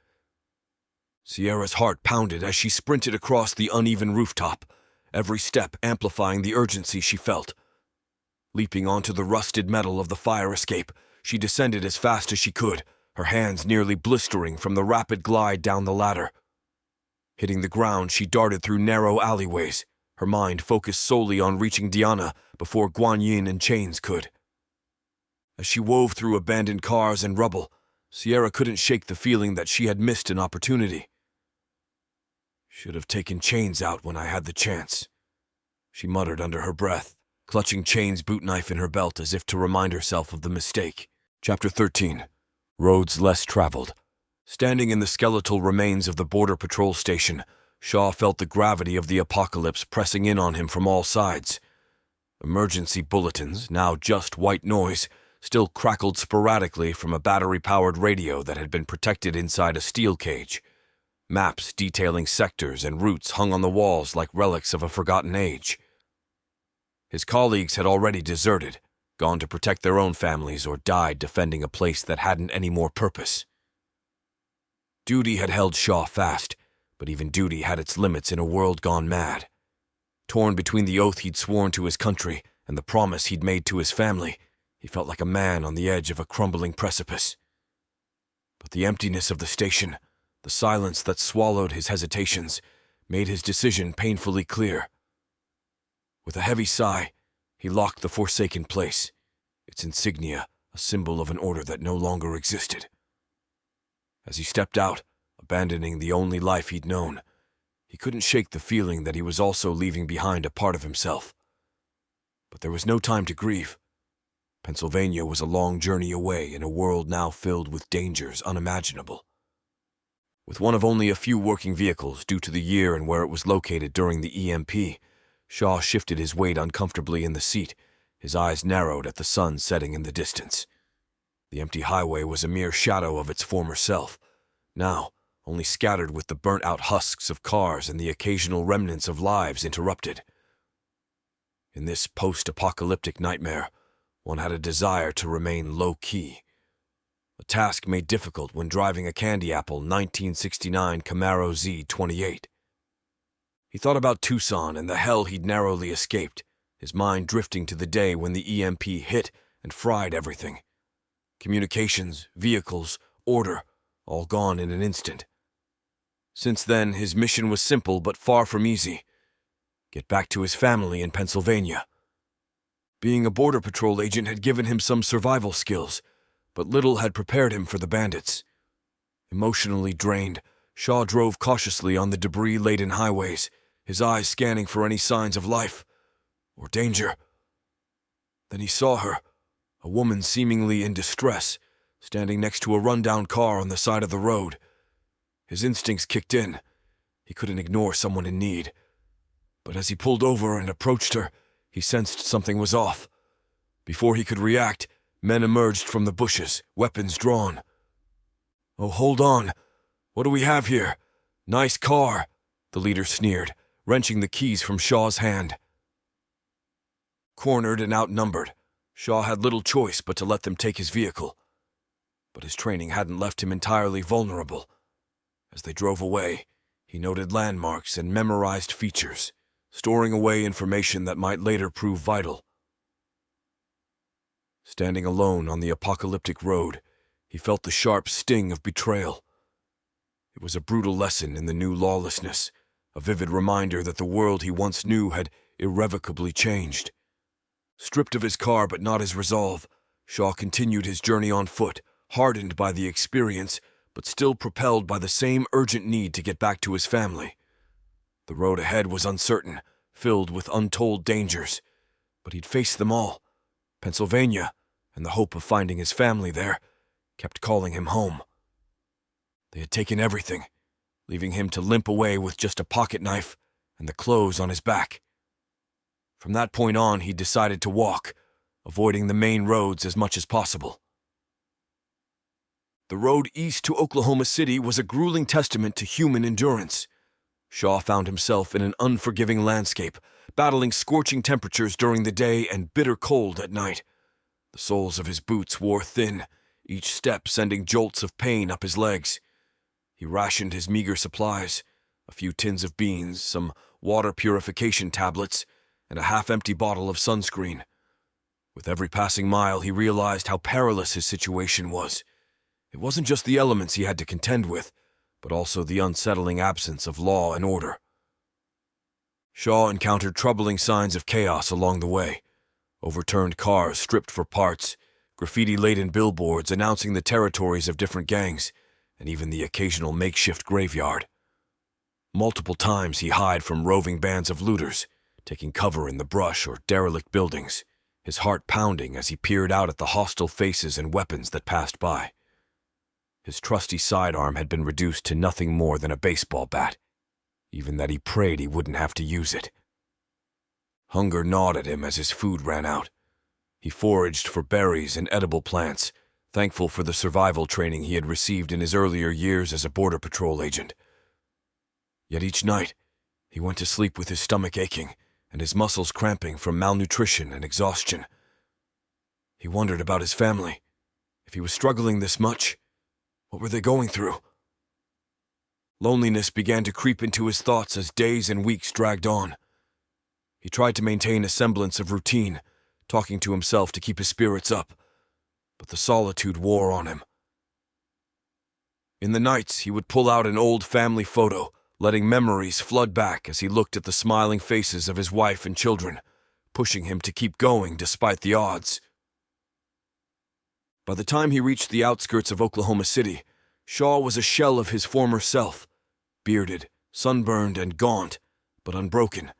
Sierra's heart pounded as she sprinted across the uneven rooftop, every step amplifying the urgency she felt. Leaping onto the rusted metal of the fire escape, she descended as fast as she could, her hands nearly blistering from the rapid glide down the ladder. Hitting the ground, she darted through narrow alleyways, her mind focused solely on reaching Diana before Guan Yin and Chains could. As she wove through abandoned cars and rubble, Sierra couldn't shake the feeling that she had missed an opportunity. "Should have taken Chains out when I had the chance," she muttered under her breath, clutching Chain's boot knife in her belt as if to remind herself of the mistake. Chapter 13. Roads Less Traveled. Standing in the skeletal remains of the border patrol station, Shaw felt the gravity of the apocalypse pressing in on him from all sides. Emergency bulletins, now just white noise, still crackled sporadically from a battery-powered radio that had been protected inside a steel cage. Maps detailing sectors and routes hung on the walls like relics of a forgotten age. His colleagues had already deserted, gone to protect their own families or died defending a place that hadn't any more purpose. Duty had held Shaw fast, but even duty had its limits in a world gone mad. Torn between the oath he'd sworn to his country and the promise he'd made to his family, he felt like a man on the edge of a crumbling precipice. But the emptiness of the station, the silence that swallowed his hesitations, made his decision painfully clear. With a heavy sigh, he locked the forsaken place, its insignia a symbol of an order that no longer existed. As he stepped out, abandoning the only life he'd known, he couldn't shake the feeling that he was also leaving behind a part of himself. But there was no time to grieve. Pennsylvania was a long journey away in a world now filled with dangers unimaginable. With one of only a few working vehicles due to the year and where it was located during the EMP, Shaw shifted his weight uncomfortably in the seat, his eyes narrowed at the sun setting in the distance. The empty highway was a mere shadow of its former self, now only scattered with the burnt-out husks of cars and the occasional remnants of lives interrupted. In this post-apocalyptic nightmare, one had a desire to remain low-key, a task made difficult when driving a candy apple 1969 Camaro Z28. He thought about Tucson and the hell he'd narrowly escaped, his mind drifting to the day when the EMP hit and fried everything. Communications, vehicles, order, all gone in an instant. Since then, his mission was simple but far from easy. Get back to his family in Pennsylvania. Being a Border Patrol agent had given him some survival skills, but little had prepared him for the bandits. Emotionally drained, Shaw drove cautiously on the debris-laden highways, his eyes scanning for any signs of life or danger. Then he saw her, a woman seemingly in distress, standing next to a rundown car on the side of the road. His instincts kicked in. He couldn't ignore someone in need. But as he pulled over and approached her, he sensed something was off. Before he could react, men emerged from the bushes, weapons drawn. "Oh, hold on. What do we have here? Nice car," the leader sneered, wrenching the keys from Shaw's hand. Cornered and outnumbered, Shaw had little choice but to let them take his vehicle. But his training hadn't left him entirely vulnerable. As they drove away, he noted landmarks and memorized features, storing away information that might later prove vital. Standing alone on the apocalyptic road, he felt the sharp sting of betrayal. It was a brutal lesson in the new lawlessness, a vivid reminder that the world he once knew had irrevocably changed. Stripped of his car but not his resolve, Shaw continued his journey on foot, hardened by the experience, but still propelled by the same urgent need to get back to his family. The road ahead was uncertain, filled with untold dangers, but he'd faced them all. Pennsylvania, and the hope of finding his family there, kept calling him home. They had taken everything, leaving him to limp away with just a pocket knife and the clothes on his back. From that point on, he decided to walk, avoiding the main roads as much as possible. The road east to Oklahoma City was a grueling testament to human endurance. Shaw found himself in an unforgiving landscape, battling scorching temperatures during the day and bitter cold at night. The soles of his boots wore thin, each step sending jolts of pain up his legs. He rationed his meager supplies, a few tins of beans, some water purification tablets, and a half-empty bottle of sunscreen. With every passing mile, he realized how perilous his situation was. It wasn't just the elements he had to contend with, but also the unsettling absence of law and order. Shaw encountered troubling signs of chaos along the way. Overturned cars stripped for parts, graffiti-laden billboards announcing the territories of different gangs, and even the occasional makeshift graveyard. Multiple times he hid from roving bands of looters, taking cover in the brush or derelict buildings, his heart pounding as he peered out at the hostile faces and weapons that passed by. His trusty sidearm had been reduced to nothing more than a baseball bat, even that he prayed he wouldn't have to use it. Hunger gnawed at him as his food ran out. He foraged for berries and edible plants, thankful for the survival training he had received in his earlier years as a Border Patrol agent. Yet each night, he went to sleep with his stomach aching and his muscles cramping from malnutrition and exhaustion. He wondered about his family. If he was struggling this much, what were they going through? Loneliness began to creep into his thoughts as days and weeks dragged on. He tried to maintain a semblance of routine, talking to himself to keep his spirits up, but the solitude wore on him. In the nights, he would pull out an old family photo, letting memories flood back as he looked at the smiling faces of his wife and children, pushing him to keep going despite the odds. By the time he reached the outskirts of Oklahoma City, Shaw was a shell of his former self, bearded, sunburned, and gaunt, but unbroken.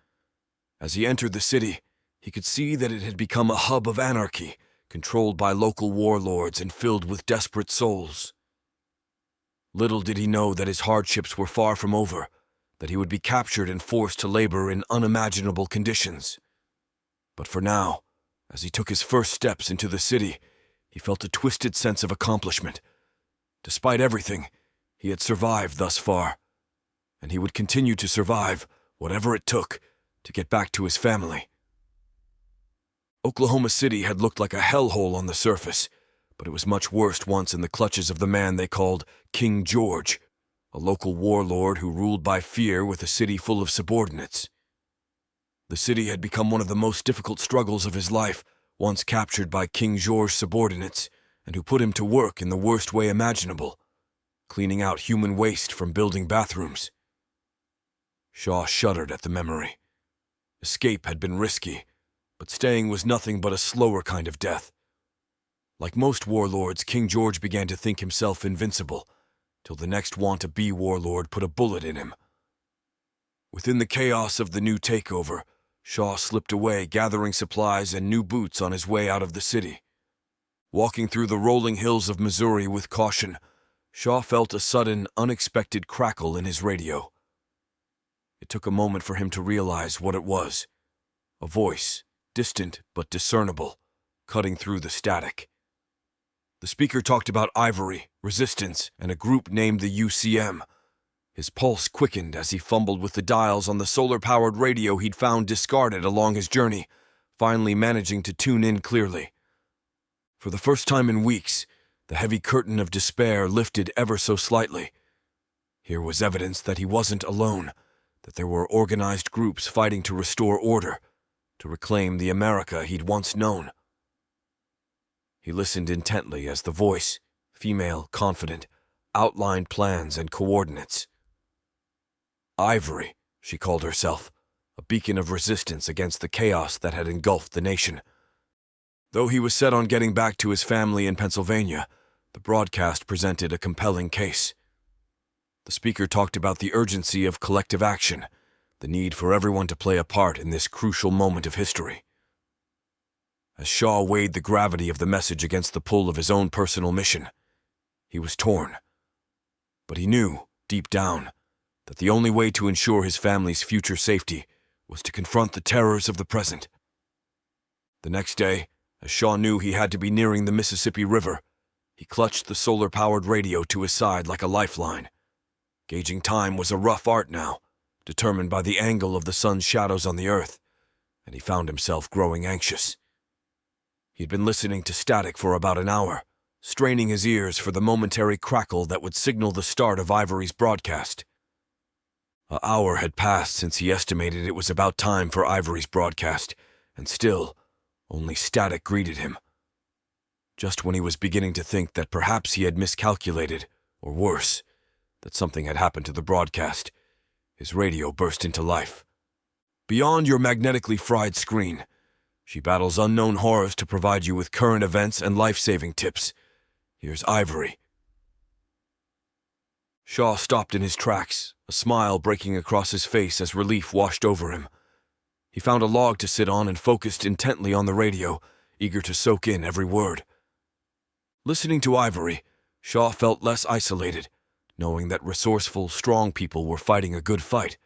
As he entered the city, he could see that it had become a hub of anarchy, controlled by local warlords and filled with desperate souls. Little did he know that his hardships were far from over, that he would be captured and forced to labor in unimaginable conditions. But for now, as he took his first steps into the city, he felt a twisted sense of accomplishment. Despite everything, he had survived thus far, and he would continue to survive, whatever it took, to get back to his family. Oklahoma City had looked like a hellhole on the surface, but it was much worse once in the clutches of the man they called King George, a local warlord who ruled by fear with a city full of subordinates. The city had become one of the most difficult struggles of his life, once captured by King George's subordinates, and who put him to work in the worst way imaginable, cleaning out human waste from building bathrooms. Shaw shuddered at the memory. Escape had been risky, but staying was nothing but a slower kind of death. Like most warlords, King George began to think himself invincible, till the next want-to-be warlord put a bullet in him. Within the chaos of the new takeover, Shaw slipped away, gathering supplies and new boots on his way out of the city. Walking through the rolling hills of Missouri with caution, Shaw felt a sudden, unexpected crackle in his radio. It took a moment for him to realize what it was. A voice, distant but discernible, cutting through the static. The speaker talked about Ivory, resistance, and a group named the UCM. His pulse quickened as he fumbled with the dials on the solar-powered radio he'd found discarded along his journey, finally managing to tune in clearly. For the first time in weeks, the heavy curtain of despair lifted ever so slightly. Here was evidence that he wasn't alone, that there were organized groups fighting to restore order, to reclaim the America he'd once known. He listened intently as the voice, female, confident, outlined plans and coordinates. Ivory, she called herself, a beacon of resistance against the chaos that had engulfed the nation. Though he was set on getting back to his family in Pennsylvania, the broadcast presented a compelling case. The speaker talked about the urgency of collective action, the need for everyone to play a part in this crucial moment of history. As Shaw weighed the gravity of the message against the pull of his own personal mission, he was torn. But he knew, deep down, that the only way to ensure his family's future safety was to confront the terrors of the present. The next day, as Shaw knew he had to be nearing the Mississippi River, he clutched the solar-powered radio to his side like a lifeline. Gauging time was a rough art now, determined by the angle of the sun's shadows on the earth, and he found himself growing anxious. He'd been listening to static for about an hour, straining his ears for the momentary crackle that would signal the start of Ivory's broadcast. An hour had passed since he estimated it was about time for Ivory's broadcast, and still, only static greeted him. Just when he was beginning to think that perhaps he had miscalculated, or worse, that something had happened to the broadcast, his radio burst into life. Beyond your magnetically fried screen, she battles unknown horrors to provide you with current events and life-saving tips. Here's Ivory. Shaw stopped in his tracks, a smile breaking across his face as relief washed over him. He found a log to sit on and focused intently on the radio, eager to soak in every word. Listening to Ivory, Shaw felt less isolated, knowing that resourceful, strong people were fighting a good fight.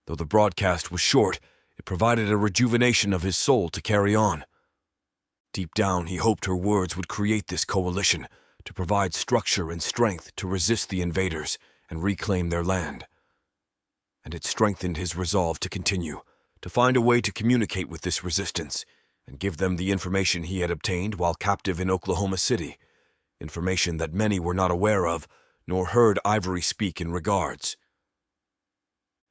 Though the broadcast was short, it provided a rejuvenation of his soul to carry on. Deep down, he hoped her words would create this coalition, to provide structure and strength to resist the invaders and reclaim their land. And it strengthened his resolve to continue, to find a way to communicate with this resistance and give them the information he had obtained while captive in Oklahoma City, information that many were not aware of, nor heard Ivory speak in regards.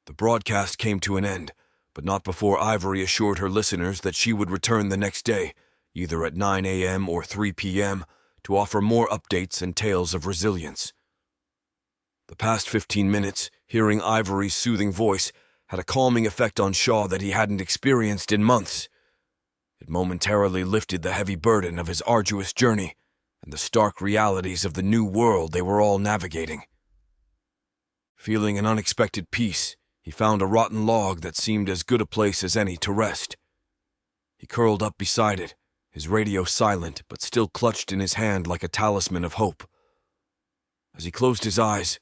The broadcast came to an end, but not before Ivory assured her listeners that she would return the next day, either at 9 a.m. or 3 p.m., to offer more updates and tales of resilience. The past 15 minutes, hearing Ivory's soothing voice, had a calming effect on Shaw that he hadn't experienced in months. It momentarily lifted the heavy burden of his arduous journey and the stark realities of the new world they were all navigating. Feeling an unexpected peace, he found a rotten log that seemed as good a place as any to rest. He curled up beside it, his radio silent but still clutched in his hand like a talisman of hope. As he closed his eyes,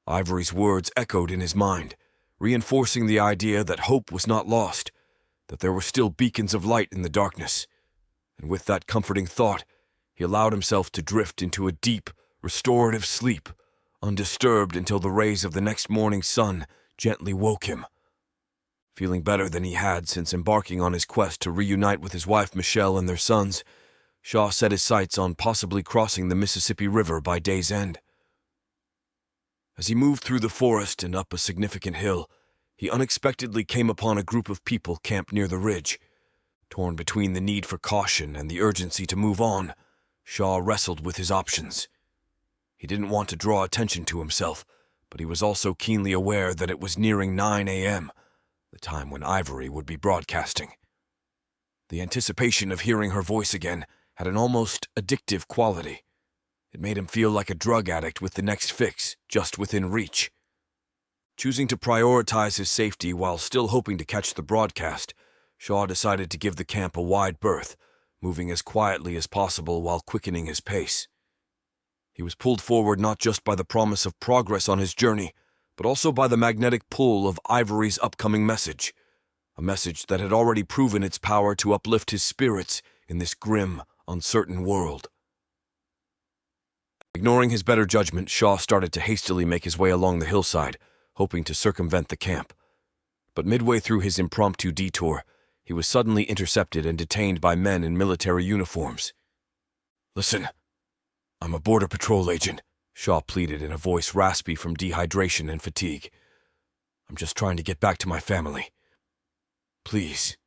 Ivory's words echoed in his mind, reinforcing the idea that hope was not lost, that there were still beacons of light in the darkness. And with that comforting thought, he allowed himself to drift into a deep, restorative sleep, undisturbed until the rays of the next morning's sun gently woke him. Feeling better than he had since embarking on his quest to reunite with his wife Michelle and their sons, Shaw set his sights on possibly crossing the Mississippi River by day's end. As he moved through the forest and up a significant hill, he unexpectedly came upon a group of people camped near the ridge. Torn between the need for caution and the urgency to move on, Shaw wrestled with his options. He didn't want to draw attention to himself, but he was also keenly aware that it was nearing 9 a.m., the time when Ivory would be broadcasting. The anticipation of hearing her voice again had an almost addictive quality. It made him feel like a drug addict with the next fix just within reach. Choosing to prioritize his safety while still hoping to catch the broadcast, Shaw decided to give the camp a wide berth, moving as quietly as possible while quickening his pace. He was pulled forward not just by the promise of progress on his journey, but also by the magnetic pull of Ivory's upcoming message, a message that had already proven its power to uplift his spirits in this grim, uncertain world. Ignoring his better judgment, Shaw started to hastily make his way along the hillside, hoping to circumvent the camp. But midway through his impromptu detour, he was suddenly intercepted and detained by men in military uniforms. "Listen, I'm a Border Patrol agent," Shaw pleaded in a voice raspy from dehydration and fatigue. "I'm just trying to get back to my family. Please,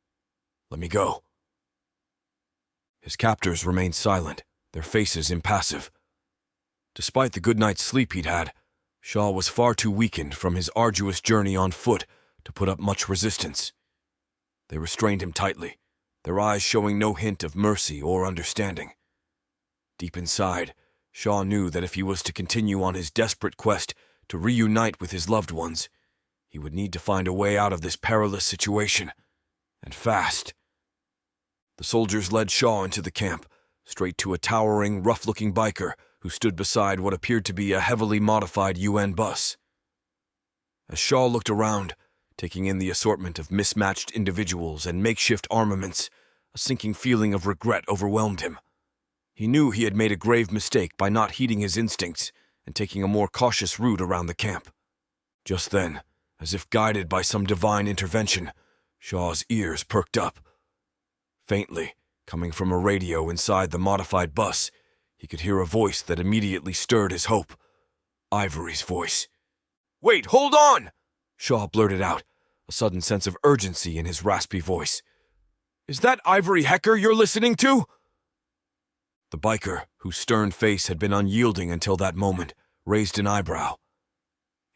let me go." His captors remained silent, their faces impassive. Despite the good night's sleep he'd had, Shaw was far too weakened from his arduous journey on foot to put up much resistance. They restrained him tightly, their eyes showing no hint of mercy or understanding. Deep inside, Shaw knew that if he was to continue on his desperate quest to reunite with his loved ones, He would need to find a way out of this perilous situation, and fast. The soldiers led Shaw into the camp, straight to a towering, rough-looking biker who stood beside what appeared to be a heavily modified UN bus. As Shaw looked around, taking in the assortment of mismatched individuals and makeshift armaments, a sinking feeling of regret overwhelmed him. He knew he had made a grave mistake by not heeding his instincts and taking a more cautious route around the camp. Just then, as if guided by some divine intervention, Shaw's ears perked up. Faintly, coming from a radio inside the modified bus, he could hear a voice that immediately stirred his hope. Ivory's voice. "Wait, hold on!" Shaw blurted out, a sudden sense of urgency in his raspy voice. "Is that Ivory Hecker you're listening to?" The biker, whose stern face had been unyielding until that moment, raised an eyebrow.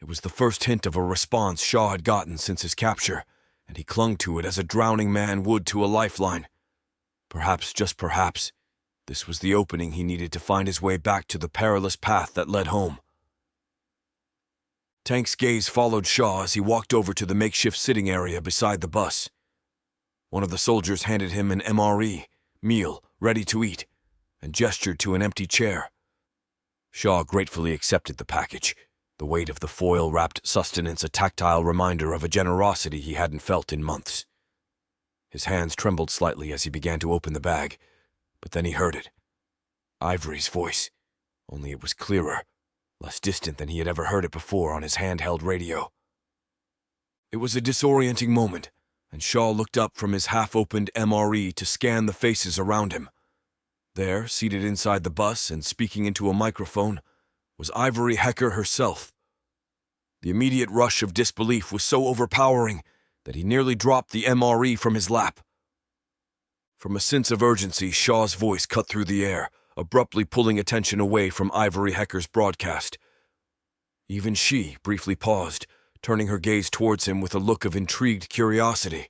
It was the first hint of a response Shaw had gotten since his capture, and he clung to it as a drowning man would to a lifeline. Perhaps, just perhaps, this was the opening he needed to find his way back to the perilous path that led home. Tank's gaze followed Shaw as he walked over to the makeshift sitting area beside the bus. One of the soldiers handed him an MRE, meal, ready to eat, and gestured to an empty chair. Shaw gratefully accepted the package, the weight of the foil-wrapped sustenance a tactile reminder of a generosity he hadn't felt in months. His hands trembled slightly as he began to open the bag, but then he heard it. Ivory's voice, only it was clearer, less distant than he had ever heard it before on his handheld radio. It was a disorienting moment, and Shaw looked up from his half-opened MRE to scan the faces around him. There, seated inside the bus and speaking into a microphone, was Ivory Hecker herself. The immediate rush of disbelief was so overpowering that he nearly dropped the MRE from his lap. From a sense of urgency, Shaw's voice cut through the air, abruptly pulling attention away from Ivory Hecker's broadcast. Even she briefly paused, turning her gaze towards him with a look of intrigued curiosity.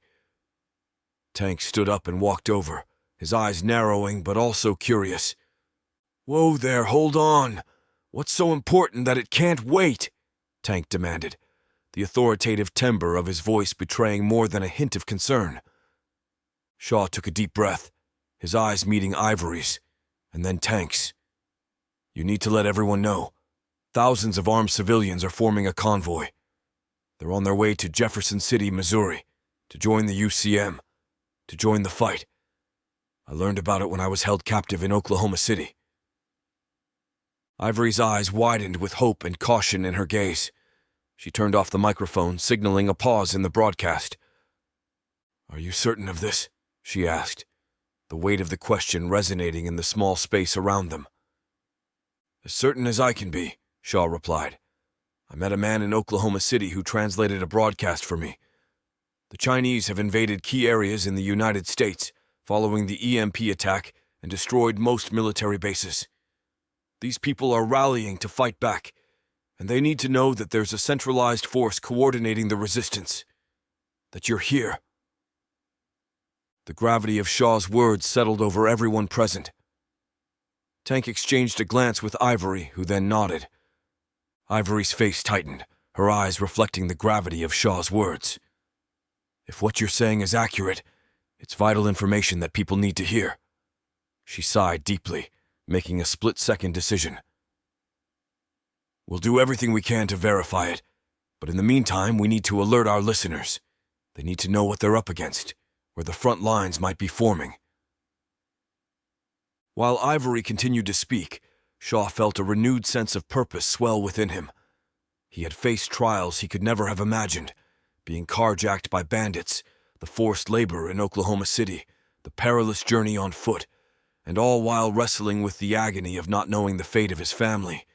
Tank stood up and walked over, his eyes narrowing but also curious. "Whoa there, hold on! What's so important that it can't wait?" Tank demanded, the authoritative timbre of his voice betraying more than a hint of concern. Shaw took a deep breath, his eyes meeting Ivory's, and then Tank's. "You need to let everyone know. Thousands of armed civilians are forming a convoy. They're on their way to Jefferson City, Missouri, to join the UCM, to join the fight. I learned about it when I was held captive in Oklahoma City." Ivory's eyes widened with hope and caution in her gaze. She turned off the microphone, signaling a pause in the broadcast. "Are you certain of this?" she asked, the weight of the question resonating in the small space around them. "As certain as I can be," Shaw replied. "I met a man in Oklahoma City who translated a broadcast for me. The Chinese have invaded key areas in the United States following the EMP attack and destroyed most military bases. These people are rallying to fight back, and they need to know that there's a centralized force coordinating the resistance. That you're here." The gravity of Shaw's words settled over everyone present. Tank exchanged a glance with Ivory, who then nodded. Ivory's face tightened, her eyes reflecting the gravity of Shaw's words. "If what you're saying is accurate, it's vital information that people need to hear." She sighed deeply, making a split-second decision. "We'll do everything we can to verify it, but in the meantime, we need to alert our listeners. They need to know what they're up against, where the front lines might be forming." While Ivory continued to speak, Shaw felt a renewed sense of purpose swell within him. He had faced trials he could never have imagined, being carjacked by bandits, the forced labor in Oklahoma City, the perilous journey on foot, and all while wrestling with the agony of not knowing the fate of his family.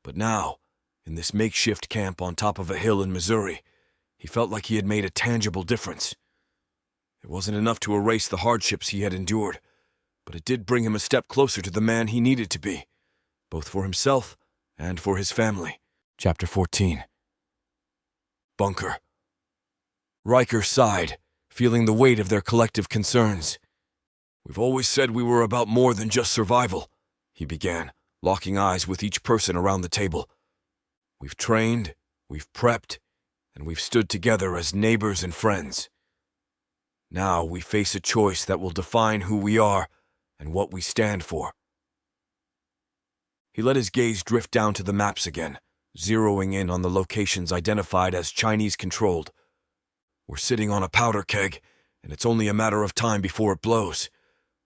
But now, in this makeshift camp on top of a hill in Missouri, he felt like he had made a tangible difference. It wasn't enough to erase the hardships he had endured, but it did bring him a step closer to the man he needed to be, both for himself and for his family. Chapter 14. Bunker. Riker sighed, feeling the weight of their collective concerns. "We've always said we were about more than just survival," he began, locking eyes with each person around the table. "We've trained, we've prepped, and we've stood together as neighbors and friends. Now we face a choice that will define who we are and what we stand for." He let his gaze drift down to the maps again, zeroing in on the locations identified as Chinese-controlled. "We're sitting on a powder keg, and it's only a matter of time before it blows.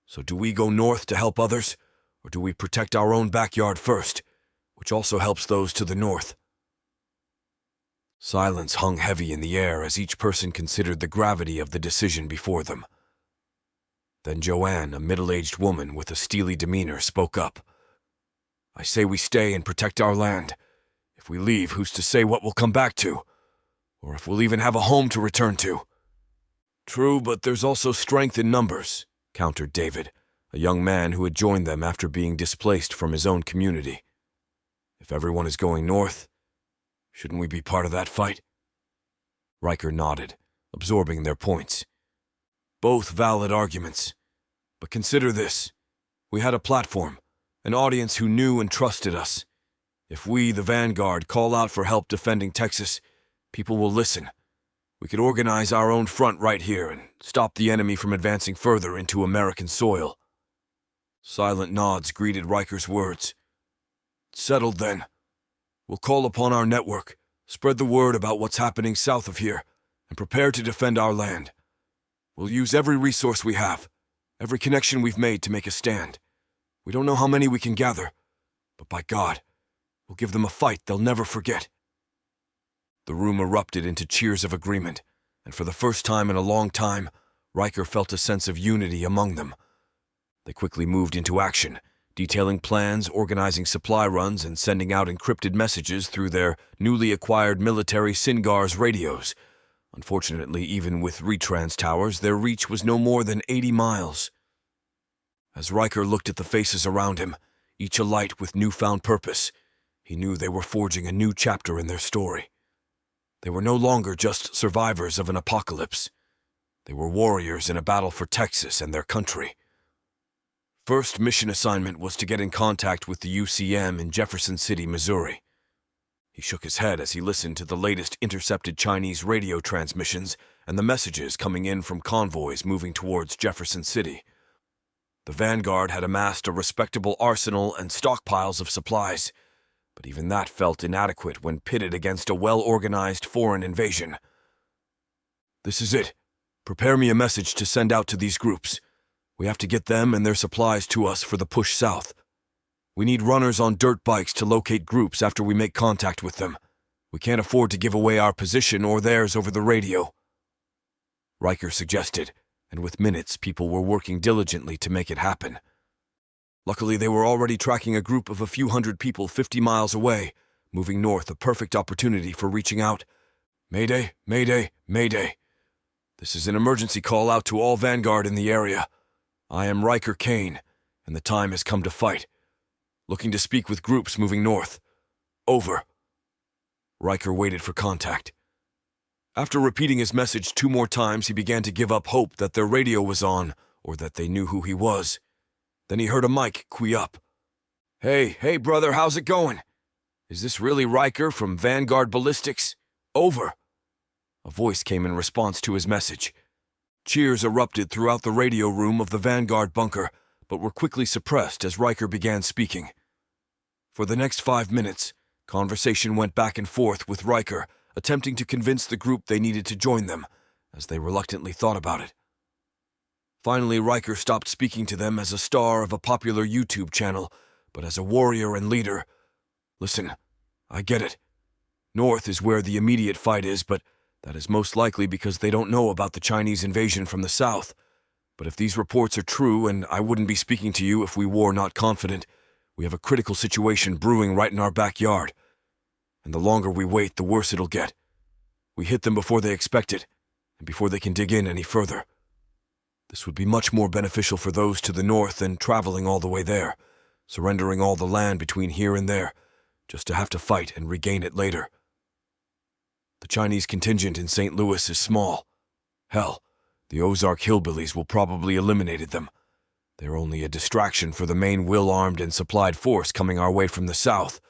So do we go north to help others, or do we protect our own backyard first, which also helps those to the north?" Silence hung heavy in the air as each person considered the gravity of the decision before them. Then Joanne, a middle-aged woman with a steely demeanor, spoke up. "I say we stay and protect our land. If we leave, who's to say what we'll come back to? Or if we'll even have a home to return to?" "True, but there's also strength in numbers," countered David, a young man who had joined them after being displaced from his own community. "If everyone is going north, shouldn't we be part of that fight?" Riker nodded, absorbing their points. Both valid arguments. But consider this. We had a platform, an audience who knew and trusted us. If we, the Vanguard, call out for help defending Texas, people will listen. We could organize our own front right here and stop the enemy from advancing further into American soil. Silent nods greeted Riker's words. "Settled then. We'll call upon our network, spread the word about what's happening south of here, and prepare to defend our land. We'll use every resource we have, every connection we've made to make a stand. We don't know how many we can gather, but by God, we'll give them a fight they'll never forget." The room erupted into cheers of agreement, and for the first time in a long time, Riker felt a sense of unity among them. They quickly moved into action, detailing plans, organizing supply runs, and sending out encrypted messages through their newly acquired military SINGARS radios. Unfortunately, even with retrans towers, their reach was no more than 80 miles. As Riker looked at the faces around him, each alight with newfound purpose, he knew they were forging a new chapter in their story. They were no longer just survivors of an apocalypse. They were warriors in a battle for Texas and their country. First mission assignment was to get in contact with the UCM in Jefferson City, Missouri. He shook his head as he listened to the latest intercepted Chinese radio transmissions and the messages coming in from convoys moving towards Jefferson City. The Vanguard had amassed a respectable arsenal and stockpiles of supplies, but even that felt inadequate when pitted against a well-organized foreign invasion. "This is it. Prepare me a message to send out to these groups. We have to get them and their supplies to us for the push south. We need runners on dirt bikes to locate groups after we make contact with them. We can't afford to give away our position or theirs over the radio," Riker suggested, and with minutes people were working diligently to make it happen. Luckily, they were already tracking a group of a few hundred people 50 miles away, moving north, a perfect opportunity for reaching out. "Mayday, mayday, mayday. This is an emergency call out to all Vanguard in the area. I am Riker Kane, and the time has come to fight. Looking to speak with groups moving north. Over." Riker waited for contact. After repeating his message 2 more times, he began to give up hope that their radio was on, or that they knew who he was. Then he heard a mic key up. Hey, brother, how's it going? Is this really Riker from Vanguard Ballistics? Over." A voice came in response to his message. Cheers erupted throughout the radio room of the Vanguard bunker, but were quickly suppressed as Riker began speaking. For the next 5 minutes, conversation went back and forth with Riker, attempting to convince the group they needed to join them, as they reluctantly thought about it. Finally, Riker stopped speaking to them as a star of a popular YouTube channel, but as a warrior and leader. "Listen, I get it. North is where the immediate fight is, but that is most likely because they don't know about the Chinese invasion from the south. But if these reports are true, and I wouldn't be speaking to you if we were not confident, we have a critical situation brewing right in our backyard. And the longer we wait, the worse it'll get. We hit them before they expect it, and before they can dig in any further. This would be much more beneficial for those to the north than traveling all the way there, surrendering all the land between here and there, just to have to fight and regain it later. The Chinese contingent in St. Louis is small. Hell, the Ozark hillbillies will probably eliminate them. They're only a distraction for the main well-armed and supplied force coming our way from the south.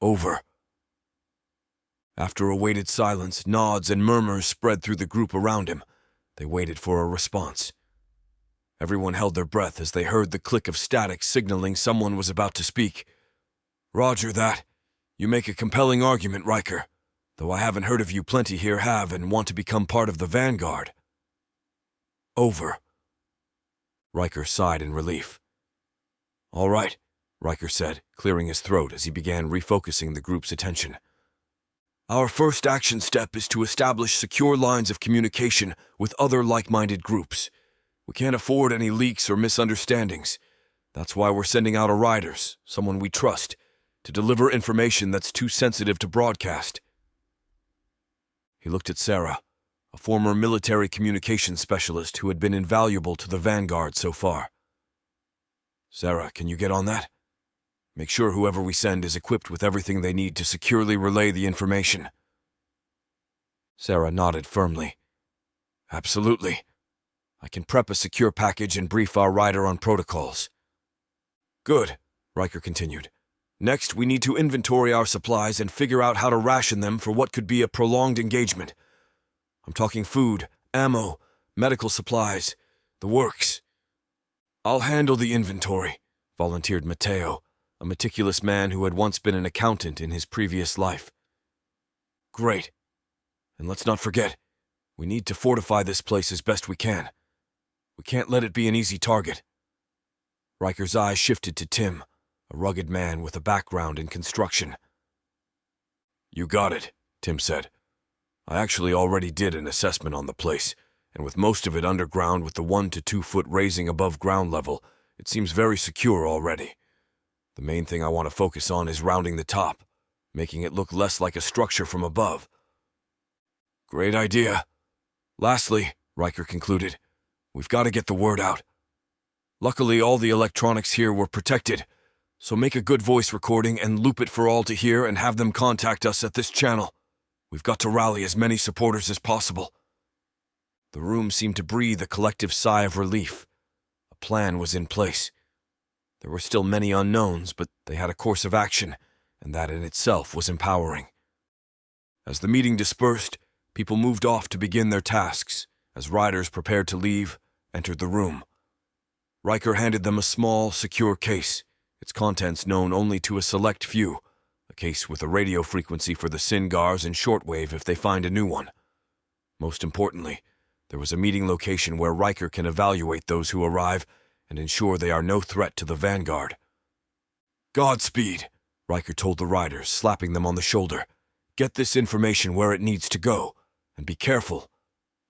Over." After a weighted silence, nods and murmurs spread through the group around him. They waited for a response. Everyone held their breath as they heard the click of static signaling someone was about to speak. "Roger that. You make a compelling argument, Riker. Though I haven't heard of you plenty here have and want to become part of the Vanguard." "Over." Riker sighed in relief. "All right," Riker said, clearing his throat as he began refocusing the group's attention. "Our first action step is to establish secure lines of communication with other like-minded groups. We can't afford any leaks or misunderstandings. That's why we're sending out a riders, someone we trust, to deliver information that's too sensitive to broadcast." He looked at Sarah, a former military communications specialist who had been invaluable to the Vanguard so far. "Sarah, can you get on that? Make sure whoever we send is equipped with everything they need to securely relay the information." Sarah nodded firmly. "Absolutely. I can prep a secure package and brief our rider on protocols." "Good," Riker continued. "Next, we need to inventory our supplies and figure out how to ration them for what could be a prolonged engagement. I'm talking food, ammo, medical supplies, the works." "I'll handle the inventory," volunteered Mateo, a meticulous man who had once been an accountant in his previous life. "Great. And let's not forget, we need to fortify this place as best we can. We can't let it be an easy target." Riker's eyes shifted to Tim, a rugged man with a background in construction. "You got it," Tim said. "I actually already did an assessment on the place, and with most of it underground with the 1 to 2 foot raising above ground level, it seems very secure already. The main thing I want to focus on is rounding the top, making it look less like a structure from above." "Great idea. Lastly," Riker concluded, "we've got to get the word out. Luckily, all the electronics here were protected, so make a good voice recording and loop it for all to hear and have them contact us at this channel. We've got to rally as many supporters as possible." The room seemed to breathe a collective sigh of relief. A plan was in place. There were still many unknowns, but they had a course of action, and that in itself was empowering. As the meeting dispersed, people moved off to begin their tasks, as riders prepared to leave, entered the room. Riker handed them a small, secure case, its contents known only to a select few, a case with a radio frequency for the Singars and shortwave if they find a new one. Most importantly, there was a meeting location where Riker can evaluate those who arrive and ensure they are no threat to the Vanguard. "Godspeed," Riker told the riders, slapping them on the shoulder. "Get this information where it needs to go, and be careful.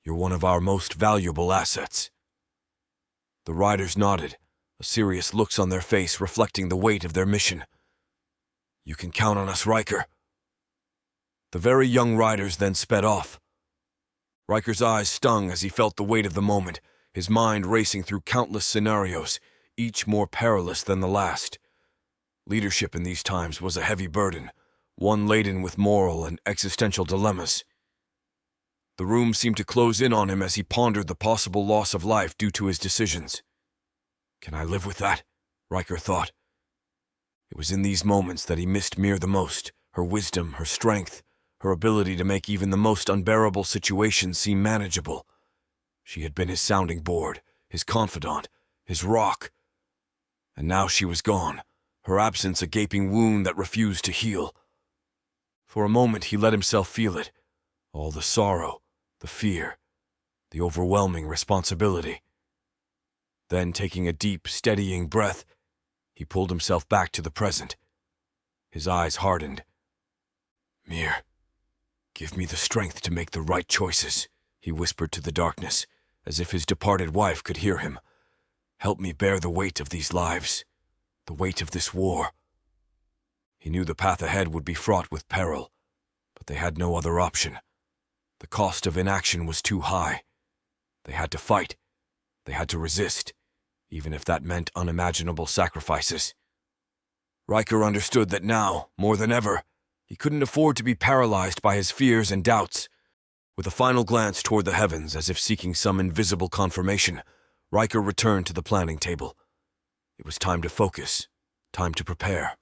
You're one of our most valuable assets." The riders nodded, a serious looks on their face reflecting the weight of their mission. "You can count on us, Riker." The very young riders then sped off. Riker's eyes stung as he felt the weight of the moment, his mind racing through countless scenarios, each more perilous than the last. Leadership in these times was a heavy burden, one laden with moral and existential dilemmas. The room seemed to close in on him as he pondered the possible loss of life due to his decisions. "Can I live with that?" Riker thought. It was in these moments that he missed Mir the most, her wisdom, her strength, her ability to make even the most unbearable situations seem manageable. She had been his sounding board, his confidant, his rock. And now she was gone, her absence a gaping wound that refused to heal. For a moment he let himself feel it, all the sorrow, the fear, the overwhelming responsibility. Then, taking a deep, steadying breath, he pulled himself back to the present. His eyes hardened. "Mir, give me the strength to make the right choices," he whispered to the darkness, as if his departed wife could hear him. "Help me bear the weight of these lives, the weight of this war." He knew the path ahead would be fraught with peril, but they had no other option. The cost of inaction was too high. They had to fight. They had to resist, even if that meant unimaginable sacrifices. Riker understood that now, more than ever, he couldn't afford to be paralyzed by his fears and doubts. With a final glance toward the heavens as if seeking some invisible confirmation, Riker returned to the planning table. It was time to focus, time to prepare.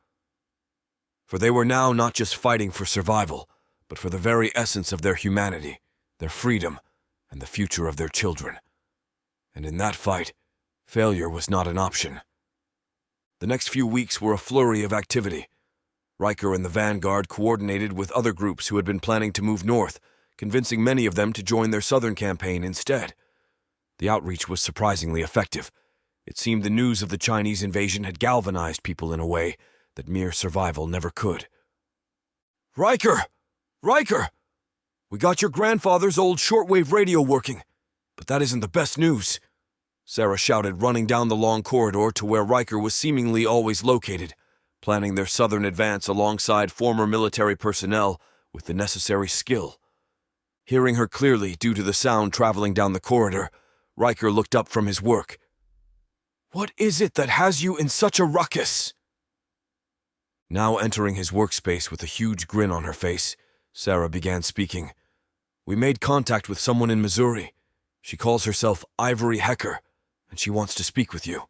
For they were now not just fighting for survival, but for the very essence of their humanity, their freedom, and the future of their children. And in that fight, failure was not an option. The next few weeks were a flurry of activity. Riker and the Vanguard coordinated with other groups who had been planning to move north, convincing many of them to join their southern campaign instead. The outreach was surprisingly effective. It seemed the news of the Chinese invasion had galvanized people in a way that mere survival never could. "Riker! Riker! We got your grandfather's old shortwave radio working, but that isn't the best news," Sarah shouted, running down the long corridor to where Riker was seemingly always located, planning their southern advance alongside former military personnel with the necessary skill. Hearing her clearly due to the sound traveling down the corridor, Riker looked up from his work. "What is it that has you in such a ruckus?" Now entering his workspace with a huge grin on her face, Sarah began speaking. "We made contact with someone in Missouri. She calls herself Ivory Hecker, and she wants to speak with you."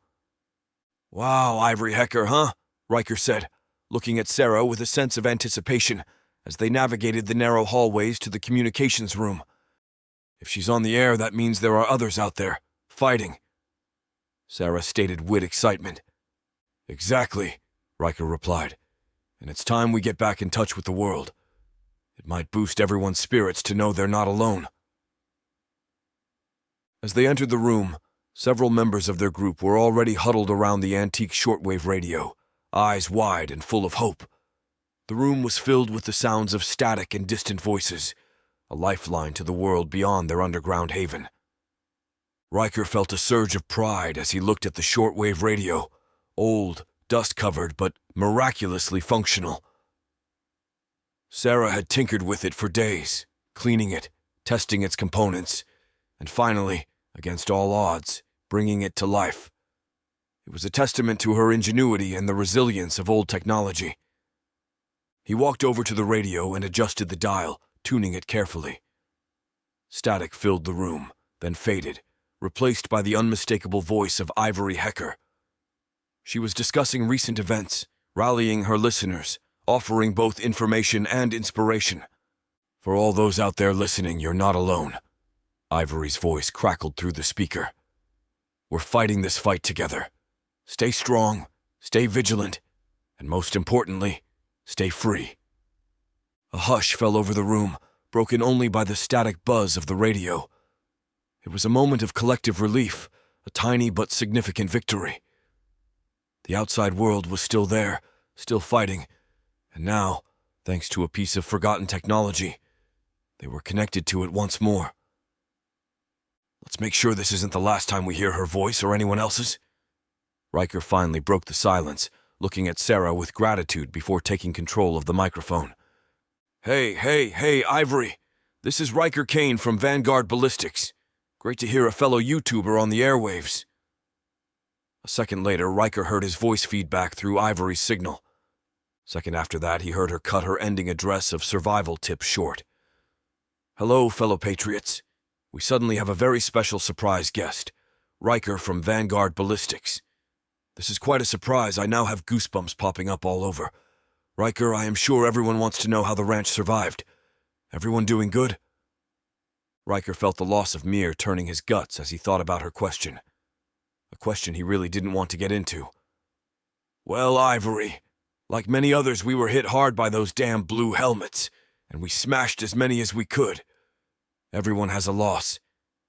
"Wow, Ivory Hecker, huh?" Riker said, looking at Sarah with a sense of anticipation as they navigated the narrow hallways to the communications room. "If she's on the air, that means there are others out there, fighting," Sarah stated with excitement. "Exactly," Riker replied. "And it's time we get back in touch with the world. It might boost everyone's spirits to know they're not alone." As they entered the room, several members of their group were already huddled around the antique shortwave radio, eyes wide and full of hope. The room was filled with the sounds of static and distant voices, a lifeline to the world beyond their underground haven. Riker felt a surge of pride as he looked at the shortwave radio, old, dust-covered, but miraculously functional. Sarah had tinkered with it for days, cleaning it, testing its components, and finally, against all odds, bringing it to life. It was a testament to her ingenuity and the resilience of old technology. He walked over to the radio and adjusted the dial, tuning it carefully. Static filled the room, then faded, replaced by the unmistakable voice of Ivory Hecker. She was discussing recent events, rallying her listeners, offering both information and inspiration. "For all those out there listening, you're not alone," Ivory's voice crackled through the speaker. "We're fighting this fight together. Stay strong, stay vigilant, and most importantly, stay free." A hush fell over the room, broken only by the static buzz of the radio. It was a moment of collective relief, a tiny but significant victory. The outside world was still there, still fighting, and now, thanks to a piece of forgotten technology, they were connected to it once more. "Let's make sure this isn't the last time we hear her voice or anyone else's." Riker finally broke the silence, looking at Sarah with gratitude before taking control of the microphone. Hey, Ivory. This is Riker Kane from Vanguard Ballistics. Great to hear a fellow YouTuber on the airwaves." A second later, Riker heard his voice feedback through Ivory's signal. Second after that, he heard her cut her ending address of survival tips short. "Hello, fellow patriots. We suddenly have a very special surprise guest, Riker from Vanguard Ballistics. This is quite a surprise. I now have goosebumps popping up all over. Riker, I am sure everyone wants to know how the ranch survived. Everyone doing good?" Riker felt the loss of Mir turning his guts as he thought about her question. A question he really didn't want to get into. "Well, Ivory, like many others, we were hit hard by those damn blue helmets, and we smashed as many as we could. Everyone has a loss,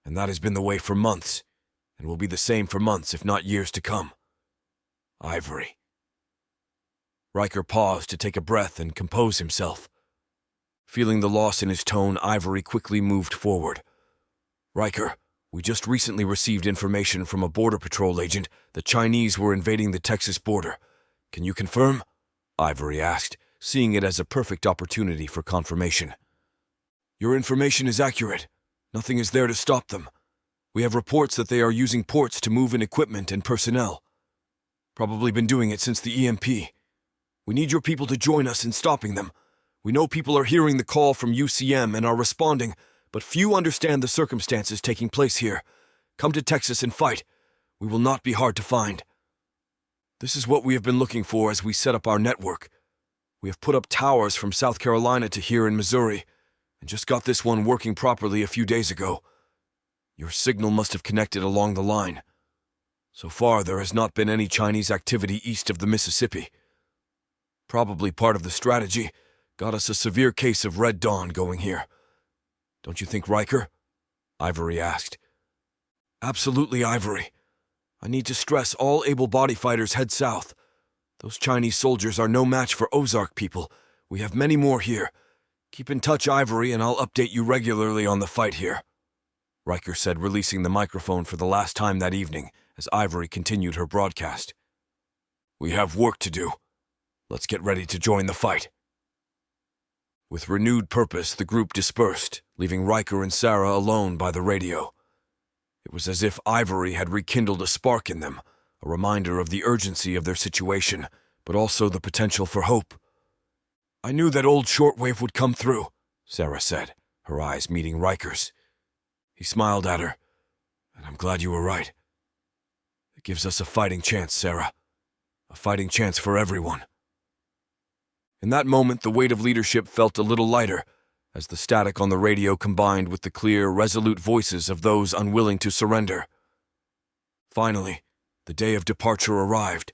and that has been the way for months, and will be the same for months, if not years to come. Ivory." Riker paused to take a breath and compose himself. Feeling the loss in his tone, Ivory quickly moved forward. "Riker, we just recently received information from a Border Patrol agent that Chinese were invading the Texas border. Can you confirm?" Ivory asked, seeing it as a perfect opportunity for confirmation. "Your information is accurate. Nothing is there to stop them. We have reports that they are using ports to move in equipment and personnel. Probably been doing it since the EMP. We need your people to join us in stopping them. We know people are hearing the call from UCM and are responding, but few understand the circumstances taking place here. Come to Texas and fight. We will not be hard to find. This is what we have been looking for as we set up our network. We have put up towers from South Carolina to here in Missouri, and just got this one working properly a few days ago. Your signal must have connected along the line. So far, there has not been any Chinese activity east of the Mississippi. Probably part of the strategy got us a severe case of Red Dawn going here. Don't you think, Riker? Ivory asked. Absolutely, Ivory. I need to stress all able-bodied fighters head south. Those Chinese soldiers are no match for Ozark people. We have many more here. Keep in touch, Ivory, and I'll update you regularly on the fight here, Riker said, releasing the microphone for the last time that evening as Ivory continued her broadcast. We have work to do. Let's get ready to join the fight. With renewed purpose, the group dispersed, leaving Riker and Sarah alone by the radio. It was as if Ivory had rekindled a spark in them, a reminder of the urgency of their situation, but also the potential for hope. I knew that old shortwave would come through, Sarah said, her eyes meeting Riker's. He smiled at her, and I'm glad you were right. It gives us a fighting chance, Sarah. A fighting chance for everyone. In that moment, the weight of leadership felt a little lighter, as the static on the radio combined with the clear, resolute voices of those unwilling to surrender. Finally, the day of departure arrived.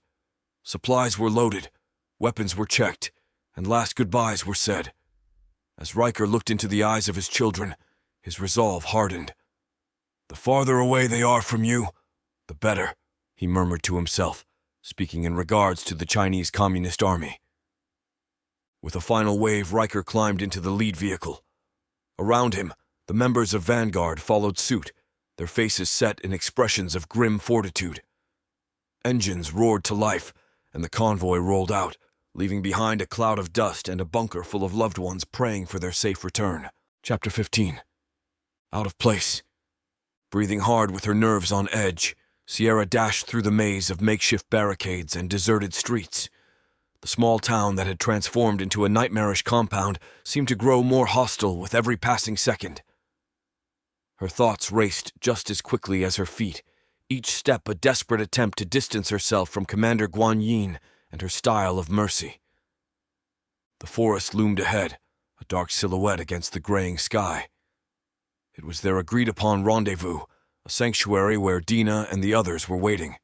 Supplies were loaded, weapons were checked, and last goodbyes were said. As Riker looked into the eyes of his children, his resolve hardened. The farther away they are from you, the better, he murmured to himself, speaking in regards to the Chinese Communist Army. With a final wave, Riker climbed into the lead vehicle. Around him, the members of Vanguard followed suit, their faces set in expressions of grim fortitude. Engines roared to life, and the convoy rolled out, leaving behind a cloud of dust and a bunker full of loved ones praying for their safe return. Chapter 15. Out of place. Breathing hard with her nerves on edge, Sierra dashed through the maze of makeshift barricades and deserted streets. The small town that had transformed into a nightmarish compound seemed to grow more hostile with every passing second. Her thoughts raced just as quickly as her feet, each step a desperate attempt to distance herself from Commander Guan Yin and her style of mercy. The forest loomed ahead, a dark silhouette against the graying sky. It was their agreed-upon rendezvous, a sanctuary where Dina and the others were waiting.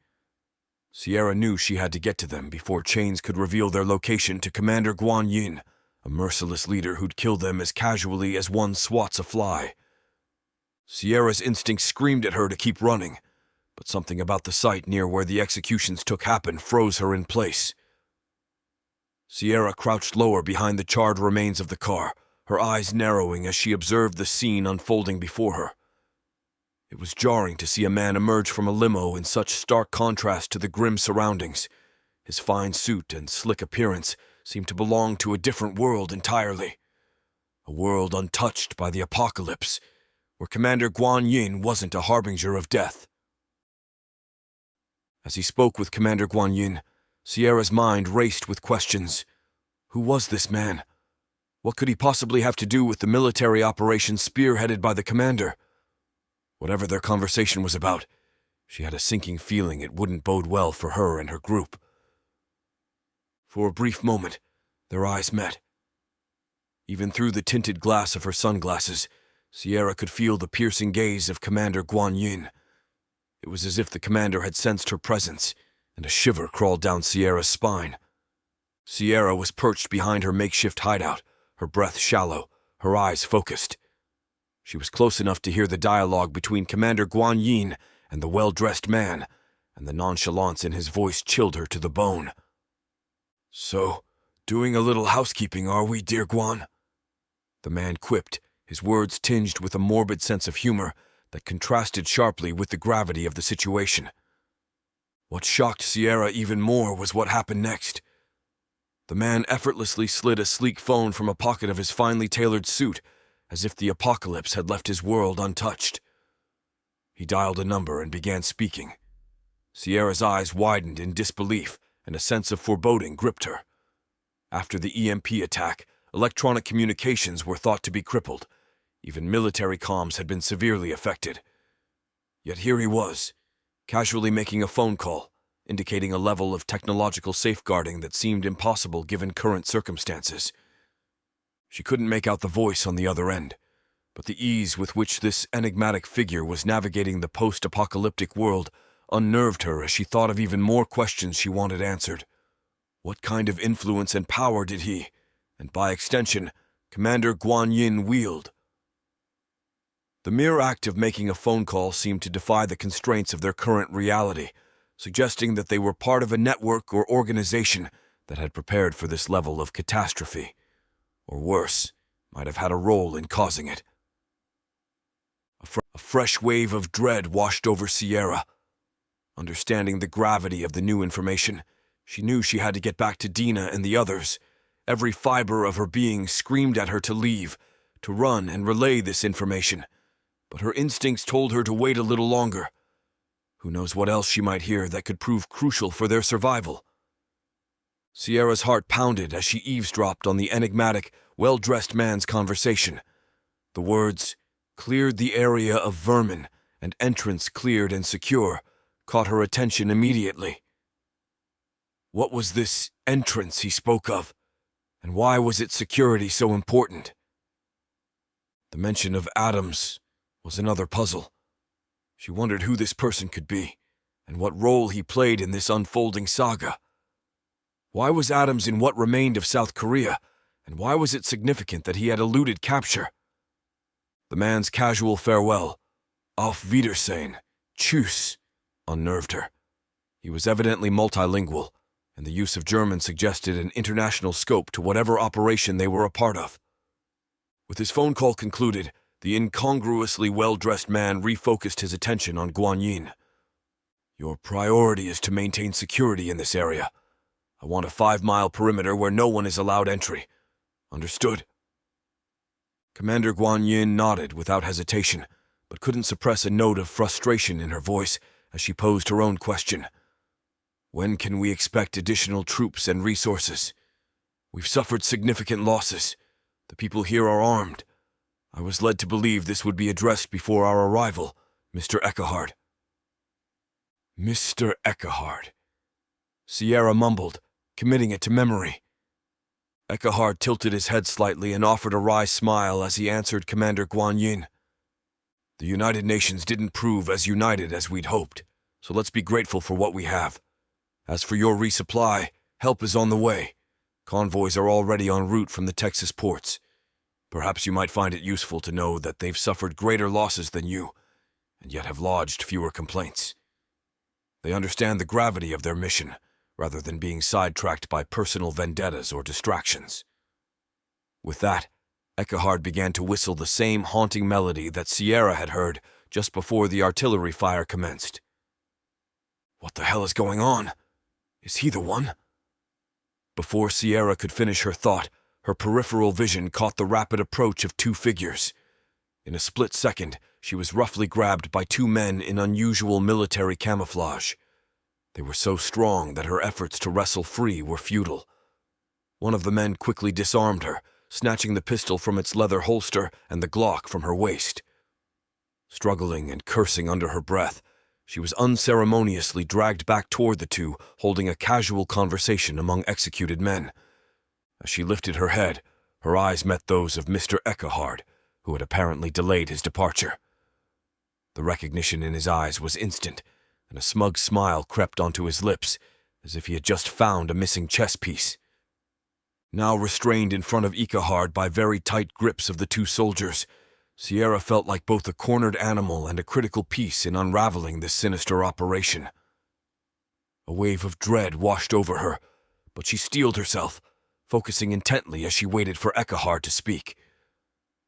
Sierra knew she had to get to them before Chains could reveal their location to Commander Guan Yin, a merciless leader who'd kill them as casually as one swats a fly. Sierra's instinct screamed at her to keep running, but something about the site near where the executions took happen froze her in place. Sierra crouched lower behind the charred remains of the car, her eyes narrowing as she observed the scene unfolding before her. It was jarring to see a man emerge from a limo in such stark contrast to the grim surroundings. His fine suit and slick appearance seemed to belong to a different world entirely. A world untouched by the apocalypse, where Commander Guan Yin wasn't a harbinger of death. As he spoke with Commander Guan Yin, Sierra's mind raced with questions. Who was this man? What could he possibly have to do with the military operation spearheaded by the commander? Whatever their conversation was about, she had a sinking feeling it wouldn't bode well for her and her group. For a brief moment, their eyes met. Even through the tinted glass of her sunglasses, Sierra could feel the piercing gaze of Commander Guan Yin. It was as if the commander had sensed her presence, and a shiver crawled down Sierra's spine. Sierra was perched behind her makeshift hideout, her breath shallow, her eyes focused. She was close enough to hear the dialogue between Commander Guan Yin and the well-dressed man, and the nonchalance in his voice chilled her to the bone. So, doing a little housekeeping, are we, dear Guan? The man quipped, his words tinged with a morbid sense of humor that contrasted sharply with the gravity of the situation. What shocked Sierra even more was what happened next. The man effortlessly slid a sleek phone from a pocket of his finely tailored suit, as if the apocalypse had left his world untouched. He dialed a number and began speaking. Sierra's eyes widened in disbelief, and a sense of foreboding gripped her. After the EMP attack, electronic communications were thought to be crippled. Even military comms had been severely affected. Yet here he was, casually making a phone call, indicating a level of technological safeguarding that seemed impossible given current circumstances. She couldn't make out the voice on the other end, but the ease with which this enigmatic figure was navigating the post-apocalyptic world unnerved her as she thought of even more questions she wanted answered. What kind of influence and power did he, and by extension, Commander Guan Yin, wield? The mere act of making a phone call seemed to defy the constraints of their current reality, suggesting that they were part of a network or organization that had prepared for this level of catastrophe, or worse, might have had a role in causing it. A fresh wave of dread washed over Sierra. Understanding the gravity of the new information, she knew she had to get back to Dina and the others. Every fiber of her being screamed at her to leave, to run and relay this information, but her instincts told her to wait a little longer. Who knows what else she might hear that could prove crucial for their survival? Sierra's heart pounded as she eavesdropped on the enigmatic, well-dressed man's conversation. The words, "cleared the area of vermin," and "entrance cleared and secure," caught her attention immediately. What was this entrance he spoke of, and why was its security so important? The mention of Adams was another puzzle. She wondered who this person could be, and what role he played in this unfolding saga. Why was Adams in what remained of South Korea, and why was it significant that he had eluded capture? The man's casual farewell, "Auf Wiedersehen, tschüss," unnerved her. He was evidently multilingual, and the use of German suggested an international scope to whatever operation they were a part of. With his phone call concluded, the incongruously well-dressed man refocused his attention on Guan Yin. "Your priority is to maintain security in this area. I want a 5-mile perimeter where no one is allowed entry. Understood?" Commander Guan Yin nodded without hesitation, but couldn't suppress a note of frustration in her voice as she posed her own question. "When can we expect additional troops and resources? We've suffered significant losses. The people here are armed. I was led to believe this would be addressed before our arrival, Mr. Eckehard." Mr. Eckehard. Sierra mumbled, committing it to memory. Eckehard tilted his head slightly and offered a wry smile as he answered Commander Guan Yin. "The United Nations didn't prove as united as we'd hoped, so let's be grateful for what we have. As for your resupply, help is on the way. Convoys are already en route from the Texas ports. Perhaps you might find it useful to know that they've suffered greater losses than you, and yet have lodged fewer complaints. They understand the gravity of their mission, rather than being sidetracked by personal vendettas or distractions." With that, Eckehard began to whistle the same haunting melody that Sierra had heard just before the artillery fire commenced. What the hell is going on? Is he the one? Before Sierra could finish her thought, her peripheral vision caught the rapid approach of 2 figures. In a split second, she was roughly grabbed by 2 men in unusual military camouflage. They were so strong that her efforts to wrestle free were futile. One of the men quickly disarmed her, snatching the pistol from its leather holster and the Glock from her waist. Struggling and cursing under her breath, she was unceremoniously dragged back toward the 2, holding a casual conversation among executed men. As she lifted her head, her eyes met those of Mr. Eckehard, who had apparently delayed his departure. The recognition in his eyes was instant, and a smug smile crept onto his lips, as if he had just found a missing chess piece. Now restrained in front of Eckehard by very tight grips of the 2 soldiers, Sierra felt like both a cornered animal and a critical piece in unraveling this sinister operation. A wave of dread washed over her, but she steeled herself, focusing intently as she waited for Eckehard to speak.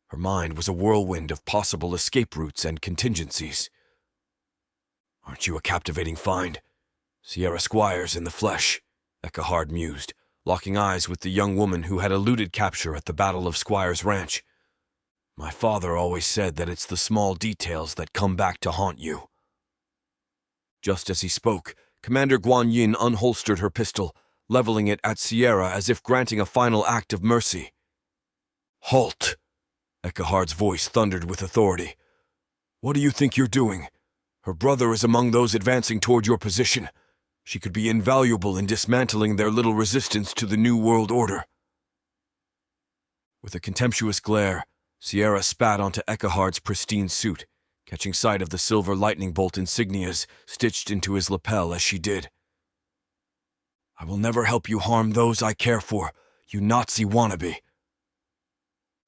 Her mind was a whirlwind of possible escape routes and contingencies. "Aren't you a captivating find? Sierra Squires in the flesh," Eckehard mused, locking eyes with the young woman who had eluded capture at the Battle of Squires Ranch. "My father always said that it's the small details that come back to haunt you." Just as he spoke, Commander Guan Yin unholstered her pistol, leveling it at Sierra as if granting a final act of mercy. "Halt!" Eckehard's voice thundered with authority. "What do you think you're doing? Her brother is among those advancing toward your position. She could be invaluable in dismantling their little resistance to the New World Order. With a contemptuous glare, Sierra spat onto Eckehard's pristine suit, catching sight of the silver lightning bolt insignias stitched into his lapel as she did. "I will never help you harm those I care for, you Nazi wannabe."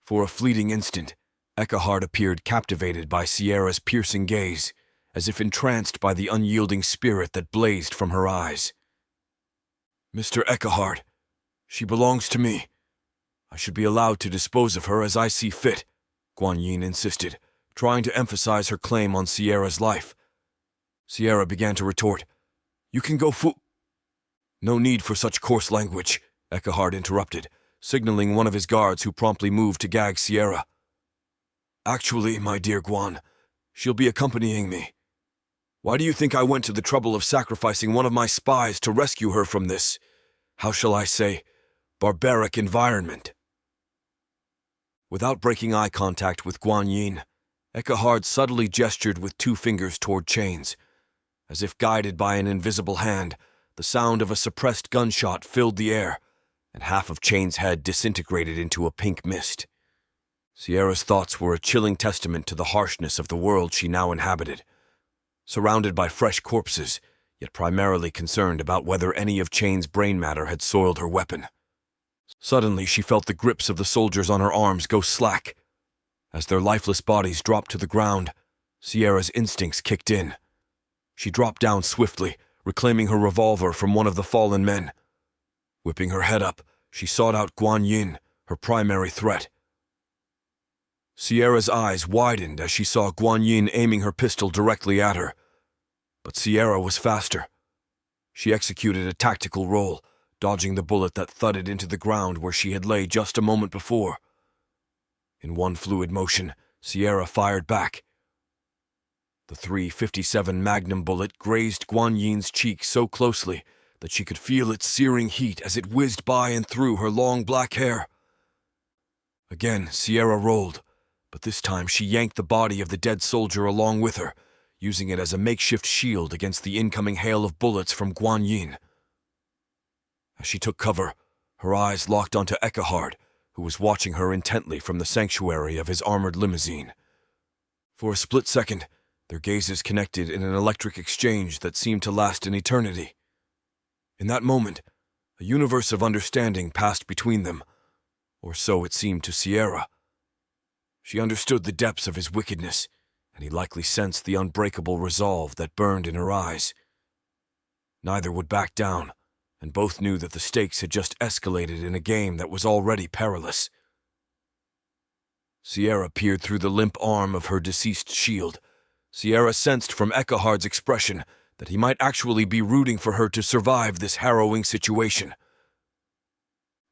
For a fleeting instant, Eckehard appeared captivated by Sierra's piercing gaze, as if entranced by the unyielding spirit that blazed from her eyes. "Mr. Eckehard, she belongs to me. I should be allowed to dispose of her as I see fit," Guan Yin insisted, trying to emphasize her claim on Sierra's life. Sierra began to retort, "You can go "No need for such coarse language," Eckehard interrupted, signaling one of his guards who promptly moved to gag Sierra. "Actually, my dear Guan, she'll be accompanying me. Why do you think I went to the trouble of sacrificing one of my spies to rescue her from this, how shall I say, barbaric environment?" Without breaking eye contact with Guan Yin, Eckehard subtly gestured with 2 fingers toward Chains. As if guided by an invisible hand, the sound of a suppressed gunshot filled the air, and half of Chains' head disintegrated into a pink mist. Sierra's thoughts were a chilling testament to the harshness of the world she now inhabited. Surrounded by fresh corpses, yet primarily concerned about whether any of Chains' brain matter had soiled her weapon. Suddenly, she felt the grips of the soldiers on her arms go slack. As their lifeless bodies dropped to the ground, Sierra's instincts kicked in. She dropped down swiftly, reclaiming her revolver from one of the fallen men. Whipping her head up, she sought out Guan Yin, her primary threat. Sierra's eyes widened as she saw Guan Yin aiming her pistol directly at her. But Sierra was faster. She executed a tactical roll, dodging the bullet that thudded into the ground where she had lay just a moment before. In one fluid motion, Sierra fired back. The .357 Magnum bullet grazed Guan Yin's cheek so closely that she could feel its searing heat as it whizzed by and through her long black hair. Again, Sierra rolled, but this time she yanked the body of the dead soldier along with her, using it as a makeshift shield against the incoming hail of bullets from Guan Yin. As she took cover, her eyes locked onto Eckehard, who was watching her intently from the sanctuary of his armored limousine. For a split second, their gazes connected in an electric exchange that seemed to last an eternity. In that moment, a universe of understanding passed between them, or so it seemed to Sierra. She understood the depths of his wickedness, and he likely sensed the unbreakable resolve that burned in her eyes. Neither would back down, and both knew that the stakes had just escalated in a game that was already perilous. Sierra peered through the limp arm of her deceased shield. Sierra sensed from Eckehard's expression that he might actually be rooting for her to survive this harrowing situation.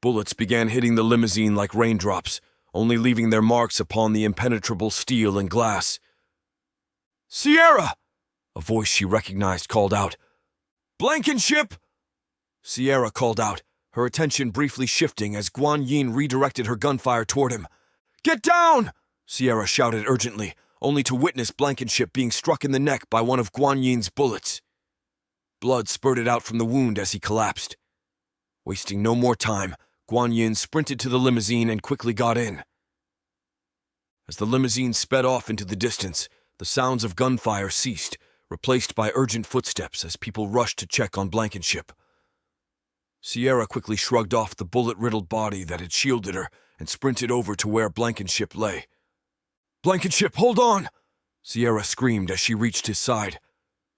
Bullets began hitting the limousine like raindrops, only leaving their marks upon the impenetrable steel and glass. "Sierra!" A voice she recognized called out. "Blankenship!" Sierra called out, her attention briefly shifting as Guan Yin redirected her gunfire toward him. "Get down!" Sierra shouted urgently, only to witness Blankenship being struck in the neck by one of Guan Yin's bullets. Blood spurted out from the wound as he collapsed. Wasting no more time, Guan Yin sprinted to the limousine and quickly got in. As the limousine sped off into the distance, the sounds of gunfire ceased, replaced by urgent footsteps as people rushed to check on Blankenship. Sierra quickly shrugged off the bullet-riddled body that had shielded her and sprinted over to where Blankenship lay. "Blankenship, hold on!" Sierra screamed as she reached his side.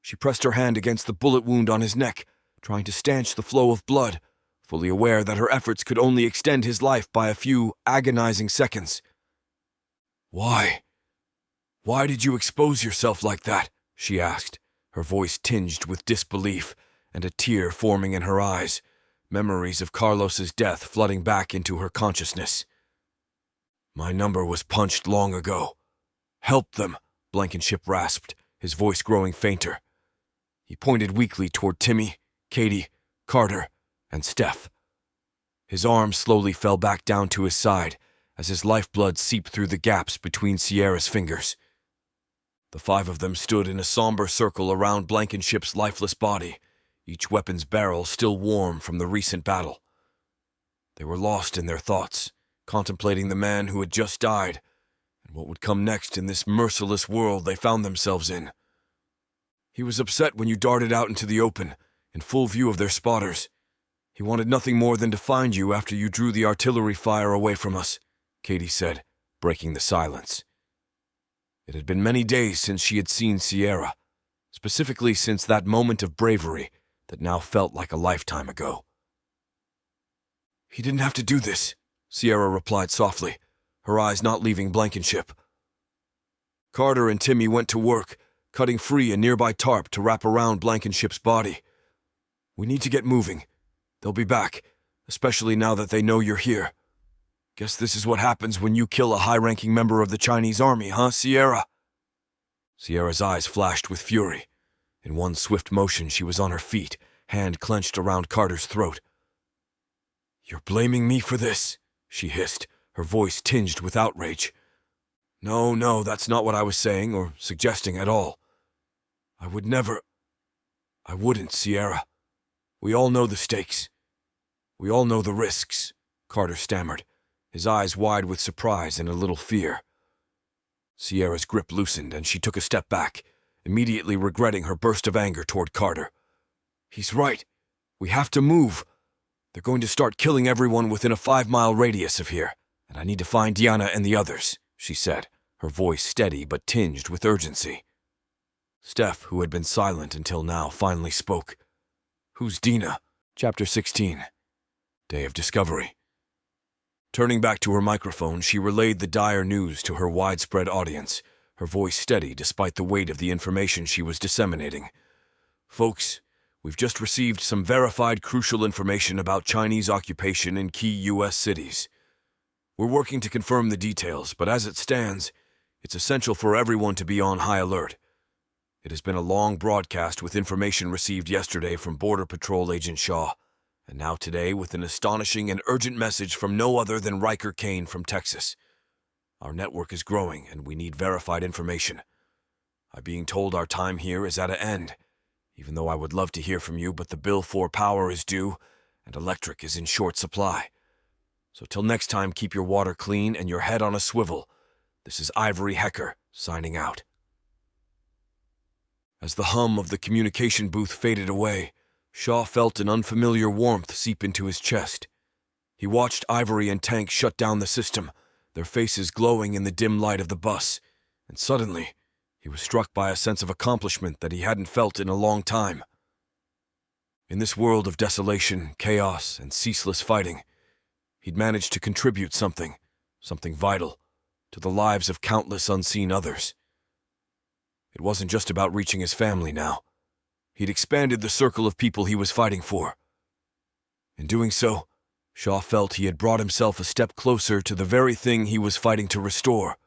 She pressed her hand against the bullet wound on his neck, trying to stanch the flow of blood, fully aware that her efforts could only extend his life by a few agonizing seconds. "Why? Why did you expose yourself like that?" she asked, her voice tinged with disbelief and a tear forming in her eyes, memories of Carlos's death flooding back into her consciousness. "My number was punched long ago. Help them," Blankenship rasped, his voice growing fainter. He pointed weakly toward Timmy, Katie, Carter, and Steph. His arm slowly fell back down to his side as his lifeblood seeped through the gaps between Sierra's fingers. The 5 of them stood in a somber circle around Blankenship's lifeless body, each weapon's barrel still warm from the recent battle. They were lost in their thoughts, contemplating the man who had just died, and what would come next in this merciless world they found themselves in. He was upset when you darted out into the open, in full view of their spotters. He wanted nothing more than to find you after you drew the artillery fire away from us, Katie said, breaking the silence. It had been many days since she had seen Sierra, specifically since that moment of bravery that now felt like a lifetime ago. He didn't have to do this, Sierra replied softly, her eyes not leaving Blankenship. Carter and Timmy went to work, cutting free a nearby tarp to wrap around Blankenship's body. We need to get moving. They'll be back, especially now that they know you're here. Guess this is what happens when you kill a high-ranking member of the Chinese army, huh, Sierra? Sierra's eyes flashed with fury. In one swift motion, she was on her feet, hand clenched around Carter's throat. You're blaming me for this, she hissed, her voice tinged with outrage. No, that's not what I was saying or suggesting at all. I wouldn't, Sierra. We all know the stakes. We all know the risks, Carter stammered, his eyes wide with surprise and a little fear. Sierra's grip loosened and she took a step back, immediately regretting her burst of anger toward Carter. He's right. We have to move. They're going to start killing everyone within a 5-mile radius of here, and I need to find Diana and the others, she said, her voice steady but tinged with urgency. Steph, who had been silent until now, finally spoke. Who's Dina? Chapter 16. Day of Discovery. Turning back to her microphone, she relayed the dire news to her widespread audience, her voice steady despite the weight of the information she was disseminating. Folks, we've just received some verified crucial information about Chinese occupation in key U.S. cities. We're working to confirm the details, but as it stands, it's essential for everyone to be on high alert. It has been a long broadcast with information received yesterday from Border Patrol Agent Shaw, and now today with an astonishing and urgent message from no other than Riker Kane from Texas. Our network is growing, and we need verified information. I'm being told our time here is at an end, even though I would love to hear from you, but the bill for power is due, and electric is in short supply. So till next time, keep your water clean and your head on a swivel. This is Ivory Hecker, signing out. As the hum of the communication booth faded away, Shaw felt an unfamiliar warmth seep into his chest. He watched Ivory and Tank shut down the system, their faces glowing in the dim light of the bus, and suddenly, he was struck by a sense of accomplishment that he hadn't felt in a long time. In this world of desolation, chaos, and ceaseless fighting, he'd managed to contribute something vital, to the lives of countless unseen others. It wasn't just about reaching his family now. He'd expanded the circle of people he was fighting for. In doing so, Shaw felt he had brought himself a step closer to the very thing he was fighting to restore: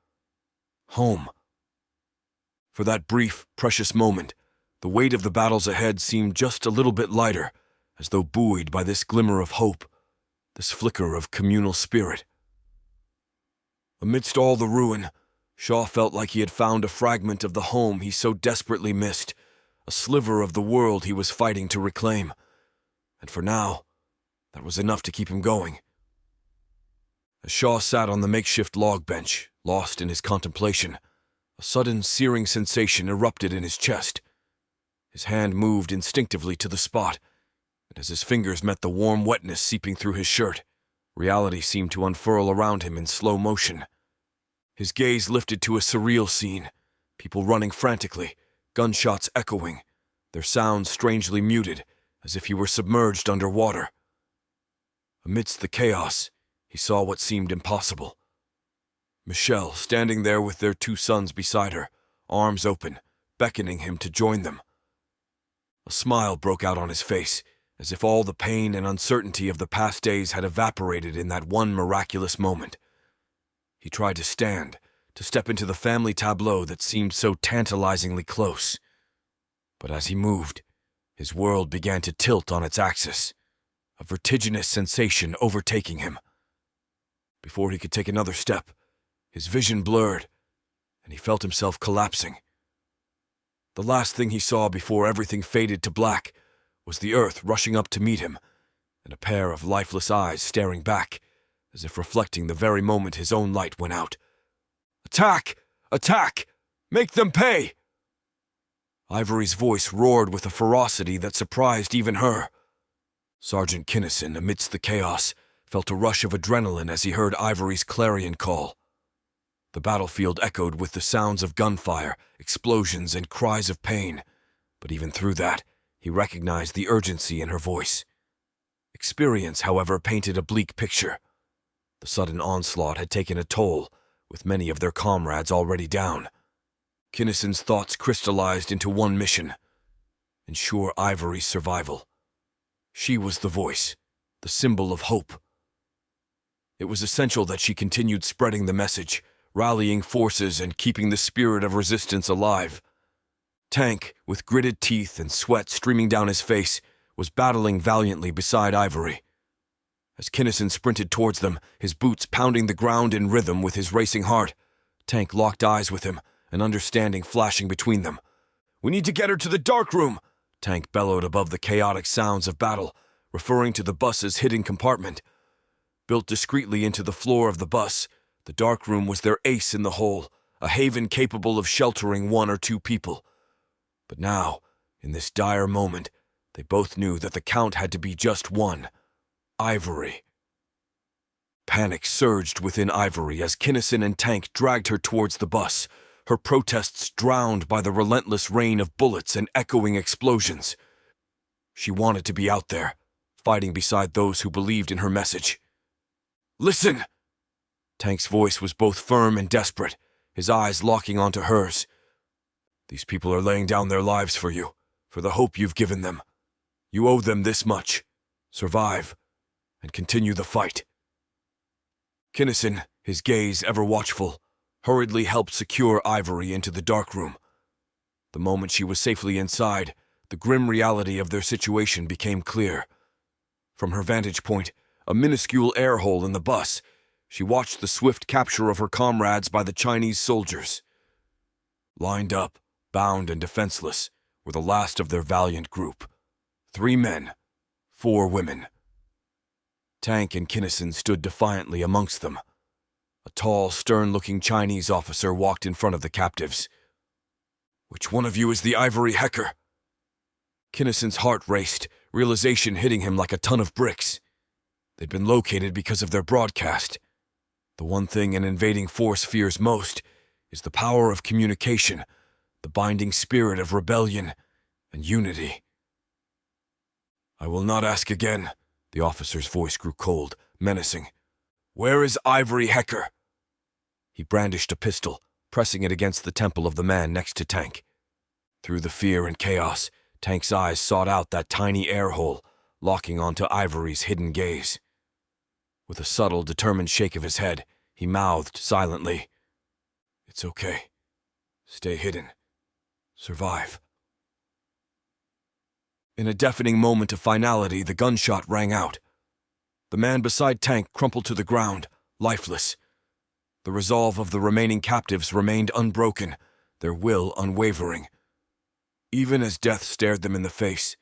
home. For that brief, precious moment, the weight of the battles ahead seemed just a little bit lighter, as though buoyed by this glimmer of hope, this flicker of communal spirit. Amidst all the ruin, Shaw felt like he had found a fragment of the home he so desperately missed, a sliver of the world he was fighting to reclaim. And for now, that was enough to keep him going. As Shaw sat on the makeshift log bench, lost in his contemplation, a sudden searing sensation erupted in his chest. His hand moved instinctively to the spot, and as his fingers met the warm wetness seeping through his shirt, reality seemed to unfurl around him in slow motion. His gaze lifted to a surreal scene, people running frantically, gunshots echoing, their sounds strangely muted, as if he were submerged underwater. Amidst the chaos, he saw what seemed impossible. Michelle, standing there with their 2 sons beside her, arms open, beckoning him to join them. A smile broke out on his face, as if all the pain and uncertainty of the past days had evaporated in that one miraculous moment. He tried to stand, to step into the family tableau that seemed so tantalizingly close. But as he moved, his world began to tilt on its axis, a vertiginous sensation overtaking him. Before he could take another step, his vision blurred, and he felt himself collapsing. The last thing he saw before everything faded to black was the earth rushing up to meet him, and a pair of lifeless eyes staring back, as if reflecting the very moment his own light went out. "Attack! Attack! Make them pay!" Ivory's voice roared with a ferocity that surprised even her. Sergeant Kinnison, amidst the chaos, felt a rush of adrenaline as he heard Ivory's clarion call. The battlefield echoed with the sounds of gunfire, explosions, and cries of pain, but even through that, he recognized the urgency in her voice. Experience, however, painted a bleak picture. The sudden onslaught had taken a toll, with many of their comrades already down. Kinnison's thoughts crystallized into one mission: ensure Ivory's survival. She was the voice, the symbol of hope. It was essential that she continued spreading the message, rallying forces and keeping the spirit of resistance alive. Tank, with gritted teeth and sweat streaming down his face, was battling valiantly beside Ivory. As Kinnison sprinted towards them, his boots pounding the ground in rhythm with his racing heart, Tank locked eyes with him, an understanding flashing between them. "We need to get her to the dark room," Tank bellowed above the chaotic sounds of battle, referring to the bus's hidden compartment. Built discreetly into the floor of the bus, the dark room was their ace in the hole, a haven capable of sheltering one or two people. But now, in this dire moment, they both knew that the count had to be just one: Ivory. Panic surged within Ivory as Kinnison and Tank dragged her towards the bus, her protests drowned by the relentless rain of bullets and echoing explosions. She wanted to be out there, fighting beside those who believed in her message. "Listen!" Tank's voice was both firm and desperate, his eyes locking onto hers. "These people are laying down their lives for you, for the hope you've given them. You owe them this much. Survive, and continue the fight." Kinnison, his gaze ever watchful, hurriedly helped secure Ivory into the dark room. The moment she was safely inside, the grim reality of their situation became clear. From her vantage point, a minuscule air hole in the bus, she watched the swift capture of her comrades by the Chinese soldiers. Lined up, bound and defenseless, were the last of their valiant group. 3 men, 4 women. Tank and Kinnison stood defiantly amongst them. A tall, stern-looking Chinese officer walked in front of the captives. "Which one of you is the Ivory Hecker?" Kinnison's heart raced, realization hitting him like a ton of bricks. They'd been located because of their broadcast. The one thing an invading force fears most is the power of communication, the binding spirit of rebellion and unity. "I will not ask again." The officer's voice grew cold, menacing. "Where is Ivory Hecker?" He brandished a pistol, pressing it against the temple of the man next to Tank. Through the fear and chaos, Tank's eyes sought out that tiny air hole, locking onto Ivory's hidden gaze. With a subtle, determined shake of his head, he mouthed silently, "It's okay. Stay hidden. Survive." In a deafening moment of finality, the gunshot rang out. The man beside Tank crumpled to the ground, lifeless. The resolve of the remaining captives remained unbroken, their will unwavering. Even as death stared them in the face,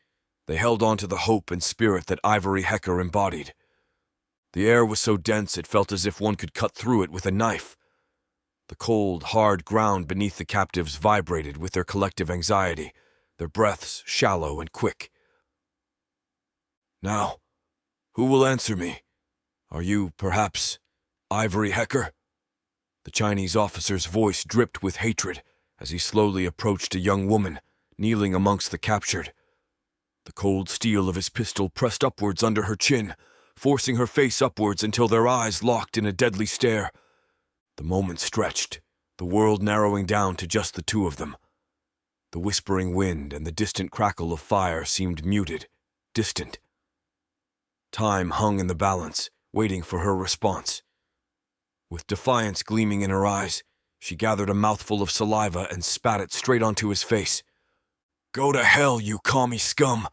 they held on to the hope and spirit that Ivory Hecker embodied. The air was so dense it felt as if one could cut through it with a knife. The cold, hard ground beneath the captives vibrated with their collective anxiety, their breaths shallow and quick. "Now, who will answer me? Are you, perhaps, Ivory Hecker?" The Chinese officer's voice dripped with hatred as he slowly approached a young woman, kneeling amongst the captured. The cold steel of his pistol pressed upwards under her chin, forcing her face upwards until their eyes locked in a deadly stare. The moment stretched, the world narrowing down to just the two of them. The whispering wind and the distant crackle of fire seemed muted, distant. Time hung in the balance, waiting for her response. With defiance gleaming in her eyes, she gathered a mouthful of saliva and spat it straight onto his face. "Go to hell, you commie scum!"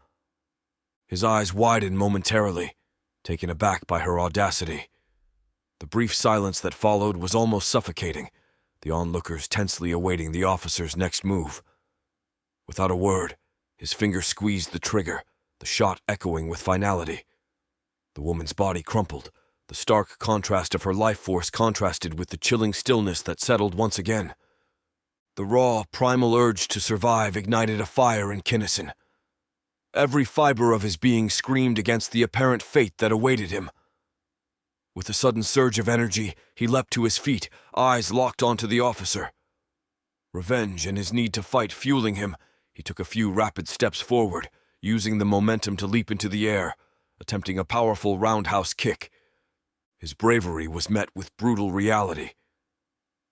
His eyes widened momentarily, taken aback by her audacity. The brief silence that followed was almost suffocating, the onlookers tensely awaiting the officer's next move. Without a word, his finger squeezed the trigger, the shot echoing with finality. The woman's body crumpled. The stark contrast of her life force contrasted with the chilling stillness that settled once again. The raw, primal urge to survive ignited a fire in Kinnison. Every fiber of his being screamed against the apparent fate that awaited him. With a sudden surge of energy, he leapt to his feet, eyes locked onto the officer. Revenge and his need to fight fueling him, he took a few rapid steps forward, using the momentum to leap into the air, attempting a powerful roundhouse kick. His bravery was met with brutal reality.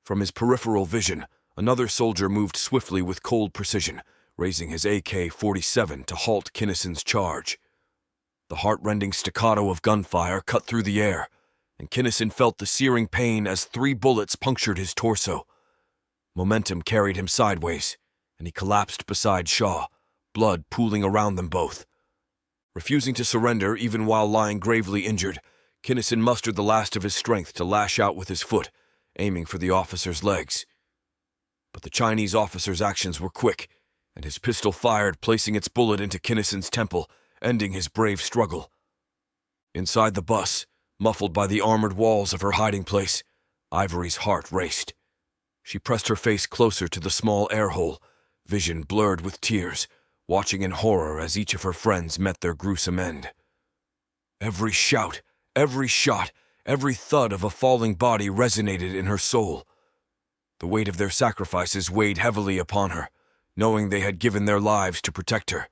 From his peripheral vision, another soldier moved swiftly with cold precision, raising his AK-47 to halt Kinnison's charge. The heart-rending staccato of gunfire cut through the air, and Kinnison felt the searing pain as 3 bullets punctured his torso. Momentum carried him sideways, and he collapsed beside Shaw, blood pooling around them both. Refusing to surrender even while lying gravely injured, Kinnison mustered the last of his strength to lash out with his foot, aiming for the officer's legs. But the Chinese officer's actions were quick, and his pistol fired, placing its bullet into Kinnison's temple, ending his brave struggle. Inside the bus, muffled by the armored walls of her hiding place, Ivory's heart raced. She pressed her face closer to the small air hole, vision blurred with tears, watching in horror as each of her friends met their gruesome end. Every shout, every shot, every thud of a falling body resonated in her soul. The weight of their sacrifices weighed heavily upon her, knowing they had given their lives to protect her.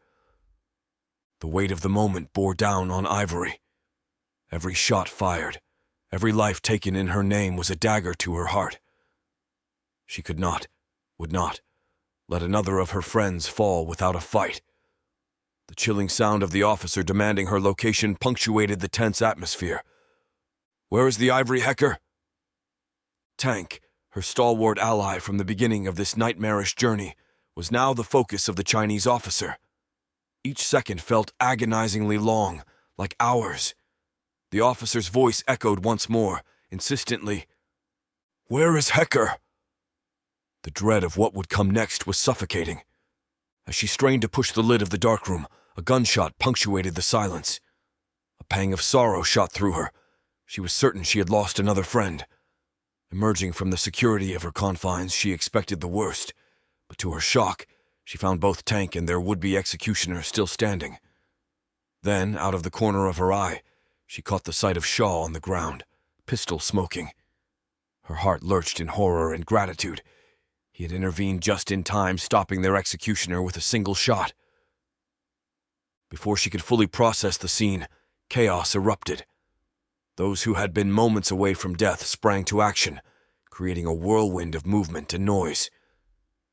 The weight of the moment bore down on Ivory. Every shot fired, every life taken in her name was a dagger to her heart. She could not, would not, let another of her friends fall without a fight. The chilling sound of the officer demanding her location punctuated the tense atmosphere. "Where is the Ivory Hecker?" Tank, her stalwart ally from the beginning of this nightmarish journey, was now the focus of the Chinese officer. Each second felt agonizingly long, like hours. The officer's voice echoed once more, insistently, "Where is Hecker?" The dread of what would come next was suffocating. As she strained to push the lid of the darkroom, a gunshot punctuated the silence. A pang of sorrow shot through her. She was certain she had lost another friend. Emerging from the security of her confines, she expected the worst, but to her shock, she found both Tank and their would-be executioner still standing. Then, out of the corner of her eye, she caught the sight of Shaw on the ground, pistol smoking. Her heart lurched in horror and gratitude. He had intervened just in time, stopping their executioner with a single shot. Before she could fully process the scene, chaos erupted. Those who had been moments away from death sprang to action, creating a whirlwind of movement and noise.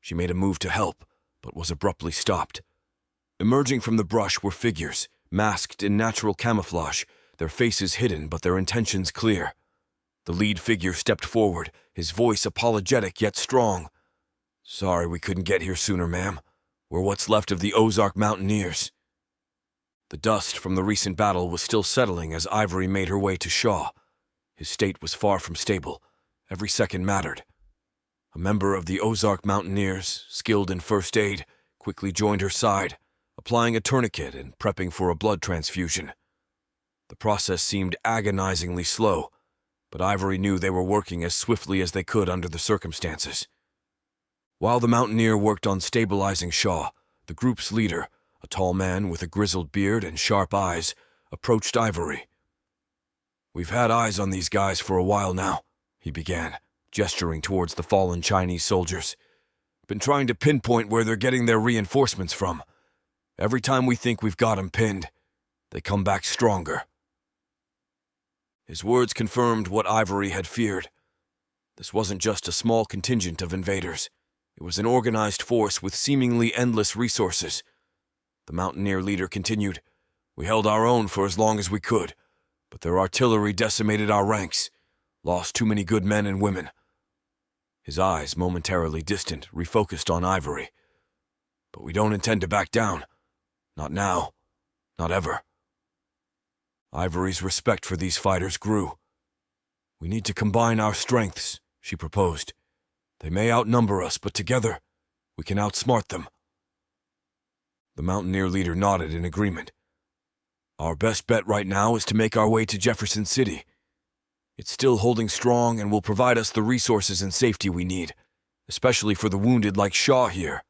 She made a move to help, but was abruptly stopped. Emerging from the brush were figures, masked in natural camouflage, their faces hidden but their intentions clear. The lead figure stepped forward, his voice apologetic yet strong. "Sorry we couldn't get here sooner, ma'am. We're what's left of the Ozark Mountaineers." The dust from the recent battle was still settling as Ivory made her way to Shaw. His state was far from stable. Every second mattered. A member of the Ozark Mountaineers, skilled in first aid, quickly joined her side, applying a tourniquet and prepping for a blood transfusion. The process seemed agonizingly slow, but Ivory knew they were working as swiftly as they could under the circumstances. While the mountaineer worked on stabilizing Shaw, the group's leader, a tall man with a grizzled beard and sharp eyes, approached Ivory. "We've had eyes on these guys for a while now," he began, gesturing towards the fallen Chinese soldiers. "Been trying to pinpoint where they're getting their reinforcements from. Every time we think we've got 'em pinned, they come back stronger." His words confirmed what Ivory had feared. This wasn't just a small contingent of invaders. It was an organized force with seemingly endless resources. The mountaineer leader continued, "We held our own for as long as we could, but their artillery decimated our ranks, lost too many good men and women." His eyes, momentarily distant, refocused on Ivory. "But we don't intend to back down. Not now. Not ever." Ivory's respect for these fighters grew. "We need to combine our strengths," she proposed. "They may outnumber us, but together, we can outsmart them." The mountaineer leader nodded in agreement. Our best bet right now is to make our way to Jefferson City. It's still holding strong and will provide us the resources and safety we need, especially for the wounded like Shaw here."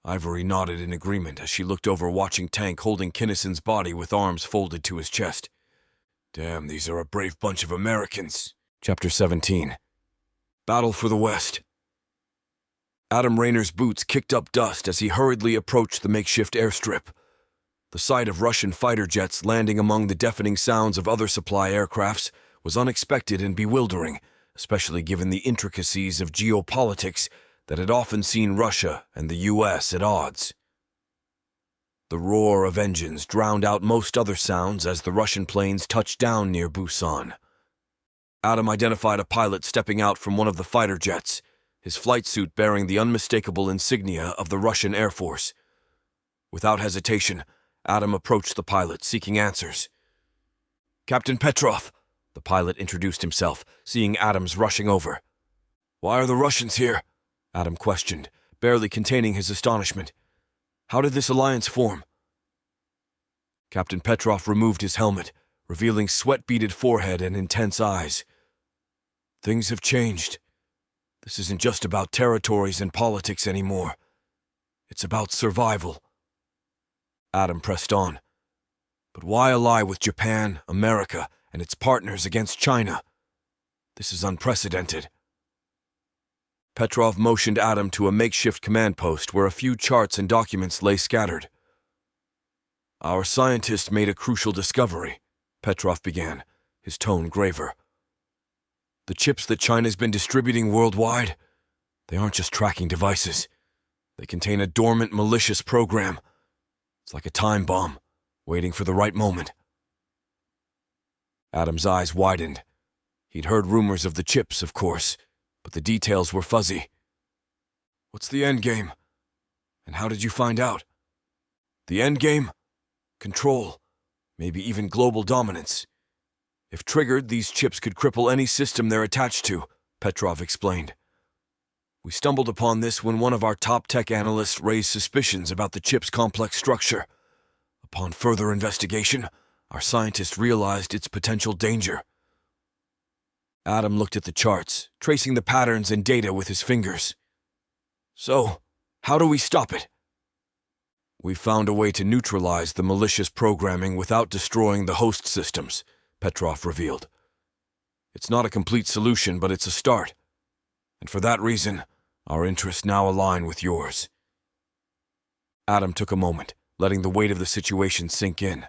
Ivory nodded in agreement as she looked over watching Tank holding Kinnison's body with arms folded to his chest. "Damn, these are a brave bunch of Americans." Chapter 17. Battle for the West. Adam Rayner's boots kicked up dust as he hurriedly approached the makeshift airstrip. The sight of Russian fighter jets landing among the deafening sounds of other supply aircrafts was unexpected and bewildering, especially given the intricacies of geopolitics that had often seen Russia and the U.S. at odds. The roar of engines drowned out most other sounds as the Russian planes touched down near Busan. Adam identified a pilot stepping out from one of the fighter jets, his flight suit bearing the unmistakable insignia of the Russian Air Force. Without hesitation, Adam approached the pilot, seeking answers. "Captain Petrov," the pilot introduced himself, seeing Adam's rushing over. "Why are the Russians here?" Adam questioned, barely containing his astonishment. "How did this alliance form?" Captain Petrov removed his helmet, revealing sweat-beaded forehead and intense eyes. "Things have changed. This isn't just about territories and politics anymore. It's about survival." Adam pressed on. "But why ally with Japan, America, and its partners against China? This is unprecedented." Petrov motioned Adam to a makeshift command post where a few charts and documents lay scattered. "Our scientist made a crucial discovery," Petrov began, his tone graver. "The chips that China's been distributing worldwide, they aren't just tracking devices. They contain a dormant, malicious program. It's like a time bomb, waiting for the right moment." Adam's eyes widened. He'd heard rumors of the chips, of course, but the details were fuzzy. "What's the endgame? And how did you find out?" "The endgame? Control, maybe even global dominance. If triggered, these chips could cripple any system they're attached to," Petrov explained. "We stumbled upon this when one of our top tech analysts raised suspicions about the chip's complex structure. Upon further investigation, our scientists realized its potential danger." Adam looked at the charts, tracing the patterns and data with his fingers. "So, how do we stop it?" "We found a way to neutralize the malicious programming without destroying the host systems," Petrov revealed. "It's not a complete solution, but it's a start. And for that reason, our interests now align with yours." Adam took a moment, letting the weight of the situation sink in.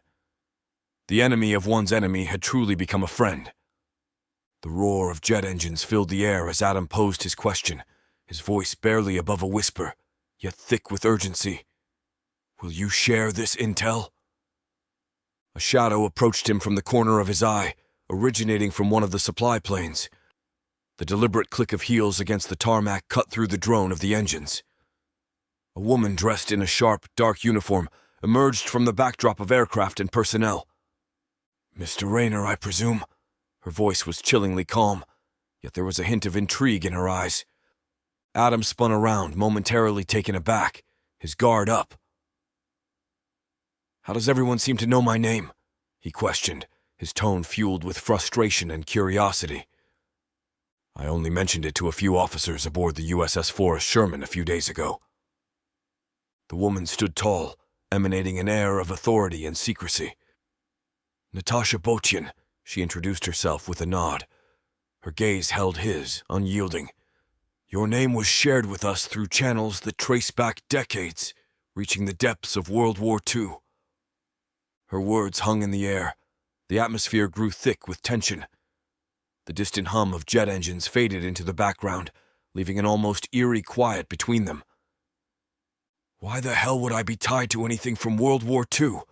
The enemy of one's enemy had truly become a friend. The roar of jet engines filled the air as Adam posed his question, his voice barely above a whisper, yet thick with urgency. "Will you share this intel?" A shadow approached him from the corner of his eye, originating from one of the supply planes. The deliberate click of heels against the tarmac cut through the drone of the engines. A woman dressed in a sharp, dark uniform emerged from the backdrop of aircraft and personnel. "Mr. Rayner, I presume?" Her voice was chillingly calm, yet there was a hint of intrigue in her eyes. Adam spun around, momentarily taken aback, his guard up. "How does everyone seem to know my name?" he questioned, his tone fueled with frustration and curiosity. "I only mentioned it to a few officers aboard the USS Forrest Sherman a few days ago." The woman stood tall, emanating an air of authority and secrecy. "Natasha Botyan," she introduced herself with a nod. Her gaze held his, unyielding. "Your name was shared with us through channels that trace back decades, reaching the depths of World War II." Her words hung in the air. The atmosphere grew thick with tension. The distant hum of jet engines faded into the background, leaving an almost eerie quiet between them. "Why the hell would I be tied to anything from World War II?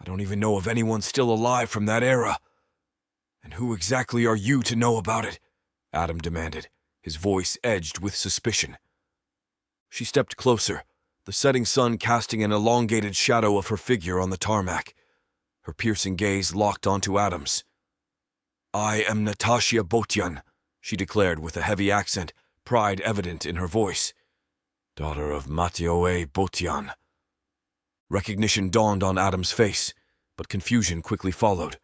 I don't even know of anyone still alive from that era. And who exactly are you to know about it?" Adam demanded, his voice edged with suspicion. She stepped closer, the setting sun casting an elongated shadow of her figure on the tarmac. Her piercing gaze locked onto Adam's. "I am Natasha Botyan," she declared with a heavy accent, pride evident in her voice. "Daughter of Mateo A. Botyan." Recognition dawned on Adam's face, but confusion quickly followed.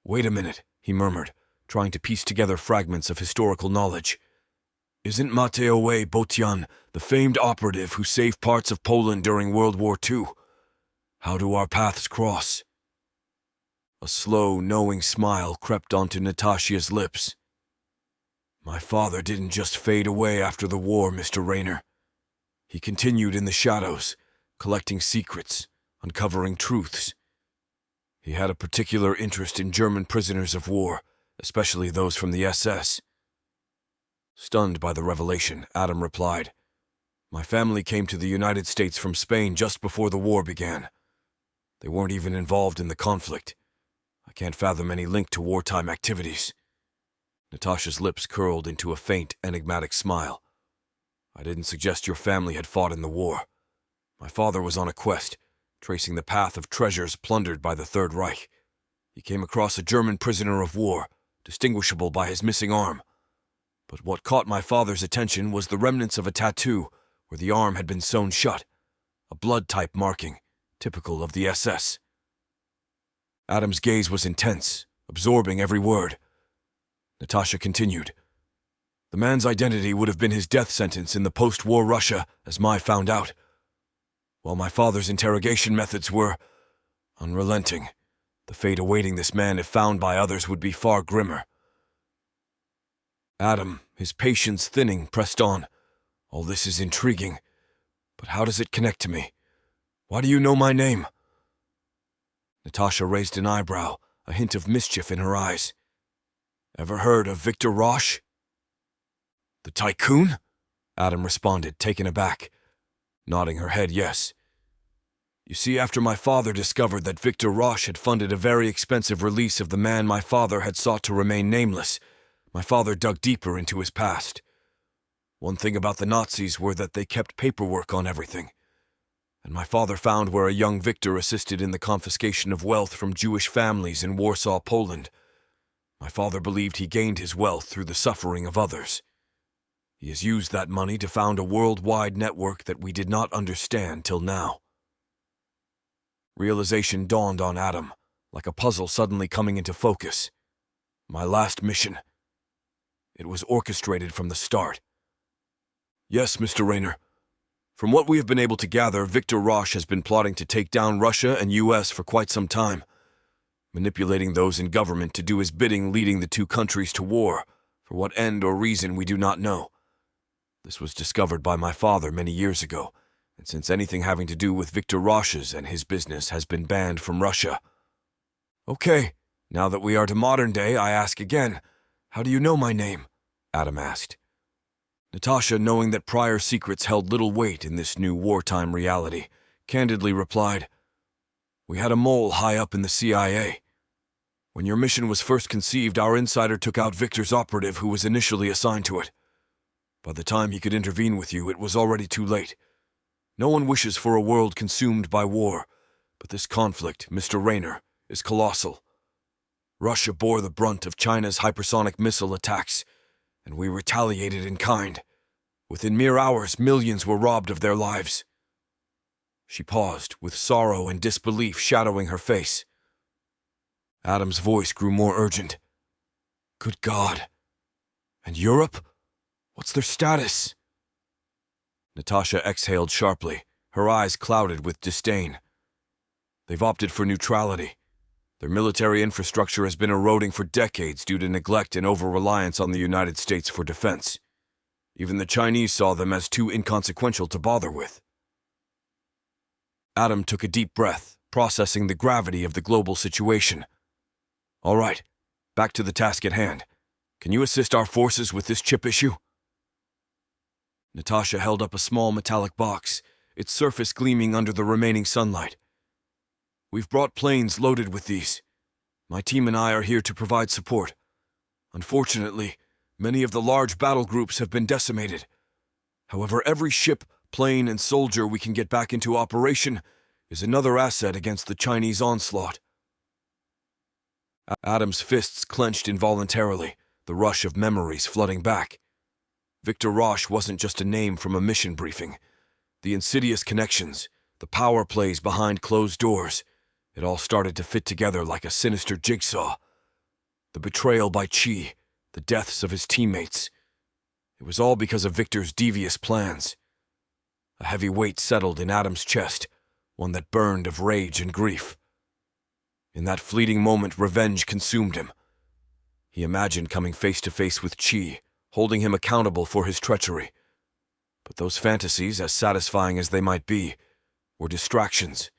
"Wait a minute," he murmured, trying to piece together fragments of historical knowledge. "Isn't Mateusz Botian the famed operative who saved parts of Poland during World War II? How do our paths cross?" A slow, knowing smile crept onto Natasha's lips. "My father didn't just fade away after the war, Mr. Rayner. He continued in the shadows, collecting secrets, uncovering truths. He had a particular interest in German prisoners of war, especially those from the SS." Stunned by the revelation, Adam replied, "My family came to the United States from Spain just before the war began. They weren't even involved in the conflict. I can't fathom any link to wartime activities." Natasha's lips curled into a faint, enigmatic smile. "I didn't suggest your family had fought in the war. My father was on a quest, tracing the path of treasures plundered by the Third Reich. He came across a German prisoner of war, distinguishable by his missing arm. But what caught my father's attention was the remnants of a tattoo where the arm had been sewn shut, a blood-type marking, typical of the SS." Adam's gaze was intense, absorbing every word. Natasha continued, "The man's identity would have been his death sentence in the post-war Russia, as Mai found out. While my father's interrogation methods were unrelenting, the fate awaiting this man if found by others would be far grimmer." Adam, his patience thinning, pressed on. "All this is intriguing, but how does it connect to me? Why do you know my name?" Natasha raised an eyebrow, a hint of mischief in her eyes. "Ever heard of Victor Roche?" "The tycoon?" Adam responded, taken aback, nodding her head yes. "You see, after my father discovered that Victor Roche had funded a very expensive release of the man my father had sought to remain nameless, my father dug deeper into his past. One thing about the Nazis were that they kept paperwork on everything, and my father found where a young Victor assisted in the confiscation of wealth from Jewish families in Warsaw, Poland. My father believed he gained his wealth through the suffering of others. He has used that money to found a worldwide network that we did not understand till now." Realization dawned on Adam, like a puzzle suddenly coming into focus. My last mission. It was orchestrated from the start. "Yes, Mr. Rayner. From what we have been able to gather, Victor Roche has been plotting to take down Russia and US for quite some time, manipulating those in government to do his bidding, leading the two countries to war, for what end or reason we do not know. This was discovered by my father many years ago, and since anything having to do with Victor Roche's and his business has been banned from Russia." "Okay, now that we are to modern day, I ask again, how do you know my name?" Adam asked. Natasha, knowing that prior secrets held little weight in this new wartime reality, candidly replied, "We had a mole high up in the CIA. When your mission was first conceived, our insider took out Victor's operative who was initially assigned to it. By the time he could intervene with you, it was already too late. No one wishes for a world consumed by war, but this conflict, Mr. Rayner, is colossal. Russia bore the brunt of China's hypersonic missile attacks, and we retaliated in kind. Within mere hours, millions were robbed of their lives." She paused, with sorrow and disbelief shadowing her face. Adam's voice grew more urgent. "Good God. And Europe? What's their status?" Natasha exhaled sharply, her eyes clouded with disdain. "They've opted for neutrality. Their military infrastructure has been eroding for decades due to neglect and over-reliance on the United States for defense. Even the Chinese saw them as too inconsequential to bother with." Adam took a deep breath, processing the gravity of the global situation. "All right, back to the task at hand. Can you assist our forces with this chip issue?" Natasha held up a small metallic box, its surface gleaming under the remaining sunlight. "We've brought planes loaded with these. My team and I are here to provide support. Unfortunately, many of the large battle groups have been decimated. However, every ship, plane, and soldier we can get back into operation is another asset against the Chinese onslaught." Adam's fists clenched involuntarily, the rush of memories flooding back. Victor Roche wasn't just a name from a mission briefing. The insidious connections, The power plays behind closed doors. It all started to fit together like a sinister jigsaw. The betrayal by Chi, the deaths of his teammates. It was all because of Victor's devious plans. A heavy weight settled in Adam's chest, one that burned of rage and grief. In that fleeting moment, revenge consumed him. He imagined coming face to face with Chi, holding him accountable for his treachery. But those fantasies, as satisfying as they might be, were distractions.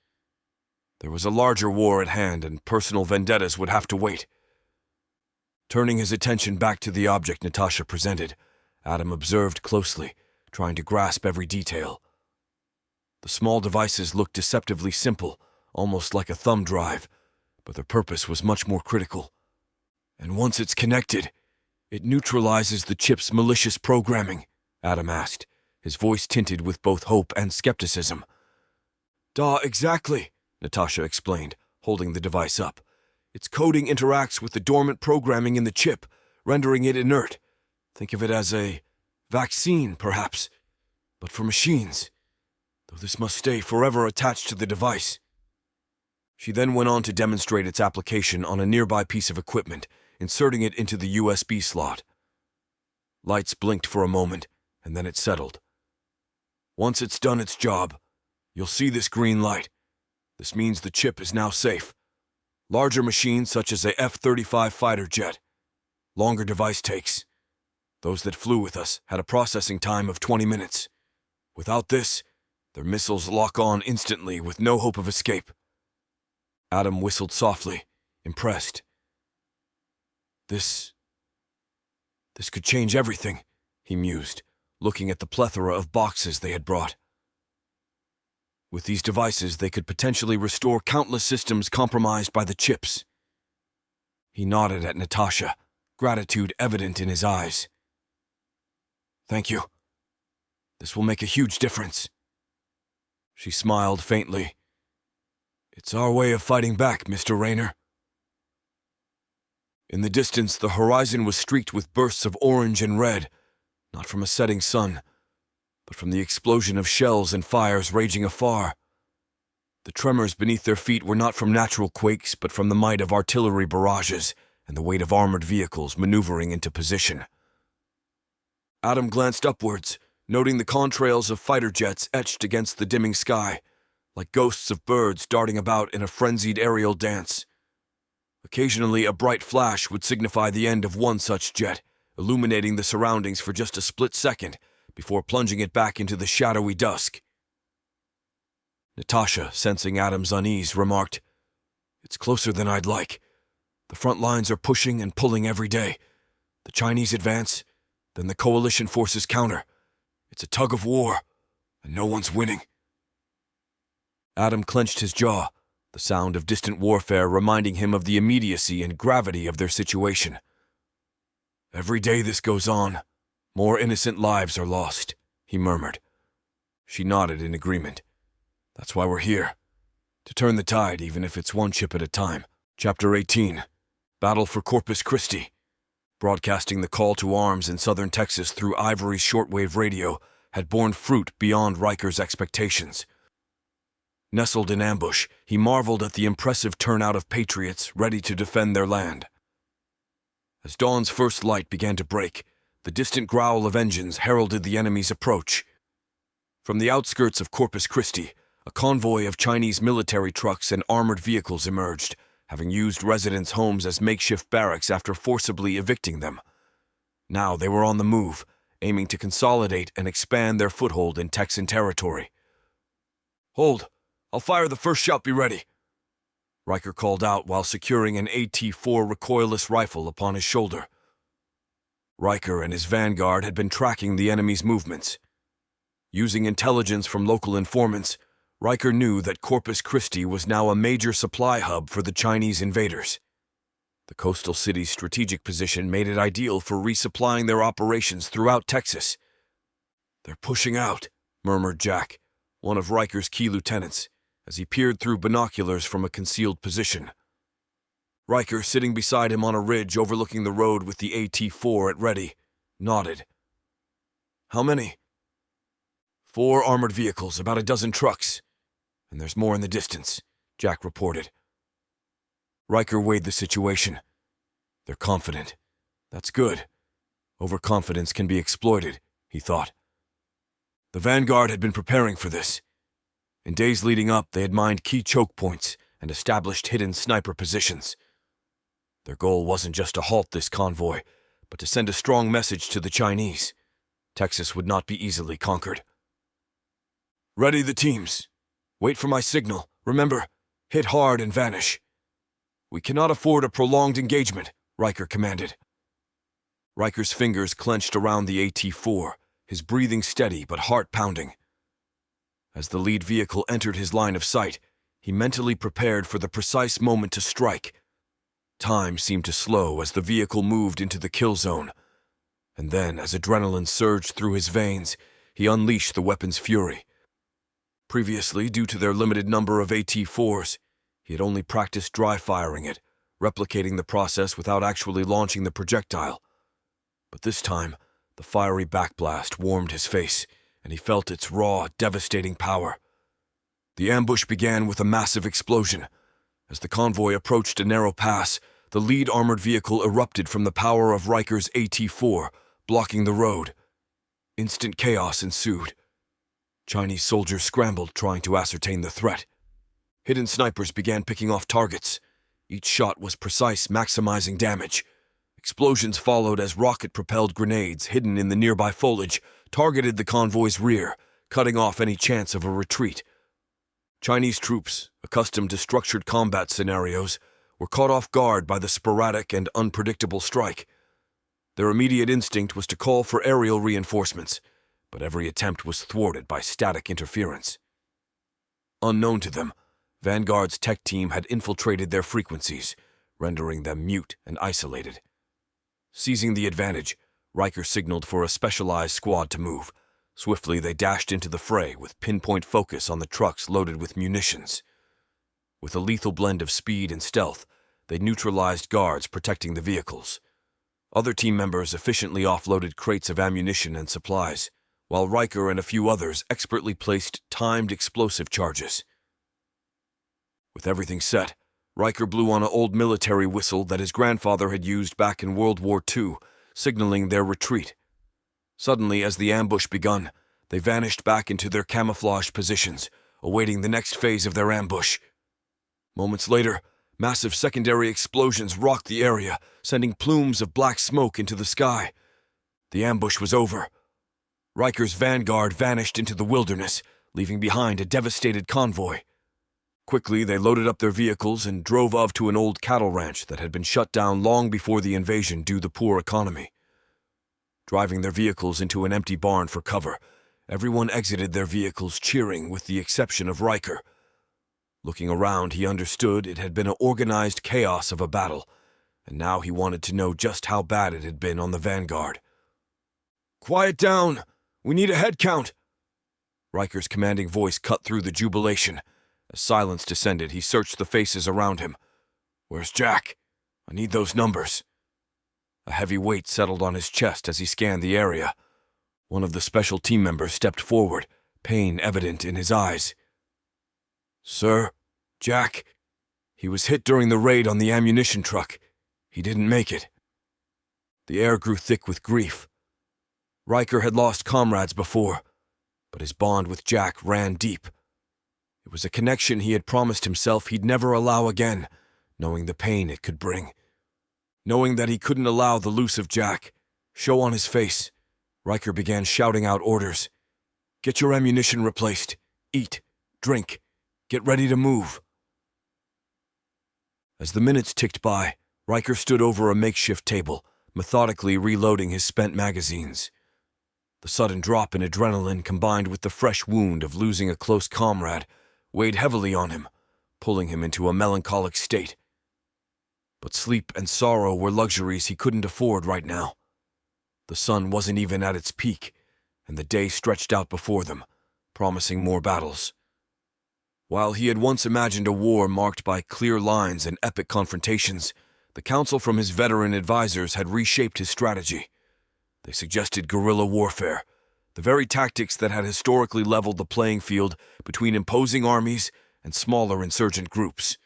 There was a larger war at hand, and personal vendettas would have to wait. Turning his attention back to the object Natasha presented, Adam observed closely, trying to grasp every detail. The small devices looked deceptively simple, almost like a thumb drive, but their purpose was much more critical. And once it's connected, it neutralizes the chip's malicious programming, Adam asked, his voice tinted with both hope and skepticism. Exactly, Natasha explained, holding the device up. Its coding interacts with the dormant programming in the chip, rendering it inert. Think of it as a vaccine, perhaps, but for machines, though this must stay forever attached to the device. She then went on to demonstrate its application on a nearby piece of equipment, inserting it into the USB slot. Lights blinked for a moment, and then it settled. Once it's done its job, you'll see this green light. This means the chip is now safe. Larger machines such as a F-35 fighter jet. Longer device takes. Those that flew with us had a processing time of 20 minutes. Without this, their missiles lock on instantly with no hope of escape. Adam whistled softly, impressed. This could change everything, he mused, looking at the plethora of boxes they had brought. With these devices, they could potentially restore countless systems compromised by the chips. He nodded at Natasha, gratitude evident in his eyes. Thank you. This will make a huge difference. She smiled faintly. It's our way of fighting back, Mr. Rayner. In the distance, the horizon was streaked with bursts of orange and red, not from a setting sun, but from the explosion of shells and fires raging afar. The tremors beneath their feet were not from natural quakes, but from the might of artillery barrages and the weight of armored vehicles maneuvering into position. Adam glanced upwards, noting the contrails of fighter jets etched against the dimming sky, like ghosts of birds darting about in a frenzied aerial dance. Occasionally, a bright flash would signify the end of one such jet, illuminating the surroundings for just a split second before plunging it back into the shadowy dusk. Natasha, sensing Adam's unease, remarked, It's closer than I'd like. The front lines are pushing and pulling every day. The Chinese advance, then the coalition forces counter. It's a tug of war, and no one's winning. Adam clenched his jaw, the sound of distant warfare reminding him of the immediacy and gravity of their situation. Every day this goes on, more innocent lives are lost, he murmured. She nodded in agreement. That's why we're here. To turn the tide, even if it's one chip at a time. Chapter 18. Battle for Corpus Christi. Broadcasting the call to arms in southern Texas through Ivory's shortwave radio had borne fruit beyond Riker's expectations. Nestled in ambush, he marveled at the impressive turnout of patriots ready to defend their land. As dawn's first light began to break, the distant growl of engines heralded the enemy's approach. From the outskirts of Corpus Christi, a convoy of Chinese military trucks and armored vehicles emerged, having used residents' homes as makeshift barracks after forcibly evicting them. Now they were on the move, aiming to consolidate and expand their foothold in Texan territory. Hold! I'll fire the first shot, be ready, Riker called out while securing an AT-4 recoilless rifle upon his shoulder. Riker and his Vanguard had been tracking the enemy's movements. Using intelligence from local informants, Riker knew that Corpus Christi was now a major supply hub for the Chinese invaders. The coastal city's strategic position made it ideal for resupplying their operations throughout Texas. They're pushing out, murmured Jack, one of Riker's key lieutenants, as he peered through binoculars from a concealed position. Riker, sitting beside him on a ridge overlooking the road with the AT-4 at ready, nodded. How many? 4 armored vehicles, about a dozen trucks. and there's more in the distance, Jack reported. Riker weighed the situation. They're confident. That's good. Overconfidence can be exploited, he thought. The Vanguard had been preparing for this. In days leading up, they had mined key choke points and established hidden sniper positions. Their goal wasn't just to halt this convoy, but to send a strong message to the Chinese. Texas would not be easily conquered. Ready the teams. Wait for my signal. Remember, hit hard and vanish. We cannot afford a prolonged engagement, Riker commanded. Riker's fingers clenched around the AT-4, his breathing steady but heart pounding. As the lead vehicle entered his line of sight, he mentally prepared for the precise moment to strike. Time seemed to slow as the vehicle moved into the kill zone. And then, as adrenaline surged through his veins, he unleashed the weapon's fury. Previously, due to their limited number of AT-4s, he had only practiced dry firing it, replicating the process without actually launching the projectile. But this time, the fiery backblast warmed his face, and he felt its raw, devastating power. The ambush began with a massive explosion. As the convoy approached a narrow pass, the lead armored vehicle erupted from the power of Riker's AT-4, blocking the road. Instant chaos ensued. Chinese soldiers scrambled, trying to ascertain the threat. Hidden snipers began picking off targets. Each shot was precise, maximizing damage. Explosions followed as rocket-propelled grenades, hidden in the nearby foliage, targeted the convoy's rear, cutting off any chance of a retreat. Chinese troops, accustomed to structured combat scenarios, were caught off guard by the sporadic and unpredictable strike. Their immediate instinct was to call for aerial reinforcements, but every attempt was thwarted by static interference. Unknown to them, Vanguard's tech team had infiltrated their frequencies, rendering them mute and isolated. Seizing the advantage, Riker signaled for a specialized squad to move. Swiftly, they dashed into the fray with pinpoint focus on the trucks loaded with munitions. With a lethal blend of speed and stealth, they neutralized guards protecting the vehicles. Other team members efficiently offloaded crates of ammunition and supplies, while Riker and a few others expertly placed timed explosive charges. With everything set, Riker blew on an old military whistle that his grandfather had used back in World War II, signaling their retreat. Suddenly, as the ambush begun, they vanished back into their camouflage positions, awaiting the next phase of their ambush. Moments later, massive secondary explosions rocked the area, sending plumes of black smoke into the sky. The ambush was over. Riker's Vanguard vanished into the wilderness, leaving behind a devastated convoy. Quickly, they loaded up their vehicles and drove off to an old cattle ranch that had been shut down long before the invasion due to the poor economy. Driving their vehicles into an empty barn for cover, everyone exited their vehicles cheering with the exception of Riker. Looking around, he understood it had been an organized chaos of a battle, and now he wanted to know just how bad it had been on the Vanguard. "Quiet down! We need a head count!" Riker's commanding voice cut through the jubilation. As silence descended, he searched the faces around him. "Where's Jack? I need those numbers." A heavy weight settled on his chest as he scanned the area. One of the special team members stepped forward, pain evident in his eyes. "Sir, Jack. He was hit during the raid on the ammunition truck. He didn't make it." The air grew thick with grief. Riker had lost comrades before, but his bond with Jack ran deep. It was a connection he had promised himself he'd never allow again, knowing the pain it could bring. Knowing that he couldn't allow the loss of Jack show on his face, Riker began shouting out orders. "Get your ammunition replaced. Eat. Drink. Get ready to move." As the minutes ticked by, Riker stood over a makeshift table, methodically reloading his spent magazines. The sudden drop in adrenaline combined with the fresh wound of losing a close comrade weighed heavily on him, pulling him into a melancholic state. But sleep and sorrow were luxuries he couldn't afford right now. The sun wasn't even at its peak, and the day stretched out before them, promising more battles. While he had once imagined a war marked by clear lines and epic confrontations, the counsel from his veteran advisors had reshaped his strategy. They suggested guerrilla warfare, the very tactics that had historically leveled the playing field between imposing armies and smaller insurgent groups.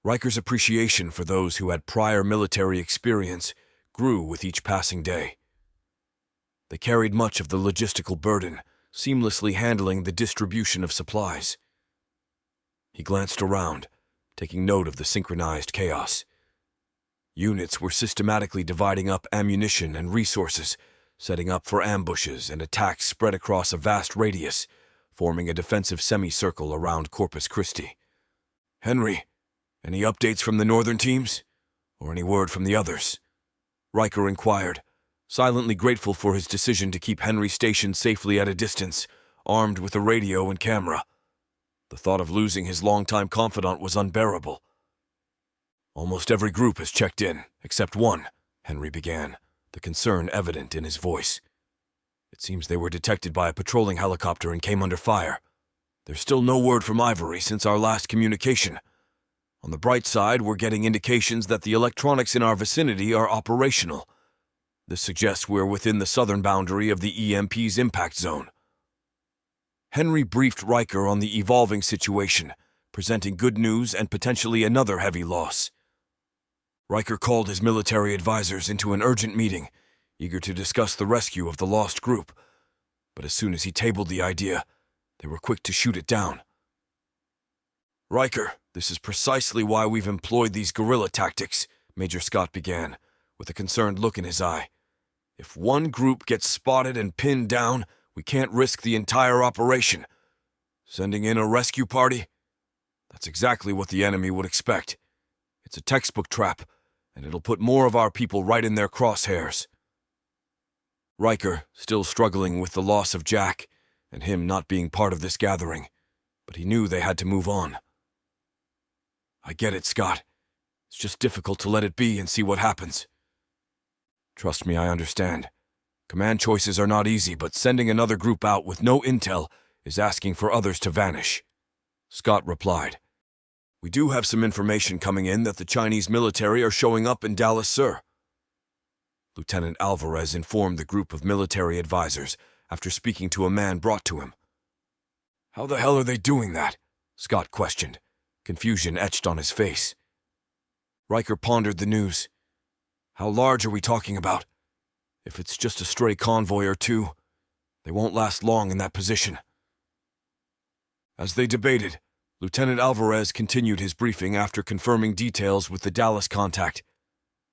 Riker's appreciation for those who had prior military experience grew with each passing day. They carried much of the logistical burden, seamlessly handling the distribution of supplies. He glanced around, taking note of the synchronized chaos. Units were systematically dividing up ammunition and resources, setting up for ambushes and attacks spread across a vast radius, forming a defensive semicircle around Corpus Christi. "Henry, any updates from the northern teams? Or any word from the others?" Riker inquired, silently grateful for his decision to keep Henry stationed safely at a distance, armed with a radio and camera. The thought of losing his longtime confidant was unbearable. "Almost every group has checked in, except one," Henry began, the concern evident in his voice. "It seems they were detected by a patrolling helicopter and came under fire. There's still no word from Ivory since our last communication. On the bright side, we're getting indications that the electronics in our vicinity are operational. This suggests we're within the southern boundary of the EMP's impact zone." Henry briefed Riker on the evolving situation, presenting good news and potentially another heavy loss. Riker called his military advisors into an urgent meeting, eager to discuss the rescue of the lost group. But as soon as he tabled the idea, they were quick to shoot it down. "Riker, this is precisely why we've employed these guerrilla tactics," Major Scott began, with a concerned look in his eye. "If one group gets spotted and pinned down, we can't risk the entire operation. Sending in a rescue party? That's exactly what the enemy would expect. It's a textbook trap, and it'll put more of our people right in their crosshairs." Riker, still struggling with the loss of Jack, and him not being part of this gathering, but he knew they had to move on. "I get it, Scott. It's just difficult to let it be and see what happens." "Trust me, I understand. Command choices are not easy, but sending another group out with no intel is asking for others to vanish," Scott replied. "We do have some information coming in that the Chinese military are showing up in Dallas, sir." Lieutenant Alvarez informed the group of military advisors after speaking to a man brought to him. "How the hell are they doing that?" Scott questioned, confusion etched on his face. Riker pondered the news. "How large are we talking about? If it's just a stray convoy or two, they won't last long in that position." As they debated, Lieutenant Alvarez continued his briefing after confirming details with the Dallas contact.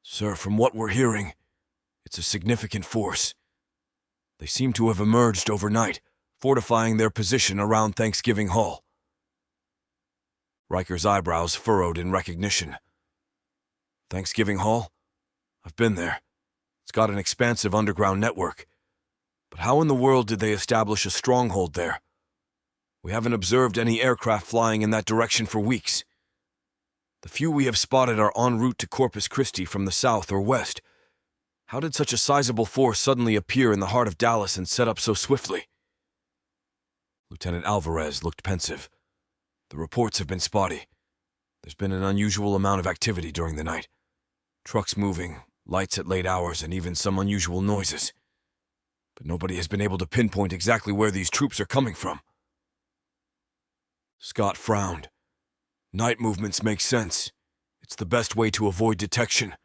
"Sir, from what we're hearing, it's a significant force. They seem to have emerged overnight, fortifying their position around Thanksgiving Hall." Riker's eyebrows furrowed in recognition. "Thanksgiving Hall? I've been there. It's got an expansive underground network. But how in the world did they establish a stronghold there? We haven't observed any aircraft flying in that direction for weeks. The few we have spotted are en route to Corpus Christi from the south or west. How did such a sizable force suddenly appear in the heart of Dallas and set up so swiftly?" Lieutenant Alvarez looked pensive. "The reports have been spotty. There's been an unusual amount of activity during the night. Trucks moving, lights at late hours, and even some unusual noises. But nobody has been able to pinpoint exactly where these troops are coming from." Scott frowned. "Night movements make sense. It's the best way to avoid detection.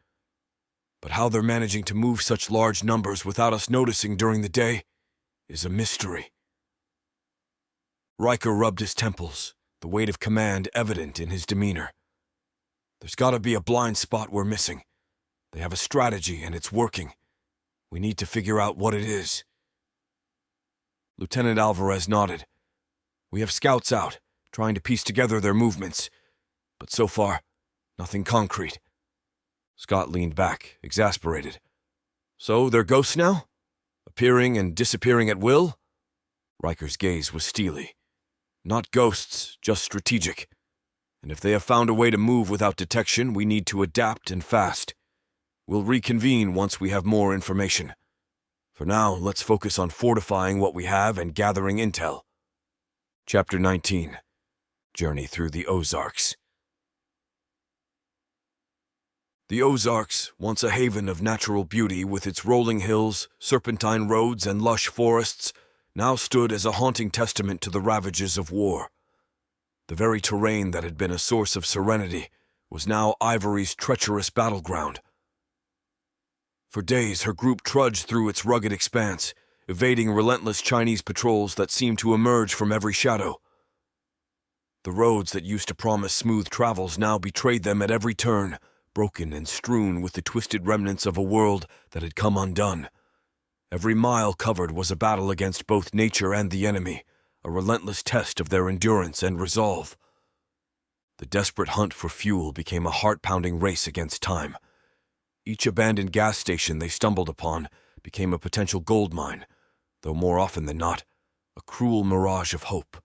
But how they're managing to move such large numbers without us noticing during the day is a mystery." Riker rubbed his temples, the weight of command evident in his demeanor. "There's got to be a blind spot we're missing. They have a strategy and it's working. We need to figure out what it is." Lieutenant Alvarez nodded. "We have scouts out, trying to piece together their movements, but so far, nothing concrete." Scott leaned back, exasperated. "So they're ghosts now? Appearing and disappearing at will?" Riker's gaze was steely. "Not ghosts, just strategic. And if they have found a way to move without detection, we need to adapt and fast. We'll reconvene once we have more information. For now, let's focus on fortifying what we have and gathering intel." Chapter 19. Journey through the Ozarks. The Ozarks, once a haven of natural beauty with its rolling hills, serpentine roads, and lush forests, now stood as a haunting testament to the ravages of war. The very terrain that had been a source of serenity was now Ivory's treacherous battleground. For days, her group trudged through its rugged expanse, evading relentless Chinese patrols that seemed to emerge from every shadow. The roads that used to promise smooth travels now betrayed them at every turn, broken and strewn with the twisted remnants of a world that had come undone. Every mile covered was a battle against both nature and the enemy, a relentless test of their endurance and resolve. The desperate hunt for fuel became a heart-pounding race against time. Each abandoned gas station they stumbled upon became a potential gold mine, though more often than not, a cruel mirage of hope.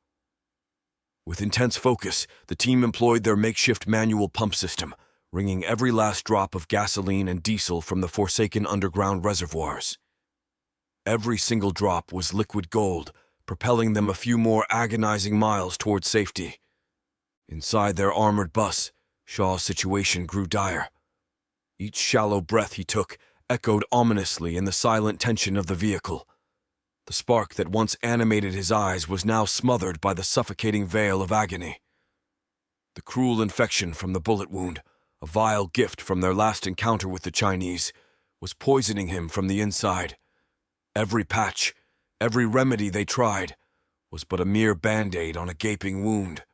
With intense focus, the team employed their makeshift manual pump system, wringing every last drop of gasoline and diesel from the forsaken underground reservoirs. Every single drop was liquid gold, propelling them a few more agonizing miles toward safety. Inside their armored bus, Shaw's situation grew dire. Each shallow breath he took echoed ominously in the silent tension of the vehicle. The spark that once animated his eyes was now smothered by the suffocating veil of agony. The cruel infection from the bullet wound, a vile gift from their last encounter with the Chinese, was poisoning him from the inside. Every patch, every remedy they tried, was but a mere band-aid on a gaping wound.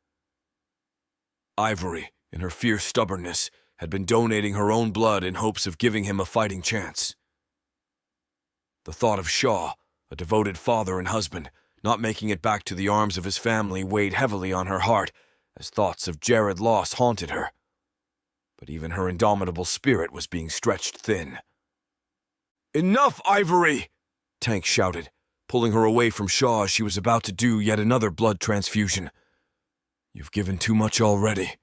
Ivory, in her fierce stubbornness, had been donating her own blood in hopes of giving him a fighting chance. The thought of Shaw, a devoted father and husband, not making it back to the arms of his family weighed heavily on her heart as thoughts of Jared loss haunted her. But even her indomitable spirit was being stretched thin. "Enough, Ivory!" Tank shouted, pulling her away from Shaw as she was about to do yet another blood transfusion. "You've given too much already.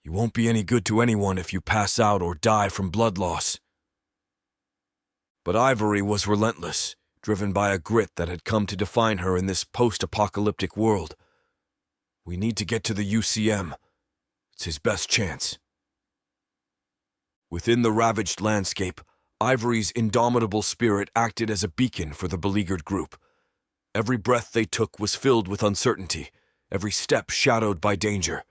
You won't be any good to anyone if you pass out or die from blood loss." But Ivory was relentless, driven by a grit that had come to define her in this post-apocalyptic world. "We need to get to the UCM. It's his best chance." Within the ravaged landscape, Ivory's indomitable spirit acted as a beacon for the beleaguered group. Every breath they took was filled with uncertainty, every step shadowed by danger.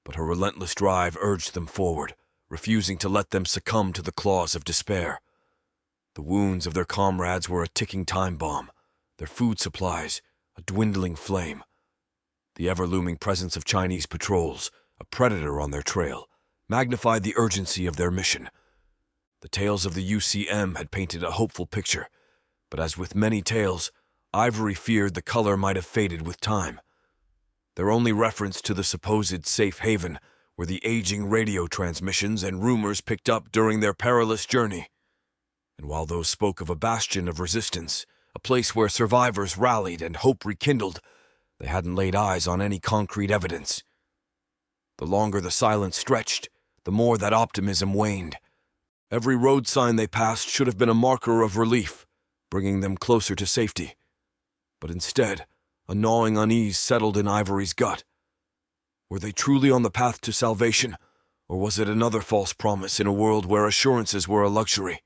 But her relentless drive urged them forward, refusing to let them succumb to the claws of despair. The wounds of their comrades were a ticking time bomb, their food supplies a dwindling flame. The ever-looming presence of Chinese patrols, a predator on their trail, magnified the urgency of their mission. The tales of the UCM had painted a hopeful picture, but as with many tales, Ivory feared the color might have faded with time. Their only reference to the supposed safe haven were the aging radio transmissions and rumors picked up during their perilous journey. And while those spoke of a bastion of resistance, a place where survivors rallied and hope rekindled, they hadn't laid eyes on any concrete evidence. The longer the silence stretched, the more that optimism waned. Every road sign they passed should have been a marker of relief, bringing them closer to safety. But instead, a gnawing unease settled in Ivory's gut. Were they truly on the path to salvation, or was it another false promise in a world where assurances were a luxury?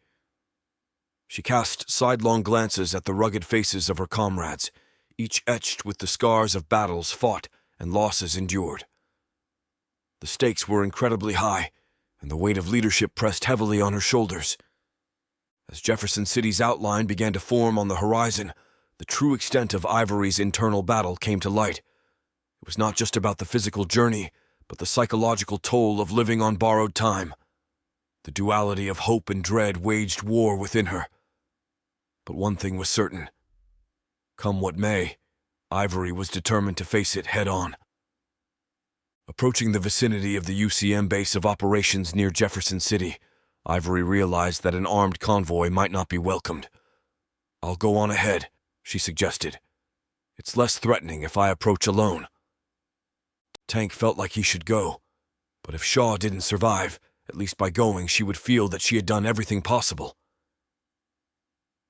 She cast sidelong glances at the rugged faces of her comrades, each etched with the scars of battles fought and losses endured. The stakes were incredibly high, and the weight of leadership pressed heavily on her shoulders. As Jefferson City's outline began to form on the horizon, the true extent of Ivory's internal battle came to light. It was not just about the physical journey, but the psychological toll of living on borrowed time. The duality of hope and dread waged war within her. But one thing was certain. Come what may, Ivory was determined to face it head-on. Approaching the vicinity of the UCM base of operations near Jefferson City, Ivory realized that an armed convoy might not be welcomed. "I'll go on ahead," she suggested. "It's less threatening if I approach alone." Tank felt like he should go, but if Shaw didn't survive, at least by going she would feel that she had done everything possible.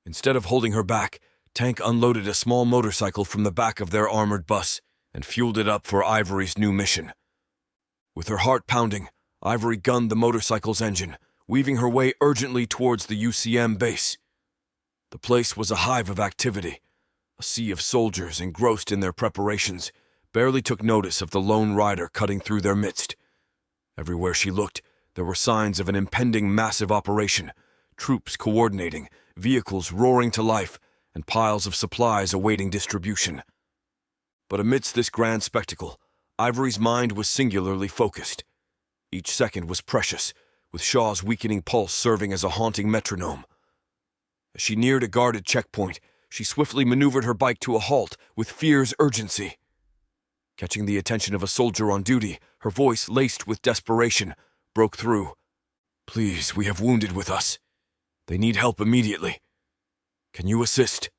Instead of holding her back, Tank unloaded a small motorcycle from the back of their armored bus and fueled it up for Ivory's new mission. With her heart pounding, Ivory gunned the motorcycle's engine, weaving her way urgently towards the UCM base. The place was a hive of activity. A sea of soldiers engrossed in their preparations barely took notice of the lone rider cutting through their midst. Everywhere she looked, there were signs of an impending massive operation, troops coordinating, vehicles roaring to life, and piles of supplies awaiting distribution. But amidst this grand spectacle, Ivory's mind was singularly focused. Each second was precious, with Shaw's weakening pulse serving as a haunting metronome. As she neared a guarded checkpoint, she swiftly maneuvered her bike to a halt with fierce urgency. Catching the attention of a soldier on duty, her voice, laced with desperation, broke through. "Please, we have wounded with us. They need help immediately. Can you assist?"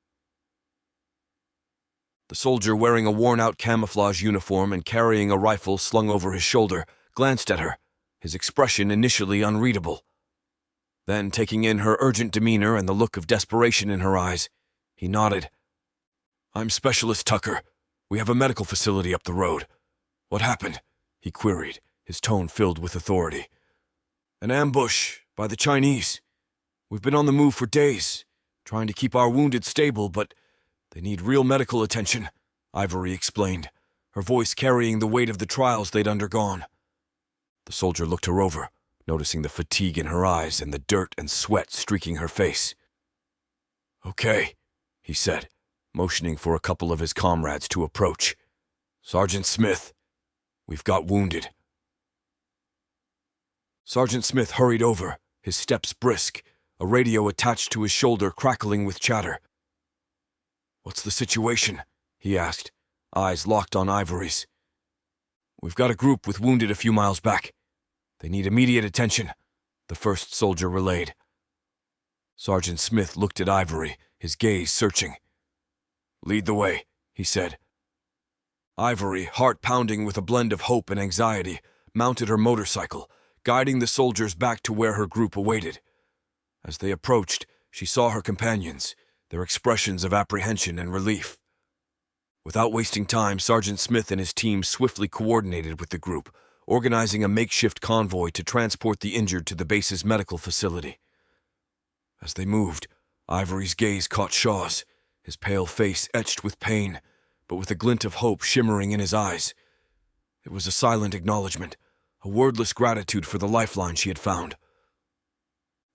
The soldier, wearing a worn-out camouflage uniform and carrying a rifle slung over his shoulder, glanced at her, his expression initially unreadable. Then, taking in her urgent demeanor and the look of desperation in her eyes, he nodded. "I'm Specialist Tucker. We have a medical facility up the road. What happened?" he queried, his tone filled with authority. "An ambush by the Chinese. We've been on the move for days, trying to keep our wounded stable, but they need real medical attention," Ivory explained, her voice carrying the weight of the trials they'd undergone. The soldier looked her over, noticing the fatigue in her eyes and the dirt and sweat streaking her face. "Okay," he said, motioning for a couple of his comrades to approach. "Sergeant Smith, we've got wounded." Sergeant Smith hurried over, his steps brisk, a radio attached to his shoulder crackling with chatter. "What's the situation?" he asked, eyes locked on Ivory's. "We've got a group with wounded a few miles back. They need immediate attention," the first soldier relayed. Sergeant Smith looked at Ivory, his gaze searching. "Lead the way," he said. Ivory, heart pounding with a blend of hope and anxiety, mounted her motorcycle, guiding the soldiers back to where her group awaited. As they approached, she saw her companions, their expressions of apprehension and relief. Without wasting time, Sergeant Smith and his team swiftly coordinated with the group, organizing a makeshift convoy to transport the injured to the base's medical facility. As they moved, Ivory's gaze caught Shaw's, his pale face etched with pain, but with a glint of hope shimmering in his eyes. It was a silent acknowledgement, a wordless gratitude for the lifeline she had found.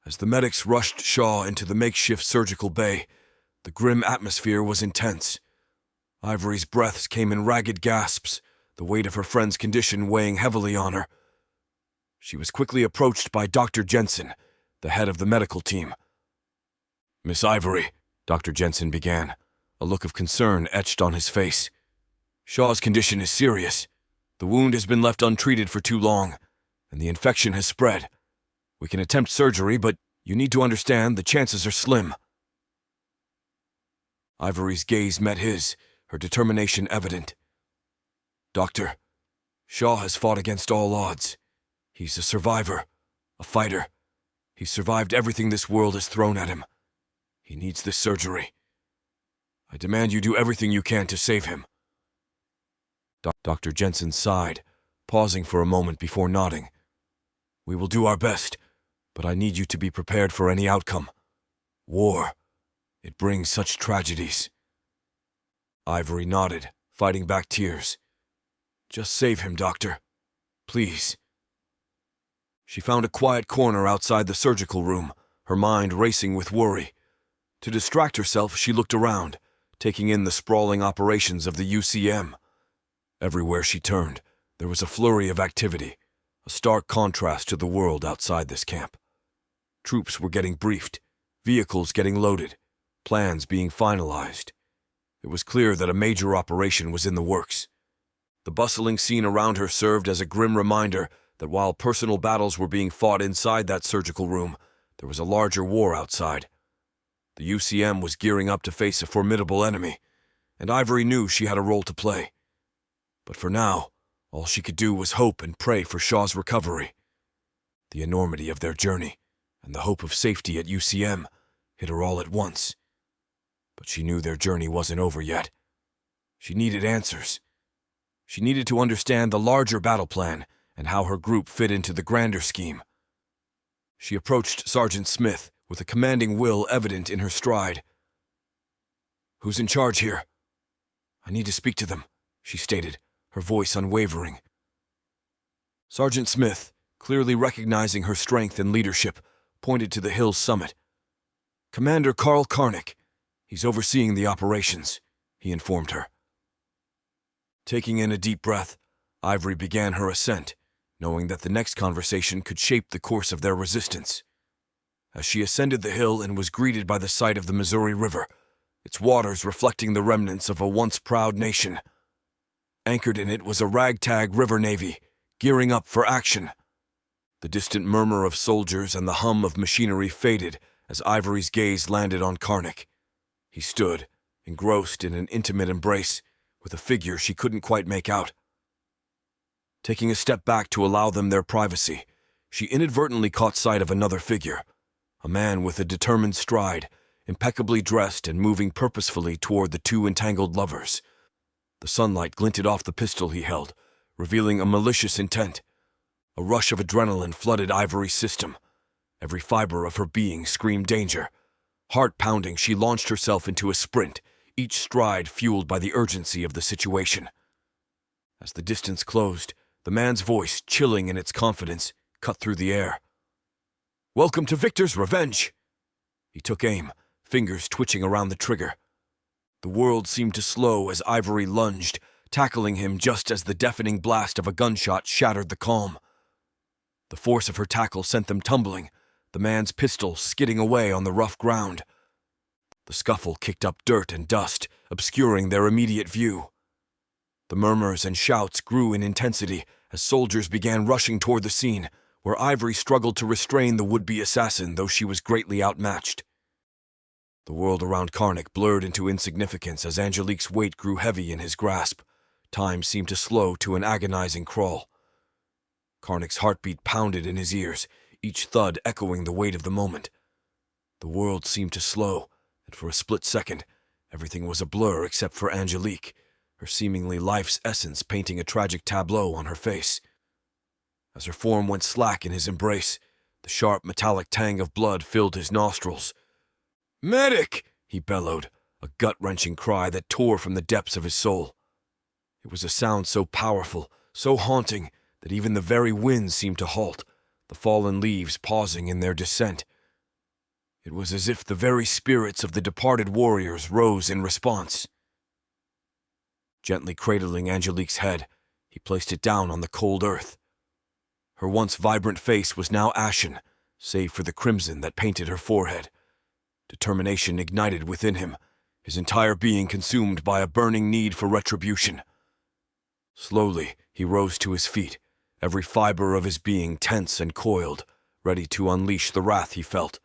As the medics rushed Shaw into the makeshift surgical bay, the grim atmosphere was intense. Ivory's breaths came in ragged gasps, the weight of her friend's condition weighing heavily on her. She was quickly approached by Dr. Jensen, the head of the medical team. "Miss Ivory," Dr. Jensen began, a look of concern etched on his face. "Shaw's condition is serious. The wound has been left untreated for too long, and the infection has spread. We can attempt surgery, but you need to understand the chances are slim." Ivory's gaze met his, her determination evident. "Doctor, Shaw has fought against all odds. He's a survivor, a fighter. He's survived everything this world has thrown at him. He needs this surgery. I demand you do everything you can to save him." Dr. Jensen sighed, pausing for a moment before nodding. "We will do our best, but I need you to be prepared for any outcome. War, it brings such tragedies." Ivory nodded, fighting back tears. "Just save him, Doctor. Please." She found a quiet corner outside the surgical room, her mind racing with worry. To distract herself, she looked around, taking in the sprawling operations of the UCM. Everywhere she turned, there was a flurry of activity, a stark contrast to the world outside this camp. Troops were getting briefed, vehicles getting loaded, plans being finalized. It was clear that a major operation was in the works. The bustling scene around her served as a grim reminder that while personal battles were being fought inside that surgical room, there was a larger war outside. The UCM was gearing up to face a formidable enemy, and Ivory knew she had a role to play. But for now, all she could do was hope and pray for Shaw's recovery. The enormity of their journey and the hope of safety at UCM hit her all at once. But she knew their journey wasn't over yet. She needed answers. She needed to understand the larger battle plan and how her group fit into the grander scheme. She approached Sergeant Smith with a commanding will evident in her stride. "Who's in charge here?" "I need to speak to them," she stated, her voice unwavering. Sergeant Smith, clearly recognizing her strength and leadership, pointed to the hill's summit. "Commander Karl Karnik. He's overseeing the operations," he informed her. Taking in a deep breath, Ivory began her ascent, knowing that the next conversation could shape the course of their resistance. As she ascended the hill and was greeted by the sight of the Missouri River, its waters reflecting the remnants of a once proud nation. Anchored in it was a ragtag river navy, gearing up for action. The distant murmur of soldiers and the hum of machinery faded as Ivory's gaze landed on Karnik. He stood, engrossed in an intimate embrace, with a figure she couldn't quite make out. Taking a step back to allow them their privacy, she inadvertently caught sight of another figure, a man with a determined stride, impeccably dressed and moving purposefully toward the two entangled lovers. The sunlight glinted off the pistol he held, revealing a malicious intent. A rush of adrenaline flooded Ivory's system. Every fiber of her being screamed danger. Heart pounding, she launched herself into a sprint, each stride fueled by the urgency of the situation. As the distance closed, the man's voice, chilling in its confidence, cut through the air. "Welcome to Victor's Revenge!" He took aim, fingers twitching around the trigger. The world seemed to slow as Ivory lunged, tackling him just as the deafening blast of a gunshot shattered the calm. The force of her tackle sent them tumbling, the man's pistol skidding away on the rough ground. The scuffle kicked up dirt and dust, obscuring their immediate view. The murmurs and shouts grew in intensity as soldiers began rushing toward the scene, where Ivory struggled to restrain the would-be assassin, though she was greatly outmatched. The world around Karnik blurred into insignificance as Angelique's weight grew heavy in his grasp. Time seemed to slow to an agonizing crawl. Karnik's heartbeat pounded in his ears, each thud echoing the weight of the moment. The world seemed to slow, and for a split second, everything was a blur except for Angelique, her seemingly life's essence painting a tragic tableau on her face. As her form went slack in his embrace, the sharp metallic tang of blood filled his nostrils. "Medic!" he bellowed, a gut-wrenching cry that tore from the depths of his soul. It was a sound so powerful, so haunting, that even the very wind seemed to halt, the fallen leaves pausing in their descent. It was as if the very spirits of the departed warriors rose in response. Gently cradling Angelique's head, he placed it down on the cold earth. Her once vibrant face was now ashen, save for the crimson that painted her forehead. Determination ignited within him, his entire being consumed by a burning need for retribution. Slowly, he rose to his feet, every fiber of his being tense and coiled, ready to unleash the wrath he felt.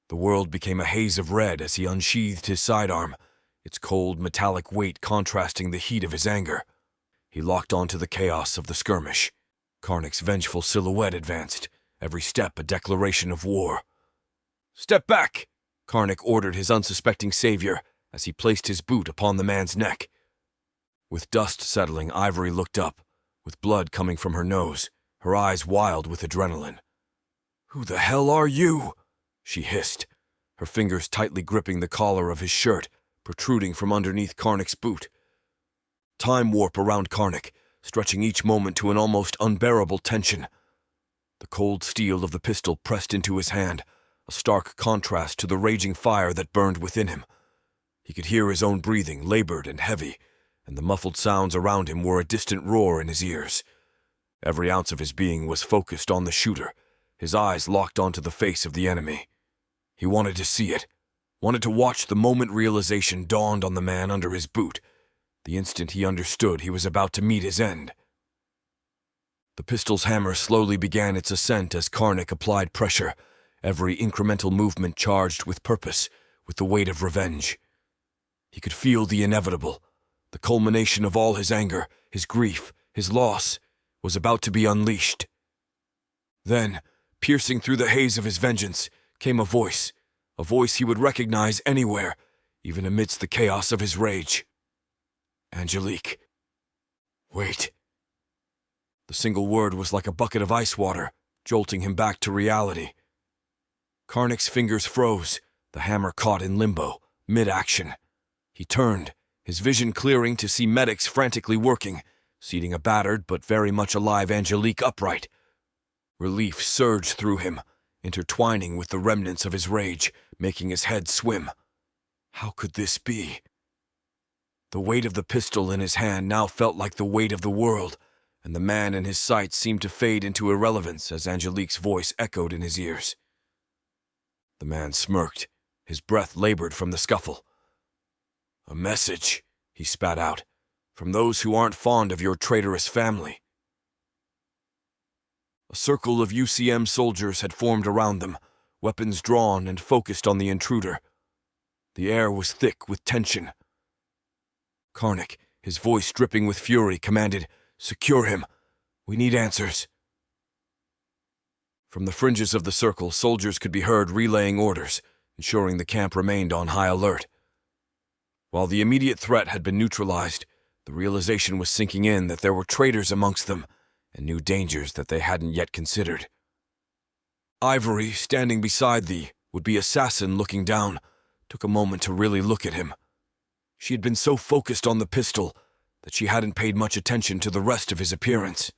The world became a haze of red as he unsheathed his sidearm, its cold, metallic weight contrasting the heat of his anger. He locked onto the chaos of the skirmish. Karnik's vengeful silhouette advanced, every step a declaration of war. "Step back!" Karnik ordered his unsuspecting savior as he placed his boot upon the man's neck. With dust settling, Ivory looked up, with blood coming from her nose, her eyes wild with adrenaline. "Who the hell are you?" she hissed, her fingers tightly gripping the collar of his shirt, protruding from underneath Karnik's boot. Time warp around Karnik, stretching each moment to an almost unbearable tension. The cold steel of the pistol pressed into his hand, a stark contrast to the raging fire that burned within him. He could hear his own breathing, labored and heavy, and the muffled sounds around him were a distant roar in his ears. Every ounce of his being was focused on the shooter, his eyes locked onto the face of the enemy. He wanted to see it, wanted to watch the moment realization dawned on the man under his boot, the instant he understood he was about to meet his end. The pistol's hammer slowly began its ascent as Karnik applied pressure, every incremental movement charged with purpose, with the weight of revenge. He could feel the inevitable. The culmination of all his anger, his grief, his loss, was about to be unleashed. Then, piercing through the haze of his vengeance, came a voice he would recognize anywhere, even amidst the chaos of his rage. "Angelique. Wait." The single word was like a bucket of ice water, jolting him back to reality. Karnik's fingers froze, the hammer caught in limbo, mid-action. He turned, his vision clearing to see medics frantically working, seating a battered but very much alive Angelique upright. Relief surged through him, intertwining with the remnants of his rage, making his head swim. How could this be? The weight of the pistol in his hand now felt like the weight of the world, and the man in his sight seemed to fade into irrelevance as Angelique's voice echoed in his ears. The man smirked, his breath labored from the scuffle. "A message," he spat out, "from those who aren't fond of your traitorous family." A circle of UCM soldiers had formed around them, weapons drawn and focused on the intruder. The air was thick with tension. Karnik, his voice dripping with fury, commanded, "Secure him. We need answers." From the fringes of the circle, soldiers could be heard relaying orders, ensuring the camp remained on high alert. While the immediate threat had been neutralized, the realization was sinking in that there were traitors amongst them, and new dangers that they hadn't yet considered. Ivory, standing beside the would-be assassin looking down, took a moment to really look at him. She had been so focused on the pistol that she hadn't paid much attention to the rest of his appearance.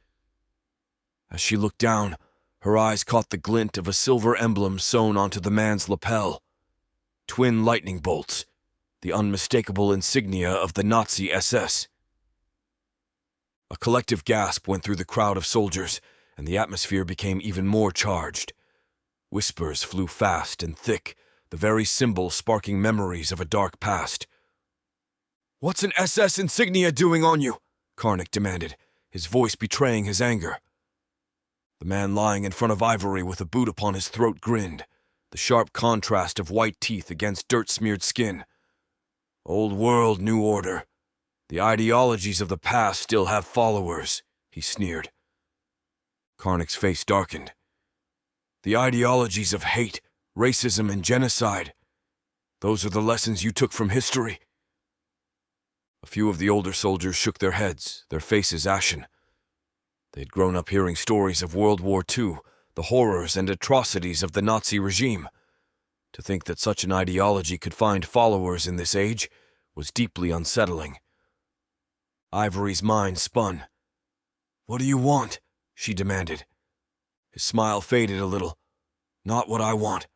As she looked down, her eyes caught the glint of a silver emblem sewn onto the man's lapel. Twin lightning bolts, the unmistakable insignia of the Nazi SS. A collective gasp went through the crowd of soldiers, and the atmosphere became even more charged. Whispers flew fast and thick, the very symbol sparking memories of a dark past. "What's an SS insignia doing on you?" Karnik demanded, his voice betraying his anger. The man lying in front of Ivory with a boot upon his throat grinned, the sharp contrast of white teeth against dirt-smeared skin. "Old world, new order. The ideologies of the past still have followers," he sneered. Karnik's face darkened. "The ideologies of hate, racism, and genocide. Those are the lessons you took from history?" A few of the older soldiers shook their heads, their faces ashen. They had grown up hearing stories of World War II, the horrors and atrocities of the Nazi regime. To think that such an ideology could find followers in this age was deeply unsettling. Ivory's mind spun. "What do you want?" she demanded. His smile faded a little. "Not what I want.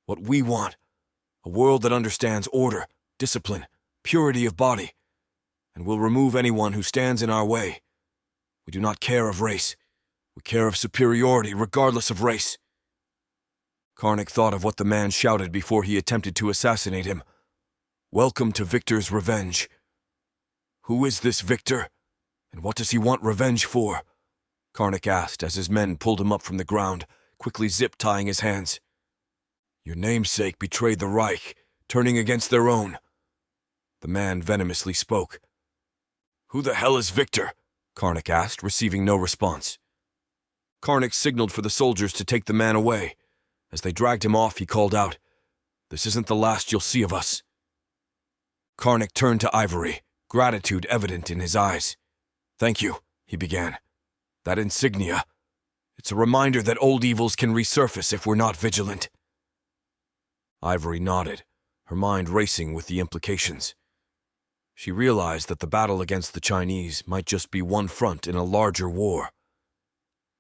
What we want. A world that understands order, discipline, purity of body, and will remove anyone who stands in our way. We do not care of race. We care of superiority regardless of race." Karnik thought of what the man shouted before he attempted to assassinate him. "Welcome to Victor's revenge." "Who is this Victor? And what does he want revenge for?" Karnik asked as his men pulled him up from the ground, quickly zip-tying his hands. "Your namesake betrayed the Reich, turning against their own." The man venomously spoke. "Who the hell is Victor?" Karnik asked, receiving no response. Karnik signaled for the soldiers to take the man away. As they dragged him off, he called out, "This isn't the last you'll see of us." Karnik turned to Ivory, gratitude evident in his eyes. "Thank you," he began. "That insignia, it's a reminder that old evils can resurface if we're not vigilant." Ivory nodded, her mind racing with the implications. She realized that the battle against the Chinese might just be one front in a larger war.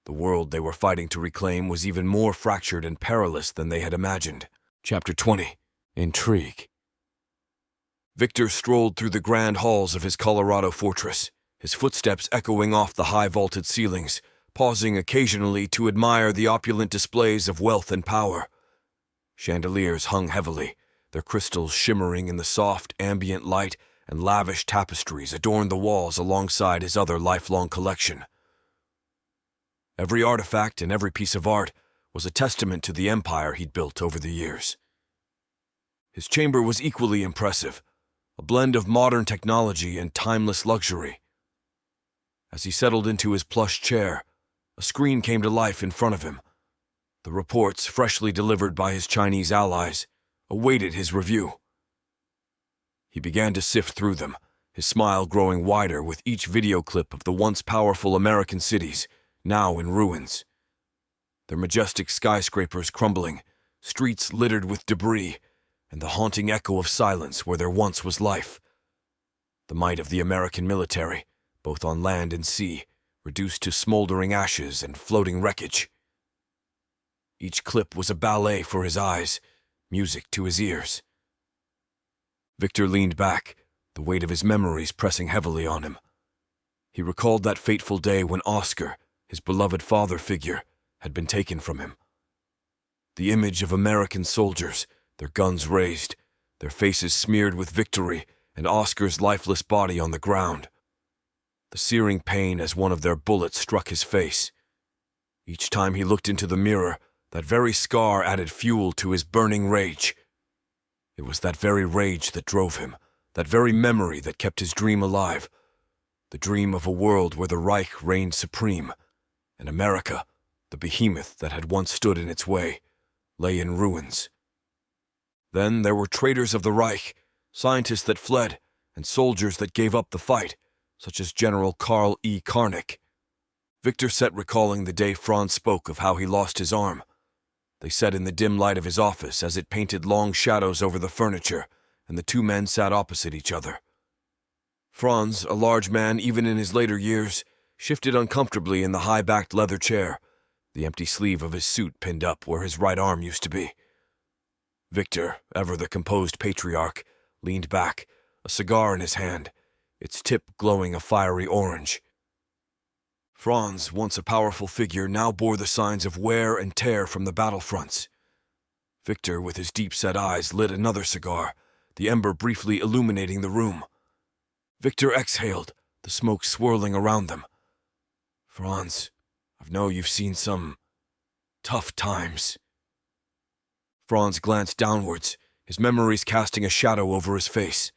The world they were fighting to reclaim was even more fractured and perilous than they had imagined. Chapter 20. Intrigue. Victor strolled through the grand halls of his Colorado fortress, his footsteps echoing off the high-vaulted ceilings, pausing occasionally to admire the opulent displays of wealth and power. Chandeliers hung heavily, their crystals shimmering in the soft, ambient light, and lavish tapestries adorned the walls alongside his other lifelong collection. Every artifact and every piece of art was a testament to the empire he'd built over the years. His chamber was equally impressive, a blend of modern technology and timeless luxury. As he settled into his plush chair, a screen came to life in front of him. The reports, freshly delivered by his Chinese allies, awaited his review. He began to sift through them, his smile growing wider with each video clip of the once powerful American cities, now in ruins. Their majestic skyscrapers crumbling, streets littered with debris, and the haunting echo of silence where there once was life. The might of the American military, both on land and sea, reduced to smoldering ashes and floating wreckage. Each clip was a ballet for his eyes, music to his ears. Victor leaned back, the weight of his memories pressing heavily on him. He recalled that fateful day when Oscar, his beloved father figure, had been taken from him. The image of American soldiers, their guns raised, their faces smeared with victory, and Oscar's lifeless body on the ground. The searing pain as one of their bullets struck his face. Each time he looked into the mirror, that very scar added fuel to his burning rage. It was that very rage that drove him, that very memory that kept his dream alive. The dream of a world where the Reich reigned supreme, and America, the behemoth that had once stood in its way, lay in ruins. Then there were traitors of the Reich, scientists that fled, and soldiers that gave up the fight, such as General Karl E. Karnik. Victor sat recalling the day Franz spoke of how he lost his arm. They sat in the dim light of his office as it painted long shadows over the furniture, and the two men sat opposite each other. Franz, a large man even in his later years, shifted uncomfortably in the high-backed leather chair, the empty sleeve of his suit pinned up where his right arm used to be. Victor, ever the composed patriarch, leaned back, a cigar in his hand, its tip glowing a fiery orange. Franz, once a powerful figure, now bore the signs of wear and tear from the battlefronts. Victor, with his deep-set eyes, lit another cigar, the ember briefly illuminating the room. Victor exhaled, the smoke swirling around them. Franz, I know you've seen some tough times. Franz glanced downwards, his memories casting a shadow over his face.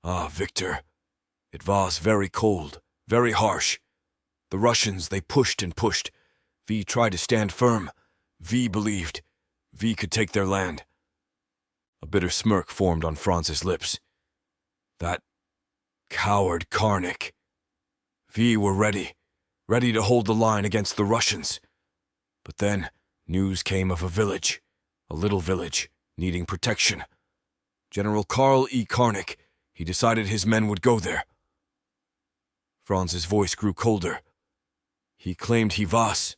Ah, Victor, it was very cold, very harsh. The Russians, they pushed and pushed. V tried to stand firm. V believed. V could take their land. A bitter smirk formed on Franz's lips. That coward Karnik. V were ready to hold the line against the Russians. But then news came of a village, a little village, needing protection. General Karl E. Karnik, he decided his men would go there. Franz's voice grew colder. He claimed he was,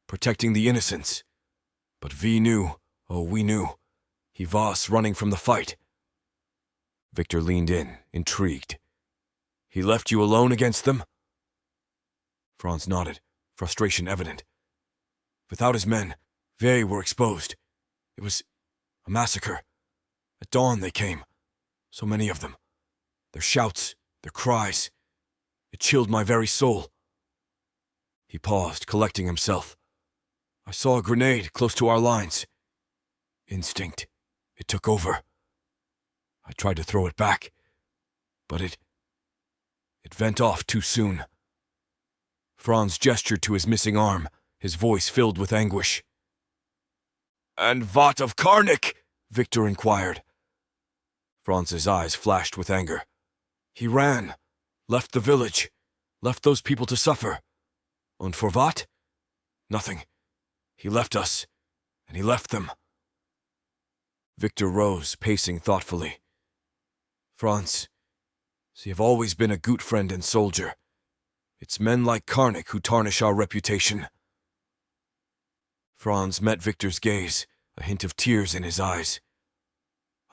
protecting the innocents. But we knew, he was running from the fight. Victor leaned in, intrigued. He left you alone against them? Franz nodded, frustration evident. Without his men, they were exposed. It was a massacre. At dawn they came, so many of them. Their shouts, their cries. It chilled my very soul. He paused, collecting himself. I saw a grenade close to our lines. Instinct. It took over. I tried to throw it back, but it went off too soon. Franz gestured to his missing arm, his voice filled with anguish. And what of Karnik? Victor inquired. Franz's eyes flashed with anger. He ran, left the village, left those people to suffer. And for what? Nothing. He left us, and he left them. Victor rose, pacing thoughtfully. Franz, Sie have always been a good friend and soldier. It's men like Karnik who tarnish our reputation. Franz met Victor's gaze, a hint of tears in his eyes.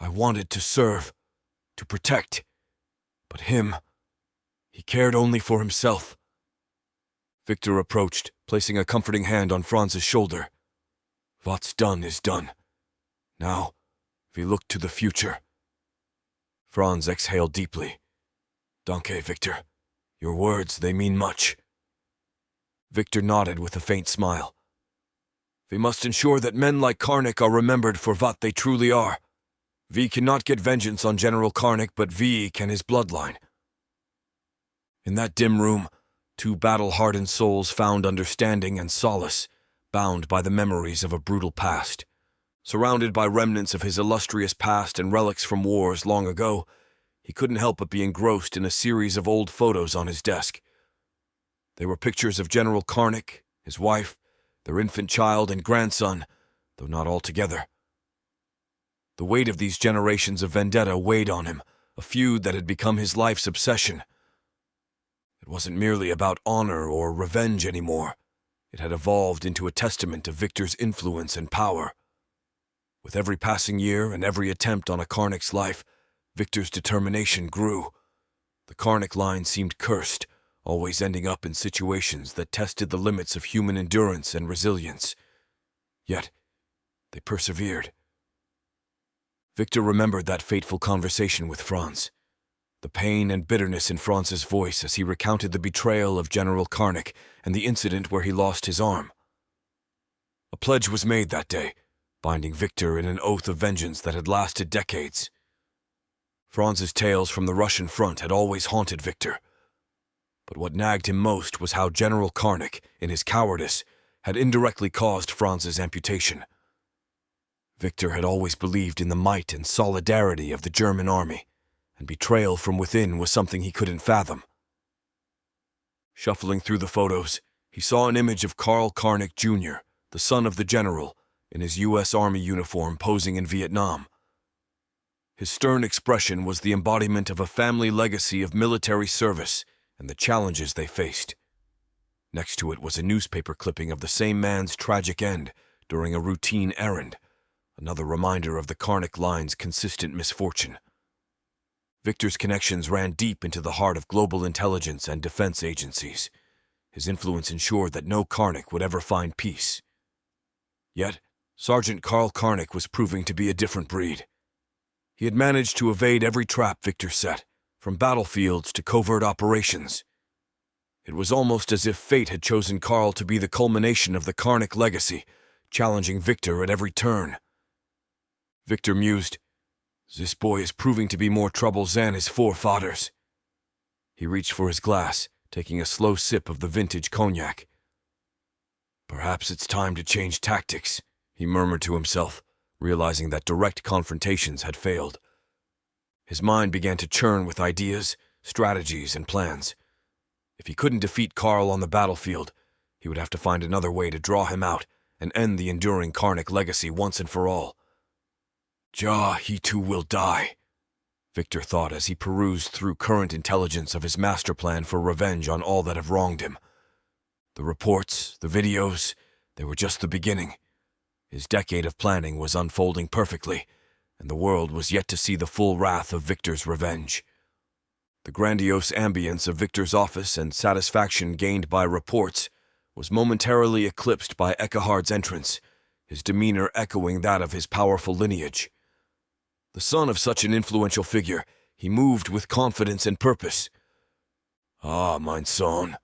I wanted to serve, to protect, but him, he cared only for himself. Victor approached, placing a comforting hand on Franz's shoulder. What's done is done. Now, we look to the future. Franz exhaled deeply. Danke, Victor. Your words, they mean much. Victor nodded with a faint smile. We must ensure that men like Karnik are remembered for what they truly are. We cannot get vengeance on General Karnik, but we can his bloodline. In that dim room, two battle-hardened souls found understanding and solace, bound by the memories of a brutal past. Surrounded by remnants of his illustrious past and relics from wars long ago, he couldn't help but be engrossed in a series of old photos on his desk. They were pictures of General Karnik, his wife, their infant child, and grandson, though not all together. The weight of these generations of vendetta weighed on him, a feud that had become his life's obsession. It wasn't merely about honor or revenge anymore. It had evolved into a testament to Victor's influence and power. With every passing year and every attempt on a Karnik's life, Victor's determination grew. The Karnik line seemed cursed, always ending up in situations that tested the limits of human endurance and resilience. Yet, they persevered. Victor remembered that fateful conversation with Franz. The pain and bitterness in Franz's voice as he recounted the betrayal of General Karnik and the incident where he lost his arm. A pledge was made that day, binding Victor in an oath of vengeance that had lasted decades. Franz's tales from the Russian front had always haunted Victor. But what nagged him most was how General Karnik, in his cowardice, had indirectly caused Franz's amputation. Victor had always believed in the might and solidarity of the German army, and betrayal from within was something he couldn't fathom. Shuffling through the photos, he saw an image of Karl Karnik Jr., the son of the general, in his U.S. Army uniform posing in Vietnam. His stern expression was the embodiment of a family legacy of military service and the challenges they faced. Next to it was a newspaper clipping of the same man's tragic end during a routine errand, another reminder of the Karnik line's consistent misfortune. Victor's connections ran deep into the heart of global intelligence and defense agencies. His influence ensured that no Karnik would ever find peace. Yet, Sergeant Karl Karnik was proving to be a different breed. He had managed to evade every trap Victor set, from battlefields to covert operations. It was almost as if fate had chosen Karl to be the culmination of the Karnik legacy, challenging Victor at every turn. Victor mused, "This boy is proving to be more trouble than his forefathers." He reached for his glass, taking a slow sip of the vintage cognac. "Perhaps it's time to change tactics," he murmured to himself, realizing that direct confrontations had failed. His mind began to churn with ideas, strategies, and plans. If he couldn't defeat Karl on the battlefield, he would have to find another way to draw him out and end the enduring Karnik legacy once and for all. He too will die," Victor thought as he perused through current intelligence of his master plan for revenge on all that have wronged him. The reports, the videos, they were just the beginning. His decade of planning was unfolding perfectly, and the world was yet to see the full wrath of Victor's revenge. The grandiose ambience of Victor's office and satisfaction gained by reports was momentarily eclipsed by Ekkehard's entrance, his demeanor echoing that of his powerful lineage. The son of such an influential figure, he moved with confidence and purpose. "Ah, mein Sohn,"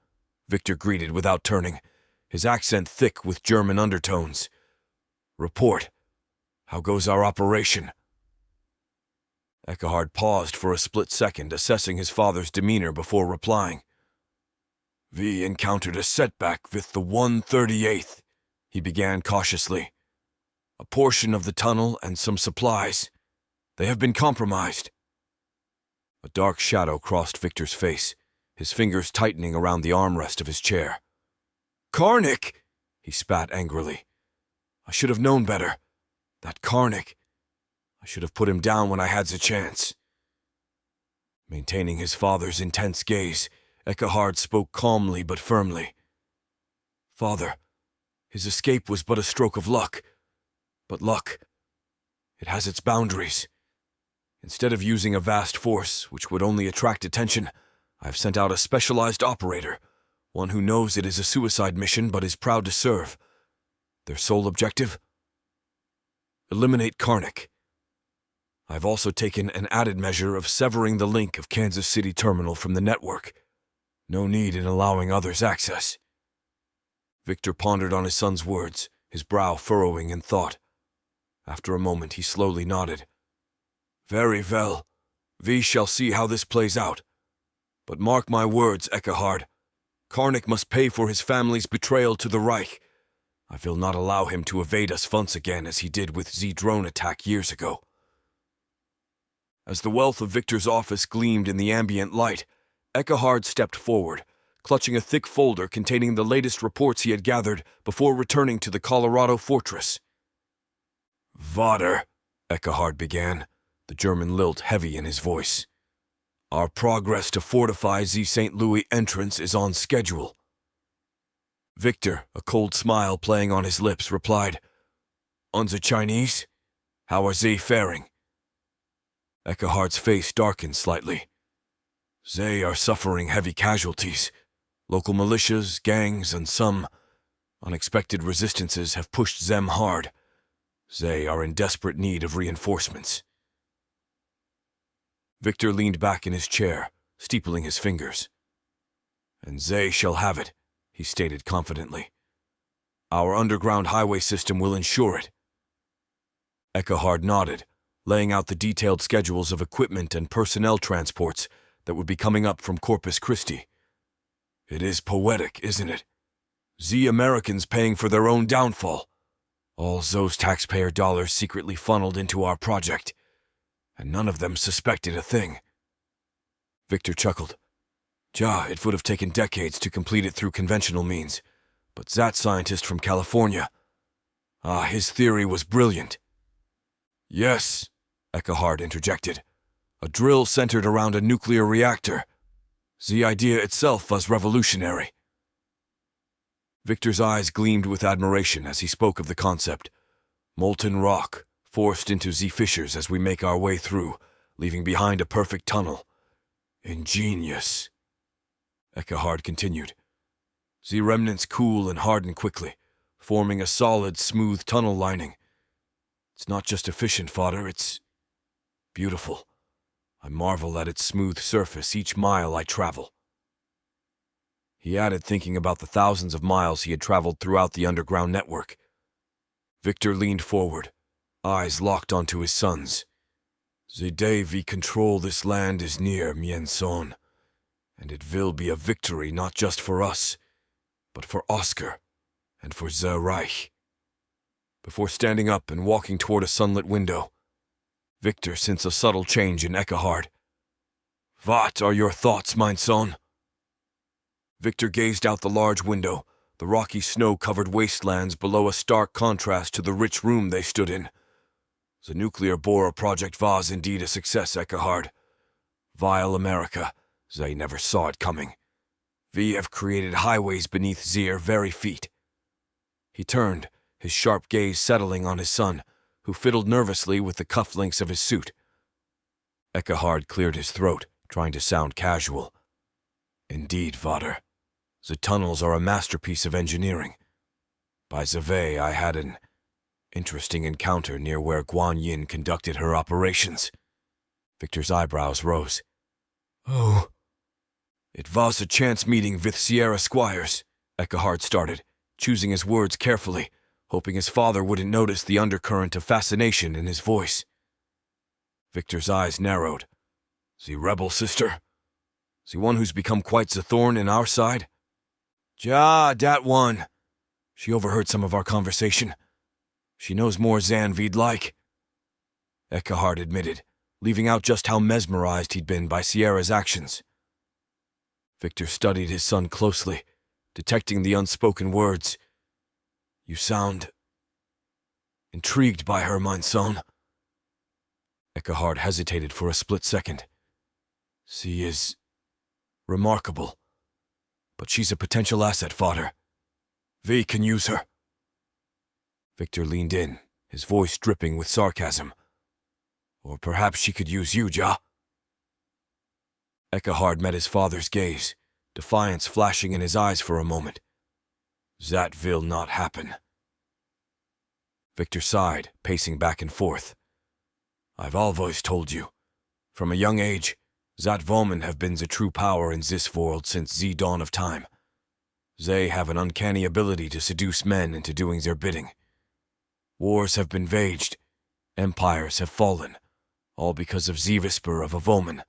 Victor greeted without turning, his accent thick with German undertones. "Report. How goes our operation?" Ekkehard paused for a split second, assessing his father's demeanor before replying. "We encountered a setback with the 138th, he began cautiously. "A portion of the tunnel and some supplies. They have been compromised." A dark shadow crossed Victor's face, his fingers tightening around the armrest of his chair. "Karnik!" he spat angrily. "I should have known better. That Karnik. I should have put him down when I had the chance." Maintaining his father's intense gaze, Ekkehard spoke calmly but firmly. "Father, his escape was but a stroke of luck. But luck, it has its boundaries. Instead of using a vast force, which would only attract attention, I have sent out a specialized operator, one who knows it is a suicide mission but is proud to serve. Their sole objective? Eliminate Karnik. I've also taken an added measure of severing the link of Kansas City Terminal from the network. No need in allowing others access." Victor pondered on his son's words, his brow furrowing in thought. After a moment, he slowly nodded. "Very well. We shall see how this plays out. But mark my words, Ekkehard. Karnik must pay for his family's betrayal to the Reich. I will not allow him to evade us once again as he did with the drone attack years ago." As the wealth of Victor's office gleamed in the ambient light, Eckhard stepped forward, clutching a thick folder containing the latest reports he had gathered before returning to the Colorado fortress. "Vater," Eckhard began, the German lilt heavy in his voice. "Our progress to fortify the St. Louis entrance is on schedule." Victor, a cold smile playing on his lips, replied, "On the Chinese? How are they faring?" Eckhard's face darkened slightly. "They are suffering heavy casualties. Local militias, gangs, and some unexpected resistances have pushed them hard. They are in desperate need of reinforcements." Victor leaned back in his chair, steepling his fingers. "And they shall have it," he stated confidently. "Our underground highway system will ensure it." Eckhard nodded, laying out the detailed schedules of equipment and personnel transports that would be coming up from Corpus Christi. "It is poetic, isn't it? The Americans paying for their own downfall. All those taxpayer dollars secretly funneled into our project, and none of them suspected a thing." Victor chuckled. "Ja, it would have taken decades to complete it through conventional means, but that scientist from California, his theory was brilliant." "Yes," Eckhard interjected. "A drill centered around a nuclear reactor. The idea itself was revolutionary." Victor's eyes gleamed with admiration as he spoke of the concept. "Molten rock, forced into the fissures as we make our way through, leaving behind a perfect tunnel. Ingenious." Eckhard continued. "The remnants cool and harden quickly, forming a solid, smooth tunnel lining. It's not just efficient fodder, it's beautiful. I marvel at its smooth surface each mile I travel." He added, thinking about the thousands of miles he had traveled throughout the underground network. Victor leaned forward, eyes locked onto his son's. "The day we control this land is near, mien son, and it will be a victory not just for us, but for Oscar and for the Reich." Before standing up and walking toward a sunlit window, Victor sensed a subtle change in Eckhard. "What are your thoughts, mein son?" Victor gazed out the large window, the rocky snow-covered wastelands below a stark contrast to the rich room they stood in. "The nuclear borer project was indeed a success, Eckhard. Vile America, they never saw it coming. We have created highways beneath their very feet." He turned, his sharp gaze settling on his son, who fiddled nervously with the cufflinks of his suit. Eckhard cleared his throat, trying to sound casual. "Indeed, Vater. The tunnels are a masterpiece of engineering. By the way, I had an interesting encounter near where Guan Yin conducted her operations." Victor's eyebrows rose. "Oh." "It was a chance meeting with Sierra Squires," Eckhard started, choosing his words carefully, hoping his father wouldn't notice the undercurrent of fascination in his voice. Victor's eyes narrowed. "The rebel sister? The one who's become quite the thorn in our side?" "Ja, dat one. She overheard some of our conversation. She knows more than we'd like," Eckhard admitted, leaving out just how mesmerized he'd been by Sierra's actions. Victor studied his son closely, detecting the unspoken words. "You sound intrigued by her, mein son." Eckhard hesitated for a split second. "She is remarkable, but she's a potential asset, fodder. We can use her." Victor leaned in, his voice dripping with sarcasm. "Or perhaps she could use you, Ja." Eckhard met his father's gaze, defiance flashing in his eyes for a moment. "That will not happen." Victor sighed, pacing back and forth. "I've always told you. From a young age, that women have been the true power in this world since the dawn of time. They have an uncanny ability to seduce men into doing their bidding. Wars have been waged, empires have fallen, all because of the whisper of a woman."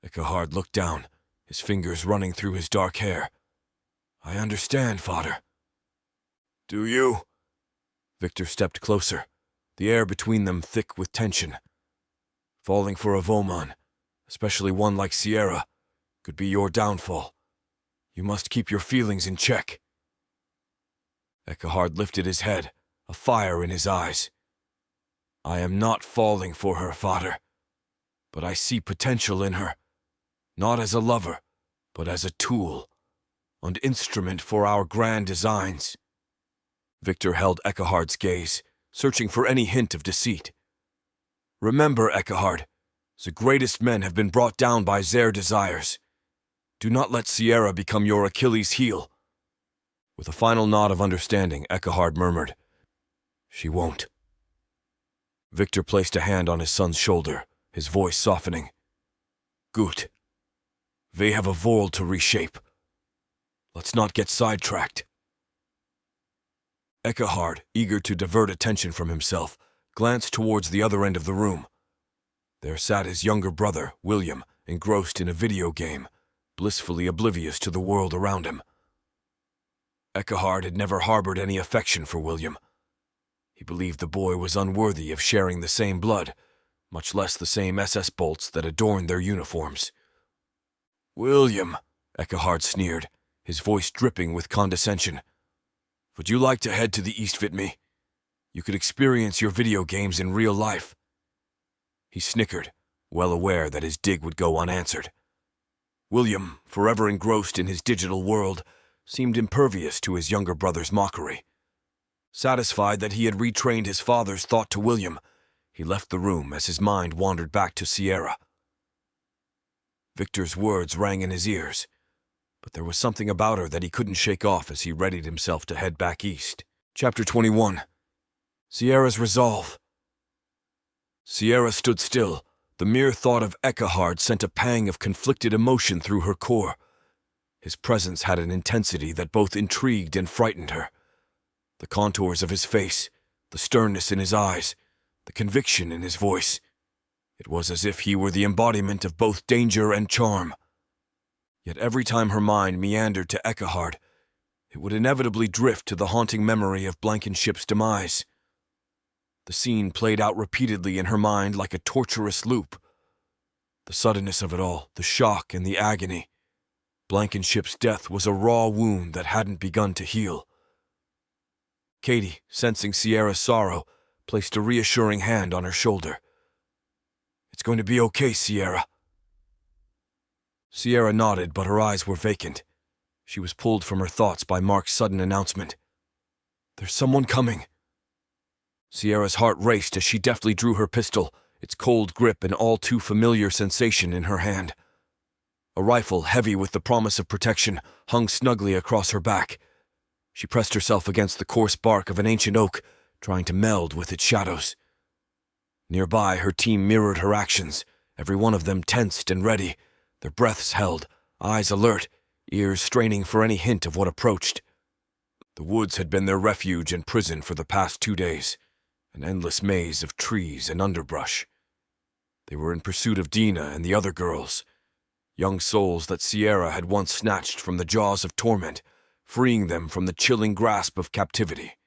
Eckhard looked down, his fingers running through his dark hair. "I understand, fodder." "Do you?" Victor stepped closer, the air between them thick with tension. Falling for a Voman, especially one like Sierra, could be your downfall. You must keep your feelings in check. Eckehard lifted his head, a fire in his eyes. I am not falling for her, Father, but I see potential in her, not as a lover, but as a tool, an instrument for our grand designs. Victor held Eckehard's gaze, searching for any hint of deceit. Remember, Eckehard, the greatest men have been brought down by their desires. Do not let Sierra become your Achilles' heel. With a final nod of understanding, Eckehard murmured, She won't. Victor placed a hand on his son's shoulder, his voice softening. Gut. They have a world to reshape. Let's not get sidetracked. Eckehard, eager to divert attention from himself, glanced towards the other end of the room. There sat his younger brother, William, engrossed in a video game, blissfully oblivious to the world around him. Eckehard had never harbored any affection for William. He believed the boy was unworthy of sharing the same blood, much less the same SS bolts that adorned their uniforms. William, Eckehard sneered, his voice dripping with condescension. Would you like to head to the east with me? You could experience your video games in real life. He snickered, well aware that his dig would go unanswered. William, forever engrossed in his digital world, seemed impervious to his younger brother's mockery. Satisfied that he had retrained his father's thought to William, he left the room as his mind wandered back to Sierra. Victor's words rang in his ears, but there was something about her that he couldn't shake off as he readied himself to head back east. Chapter 21. Sierra's Resolve. Sierra stood still. The mere thought of Eckehard sent a pang of conflicted emotion through her core. His presence had an intensity that both intrigued and frightened her. The contours of his face, the sternness in his eyes, the conviction in his voice. It was as if he were the embodiment of both danger and charm. Yet every time her mind meandered to Eckehard, it would inevitably drift to the haunting memory of Blankenship's demise. The scene played out repeatedly in her mind like a torturous loop. The suddenness of it all, the shock and the agony. Blankenship's death was a raw wound that hadn't begun to heal. Katie, sensing Sierra's sorrow, placed a reassuring hand on her shoulder. It's going to be okay, Sierra. Sierra nodded, but her eyes were vacant. She was pulled from her thoughts by Mark's sudden announcement. There's someone coming. Sierra's heart raced as she deftly drew her pistol, its cold grip an all too familiar sensation in her hand. A rifle, heavy with the promise of protection, hung snugly across her back. She pressed herself against the coarse bark of an ancient oak, trying to meld with its shadows. Nearby, her team mirrored her actions, every one of them tensed and ready, their breaths held, eyes alert, ears straining for any hint of what approached. The woods had been their refuge and prison for the past 2 days, an endless maze of trees and underbrush. They were in pursuit of Dina and the other girls, young souls that Sierra had once snatched from the jaws of torment, freeing them from the chilling grasp of captivity.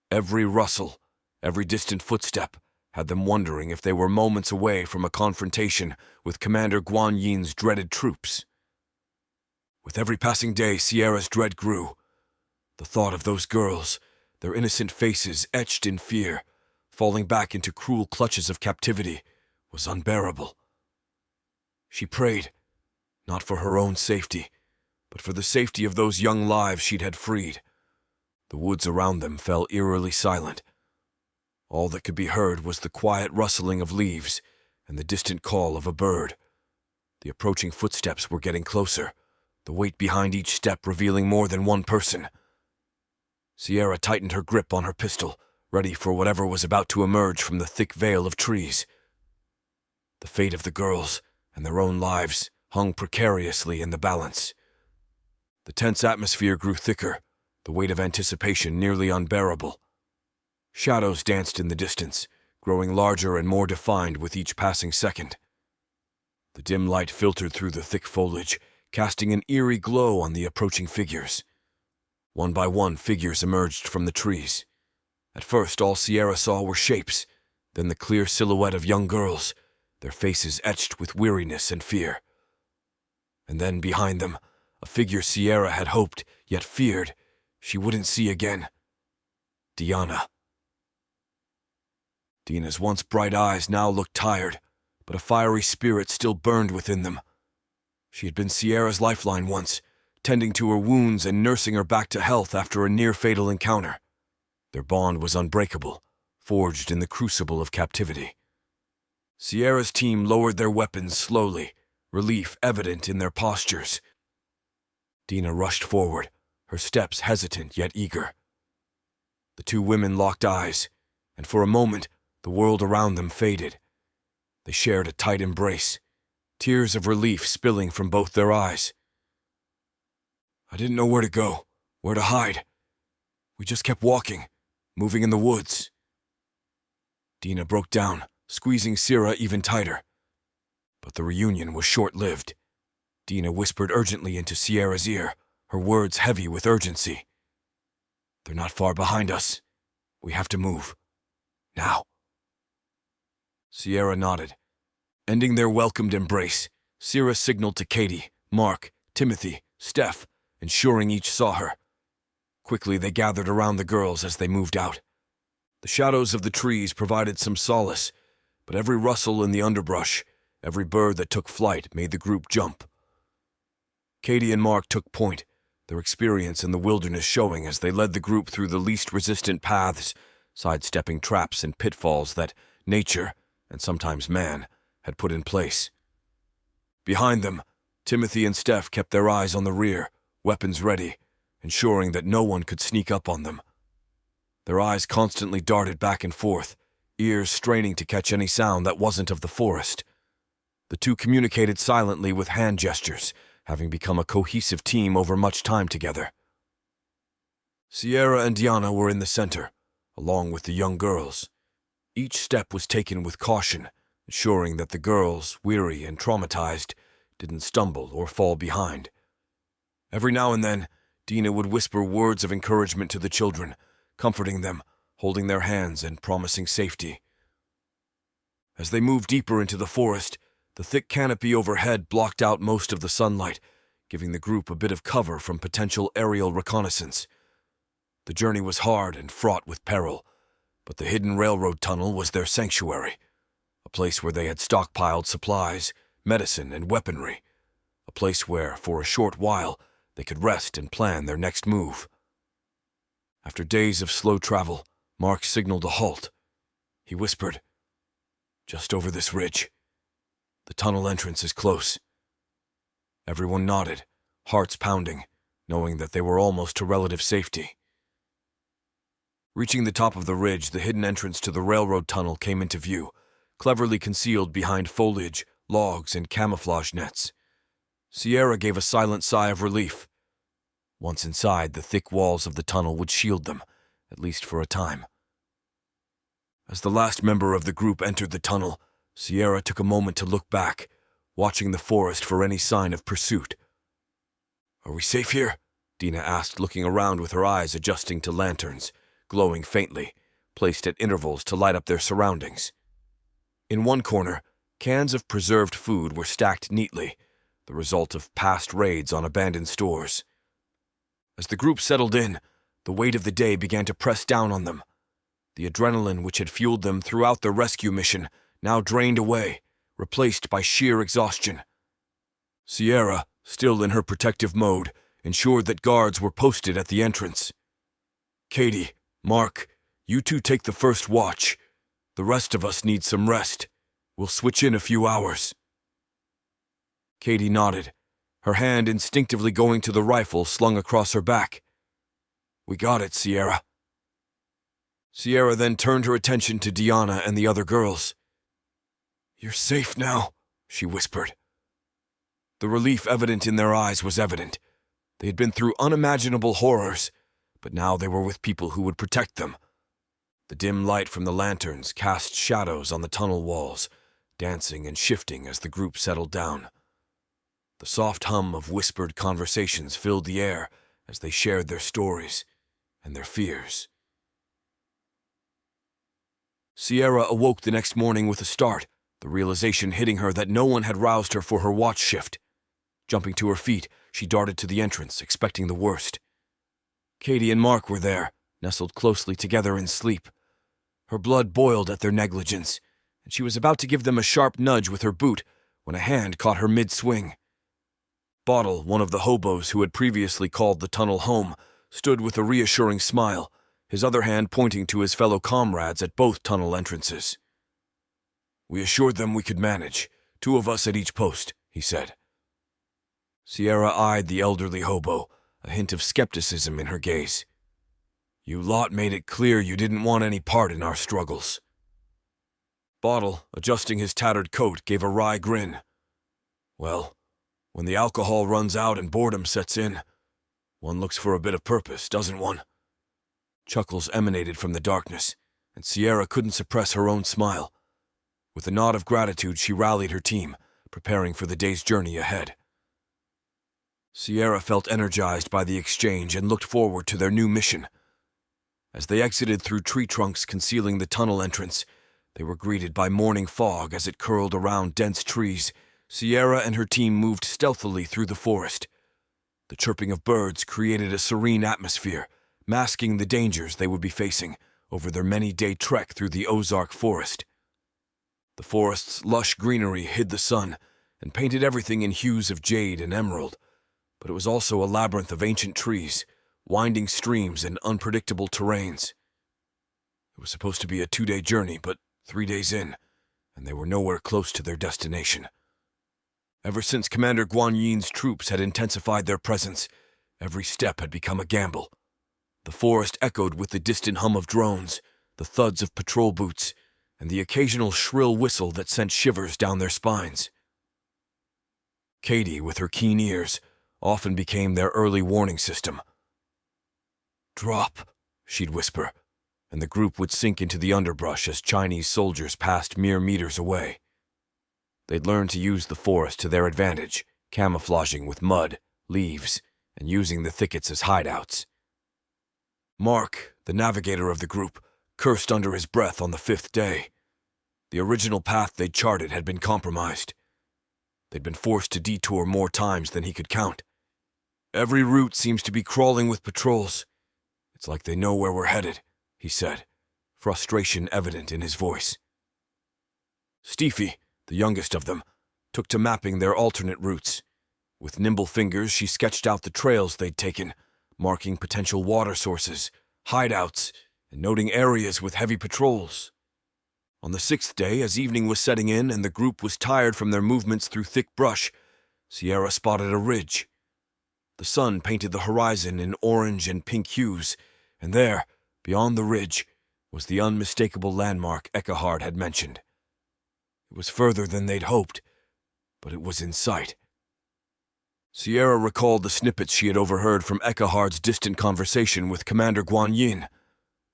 Every rustle, every distant footstep, had them wondering if they were moments away from a confrontation with Commander Guan Yin's dreaded troops. With every passing day, Sierra's dread grew. The thought of those girls, their innocent faces etched in fear, falling back into cruel clutches of captivity, was unbearable. She prayed, not for her own safety, but for the safety of those young lives she'd had freed. The woods around them fell eerily silent. All that could be heard was the quiet rustling of leaves and the distant call of a bird. The approaching footsteps were getting closer, the weight behind each step revealing more than one person. Sierra tightened her grip on her pistol, ready for whatever was about to emerge from the thick veil of trees. The fate of the girls and their own lives hung precariously in the balance. The tense atmosphere grew thicker, the weight of anticipation nearly unbearable. Shadows danced in the distance, growing larger and more defined with each passing second. The dim light filtered through the thick foliage, casting an eerie glow on the approaching figures. One by one, figures emerged from the trees. At first, all Sierra saw were shapes, then the clear silhouette of young girls, their faces etched with weariness and fear. And then behind them, a figure Sierra had hoped, yet feared, she wouldn't see again. Diana. Dina's once bright eyes now looked tired, but a fiery spirit still burned within them. She had been Sierra's lifeline once, tending to her wounds and nursing her back to health after a near-fatal encounter. Their bond was unbreakable, forged in the crucible of captivity. Sierra's team lowered their weapons slowly, relief evident in their postures. Dina rushed forward, her steps hesitant yet eager. The two women locked eyes, and for a moment the world around them faded. They shared a tight embrace, tears of relief spilling from both their eyes. I didn't know where to go, where to hide. We just kept walking, moving in the woods. Dina broke down, squeezing Sierra even tighter. But the reunion was short-lived. Dina whispered urgently into Sierra's ear, her words heavy with urgency. They're not far behind us. We have to move. Now. Sierra nodded. Ending their welcomed embrace, Sierra signaled to Katie, Mark, Timothy, Steph, ensuring each saw her. Quickly they gathered around the girls as they moved out. The shadows of the trees provided some solace, but every rustle in the underbrush, every bird that took flight made the group jump. Katie and Mark took point, their experience in the wilderness showing as they led the group through the least resistant paths, sidestepping traps and pitfalls that nature, and sometimes man, had put in place. Behind them, Timothy and Steph kept their eyes on the rear, weapons ready, ensuring that no one could sneak up on them. Their eyes constantly darted back and forth, ears straining to catch any sound that wasn't of the forest. The two communicated silently with hand gestures, having become a cohesive team over much time together. Sierra and Diana were in the center, along with the young girls. Each step was taken with caution, ensuring that the girls, weary and traumatized, didn't stumble or fall behind. Every now and then, Dina would whisper words of encouragement to the children, comforting them, holding their hands and promising safety. As they moved deeper into the forest, the thick canopy overhead blocked out most of the sunlight, giving the group a bit of cover from potential aerial reconnaissance. The journey was hard and fraught with peril, but the hidden railroad tunnel was their sanctuary, a place where they had stockpiled supplies, medicine, and weaponry, a place where, for a short while, they could rest and plan their next move. After days of slow travel, Mark signaled a halt. He whispered, "Just over this ridge. The tunnel entrance is close." Everyone nodded, hearts pounding, knowing that they were almost to relative safety. Reaching the top of the ridge, the hidden entrance to the railroad tunnel came into view, cleverly concealed behind foliage, logs, and camouflage nets. Sierra gave a silent sigh of relief. Once inside, the thick walls of the tunnel would shield them, at least for a time. As the last member of the group entered the tunnel, Sierra took a moment to look back, watching the forest for any sign of pursuit. "Are we safe here?" Dina asked, looking around with her eyes adjusting to lanterns, glowing faintly, placed at intervals to light up their surroundings. In one corner, cans of preserved food were stacked neatly, the result of past raids on abandoned stores. As the group settled in, the weight of the day began to press down on them. The adrenaline which had fueled them throughout the rescue mission now drained away, replaced by sheer exhaustion. Sierra, still in her protective mode, ensured that guards were posted at the entrance. "Katie, Mark, you two take the first watch. The rest of us need some rest. We'll switch in a few hours." Katie nodded, her hand instinctively going to the rifle slung across her back. "We got it, Sierra." Sierra then turned her attention to Diana and the other girls. "You're safe now," she whispered. The relief evident in their eyes was evident. They had been through unimaginable horrors, but now they were with people who would protect them. The dim light from the lanterns cast shadows on the tunnel walls, dancing and shifting as the group settled down. The soft hum of whispered conversations filled the air as they shared their stories and their fears. Sierra awoke the next morning with a start, the realization hitting her that no one had roused her for her watch shift. Jumping to her feet, she darted to the entrance, expecting the worst. Katie and Mark were there, nestled closely together in sleep. Her blood boiled at their negligence, and she was about to give them a sharp nudge with her boot when a hand caught her mid-swing. Bottle, one of the hobos who had previously called the tunnel home, stood with a reassuring smile, his other hand pointing to his fellow comrades at both tunnel entrances. "We assured them we could manage, 2 of us at each post," he said. Sierra eyed the elderly hobo, a hint of skepticism in her gaze. "You lot made it clear you didn't want any part in our struggles." Bottle, adjusting his tattered coat, gave a wry grin. "Well, when the alcohol runs out and boredom sets in, one looks for a bit of purpose, doesn't one?" Chuckles emanated from the darkness, and Sierra couldn't suppress her own smile. With a nod of gratitude, she rallied her team, preparing for the day's journey ahead. Sierra felt energized by the exchange and looked forward to their new mission. As they exited through tree trunks concealing the tunnel entrance, they were greeted by morning fog as it curled around dense trees. Sierra and her team moved stealthily through the forest. The chirping of birds created a serene atmosphere, masking the dangers they would be facing over their many-day trek through the Ozark forest. The forest's lush greenery hid the sun and painted everything in hues of jade and emerald, but it was also a labyrinth of ancient trees, winding streams, and unpredictable terrains. It was supposed to be a 2-day journey, but 3 days in, and they were nowhere close to their destination. Ever since Commander Guan Yin's troops had intensified their presence, every step had become a gamble. The forest echoed with the distant hum of drones, the thuds of patrol boots, and the occasional shrill whistle that sent shivers down their spines. Katie, with her keen ears, often became their early warning system. "Drop," she'd whisper, and the group would sink into the underbrush as Chinese soldiers passed mere meters away. They'd learned to use the forest to their advantage, camouflaging with mud, leaves, and using the thickets as hideouts. Mark, the navigator of the group, cursed under his breath on the 5th day. The original path they'd charted had been compromised. They'd been forced to detour more times than he could count. "Every route seems to be crawling with patrols. It's like they know where we're headed," he said, frustration evident in his voice. Steffi, the youngest of them, took to mapping their alternate routes. With nimble fingers, she sketched out the trails they'd taken, marking potential water sources, hideouts, and noting areas with heavy patrols. On the 6th day, as evening was setting in and the group was tired from their movements through thick brush, Sierra spotted a ridge. The sun painted the horizon in orange and pink hues, and there, beyond the ridge, was the unmistakable landmark Eckhard had mentioned. It was further than they'd hoped, but it was in sight. Sierra recalled the snippets she had overheard from Eckhard's distant conversation with Commander Guan Yin.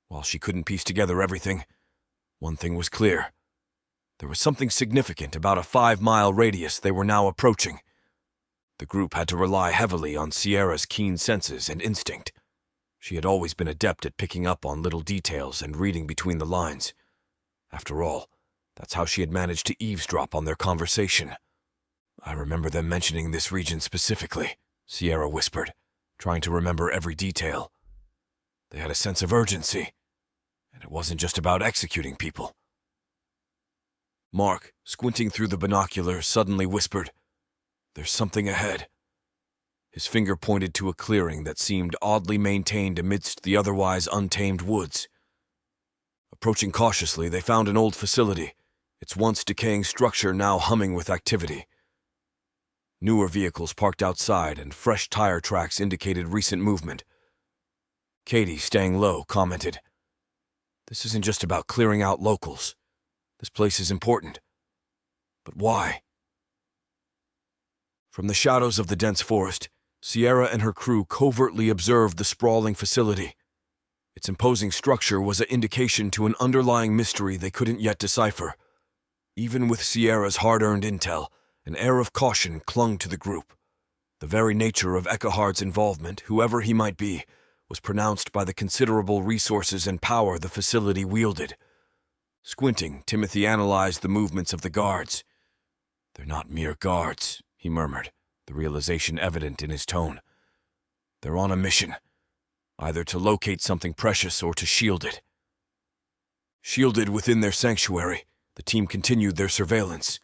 While she couldn't piece together everything, one thing was clear. There was something significant about a 5-mile radius they were now approaching. The group had to rely heavily on Sierra's keen senses and instinct. She had always been adept at picking up on little details and reading between the lines. After all, that's how she had managed to eavesdrop on their conversation. "I remember them mentioning this region specifically," Sierra whispered, trying to remember every detail. "They had a sense of urgency, and it wasn't just about executing people." Mark, squinting through the binoculars, suddenly whispered, "There's something ahead." His finger pointed to a clearing that seemed oddly maintained amidst the otherwise untamed woods. Approaching cautiously, they found an old facility, its once decaying structure now humming with activity. Newer vehicles parked outside and fresh tire tracks indicated recent movement. Katie, staying low, commented, "This isn't just about clearing out locals. This place is important. But why?" From the shadows of the dense forest, Sierra and her crew covertly observed the sprawling facility. Its imposing structure was an indication to an underlying mystery they couldn't yet decipher. Even with Sierra's hard-earned intel, an air of caution clung to the group. The very nature of Eckhard's involvement, whoever he might be, was pronounced by the considerable resources and power the facility wielded. Squinting, Timothy analyzed the movements of the guards. "They're not mere guards," he murmured, the realization evident in his tone. "They're on a mission, either to locate something precious or to shield it." Shielded within their sanctuary, the team continued their surveillance.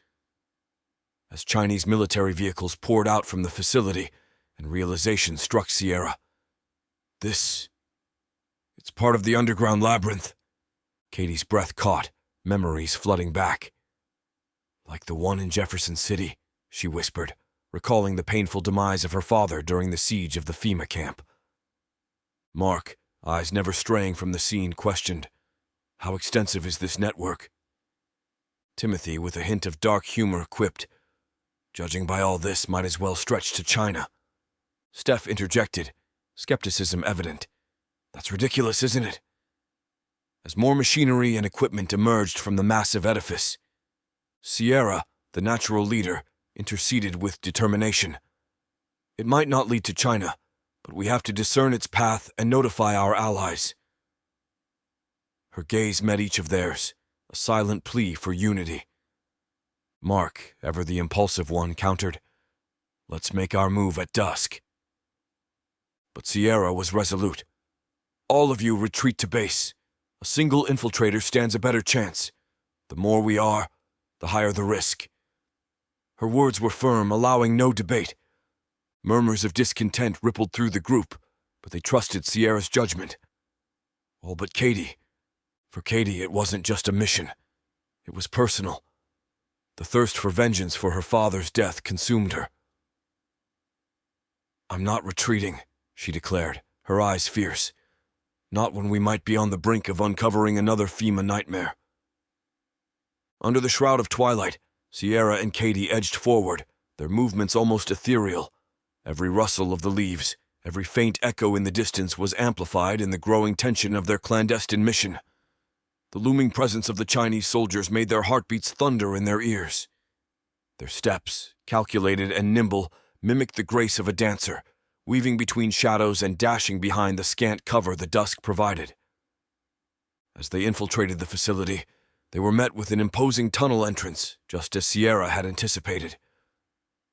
As Chinese military vehicles poured out from the facility, and realization struck Sierra. It's part of the underground labyrinth. Katie's breath caught, memories flooding back. "Like the one in Jefferson City," she whispered, recalling the painful demise of her father during the siege of the FEMA camp. Mark, eyes never straying from the scene, questioned, "How extensive is this network?" Timothy, with a hint of dark humor, quipped, "Judging by all this, might as well stretch to China." Steph interjected, skepticism evident. "That's ridiculous, isn't it?" As more machinery and equipment emerged from the massive edifice, Sierra, the natural leader, interceded with determination. "It might not lead to China, but we have to discern its path and notify our allies." Her gaze met each of theirs, a silent plea for unity. Mark, ever the impulsive one, countered, "Let's make our move at dusk." But Sierra was resolute. "All of you retreat to base. A single infiltrator stands a better chance. The more we are, the higher the risk." Her words were firm, allowing no debate. Murmurs of discontent rippled through the group, but they trusted Sierra's judgment. All but Katie. For Katie, it wasn't just a mission. It was personal. The thirst for vengeance for her father's death consumed her. "I'm not retreating," she declared, her eyes fierce. "Not when we might be on the brink of uncovering another FEMA nightmare." Under the shroud of twilight, Sierra and Katie edged forward, their movements almost ethereal. Every rustle of the leaves, every faint echo in the distance was amplified in the growing tension of their clandestine mission. The looming presence of the Chinese soldiers made their heartbeats thunder in their ears. Their steps, calculated and nimble, mimicked the grace of a dancer, weaving between shadows and dashing behind the scant cover the dusk provided. As they infiltrated the facility, they were met with an imposing tunnel entrance, just as Sierra had anticipated.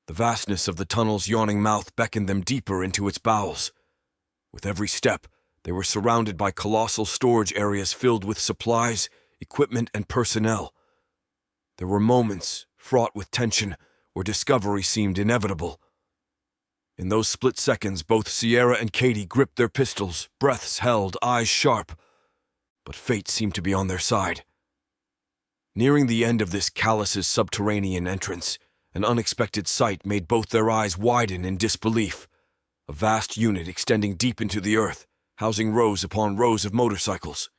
The vastness of the tunnel's yawning mouth beckoned them deeper into its bowels. With every step, they were surrounded by colossal storage areas filled with supplies, equipment, and personnel. There were moments, fraught with tension, where discovery seemed inevitable. In those split seconds, both Sierra and Katie gripped their pistols, breaths held, eyes sharp. But fate seemed to be on their side. Nearing the end of this callous subterranean entrance, an unexpected sight made both their eyes widen in disbelief. A vast unit extending deep into the earth, housing rows upon rows of motorcycles.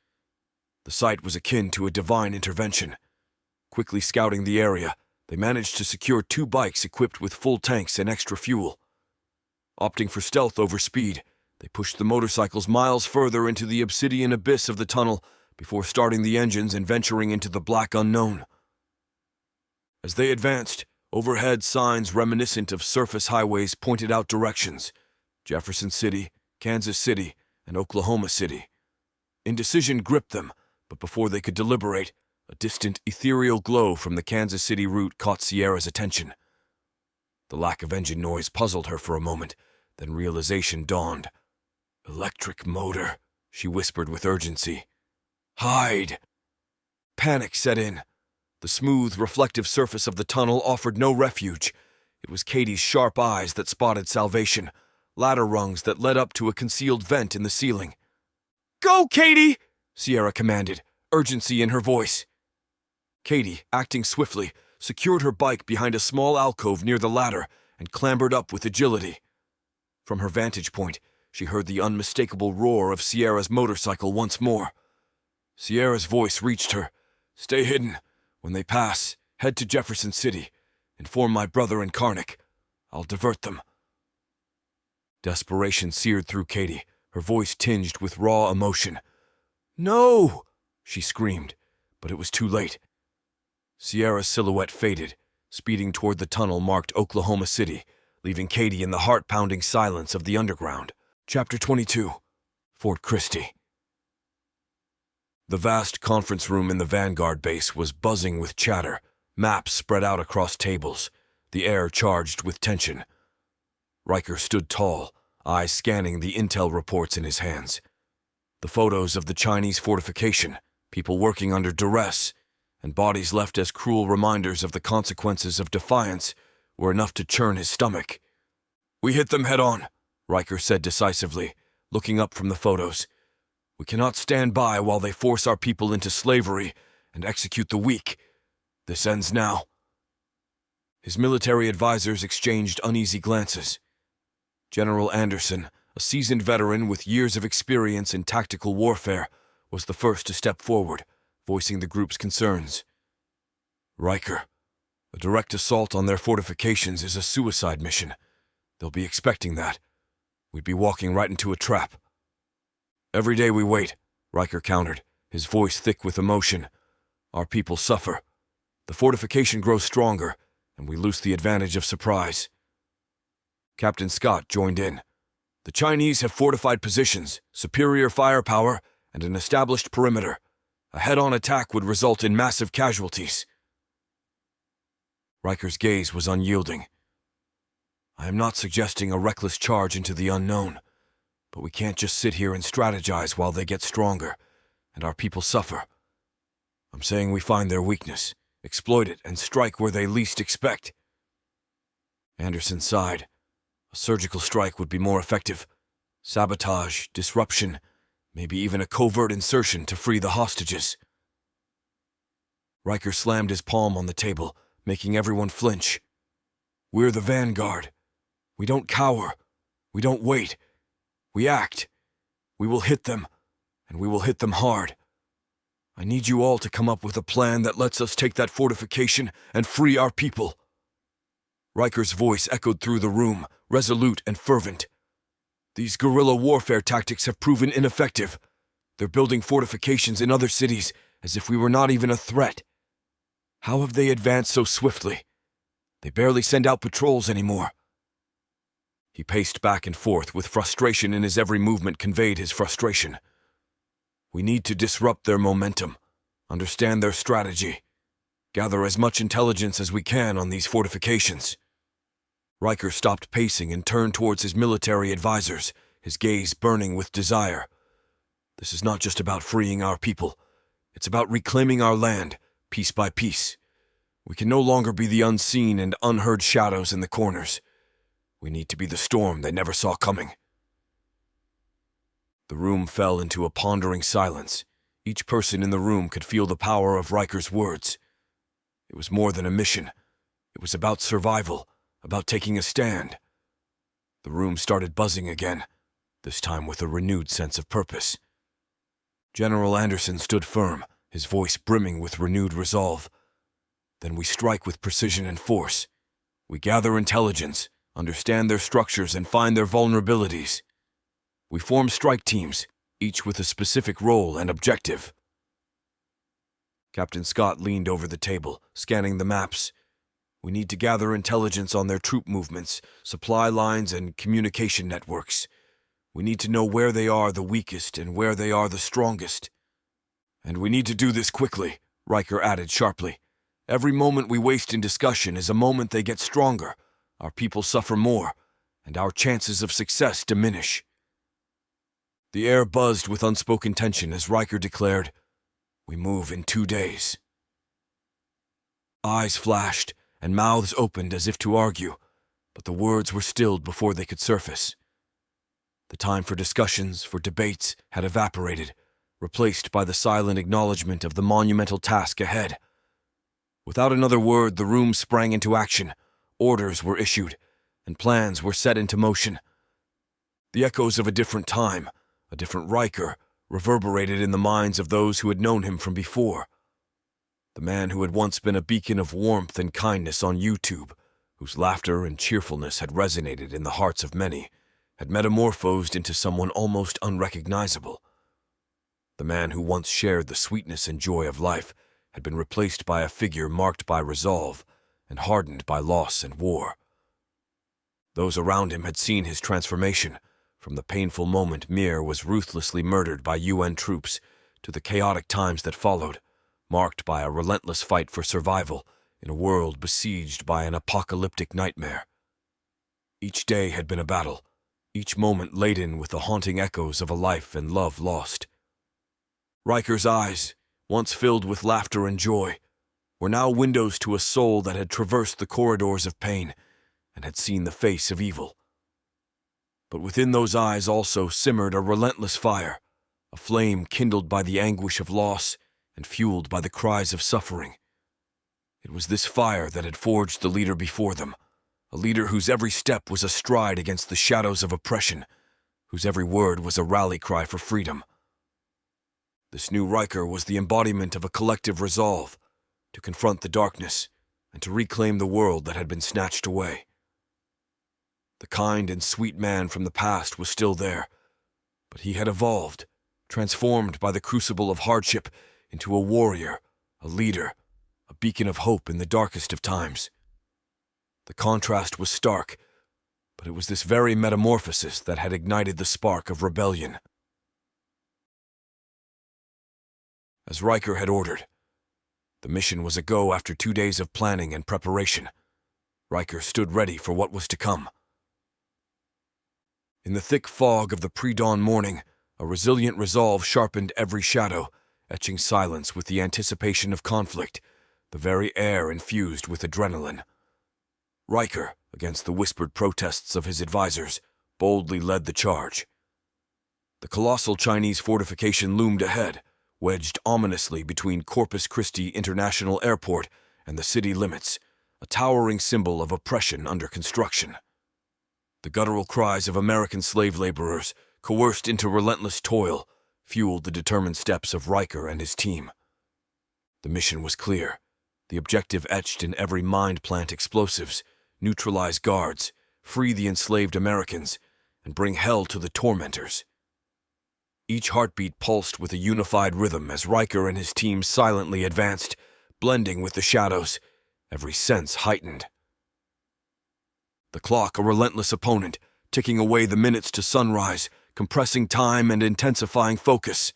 The sight was akin to a divine intervention. Quickly scouting the area, they managed to secure 2 bikes equipped with full tanks and extra fuel. Opting for stealth over speed, they pushed the motorcycles miles further into the obsidian abyss of the tunnel before starting the engines and venturing into the black unknown. As they advanced, overhead signs reminiscent of surface highways pointed out directions: Jefferson City, Kansas City, and Oklahoma City. Indecision gripped them, but before they could deliberate, a distant ethereal glow from the Kansas City route caught Sierra's attention. The lack of engine noise puzzled her for a moment, then realization dawned. "Electric motor," she whispered with urgency. "Hide!" Panic set in. The smooth, reflective surface of the tunnel offered no refuge. It was Katie's sharp eyes that spotted salvation, ladder rungs that led up to a concealed vent in the ceiling. "Go, Katie!" Sierra commanded, urgency in her voice. Katie, acting swiftly, secured her bike behind a small alcove near the ladder and clambered up with agility. From her vantage point, she heard the unmistakable roar of Sierra's motorcycle once more. Sierra's voice reached her. "Stay hidden. When they pass, head to Jefferson City. Inform my brother and Karnak. I'll divert them." Desperation seared through Katie, her voice tinged with raw emotion. "No!" she screamed, but it was too late. Sierra's silhouette faded, speeding toward the tunnel marked Oklahoma City, leaving Katie in the heart-pounding silence of the underground. Chapter 22. Fort Christie. The vast conference room in the Vanguard base was buzzing with chatter, maps spread out across tables, the air charged with tension. Riker stood tall, eyes scanning the intel reports in his hands. The photos of the Chinese fortification, people working under duress, and bodies left as cruel reminders of the consequences of defiance were enough to churn his stomach. "We hit them head on," Riker said decisively, looking up from the photos. "We cannot stand by while they force our people into slavery and execute the weak. This ends now." His military advisors exchanged uneasy glances. General Anderson, a seasoned veteran with years of experience in tactical warfare, was the first to step forward, voicing the group's concerns. "Riker, a direct assault on their fortifications is a suicide mission. They'll be expecting that. We'd be walking right into a trap." "Every day we wait," Riker countered, his voice thick with emotion. "Our people suffer. The fortification grows stronger, and we lose the advantage of surprise." Captain Scott joined in. "The Chinese have fortified positions, superior firepower, and an established perimeter. A head-on attack would result in massive casualties." Riker's gaze was unyielding. "I am not suggesting a reckless charge into the unknown, but we can't just sit here and strategize while they get stronger, and our people suffer. I'm saying we find their weakness, exploit it, and strike where they least expect." Anderson sighed. "A surgical strike would be more effective. Sabotage, disruption, maybe even a covert insertion to free the hostages." Riker slammed his palm on the table, making everyone flinch. "We're the Vanguard. We don't cower. We don't wait. We act. We will hit them, and we will hit them hard. I need you all to come up with a plan that lets us take that fortification and free our people." Riker's voice echoed through the room, resolute and fervent. "These guerrilla warfare tactics have proven ineffective. They're building fortifications in other cities as if we were not even a threat. How have they advanced so swiftly? They barely send out patrols anymore." He paced back and forth with frustration in his every movement conveyed his frustration. "We need to disrupt their momentum, understand their strategy, gather as much intelligence as we can on these fortifications." Riker stopped pacing and turned towards his military advisors, his gaze burning with desire. "This is not just about freeing our people. It's about reclaiming our land, piece by piece. We can no longer be the unseen and unheard shadows in the corners. We need to be the storm they never saw coming." The room fell into a pondering silence. Each person in the room could feel the power of Riker's words. It was more than a mission. It was about survival, about taking a stand. The room started buzzing again, this time with a renewed sense of purpose. General Anderson stood firm, his voice brimming with renewed resolve. "Then we strike with precision and force. We gather intelligence, understand their structures, and find their vulnerabilities. We form strike teams, each with a specific role and objective." Captain Scott leaned over the table, scanning the maps. "We need to gather intelligence on their troop movements, supply lines, and communication networks. We need to know where they are the weakest and where they are the strongest. And we need to do this quickly," Riker added sharply. "Every moment we waste in discussion is a moment they get stronger, our people suffer more, and our chances of success diminish." The air buzzed with unspoken tension as Riker declared, "We move in 2 days." Eyes flashed, and mouths opened as if to argue, but the words were stilled before they could surface. The time for discussions, for debates, had evaporated, replaced by the silent acknowledgement of the monumental task ahead. Without another word, the room sprang into action, orders were issued, and plans were set into motion. The echoes of a different time, a different Riker, reverberated in the minds of those who had known him from before. The man who had once been a beacon of warmth and kindness on YouTube, whose laughter and cheerfulness had resonated in the hearts of many, had metamorphosed into someone almost unrecognizable. The man who once shared the sweetness and joy of life had been replaced by a figure marked by resolve and hardened by loss and war. Those around him had seen his transformation, from the painful moment Mir was ruthlessly murdered by UN troops to the chaotic times that followed, marked by a relentless fight for survival in a world besieged by an apocalyptic nightmare. Each day had been a battle, each moment laden with the haunting echoes of a life and love lost. Riker's eyes, once filled with laughter and joy, were now windows to a soul that had traversed the corridors of pain and had seen the face of evil. But within those eyes also simmered a relentless fire, a flame kindled by the anguish of loss and fueled by the cries of suffering. It was this fire that had forged the leader before them, a leader whose every step was a stride against the shadows of oppression, whose every word was a rally cry for freedom. This new Riker was the embodiment of a collective resolve to confront the darkness and to reclaim the world that had been snatched away. The kind and sweet man from the past was still there, but he had evolved, transformed by the crucible of hardship into a warrior, a leader, a beacon of hope in the darkest of times. The contrast was stark, but it was this very metamorphosis that had ignited the spark of rebellion. As Riker had ordered, the mission was a go after 2 days of planning and preparation. Riker stood ready for what was to come. In the thick fog of the pre-dawn morning, a resilient resolve sharpened every shadow, etching silence with the anticipation of conflict, the very air infused with adrenaline. Riker, against the whispered protests of his advisors, boldly led the charge. The colossal Chinese fortification loomed ahead, wedged ominously between Corpus Christi International Airport and the city limits, a towering symbol of oppression under construction. The guttural cries of American slave laborers, coerced into relentless toil, fueled the determined steps of Riker and his team. The mission was clear, the objective etched in every mind plant: explosives, neutralize guards, free the enslaved Americans, and bring hell to the tormentors. Each heartbeat pulsed with a unified rhythm as Riker and his team silently advanced, blending with the shadows, every sense heightened. The clock, a relentless opponent, ticking away the minutes to sunrise, compressing time and intensifying focus.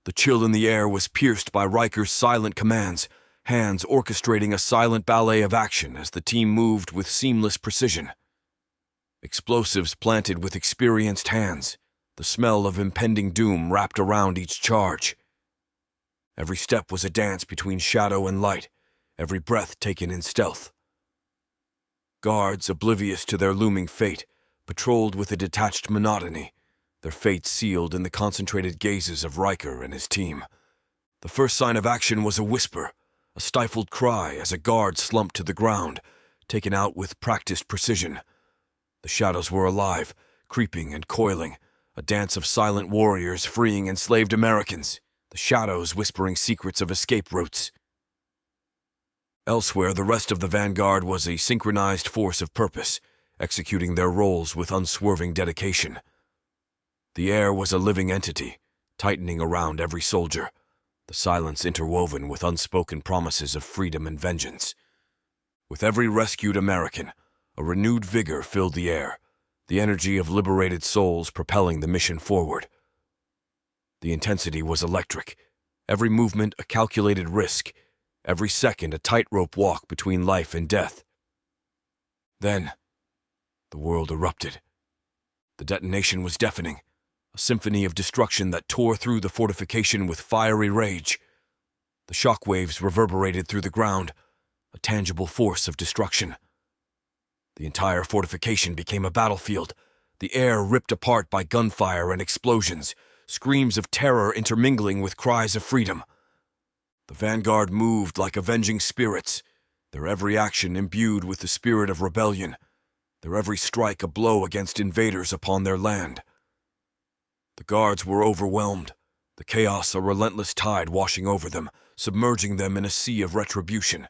The chill in the air was pierced by Riker's silent commands, hands orchestrating a silent ballet of action as the team moved with seamless precision. Explosives planted with experienced hands, the smell of impending doom wrapped around each charge. Every step was a dance between shadow and light, every breath taken in stealth. Guards, oblivious to their looming fate, patrolled with a detached monotony, their fate sealed in the concentrated gazes of Riker and his team. The first sign of action was a whisper, a stifled cry as a guard slumped to the ground, taken out with practiced precision. The shadows were alive, creeping and coiling, a dance of silent warriors freeing enslaved Americans, the shadows whispering secrets of escape routes. Elsewhere, the rest of the Vanguard was a synchronized force of purpose, executing their roles with unswerving dedication. The air was a living entity, tightening around every soldier, the silence interwoven with unspoken promises of freedom and vengeance. With every rescued American, a renewed vigor filled the air, the energy of liberated souls propelling the mission forward. The intensity was electric, every movement a calculated risk, every second a tightrope walk between life and death. Then, the world erupted. The detonation was deafening, a symphony of destruction that tore through the fortification with fiery rage. The shockwaves reverberated through the ground, a tangible force of destruction. The entire fortification became a battlefield, the air ripped apart by gunfire and explosions, screams of terror intermingling with cries of freedom. The Vanguard moved like avenging spirits, their every action imbued with the spirit of rebellion, their every strike a blow against invaders upon their land. The guards were overwhelmed, the chaos a relentless tide washing over them, submerging them in a sea of retribution.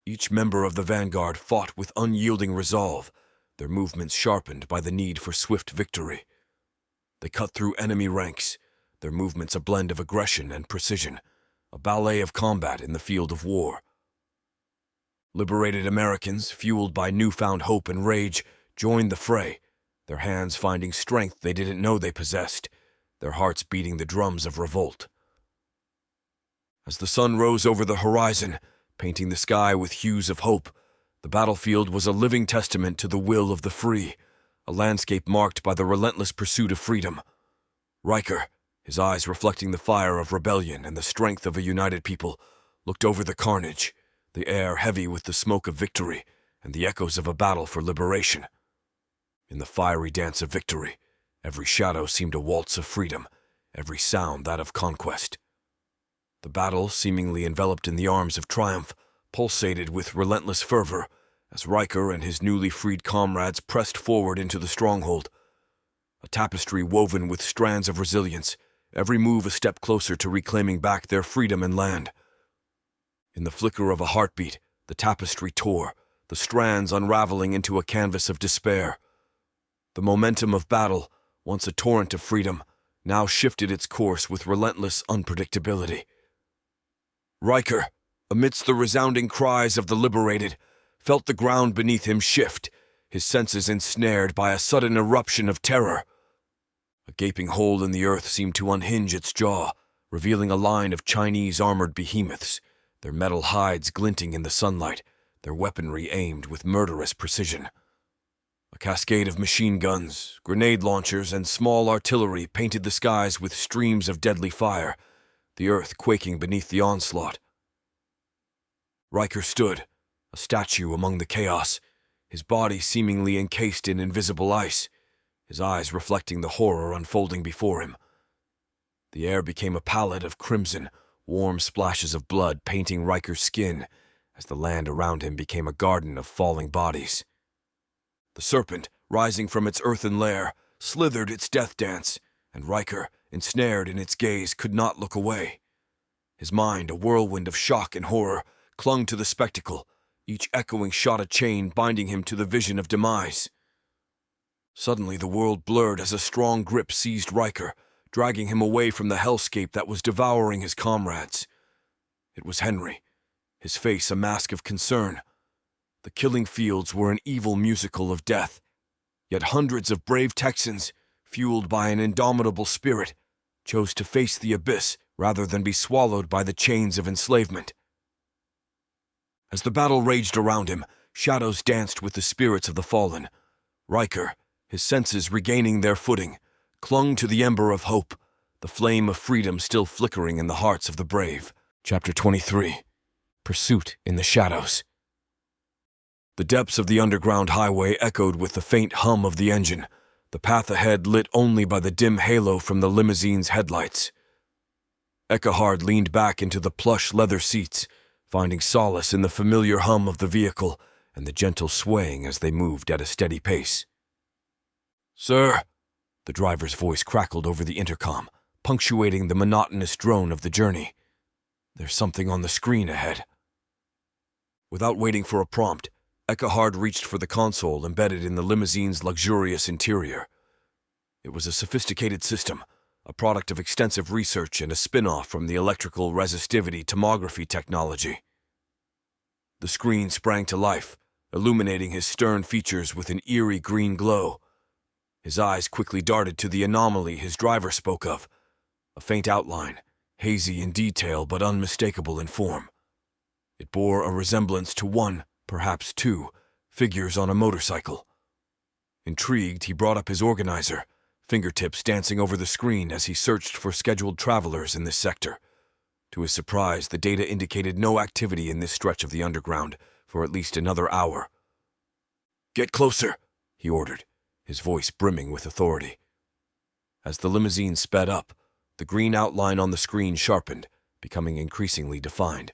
Each member of the Vanguard fought with unyielding resolve, their movements sharpened by the need for swift victory. They cut through enemy ranks, their movements a blend of aggression and precision, a ballet of combat in the field of war. Liberated Americans, fueled by newfound hope and rage, joined the fray, their hands finding strength they didn't know they possessed, their hearts beating the drums of revolt. As the sun rose over the horizon, painting the sky with hues of hope, the battlefield was a living testament to the will of the free, a landscape marked by the relentless pursuit of freedom. Riker, his eyes reflecting the fire of rebellion and the strength of a united people, looked over the carnage, the air heavy with the smoke of victory and the echoes of a battle for liberation. In the fiery dance of victory, every shadow seemed a waltz of freedom, every sound that of conquest. The battle, seemingly enveloped in the arms of triumph, pulsated with relentless fervor as Riker and his newly freed comrades pressed forward into the stronghold. A tapestry woven with strands of resilience, every move a step closer to reclaiming back their freedom and land. In the flicker of a heartbeat, the tapestry tore, the strands unraveling into a canvas of despair. The momentum of battle, once a torrent of freedom, now shifted its course with relentless unpredictability. Riker, amidst the resounding cries of the liberated, felt the ground beneath him shift, his senses ensnared by a sudden eruption of terror. A gaping hole in the earth seemed to unhinge its jaw, revealing a line of Chinese armored behemoths, their metal hides glinting in the sunlight, their weaponry aimed with murderous precision. A cascade of machine guns, grenade launchers, and small artillery painted the skies with streams of deadly fire, the earth quaking beneath the onslaught. Riker stood, a statue among the chaos, his body seemingly encased in invisible ice, his eyes reflecting the horror unfolding before him. The air became a palette of crimson, warm splashes of blood painting Riker's skin, as the land around him became a garden of falling bodies. The serpent, rising from its earthen lair, slithered its death dance, and Riker, ensnared in its gaze, could not look away. His mind, a whirlwind of shock and horror, clung to the spectacle, each echoing shot a chain binding him to the vision of demise. Suddenly the world blurred as a strong grip seized Riker, dragging him away from the hellscape that was devouring his comrades. It was Henry, his face a mask of concern. The killing fields were an evil musical of death, yet hundreds of brave Texans, fueled by an indomitable spirit, chose to face the abyss rather than be swallowed by the chains of enslavement. As the battle raged around him, shadows danced with the spirits of the fallen. Riker, his senses regaining their footing, clung to the ember of hope, the flame of freedom still flickering in the hearts of the brave. Chapter 23. Pursuit in the Shadows. The depths of the underground highway echoed with the faint hum of the engine, the path ahead lit only by the dim halo from the limousine's headlights. Eckhard leaned back into the plush leather seats, finding solace in the familiar hum of the vehicle and the gentle swaying as they moved at a steady pace. "Sir," the driver's voice crackled over the intercom, punctuating the monotonous drone of the journey. "There's something on the screen ahead." Without waiting for a prompt, Eckhard reached for the console embedded in the limousine's luxurious interior. It was a sophisticated system, a product of extensive research and a spin-off from the electrical resistivity tomography technology. The screen sprang to life, illuminating his stern features with an eerie green glow. His eyes quickly darted to the anomaly his driver spoke of, a faint outline, hazy in detail but unmistakable in form. It bore a resemblance to one, perhaps two, figures on a motorcycle. Intrigued, he brought up his organizer, fingertips dancing over the screen as he searched for scheduled travelers in this sector. To his surprise, the data indicated no activity in this stretch of the underground for at least another hour. "Get closer," he ordered, his voice brimming with authority. As the limousine sped up, the green outline on the screen sharpened, becoming increasingly defined.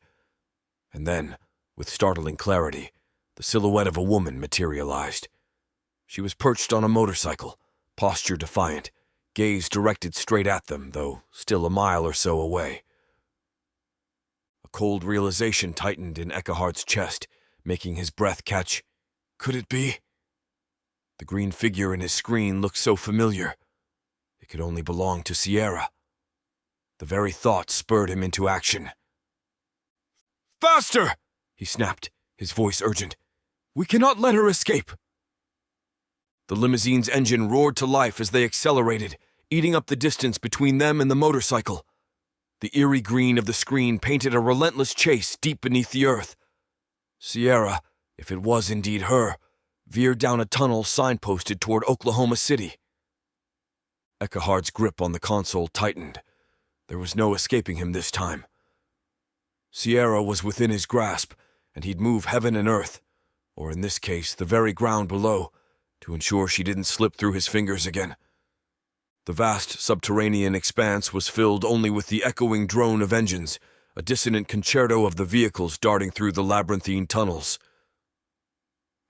And then, with startling clarity, the silhouette of a woman materialized. She was perched on a motorcycle, posture defiant, gaze directed straight at them, though still a mile or so away. A cold realization tightened in Eckhard's chest, making his breath catch. Could it be? The green figure in his screen looked so familiar. It could only belong to Sierra. The very thought spurred him into action. "Faster!" he snapped, his voice urgent. "We cannot let her escape!" The limousine's engine roared to life as they accelerated, eating up the distance between them and the motorcycle. The eerie green of the screen painted a relentless chase deep beneath the earth. Sierra, if it was indeed her, veered down a tunnel signposted toward Oklahoma City. Eckhard's grip on the console tightened. There was no escaping him this time. Sierra was within his grasp, and he'd move heaven and earth, or in this case, the very ground below, to ensure she didn't slip through his fingers again. The vast subterranean expanse was filled only with the echoing drone of engines, a dissonant concerto of the vehicles darting through the labyrinthine tunnels.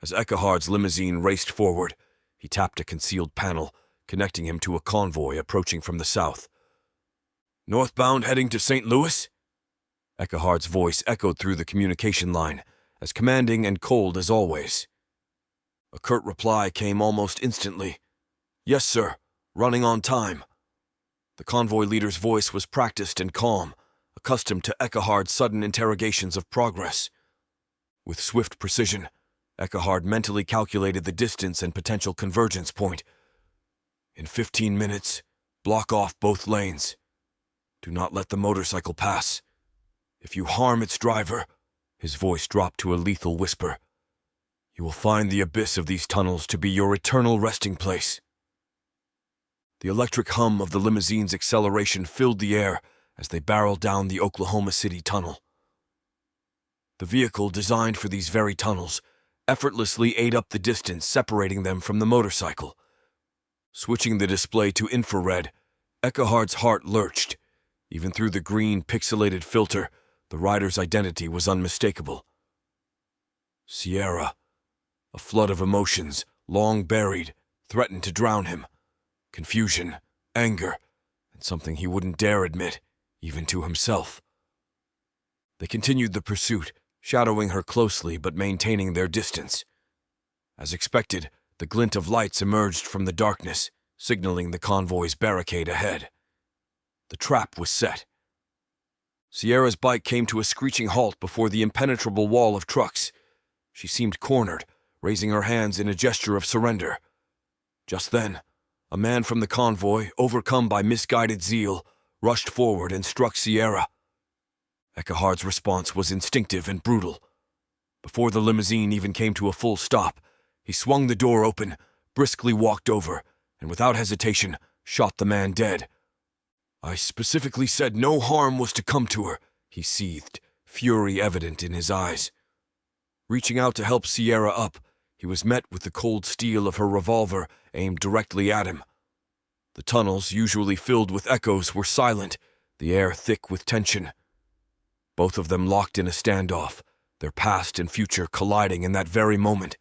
As Eckhard's limousine raced forward, he tapped a concealed panel, connecting him to a convoy approaching from the south. "Northbound heading to St. Louis?" Eckhard's voice echoed through the communication line, as commanding and cold as always. A curt reply came almost instantly. "Yes, sir. Running on time." The convoy leader's voice was practiced and calm, accustomed to Eckhard's sudden interrogations of progress. With swift precision, Eckhard mentally calculated the distance and potential convergence point. "In 15 minutes, block off both lanes. Do not let the motorcycle pass. If you harm its driver," his voice dropped to a lethal whisper, "you will find the abyss of these tunnels to be your eternal resting place." The electric hum of the limousine's acceleration filled the air as they barreled down the Oklahoma City tunnel. The vehicle, designed for these very tunnels, effortlessly ate up the distance separating them from the motorcycle. Switching the display to infrared, Eckhard's heart lurched. Even through the green, pixelated filter, the rider's identity was unmistakable. Sierra. A flood of emotions, long buried, threatened to drown him. Confusion, anger, and something he wouldn't dare admit, even to himself. They continued the pursuit, shadowing her closely but maintaining their distance. As expected, the glint of lights emerged from the darkness, signaling the convoy's barricade ahead. The trap was set. Sierra's bike came to a screeching halt before the impenetrable wall of trucks. She seemed cornered, raising her hands in a gesture of surrender. Just then, a man from the convoy, overcome by misguided zeal, rushed forward and struck Sierra. Eckhard's response was instinctive and brutal. Before the limousine even came to a full stop, he swung the door open, briskly walked over, and without hesitation, shot the man dead. "I specifically said no harm was to come to her," he seethed, fury evident in his eyes. Reaching out to help Sierra up, he was met with the cold steel of her revolver aimed directly at him. The tunnels, usually filled with echoes, were silent, the air thick with tension. Both of them locked in a standoff, their past and future colliding in that very moment.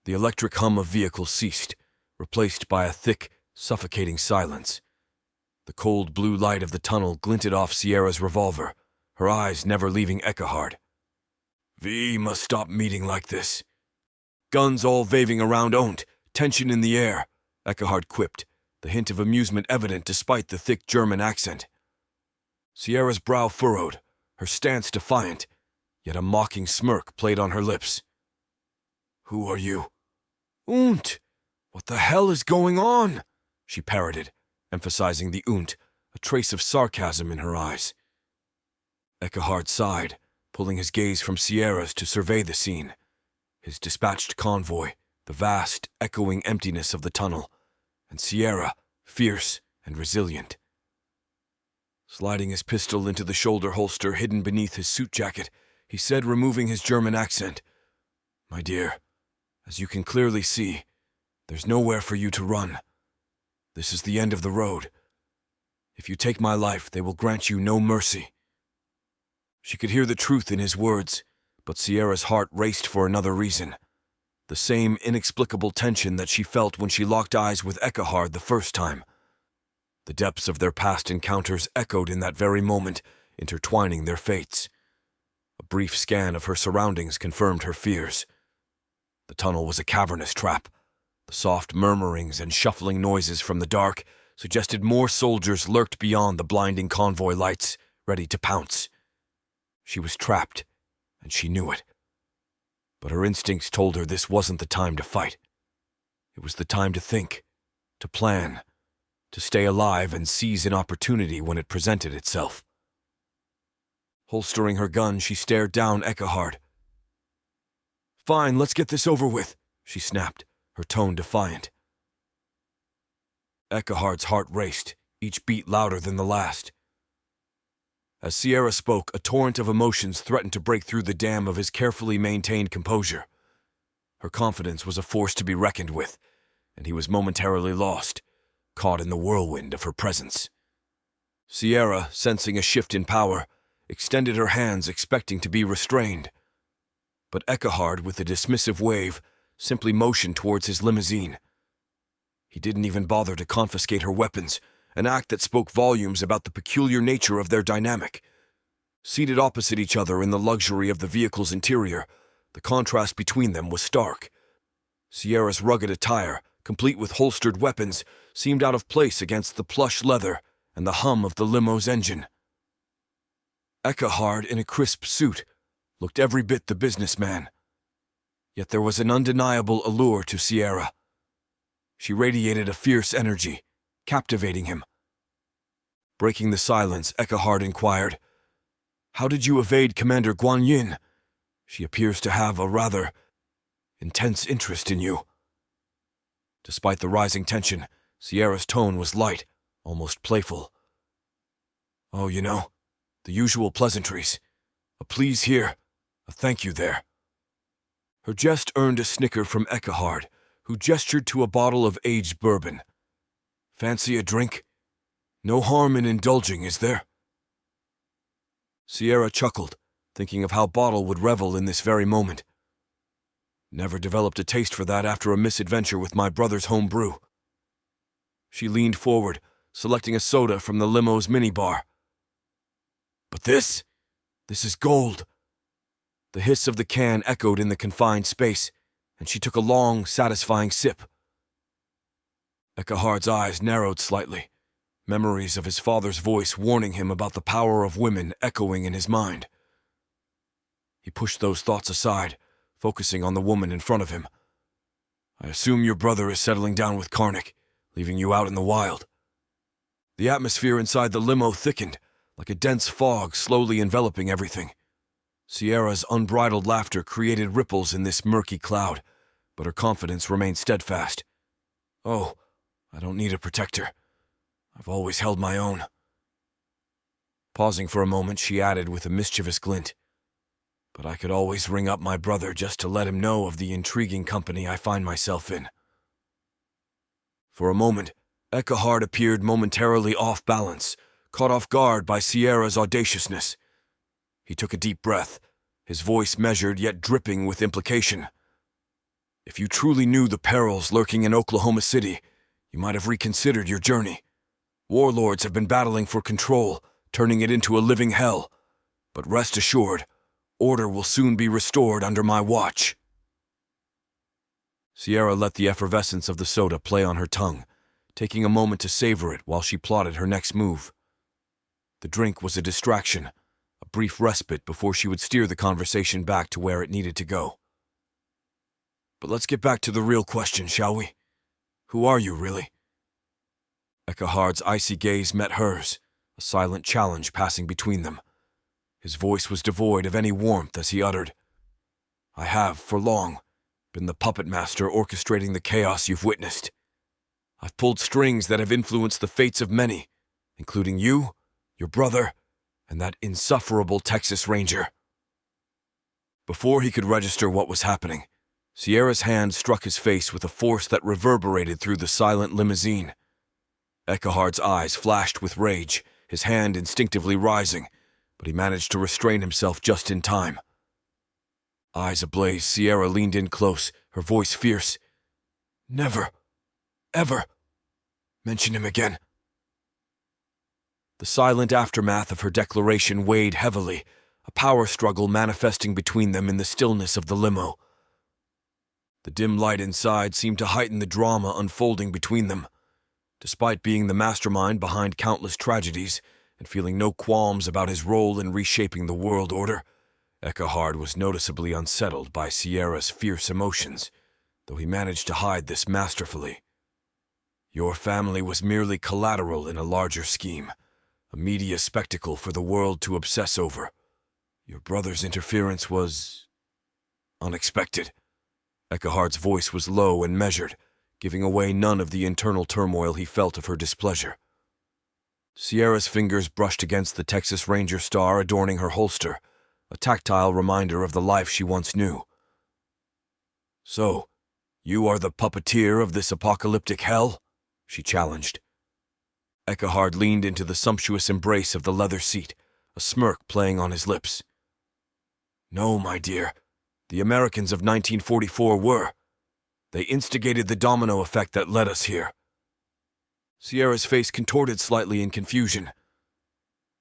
The electric hum of vehicles ceased, replaced by a thick, suffocating silence. The cold blue light of the tunnel glinted off Sierra's revolver, her eyes never leaving Eckhard. "We must stop meeting like this." "Guns all waving around on't, tension in the air," Eckhard quipped, the hint of amusement evident despite the thick German accent. Sierra's brow furrowed, her stance defiant, yet a mocking smirk played on her lips. "Who are you?" "Und! What the hell is going on?" she parroted, emphasizing the "und," a trace of sarcasm in her eyes. Eckhard sighed, pulling his gaze from Sierra's to survey the scene. His dispatched convoy, the vast, echoing emptiness of the tunnel, and Sierra, fierce and resilient. Sliding his pistol into the shoulder holster hidden beneath his suit jacket, he said, removing his German accent, "My dear, as you can clearly see, there's nowhere for you to run. This is the end of the road. If you take my life, they will grant you no mercy." She could hear the truth in his words, but Sierra's heart raced for another reason. The same inexplicable tension that she felt when she locked eyes with Eckhard the first time. The depths of their past encounters echoed in that very moment, intertwining their fates. A brief scan of her surroundings confirmed her fears. The tunnel was a cavernous trap. The soft murmurings and shuffling noises from the dark suggested more soldiers lurked beyond the blinding convoy lights, ready to pounce. She was trapped, and she knew it. But her instincts told her this wasn't the time to fight. It was the time to think, to plan, to stay alive and seize an opportunity when it presented itself. Holstering her gun, she stared down Eckehard. "Fine, let's get this over with," she snapped, her tone defiant. Eckehard's heart raced, each beat louder than the last. As Sierra spoke, a torrent of emotions threatened to break through the dam of his carefully maintained composure. Her confidence was a force to be reckoned with, and he was momentarily lost, caught in the whirlwind of her presence. Sierra, sensing a shift in power, extended her hands expecting to be restrained. But Eckehard, with a dismissive wave, simply motioned towards his limousine. He didn't even bother to confiscate her weapons, an act that spoke volumes about the peculiar nature of their dynamic. Seated opposite each other in the luxury of the vehicle's interior, the contrast between them was stark. Sierra's rugged attire, complete with holstered weapons, seemed out of place against the plush leather and the hum of the limo's engine. Eckehard, in a crisp suit, looked every bit the businessman. Yet there was an undeniable allure to Sierra. She radiated a fierce energy, captivating him. Breaking the silence, Eckehard inquired, "How did you evade Commander Guan Yin? She appears to have a rather intense interest in you." Despite the rising tension, Sierra's tone was light, almost playful. "Oh, you know, the usual pleasantries. A please here, a thank you there." Her jest earned a snicker from Eckehard, who gestured to a bottle of aged bourbon. "Fancy a drink? No harm in indulging, is there?" Sierra chuckled, thinking of how Bottle would revel in this very moment. "Never developed a taste for that after a misadventure with my brother's home brew." She leaned forward, selecting a soda from the limo's minibar. "But this is gold." The hiss of the can echoed in the confined space, and she took a long, satisfying sip. Eckehard's eyes narrowed slightly, memories of his father's voice warning him about the power of women echoing in his mind. He pushed those thoughts aside, focusing on the woman in front of him. "I assume your brother is settling down with Karnak, leaving you out in the wild." The atmosphere inside the limo thickened, like a dense fog slowly enveloping everything. Sierra's unbridled laughter created ripples in this murky cloud, but her confidence remained steadfast. "Oh, I don't need a protector. I've always held my own." Pausing for a moment, she added with a mischievous glint, "But I could always ring up my brother just to let him know of the intriguing company I find myself in." For a moment, Eckehard appeared momentarily off balance, caught off guard by Sierra's audaciousness. He took a deep breath, his voice measured yet dripping with implication. "If you truly knew the perils lurking in Oklahoma City, you might have reconsidered your journey. Warlords have been battling for control, turning it into a living hell. But rest assured, order will soon be restored under my watch." Sierra let the effervescence of the soda play on her tongue, taking a moment to savor it while she plotted her next move. The drink was a distraction, a brief respite before she would steer the conversation back to where it needed to go. "But let's get back to the real question, shall we? Who are you, really?" Eckehard's icy gaze met hers, a silent challenge passing between them. His voice was devoid of any warmth as he uttered, "I have, for long, been the puppet master orchestrating the chaos you've witnessed. I've pulled strings that have influenced the fates of many, including you, your brother, and that insufferable Texas Ranger." Before he could register what was happening, Sierra's hand struck his face with a force that reverberated through the silent limousine. Eckehard's eyes flashed with rage, his hand instinctively rising, but he managed to restrain himself just in time. Eyes ablaze, Sierra leaned in close, her voice fierce. "Never, ever mention him again." The silent aftermath of her declaration weighed heavily, a power struggle manifesting between them in the stillness of the limo. The dim light inside seemed to heighten the drama unfolding between them. Despite being the mastermind behind countless tragedies and feeling no qualms about his role in reshaping the world order, Eckehard was noticeably unsettled by Sierra's fierce emotions, though he managed to hide this masterfully. Your family was merely collateral in a larger scheme, a media spectacle for the world to obsess over. Your brother's interference was unexpected. Eckhard's voice was low and measured, giving away none of the internal turmoil he felt of her displeasure. Sierra's fingers brushed against the Texas Ranger star adorning her holster, a tactile reminder of the life she once knew. "So, you are the puppeteer of this apocalyptic hell?" she challenged. Eckhard leaned into the sumptuous embrace of the leather seat, a smirk playing on his lips. "No, my dear. The Americans of 1944 were. They instigated the domino effect that led us here." Sierra's face contorted slightly in confusion.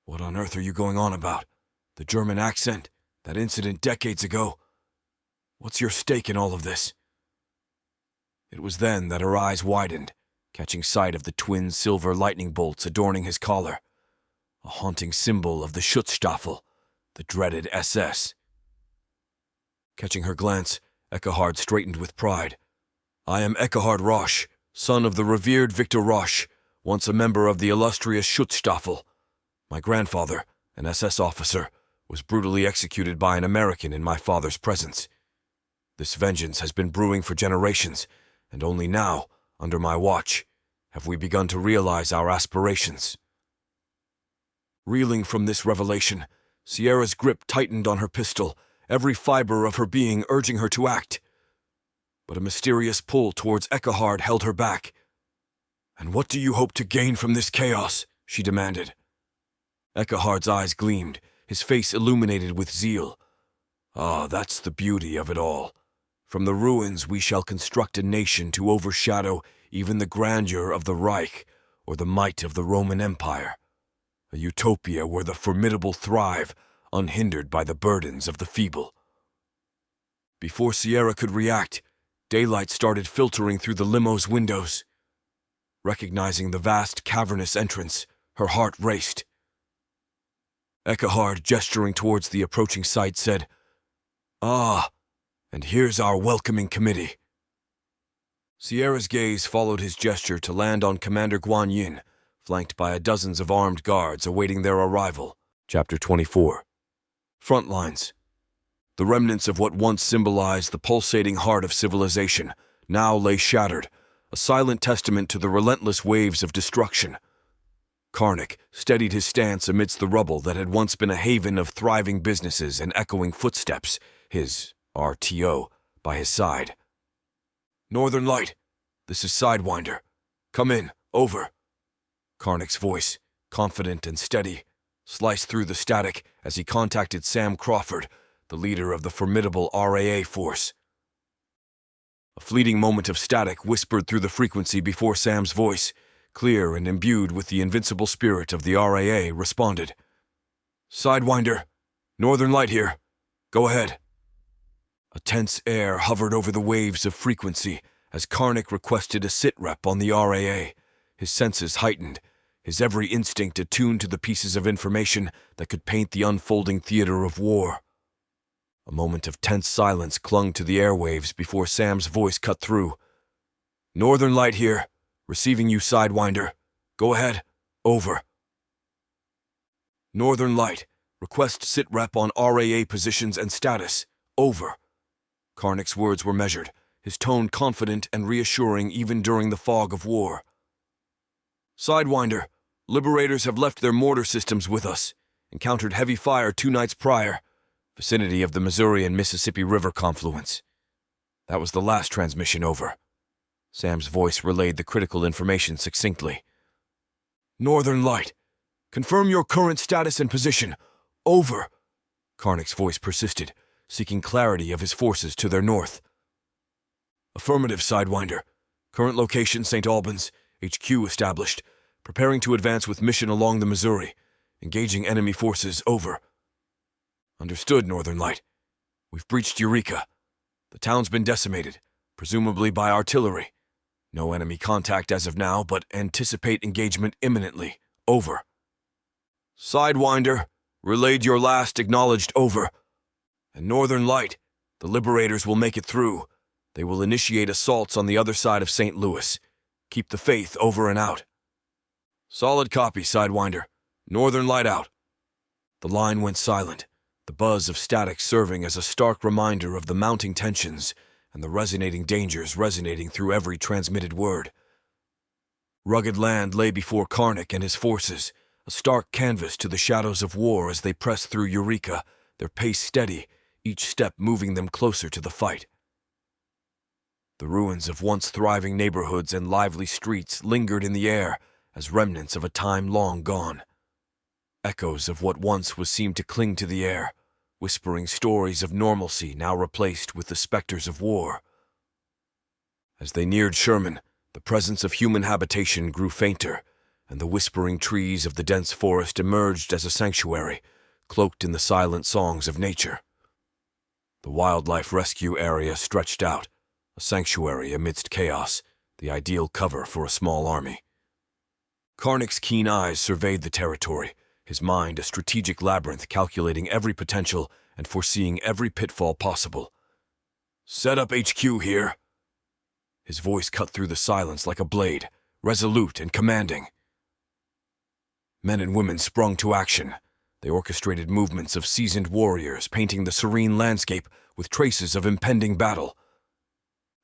"What on earth are you going on about? The German accent, that incident decades ago. What's your stake in all of this?" It was then that her eyes widened, catching sight of the twin silver lightning bolts adorning his collar, a haunting symbol of the Schutzstaffel, the dreaded SS. Catching her glance, Eckhard straightened with pride. "I am Eckhard Roche, son of the revered Victor Roche, once a member of the illustrious Schutzstaffel. My grandfather, an SS officer, was brutally executed by an American in my father's presence. This vengeance has been brewing for generations, and only now, under my watch, have we begun to realize our aspirations." Reeling from this revelation, Sierra's grip tightened on her pistol, every fiber of her being urging her to act. But a mysterious pull towards Eckhard held her back. "And what do you hope to gain from this chaos?" she demanded. Eckhard's eyes gleamed, his face illuminated with zeal. "Ah, that's the beauty of it all. From the ruins we shall construct a nation to overshadow even the grandeur of the Reich or the might of the Roman Empire. A utopia where the formidable thrive, unhindered by the burdens of the feeble." Before Sierra could react, daylight started filtering through the limo's windows. Recognizing the vast, cavernous entrance, her heart raced. Eckhard, gesturing towards the approaching sight, said, "Ah, and here's our welcoming committee." Sierra's gaze followed his gesture to land on Commander Guan Yin, flanked by dozens of armed guards awaiting their arrival. Chapter 24. Frontlines. The remnants of what once symbolized the pulsating heart of civilization now lay shattered, a silent testament to the relentless waves of destruction. Karnak steadied his stance amidst the rubble that had once been a haven of thriving businesses and echoing footsteps, his RTO by his side. "Northern Light, this is Sidewinder. Come in, over." Karnak's voice, confident and steady, sliced through the static as he contacted Sam Crawford, the leader of the formidable RAA force. A fleeting moment of static whispered through the frequency before Sam's voice, clear and imbued with the invincible spirit of the RAA, responded. "Sidewinder, Northern Light here. Go ahead." A tense air hovered over the waves of frequency as Karnak requested a sit-rep on the RAA, his senses heightened, his every instinct attuned to the pieces of information that could paint the unfolding theater of war. A moment of tense silence clung to the airwaves before Sam's voice cut through. "Northern Light here. Receiving you, Sidewinder. Go ahead. Over." "Northern Light. Request sit-rep on RAA positions and status. Over." Karnak's words were measured, his tone confident and reassuring even during the fog of war. "Sidewinder, Liberators have left their mortar systems with us. Encountered heavy fire 2 nights prior, vicinity of the Missouri and Mississippi River confluence. That was the last transmission over." Sam's voice relayed the critical information succinctly. "Northern Light, confirm your current status and position. Over." Karnak's voice persisted, seeking clarity of his forces to their north. "Affirmative, Sidewinder. Current location St. Albans, HQ established. Preparing to advance with mission along the Missouri. Engaging enemy forces. Over." "Understood, Northern Light. We've breached Eureka. The town's been decimated, presumably by artillery. No enemy contact as of now, but anticipate engagement imminently. Over." "Sidewinder, relayed your last acknowledged. Over." "And Northern Light, the Liberators will make it through. They will initiate assaults on the other side of St. Louis. Keep the faith, over and out. Solid copy, Sidewinder. Northern light out. The line went silent, the buzz of static serving as a stark reminder of the mounting tensions and the resonating dangers resonating through every transmitted word. Rugged land lay before Karnak and his forces, a stark canvas to the shadows of war as they pressed through Eureka, their pace steady, each step moving them closer to the fight. The ruins of once thriving neighborhoods and lively streets lingered in the air as remnants of a time long gone. Echoes of what once was seemed to cling to the air, whispering stories of normalcy now replaced with the specters of war. As they neared Sherman, the presence of human habitation grew fainter, and the whispering trees of the dense forest emerged as a sanctuary, cloaked in the silent songs of nature. The wildlife rescue area stretched out, a sanctuary amidst chaos, the ideal cover for a small army. Karnak's keen eyes surveyed the territory, his mind a strategic labyrinth calculating every potential and foreseeing every pitfall possible. Set up HQ here. His voice cut through the silence like a blade, resolute and commanding. Men and women sprung to action. They orchestrated movements of seasoned warriors, painting the serene landscape with traces of impending battle.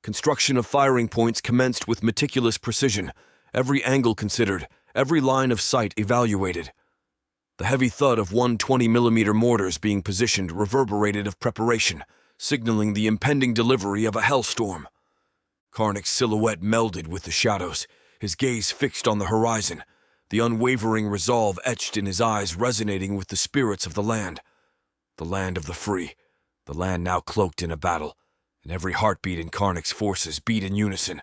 Construction of firing points commenced with meticulous precision, every angle considered, every line of sight evaluated. The heavy thud of 120mm mortars being positioned reverberated of preparation, signaling the impending delivery of a hellstorm. Karnak's silhouette melded with the shadows, his gaze fixed on the horizon, the unwavering resolve etched in his eyes resonating with the spirits of the land of the free, the land now cloaked in a battle, and every heartbeat in Karnak's forces beat in unison,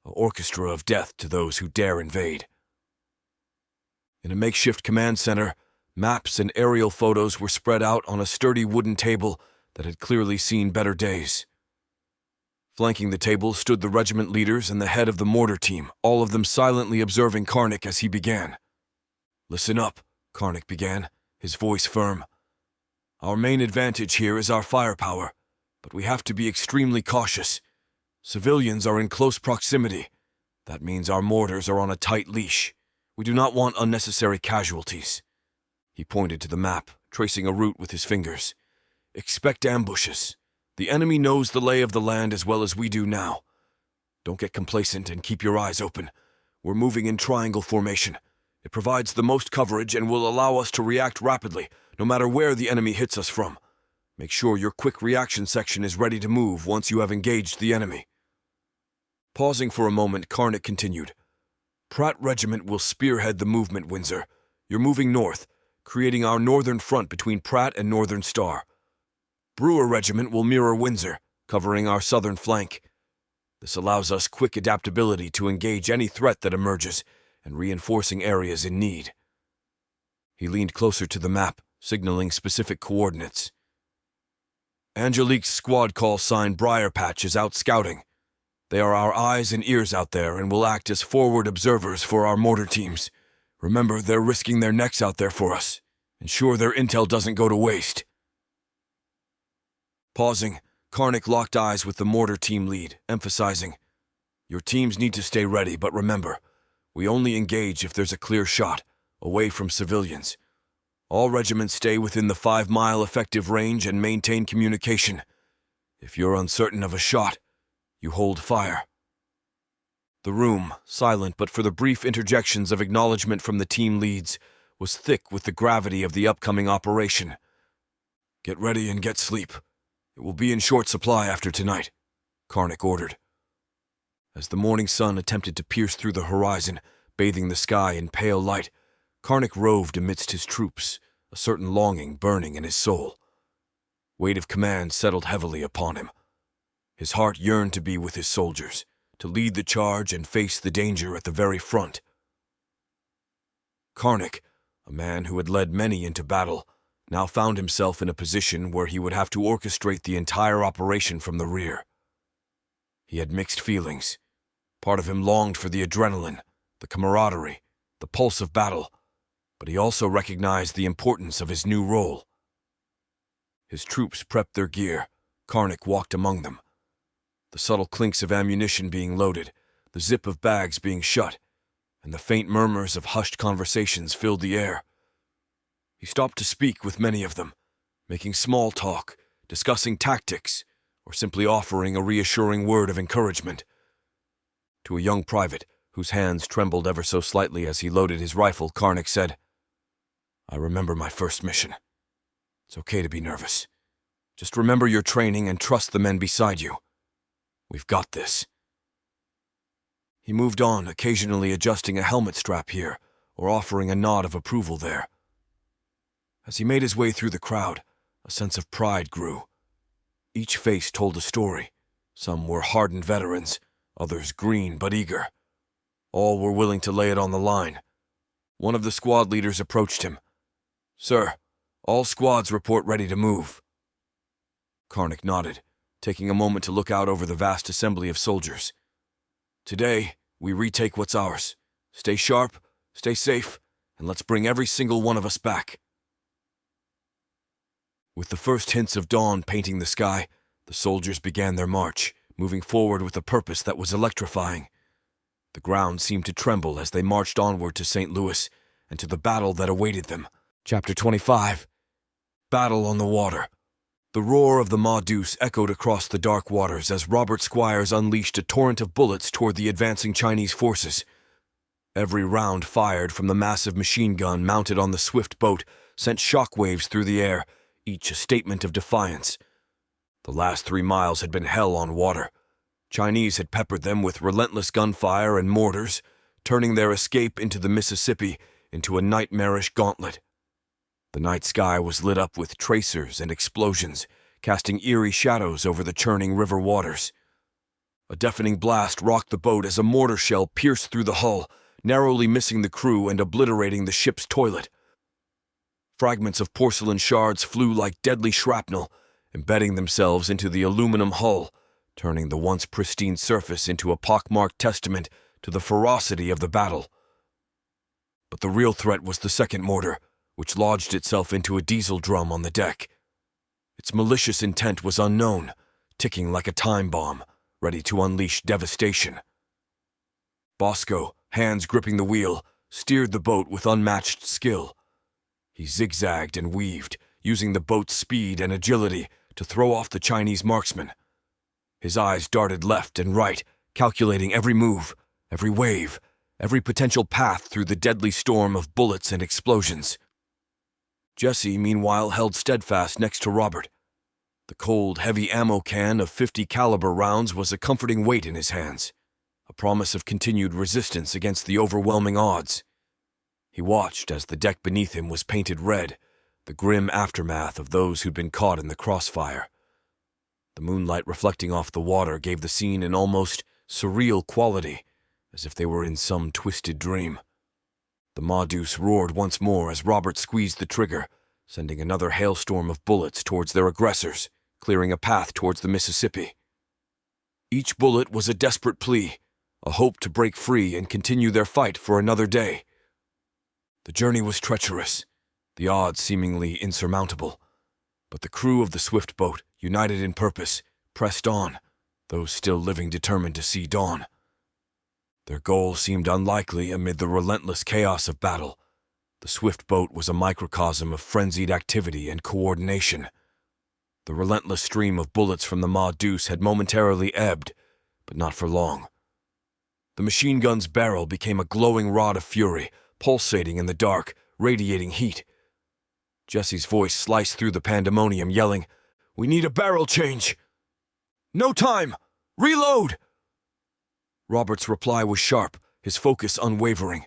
an orchestra of death to those who dare invade. In a makeshift command center, maps and aerial photos were spread out on a sturdy wooden table that had clearly seen better days. Flanking the table stood the regiment leaders and the head of the mortar team, all of them silently observing Karnak as he began. "Listen up," Karnak began, his voice firm. "Our main advantage here is our firepower, but we have to be extremely cautious. Civilians are in close proximity. That means our mortars are on a tight leash. We do not want unnecessary casualties." He pointed to the map, tracing a route with his fingers. "Expect ambushes. The enemy knows the lay of the land as well as we do now. Don't get complacent and keep your eyes open. We're moving in triangle formation. It provides the most coverage and will allow us to react rapidly, no matter where the enemy hits us from. Make sure your quick reaction section is ready to move once you have engaged the enemy." Pausing for a moment, Karnak continued. "Pratt Regiment will spearhead the movement, Windsor. You're moving north, creating our northern front between Pratt and Northern Star. Brewer Regiment will mirror Windsor, covering our southern flank. This allows us quick adaptability to engage any threat that emerges and reinforcing areas in need." He leaned closer to the map, signaling specific coordinates. "Angelique's squad call sign Briar Patch is out scouting. They are our eyes and ears out there and will act as forward observers for our mortar teams. Remember, they're risking their necks out there for us. Ensure their intel doesn't go to waste." Pausing, Karnak locked eyes with the mortar team lead, emphasizing, "Your teams need to stay ready, but remember, we only engage if there's a clear shot, away from civilians. All regiments stay within the 5-mile effective range and maintain communication. If you're uncertain of a shot, you hold fire." The room, silent but for the brief interjections of acknowledgement from the team leads, was thick with the gravity of the upcoming operation. "Get ready and get sleep. It will be in short supply after tonight," Karnak ordered. As the morning sun attempted to pierce through the horizon, bathing the sky in pale light, Karnak roved amidst his troops, a certain longing burning in his soul. Weight of command settled heavily upon him. His heart yearned to be with his soldiers, to lead the charge and face the danger at the very front. Karnak, a man who had led many into battle, now found himself in a position where he would have to orchestrate the entire operation from the rear. He had mixed feelings. Part of him longed for the adrenaline, the camaraderie, the pulse of battle, but he also recognized the importance of his new role. His troops prepped their gear. Karnak walked among them. The subtle clinks of ammunition being loaded, the zip of bags being shut, and the faint murmurs of hushed conversations filled the air. He stopped to speak with many of them, making small talk, discussing tactics, or simply offering a reassuring word of encouragement. To a young private, whose hands trembled ever so slightly as he loaded his rifle, Karnak said, "I remember my first mission. It's okay to be nervous. Just remember your training and trust the men beside you. We've got this." He moved on, occasionally adjusting a helmet strap here, or offering a nod of approval there. As he made his way through the crowd, a sense of pride grew. Each face told a story. Some were hardened veterans, others green but eager. All were willing to lay it on the line. One of the squad leaders approached him. "Sir, all squads report ready to move." Karnak nodded, taking a moment to look out over the vast assembly of soldiers. "Today, we retake what's ours. Stay sharp, stay safe, and let's bring every single one of us back." With the first hints of dawn painting the sky, the soldiers began their march, moving forward with a purpose that was electrifying. The ground seemed to tremble as they marched onward to St. Louis and to the battle that awaited them. Chapter 25. Battle on the Water. The roar of the Maudus echoed across the dark waters as Robert Squires unleashed a torrent of bullets toward the advancing Chinese forces. Every round fired from the massive machine gun mounted on the swift boat sent shockwaves through the air, each a statement of defiance. The last 3 miles had been hell on water. Chinese had peppered them with relentless gunfire and mortars, turning their escape into the Mississippi into a nightmarish gauntlet. The night sky was lit up with tracers and explosions, casting eerie shadows over the churning river waters. A deafening blast rocked the boat as a mortar shell pierced through the hull, narrowly missing the crew and obliterating the ship's toilet. Fragments of porcelain shards flew like deadly shrapnel, embedding themselves into the aluminum hull, turning the once pristine surface into a pockmarked testament to the ferocity of the battle. But the real threat was the second mortar, which lodged itself into a diesel drum on the deck. Its malicious intent was unknown, ticking like a time bomb, ready to unleash devastation. Bosco, hands gripping the wheel, steered the boat with unmatched skill. He zigzagged and weaved, using the boat's speed and agility to throw off the Chinese marksmen. His eyes darted left and right, calculating every move, every wave, every potential path through the deadly storm of bullets and explosions. Jesse, meanwhile, held steadfast next to Robert. The cold, heavy ammo can of 50 caliber rounds was a comforting weight in his hands, a promise of continued resistance against the overwhelming odds. He watched as the deck beneath him was painted red, the grim aftermath of those who'd been caught in the crossfire. The moonlight reflecting off the water gave the scene an almost surreal quality, as if they were in some twisted dream. The Maudus roared once more as Robert squeezed the trigger, sending another hailstorm of bullets towards their aggressors, clearing a path towards the Mississippi. Each bullet was a desperate plea, a hope to break free and continue their fight for another day. The journey was treacherous, the odds seemingly insurmountable, but the crew of the swift boat, united in purpose, pressed on, those still living determined to see dawn. Their goal seemed unlikely amid the relentless chaos of battle. The swift boat was a microcosm of frenzied activity and coordination. The relentless stream of bullets from the Maudus had momentarily ebbed, but not for long. The machine gun's barrel became a glowing rod of fury, pulsating in the dark, radiating heat. Jesse's voice sliced through the pandemonium, yelling, "We need a barrel change! No time! Reload!" Robert's reply was sharp, his focus unwavering.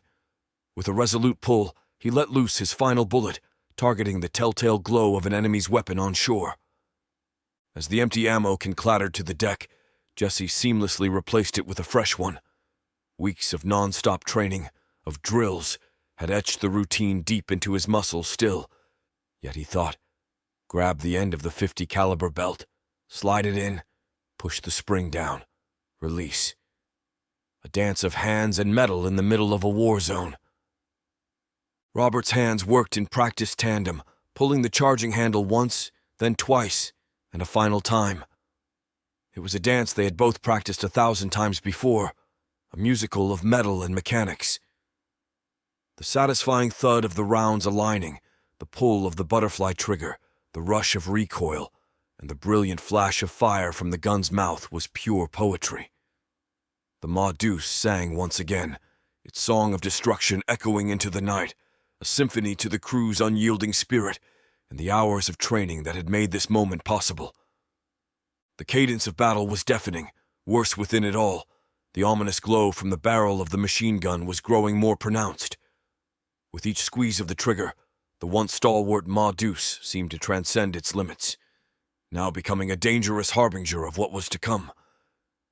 With a resolute pull, he let loose his final bullet, targeting the telltale glow of an enemy's weapon on shore. As the empty ammo can clattered to the deck, Jesse seamlessly replaced it with a fresh one. Weeks of non-stop training, of drills, had etched the routine deep into his muscles still. Yet he thought, grab the end of the 50 caliber belt, slide it in, push the spring down, release. A dance of hands and metal in the middle of a war zone. Robert's hands worked in practiced tandem, pulling the charging handle once, then twice, and a final time. It was a dance they had both practiced 1,000 times before, a musical of metal and mechanics. The satisfying thud of the rounds aligning, the pull of the butterfly trigger, the rush of recoil, and the brilliant flash of fire from the gun's mouth was pure poetry. The Mauduse sang once again, its song of destruction echoing into the night, a symphony to the crew's unyielding spirit and the hours of training that had made this moment possible. The cadence of battle was deafening, worse within it all. The ominous glow from the barrel of the machine gun was growing more pronounced. With each squeeze of the trigger, the once stalwart Mauduse seemed to transcend its limits, now becoming a dangerous harbinger of what was to come.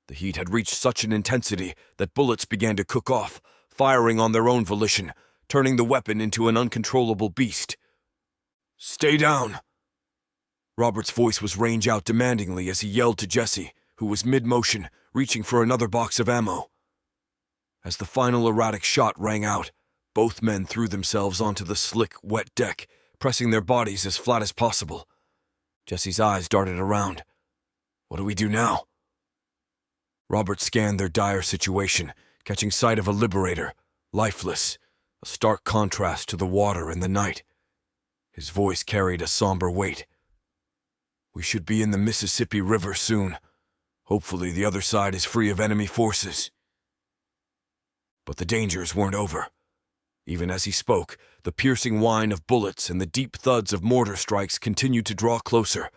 The heat had reached such an intensity that bullets began to cook off, firing on their own volition, turning the weapon into an uncontrollable beast. "Stay down!" Robert's voice was range out demandingly as he yelled to Jesse, who was mid-motion, reaching for another box of ammo. As the final erratic shot rang out, both men threw themselves onto the slick, wet deck, pressing their bodies as flat as possible. Jesse's eyes darted around. "What do we do now?" Robert scanned their dire situation, catching sight of a liberator, lifeless, a stark contrast to the water and the night. His voice carried a somber weight. "We should be in the Mississippi River soon. Hopefully the other side is free of enemy forces." But the dangers weren't over. Even as he spoke, the piercing whine of bullets and the deep thuds of mortar strikes continued to draw closer,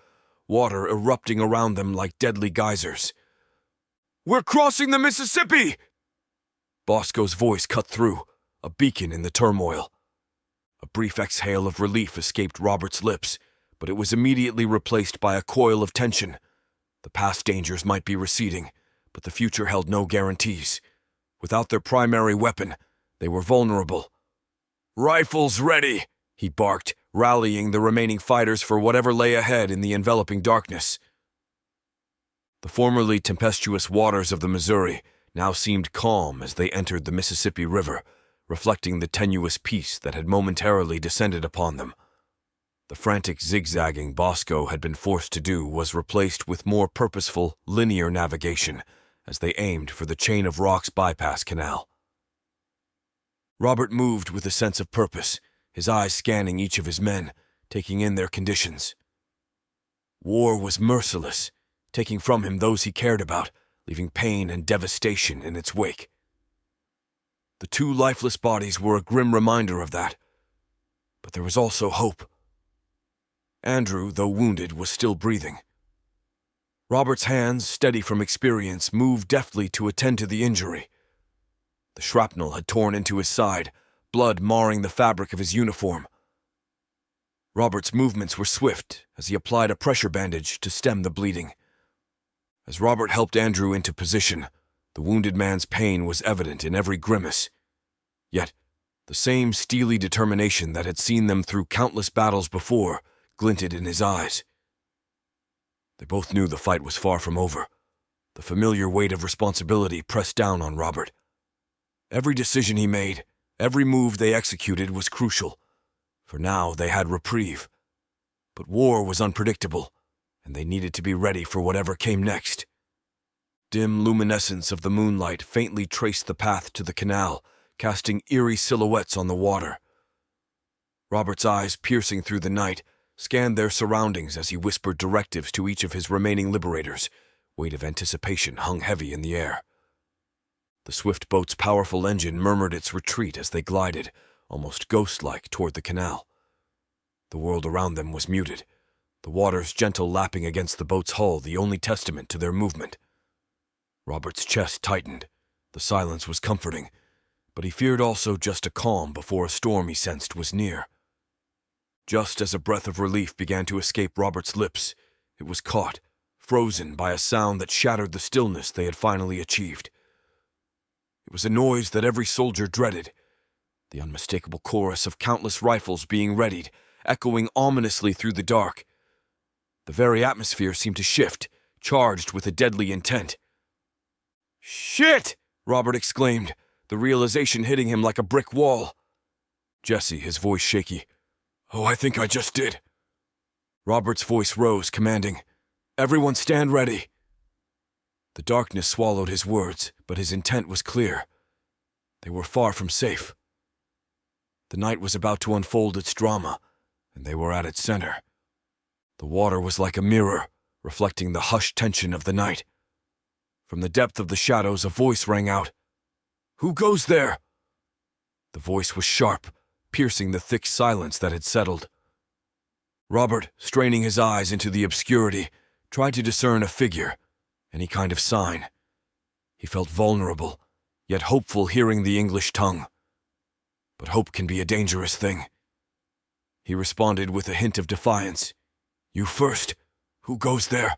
water erupting around them like deadly geysers. "We're crossing the Mississippi!" Bosco's voice cut through, a beacon in the turmoil. A brief exhale of relief escaped Robert's lips, but it was immediately replaced by a coil of tension. The past dangers might be receding, but the future held no guarantees. Without their primary weapon, they were vulnerable. "Rifles ready!" he barked, rallying the remaining fighters for whatever lay ahead in the enveloping darkness. The formerly tempestuous waters of the Missouri now seemed calm as they entered the Mississippi River, reflecting the tenuous peace that had momentarily descended upon them. The frantic zigzagging Bosco had been forced to do was replaced with more purposeful, linear navigation as they aimed for the Chain of Rocks bypass canal. Robert moved with a sense of purpose, his eyes scanning each of his men, taking in their conditions. War was merciless, taking from him those he cared about, leaving pain and devastation in its wake. The two lifeless bodies were a grim reminder of that, but there was also hope. Andrew, though wounded, was still breathing. Robert's hands, steady from experience, moved deftly to attend to the injury. The shrapnel had torn into his side, blood marring the fabric of his uniform. Robert's movements were swift as he applied a pressure bandage to stem the bleeding. As Robert helped Andrew into position, the wounded man's pain was evident in every grimace. Yet, the same steely determination that had seen them through countless battles before glinted in his eyes. They both knew the fight was far from over. The familiar weight of responsibility pressed down on Robert. Every decision he made, every move they executed was crucial, for now they had reprieve. But war was unpredictable, and they needed to be ready for whatever came next. Dim luminescence of the moonlight faintly traced the path to the canal, casting eerie silhouettes on the water. Robert's eyes, piercing through the night, scanned their surroundings as he whispered directives to each of his remaining liberators. Weight of anticipation hung heavy in the air. The swift boat's powerful engine murmured its retreat as they glided, almost ghost-like, toward the canal. The world around them was muted, the water's gentle lapping against the boat's hull the only testament to their movement. Robert's chest tightened. The silence was comforting, but he feared also just a calm before a storm he sensed was near. Just as a breath of relief began to escape Robert's lips, it was caught, frozen by a sound that shattered the stillness they had finally achieved. It was a noise that every soldier dreaded, the unmistakable chorus of countless rifles being readied, echoing ominously through the dark. The very atmosphere seemed to shift, charged with a deadly intent. "Shit!" Robert exclaimed, the realization hitting him like a brick wall. Jesse, his voice shaky. "Oh, I think I just did." Robert's voice rose, commanding, "Everyone stand ready." The darkness swallowed his words, but his intent was clear. They were far from safe. The night was about to unfold its drama, and they were at its center. The water was like a mirror, reflecting the hushed tension of the night. From the depth of the shadows, a voice rang out. "Who goes there?" The voice was sharp, piercing the thick silence that had settled. Robert, straining his eyes into the obscurity, tried to discern a figure, any kind of sign. He felt vulnerable, yet hopeful hearing the English tongue. But hope can be a dangerous thing. He responded with a hint of defiance. "You first. Who goes there?"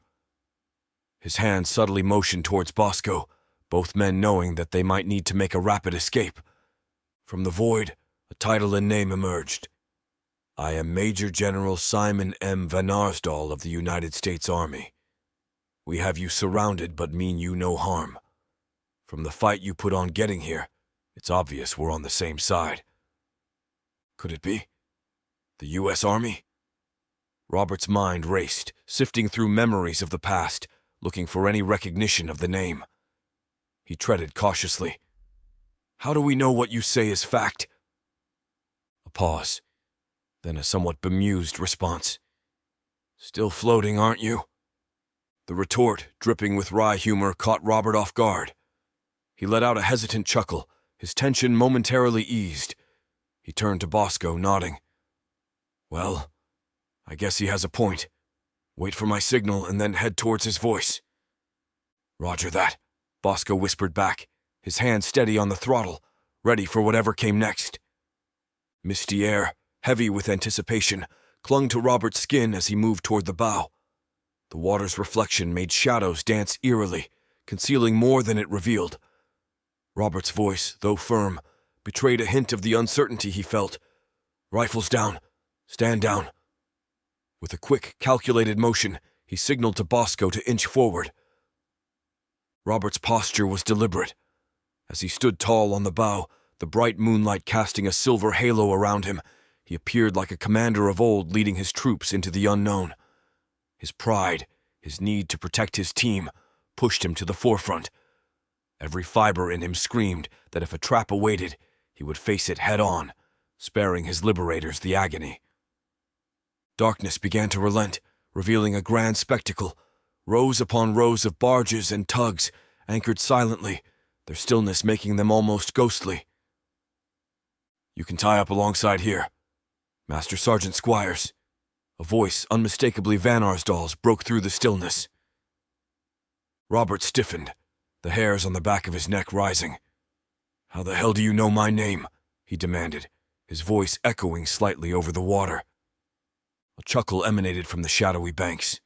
His hand subtly motioned towards Bosco, both men knowing that they might need to make a rapid escape. From the void, a title and name emerged. "I am Major General Simon M. Van Arsdal of the United States Army. We have you surrounded but mean you no harm. From the fight you put on getting here, it's obvious we're on the same side." Could it be? The U.S. Army? Robert's mind raced, sifting through memories of the past, looking for any recognition of the name. He treaded cautiously. "How do we know what you say is fact?" A pause, then a somewhat bemused response. "Still floating, aren't you?" The retort, dripping with wry humor, caught Robert off guard. He let out a hesitant chuckle, his tension momentarily eased. He turned to Bosco, nodding. "Well, I guess he has a point. Wait for my signal and then head towards his voice." "Roger that," Bosco whispered back, his hand steady on the throttle, ready for whatever came next. Misty air, heavy with anticipation, clung to Robert's skin as he moved toward the bow. The water's reflection made shadows dance eerily, concealing more than it revealed. Robert's voice, though firm, betrayed a hint of the uncertainty he felt. "Rifles down. Stand down." With a quick, calculated motion, he signaled to Bosco to inch forward. Robert's posture was deliberate. As he stood tall on the bow, the bright moonlight casting a silver halo around him, he appeared like a commander of old leading his troops into the unknown. His pride, his need to protect his team, pushed him to the forefront. Every fiber in him screamed that if a trap awaited, he would face it head-on, sparing his liberators the agony. Darkness began to relent, revealing a grand spectacle. Rows upon rows of barges and tugs, anchored silently, their stillness making them almost ghostly. "You can tie up alongside here. Master Sergeant Squires." A voice, unmistakably Van Arsdal's, broke through the stillness. Robert stiffened, the hairs on the back of his neck rising. "How the hell do you know my name?" he demanded, his voice echoing slightly over the water. A chuckle emanated from the shadowy banks.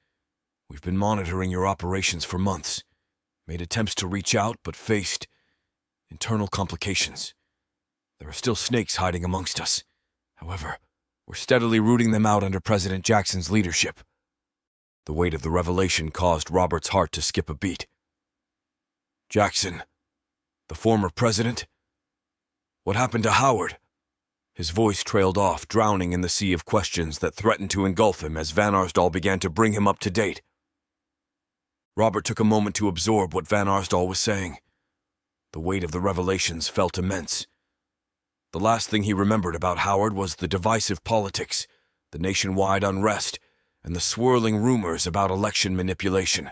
"We've been monitoring your operations for months. Made attempts to reach out, but faced internal complications. There are still snakes hiding amongst us. However, we're steadily rooting them out under President Jackson's leadership." The weight of the revelation caused Robert's heart to skip a beat. "Jackson? The former president? What happened to Howard?" His voice trailed off, drowning in the sea of questions that threatened to engulf him as Van Arsdal began to bring him up to date. Robert took a moment to absorb what Van Arsdal was saying. The weight of the revelations felt immense. The last thing he remembered about Howard was the divisive politics, the nationwide unrest, and the swirling rumors about election manipulation.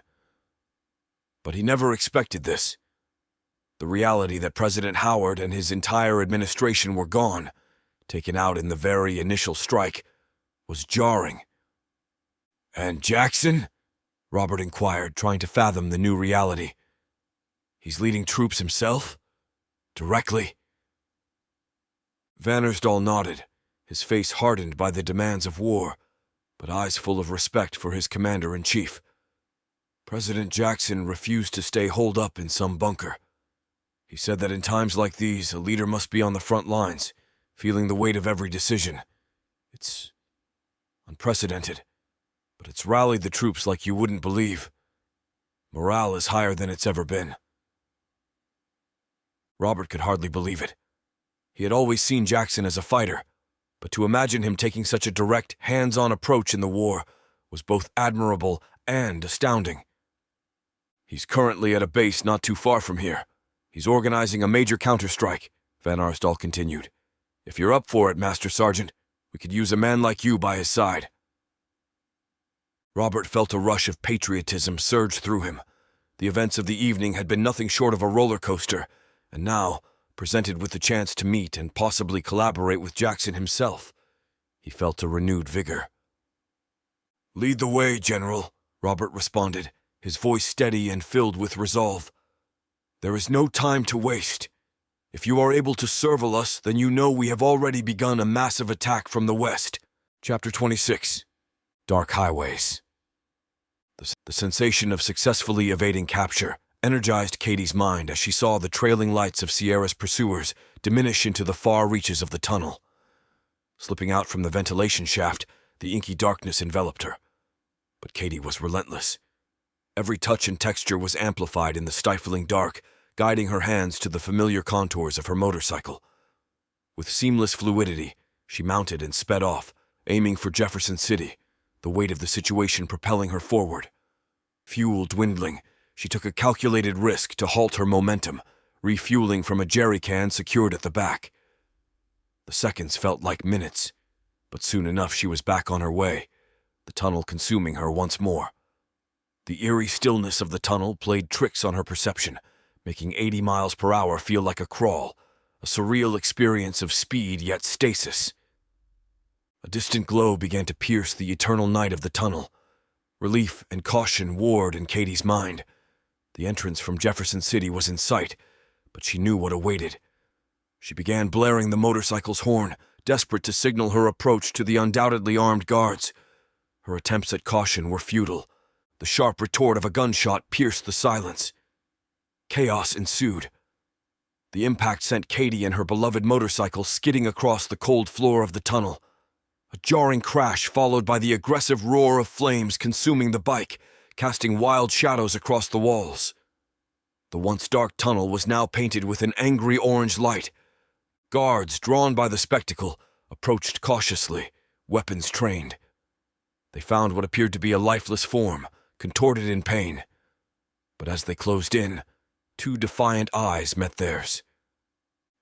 But he never expected this. The reality that President Howard and his entire administration were gone, taken out in the very initial strike, was jarring. "And Jackson?" Robert inquired, trying to fathom the new reality. "He's leading troops himself? Directly?" Van Arsdal nodded, his face hardened by the demands of war, but eyes full of respect for his commander-in-chief. President Jackson refused to stay holed up in some bunker. He said that in times like these, a leader must be on the front lines, feeling the weight of every decision. It's unprecedented, but it's rallied the troops like you wouldn't believe. Morale is higher than it's ever been. Robert could hardly believe it. He had always seen Jackson as a fighter, but to imagine him taking such a direct, hands-on approach in the war was both admirable and astounding. He's currently at a base not too far from here. He's organizing a major counterstrike, Van Arsdal continued. If you're up for it, Master Sergeant, we could use a man like you by his side. Robert felt a rush of patriotism surge through him. The events of the evening had been nothing short of a roller coaster, and now, presented with the chance to meet and possibly collaborate with Jackson himself, he felt a renewed vigor. "Lead the way, General," Robert responded, his voice steady and filled with resolve. "There is no time to waste. If you are able to surveil us, then you know we have already begun a massive attack from the west." Chapter 26. Dark Highways. The sensation of successfully evading capture energized Katie's mind as she saw the trailing lights of Sierra's pursuers diminish into the far reaches of the tunnel. Slipping out from the ventilation shaft, the inky darkness enveloped her. But Katie was relentless. Every touch and texture was amplified in the stifling dark, guiding her hands to the familiar contours of her motorcycle. With seamless fluidity, she mounted and sped off, aiming for Jefferson City, the weight of the situation propelling her forward. Fuel dwindling, she took a calculated risk to halt her momentum, refueling from a jerry can secured at the back. The seconds felt like minutes, but soon enough she was back on her way, the tunnel consuming her once more. The eerie stillness of the tunnel played tricks on her perception, making 80 miles per hour feel like a crawl, a surreal experience of speed yet stasis. A distant glow began to pierce the eternal night of the tunnel. Relief and caution warred in Katie's mind. The entrance from Jefferson City was in sight, but she knew what awaited. She began blaring the motorcycle's horn, desperate to signal her approach to the undoubtedly armed guards. Her attempts at caution were futile. The sharp retort of a gunshot pierced the silence. Chaos ensued. The impact sent Katie and her beloved motorcycle skidding across the cold floor of the tunnel. A jarring crash followed by the aggressive roar of flames consuming the bike, casting wild shadows across the walls. The once dark tunnel was now painted with an angry orange light. Guards, drawn by the spectacle, approached cautiously, weapons trained. They found what appeared to be a lifeless form, contorted in pain. But as they closed in, two defiant eyes met theirs.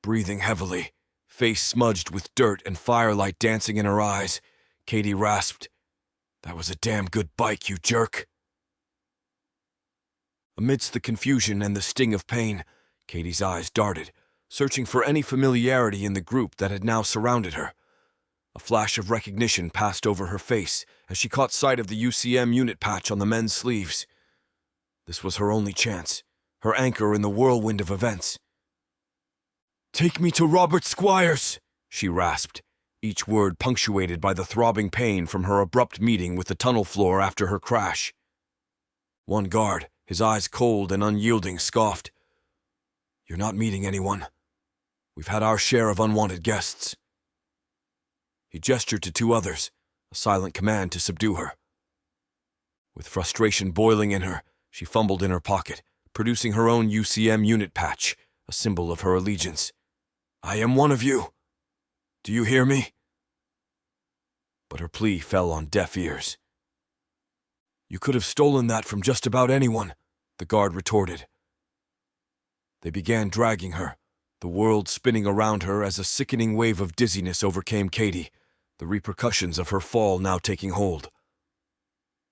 Breathing heavily, face smudged with dirt and firelight dancing in her eyes, Katie rasped, "That was a damn good bike, you jerk." Amidst the confusion and the sting of pain, Katie's eyes darted, searching for any familiarity in the group that had now surrounded her. A flash of recognition passed over her face as she caught sight of the UCM unit patch on the men's sleeves. This was her only chance, her anchor in the whirlwind of events. "Take me to Robert Squires," she rasped, each word punctuated by the throbbing pain from her abrupt meeting with the tunnel floor after her crash. One guard, his eyes cold and unyielding, scoffed, "You're not meeting anyone. We've had our share of unwanted guests." He gestured to two others, a silent command to subdue her. With frustration boiling in her, she fumbled in her pocket, producing her own UCM unit patch, a symbol of her allegiance. "I am one of you. Do you hear me?" But her plea fell on deaf ears. "You could have stolen that from just about anyone," the guard retorted. They began dragging her, the world spinning around her as a sickening wave of dizziness overcame Katie, the repercussions of her fall now taking hold.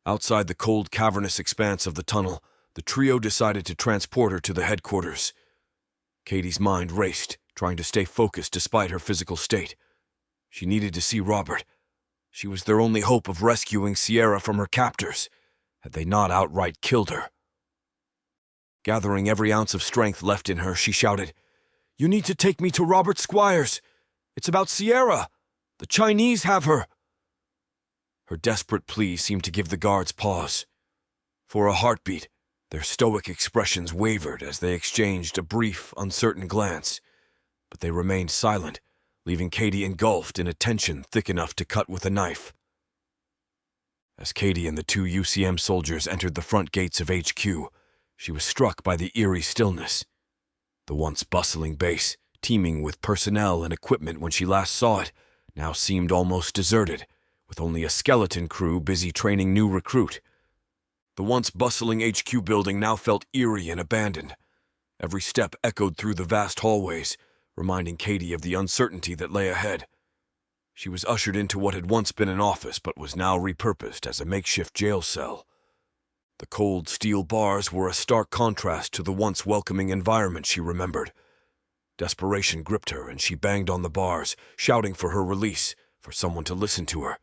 Outside the cold, cavernous expanse of the tunnel, the trio decided to transport her to the headquarters. Katie's mind raced, trying to stay focused despite her physical state. She needed to see Robert. She was their only hope of rescuing Sierra from her captors, had they not outright killed her. Gathering every ounce of strength left in her, she shouted, "You need to take me to Robert Squires. It's about Sierra. The Chinese have her." Her desperate plea seemed to give the guards pause. For a heartbeat, their stoic expressions wavered as they exchanged a brief, uncertain glance, but they remained silent, leaving Katie engulfed in a tension thick enough to cut with a knife. As Katie and the two UCM soldiers entered the front gates of HQ, she was struck by the eerie stillness. The once bustling base, teeming with personnel and equipment when she last saw it, now seemed almost deserted, with only a skeleton crew busy training new recruit. The once bustling HQ building now felt eerie and abandoned. Every step echoed through the vast hallways, reminding Katie of the uncertainty that lay ahead. She was ushered into what had once been an office but was now repurposed as a makeshift jail cell. The cold steel bars were a stark contrast to the once welcoming environment she remembered. Desperation gripped her, and she banged on the bars, shouting for her release, for someone to listen to her.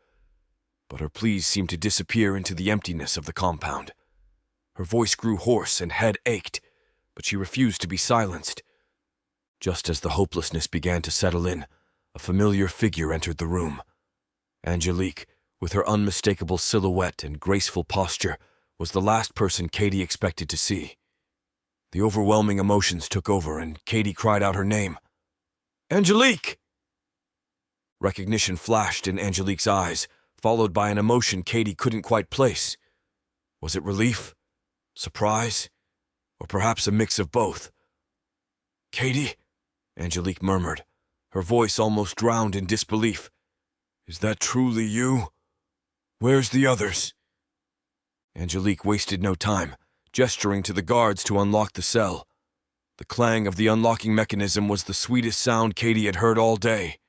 But her pleas seemed to disappear into the emptiness of the compound. Her voice grew hoarse and head ached, but she refused to be silenced. Just as the hopelessness began to settle in, a familiar figure entered the room. Angelique, with her unmistakable silhouette and graceful posture, was the last person Katie expected to see. The overwhelming emotions took over, and Katie cried out her name. "Angelique!" Recognition flashed in Angelique's eyes, followed by an emotion Katie couldn't quite place. Was it relief? Surprise? Or perhaps a mix of both? "Katie?" Angelique murmured, her voice almost drowned in disbelief. "Is that truly you? Where's the others?" Angelique wasted no time, gesturing to the guards to unlock the cell. The clang of the unlocking mechanism was the sweetest sound Katie had heard all day.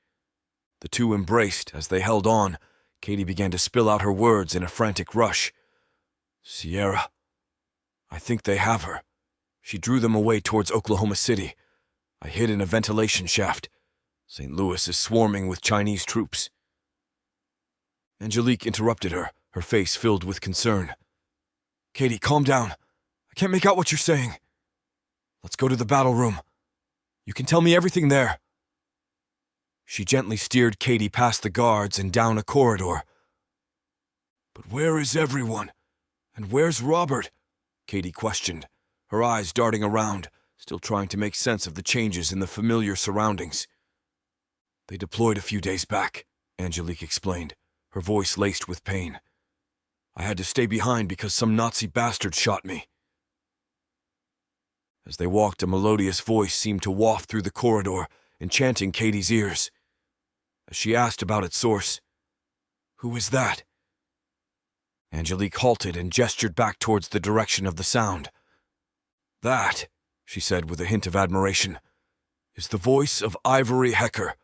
The two embraced. As they held on, Katie began to spill out her words in a frantic rush. "Sierra, I think they have her." She drew them away towards Oklahoma City. "I hid in a ventilation shaft. St. Louis is swarming with Chinese troops." Angelique interrupted her, her face filled with concern. "Katie, calm down. I can't make out what you're saying. Let's go to the battle room. You can tell me everything there." She gently steered Katie past the guards and down a corridor. "But where is everyone? And where's Robert?" Katie questioned, her eyes darting around, still trying to make sense of the changes in the familiar surroundings. "They deployed a few days back," Angelique explained, her voice laced with pain. "I had to stay behind because some Nazi bastard shot me." As they walked, a melodious voice seemed to waft through the corridor, enchanting Katie's ears. As she asked about its source, "Who is that?" Angelique halted and gestured back towards the direction of the sound. "That," she said with a hint of admiration, "is the voice of Ivory Hecker.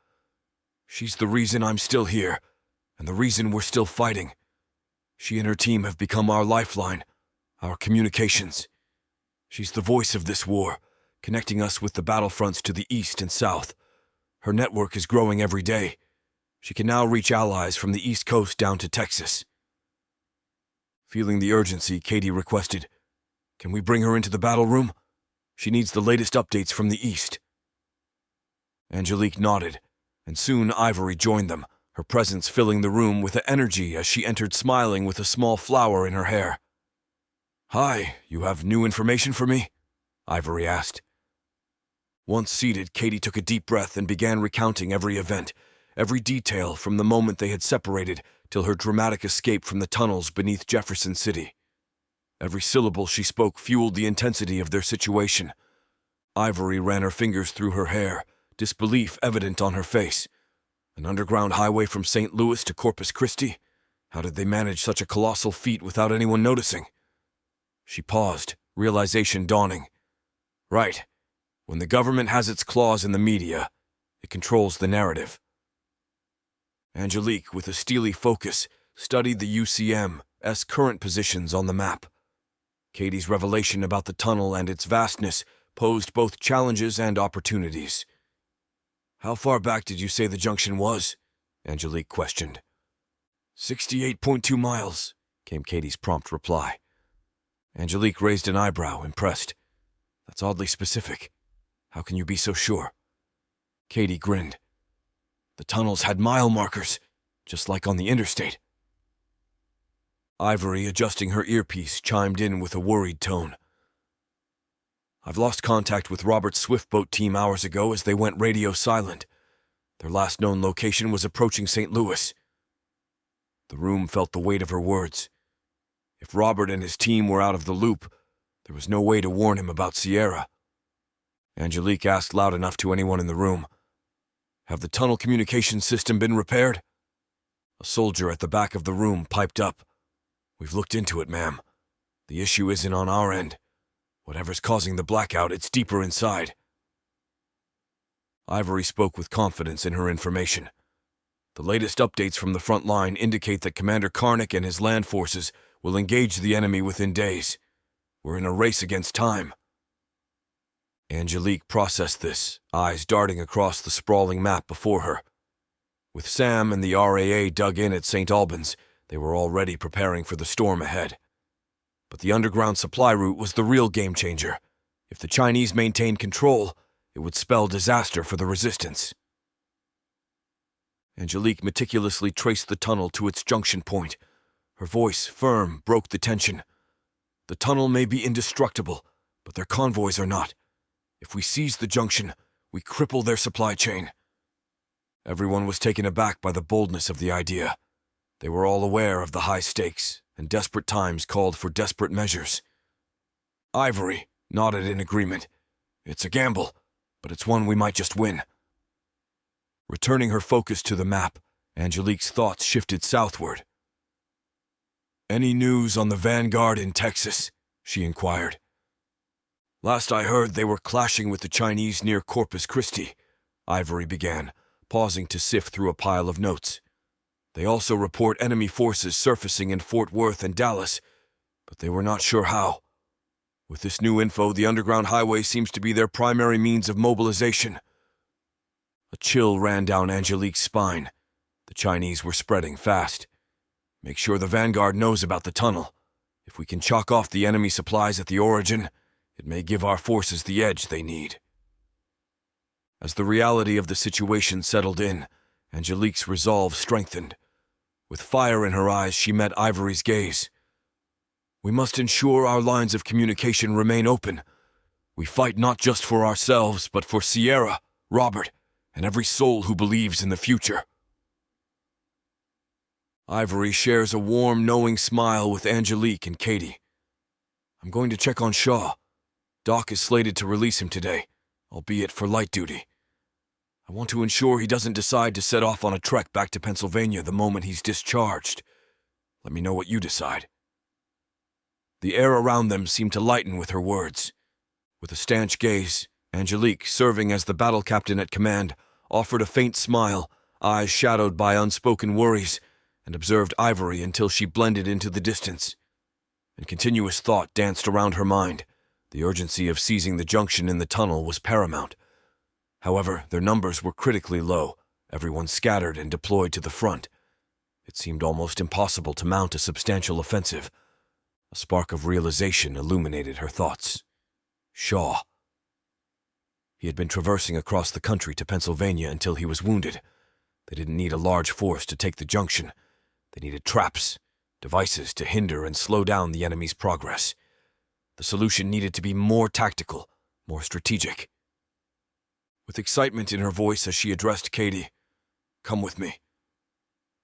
She's the reason I'm still here, and the reason we're still fighting. She and her team have become our lifeline, our communications. She's the voice of this war, connecting us with the battlefronts to the east and south. Her network is growing every day. She can now reach allies from the East Coast down to Texas." Feeling the urgency, Katie requested, "Can we bring her into the battle room? She needs the latest updates from the east." Angelique nodded, and soon Ivory joined them, her presence filling the room with energy as she entered smiling with a small flower in her hair. "Hi, you have new information for me?" Ivory asked. Once seated, Katie took a deep breath and began recounting every event, every detail from the moment they had separated till her dramatic escape from the tunnels beneath Jefferson City. Every syllable she spoke fueled the intensity of their situation. Ivory ran her fingers through her hair, disbelief evident on her face. An underground highway from St. Louis to Corpus Christi? How did they manage such a colossal feat without anyone noticing? She paused, realization dawning. Right. When the government has its claws in the media, it controls the narrative. Angelique, with a steely focus, studied the UCM's current positions on the map. Katie's revelation about the tunnel and its vastness posed both challenges and opportunities. "How far back did you say the junction was?" Angelique questioned. 68.2 miles, came Katie's prompt reply. Angelique raised an eyebrow, impressed. "That's oddly specific. How can you be so sure?" Katie grinned. "The tunnels had mile markers, just like on the interstate." Ivory, adjusting her earpiece, chimed in with a worried tone. "I've lost contact with Robert's Swiftboat team hours ago as they went radio silent. Their last known location was approaching St. Louis." The room felt the weight of her words. If Robert and his team were out of the loop, there was no way to warn him about Sierra. Angelique asked loud enough to anyone in the room, "Have the tunnel communication system been repaired?" A soldier at the back of the room piped up. "We've looked into it, ma'am. The issue isn't on our end. Whatever's causing the blackout, it's deeper inside. Ivory spoke with confidence in her information. The latest updates from the front line indicate that Commander Karnak and his land forces will engage the enemy within days. We're in a race against time. Angelique processed this, eyes darting across the sprawling map before her. With Sam and the RAA dug in at St. Albans, they were already preparing for the storm ahead. But the underground supply route was the real game-changer. If the Chinese maintained control, it would spell disaster for the resistance. Angelique meticulously traced the tunnel to its junction point. Her voice, firm, broke the tension. The tunnel may be indestructible, but their convoys are not. If we seize the junction, we cripple their supply chain. Everyone was taken aback by the boldness of the idea. They were all aware of the high stakes, and desperate times called for desperate measures. Ivory nodded in agreement. It's a gamble, but it's one we might just win. Returning her focus to the map, Angelique's thoughts shifted southward. "Any news on the Vanguard in Texas?" she inquired. "Last I heard, they were clashing with the Chinese near Corpus Christi," Ivory began, pausing to sift through a pile of notes. "They also report enemy forces surfacing in Fort Worth and Dallas, but they were not sure how. With this new info, the underground highway seems to be their primary means of mobilization." A chill ran down Angelique's spine. The Chinese were spreading fast. Make sure the Vanguard knows about the tunnel. If we can chalk off the enemy supplies at the origin, it may give our forces the edge they need. As the reality of the situation settled in, Angelique's resolve strengthened. With fire in her eyes, she met Ivory's gaze. "We must ensure our lines of communication remain open. We fight not just for ourselves, but for Sierra, Robert, and every soul who believes in the future." Ivory shares a warm, knowing smile with Angelique and Katie. "I'm going to check on Shaw. Doc is slated to release him today, albeit for light duty. I want to ensure he doesn't decide to set off on a trek back to Pennsylvania the moment he's discharged. Let me know what you decide." The air around them seemed to lighten with her words. With a stanch gaze, Angelique, serving as the battle captain at command, offered a faint smile, eyes shadowed by unspoken worries, and observed Ivory until she blended into the distance. And continuous thought danced around her mind. The urgency of seizing the junction in the tunnel was paramount. However, their numbers were critically low, everyone scattered and deployed to the front. It seemed almost impossible to mount a substantial offensive. A spark of realization illuminated her thoughts. Shaw. He had been traversing across the country to Pennsylvania until he was wounded. They didn't need a large force to take the junction. They needed traps, devices to hinder and slow down the enemy's progress. The solution needed to be more tactical, more strategic. With excitement in her voice as she addressed Katie, "Come with me."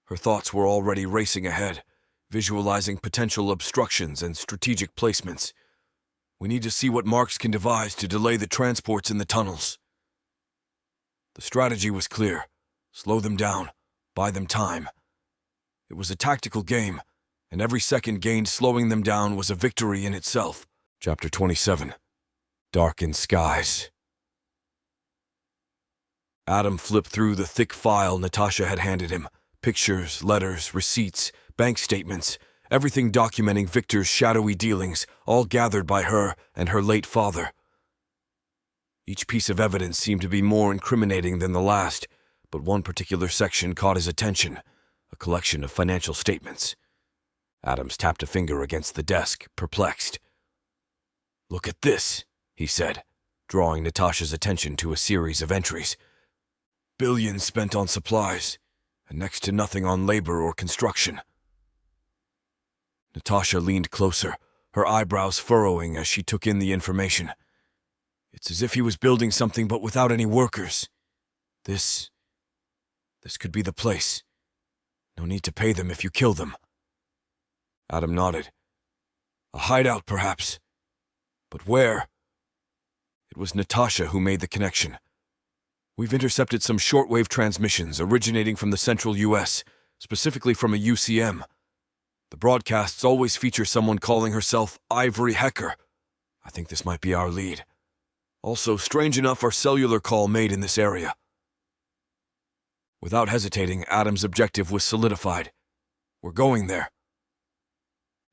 Her thoughts were already racing ahead, visualizing potential obstructions and strategic placements. "We need to see what Marks can devise to delay the transports in the tunnels." The strategy was clear. Slow them down, buy them time. It was a tactical game, and every second gained slowing them down was a victory in itself. Chapter 27. Darkened Skies. Adam flipped through the thick file Natasha had handed him. Pictures, letters, receipts, bank statements, everything documenting Victor's shadowy dealings, all gathered by her and her late father. Each piece of evidence seemed to be more incriminating than the last, but one particular section caught his attention, a collection of financial statements. Adams tapped a finger against the desk, perplexed. "Look at this," he said, drawing Natasha's attention to a series of entries. "Billions spent on supplies, and next to nothing on labor or construction." Natasha leaned closer, her eyebrows furrowing as she took in the information. "It's as if he was building something but without any workers. This could be the place. No need to pay them if you kill them." Adam nodded. "A hideout, perhaps. But where?" It was Natasha who made the connection. "We've intercepted some shortwave transmissions originating from the central U.S., specifically from a UCM. The broadcasts always feature someone calling herself Ivory Hecker. I think this might be our lead. Also, strange enough, our cellular call made in this area. Without hesitating, Adam's objective was solidified. We're going there.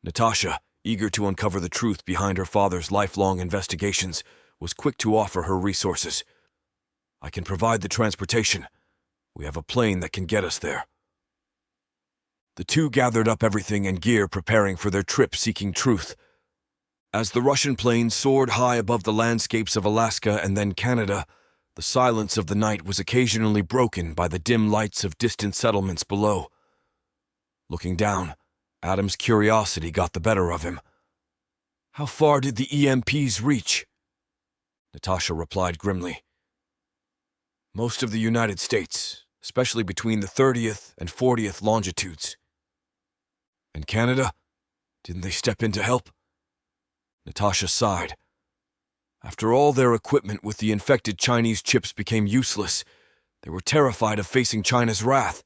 Natasha, eager to uncover the truth behind her father's lifelong investigations, was quick to offer her resources. I can provide the transportation. We have a plane that can get us there. The two gathered up everything and gear, preparing for their trip seeking truth. As the Russian plane soared high above the landscapes of Alaska and then Canada, the silence of the night was occasionally broken by the dim lights of distant settlements below. Looking down, Adam's curiosity got the better of him. How far did the EMPs reach? Natasha replied grimly. Most of the United States, especially between the 30th and 40th longitudes. And Canada? Didn't they step in to help? Natasha sighed. After all their equipment with the infected Chinese chips became useless, they were terrified of facing China's wrath.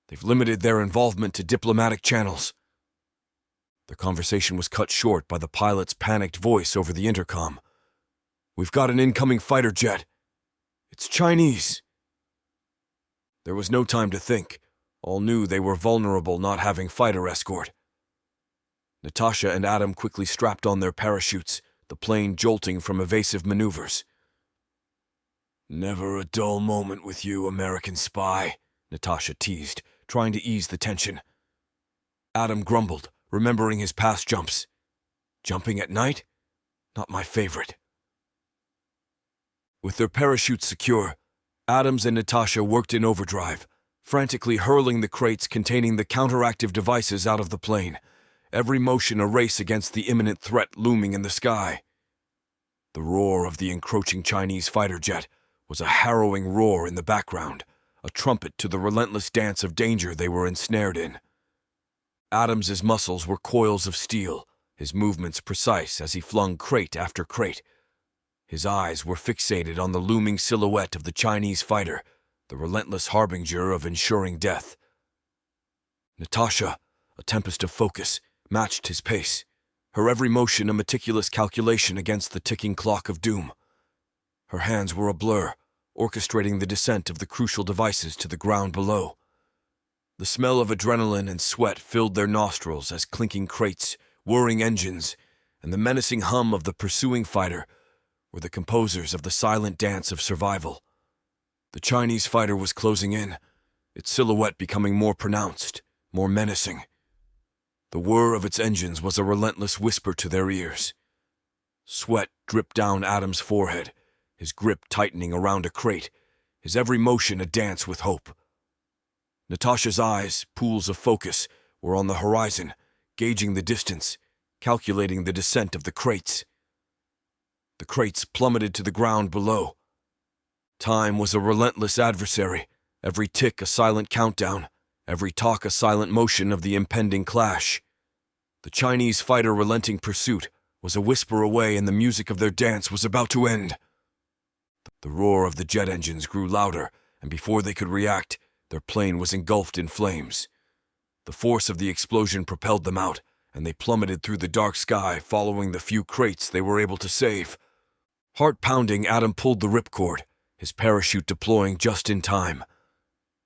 They've limited their involvement to diplomatic channels. The conversation was cut short by the pilot's panicked voice over the intercom. We've got an incoming fighter jet. It's Chinese. There was no time to think. All knew they were vulnerable not having fighter escort. Natasha and Adam quickly strapped on their parachutes, the plane jolting from evasive maneuvers. Never a dull moment with you, American spy, Natasha teased, trying to ease the tension. Adam grumbled, remembering his past jumps. Jumping at night? Not my favorite. With their parachutes secure, Adams and Natasha worked in overdrive, frantically hurling the crates containing the counteractive devices out of the plane, every motion a race against the imminent threat looming in the sky. The roar of the encroaching Chinese fighter jet was a harrowing roar in the background, a trumpet to the relentless dance of danger they were ensnared in. Adams's muscles were coils of steel, his movements precise as he flung crate after crate. His eyes were fixated on the looming silhouette of the Chinese fighter, the relentless harbinger of ensuring death. Natasha, a tempest of focus, matched his pace, her every motion a meticulous calculation against the ticking clock of doom. Her hands were a blur, orchestrating the descent of the crucial devices to the ground below. The smell of adrenaline and sweat filled their nostrils as clinking crates, whirring engines, and the menacing hum of the pursuing fighter were the composers of the silent dance of survival. The Chinese fighter was closing in, its silhouette becoming more pronounced, more menacing. The whir of its engines was a relentless whisper to their ears. Sweat dripped down Adam's forehead, his grip tightening around a crate, his every motion a dance with hope. Natasha's eyes, pools of focus, were on the horizon, gauging the distance, calculating the descent of the crates. The crates plummeted to the ground below. Time was a relentless adversary, every tick a silent countdown, every talk a silent motion of the impending clash. The Chinese fighter relenting pursuit was a whisper away, and the music of their dance was about to end. The roar of the jet engines grew louder, and before they could react, their plane was engulfed in flames. The force of the explosion propelled them out, and they plummeted through the dark sky, following the few crates they were able to save. Heart-pounding, Adam pulled the ripcord, his parachute deploying just in time.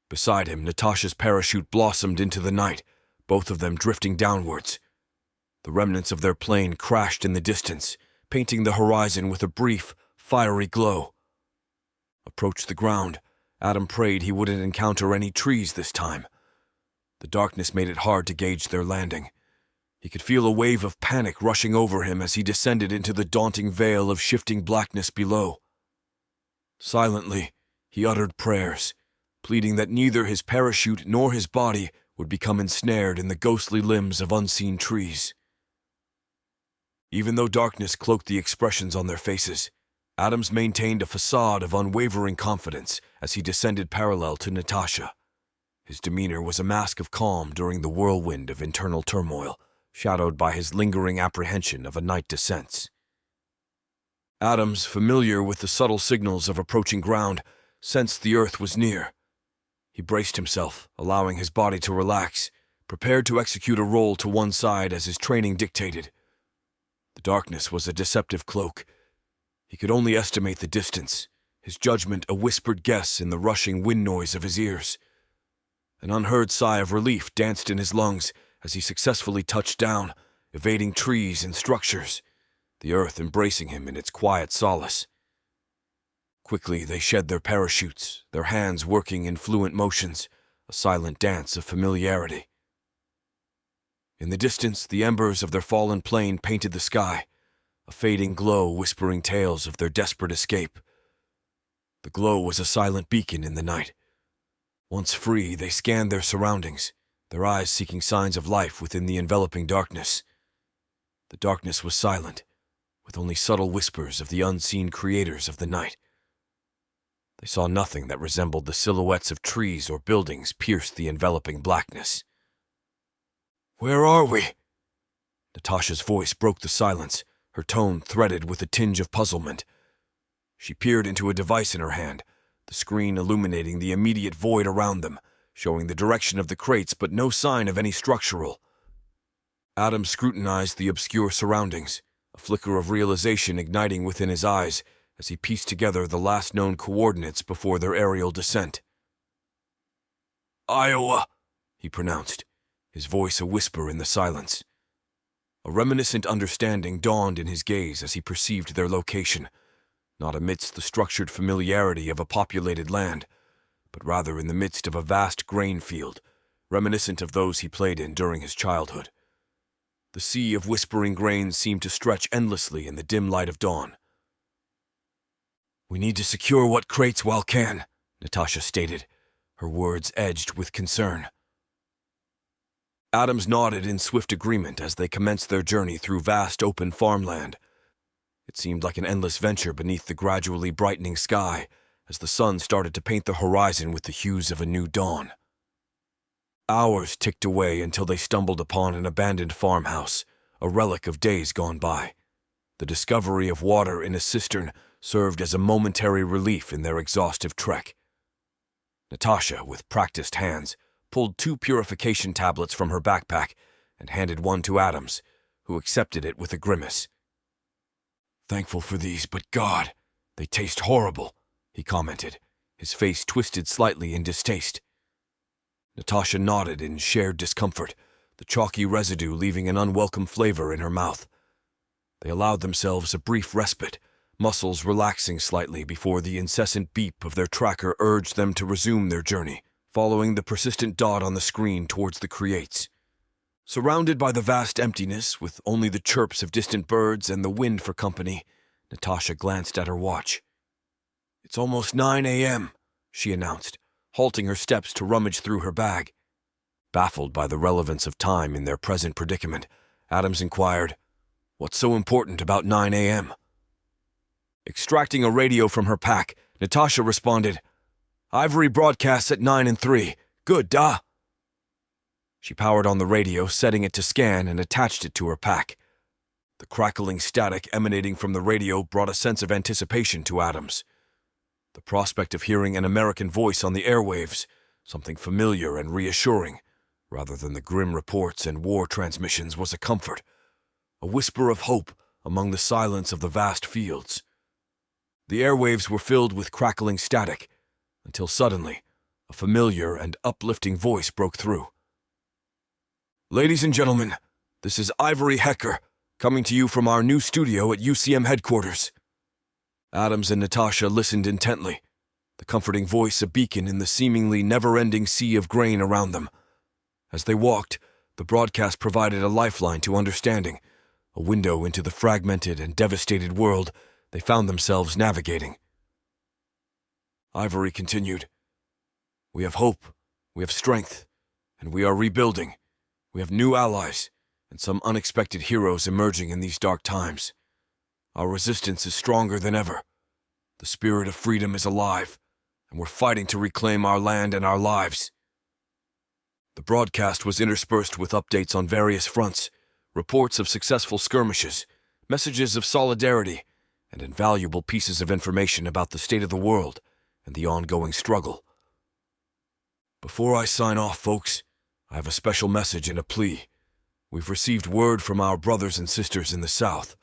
Beside him, Natasha's parachute blossomed into the night, both of them drifting downwards. The remnants of their plane crashed in the distance, painting the horizon with a brief, fiery glow. Approached the ground, Adam prayed he wouldn't encounter any trees this time. The darkness made it hard to gauge their landing. He could feel a wave of panic rushing over him as he descended into the daunting veil of shifting blackness below. Silently, he uttered prayers, pleading that neither his parachute nor his body would become ensnared in the ghostly limbs of unseen trees. Even though darkness cloaked the expressions on their faces, Adams maintained a facade of unwavering confidence as he descended parallel to Natasha. His demeanor was a mask of calm during the whirlwind of internal turmoil, shadowed by his lingering apprehension of a night descents. Adams, familiar with the subtle signals of approaching ground, sensed the earth was near. He braced himself, allowing his body to relax, prepared to execute a roll to one side as his training dictated. The darkness was a deceptive cloak. He could only estimate the distance, his judgment a whispered guess in the rushing wind noise of his ears. An unheard sigh of relief danced in his lungs as he successfully touched down, evading trees and structures, the earth embracing him in its quiet solace. Quickly they shed their parachutes, their hands working in fluent motions, a silent dance of familiarity. In the distance, the embers of their fallen plane painted the sky, a fading glow whispering tales of their desperate escape. The glow was a silent beacon in the night. Once free, they scanned their surroundings, their eyes seeking signs of life within the enveloping darkness. The darkness was silent, with only subtle whispers of the unseen creators of the night. They saw nothing that resembled the silhouettes of trees or buildings pierce the enveloping blackness. "Where are we?" Natasha's voice broke the silence, her tone threaded with a tinge of puzzlement. She peered into a device in her hand, the screen illuminating the immediate void around them, showing the direction of the crates but no sign of any structural. Adam scrutinized the obscure surroundings, a flicker of realization igniting within his eyes as he pieced together the last known coordinates before their aerial descent. "Iowa," he pronounced, his voice a whisper in the silence. A reminiscent understanding dawned in his gaze as he perceived their location, not amidst the structured familiarity of a populated land, but rather in the midst of a vast grain field, reminiscent of those he played in during his childhood. The sea of whispering grains seemed to stretch endlessly in the dim light of dawn. "We need to secure what crates while can," Natasha stated, her words edged with concern. Adams nodded in swift agreement as they commenced their journey through vast open farmland. It seemed like an endless venture beneath the gradually brightening sky as the sun started to paint the horizon with the hues of a new dawn. Hours ticked away until they stumbled upon an abandoned farmhouse, a relic of days gone by. The discovery of water in a cistern served as a momentary relief in their exhaustive trek. Natasha, with practiced hands, pulled 2 purification tablets from her backpack and handed one to Adams, who accepted it with a grimace. "Thankful for these, but God, they taste horrible," he commented, his face twisted slightly in distaste. Natasha nodded in shared discomfort, the chalky residue leaving an unwelcome flavor in her mouth. They allowed themselves a brief respite, muscles relaxing slightly before the incessant beep of their tracker urged them to resume their journey, following the persistent dot on the screen towards the creates. Surrounded by the vast emptiness, with only the chirps of distant birds and the wind for company, Natasha glanced at her watch. "It's almost 9 a.m., she announced, halting her steps to rummage through her bag. Baffled by the relevance of time in their present predicament, Adams inquired, "What's so important about 9 a.m.? Extracting a radio from her pack, Natasha responded, "Ivory broadcasts at 9 and 3. Good, da." She powered on the radio, setting it to scan, and attached it to her pack. The crackling static emanating from the radio brought a sense of anticipation to Adams. The prospect of hearing an American voice on the airwaves, something familiar and reassuring, rather than the grim reports and war transmissions, was a comfort, a whisper of hope among the silence of the vast fields. The airwaves were filled with crackling static, until suddenly, a familiar and uplifting voice broke through. "Ladies and gentlemen, this is Ivory Hecker, coming to you from our new studio at UCM headquarters." Adams and Natasha listened intently, the comforting voice a beacon in the seemingly never-ending sea of grain around them. As they walked, the broadcast provided a lifeline to understanding, a window into the fragmented and devastated world they found themselves navigating. Ivory continued, "We have hope, we have strength, and we are rebuilding. We have new allies, and some unexpected heroes emerging in these dark times. Our resistance is stronger than ever. The spirit of freedom is alive, and we're fighting to reclaim our land and our lives." The broadcast was interspersed with updates on various fronts, reports of successful skirmishes, messages of solidarity, and invaluable pieces of information about the state of the world and the ongoing struggle. "Before I sign off, folks, I have a special message and a plea. We've received word from our brothers and sisters in the south.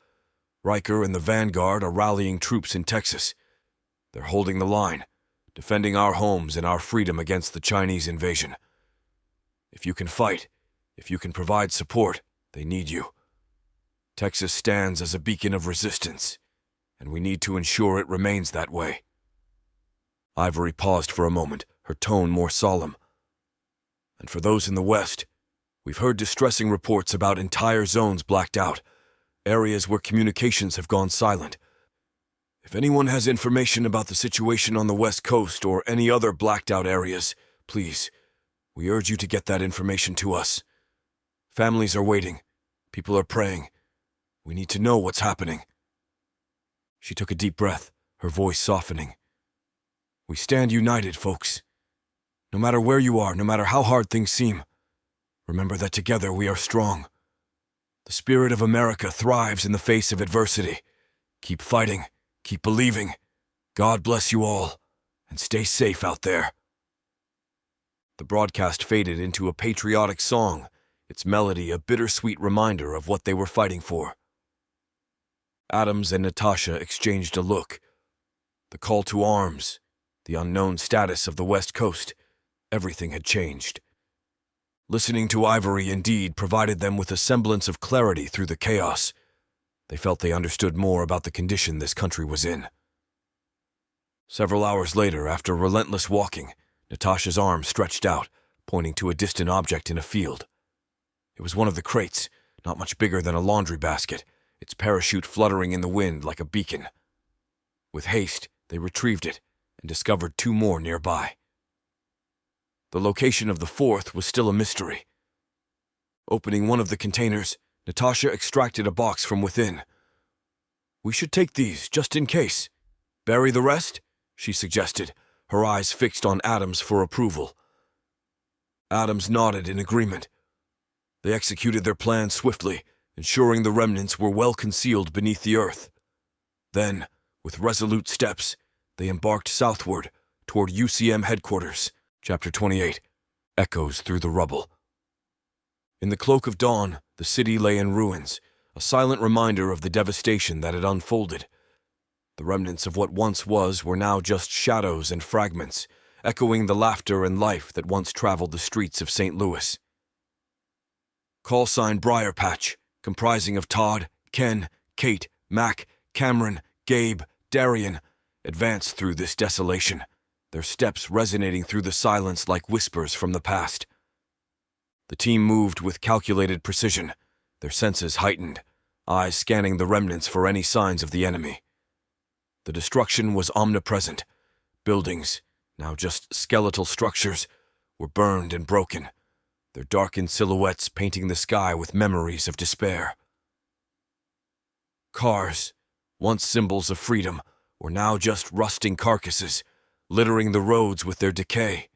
Riker and the Vanguard are rallying troops in Texas. They're holding the line, defending our homes and our freedom against the Chinese invasion. If you can fight, if you can provide support, they need you. Texas stands as a beacon of resistance, and we need to ensure it remains that way. Ivory paused for a moment, her tone more solemn. And for those in the West, we've heard distressing reports about entire zones blacked out, areas where communications have gone silent. If anyone has information about the situation on the West Coast or any other blacked out areas, please, we urge you to get that information to us. Families are waiting. People are praying. We need to know what's happening. She took a deep breath, her voice softening. We stand united, folks. No matter where you are, no matter how hard things seem, remember that together we are strong. The spirit of America thrives in the face of adversity. Keep fighting, keep believing. God bless you all, and stay safe out there. The broadcast faded into a patriotic song, its melody a bittersweet reminder of what they were fighting for. Adams and Natasha exchanged a look. The call to arms, the unknown status of the West Coast, everything had changed. Listening to Ivory indeed provided them with a semblance of clarity through the chaos. They felt they understood more about the condition this country was in. Several hours later, after relentless walking, Natasha's arm stretched out, pointing to a distant object in a field. It was one of the crates, not much bigger than a laundry basket, its parachute fluttering in the wind like a beacon. With haste, they retrieved it and discovered two more nearby. The location of the fourth was still a mystery. Opening one of the containers, Natasha extracted a box from within. We should take these, just in case. Bury the rest? She suggested, her eyes fixed on Adams for approval. Adams nodded in agreement. They executed their plan swiftly, ensuring the remnants were well concealed beneath the earth. Then, with resolute steps, they embarked southward toward UCM headquarters. Chapter 28. Echoes through the rubble. In the cloak of dawn, the city lay in ruins, a silent reminder of the devastation that had unfolded. The remnants of what once was were now just shadows and fragments, echoing the laughter and life that once traveled the streets of St. Louis. Call sign Briar Patch, comprising of Todd, Ken, Kate, Mac, Cameron, Gabe, Darian, advanced through this desolation, their steps resonating through the silence like whispers from the past. The team moved with calculated precision, their senses heightened, eyes scanning the remnants for any signs of the enemy. The destruction was omnipresent. Buildings, now just skeletal structures, were burned and broken, their darkened silhouettes painting the sky with memories of despair. Cars, once symbols of freedom, were now just rusting carcasses, littering the roads with their decay.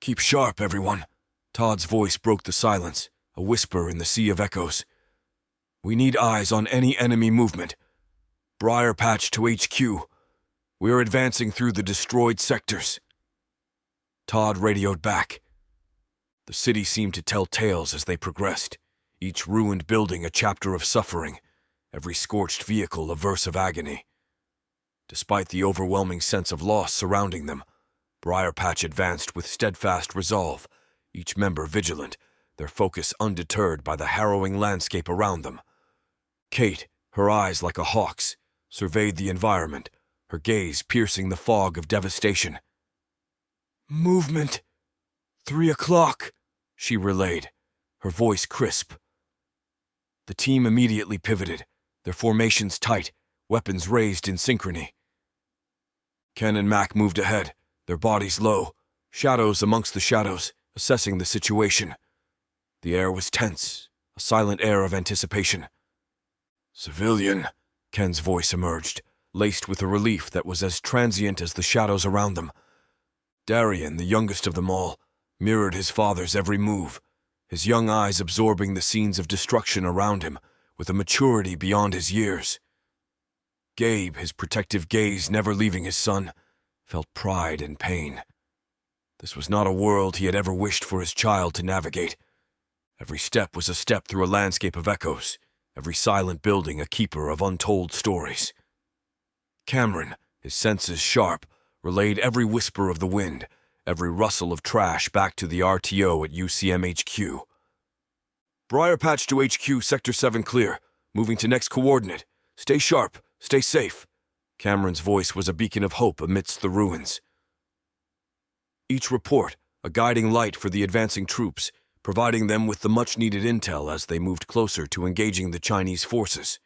Keep sharp, everyone. Todd's voice broke the silence, a whisper in the sea of echoes. We need eyes on any enemy movement. Briar Patch to HQ. We are advancing through the destroyed sectors. Todd radioed back. The city seemed to tell tales as they progressed, each ruined building a chapter of suffering, every scorched vehicle a verse of agony. Despite the overwhelming sense of loss surrounding them, Briar Patch advanced with steadfast resolve, each member vigilant, their focus undeterred by the harrowing landscape around them. Kate, her eyes like a hawk's, surveyed the environment, her gaze piercing the fog of devastation. Movement. 3 o'clock, she relayed, her voice crisp. The team immediately pivoted, their formations tight, weapons raised in synchrony. Ken and Mac moved ahead, their bodies low, shadows amongst the shadows, assessing the situation. The air was tense, a silent air of anticipation. Civilian, Ken's voice emerged, laced with a relief that was as transient as the shadows around them. Darian, the youngest of them all, mirrored his father's every move, his young eyes absorbing the scenes of destruction around him with a maturity beyond his years. Gabe, his protective gaze never leaving his son, felt pride and pain. This was not a world he had ever wished for his child to navigate. Every step was a step through a landscape of echoes, every silent building a keeper of untold stories. Cameron, his senses sharp, relayed every whisper of the wind, every rustle of trash back to the RTO at UCM HQ. Briar Patch to HQ, Sector 7 clear. Moving to next coordinate. Stay sharp, stay safe. Cameron's voice was a beacon of hope amidst the ruins. Each report, a guiding light for the advancing troops, providing them with the much-needed intel as they moved closer to engaging the Chinese forces.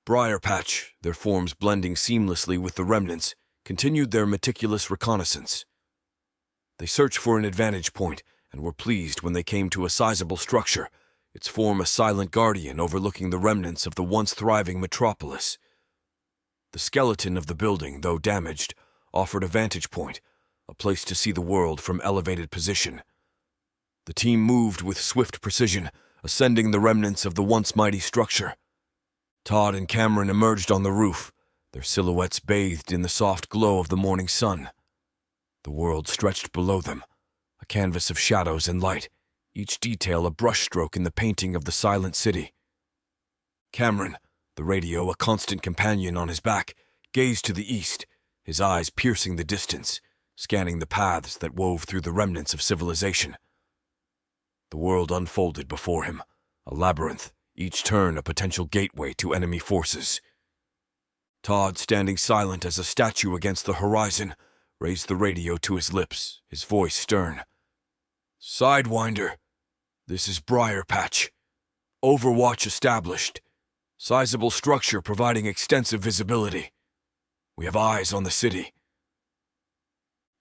Briar Patch, their forms blending seamlessly with the remnants, continued their meticulous reconnaissance. They searched for an advantage point and were pleased when they came to a sizable structure, its form a silent guardian overlooking the remnants of the once thriving metropolis. The skeleton of the building, though damaged, offered a vantage point, a place to see the world from elevated position. The team moved with swift precision, ascending the remnants of the once mighty structure. Todd and Cameron emerged on the roof, their silhouettes bathed in the soft glow of the morning sun. The world stretched below them, a canvas of shadows and light, each detail a brushstroke in the painting of the silent city. Cameron, the radio a constant companion on his back, gazed to the east, his eyes piercing the distance, scanning the paths that wove through the remnants of civilization. The world unfolded before him, a labyrinth, each turn a potential gateway to enemy forces. Todd, standing silent as a statue against the horizon, raised the radio to his lips, his voice stern. "Sidewinder, this is Briar Patch. Overwatch established. Sizable structure providing extensive visibility. We have eyes on the city."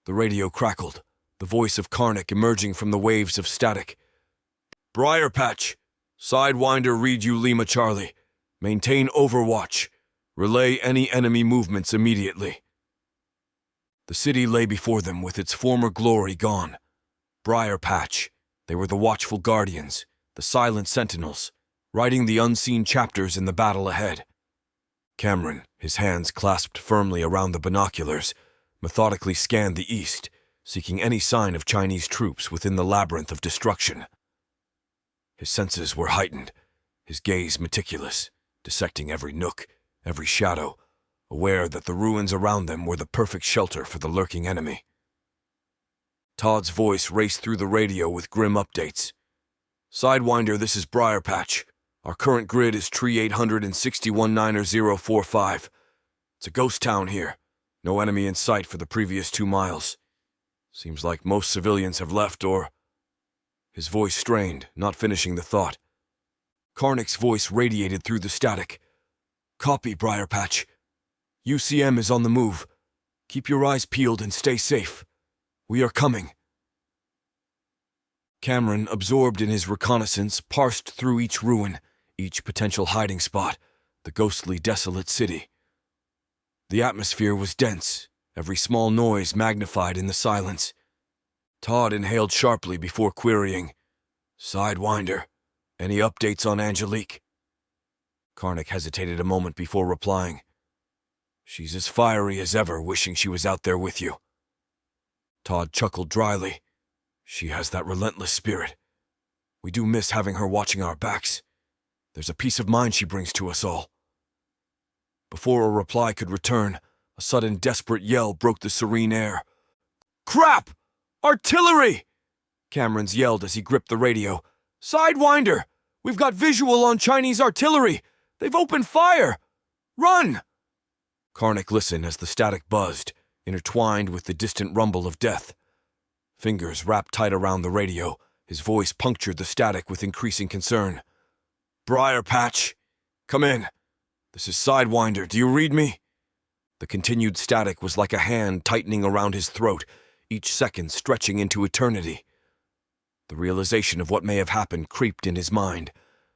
The radio crackled, the voice of Karnak emerging from the waves of static. "Briar Patch, Sidewinder read you Lima Charlie. Maintain overwatch. Relay any enemy movements immediately." The city lay before them with its former glory gone. Briar Patch, they were the watchful guardians, the silent sentinels, writing the unseen chapters in the battle ahead. Cameron, his hands clasped firmly around the binoculars, methodically scanned the east, seeking any sign of Chinese troops within the labyrinth of destruction. His senses were heightened, his gaze meticulous, dissecting every nook, every shadow, aware that the ruins around them were the perfect shelter for the lurking enemy. Todd's voice raced through the radio with grim updates. "Sidewinder, this is Briar Patch. Our current grid is Tree 861-90045. It's a ghost town here. No enemy in sight for the previous 2 miles. Seems like most civilians have left or—" His voice strained, not finishing the thought. Karnak's voice radiated through the static. "Copy, Briar Patch. UCM is on the move. Keep your eyes peeled and stay safe. We are coming." Cameron, absorbed in his reconnaissance, parsed through each ruin, each potential hiding spot, the ghostly, desolate city. The atmosphere was dense, every small noise magnified in the silence. Todd inhaled sharply before querying, "Sidewinder, any updates on Angelique?" Karnak hesitated a moment before replying, "She's as fiery as ever, wishing she was out there with you." Todd chuckled dryly. "She has that relentless spirit. We do miss having her watching our backs. There's a peace of mind she brings to us all." Before a reply could return, a sudden desperate yell broke the serene air. "Crap! Artillery!" Cameron's yelled as he gripped the radio. "Sidewinder! We've got visual on Chinese artillery! They've opened fire! Run!" Karnak listened as the static buzzed, intertwined with the distant rumble of death. Fingers wrapped tight around the radio, his voice punctured the static with increasing concern. "Briar Patch, come in. This is Sidewinder, do you read me?" The continued static was like a hand tightening around his throat, each second stretching into eternity. The realization of what may have happened creeped in his mind,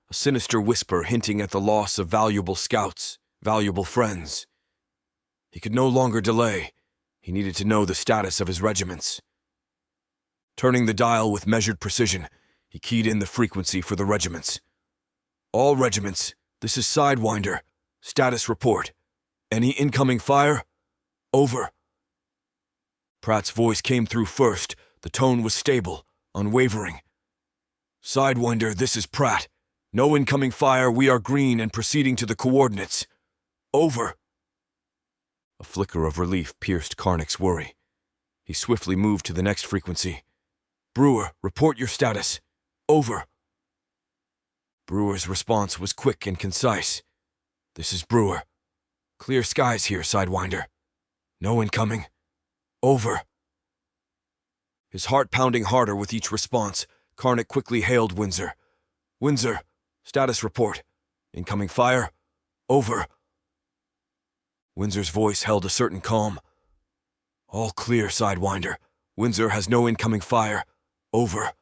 a sinister whisper hinting at the loss of valuable scouts, valuable friends. He could no longer delay. He needed to know the status of his regiments. Turning the dial with measured precision, he keyed in the frequency for the regiments. "All regiments, this is Sidewinder. Status report. Any incoming fire? Over." Pratt's voice came through first, The tone was stable, unwavering. "Sidewinder, this is Pratt. No incoming fire, we are green and proceeding to the coordinates. Over." A flicker of relief pierced Karnik's worry. He swiftly moved to the next frequency. "Brewer, report your status. Over." Brewer's response was quick and concise. "This is Brewer. Clear skies here, Sidewinder. No incoming. Over." His heart pounding harder with each response, Karnik quickly hailed Windsor. "Windsor, status report. Incoming fire. Over." Windsor's voice held a certain calm. "All clear, Sidewinder. Windsor has no incoming fire. Over."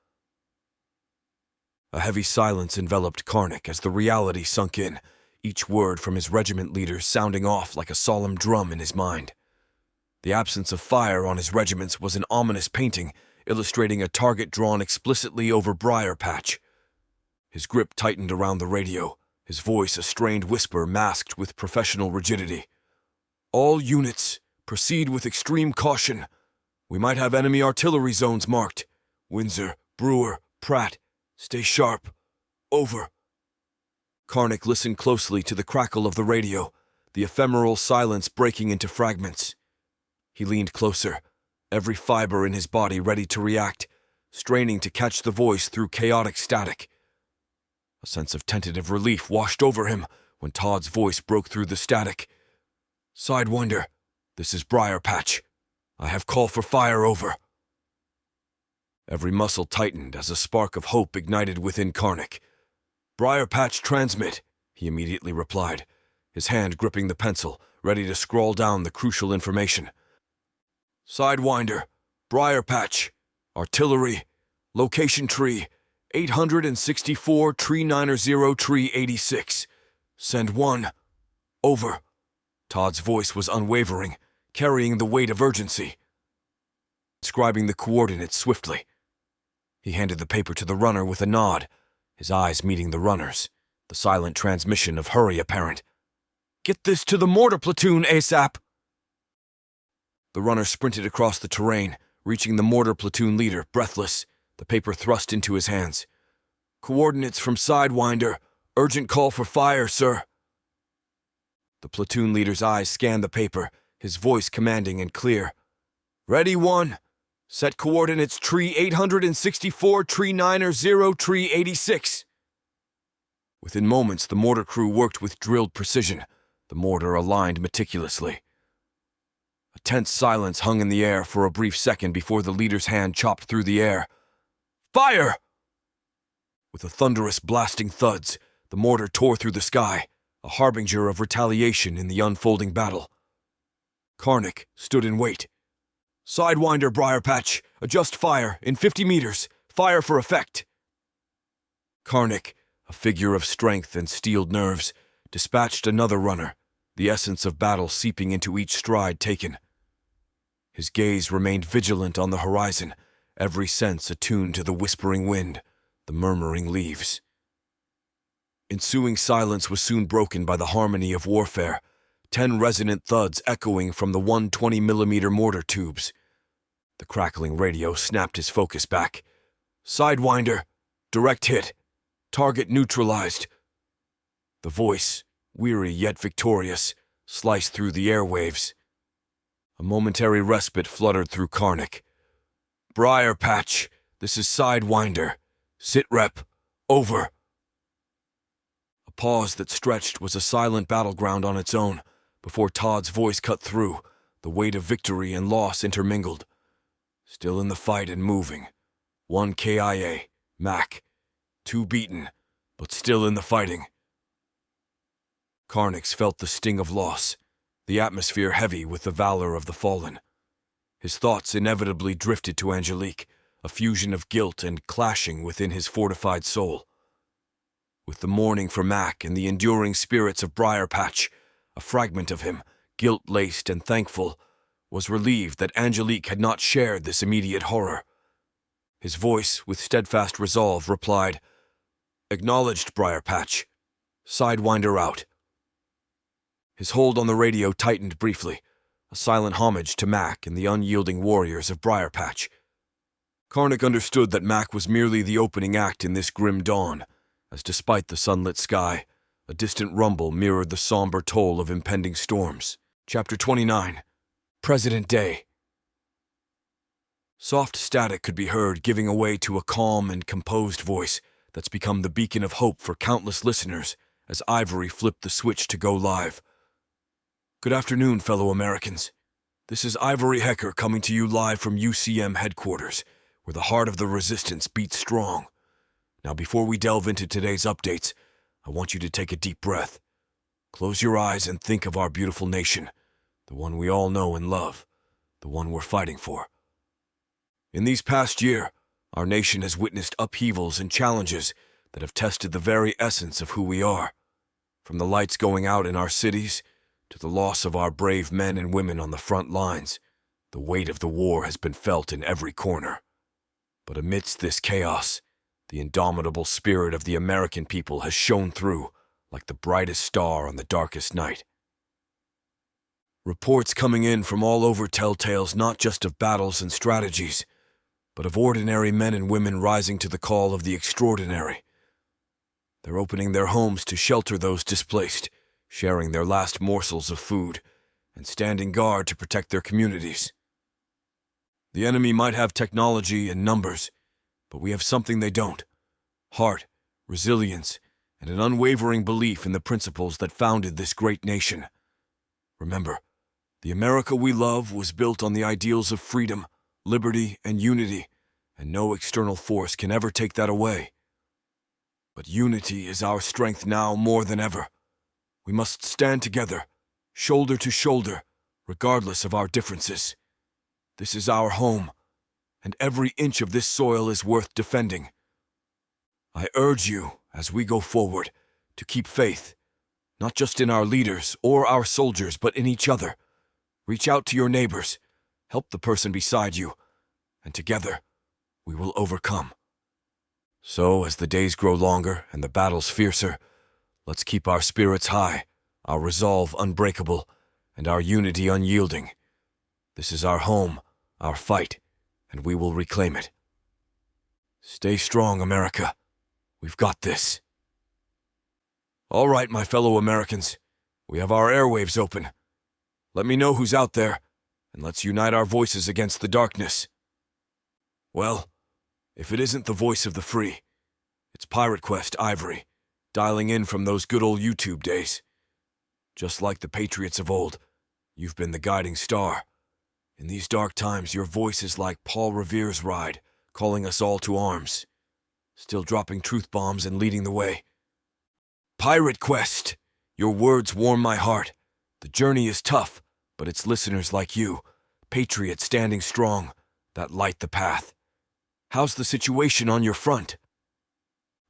A heavy silence enveloped Karnik as the reality sunk in, each word from his regiment leaders sounding off like a solemn drum in his mind. The absence of fire on his regiments was an ominous painting, illustrating a target drawn explicitly over Briar Patch. His grip tightened around the radio, his voice a strained whisper masked with professional rigidity. "All units, proceed with extreme caution. We might have enemy artillery zones marked. Windsor, Brewer, Pratt, stay sharp. Over." Karnik listened closely to the crackle of the radio, the ephemeral silence breaking into fragments. He leaned closer, every fiber in his body ready to react, straining to catch the voice through chaotic static. A sense of tentative relief washed over him when Todd's voice broke through the static. "Sidewinder, this is Briar Patch. I have call for fire. Over." Every muscle tightened as a spark of hope ignited within Karnik. "Briar Patch transmit," he immediately replied, his hand gripping the pencil, ready to scrawl down the crucial information. "Sidewinder, Briar Patch, artillery, location tree, 864 tree 90 tree 86. Send one. Over." Todd's voice was unwavering, carrying the weight of urgency. Describing the coordinates swiftly. He handed the paper to the runner with a nod, his eyes meeting the runner's, the silent transmission of hurry apparent. "Get this to the mortar platoon, ASAP!" The runner sprinted across the terrain, reaching the mortar platoon leader, breathless, the paper thrust into his hands. "Coordinates from Sidewinder. Urgent call for fire, sir." The platoon leader's eyes scanned the paper, his voice commanding and clear. "Ready, one. Set coordinates tree 864, tree 90, tree 86. Within moments, the mortar crew worked with drilled precision, the mortar aligned meticulously. A tense silence hung in the air for a brief second before the leader's hand chopped through the air. "Fire!" With a thunderous blasting thuds, the mortar tore through the sky, a harbinger of retaliation in the unfolding battle. Karnik stood in wait. "Sidewinder, Briar Patch, adjust fire, in 50 meters, fire for effect." Karnik, a figure of strength and steeled nerves, dispatched another runner, the essence of battle seeping into each stride taken. His gaze remained vigilant on the horizon, every sense attuned to the whispering wind, the murmuring leaves. Ensuing silence was soon broken by the harmony of warfare, 10 resonant thuds echoing from the 120mm mortar tubes. The crackling radio snapped his focus back. "Sidewinder, direct hit. Target neutralized." The voice, weary yet victorious, sliced through the airwaves. A momentary respite fluttered through Karnik. "Briar Patch, this is Sidewinder. Sit rep. Over." A pause that stretched was a silent battleground on its own, before Todd's voice cut through, the weight of victory and loss intermingled. "Still in the fight and moving. 1 KIA, Mac. 2 beaten, but still in the fighting." Karnix felt the sting of loss, the atmosphere heavy with the valor of the fallen. His thoughts inevitably drifted to Angelique, a fusion of guilt and clashing within his fortified soul. With the mourning for Mac and the enduring spirits of Briar Patch, a fragment of him, guilt-laced and thankful, was relieved that Angelique had not shared this immediate horror. His voice, with steadfast resolve, replied, "Acknowledged, Briar Patch. Sidewinder out." His hold on the radio tightened briefly, a silent homage to Mac and the unyielding warriors of Briar Patch. Karnak understood that Mac was merely the opening act in this grim dawn, as despite the sunlit sky, a distant rumble mirrored the somber toll of impending storms. Chapter 29. President Day. Soft static could be heard giving way to a calm and composed voice that's become the beacon of hope for countless listeners as Ivory flipped the switch to go live. Good afternoon, fellow Americans. This is Ivory Hecker coming to you live from UCM headquarters, where the heart of the resistance beats strong. Now, before we delve into today's updates, I want you to take a deep breath. Close your eyes and think of our beautiful nation, the one we all know and love, the one we're fighting for. In these past year, our nation has witnessed upheavals and challenges that have tested the very essence of who we are. From the lights going out in our cities, to the loss of our brave men and women on the front lines, the weight of the war has been felt in every corner. But amidst this chaos, the indomitable spirit of the American people has shone through like the brightest star on the darkest night. Reports coming in from all over tell tales not just of battles and strategies, but of ordinary men and women rising to the call of the extraordinary. They're opening their homes to shelter those displaced, sharing their last morsels of food, and standing guard to protect their communities. The enemy might have technology and numbers, but we have something they don't: heart, resilience, and an unwavering belief in the principles that founded this great nation. Remember, the America we love was built on the ideals of freedom, liberty, and unity, and no external force can ever take that away. But unity is our strength now more than ever. We must stand together, shoulder to shoulder, regardless of our differences. This is our home, and every inch of this soil is worth defending. I urge you, as we go forward, to keep faith, not just in our leaders or our soldiers, but in each other. Reach out to your neighbors, help the person beside you, and together, we will overcome. So, as the days grow longer and the battles fiercer, let's keep our spirits high, our resolve unbreakable, and our unity unyielding. This is our home, our fight, and we will reclaim it. Stay strong, America. We've got this. All right, my fellow Americans, we have our airwaves open. Let me know who's out there, and let's unite our voices against the darkness. Well, if it isn't the voice of the free, it's Pirate Quest Ivory, dialing in from those good old YouTube days. Just like the patriots of old, you've been the guiding star. In these dark times, your voice is like Paul Revere's ride, calling us all to arms, still dropping truth bombs and leading the way. Pirate Quest, your words warm my heart. The journey is tough, but it's listeners like you, patriots standing strong, that light the path. How's the situation on your front?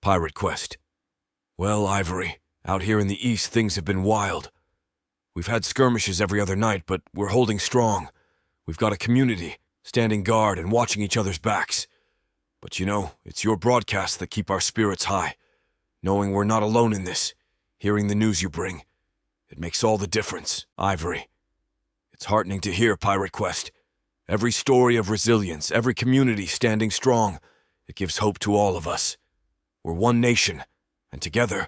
Pirate Quest. Well, Ivory, out here in the east things have been wild. We've had skirmishes every other night, but we're holding strong. We've got a community, standing guard and watching each other's backs. But you know, it's your broadcasts that keep our spirits high. Knowing we're not alone in this, hearing the news you bring, it makes all the difference, Ivory. It's heartening to hear, Pirate Quest. Every story of resilience, every community standing strong, it gives hope to all of us. We're one nation, and together.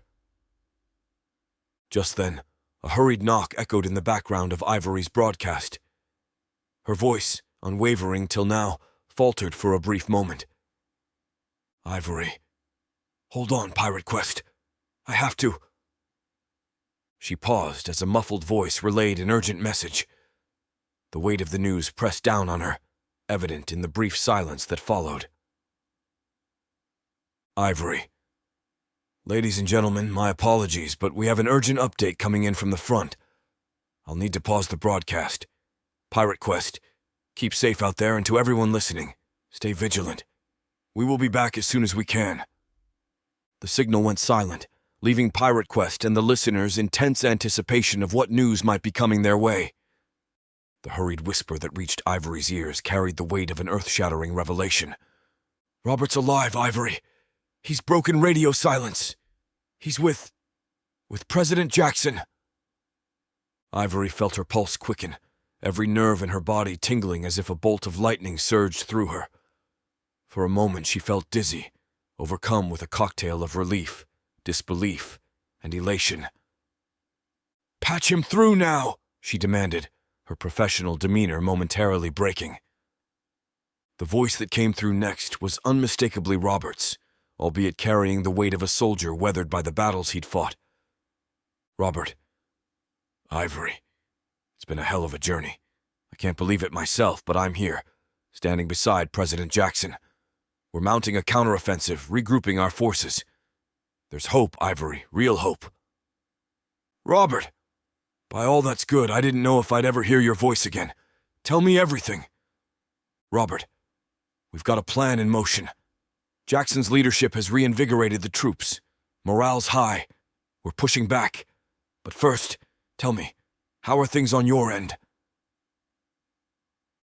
Just then, a hurried knock echoed in the background of Ivory's broadcast. Her voice, unwavering till now, faltered for a brief moment. Ivory. Hold on, Pirate Quest. I have to. She paused as a muffled voice relayed an urgent message. The weight of the news pressed down on her, evident in the brief silence that followed. Ivory. Ladies and gentlemen, my apologies, but we have an urgent update coming in from the front. I'll need to pause the broadcast. Pirate Quest, keep safe out there, and to everyone listening, stay vigilant. We will be back as soon as we can. The signal went silent, leaving Pirate Quest and the listeners in tense anticipation of what news might be coming their way. The hurried whisper that reached Ivory's ears carried the weight of an earth-shattering revelation. Robert's alive, Ivory. He's broken radio silence. He's with President Jackson. Ivory felt her pulse quicken, every nerve in her body tingling as if a bolt of lightning surged through her. For a moment she felt dizzy, overcome with a cocktail of relief, disbelief, and elation. "Patch him through now," she demanded, her professional demeanor momentarily breaking. The voice that came through next was unmistakably Robert's, albeit carrying the weight of a soldier weathered by the battles he'd fought. "Robert. Ivory. It's been a hell of a journey. I can't believe it myself, but I'm here, standing beside President Jackson. We're mounting a counteroffensive, regrouping our forces. There's hope, Ivory, real hope." "Robert! By all that's good, I didn't know if I'd ever hear your voice again. Tell me everything." "Robert, we've got a plan in motion. Jackson's leadership has reinvigorated the troops. Morale's high. We're pushing back. But first, tell me, how are things on your end?"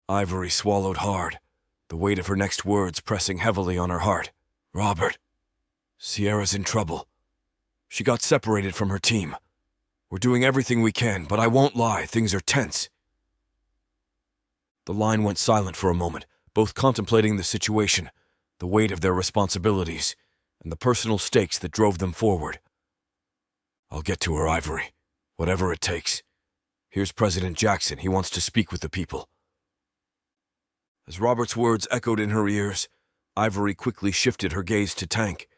Ivory swallowed hard, the weight of her next words pressing heavily on her heart. "Robert, Sierra's in trouble. She got separated from her team. We're doing everything we can, but I won't lie, things are tense." The line went silent for a moment, both contemplating the situation, the weight of their responsibilities, and the personal stakes that drove them forward. "I'll get to her, Ivory, whatever it takes. Here's President Jackson. He wants to speak with the people." As Robert's words echoed in her ears, Ivory quickly shifted her gaze to Tank.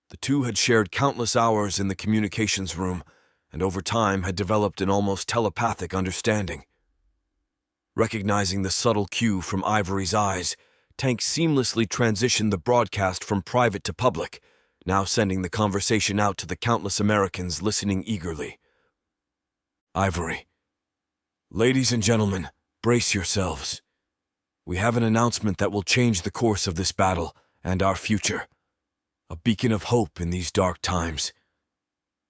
The two had shared countless hours in the communications room, and over time had developed an almost telepathic understanding. Recognizing the subtle cue from Ivory's eyes, Tank seamlessly transitioned the broadcast from private to public, now sending the conversation out to the countless Americans listening eagerly. "Ivory. Ladies and gentlemen, brace yourselves. We have an announcement that will change the course of this battle and our future. A beacon of hope in these dark times.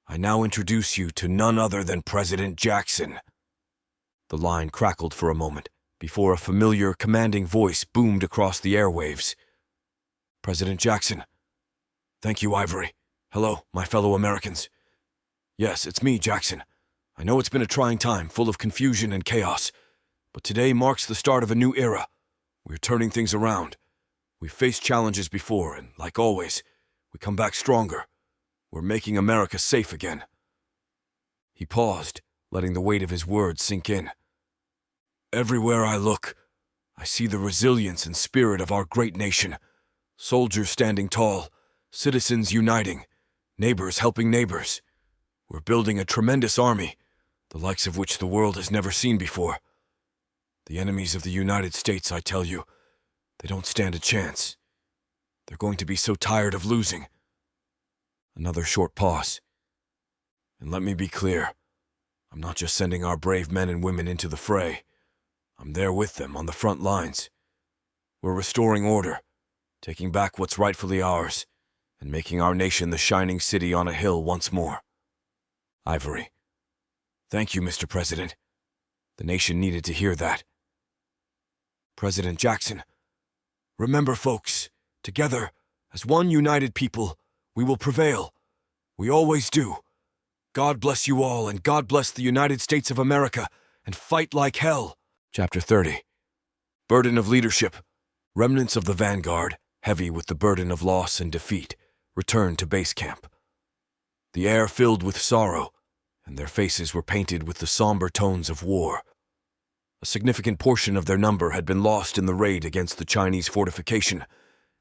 I now introduce you to none other than President Jackson." The line crackled for a moment before a familiar, commanding voice boomed across the airwaves. "President Jackson." "Thank you, Ivory. Hello, my fellow Americans. Yes, it's me, Jackson. I know it's been a trying time, full of confusion and chaos, but today marks the start of a new era. We're turning things around. We've faced challenges before, and like always, we come back stronger. We're making America safe again." He paused, letting the weight of his words sink in. "Everywhere I look, I see the resilience and spirit of our great nation. Soldiers standing tall, citizens uniting, neighbors helping neighbors. We're building a tremendous army, the likes of which the world has never seen before. The enemies of the United States, I tell you, they don't stand a chance. They're going to be so tired of losing." Another short pause. "And let me be clear, I'm not just sending our brave men and women into the fray. I'm there with them on the front lines. We're restoring order, taking back what's rightfully ours, and making our nation the shining city on a hill once more." Ivory. "Thank you, Mr. President. The nation needed to hear that." President Jackson. "Remember, folks, together, as one united people, we will prevail. We always do. God bless you all, and God bless the United States of America, and fight like hell." Chapter 30. Burden of Leadership. Remnants of the Vanguard, heavy with the burden of loss and defeat, returned to base camp. The air filled with sorrow, and their faces were painted with the somber tones of war. A significant portion of their number had been lost in the raid against the Chinese fortification,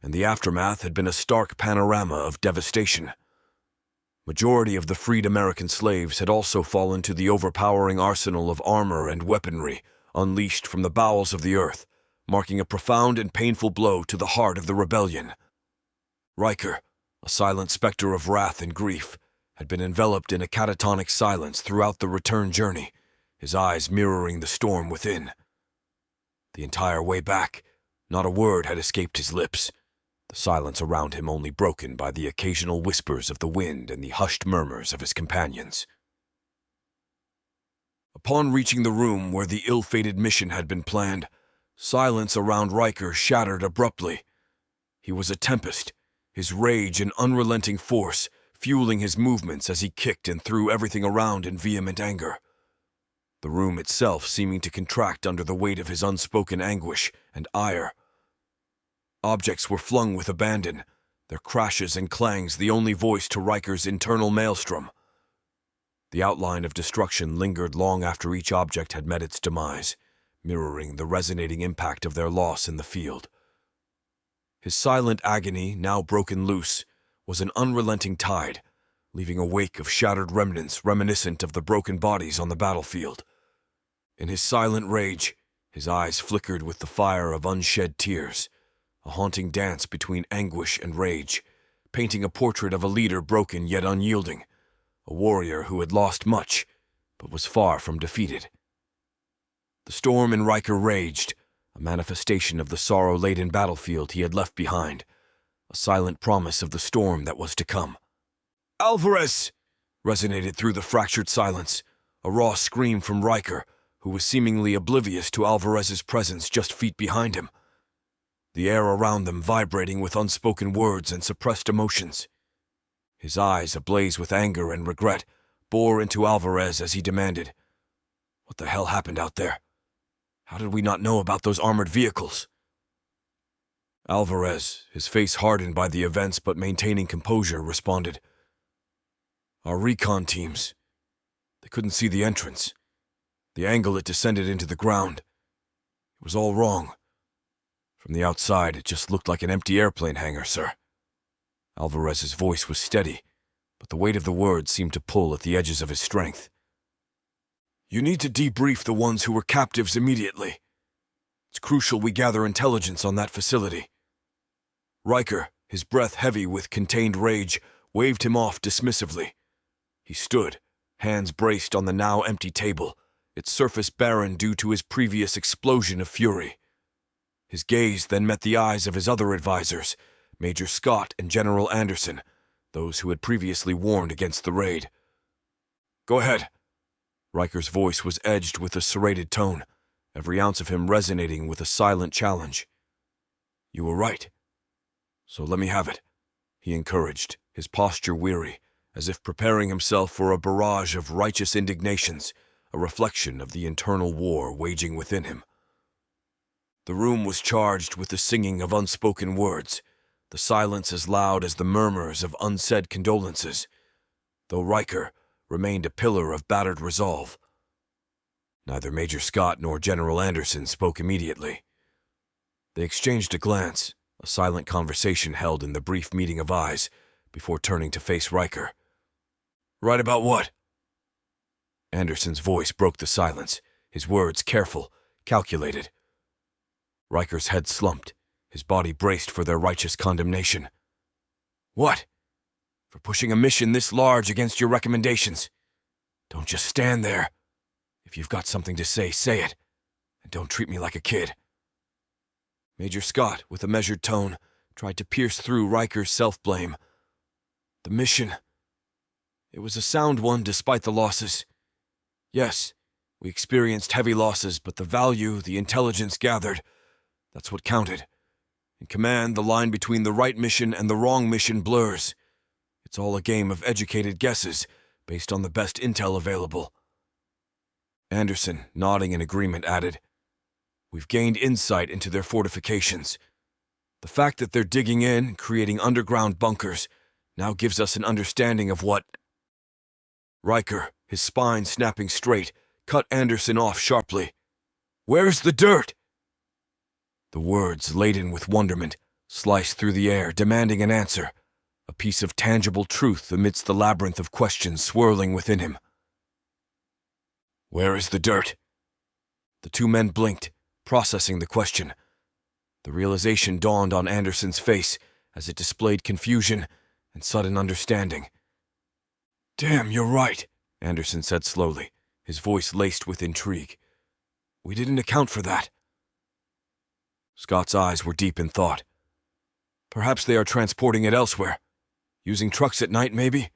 and the aftermath had been a stark panorama of devastation. Majority of the freed American slaves had also fallen to the overpowering arsenal of armor and weaponry unleashed from the bowels of the earth, marking a profound and painful blow to the heart of the rebellion. Riker, a silent specter of wrath and grief, had been enveloped in a catatonic silence throughout the return journey, his eyes mirroring the storm within. The entire way back, not a word had escaped his lips, the silence around him only broken by the occasional whispers of the wind and the hushed murmurs of his companions. Upon reaching the room where the ill-fated mission had been planned, silence around Riker shattered abruptly. He was a tempest, his rage an unrelenting force, fueling his movements as he kicked and threw everything around in vehement anger. The room itself seeming to contract under the weight of his unspoken anguish and ire. Objects were flung with abandon, their crashes and clangs the only voice to Riker's internal maelstrom. The outline of destruction lingered long after each object had met its demise, mirroring the resonating impact of their loss in the field. His silent agony, now broken loose, was an unrelenting tide, leaving a wake of shattered remnants reminiscent of the broken bodies on the battlefield. In his silent rage, his eyes flickered with the fire of unshed tears, a haunting dance between anguish and rage, painting a portrait of a leader broken yet unyielding, a warrior who had lost much, but was far from defeated. The storm in Riker raged, a manifestation of the sorrow-laden battlefield he had left behind, a silent promise of the storm that was to come. "Alvarez!" resonated through the fractured silence, a raw scream from Riker, who was seemingly oblivious to Alvarez's presence just feet behind him. The air around them vibrating with unspoken words and suppressed emotions. His eyes, ablaze with anger and regret, bore into Alvarez as he demanded, "What the hell happened out there? How did we not know about those armored vehicles?" Alvarez, his face hardened by the events but maintaining composure, responded, "Our recon teams. They couldn't see the entrance. The angle it descended into the ground. It was all wrong. From the outside, it just looked like an empty airplane hangar, sir." Alvarez's voice was steady, but the weight of the words seemed to pull at the edges of his strength. "You need to debrief the ones who were captives immediately. It's crucial we gather intelligence on that facility." Riker, his breath heavy with contained rage, waved him off dismissively. He stood, hands braced on the now empty table, its surface barren due to his previous explosion of fury. His gaze then met the eyes of his other advisors, Major Scott and General Anderson, those who had previously warned against the raid. "Go ahead." Riker's voice was edged with a serrated tone, every ounce of him resonating with a silent challenge. "You were right. So let me have it," he encouraged, his posture weary, as if preparing himself for a barrage of righteous indignations, a reflection of the internal war waging within him. The room was charged with the singing of unspoken words, the silence as loud as the murmurs of unsaid condolences, though Riker remained a pillar of battered resolve. Neither Major Scott nor General Anderson spoke immediately. They exchanged a glance, a silent conversation held in the brief meeting of eyes, before turning to face Riker. "Right about what?" Anderson's voice broke the silence, his words careful, calculated. Riker's head slumped, his body braced for their righteous condemnation. "What? For pushing a mission this large against your recommendations. Don't just stand there. If you've got something to say, say it, and don't treat me like a kid." Major Scott, with a measured tone, tried to pierce through Riker's self-blame. "The mission. It was a sound one despite the losses. Yes, we experienced heavy losses, but the value, the intelligence gathered, that's what counted. In command, the line between the right mission and the wrong mission blurs. It's all a game of educated guesses, based on the best intel available." Anderson, nodding in agreement, added, "We've gained insight into their fortifications. The fact that they're digging in, creating underground bunkers, now gives us an understanding of what—" Riker, his spine snapping straight, cut Anderson off sharply. "Where's the dirt?" The words, laden with wonderment, sliced through the air, demanding an answer, a piece of tangible truth amidst the labyrinth of questions swirling within him. "Where is the dirt?" The two men blinked, processing the question. The realization dawned on Anderson's face as it displayed confusion and sudden understanding. "Damn, you're right," Anderson said slowly, his voice laced with intrigue. "We didn't account for that." Scott's eyes were deep in thought. "Perhaps they are transporting it elsewhere. Using trucks at night, maybe?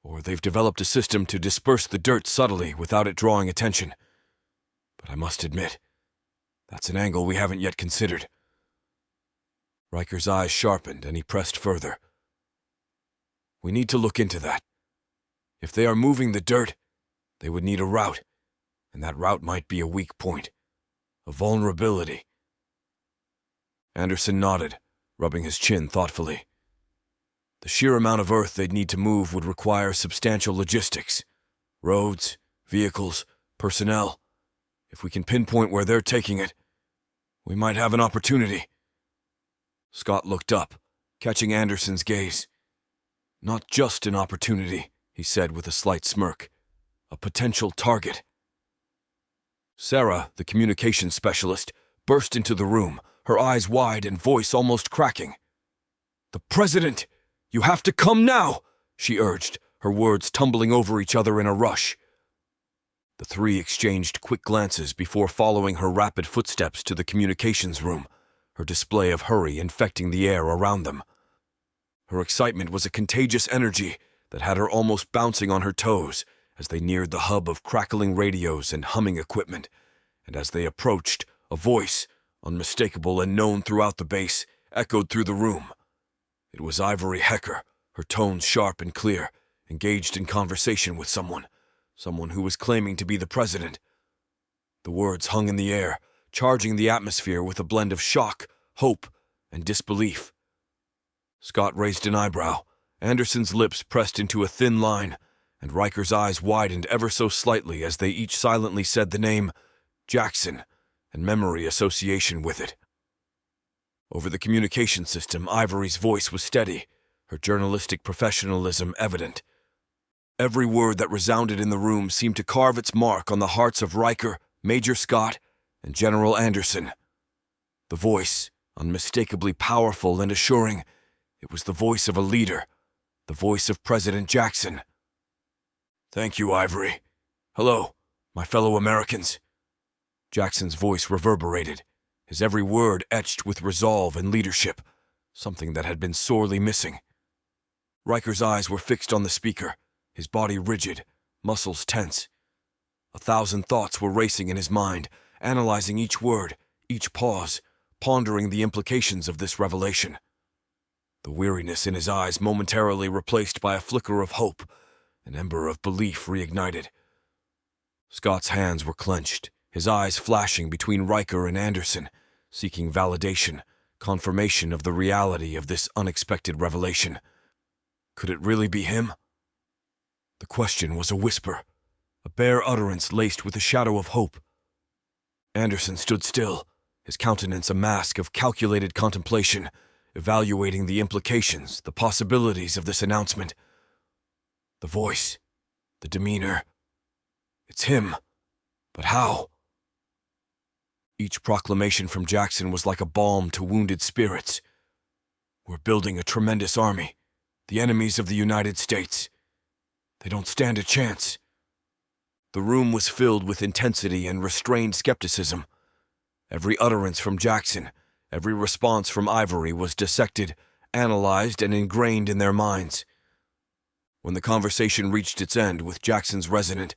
Or they've developed a system to disperse the dirt subtly without it drawing attention. But I must admit, that's an angle we haven't yet considered." Riker's eyes sharpened and he pressed further. "We need to look into that. If they are moving the dirt, they would need a route, and that route might be a weak point, a vulnerability." Anderson nodded, rubbing his chin thoughtfully. The sheer amount of earth they'd need to move would require substantial logistics. Roads, vehicles, personnel. If we can pinpoint where they're taking it, we might have an opportunity. Scott looked up, catching Anderson's gaze. Not just an opportunity, he said with a slight smirk. A potential target. Sarah, the communications specialist, burst into the room, her eyes wide and voice almost cracking. "The President! You have to come now!" she urged, her words tumbling over each other in a rush. The three exchanged quick glances before following her rapid footsteps to the communications room, her display of hurry infecting the air around them. Her excitement was a contagious energy that had her almost bouncing on her toes as they neared the hub of crackling radios and humming equipment, and as they approached, a voice, unmistakable and known throughout the base, echoed through the room. It was Ivory Hecker, her tones sharp and clear, engaged in conversation with someone who was claiming to be the President. The words hung in the air, charging the atmosphere with a blend of shock, hope, and disbelief. Scott raised an eyebrow, Anderson's lips pressed into a thin line, and Riker's eyes widened ever so slightly as they each silently said the name Jackson and memory association with it. Over the communication system, Ivory's voice was steady, her journalistic professionalism evident. Every word that resounded in the room seemed to carve its mark on the hearts of Riker, Major Scott, and General Anderson. The voice, unmistakably powerful and assuring, it was the voice of a leader, the voice of President Jackson. "Thank you, Ivory. Hello, my fellow Americans." Jackson's voice reverberated, his every word etched with resolve and leadership, something that had been sorely missing. Riker's eyes were fixed on the speaker, his body rigid, muscles tense. 1,000 thoughts were racing in his mind, analyzing each word, each pause, pondering the implications of this revelation. The weariness in his eyes momentarily replaced by a flicker of hope, an ember of belief reignited. Scott's hands were clenched, his eyes flashing between Riker and Anderson, seeking validation, confirmation of the reality of this unexpected revelation. Could it really be him? The question was a whisper, a bare utterance laced with a shadow of hope. Anderson stood still, his countenance a mask of calculated contemplation, evaluating the implications, the possibilities of this announcement. The voice, the demeanor. It's him. But how? Each proclamation from Jackson was like a balm to wounded spirits. "We're building a tremendous army, the enemies of the United States. They don't stand a chance." The room was filled with intensity and restrained skepticism. Every utterance from Jackson, every response from Ivory was dissected, analyzed, and ingrained in their minds. When the conversation reached its end with Jackson's resonant,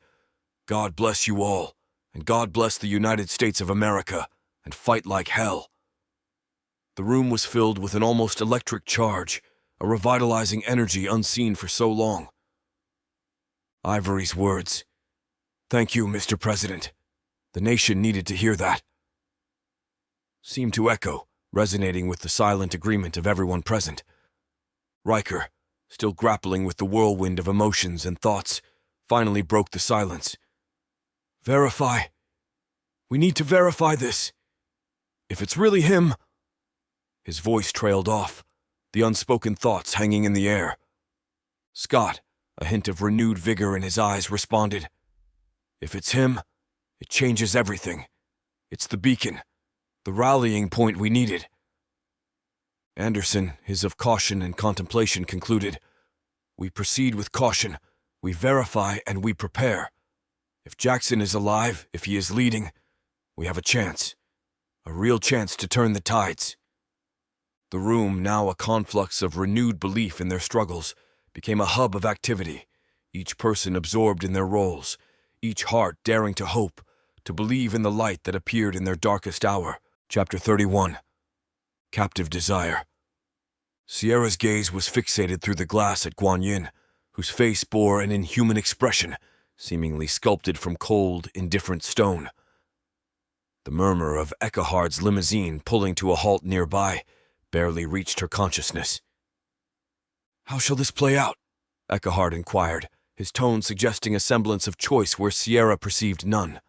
"God bless you all, and God bless the United States of America, and fight like hell," the room was filled with an almost electric charge, a revitalizing energy unseen for so long. Ivory's words, "Thank you, Mr. President. The nation needed to hear that," seemed to echo, resonating with the silent agreement of everyone present. Riker, still grappling with the whirlwind of emotions and thoughts, finally broke the silence. "Verify. We need to verify this. If it's really him—" His voice trailed off, the unspoken thoughts hanging in the air. Scott, a hint of renewed vigor in his eyes, responded, "If it's him, it changes everything. It's the beacon, the rallying point we needed." Anderson, his of caution and contemplation, concluded, "We proceed with caution, we verify, and we prepare. If Jackson is alive, if he is leading, we have a chance, a real chance to turn the tides." The room, now a conflux of renewed belief in their struggles, became a hub of activity, each person absorbed in their roles, each heart daring to hope, to believe in the light that appeared in their darkest hour. Chapter 31. Captive Desire. Sierra's gaze was fixated through the glass at Guan Yin, whose face bore an inhuman expression, seemingly sculpted from cold, indifferent stone. The murmur of Ekahard's limousine pulling to a halt nearby barely reached her consciousness. "How shall this play out?" Ekahard inquired, his tone suggesting a semblance of choice where Sierra perceived none.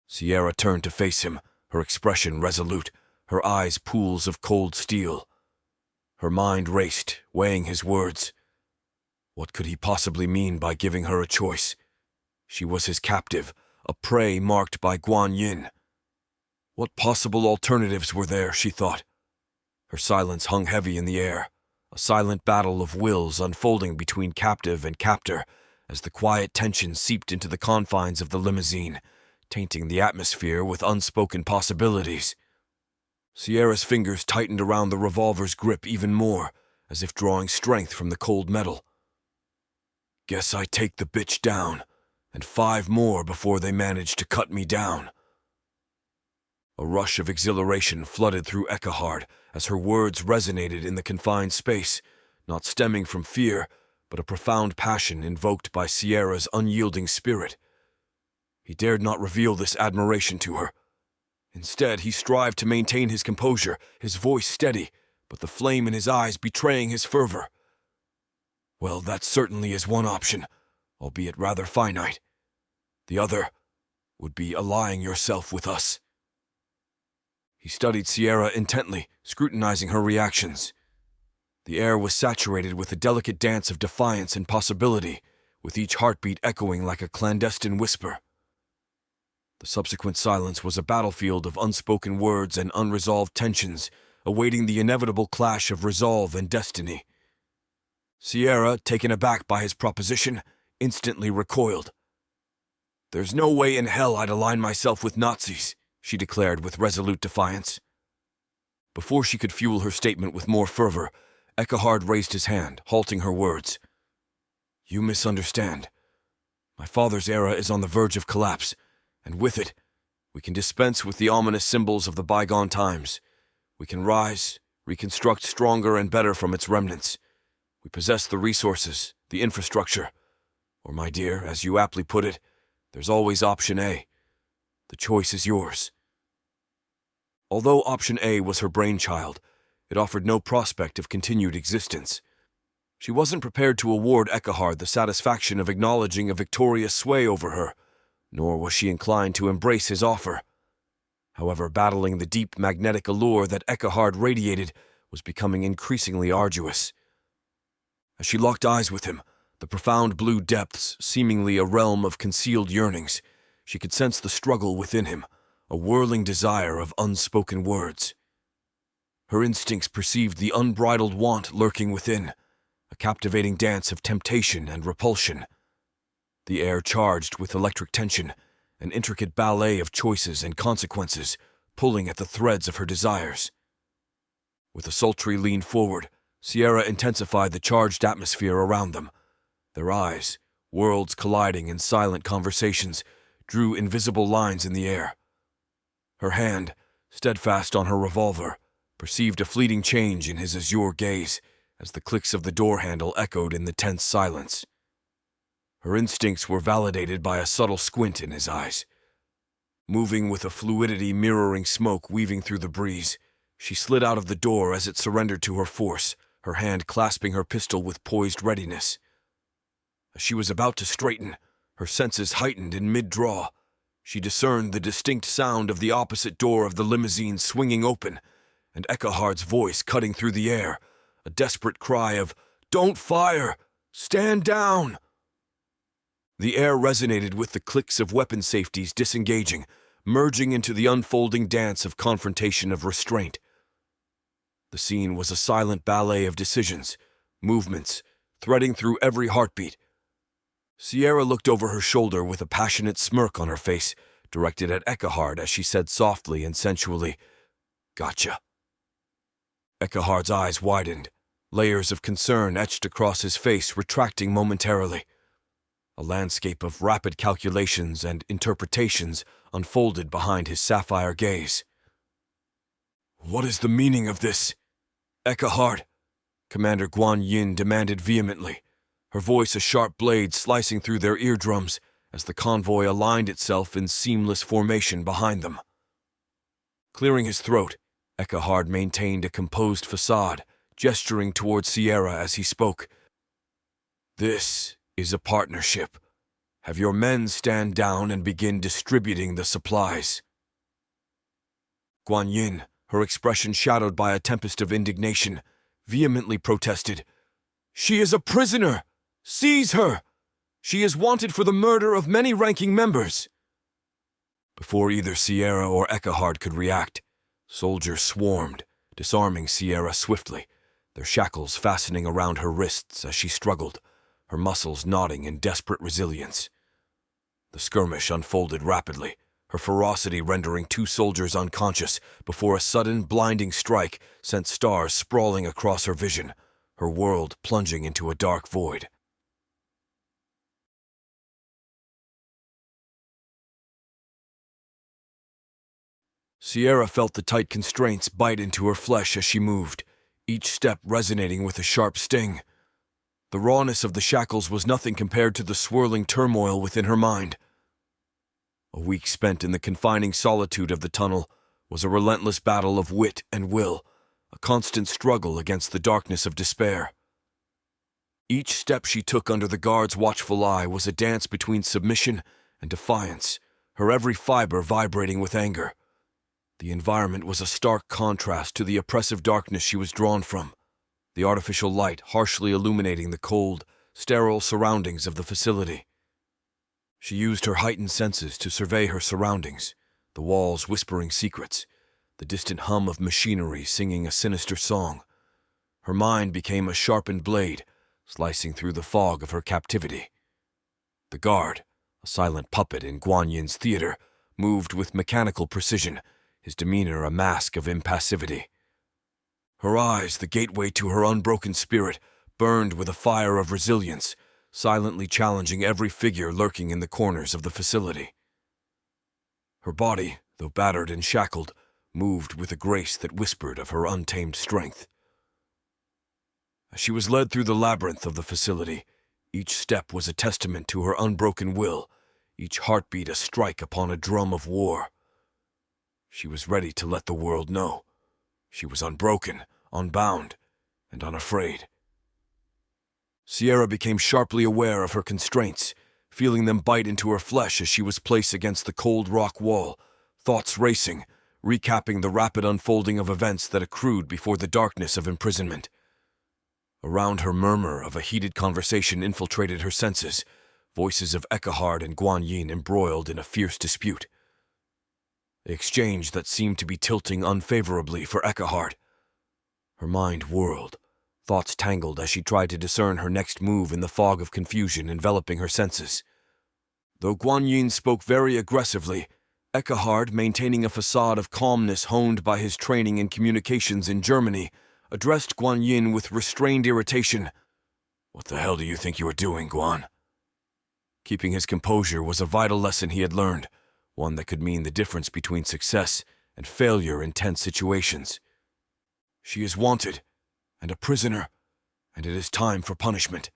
Sierra turned to face him, her expression resolute, her eyes pools of cold steel. Her mind raced, weighing his words. What could he possibly mean by giving her a choice? She was his captive, a prey marked by Guan Yin. What possible alternatives were there, she thought? Her silence hung heavy in the air, a silent battle of wills unfolding between captive and captor as the quiet tension seeped into the confines of the limousine, tainting the atmosphere with unspoken possibilities. Sierra's fingers tightened around the revolver's grip even more, as if drawing strength from the cold metal. "Guess I take the bitch down, and 5 more before they manage to cut me down." A rush of exhilaration flooded through Ekahard as her words resonated in the confined space, not stemming from fear, but a profound passion invoked by Sierra's unyielding spirit. He dared not reveal this admiration to her. Instead, he strived to maintain his composure, his voice steady, but the flame in his eyes betraying his fervor. "Well, that certainly is one option, albeit rather finite. The other would be allying yourself with us." He studied Sierra intently, scrutinizing her reactions. The air was saturated with a delicate dance of defiance and possibility, with each heartbeat echoing like a clandestine whisper. The subsequent silence was a battlefield of unspoken words and unresolved tensions, awaiting the inevitable clash of resolve and destiny. Sierra, taken aback by his proposition, instantly recoiled. "There's no way in hell I'd align myself with Nazis," she declared with resolute defiance. Before she could fuel her statement with more fervor, Ekahard raised his hand, halting her words. "You misunderstand. My father's era is on the verge of collapse, and with it, we can dispense with the ominous symbols of the bygone times. We can rise, reconstruct stronger and better from its remnants. We possess the resources, the infrastructure. Or, my dear, as you aptly put it, there's always option A. The choice is yours." Although option A was her brainchild, it offered no prospect of continued existence. She wasn't prepared to award Ekahard the satisfaction of acknowledging a victorious sway over her, nor was she inclined to embrace his offer. However, battling the deep magnetic allure that Ekahard radiated was becoming increasingly arduous. As she locked eyes with him, the profound blue depths seemingly a realm of concealed yearnings, she could sense the struggle within him, a whirling desire of unspoken words. Her instincts perceived the unbridled want lurking within, a captivating dance of temptation and repulsion. The air charged with electric tension, an intricate ballet of choices and consequences, pulling at the threads of her desires. With a sultry lean forward, Sierra intensified the charged atmosphere around them. Their eyes, worlds colliding in silent conversations, drew invisible lines in the air. Her hand, steadfast on her revolver, perceived a fleeting change in his azure gaze as the clicks of the door handle echoed in the tense silence. Her instincts were validated by a subtle squint in his eyes. Moving with a fluidity mirroring smoke weaving through the breeze, she slid out of the door as it surrendered to her force, her hand clasping her pistol with poised readiness. As she was about to straighten, her senses heightened in mid-draw. She discerned the distinct sound of the opposite door of the limousine swinging open, and Ekahard's voice cutting through the air, a desperate cry of, "Don't fire! Stand down!" The air resonated with the clicks of weapon safeties disengaging, merging into the unfolding dance of confrontation of restraint. The scene was a silent ballet of decisions, movements, threading through every heartbeat. Sierra looked over her shoulder with a passionate smirk on her face, directed at Ekahard as she said softly and sensually, "Gotcha." Ekahard's eyes widened, layers of concern etched across his face, retracting momentarily. A landscape of rapid calculations and interpretations unfolded behind his sapphire gaze. "What is the meaning of this?" "Ekahard," Commander Guan Yin demanded vehemently, her voice a sharp blade slicing through their eardrums as the convoy aligned itself in seamless formation behind them. Clearing his throat, Eckhard maintained a composed facade, gesturing towards Sierra as he spoke. "This is a partnership. Have your men stand down and begin distributing the supplies." Guan Yin, her expression shadowed by a tempest of indignation, vehemently protested. "She is a prisoner! Seize her! She is wanted for the murder of many ranking members!" Before either Sierra or Eckhard could react, soldiers swarmed, disarming Sierra swiftly, their shackles fastening around her wrists as she struggled, her muscles knotting in desperate resilience. The skirmish unfolded rapidly, her ferocity rendering two soldiers unconscious before a sudden, blinding strike sent stars sprawling across her vision, her world plunging into a dark void. Sierra felt the tight constraints bite into her flesh as she moved, each step resonating with a sharp sting. The rawness of the shackles was nothing compared to the swirling turmoil within her mind. A week spent in the confining solitude of the tunnel was a relentless battle of wit and will, a constant struggle against the darkness of despair. Each step she took under the guard's watchful eye was a dance between submission and defiance, her every fiber vibrating with anger. The environment was a stark contrast to the oppressive darkness she was drawn from, the artificial light harshly illuminating the cold, sterile surroundings of the facility. She used her heightened senses to survey her surroundings, the walls whispering secrets, the distant hum of machinery singing a sinister song. Her mind became a sharpened blade, slicing through the fog of her captivity. The guard, a silent puppet in Guan Yin's theater, moved with mechanical precision, his demeanor a mask of impassivity. Her eyes, the gateway to her unbroken spirit, burned with a fire of resilience, silently challenging every figure lurking in the corners of the facility. Her body, though battered and shackled, moved with a grace that whispered of her untamed strength. As she was led through the labyrinth of the facility, each step was a testament to her unbroken will, each heartbeat a strike upon a drum of war. She was ready to let the world know. She was unbroken, unbound, and unafraid. Sierra became sharply aware of her constraints, feeling them bite into her flesh as she was placed against the cold rock wall, thoughts racing, recapping the rapid unfolding of events that accrued before the darkness of imprisonment. Around her, murmur of a heated conversation infiltrated her senses, voices of Eckhard and Guan Yin embroiled in a fierce dispute. The exchange that seemed to be tilting unfavorably for Eckhard. Her mind whirled, thoughts tangled as she tried to discern her next move in the fog of confusion enveloping her senses. Though Guan Yin spoke very aggressively, Eckhard, maintaining a facade of calmness honed by his training in communications in Germany, addressed Guan Yin with restrained irritation. "What the hell do you think you are doing, Guan?" Keeping his composure was a vital lesson he had learned, one that could mean the difference between success and failure in tense situations. "She is wanted, and a prisoner, and it is time for punishment."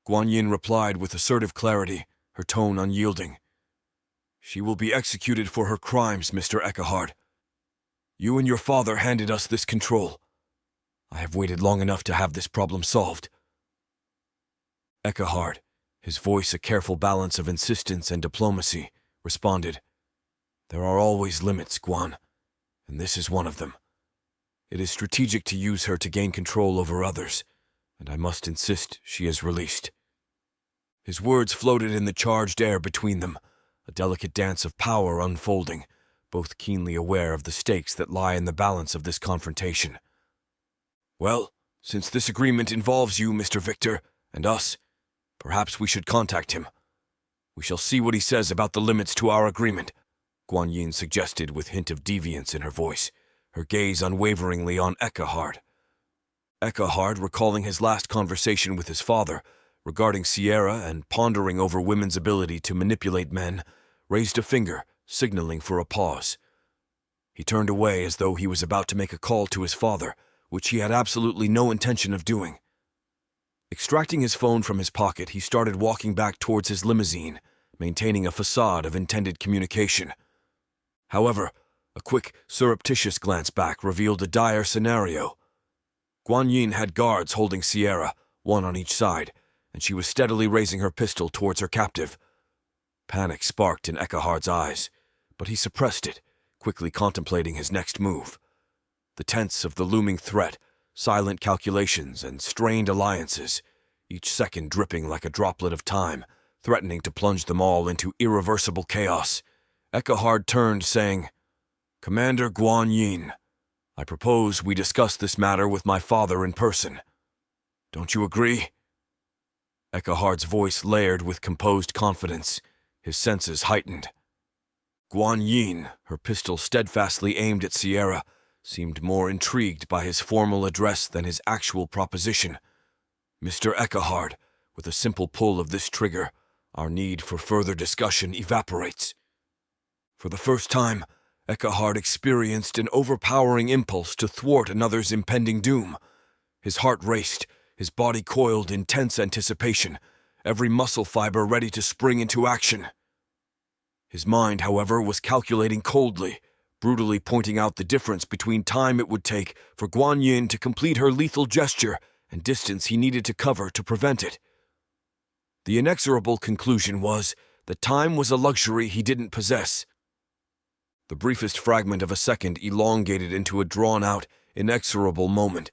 Guan Yin replied with assertive clarity, her tone unyielding. "She will be executed for her crimes, Mr. Eckhard. You and your father handed us this control. I have waited long enough to have this problem solved." Eckhard, his voice a careful balance of insistence and diplomacy, responded, "There are always limits, Guan, and this is one of them. It is strategic to use her to gain control over others, and I must insist she is released." His words floated in the charged air between them, a delicate dance of power unfolding, both keenly aware of the stakes that lie in the balance of this confrontation. "Well, since this agreement involves you, Mr. Victor, and us, perhaps we should contact him. We shall see what he says about the limits to our agreement," Guan Yin suggested with hint of deviance in her voice, her gaze unwaveringly on Eckhard. Eckhard, recalling his last conversation with his father regarding Sierra and pondering over women's ability to manipulate men, raised a finger, signaling for a pause. He turned away as though he was about to make a call to his father, which he had absolutely no intention of doing. Extracting his phone from his pocket, he started walking back towards his limousine, maintaining a facade of intended communication. However, A quick, surreptitious glance back revealed a dire scenario. Guan Yin had guards holding Sierra, one on each side, and she was steadily raising her pistol towards her captive. Panic sparked in Eckhard's eyes, but he suppressed it, quickly contemplating his next move. The tense of the looming threat, silent calculations, and strained alliances, each second dripping like a droplet of time, threatening to plunge them all into irreversible chaos. Eckhard turned, saying, "Commander Guan Yin, I propose we discuss this matter with my father in person. Don't you agree?" Eckhard's voice layered with composed confidence, his senses heightened. Guan Yin, her pistol steadfastly aimed at Sierra, seemed more intrigued by his formal address than his actual proposition. "Mr. Eckhard, with a simple pull of this trigger, our need for further discussion evaporates." For the first time, Eckhard experienced an overpowering impulse to thwart another's impending doom. His heart raced, his body coiled in tense anticipation, every muscle fiber ready to spring into action. His mind, however, was calculating coldly, brutally pointing out the difference between time it would take for Guan Yin to complete her lethal gesture and distance he needed to cover to prevent it. The inexorable conclusion was that time was a luxury he didn't possess. The briefest fragment of a second elongated into a drawn-out, inexorable moment,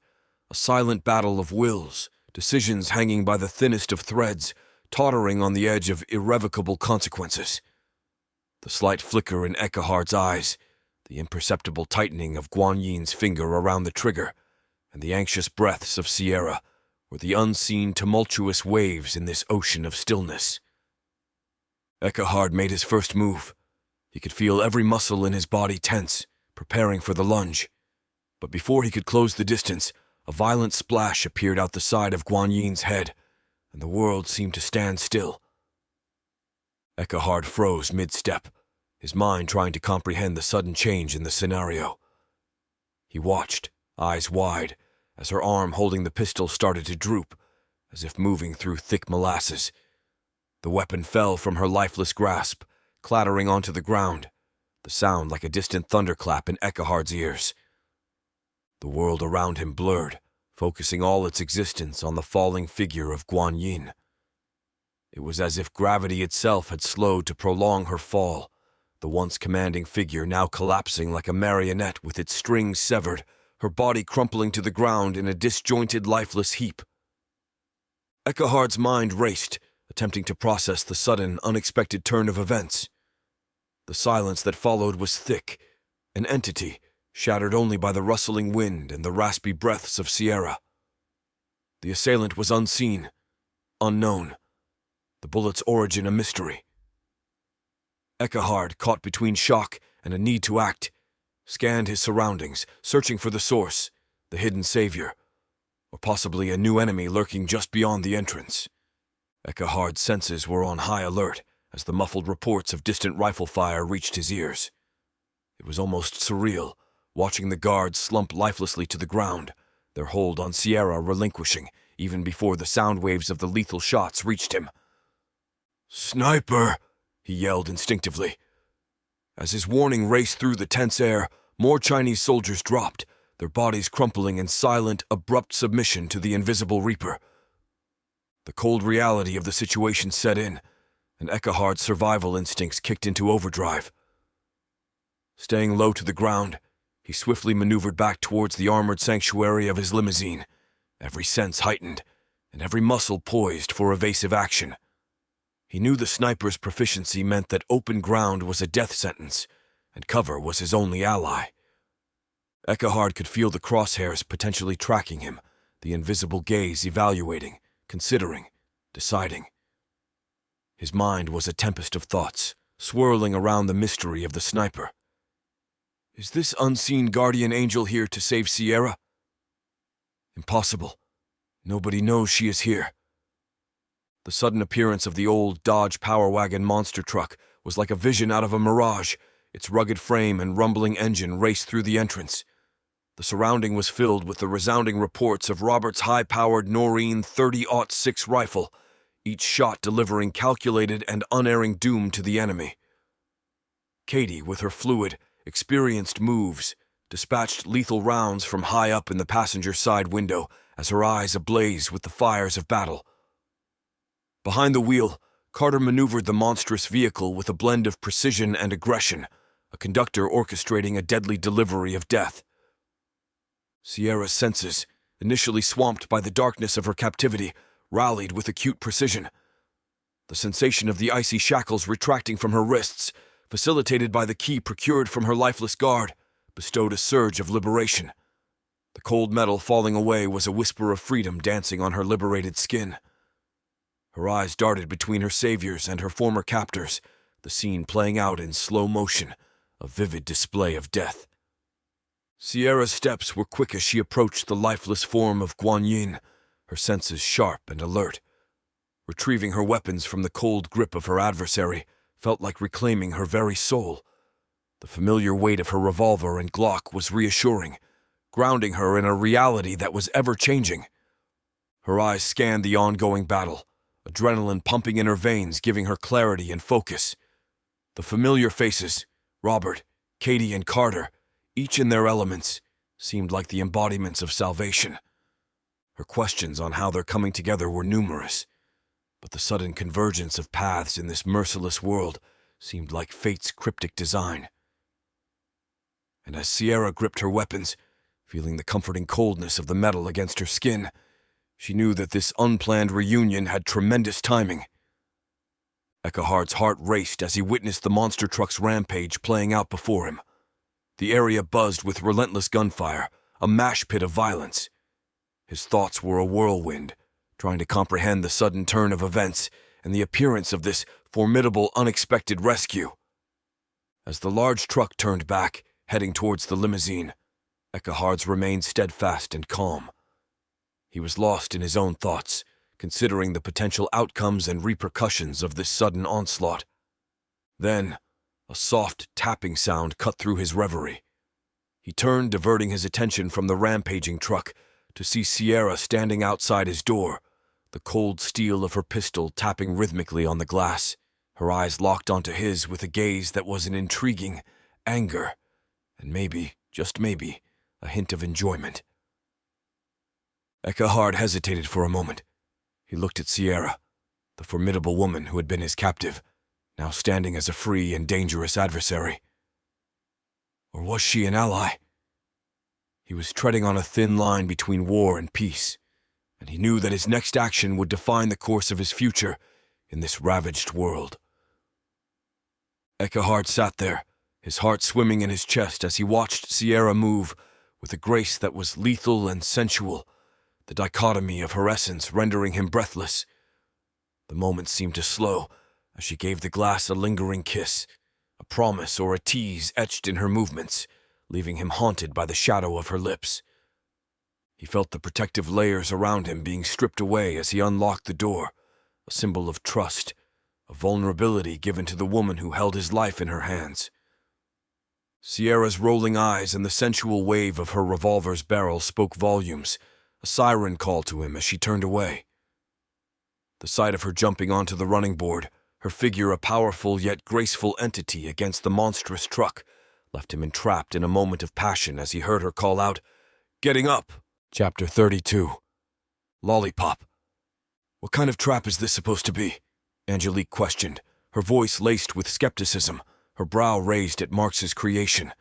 a silent battle of wills, decisions hanging by the thinnest of threads, tottering on the edge of irrevocable consequences. The slight flicker in Eckhard's eyes, the imperceptible tightening of Guan Yin's finger around the trigger, and the anxious breaths of Sierra were the unseen tumultuous waves in this ocean of stillness. Eckhard made his first move. He could feel every muscle in his body tense, preparing for the lunge. But before he could close the distance, a violent splash appeared out the side of Guan Yin's head, and the world seemed to stand still. Eckhard froze mid-step, his mind trying to comprehend the sudden change in the scenario. He watched, eyes wide, as her arm holding the pistol started to droop, as if moving through thick molasses. The weapon fell from her lifeless grasp, clattering onto the ground, the sound like a distant thunderclap in Eckhard's ears. The world around him blurred, focusing all its existence on the falling figure of Guan Yin. It was as if gravity itself had slowed to prolong her fall, the once commanding figure now collapsing like a marionette with its strings severed, her body crumpling to the ground in a disjointed, lifeless heap. Eckhard's mind raced, attempting to process the sudden, unexpected turn of events. The silence that followed was thick, an entity, shattered only by the rustling wind and the raspy breaths of Sierra. The assailant was unseen, unknown, the bullet's origin a mystery. Eckhard, caught between shock and a need to act, scanned his surroundings, searching for the source, the hidden savior, or possibly a new enemy lurking just beyond the entrance. Eckhard's senses were on high alert as the muffled reports of distant rifle fire reached his ears. It was almost surreal, watching the guards slump lifelessly to the ground, their hold on Sierra relinquishing even before the sound waves of the lethal shots reached him. "Sniper!" he yelled instinctively. As his warning raced through the tense air, more Chinese soldiers dropped, their bodies crumpling in silent, abrupt submission to the invisible Reaper. The cold reality of the situation set in, and Eckhard's survival instincts kicked into overdrive. Staying low to the ground, he swiftly maneuvered back towards the armored sanctuary of his limousine, every sense heightened, and every muscle poised for evasive action. He knew the sniper's proficiency meant that open ground was a death sentence, and cover was his only ally. Eckhard could feel the crosshairs potentially tracking him, the invisible gaze evaluating, considering, deciding. His mind was a tempest of thoughts, swirling around the mystery of the sniper. Is this unseen guardian angel here to save Sierra? Impossible. Nobody knows she is here. The sudden appearance of the old Dodge Power Wagon monster truck was like a vision out of a mirage. Its rugged frame and rumbling engine raced through the entrance. The surrounding was filled with the resounding reports of Robert's high-powered Noreen 30-06 rifle, each shot delivering calculated and unerring doom to the enemy. Katie, with her fluid, experienced moves, dispatched lethal rounds from high up in the passenger side window as her eyes ablaze with the fires of battle. Behind the wheel, Carter maneuvered the monstrous vehicle with a blend of precision and aggression, a conductor orchestrating a deadly delivery of death. Sierra's senses, initially swamped by the darkness of her captivity, rallied with acute precision. The sensation of the icy shackles retracting from her wrists, facilitated by the key procured from her lifeless guard, bestowed a surge of liberation. The cold metal falling away was a whisper of freedom dancing on her liberated skin. Her eyes darted between her saviors and her former captors, the scene playing out in slow motion, a vivid display of death. Sierra's steps were quick as she approached the lifeless form of Guan Yin, her senses sharp and alert. Retrieving her weapons from the cold grip of her adversary felt like reclaiming her very soul. The familiar weight of her revolver and Glock was reassuring, grounding her in a reality that was ever-changing. Her eyes scanned the ongoing battle, adrenaline pumping in her veins, giving her clarity and focus. The familiar faces, Robert, Katie, and Carter, each in their elements, seemed like the embodiments of salvation. Her questions on how they're coming together were numerous, but the sudden convergence of paths in this merciless world seemed like fate's cryptic design. And as Sierra gripped her weapons, feeling the comforting coldness of the metal against her skin, she knew that this unplanned reunion had tremendous timing. Eckhardt's heart raced as he witnessed the monster truck's rampage playing out before him. The area buzzed with relentless gunfire, a mash pit of violence. His thoughts were a whirlwind, trying to comprehend the sudden turn of events and the appearance of this formidable, unexpected rescue. As the large truck turned back, heading towards the limousine, Eckhardt's remained steadfast and calm. He was lost in his own thoughts, considering the potential outcomes and repercussions of this sudden onslaught. Then, a soft tapping sound cut through his reverie. He turned, diverting his attention from the rampaging truck, to see Sierra standing outside his door, the cold steel of her pistol tapping rhythmically on the glass, her eyes locked onto his with a gaze that was an intriguing anger, and maybe, just maybe, a hint of enjoyment. Eckhard hesitated for a moment. He looked at Sierra, the formidable woman who had been his captive, now standing as a free and dangerous adversary. Or was she an ally? He was treading on a thin line between war and peace, and he knew that his next action would define the course of his future in this ravaged world. Eckhard sat there, his heart swimming in his chest as he watched Sierra move with a grace that was lethal and sensual, the dichotomy of her essence rendering him breathless. The moment seemed to slow as she gave the glass a lingering kiss, a promise or a tease etched in her movements, leaving him haunted by the shadow of her lips. He felt the protective layers around him being stripped away as he unlocked the door, a symbol of trust, a vulnerability given to the woman who held his life in her hands. Sierra's rolling eyes and the sensual wave of her revolver's barrel spoke volumes, a siren call to him as she turned away. The sight of her jumping onto the running board, her figure a powerful yet graceful entity against the monstrous truck, left him entrapped in a moment of passion as he heard her call out, "Getting up!" Chapter 32. Lollipop. "What kind of trap is this supposed to be?" Angelique questioned, her voice laced with skepticism, her brow raised at Marx's creation.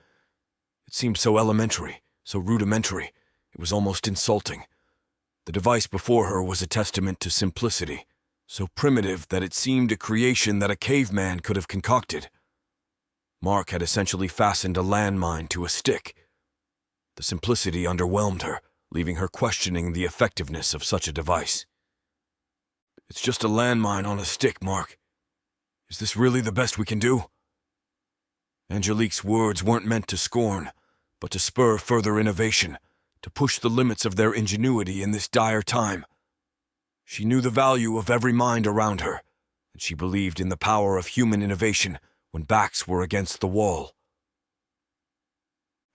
It seemed so elementary, so rudimentary, it was almost insulting. The device before her was a testament to simplicity, so primitive that it seemed a creation that a caveman could have concocted. Mark had essentially fastened a landmine to a stick. The simplicity underwhelmed her, leaving her questioning the effectiveness of such a device. "It's just a landmine on a stick, Mark. Is this really the best we can do?" Angelique's words weren't meant to scorn, but to spur further innovation, to push the limits of their ingenuity in this dire time. She knew the value of every mind around her, and she believed in the power of human innovation when backs were against the wall.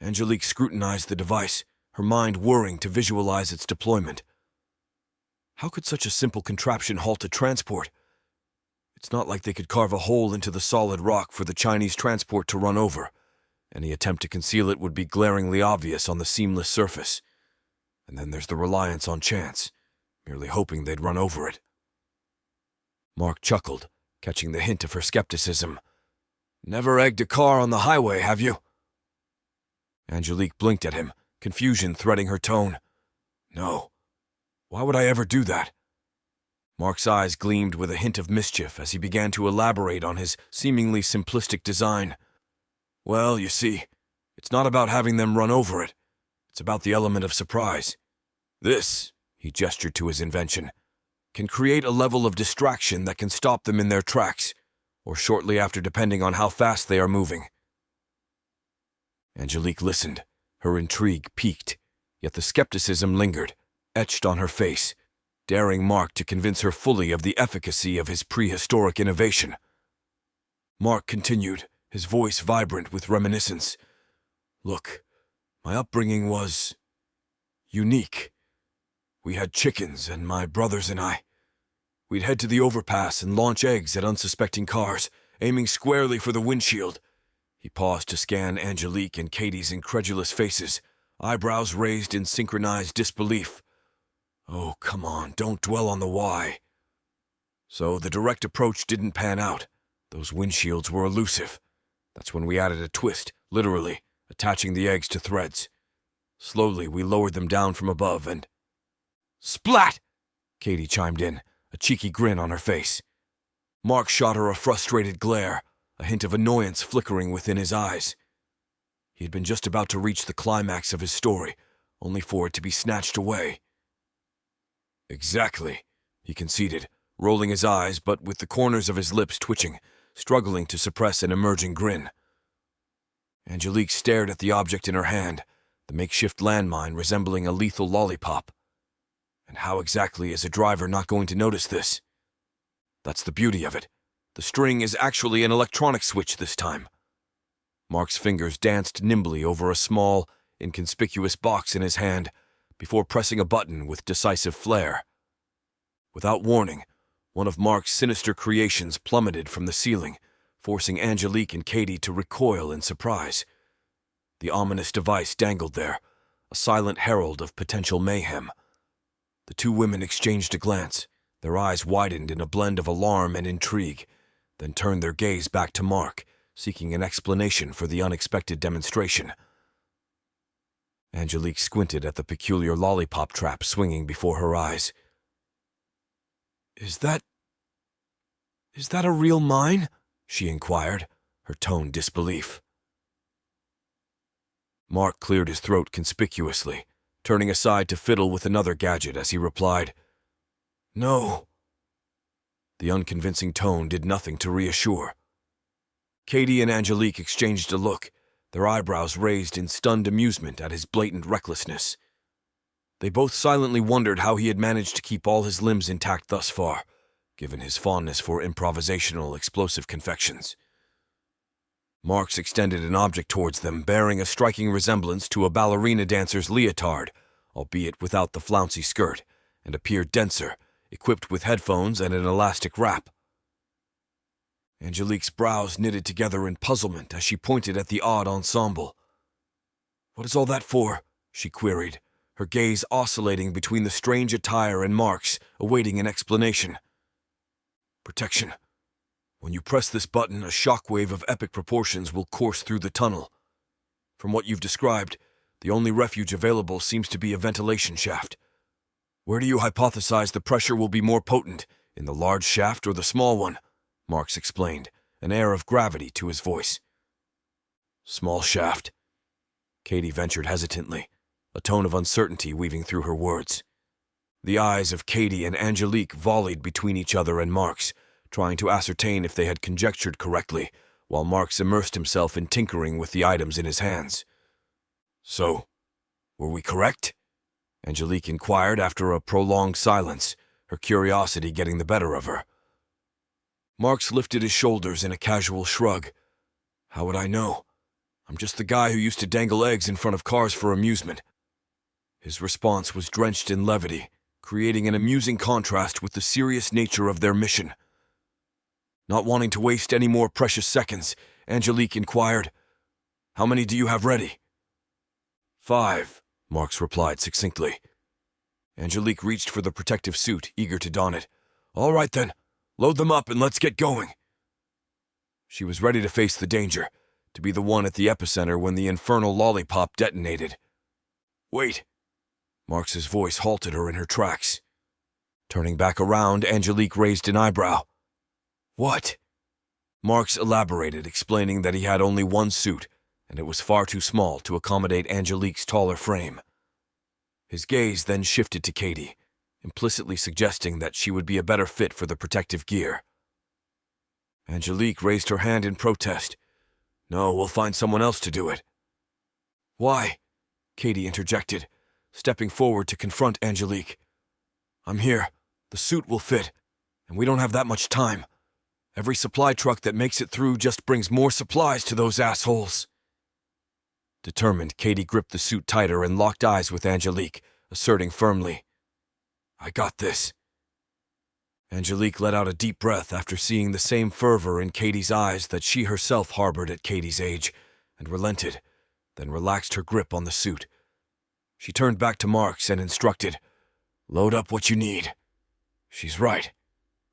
Angelique scrutinized the device, her mind whirring to visualize its deployment. How could such a simple contraption halt a transport? It's not like they could carve a hole into the solid rock for the Chinese transport to run over. Any attempt to conceal it would be glaringly obvious on the seamless surface. And then there's the reliance on chance, merely hoping they'd run over it. Mark chuckled, catching the hint of her skepticism. Never egged a car on the highway, have you? Angelique blinked at him, confusion threading her tone. No. Why would I ever do that? Mark's eyes gleamed with a hint of mischief as he began to elaborate on his seemingly simplistic design. Well, you see, it's not about having them run over it. It's about the element of surprise. This, he gestured to his invention, can create a level of distraction that can stop them in their tracks, or shortly after depending on how fast they are moving. Angelique listened, her intrigue piqued, yet the skepticism lingered, etched on her face, daring Mark to convince her fully of the efficacy of his prehistoric innovation. Mark continued, his voice vibrant with reminiscence. Look, my upbringing was unique. We had chickens, and my brothers and we'd head to the overpass and launch eggs at unsuspecting cars, aiming squarely for the windshield. He paused to scan Angelique and Katie's incredulous faces, eyebrows raised in synchronized disbelief. Oh, come on, don't dwell on the why. So the direct approach didn't pan out. Those windshields were elusive. That's when we added a twist, literally, attaching the eggs to threads. Slowly, we lowered them down from above and... Splat! Katie chimed in, a cheeky grin on her face. Mark shot her a frustrated glare, a hint of annoyance flickering within his eyes. He had been just about to reach the climax of his story, only for it to be snatched away. Exactly, he conceded, rolling his eyes but with the corners of his lips twitching, struggling to suppress an emerging grin. Angelique stared at the object in her hand, the makeshift landmine resembling a lethal lollipop. And how exactly is a driver not going to notice this? That's the beauty of it. The string is actually an electronic switch this time. Mark's fingers danced nimbly over a small, inconspicuous box in his hand before pressing a button with decisive flair. Without warning, one of Mark's sinister creations plummeted from the ceiling, forcing Angelique and Katie to recoil in surprise. The ominous device dangled there, a silent herald of potential mayhem. The two women exchanged a glance, their eyes widened in a blend of alarm and intrigue, then turned their gaze back to Mark, seeking an explanation for the unexpected demonstration. Angelique squinted at the peculiar lollipop trap swinging before her eyes. Is that a real mine?" she inquired, her tone disbelief. Mark cleared his throat conspicuously, turning aside to fiddle with another gadget as he replied, "No." The unconvincing tone did nothing to reassure. Katie and Angelique exchanged a look, their eyebrows raised in stunned amusement at his blatant recklessness. They both silently wondered how he had managed to keep all his limbs intact thus far, given his fondness for improvisational explosive confections. Marks extended an object towards them bearing a striking resemblance to a ballerina dancer's leotard, albeit without the flouncy skirt, and appeared denser, equipped with headphones and an elastic wrap. Angelique's brows knitted together in puzzlement as she pointed at the odd ensemble. "What is all that for?" she queried, her gaze oscillating between the strange attire and Mark's, awaiting an explanation. "Protection. When you press this button, a shockwave of epic proportions will course through the tunnel. From what you've described, the only refuge available seems to be a ventilation shaft. Where do you hypothesize the pressure will be more potent, in the large shaft or the small one?" Marks explained, an air of gravity to his voice. "Small shaft," Katie ventured hesitantly, a tone of uncertainty weaving through her words. The eyes of Katie and Angelique volleyed between each other and Marks, trying to ascertain if they had conjectured correctly, while Marks immersed himself in tinkering with the items in his hands. "So, were we correct?" Angelique inquired after a prolonged silence, her curiosity getting the better of her. Marks lifted his shoulders in a casual shrug. "How would I know? I'm just the guy who used to dangle eggs in front of cars for amusement." His response was drenched in levity, creating an amusing contrast with the serious nature of their mission. Not wanting to waste any more precious seconds, Angelique inquired, How many do you have ready? 5, Marks replied succinctly. Angelique reached for the protective suit, eager to don it. All right then, load them up and let's get going. She was ready to face the danger, to be the one at the epicenter when the infernal lollipop detonated. Wait! Marks's voice halted her in her tracks. Turning back around, Angelique raised an eyebrow. What? Marks elaborated, explaining that he had only one suit, and it was far too small to accommodate Angelique's taller frame. His gaze then shifted to Katie, implicitly suggesting that she would be a better fit for the protective gear. Angelique raised her hand in protest. No, we'll find someone else to do it. Why? Katie interjected, stepping forward to confront Angelique. I'm here. The suit will fit, and we don't have that much time. Every supply truck that makes it through just brings more supplies to those assholes. Determined, Katie gripped the suit tighter and locked eyes with Angelique, asserting firmly, I got this. Angelique let out a deep breath after seeing the same fervor in Katie's eyes that she herself harbored at Katie's age, and relented, then relaxed her grip on the suit. She turned back to Marks and instructed, Load up what you need. She's right.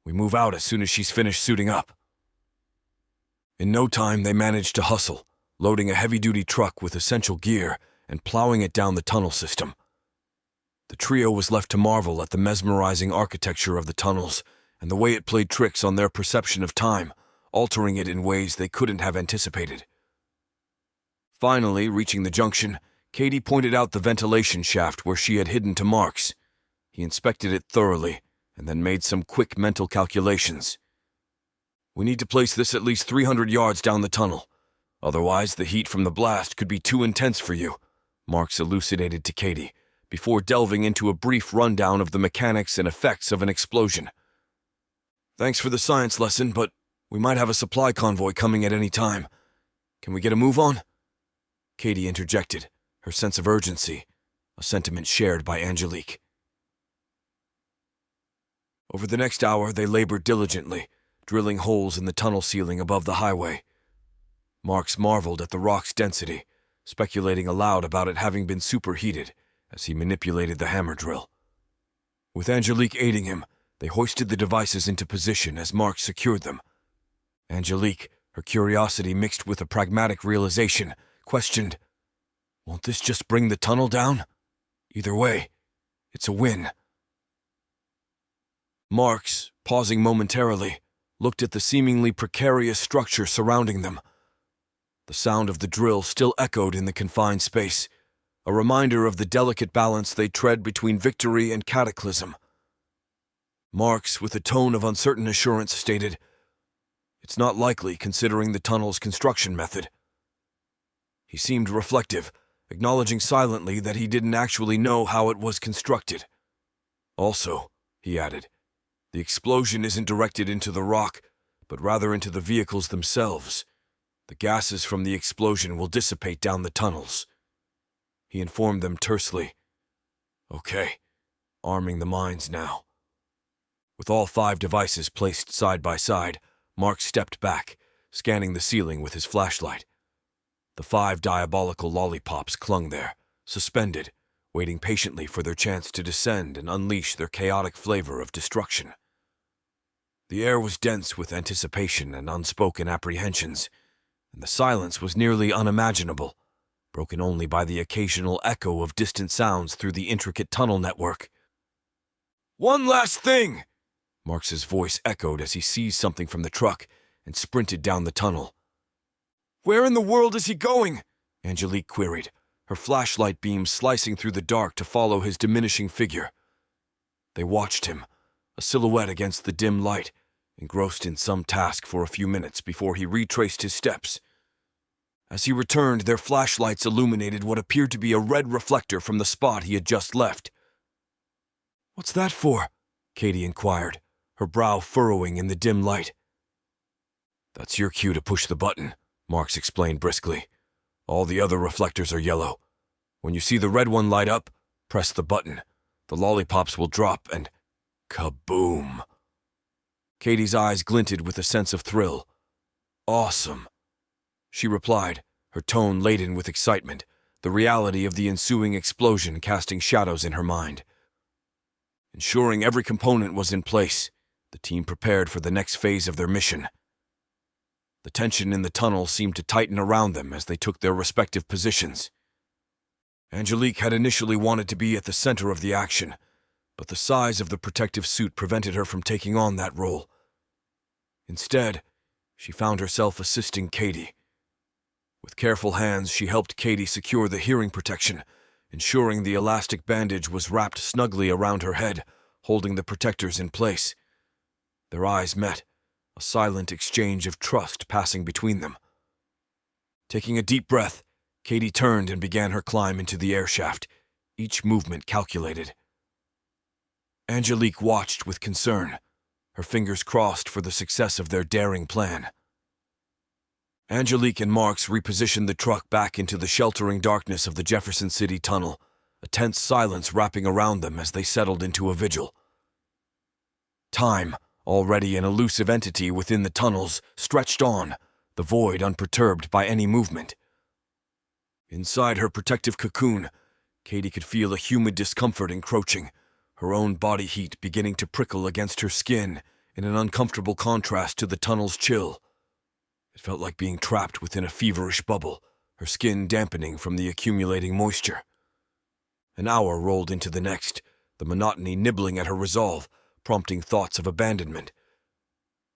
We move out as soon as she's finished suiting up. In no time, they managed to hustle, loading a heavy-duty truck with essential gear and plowing it down the tunnel system. The trio was left to marvel at the mesmerizing architecture of the tunnels and the way it played tricks on their perception of time, altering it in ways they couldn't have anticipated. Finally, reaching the junction, Katie pointed out the ventilation shaft where she had hidden to Marks. He inspected it thoroughly and then made some quick mental calculations. We need to place this at least 300 yards down the tunnel. Otherwise, the heat from the blast could be too intense for you, Marks elucidated to Katie, before delving into a brief rundown of the mechanics and effects of an explosion. Thanks for the science lesson, but we might have a supply convoy coming at any time. Can we get a move on? Katie interjected, her sense of urgency, a sentiment shared by Angelique. Over the next hour, they labored diligently, drilling holes in the tunnel ceiling above the highway. Marks marveled at the rock's density, speculating aloud about it having been superheated as he manipulated the hammer drill. With Angelique aiding him, they hoisted the devices into position as Marks secured them. Angelique, her curiosity mixed with a pragmatic realization, questioned, Won't this just bring the tunnel down? Either way, it's a win. Marks, pausing momentarily, looked at the seemingly precarious structure surrounding them. The sound of the drill still echoed in the confined space, a reminder of the delicate balance they tread between victory and cataclysm. Marks, with a tone of uncertain assurance, stated, It's not likely considering the tunnel's construction method. He seemed reflective, acknowledging silently that he didn't actually know how it was constructed. Also, he added, the explosion isn't directed into the rock, but rather into the vehicles themselves. The gases from the explosion will dissipate down the tunnels. He informed them tersely. Okay, arming the mines now. With all 5 devices placed side by side, Mark stepped back, scanning the ceiling with his flashlight. The 5 diabolical lollipops clung there, suspended, waiting patiently for their chance to descend and unleash their chaotic flavor of destruction. The air was dense with anticipation and unspoken apprehensions, and the silence was nearly unimaginable, broken only by the occasional echo of distant sounds through the intricate tunnel network. One last thing! Marks's voice echoed as he seized something from the truck and sprinted down the tunnel. Where in the world is he going? Angelique queried, her flashlight beam slicing through the dark to follow his diminishing figure. They watched him, a silhouette against the dim light, engrossed in some task for a few minutes before he retraced his steps. As he returned, their flashlights illuminated what appeared to be a red reflector from the spot he had just left. What's that for? Katie inquired, her brow furrowing in the dim light. That's your cue to push the button, Marks explained briskly. All the other reflectors are yellow. When you see the red one light up, press the button. The lollipops will drop and... kaboom! Katie's eyes glinted with a sense of thrill. Awesome, she replied, her her tone laden with excitement, the reality of the ensuing explosion casting shadows in her mind. Ensuring every component was in place, the team prepared for the next phase of their mission. The tension in the tunnel seemed to tighten around them as they took their respective positions. Angelique had initially wanted to be at the center of the action, but the size of the protective suit prevented her from taking on that role. Instead, she found herself assisting Katie. With careful hands, she helped Katie secure the hearing protection, ensuring the elastic bandage was wrapped snugly around her head, holding the protectors in place. Their eyes met, a silent exchange of trust passing between them. Taking a deep breath, Katie turned and began her climb into the airshaft, each movement calculated. Angelique watched with concern, her fingers crossed for the success of their daring plan. Angelique and Marks repositioned the truck back into the sheltering darkness of the Jefferson City tunnel, a tense silence wrapping around them as they settled into a vigil. Time, already an elusive entity within the tunnels, stretched on, the void unperturbed by any movement. Inside her protective cocoon, Katie could feel a humid discomfort encroaching, her own body heat beginning to prickle against her skin in an uncomfortable contrast to the tunnel's chill. It felt like being trapped within a feverish bubble, her skin dampening from the accumulating moisture. An hour rolled into the next, the monotony nibbling at her resolve, prompting thoughts of abandonment.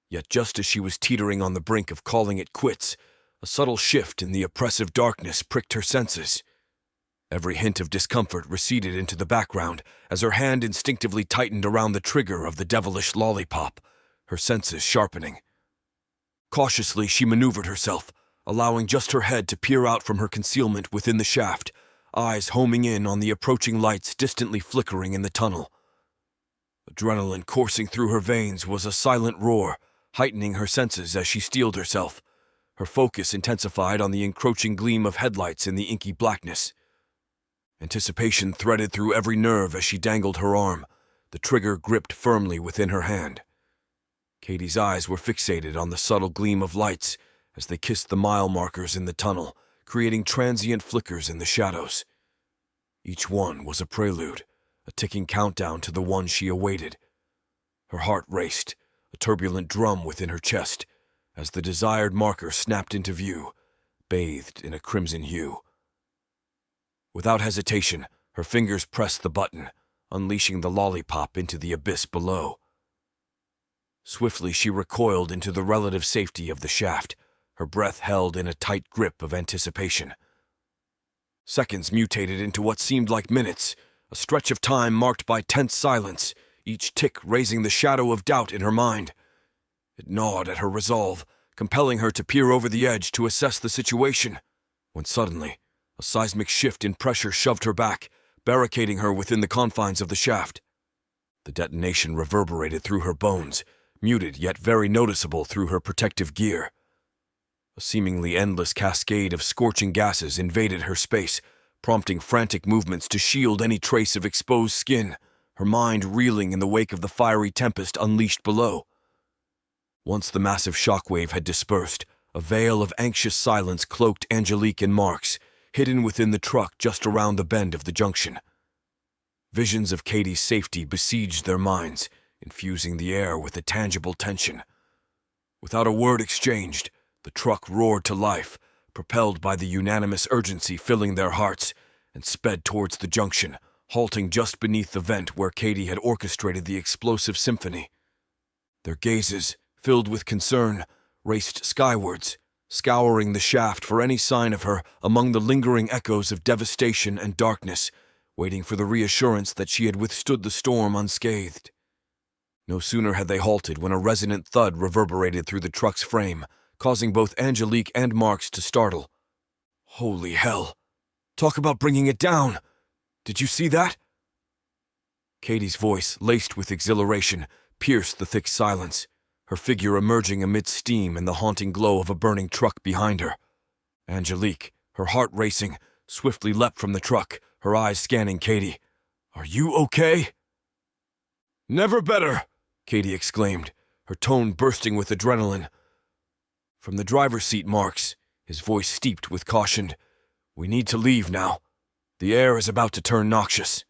Yet just as she was teetering on the brink of calling it quits, a subtle shift in the oppressive darkness pricked her senses. Every hint of discomfort receded into the background as her hand instinctively tightened around the trigger of the devilish lollipop, her senses sharpening. Cautiously, she maneuvered herself, allowing just her head to peer out from her concealment within the shaft, eyes homing in on the approaching lights distantly flickering in the tunnel. Adrenaline coursing through her veins was a silent roar, heightening her senses as she steeled herself, her focus intensified on the encroaching gleam of headlights in the inky blackness. Anticipation threaded through every nerve as she dangled her arm, the trigger gripped firmly within her hand. Katie's eyes were fixated on the subtle gleam of lights as they kissed the mile markers in the tunnel, creating transient flickers in the shadows. Each one was a prelude, a ticking countdown to the one she awaited. Her heart raced, a turbulent drum within her chest, as the desired marker snapped into view, bathed in a crimson hue. Without hesitation, her fingers pressed the button, unleashing the lollipop into the abyss below. Swiftly she recoiled into the relative safety of the shaft, her breath held in a tight grip of anticipation. Seconds mutated into what seemed like minutes, a stretch of time marked by tense silence, each tick raising the shadow of doubt in her mind. It gnawed at her resolve, compelling her to peer over the edge to assess the situation, when suddenly, a seismic shift in pressure shoved her back, barricading her within the confines of the shaft. The detonation reverberated through her bones, muted yet very noticeable through her protective gear. A seemingly endless cascade of scorching gases invaded her space, prompting frantic movements to shield any trace of exposed skin, her mind reeling in the wake of the fiery tempest unleashed below. Once the massive shockwave had dispersed, a veil of anxious silence cloaked Angelique and Marks, hidden within the truck just around the bend of the junction. Visions of Katie's safety besieged their minds, infusing the air with a tangible tension. Without a word exchanged, the truck roared to life, propelled by the unanimous urgency filling their hearts, and sped towards the junction, halting just beneath the vent where Katie had orchestrated the explosive symphony. Their gazes, filled with concern, raced skywards, scouring the shaft for any sign of her among the lingering echoes of devastation and darkness, waiting for the reassurance that she had withstood the storm unscathed. No sooner had they halted when a resonant thud reverberated through the truck's frame, causing both Angelique and Marks to startle. Holy hell! Talk about bringing it down! Did you see that? Katie's voice, laced with exhilaration, pierced the thick silence, her figure emerging amidst steam and the haunting glow of a burning truck behind her. Angelique, her heart racing, swiftly leapt from the truck, her eyes scanning Katie. "Are you okay?" "Never better!" Katie exclaimed, her tone bursting with adrenaline. From the driver's seat, Marks, his voice steeped with caution. "We need to leave now. The air is about to turn noxious."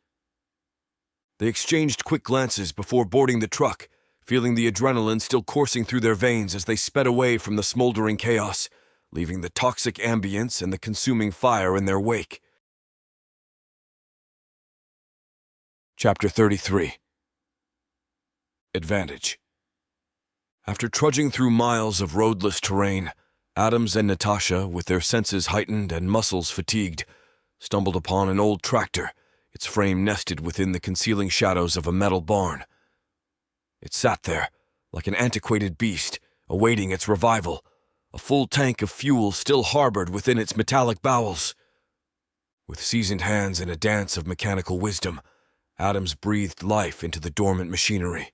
They exchanged quick glances before boarding the truck, feeling the adrenaline still coursing through their veins as they sped away from the smoldering chaos, leaving the toxic ambience and the consuming fire in their wake. Chapter 33. Advantage. After trudging through miles of roadless terrain, Adams and Natasha, with their senses heightened and muscles fatigued, stumbled upon an old tractor, its frame nested within the concealing shadows of a metal barn. It sat there, like an antiquated beast, awaiting its revival, a full tank of fuel still harbored within its metallic bowels. With seasoned hands and a dance of mechanical wisdom, Adams breathed life into the dormant machinery.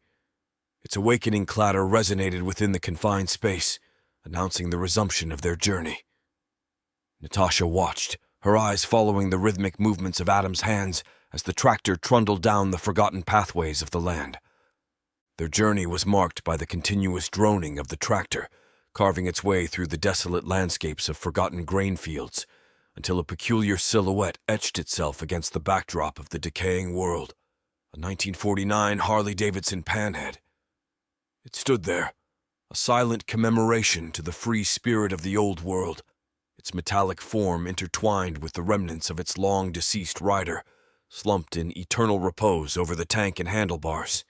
Its awakening clatter resonated within the confined space, announcing the resumption of their journey. Natasha watched, her eyes following the rhythmic movements of Adam's hands as the tractor trundled down the forgotten pathways of the land. Their journey was marked by the continuous droning of the tractor, carving its way through the desolate landscapes of forgotten grain fields, until a peculiar silhouette etched itself against the backdrop of the decaying world, a 1949 Harley-Davidson Panhead. It stood there, a silent commemoration to the free spirit of the old world, its metallic form intertwined with the remnants of its long-deceased rider, slumped in eternal repose over the tank and handlebars.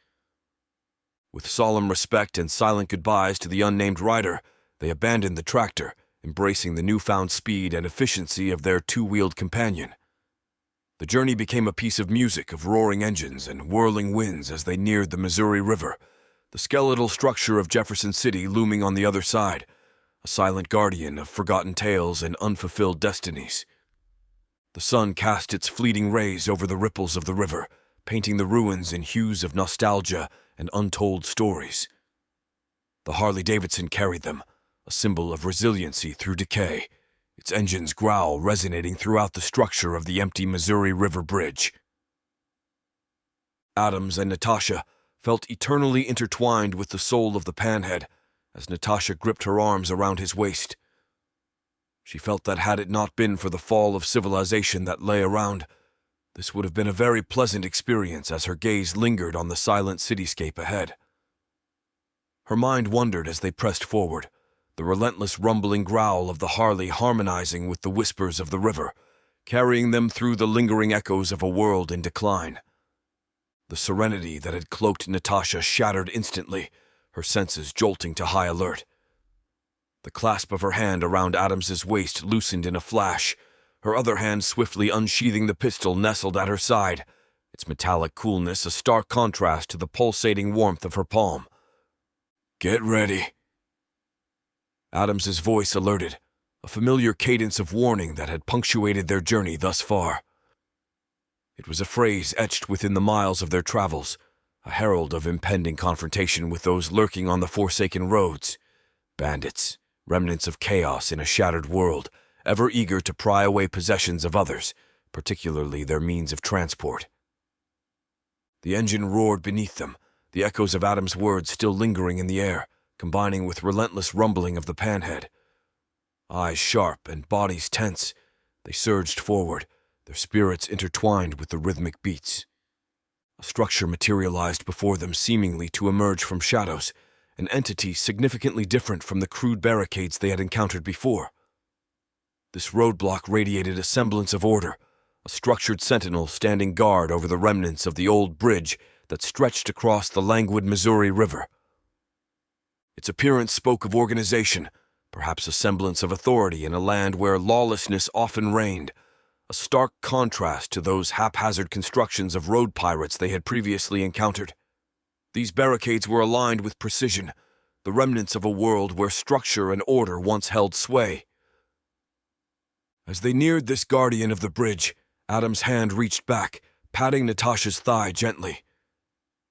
With solemn respect and silent goodbyes to the unnamed rider, they abandoned the tractor, embracing the newfound speed and efficiency of their two-wheeled companion. The journey became a piece of music of roaring engines and whirling winds as they neared the Missouri River, the skeletal structure of Jefferson City looming on the other side, a silent guardian of forgotten tales and unfulfilled destinies. The sun cast its fleeting rays over the ripples of the river, painting the ruins in hues of nostalgia and untold stories. The Harley-Davidson carried them, a symbol of resiliency through decay, its engine's growl resonating throughout the structure of the empty Missouri River Bridge. Adams and Natasha felt eternally intertwined with the soul of the Panhead as Natasha gripped her arms around his waist. She felt that had it not been for the fall of civilization that lay around, this would have been a very pleasant experience as her gaze lingered on the silent cityscape ahead. Her mind wandered as they pressed forward, the relentless rumbling growl of the Harley harmonizing with the whispers of the river, carrying them through the lingering echoes of a world in decline. The serenity that had cloaked Natasha shattered instantly, her senses jolting to high alert. The clasp of her hand around Adams's waist loosened in a flash, her other hand swiftly unsheathing the pistol nestled at her side, its metallic coolness a stark contrast to the pulsating warmth of her palm. "Get ready." Adams's voice alerted, a familiar cadence of warning that had punctuated their journey thus far. It was a phrase etched within the miles of their travels, a herald of impending confrontation with those lurking on the forsaken roads, bandits, remnants of chaos in a shattered world, ever eager to pry away possessions of others, particularly their means of transport. The engine roared beneath them, the echoes of Adam's words still lingering in the air, combining with relentless rumbling of the Panhead. Eyes sharp and bodies tense, they surged forward, their spirits intertwined with the rhythmic beats. A structure materialized before them seemingly to emerge from shadows, an entity significantly different from the crude barricades they had encountered before. This roadblock radiated a semblance of order, a structured sentinel standing guard over the remnants of the old bridge that stretched across the languid Missouri River. Its appearance spoke of organization, perhaps a semblance of authority in a land where lawlessness often reigned, a stark contrast to those haphazard constructions of road pirates they had previously encountered. These barricades were aligned with precision, the remnants of a world where structure and order once held sway. As they neared this guardian of the bridge, Adam's hand reached back, patting Natasha's thigh gently.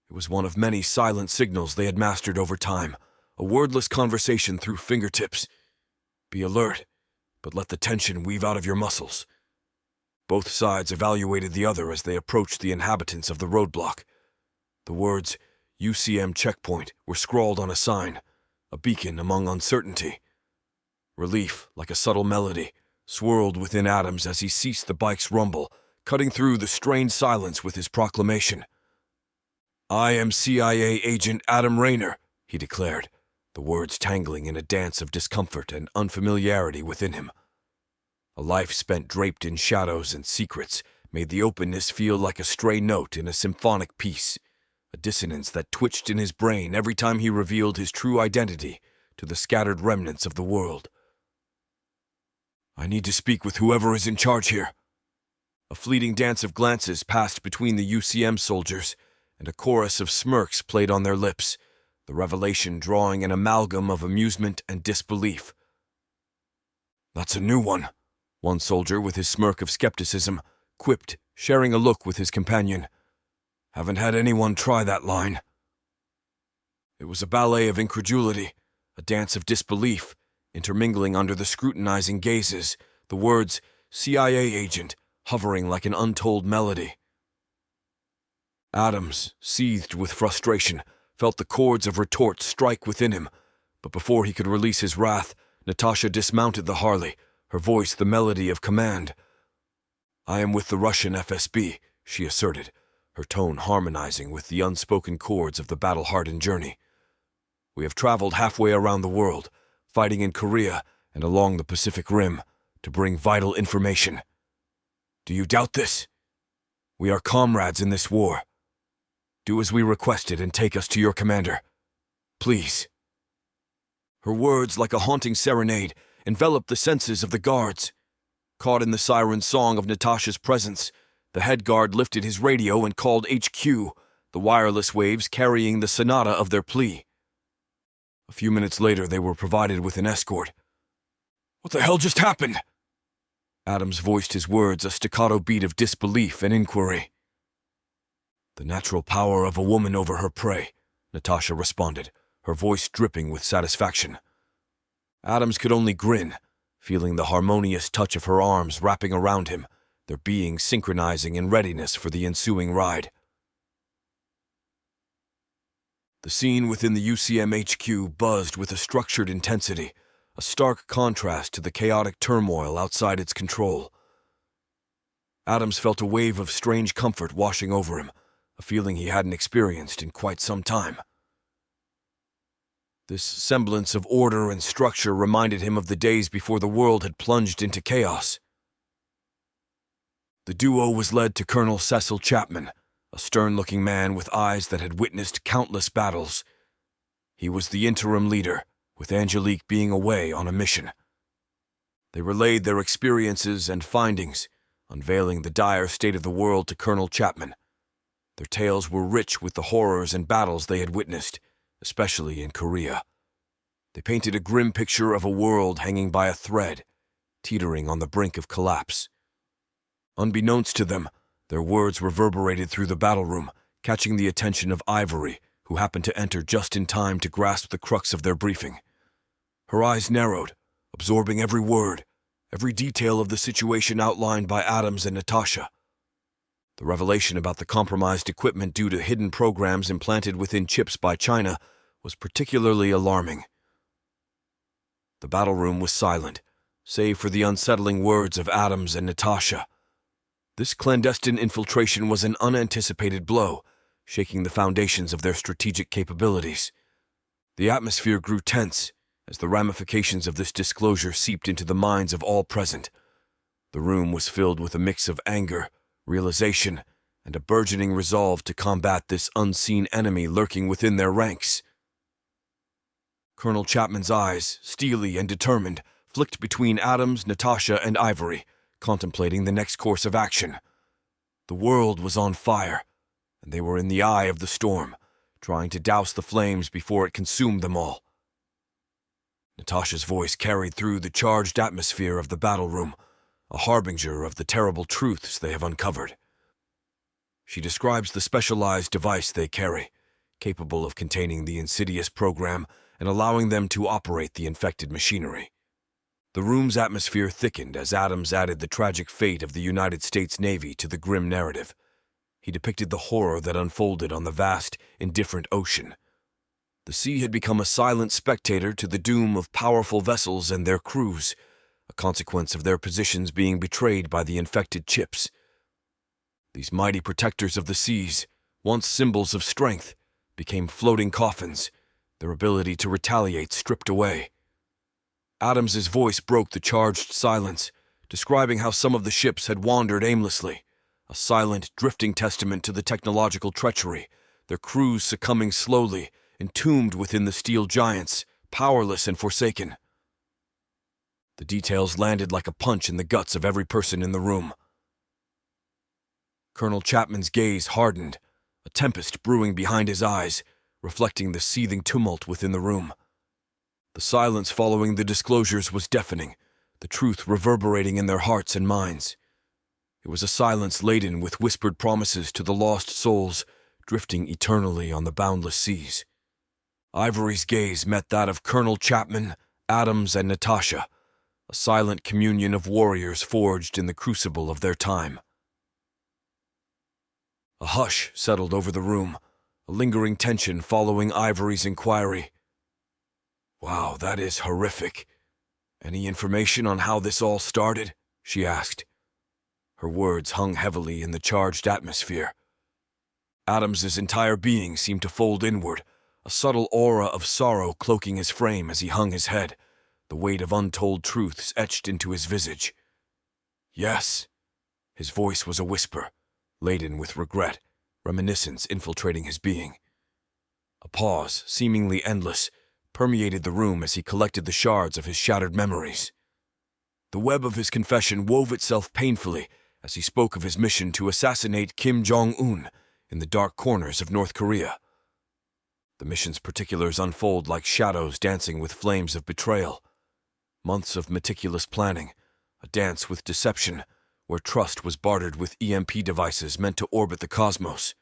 It was one of many silent signals they had mastered over time, a wordless conversation through fingertips. Be alert, but let the tension weave out of your muscles. Both sides evaluated the other as they approached the inhabitants of the roadblock. The words, UCM checkpoint, were scrawled on a sign, a beacon among uncertainty. Relief, like a subtle melody, swirled within Adams as he ceased the bike's rumble, cutting through the strained silence with his proclamation. "I am CIA agent Adam Rayner," he declared, the words tangling in a dance of discomfort and unfamiliarity within him. A life spent draped in shadows and secrets made the openness feel like a stray note in a symphonic piece, a dissonance that twitched in his brain every time he revealed his true identity to the scattered remnants of the world. "I need to speak with whoever is in charge here." A fleeting dance of glances passed between the UCM soldiers, and a chorus of smirks played on their lips, the revelation drawing an amalgam of amusement and disbelief. "That's a new one soldier with his smirk of skepticism quipped, sharing a look with his companion. "Haven't had anyone try that line." It was a ballet of incredulity, a dance of disbelief, intermingling under the scrutinizing gazes, the words CIA agent hovering like an untold melody. Adams, seethed with frustration, felt the chords of retort strike within him, but before he could release his wrath, Natasha dismounted the Harley, her voice the melody of command. "I am with the Russian FSB," she asserted, her tone harmonizing with the unspoken chords of the battle-hardened journey. "We have traveled halfway around the world, fighting in Korea and along the Pacific Rim, to bring vital information. Do you doubt this? We are comrades in this war. Do as we requested and take us to your commander. Please." Her words, like a haunting serenade, enveloped the senses of the guards. Caught in the siren song of Natasha's presence, the head guard lifted his radio and called HQ, the wireless waves carrying the sonata of their plea. A few minutes later, they were provided with an escort. "What the hell just happened?" Adams voiced his words, a staccato beat of disbelief and inquiry. "The natural power of a woman over her prey," Natasha responded, her voice dripping with satisfaction. Adams could only grin, feeling the harmonious touch of her arms wrapping around him, their beings synchronizing in readiness for the ensuing ride. The scene within the UCM HQ buzzed with a structured intensity, a stark contrast to the chaotic turmoil outside its control. Adams felt a wave of strange comfort washing over him, a feeling he hadn't experienced in quite some time. This semblance of order and structure reminded him of the days before the world had plunged into chaos. The duo was led to Colonel Cecil Chapman, a stern-looking man with eyes that had witnessed countless battles. He was the interim leader, with Angelique being away on a mission. They relayed their experiences and findings, unveiling the dire state of the world to Colonel Chapman. Their tales were rich with the horrors and battles they had witnessed, especially in Korea. They painted a grim picture of a world hanging by a thread, teetering on the brink of collapse. Unbeknownst to them, their words reverberated through the battle room, catching the attention of Ivory, who happened to enter just in time to grasp the crux of their briefing. Her eyes narrowed, absorbing every word, every detail of the situation outlined by Adams and Natasha. The revelation about the compromised equipment due to hidden programs implanted within chips by China was particularly alarming. The battle room was silent, save for the unsettling words of Adams and Natasha. This clandestine infiltration was an unanticipated blow, shaking the foundations of their strategic capabilities. The atmosphere grew tense as the ramifications of this disclosure seeped into the minds of all present. The room was filled with a mix of anger, realization, and a burgeoning resolve to combat this unseen enemy lurking within their ranks. Colonel Chapman's eyes, steely and determined, flicked between Adams, Natasha, and Ivory, contemplating the next course of action. The world was on fire, and they were in the eye of the storm, trying to douse the flames before it consumed them all. Natasha's voice carried through the charged atmosphere of the battle room, a harbinger of the terrible truths they have uncovered. She describes the specialized device they carry, capable of containing the insidious program and allowing them to operate the infected machinery. The room's atmosphere thickened as Adams added the tragic fate of the United States Navy to the grim narrative. He depicted the horror that unfolded on the vast, indifferent ocean. The sea had become a silent spectator to the doom of powerful vessels and their crews, a consequence of their positions being betrayed by the infected chips. These mighty protectors of the seas, once symbols of strength, became floating coffins, their ability to retaliate stripped away. Adams's voice broke the charged silence, describing how some of the ships had wandered aimlessly, a silent, drifting testament to the technological treachery, their crews succumbing slowly, entombed within the steel giants, powerless and forsaken. The details landed like a punch in the guts of every person in the room. Colonel Chapman's gaze hardened, a tempest brewing behind his eyes, reflecting the seething tumult within the room. The silence following the disclosures was deafening, the truth reverberating in their hearts and minds. It was a silence laden with whispered promises to the lost souls, drifting eternally on the boundless seas. Ivory's gaze met that of Colonel Chapman, Adams, and Natasha, a silent communion of warriors forged in the crucible of their time. A hush settled over the room, a lingering tension following Ivory's inquiry. "Wow, that is horrific. Any information on how this all started?" she asked. Her words hung heavily in the charged atmosphere. Adams's entire being seemed to fold inward, a subtle aura of sorrow cloaking his frame as he hung his head, the weight of untold truths etched into his visage. "Yes." His voice was a whisper, laden with regret, reminiscence infiltrating his being. A pause, seemingly endless, permeated the room as he collected the shards of his shattered memories. The web of his confession wove itself painfully as he spoke of his mission to assassinate Kim Jong-un in the dark corners of North Korea. The mission's particulars unfold like shadows dancing with flames of betrayal. Months of meticulous planning, a dance with deception, where trust was bartered with EMP devices meant to orbit the cosmos.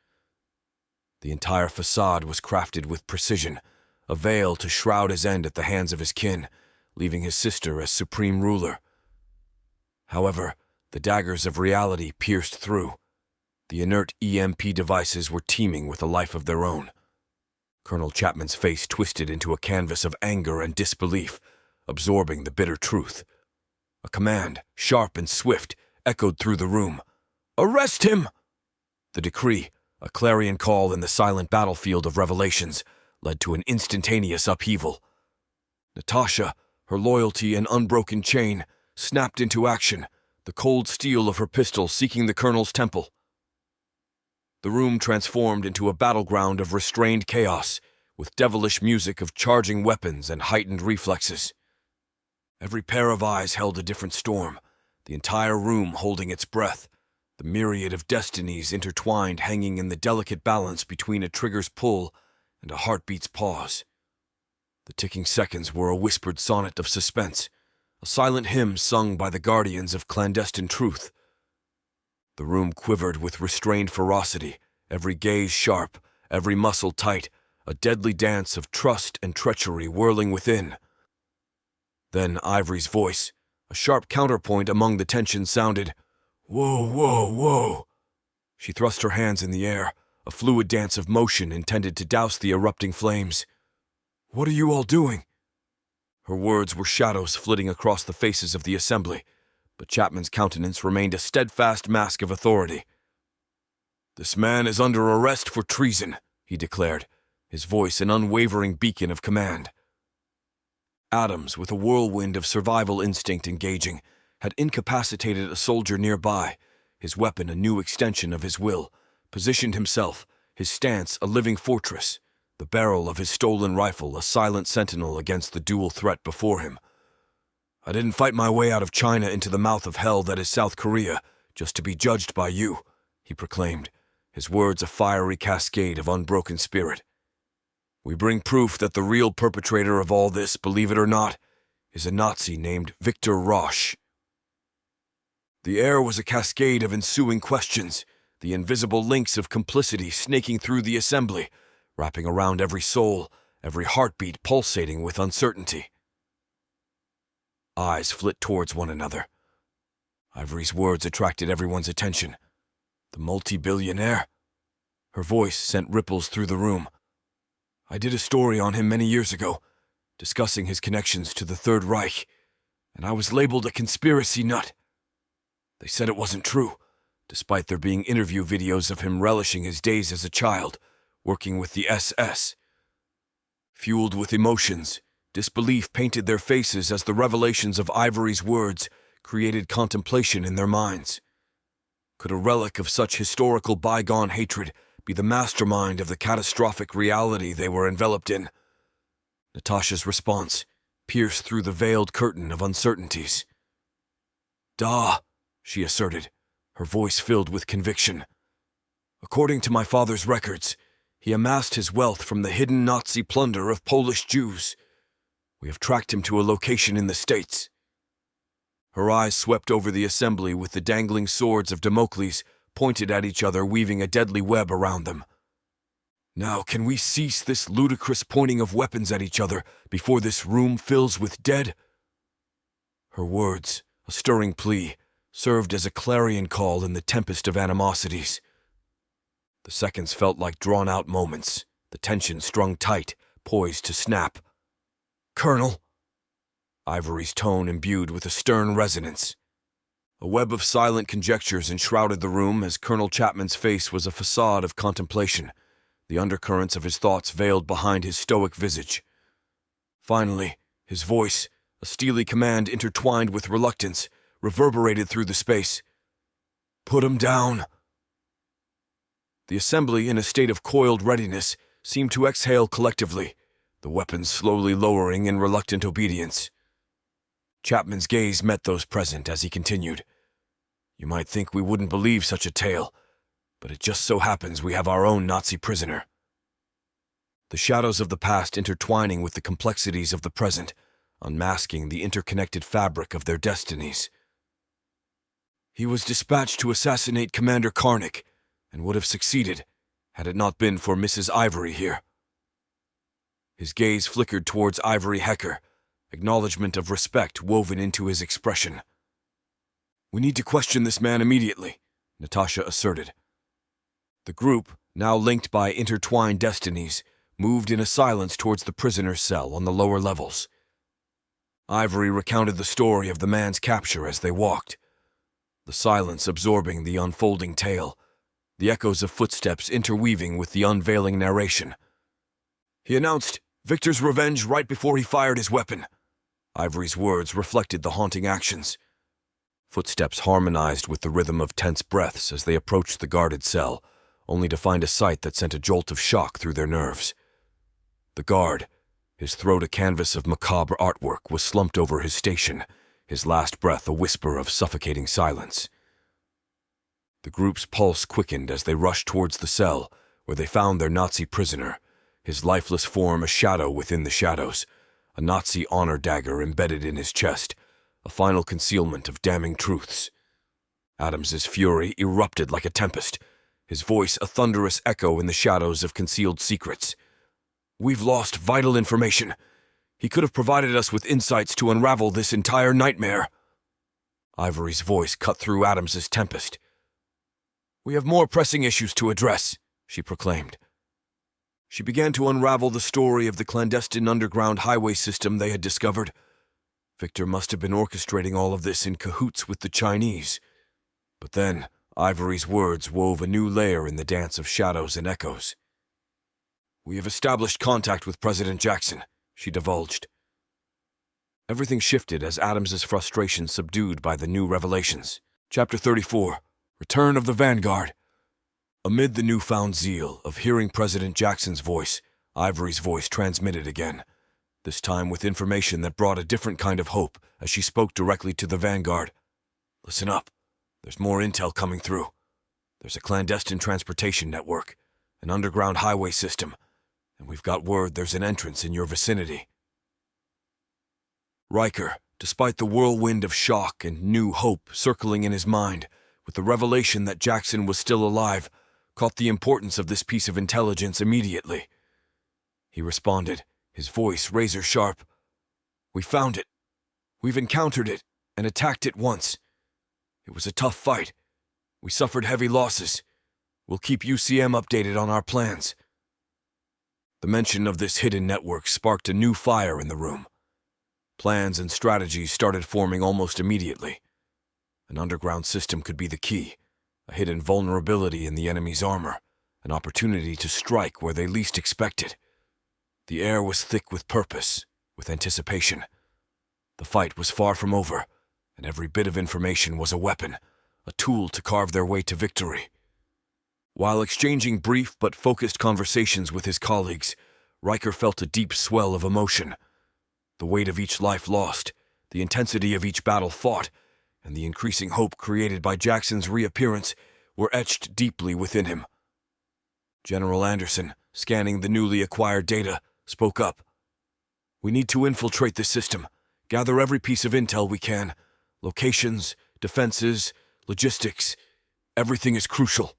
The entire facade was crafted with precision, a veil to shroud his end at the hands of his kin, leaving his sister as supreme ruler. However, the daggers of reality pierced through. The inert EMP devices were teeming with a life of their own. Colonel Chapman's face twisted into a canvas of anger and disbelief, absorbing the bitter truth. A command, sharp and swift, echoed through the room. "Arrest him!" The decree, a clarion call in the silent battlefield of revelations, led to an instantaneous upheaval. Natasha, her loyalty an unbroken chain, snapped into action, the cold steel of her pistol seeking the colonel's temple. The room transformed into a battleground of restrained chaos, with devilish music of charging weapons and heightened reflexes. Every pair of eyes held a different storm, the entire room holding its breath, the myriad of destinies intertwined hanging in the delicate balance between a trigger's pull and a heartbeat's pause. The ticking seconds were a whispered sonnet of suspense, a silent hymn sung by the guardians of clandestine truth. The room quivered with restrained ferocity, every gaze sharp, every muscle tight, a deadly dance of trust and treachery whirling within. Then Ivory's voice, a sharp counterpoint among the tension, sounded, "Whoa, whoa, whoa." She thrust her hands in the air, a fluid dance of motion intended to douse the erupting flames. "What are you all doing?" Her words were shadows flitting across the faces of the assembly, but Chapman's countenance remained a steadfast mask of authority. "This man is under arrest for treason," he declared, his voice an unwavering beacon of command. Adams, with a whirlwind of survival instinct engaging, had incapacitated a soldier nearby, his weapon a new extension of his will, positioned himself, his stance a living fortress, the barrel of his stolen rifle a silent sentinel against the dual threat before him. "I didn't fight my way out of China into the mouth of hell that is South Korea, just to be judged by you," he proclaimed, his words a fiery cascade of unbroken spirit. "We bring proof that the real perpetrator of all this, believe it or not, is a Nazi named Victor Roche." The air was a cascade of ensuing questions, the invisible links of complicity snaking through the assembly, wrapping around every soul, every heartbeat pulsating with uncertainty. Eyes flit towards one another. Ivory's words attracted everyone's attention. The multi-billionaire? Her voice sent ripples through the room. I did a story on him many years ago, discussing his connections to the Third Reich, and I was labeled a conspiracy nut. They said it wasn't true, despite there being interview videos of him relishing his days as a child, working with the SS. Fueled with emotions, disbelief painted their faces as the revelations of Ivory's words created contemplation in their minds. Could a relic of such historical bygone hatred be the mastermind of the catastrophic reality they were enveloped in? Natasha's response pierced through the veiled curtain of uncertainties. "Da," she asserted, her voice filled with conviction. "According to my father's records, he amassed his wealth from the hidden Nazi plunder of Polish Jews. We have tracked him to a location in the States." Her eyes swept over the assembly with the dangling swords of Damocles pointed at each other, weaving a deadly web around them. "Now can we cease this ludicrous pointing of weapons at each other before this room fills with dead?" Her words, a stirring plea, served as a clarion call in the tempest of animosities. The seconds felt like drawn-out moments, the tension strung tight, poised to snap. "Colonel," Ivory's tone imbued with a stern resonance. A web of silent conjectures enshrouded the room as Colonel Chapman's face was a facade of contemplation, the undercurrents of his thoughts veiled behind his stoic visage. Finally, his voice, a steely command intertwined with reluctance, reverberated through the space. "Put him down." The assembly, in a state of coiled readiness, seemed to exhale collectively, the weapons slowly lowering in reluctant obedience. Chapman's gaze met those present as he continued. "You might think we wouldn't believe such a tale, but it just so happens we have our own Nazi prisoner." The shadows of the past intertwining with the complexities of the present, unmasking the interconnected fabric of their destinies. "He was dispatched to assassinate Commander Karnik, and would have succeeded had it not been for Mrs. Ivory here." His gaze flickered towards Ivory Hecker, acknowledgement of respect woven into his expression. "We need to question this man immediately," Natasha asserted. The group, now linked by intertwined destinies, moved in a silence towards the prisoner's cell on the lower levels. Ivory recounted the story of the man's capture as they walked, the silence absorbing the unfolding tale, the echoes of footsteps interweaving with the unveiling narration. "He announced Victor's revenge right before he fired his weapon." Ivory's words reflected the haunting actions. Footsteps harmonized with the rhythm of tense breaths as they approached the guarded cell, only to find a sight that sent a jolt of shock through their nerves. The guard, his throat a canvas of macabre artwork, was slumped over his station, his last breath a whisper of suffocating silence. The group's pulse quickened as they rushed towards the cell, where they found their Nazi prisoner, his lifeless form a shadow within the shadows, a Nazi honor dagger embedded in his chest, a final concealment of damning truths. Adams's fury erupted like a tempest, his voice a thunderous echo in the shadows of concealed secrets. "We've lost vital information. He could have provided us with insights to unravel this entire nightmare." Ivory's voice cut through Adams's tempest. "We have more pressing issues to address," she proclaimed. She began to unravel the story of the clandestine underground highway system they had discovered. Victor must have been orchestrating all of this in cahoots with the Chinese. But then, Ivory's words wove a new layer in the dance of shadows and echoes. "We have established contact with President Jackson," she divulged. Everything shifted as Adams's frustration subdued by the new revelations. Chapter 34. Return of the Vanguard. Amid the newfound zeal of hearing President Jackson's voice, Ivory's voice transmitted again, this time with information that brought a different kind of hope as she spoke directly to the Vanguard. "Listen up. There's more intel coming through. There's a clandestine transportation network, an underground highway system, and we've got word there's an entrance in your vicinity." Riker, despite the whirlwind of shock and new hope circling in his mind, with the revelation that Jackson was still alive, caught the importance of this piece of intelligence immediately. He responded, his voice razor-sharp. "We found it. We've encountered it and attacked it once. It was a tough fight. We suffered heavy losses. We'll keep UCM updated on our plans." The mention of this hidden network sparked a new fire in the room. Plans and strategies started forming almost immediately. An underground system could be the key, a hidden vulnerability in the enemy's armor, an opportunity to strike where they least expect it. The air was thick with purpose, with anticipation. The fight was far from over, and every bit of information was a weapon, a tool to carve their way to victory. While exchanging brief but focused conversations with his colleagues, Riker felt a deep swell of emotion. The weight of each life lost, the intensity of each battle fought, and the increasing hope created by Jackson's reappearance were etched deeply within him. General Anderson, scanning the newly acquired data, spoke up. "We need to infiltrate this system, gather every piece of intel we can. Locations, defenses, logistics, everything is crucial."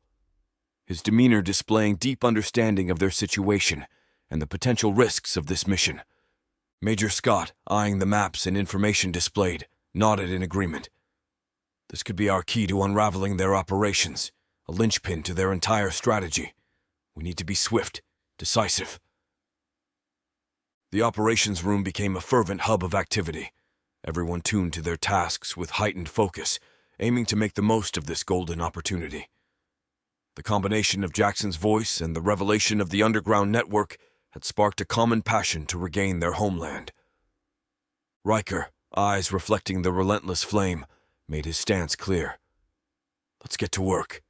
His demeanor displaying deep understanding of their situation and the potential risks of this mission. Major Scott, eyeing the maps and information displayed, nodded in agreement. This could be our key to unraveling their operations, a linchpin to their entire strategy. We need to be swift, decisive. The operations room became a fervent hub of activity, everyone tuned to their tasks with heightened focus, aiming to make the most of this golden opportunity. The combination of Jackson's voice and the revelation of the underground network had sparked a common passion to regain their homeland. Riker, eyes reflecting the relentless flame, made his stance clear. "Let's get to work.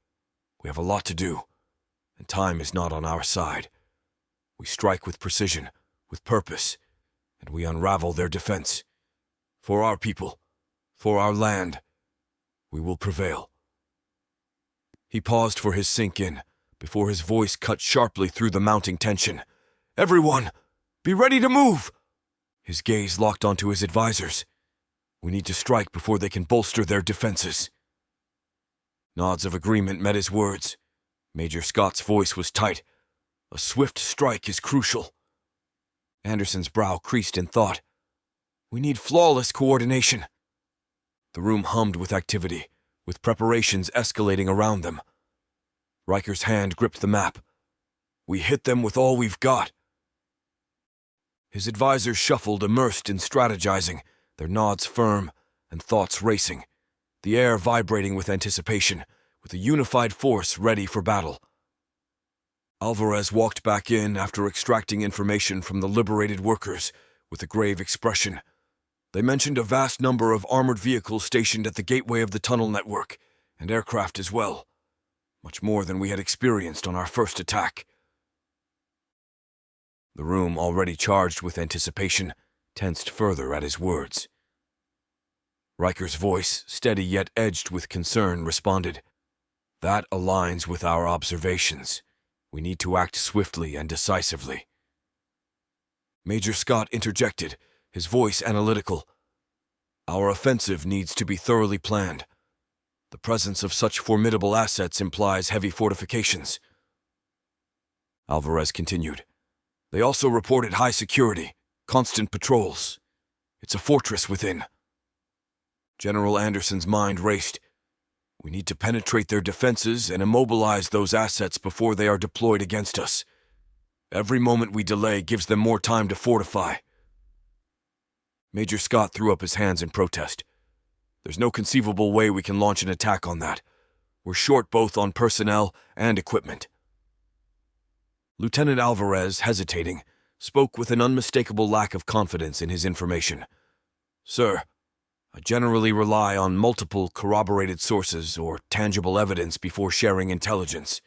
We have a lot to do, and time is not on our side. We strike with precision, with purpose, and we unravel their defense. For our people, for our land, we will prevail." He paused for his sink in, before his voice cut sharply through the mounting tension. "Everyone, be ready to move!" His gaze locked onto his advisors. "We need to strike before they can bolster their defenses." Nods of agreement met his words. Major Scott's voice was tight. "A swift strike is crucial." Anderson's brow creased in thought. "We need flawless coordination." The room hummed with activity, with preparations escalating around them. Riker's hand gripped the map. "We hit them with all we've got." His advisors shuffled, immersed in strategizing, their nods firm and thoughts racing, the air vibrating with anticipation, with a unified force ready for battle. Alvarez walked back in after extracting information from the liberated workers with a grave expression. They mentioned a vast number of armored vehicles stationed at the gateway of the tunnel network, and aircraft as well. Much more than we had experienced on our first attack. The room, already charged with anticipation, tensed further at his words. Riker's voice, steady yet edged with concern, responded, "That aligns with our observations. We need to act swiftly and decisively." Major Scott interjected, his voice analytical. "Our offensive needs to be thoroughly planned. The presence of such formidable assets implies heavy fortifications." Alvarez continued, "They also reported high security, constant patrols. It's a fortress within." General Anderson's mind raced. "We need to penetrate their defenses and immobilize those assets before they are deployed against us. Every moment we delay gives them more time to fortify." Major Scott threw up his hands in protest. "There's no conceivable way we can launch an attack on that. We're short both on personnel and equipment." Lieutenant Alvarez, hesitating, spoke with an unmistakable lack of confidence in his information. "Sir, I generally rely on multiple corroborated sources or tangible evidence before sharing intelligence.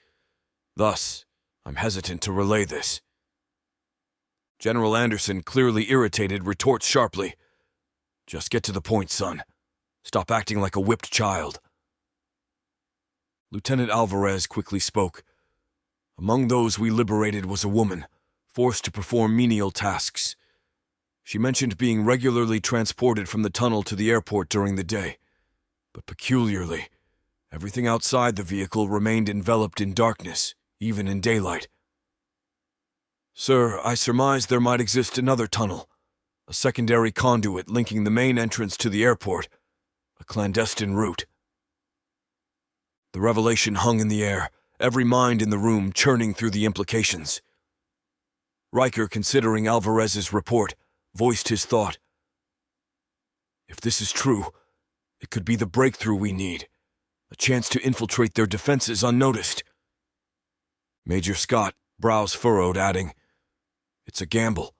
Thus, I'm hesitant to relay this." General Anderson, clearly irritated, retorts sharply, "Just get to the point, son. Stop acting like a whipped child." Lieutenant Alvarez quickly spoke. "Among those we liberated was a woman, forced to perform menial tasks. She mentioned being regularly transported from the tunnel to the airport during the day, but peculiarly, everything outside the vehicle remained enveloped in darkness, even in daylight. Sir, I surmise there might exist another tunnel, a secondary conduit linking the main entrance to the airport, a clandestine route." The revelation hung in the air, every mind in the room churning through the implications. Riker, considering Alvarez's report, voiced his thought. If this is true, it could be the breakthrough we need. A chance to infiltrate their defenses unnoticed. Major Scott, brows furrowed, adding, "It's a gamble,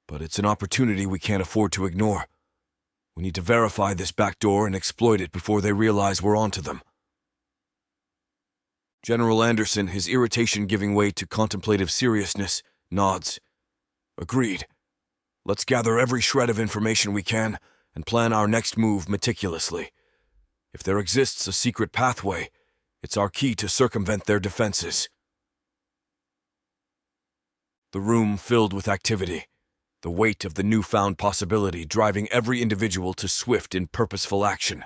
but it's an opportunity we can't afford to ignore. We need to verify this back door and exploit it before they realize we're onto them." General Anderson, his irritation giving way to contemplative seriousness, nods. "Agreed. Let's gather every shred of information we can and plan our next move meticulously. If there exists a secret pathway, it's our key to circumvent their defenses." The room filled with activity, the weight of the newfound possibility driving every individual to swift and purposeful action.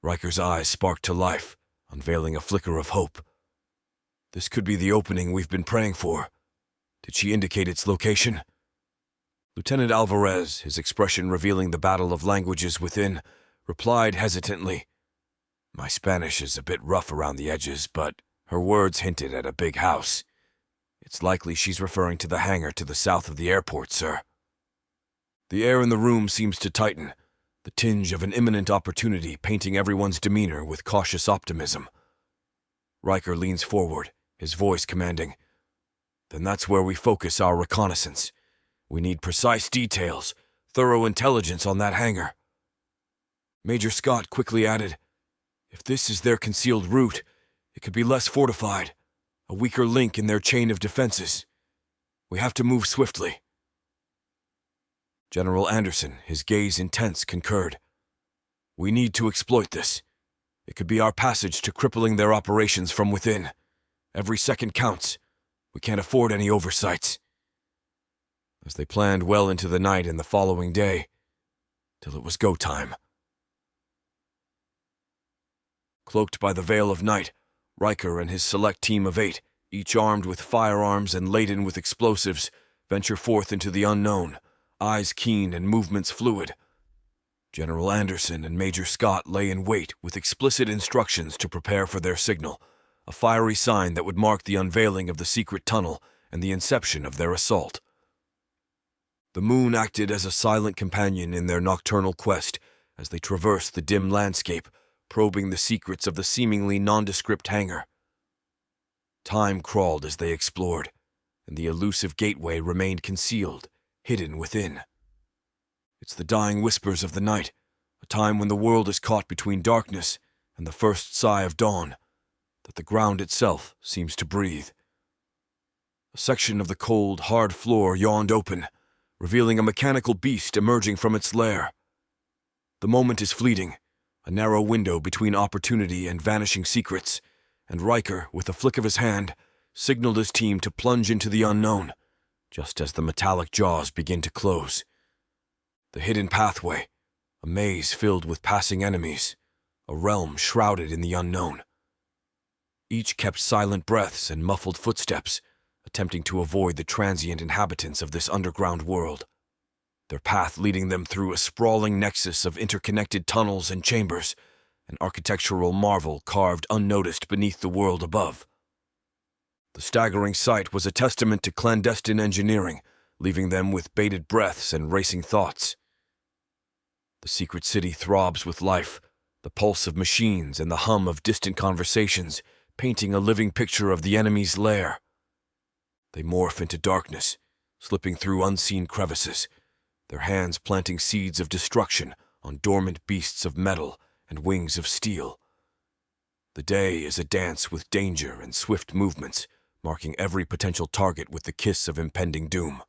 Riker's eyes sparked to life, unveiling a flicker of hope. This could be the opening we've been praying for. Did she indicate its location? Lieutenant Alvarez, his expression revealing the battle of languages within, replied hesitantly. "My Spanish is a bit rough around the edges, but her words hinted at a big house. It's likely she's referring to the hangar to the south of the airport, sir." The air in the room seems to tighten, the tinge of an imminent opportunity painting everyone's demeanor with cautious optimism. Riker leans forward, his voice commanding, "Then that's where we focus our reconnaissance. We need precise details, thorough intelligence on that hangar." Major Scott quickly added, "If this is their concealed route, it could be less fortified, a weaker link in their chain of defenses. We have to move swiftly." General Anderson, his gaze intense, concurred. "We need to exploit this. It could be our passage to crippling their operations from within. Every second counts. We can't afford any oversights." As they planned well into the night and the following day, till it was go time. Cloaked by the veil of night, Riker and his select team of 8, each armed with firearms and laden with explosives, venture forth into the unknown, eyes keen and movements fluid. General Anderson and Major Scott lay in wait with explicit instructions to prepare for their signal, a fiery sign that would mark the unveiling of the secret tunnel and the inception of their assault. The moon acted as a silent companion in their nocturnal quest as they traversed the dim landscape, probing the secrets of the seemingly nondescript hangar. Time crawled as they explored, and the elusive gateway remained concealed, hidden within. It's the dying whispers of the night, a time when the world is caught between darkness and the first sigh of dawn, that the ground itself seems to breathe. A section of the cold, hard floor yawned open, revealing a mechanical beast emerging from its lair. The moment is fleeting, a narrow window between opportunity and vanishing secrets, and Riker, with a flick of his hand, signaled his team to plunge into the unknown, just as the metallic jaws begin to close. The hidden pathway, a maze filled with passing enemies, a realm shrouded in the unknown. Each kept silent breaths and muffled footsteps, attempting to avoid the transient inhabitants of this underground world, their path leading them through a sprawling nexus of interconnected tunnels and chambers, an architectural marvel carved unnoticed beneath the world above. The staggering sight was a testament to clandestine engineering, leaving them with bated breaths and racing thoughts. The secret city throbs with life, the pulse of machines and the hum of distant conversations, painting a living picture of the enemy's lair. They morph into darkness, slipping through unseen crevices, their hands planting seeds of destruction on dormant beasts of metal and wings of steel. The day is a dance with danger and swift movements, marking every potential target with the kiss of impending doom.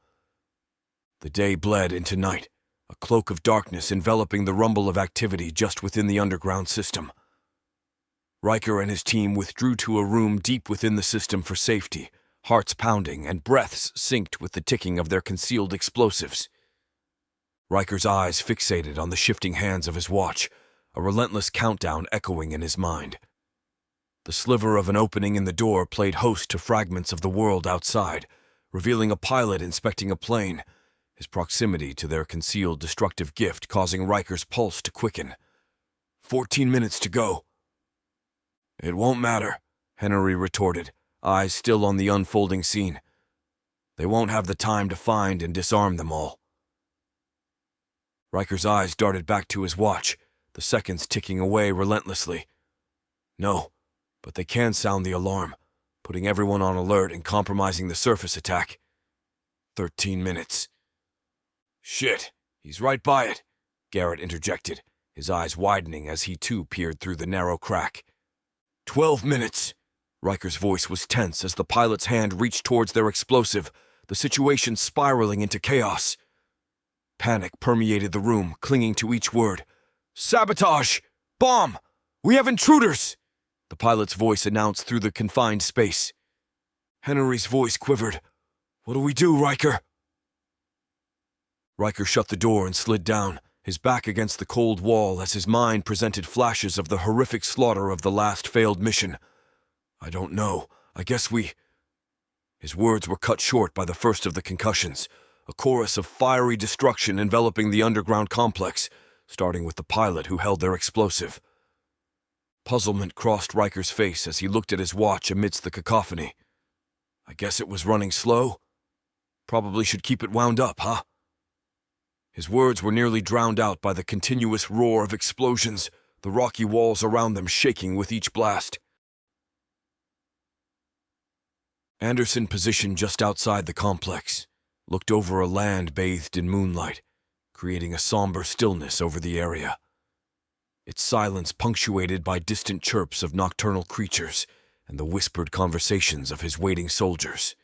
The day bled into night, a cloak of darkness enveloping the rumble of activity just within the underground system. Riker and his team withdrew to a room deep within the system for safety, hearts pounding and breaths synced with the ticking of their concealed explosives. Riker's eyes fixated on the shifting hands of his watch, a relentless countdown echoing in his mind. The sliver of an opening in the door played host to fragments of the world outside, revealing a pilot inspecting a plane, his proximity to their concealed destructive gift causing Riker's pulse to quicken. 14 minutes to go. "It won't matter," Henry retorted, eyes still on the unfolding scene. They won't have the time to find and disarm them all. Riker's eyes darted back to his watch, the seconds ticking away relentlessly. No, but they can sound the alarm, putting everyone on alert and compromising the surface attack. 13 minutes. Shit, he's right by it, Garrett interjected, his eyes widening as he too peered through the narrow crack. 12 minutes. Riker's voice was tense as the pilot's hand reached towards their explosive, the situation spiraling into chaos. Panic permeated the room, clinging to each word. Sabotage! Bomb! We have intruders! The pilot's voice announced through the confined space. Henry's voice quivered. What do we do, Riker? Riker shut the door and slid down, his back against the cold wall as his mind presented flashes of the horrific slaughter of the last failed mission. I don't know. I guess we... His words were cut short by the first of the concussions, a chorus of fiery destruction enveloping the underground complex, starting with the pilot who held their explosive. Puzzlement crossed Riker's face as he looked at his watch amidst the cacophony. I guess it was running slow? Probably should keep it wound up, huh? His words were nearly drowned out by the continuous roar of explosions, the rocky walls around them shaking with each blast. Anderson, positioned just outside the complex, looked over a land bathed in moonlight, creating a somber stillness over the area. Its silence punctuated by distant chirps of nocturnal creatures and the whispered conversations of his waiting soldiers.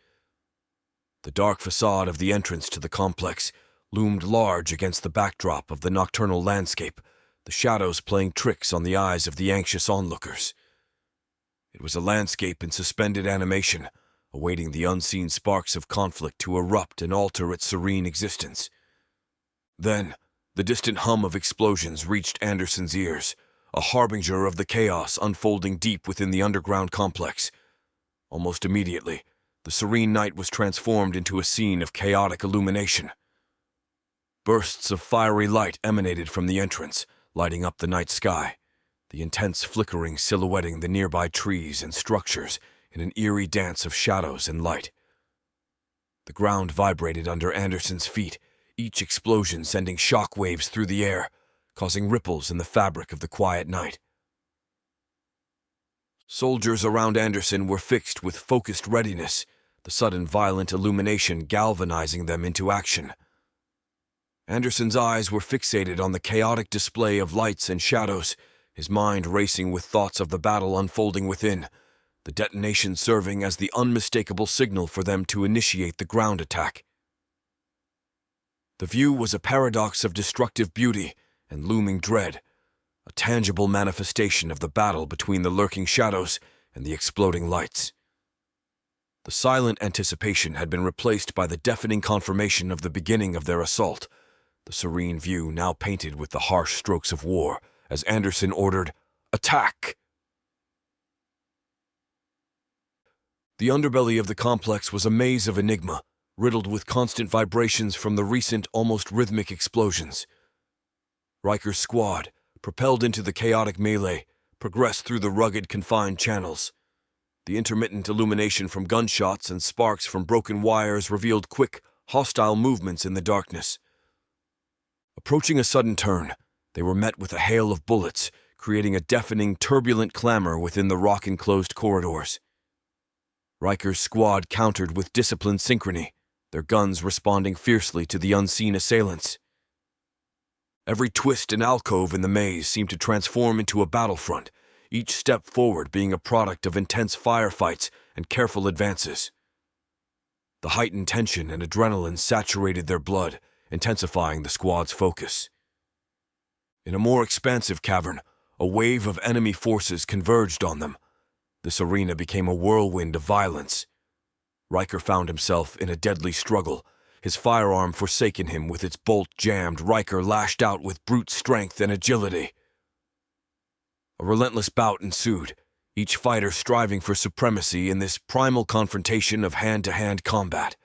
The dark facade of the entrance to the complex loomed large against the backdrop of the nocturnal landscape, the shadows playing tricks on the eyes of the anxious onlookers. It was a landscape in suspended animation, awaiting the unseen sparks of conflict to erupt and alter its serene existence. Then, the distant hum of explosions reached Anderson's ears, a harbinger of the chaos unfolding deep within the underground complex. Almost immediately, the serene night was transformed into a scene of chaotic illumination. Bursts of fiery light emanated from the entrance, lighting up the night sky, the intense flickering silhouetting the nearby trees and structures in an eerie dance of shadows and light. The ground vibrated under Anderson's feet, each explosion sending shock waves through the air, causing ripples in the fabric of the quiet night. Soldiers around Anderson were fixed with focused readiness, the sudden violent illumination galvanizing them into action. Anderson's eyes were fixated on the chaotic display of lights and shadows, his mind racing with thoughts of the battle unfolding within, the detonation serving as the unmistakable signal for them to initiate the ground attack. The view was a paradox of destructive beauty and looming dread, a tangible manifestation of the battle between the lurking shadows and the exploding lights. The silent anticipation had been replaced by the deafening confirmation of the beginning of their assault, the serene view now painted with the harsh strokes of war, as Anderson ordered, "Attack!" The underbelly of the complex was a maze of enigma, riddled with constant vibrations from the recent, almost rhythmic explosions. Riker's squad, propelled into the chaotic melee, progressed through the rugged, confined channels. The intermittent illumination from gunshots and sparks from broken wires revealed quick, hostile movements in the darkness. Approaching a sudden turn, they were met with a hail of bullets, creating a deafening, turbulent clamor within the rock-enclosed corridors. Riker's squad countered with disciplined synchrony, their guns responding fiercely to the unseen assailants. Every twist and alcove in the maze seemed to transform into a battlefront, each step forward being a product of intense firefights and careful advances. The heightened tension and adrenaline saturated their blood, intensifying the squad's focus. In a more expansive cavern, a wave of enemy forces converged on them. This arena became a whirlwind of violence. Riker found himself in a deadly struggle, his firearm forsaken him with its bolt jammed. Riker lashed out with brute strength and agility. A relentless bout ensued, each fighter striving for supremacy in this primal confrontation of hand-to-hand combat.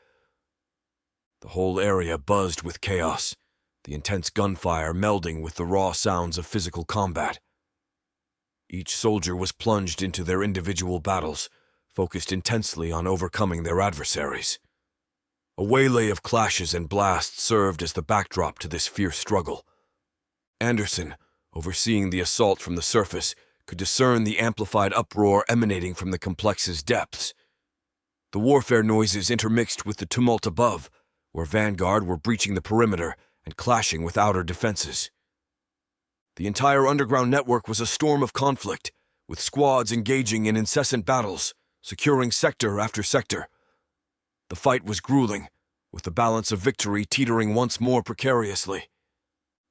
The whole area buzzed with chaos, the intense gunfire melding with the raw sounds of physical combat. Each soldier was plunged into their individual battles, focused intensely on overcoming their adversaries. A waylay of clashes and blasts served as the backdrop to this fierce struggle. Anderson, overseeing the assault from the surface, could discern the amplified uproar emanating from the complex's depths. The warfare noises intermixed with the tumult above, where Vanguard were breaching the perimeter and clashing with outer defenses. The entire underground network was a storm of conflict, with squads engaging in incessant battles, securing sector after sector. The fight was grueling, with the balance of victory teetering once more precariously.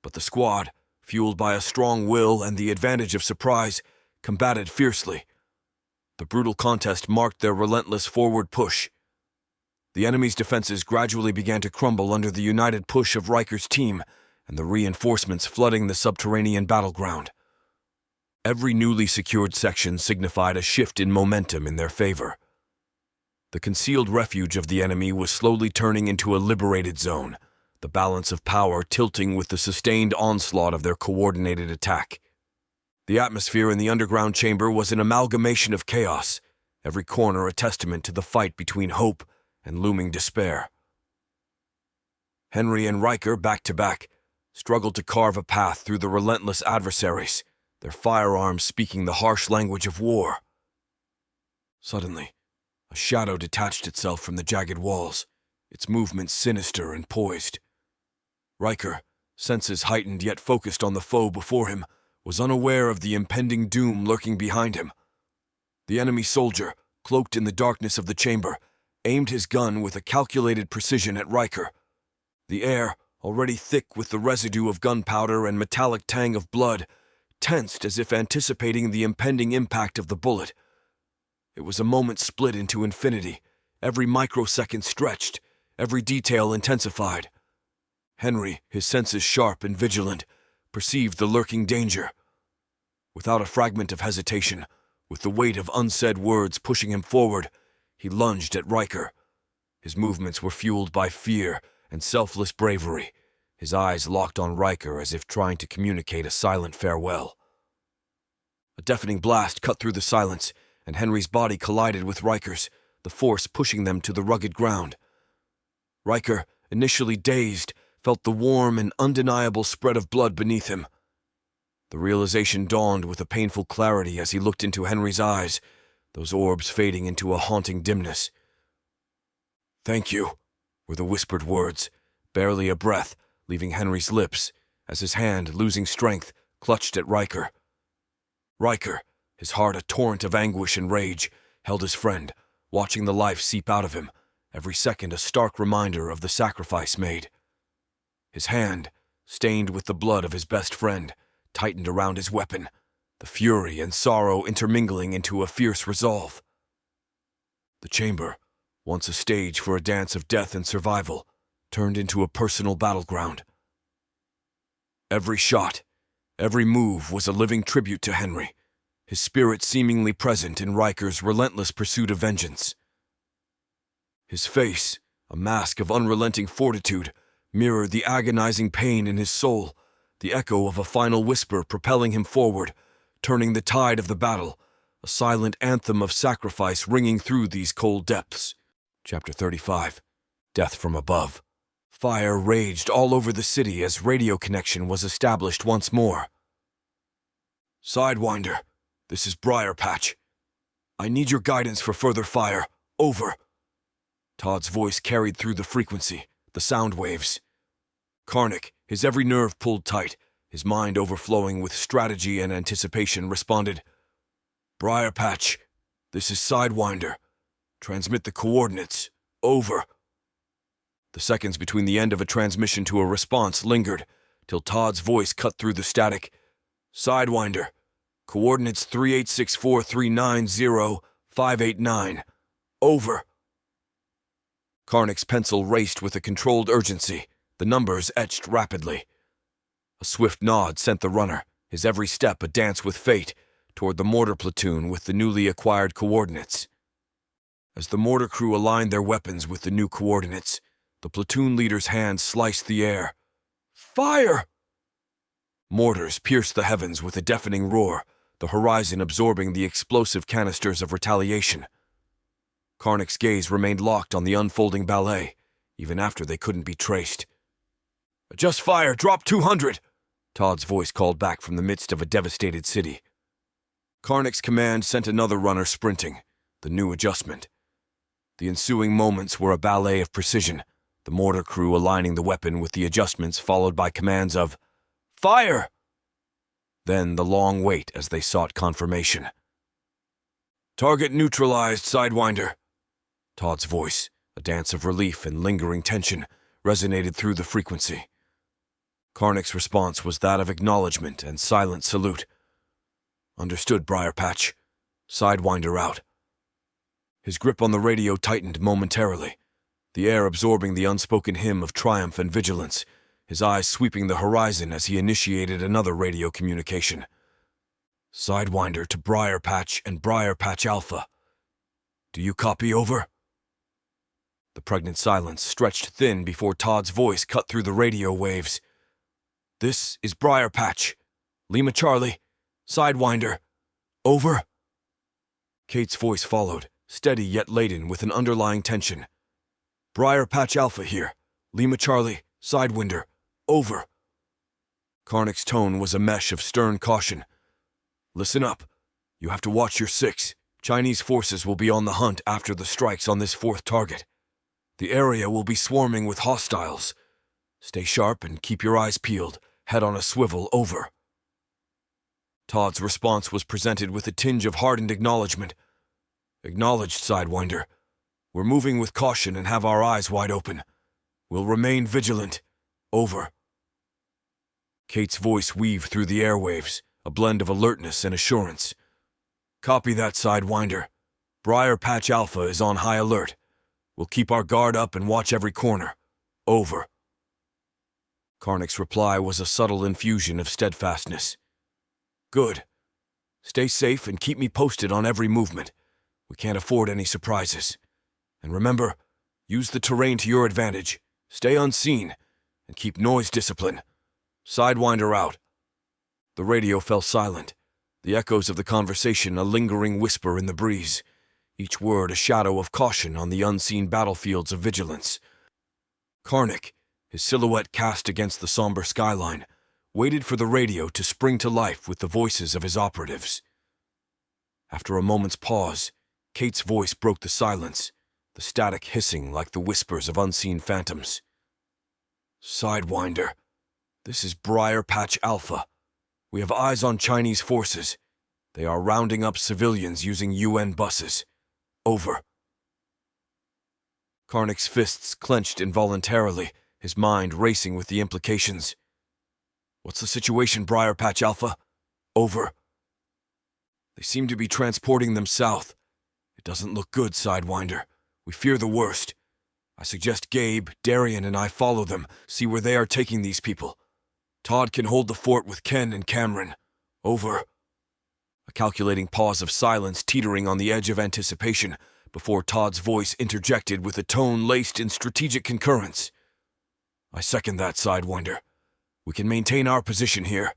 But the squad, fueled by a strong will and the advantage of surprise, combated fiercely. The brutal contest marked their relentless forward push. The enemy's defenses gradually began to crumble under the united push of Riker's team and the reinforcements flooding the subterranean battleground. Every newly secured section signified a shift in momentum in their favor. The concealed refuge of the enemy was slowly turning into a liberated zone, the balance of power tilting with the sustained onslaught of their coordinated attack. The atmosphere in the underground chamber was an amalgamation of chaos, every corner a testament to the fight between hope and looming despair. Henry and Riker, back to back, struggled to carve a path through the relentless adversaries, their firearms speaking the harsh language of war. Suddenly, a shadow detached itself from the jagged walls, its movements sinister and poised. Riker, senses heightened yet focused on the foe before him, was unaware of the impending doom lurking behind him. The enemy soldier, cloaked in the darkness of the chamber, aimed his gun with a calculated precision at Riker. The air, already thick with the residue of gunpowder and metallic tang of blood, tensed as if anticipating the impending impact of the bullet. It was a moment split into infinity, every microsecond stretched, every detail intensified. Henry, his senses sharp and vigilant, perceived the lurking danger. Without a fragment of hesitation, with the weight of unsaid words pushing him forward, he lunged at Riker. His movements were fueled by fear and selfless bravery, his eyes locked on Riker as if trying to communicate a silent farewell. A deafening blast cut through the silence, and Henry's body collided with Riker's, the force pushing them to the rugged ground. Riker, initially dazed, felt the warm and undeniable spread of blood beneath him. The realization dawned with a painful clarity as he looked into Henry's eyes, those orbs fading into a haunting dimness. "Thank you," were the whispered words, barely a breath leaving Henry's lips, as his hand, losing strength, clutched at Riker. Riker, his heart a torrent of anguish and rage, held his friend, watching the life seep out of him, every second a stark reminder of the sacrifice made. His hand, stained with the blood of his best friend, tightened around his weapon, the fury and sorrow intermingling into a fierce resolve. The chamber, once a stage for a dance of death and survival, turned into a personal battleground. Every shot, every move was a living tribute to Henry, his spirit seemingly present in Riker's relentless pursuit of vengeance. His face, a mask of unrelenting fortitude, mirrored the agonizing pain in his soul, the echo of a final whisper propelling him forward, turning the tide of the battle, a silent anthem of sacrifice ringing through these cold depths. Chapter 35. Death from Above. Fire raged all over the city as radio connection was established once more. "Sidewinder, this is Briar Patch. I need your guidance for further fire. Over." Todd's voice carried through the frequency, the sound waves. Karnak, his every nerve pulled tight, his mind overflowing with strategy and anticipation, responded, "Briar Patch, this is Sidewinder. Transmit the coordinates. Over." The seconds between the end of a transmission to a response lingered, till Todd's voice cut through the static. "Sidewinder, coordinates 3864390589. Over." Karnak's pencil raced with a controlled urgency, the numbers etched rapidly. A swift nod sent the runner, his every step a dance with fate, toward the mortar platoon with the newly acquired coordinates. As the mortar crew aligned their weapons with the new coordinates, the platoon leader's hand sliced the air. "Fire!" Mortars pierced the heavens with a deafening roar, the horizon absorbing the explosive canisters of retaliation. Karnak's gaze remained locked on the unfolding ballet, even after they couldn't be traced. "Adjust fire, drop 200! Todd's voice called back from the midst of a devastated city. Karnik's command sent another runner sprinting, the new adjustment. The ensuing moments were a ballet of precision, the mortar crew aligning the weapon with the adjustments followed by commands of, "Fire!" Then the long wait as they sought confirmation. "Target neutralized, Sidewinder." Todd's voice, a dance of relief and lingering tension, resonated through the frequency. Karnik's response was that of acknowledgement and silent salute. "Understood, Briarpatch. Sidewinder out." His grip on the radio tightened momentarily, the air absorbing the unspoken hymn of triumph and vigilance, his eyes sweeping the horizon as he initiated another radio communication. "Sidewinder to Briarpatch and Briarpatch Alpha. Do you copy, over?" The pregnant silence stretched thin before Todd's voice cut through the radio waves. "This is Briarpatch. Lima Charlie. Sidewinder. Over." Kate's voice followed, steady yet laden with an underlying tension. "Briarpatch Alpha here. Lima Charlie. Sidewinder. Over." Karnik's tone was a mesh of stern caution. "Listen up. You have to watch your six. Chinese forces will be on the hunt after the strikes on this fourth target. The area will be swarming with hostiles. Stay sharp and keep your eyes peeled, head on a swivel, over." Todd's response was presented with a tinge of hardened acknowledgement. "Acknowledged, Sidewinder. We're moving with caution and have our eyes wide open. We'll remain vigilant. Over." Kate's voice weaved through the airwaves, a blend of alertness and assurance. "Copy that, Sidewinder. Briarpatch Alpha is on high alert. We'll keep our guard up and watch every corner. Over." Karnik's reply was a subtle infusion of steadfastness. "Good. Stay safe and keep me posted on every movement. We can't afford any surprises. And remember, use the terrain to your advantage. Stay unseen, and keep noise discipline. Sidewinder out." The radio fell silent, the echoes of the conversation a lingering whisper in the breeze, each word a shadow of caution on the unseen battlefields of vigilance. Karnik, his silhouette cast against the somber skyline, waited for the radio to spring to life with the voices of his operatives. After a moment's pause, Kate's voice broke the silence, the static hissing like the whispers of unseen phantoms. "Sidewinder, this is Briarpatch Alpha. We have eyes on Chinese forces. They are rounding up civilians using UN buses. Over." Karnik's fists clenched involuntarily, his mind racing with the implications. "What's the situation, Briarpatch Alpha? Over." "They seem to be transporting them south. It doesn't look good, Sidewinder. We fear the worst. I suggest Gabe, Darian, and I follow them, see where they are taking these people. Todd can hold the fort with Ken and Cameron. Over." A calculating pause of silence teetering on the edge of anticipation before Todd's voice interjected with a tone laced in strategic concurrence. "I second that, Sidewinder. We can maintain our position here.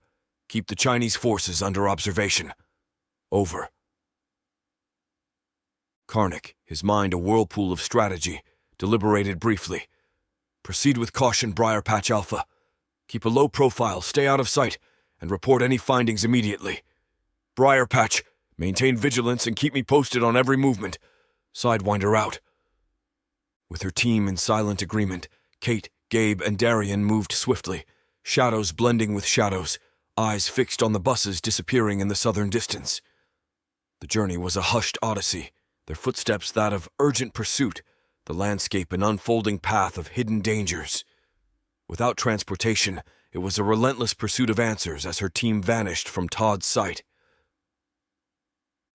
Keep the Chinese forces under observation. Over." Karnik, his mind a whirlpool of strategy, deliberated briefly. "Proceed with caution, Briarpatch Alpha. Keep a low profile, stay out of sight, and report any findings immediately. Briarpatch, maintain vigilance and keep me posted on every movement. Sidewinder out." With her team in silent agreement, Kate, Gabe, and Darian moved swiftly, shadows blending with shadows, eyes fixed on the buses disappearing in the southern distance. The journey was a hushed odyssey, their footsteps that of urgent pursuit, the landscape an unfolding path of hidden dangers. Without transportation, it was a relentless pursuit of answers as her team vanished from Todd's sight.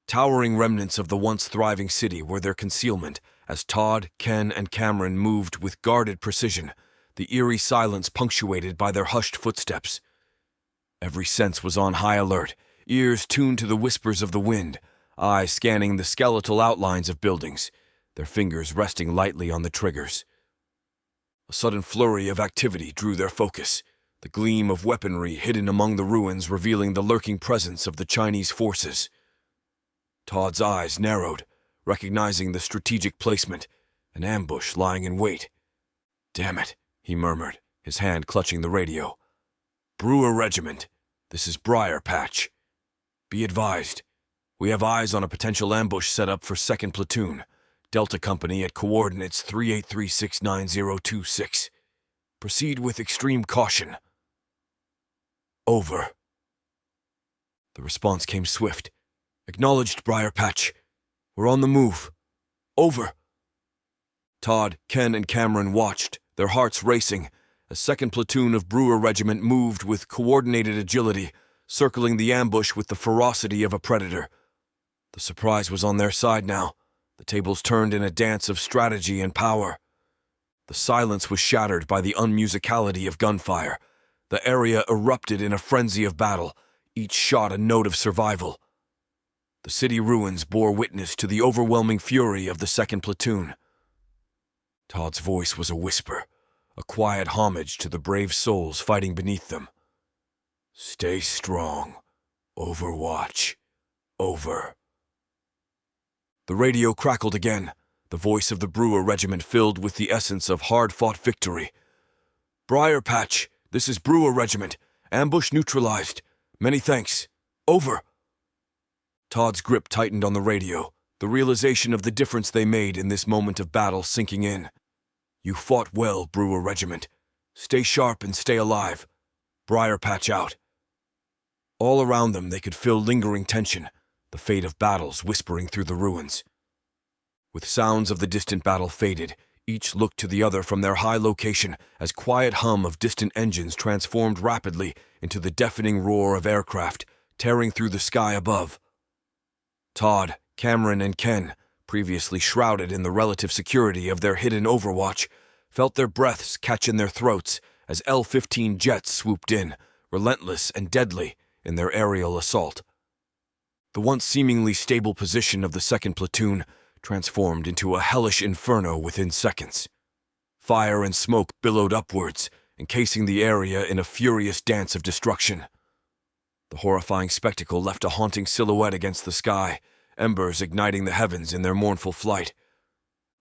Towering remnants of the once thriving city were their concealment as Todd, Ken, and Cameron moved with guarded precision, the eerie silence punctuated by their hushed footsteps. Every sense was on high alert, ears tuned to the whispers of the wind, eyes scanning the skeletal outlines of buildings, their fingers resting lightly on the triggers. A sudden flurry of activity drew their focus, the gleam of weaponry hidden among the ruins revealing the lurking presence of the Chinese forces. Todd's eyes narrowed, recognizing the strategic placement, an ambush lying in wait. Damn it, he murmured, his hand clutching the radio. Brewer Regiment, this is Briar Patch. Be advised, we have eyes on a potential ambush set up for 2nd Platoon, Delta Company at coordinates 38369026. Proceed with extreme caution. Over. The response came swift. Acknowledged, Briar Patch. We're on the move. Over. Todd, Ken, and Cameron watched, their hearts racing, as 2nd Platoon of Brewer Regiment moved with coordinated agility, circling the ambush with the ferocity of a predator. The surprise was on their side now. The tables turned in a dance of strategy and power. The silence was shattered by the unmusicality of gunfire. The area erupted in a frenzy of battle, each shot a note of survival. The city ruins bore witness to the overwhelming fury of the 2nd Platoon. Todd's voice was a whisper, a quiet homage to the brave souls fighting beneath them. Stay strong. Overwatch. Over. The radio crackled again, the voice of the Brewer Regiment filled with the essence of hard-fought victory. Briar Patch, this is Brewer Regiment. Ambush neutralized. Many thanks. Over. Todd's grip tightened on the radio, the realization of the difference they made in this moment of battle sinking in. You fought well, Brewer Regiment. Stay sharp and stay alive. Briar Patch out. All around them they could feel lingering tension, the fate of battles whispering through the ruins. With sounds of the distant battle faded, each looked to the other from their high location as quiet hum of distant engines transformed rapidly into the deafening roar of aircraft tearing through the sky above. Todd, Cameron, and Ken, previously shrouded in the relative security of their hidden overwatch, felt their breaths catch in their throats as L-15 jets swooped in, relentless and deadly, in their aerial assault. The once seemingly stable position of the 2nd Platoon transformed into a hellish inferno within seconds. Fire and smoke billowed upwards, encasing the area in a furious dance of destruction. The horrifying spectacle left a haunting silhouette against the sky, embers igniting the heavens in their mournful flight.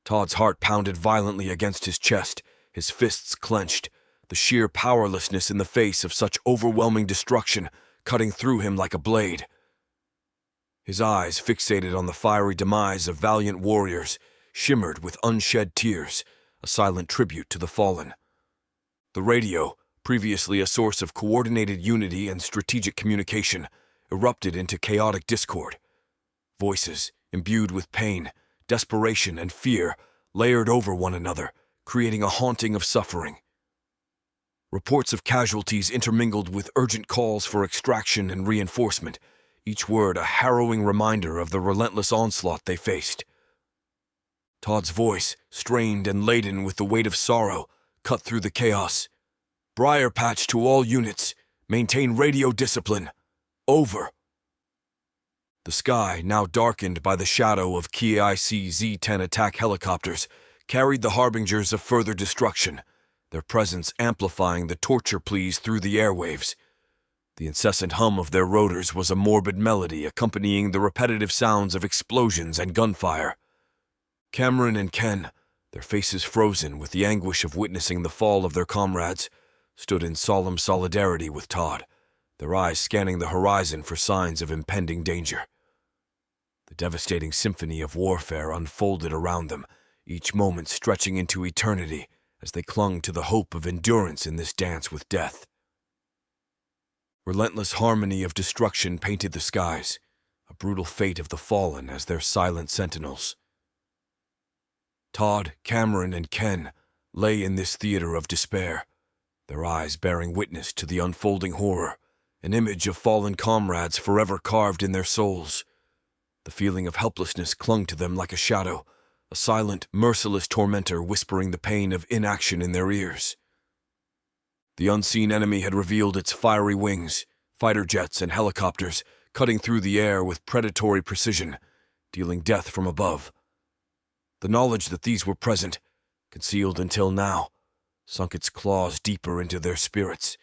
Todd's heart pounded violently against his chest, his fists clenched, the sheer powerlessness in the face of such overwhelming destruction cutting through him like a blade. His eyes, fixated on the fiery demise of valiant warriors, shimmered with unshed tears, a silent tribute to the fallen. The radio, previously a source of coordinated unity and strategic communication, erupted into chaotic discord. Voices, imbued with pain, desperation, and fear, layered over one another, creating a haunting of suffering. Reports of casualties intermingled with urgent calls for extraction and reinforcement, each word a harrowing reminder of the relentless onslaught they faced. Todd's voice, strained and laden with the weight of sorrow, cut through the chaos. Briar Patch to all units. Maintain radio discipline. Over. The sky, now darkened by the shadow of IV Z-10 attack helicopters, carried the harbingers of further destruction, their presence amplifying the torture pleas through the airwaves. The incessant hum of their rotors was a morbid melody accompanying the repetitive sounds of explosions and gunfire. Cameron and Ken, their faces frozen with the anguish of witnessing the fall of their comrades, stood in solemn solidarity with Todd, their eyes scanning the horizon for signs of impending danger. The devastating symphony of warfare unfolded around them, each moment stretching into eternity as they clung to the hope of endurance in this dance with death. Relentless harmony of destruction painted the skies, a brutal fate of the fallen as their silent sentinels. Todd, Cameron, and Ken lay in this theater of despair, their eyes bearing witness to the unfolding horror, an image of fallen comrades forever carved in their souls. The feeling of helplessness clung to them like a shadow, a silent, merciless tormentor whispering the pain of inaction in their ears. The unseen enemy had revealed its fiery wings, fighter jets and helicopters, cutting through the air with predatory precision, dealing death from above. The knowledge that these were present, concealed until now, sunk its claws deeper into their spirits,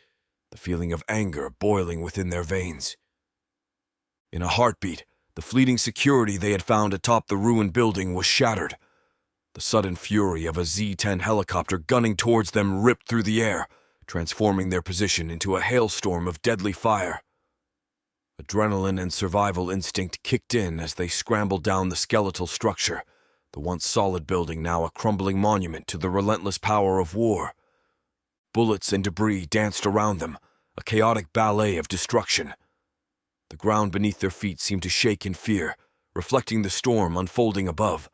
the feeling of anger boiling within their veins. In a heartbeat, the fleeting security they had found atop the ruined building was shattered. The sudden fury of a Z-10 helicopter gunning towards them ripped through the air, transforming their position into a hailstorm of deadly fire. Adrenaline and survival instinct kicked in as they scrambled down the skeletal structure, the once solid building now a crumbling monument to the relentless power of war. Bullets and debris danced around them, a chaotic ballet of destruction. The ground beneath their feet seemed to shake in fear, reflecting the storm unfolding above.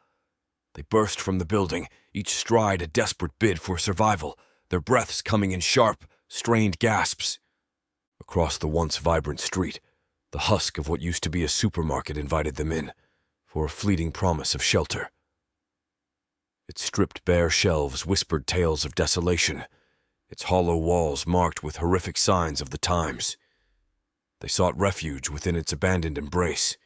They burst from the building, each stride a desperate bid for survival, their breaths coming in sharp, strained gasps. Across the once vibrant street, the husk of what used to be a supermarket invited them in, for a fleeting promise of shelter. Its stripped bare shelves whispered tales of desolation, its hollow walls marked with horrific signs of the times. They sought refuge within its abandoned embrace,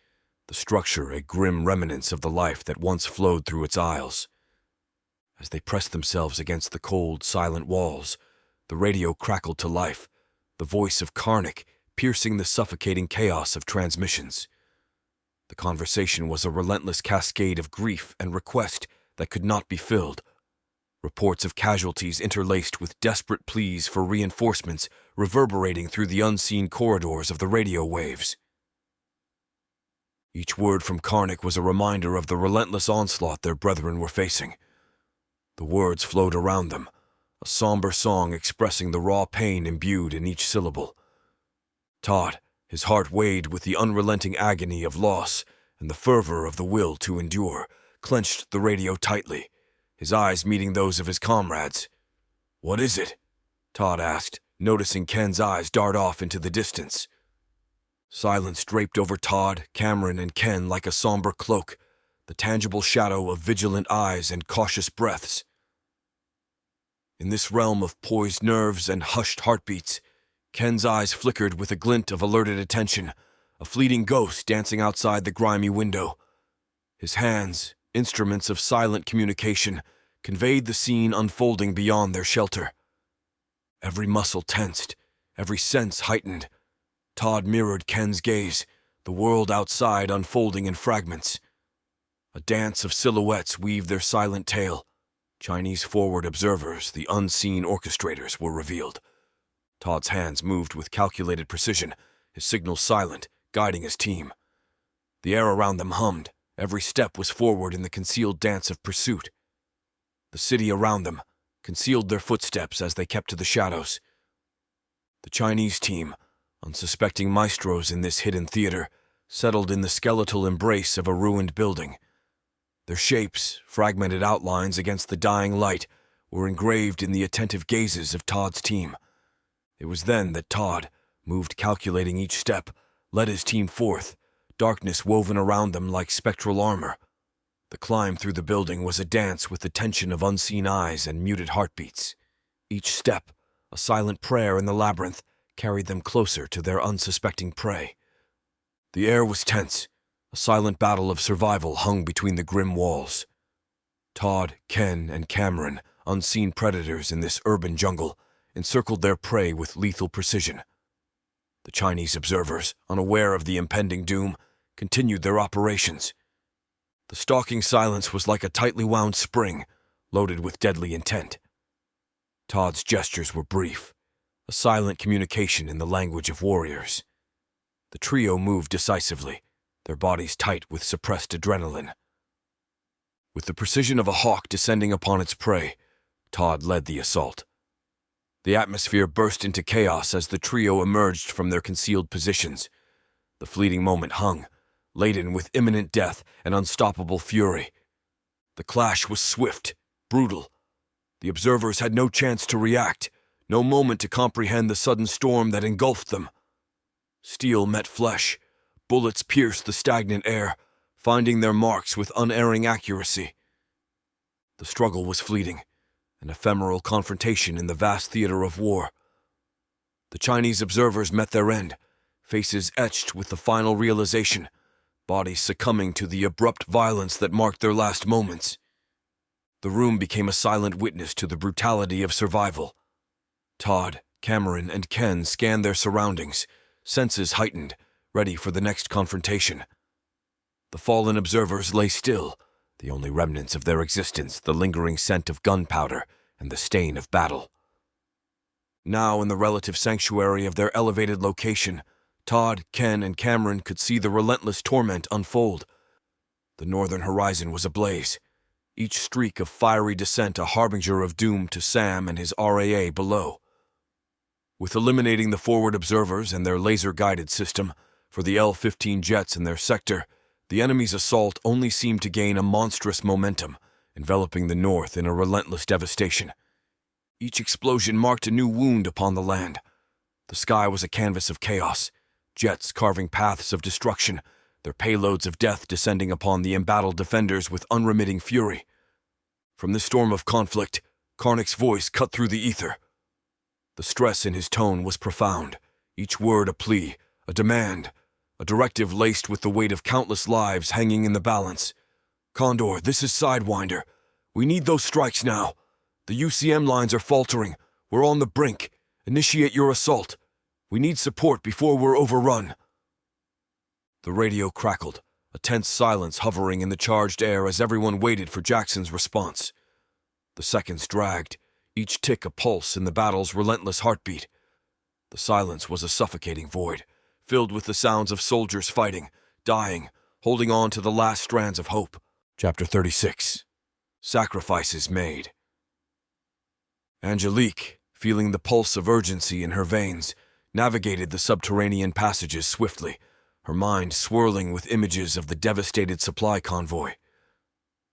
the structure a grim remnants of the life that once flowed through its aisles. As they pressed themselves against the cold, silent walls, the radio crackled to life, the voice of Karnak piercing the suffocating chaos of transmissions. The conversation was a relentless cascade of grief and request that could not be filled. Reports of casualties interlaced with desperate pleas for reinforcements reverberating through the unseen corridors of the radio waves. Each word from Karnak was a reminder of the relentless onslaught their brethren were facing. The words flowed around them, a somber song expressing the raw pain imbued in each syllable. Todd, his heart weighed with the unrelenting agony of loss and the fervor of the will to endure, clenched the radio tightly, his eyes meeting those of his comrades. "What is it?" Todd asked, noticing Ken's eyes dart off into the distance. Silence draped over Todd, Cameron, and Ken like a somber cloak, the tangible shadow of vigilant eyes and cautious breaths. In this realm of poised nerves and hushed heartbeats, Ken's eyes flickered with a glint of alerted attention, a fleeting ghost dancing outside the grimy window. His hands, instruments of silent communication, conveyed the scene unfolding beyond their shelter. Every muscle tensed, every sense heightened. Todd mirrored Ken's gaze, the world outside unfolding in fragments. A dance of silhouettes weaved their silent tale. Chinese forward observers, the unseen orchestrators, were revealed. Todd's hands moved with calculated precision, his signals silent, guiding his team. The air around them hummed, every step was forward in the concealed dance of pursuit. The city around them concealed their footsteps as they kept to the shadows. The Chinese team, unsuspecting maestros in this hidden theater, settled in the skeletal embrace of a ruined building. Their shapes, fragmented outlines against the dying light, were engraved in the attentive gazes of Todd's team. It was then that Todd, moved calculating each step, led his team forth, darkness woven around them like spectral armor. The climb through the building was a dance with the tension of unseen eyes and muted heartbeats. Each step, a silent prayer in the labyrinth, carried them closer to their unsuspecting prey. The air was tense. A silent battle of survival hung between the grim walls. Todd, Ken, and Cameron, unseen predators in this urban jungle, encircled their prey with lethal precision. The Chinese observers, unaware of the impending doom, continued their operations. The stalking silence was like a tightly wound spring, loaded with deadly intent. Todd's gestures were brief, a silent communication in the language of warriors. The trio moved decisively, their bodies tight with suppressed adrenaline. With the precision of a hawk descending upon its prey, Todd led the assault. The atmosphere burst into chaos as the trio emerged from their concealed positions. The fleeting moment hung, laden with imminent death and unstoppable fury. The clash was swift, brutal. The observers had no chance to react, no moment to comprehend the sudden storm that engulfed them. Steel met flesh. Bullets pierced the stagnant air, finding their marks with unerring accuracy. The struggle was fleeting, an ephemeral confrontation in the vast theater of war. The Chinese observers met their end, faces etched with the final realization, bodies succumbing to the abrupt violence that marked their last moments. The room became a silent witness to the brutality of survival. Todd, Cameron, and Ken scanned their surroundings, senses heightened, ready for the next confrontation. The fallen observers lay still, the only remnants of their existence the lingering scent of gunpowder and the stain of battle. Now, in the relative sanctuary of their elevated location, Todd, Ken, and Cameron could see the relentless torment unfold. The northern horizon was ablaze, each streak of fiery descent a harbinger of doom to Sam and his RAA below. With eliminating the forward observers and their laser-guided system for the L-15 jets in their sector, the enemy's assault only seemed to gain a monstrous momentum, enveloping the north in a relentless devastation. Each explosion marked a new wound upon the land. The sky was a canvas of chaos, jets carving paths of destruction, their payloads of death descending upon the embattled defenders with unremitting fury. From this storm of conflict, Karnak's voice cut through the ether. The stress in his tone was profound, each word a plea, a demand, a directive laced with the weight of countless lives hanging in the balance. "Condor, this is Sidewinder. We need those strikes now. The UCM lines are faltering. We're on the brink. Initiate your assault. We need support before we're overrun." The radio crackled, a tense silence hovering in the charged air as everyone waited for Jackson's response. The seconds dragged, each tick a pulse in the battle's relentless heartbeat. The silence was a suffocating void, filled with the sounds of soldiers fighting, dying, holding on to the last strands of hope. Chapter 36. Sacrifices Made. Angelique, feeling the pulse of urgency in her veins, navigated the subterranean passages swiftly, her mind swirling with images of the devastated supply convoy.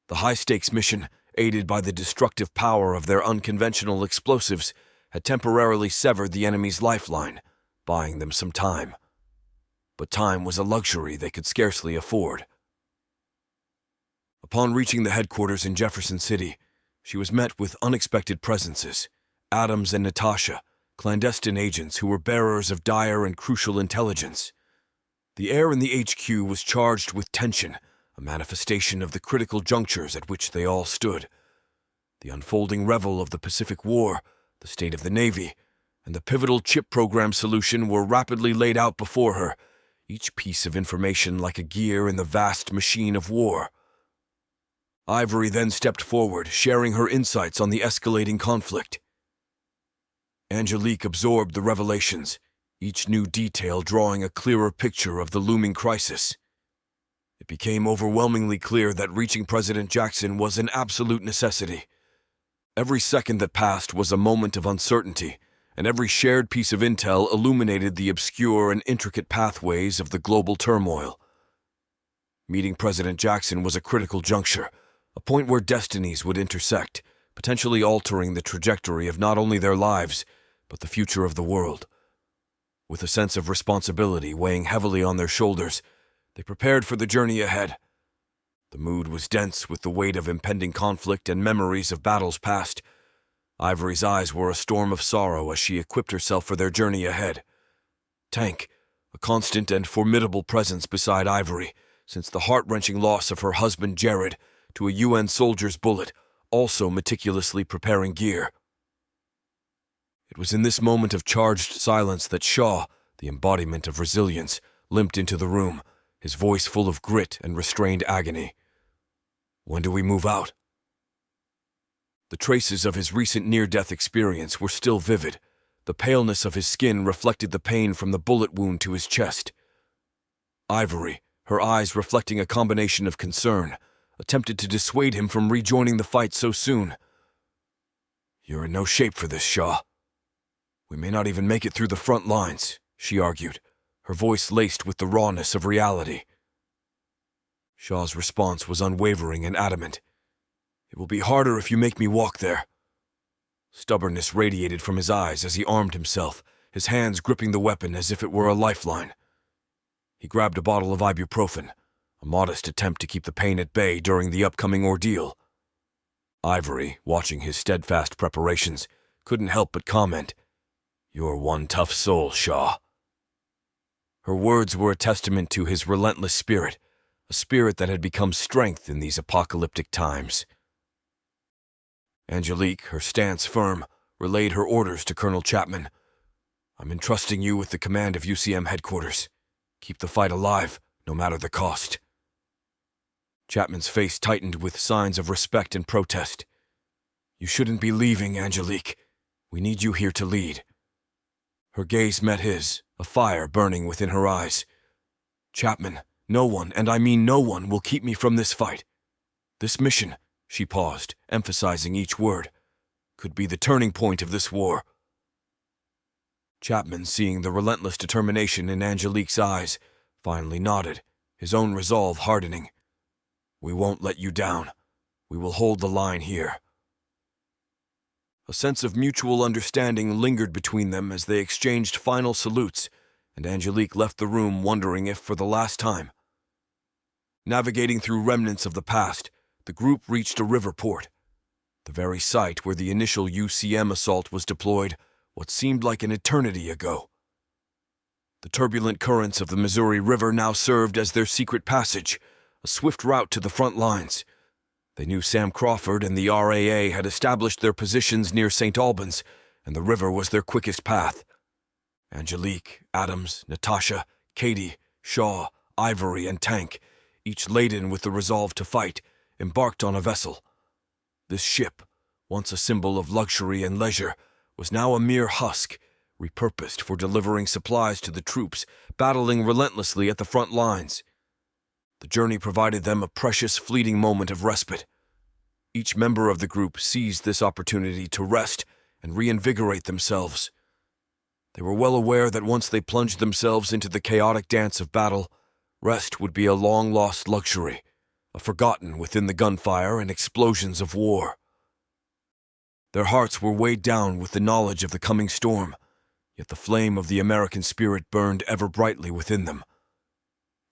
The high-stakes mission, aided by the destructive power of their unconventional explosives, had temporarily severed the enemy's lifeline, buying them some time. But time was a luxury they could scarcely afford. Upon reaching the headquarters in Jefferson City, she was met with unexpected presences: Adams and Natasha, clandestine agents who were bearers of dire and crucial intelligence. The air in the HQ was charged with tension, a manifestation of the critical junctures at which they all stood. The unfolding revel of the Pacific War, the state of the Navy, and the pivotal chip program solution were rapidly laid out before her, each piece of information like a gear in the vast machine of war. Ivory then stepped forward, sharing her insights on the escalating conflict. Angelique absorbed the revelations, each new detail drawing a clearer picture of the looming crisis. It became overwhelmingly clear that reaching President Jackson was an absolute necessity. Every second that passed was a moment of uncertainty, and every shared piece of intel illuminated the obscure and intricate pathways of the global turmoil. Meeting President Jackson was a critical juncture, a point where destinies would intersect, potentially altering the trajectory of not only their lives, but the future of the world. With a sense of responsibility weighing heavily on their shoulders, they prepared for the journey ahead. The mood was dense with the weight of impending conflict and memories of battles past. Ivory's eyes were a storm of sorrow as she equipped herself for their journey ahead. Tank, a constant and formidable presence beside Ivory, since the heart-wrenching loss of her husband Jared to a UN soldier's bullet, also meticulously preparing gear. It was in this moment of charged silence that Shaw, the embodiment of resilience, limped into the room, his voice full of grit and restrained agony. "When do we move out?" The traces of his recent near-death experience were still vivid. The paleness of his skin reflected the pain from the bullet wound to his chest. Ivory, her eyes reflecting a combination of concern, attempted to dissuade him from rejoining the fight so soon. "You're in no shape for this, Shaw. We may not even make it through the front lines," she argued, her voice laced with the rawness of reality. Shaw's response was unwavering and adamant. "It will be harder if you make me walk there." Stubbornness radiated from his eyes as he armed himself, his hands gripping the weapon as if it were a lifeline. He grabbed a bottle of ibuprofen, a modest attempt to keep the pain at bay during the upcoming ordeal. Ivory, watching his steadfast preparations, couldn't help but comment, "You're one tough soul, Shaw." Her words were a testament to his relentless spirit, a spirit that had become strength in these apocalyptic times. Angelique, her stance firm, relayed her orders to Colonel Chapman. "I'm entrusting you with the command of UCM headquarters. Keep the fight alive, no matter the cost." Chapman's face tightened with signs of respect and protest. "You shouldn't be leaving, Angelique. We need you here to lead." Her gaze met his, a fire burning within her eyes. "Chapman, no one, and I mean no one, will keep me from this fight. This mission," she paused, emphasizing each word, "could be the turning point of this war." Chapman, seeing the relentless determination in Angelique's eyes, finally nodded, his own resolve hardening. "We won't let you down. We will hold the line here." A sense of mutual understanding lingered between them as they exchanged final salutes, and Angelique left the room wondering if, for the last time. Navigating through remnants of the past, the group reached a river port, the very site where the initial UCM assault was deployed what seemed like an eternity ago. The turbulent currents of the Missouri River now served as their secret passage, a swift route to the front lines. They knew Sam Crawford and the RAA had established their positions near St. Albans, and the river was their quickest path. Angelique, Adams, Natasha, Katie, Shaw, Ivory, and Tank, each laden with the resolve to fight, embarked on a vessel. This ship, once a symbol of luxury and leisure, was now a mere husk, repurposed for delivering supplies to the troops battling relentlessly at the front lines. The journey provided them a precious, fleeting moment of respite. Each member of the group seized this opportunity to rest and reinvigorate themselves. They were well aware that once they plunged themselves into the chaotic dance of battle, rest would be a long-lost luxury, a forgotten within the gunfire and explosions of war. Their hearts were weighed down with the knowledge of the coming storm, yet the flame of the American spirit burned ever brightly within them.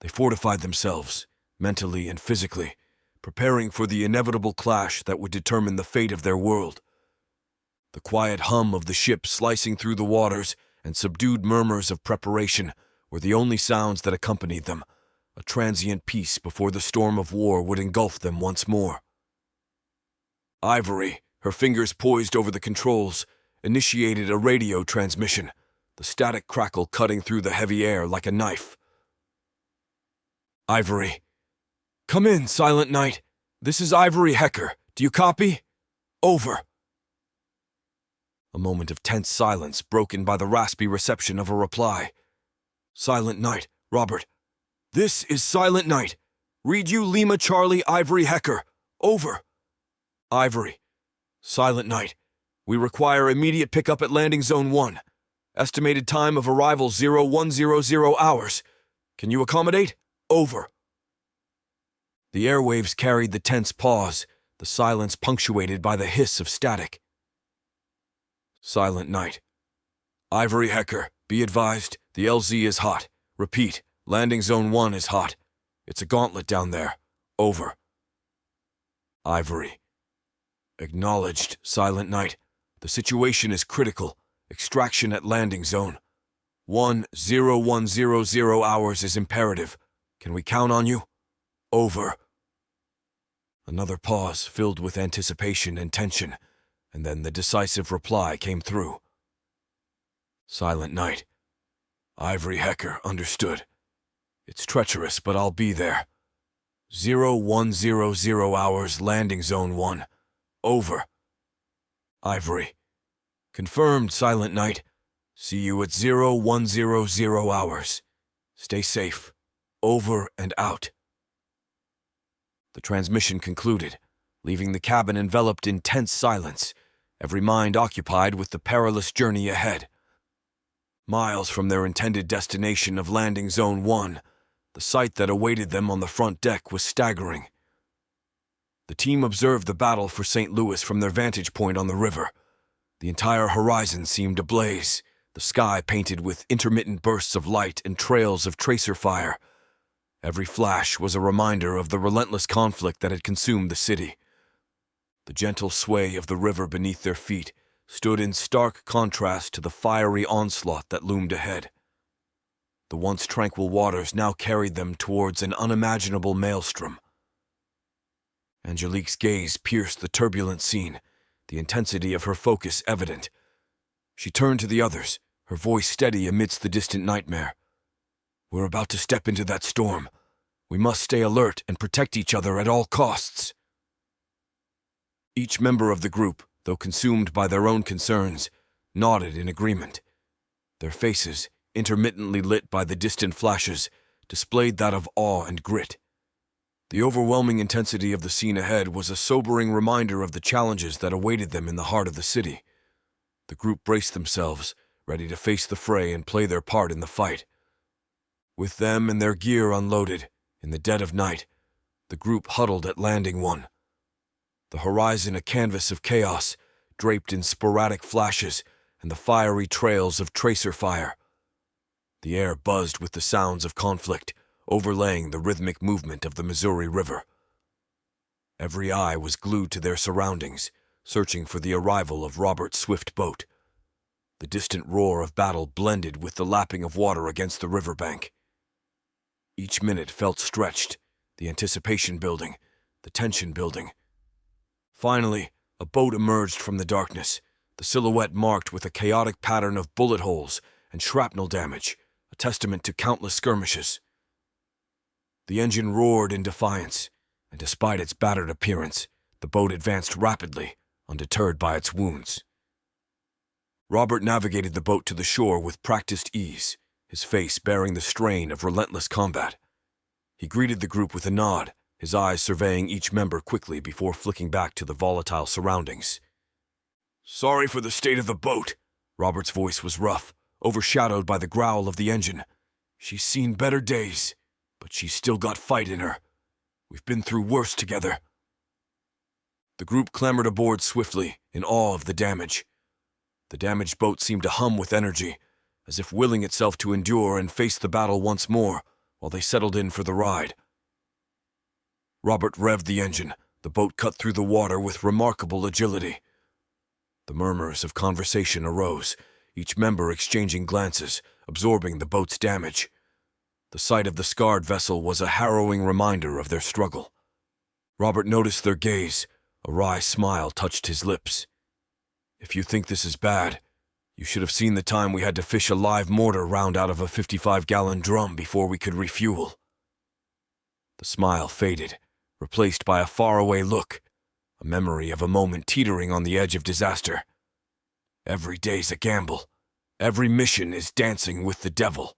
They fortified themselves, mentally and physically, preparing for the inevitable clash that would determine the fate of their world. The quiet hum of the ship slicing through the waters and subdued murmurs of preparation were the only sounds that accompanied them, a transient peace before the storm of war would engulf them once more. Ivory, her fingers poised over the controls, initiated a radio transmission, the static crackle cutting through the heavy air like a knife. "Ivory. Come in, Silent Knight. This is Ivory Hecker. Do you copy? Over." A moment of tense silence broken by the raspy reception of a reply. "Silent Knight, Robert. This is Silent Knight. Read you Lima Charlie Ivory Hecker. Over." Ivory. "Silent Knight. We require immediate pickup at Landing Zone 1. Estimated time of arrival 0100 hours. Can you accommodate? Over." The airwaves carried the tense pause, the silence punctuated by the hiss of static. Silent Knight. "Ivory Hecker, be advised, the LZ is hot. Repeat, Landing Zone 1 is hot. It's a gauntlet down there. Over." Ivory. "Acknowledged, Silent Knight. The situation is critical. Extraction at Landing Zone 10100 hours is imperative. Can we count on you? Over." Another pause filled with anticipation and tension, and then the decisive reply came through. Silent Knight. "Ivory Hecker, understood. It's treacherous, but I'll be there. 0100 hours, Landing Zone 1. Over." Ivory. "Confirmed, Silent Knight. See you at 0100 hours. Stay safe. Over and out." The transmission concluded, leaving the cabin enveloped in tense silence, every mind occupied with the perilous journey ahead. Miles from their intended destination of Landing Zone 1, the sight that awaited them on the front deck was staggering. The team observed the battle for St. Louis from their vantage point on the river. The entire horizon seemed ablaze, the sky painted with intermittent bursts of light and trails of tracer fire. Every flash was a reminder of the relentless conflict that had consumed the city. The gentle sway of the river beneath their feet stood in stark contrast to the fiery onslaught that loomed ahead. The once tranquil waters now carried them towards an unimaginable maelstrom. Angelique's gaze pierced the turbulent scene, the intensity of her focus evident. She turned to the others, her voice steady amidst the distant nightmare. "We're about to step into that storm. We must stay alert and protect each other at all costs." Each member of the group, though consumed by their own concerns, nodded in agreement. Their faces, intermittently lit by the distant flashes, displayed that of awe and grit. The overwhelming intensity of the scene ahead was a sobering reminder of the challenges that awaited them in the heart of the city. The group braced themselves, ready to face the fray and play their part in the fight. With them and their gear unloaded, in the dead of night, the group huddled at Landing 1. The horizon a canvas of chaos, draped in sporadic flashes and the fiery trails of tracer fire. The air buzzed with the sounds of conflict, overlaying the rhythmic movement of the Missouri River. Every eye was glued to their surroundings, searching for the arrival of Robert's swift boat. The distant roar of battle blended with the lapping of water against the riverbank. Each minute felt stretched, the anticipation building, the tension building. Finally, a boat emerged from the darkness, the silhouette marked with a chaotic pattern of bullet holes and shrapnel damage, a testament to countless skirmishes. The engine roared in defiance, and despite its battered appearance, the boat advanced rapidly, undeterred by its wounds. Robert navigated the boat to the shore with practiced ease, his face bearing the strain of relentless combat. He greeted the group with a nod, his eyes surveying each member quickly before flicking back to the volatile surroundings. "Sorry for the state of the boat." Robert's voice was rough, overshadowed by the growl of the engine. "She's seen better days, but she's still got fight in her. We've been through worse together." The group clambered aboard swiftly, in awe of the damage. The damaged boat seemed to hum with energy, as if willing itself to endure and face the battle once more, while they settled in for the ride. Robert revved the engine, the boat cut through the water with remarkable agility. The murmurs of conversation arose, each member exchanging glances, absorbing the boat's damage. The sight of the scarred vessel was a harrowing reminder of their struggle. Robert noticed their gaze, a wry smile touched his lips. "If you think this is bad, you should have seen the time we had to fish a live mortar round out of a 55-gallon drum before we could refuel." The smile faded, replaced by a faraway look, a memory of a moment teetering on the edge of disaster. "Every day's a gamble. Every mission is dancing with the devil."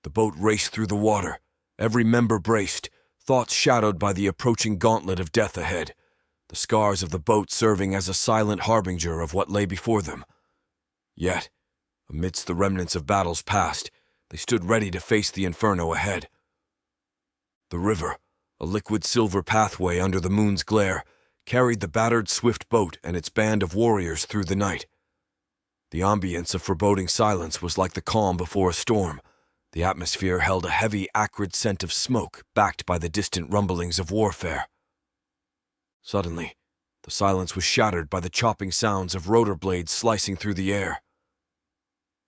The boat raced through the water, every member braced, thoughts shadowed by the approaching gauntlet of death ahead, the scars of the boat serving as a silent harbinger of what lay before them. Yet, amidst the remnants of battles past, they stood ready to face the inferno ahead. The river, a liquid silver pathway under the moon's glare, carried the battered swift boat and its band of warriors through the night. The ambience of foreboding silence was like the calm before a storm. The atmosphere held a heavy, acrid scent of smoke, backed by the distant rumblings of warfare. Suddenly, the silence was shattered by the chopping sounds of rotor blades slicing through the air.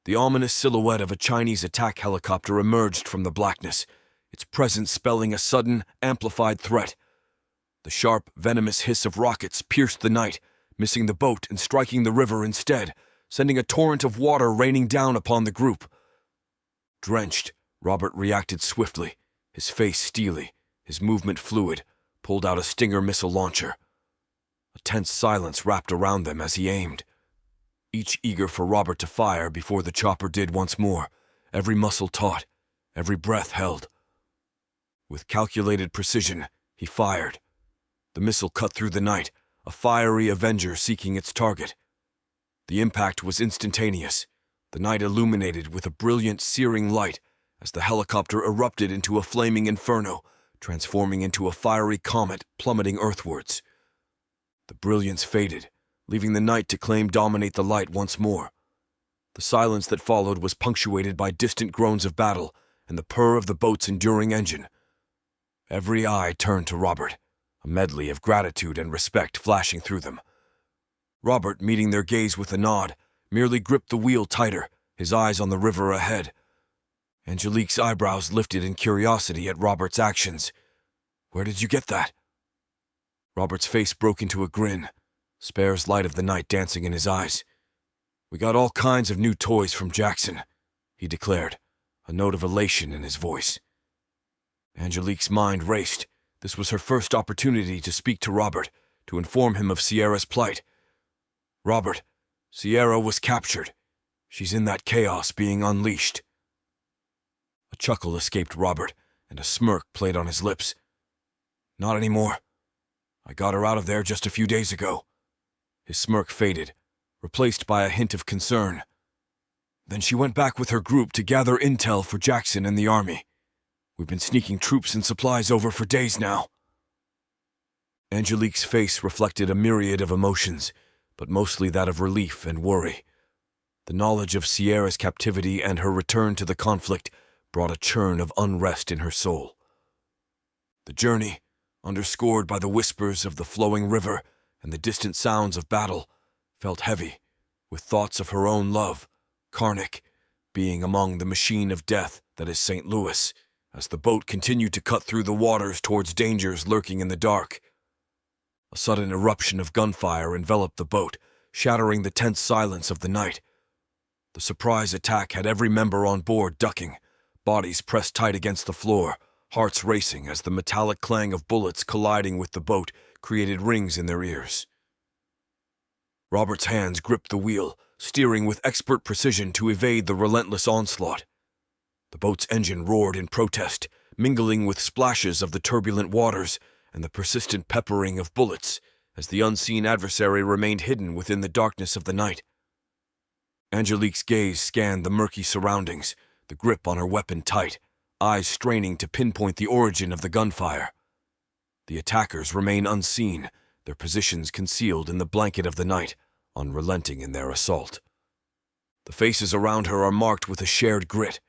The ominous silhouette of a Chinese attack helicopter emerged from the blackness, its presence spelling a sudden, amplified threat. The sharp, venomous hiss of rockets pierced the night, missing the boat and striking the river instead, sending a torrent of water raining down upon the group. Drenched, Robert reacted swiftly, his face steely, his movement fluid, pulled out a Stinger missile launcher. A tense silence wrapped around them as he aimed, each eager for Robert to fire before the chopper did once more, every muscle taut, every breath held. With calculated precision, he fired. The missile cut through the night, a fiery avenger seeking its target. The impact was instantaneous, the night illuminated with a brilliant, searing light as the helicopter erupted into a flaming inferno, transforming into a fiery comet plummeting earthwards. The brilliance faded, leaving the night to claim dominate the light once more. The silence that followed was punctuated by distant groans of battle and the purr of the boat's enduring engine. Every eye turned to Robert, a medley of gratitude and respect flashing through them. Robert, meeting their gaze with a nod, merely gripped the wheel tighter, his eyes on the river ahead. Angelique's eyebrows lifted in curiosity at Robert's actions. "Where did you get that?" Robert's face broke into a grin, Spare's light of the night dancing in his eyes. "We got all kinds of new toys from Jackson," he declared, a note of elation in his voice. Angelique's mind raced. This was her first opportunity to speak to Robert, to inform him of Sierra's plight. "Robert, Sierra was captured. She's in that chaos being unleashed." A chuckle escaped Robert, and a smirk played on his lips. "Not anymore. I got her out of there just a few days ago." His smirk faded, replaced by a hint of concern. "Then she went back with her group to gather intel for Jackson and the army. We've been sneaking troops and supplies over for days now." Angelique's face reflected a myriad of emotions, but mostly that of relief and worry. The knowledge of Sierra's captivity and her return to the conflict brought a churn of unrest in her soul. The journey, underscored by the whispers of the flowing river and the distant sounds of battle, felt heavy, with thoughts of her own love, Karnak, being among the machine of death that is St. Louis, as the boat continued to cut through the waters towards dangers lurking in the dark. A sudden eruption of gunfire enveloped the boat, shattering the tense silence of the night. The surprise attack had every member on board ducking, bodies pressed tight against the floor, hearts racing as the metallic clang of bullets colliding with the boat created rings in their ears. Robert's hands gripped the wheel, steering with expert precision to evade the relentless onslaught. The boat's engine roared in protest, mingling with splashes of the turbulent waters and the persistent peppering of bullets as the unseen adversary remained hidden within the darkness of the night. Angelique's gaze scanned the murky surroundings, the grip on her weapon tight, eyes straining to pinpoint the origin of the gunfire. The attackers remain unseen, their positions concealed in the blanket of the night, unrelenting in their assault. The faces around her are marked with a shared grit,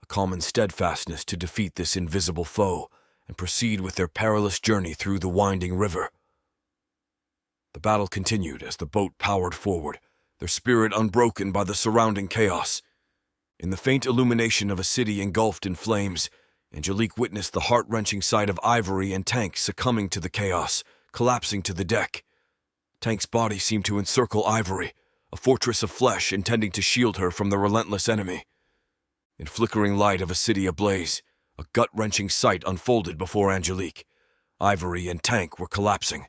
a common steadfastness to defeat this invisible foe and proceed with their perilous journey through the winding river. The battle continued as the boat powered forward, their spirit unbroken by the surrounding chaos. In the faint illumination of a city engulfed in flames, Angelique witnessed the heart-wrenching sight of Ivory and Tank succumbing to the chaos, collapsing to the deck. Tank's body seemed to encircle Ivory, a fortress of flesh intending to shield her from the relentless enemy. In flickering light of a city ablaze, a gut-wrenching sight unfolded before Angelique. Ivory and Tank were collapsing,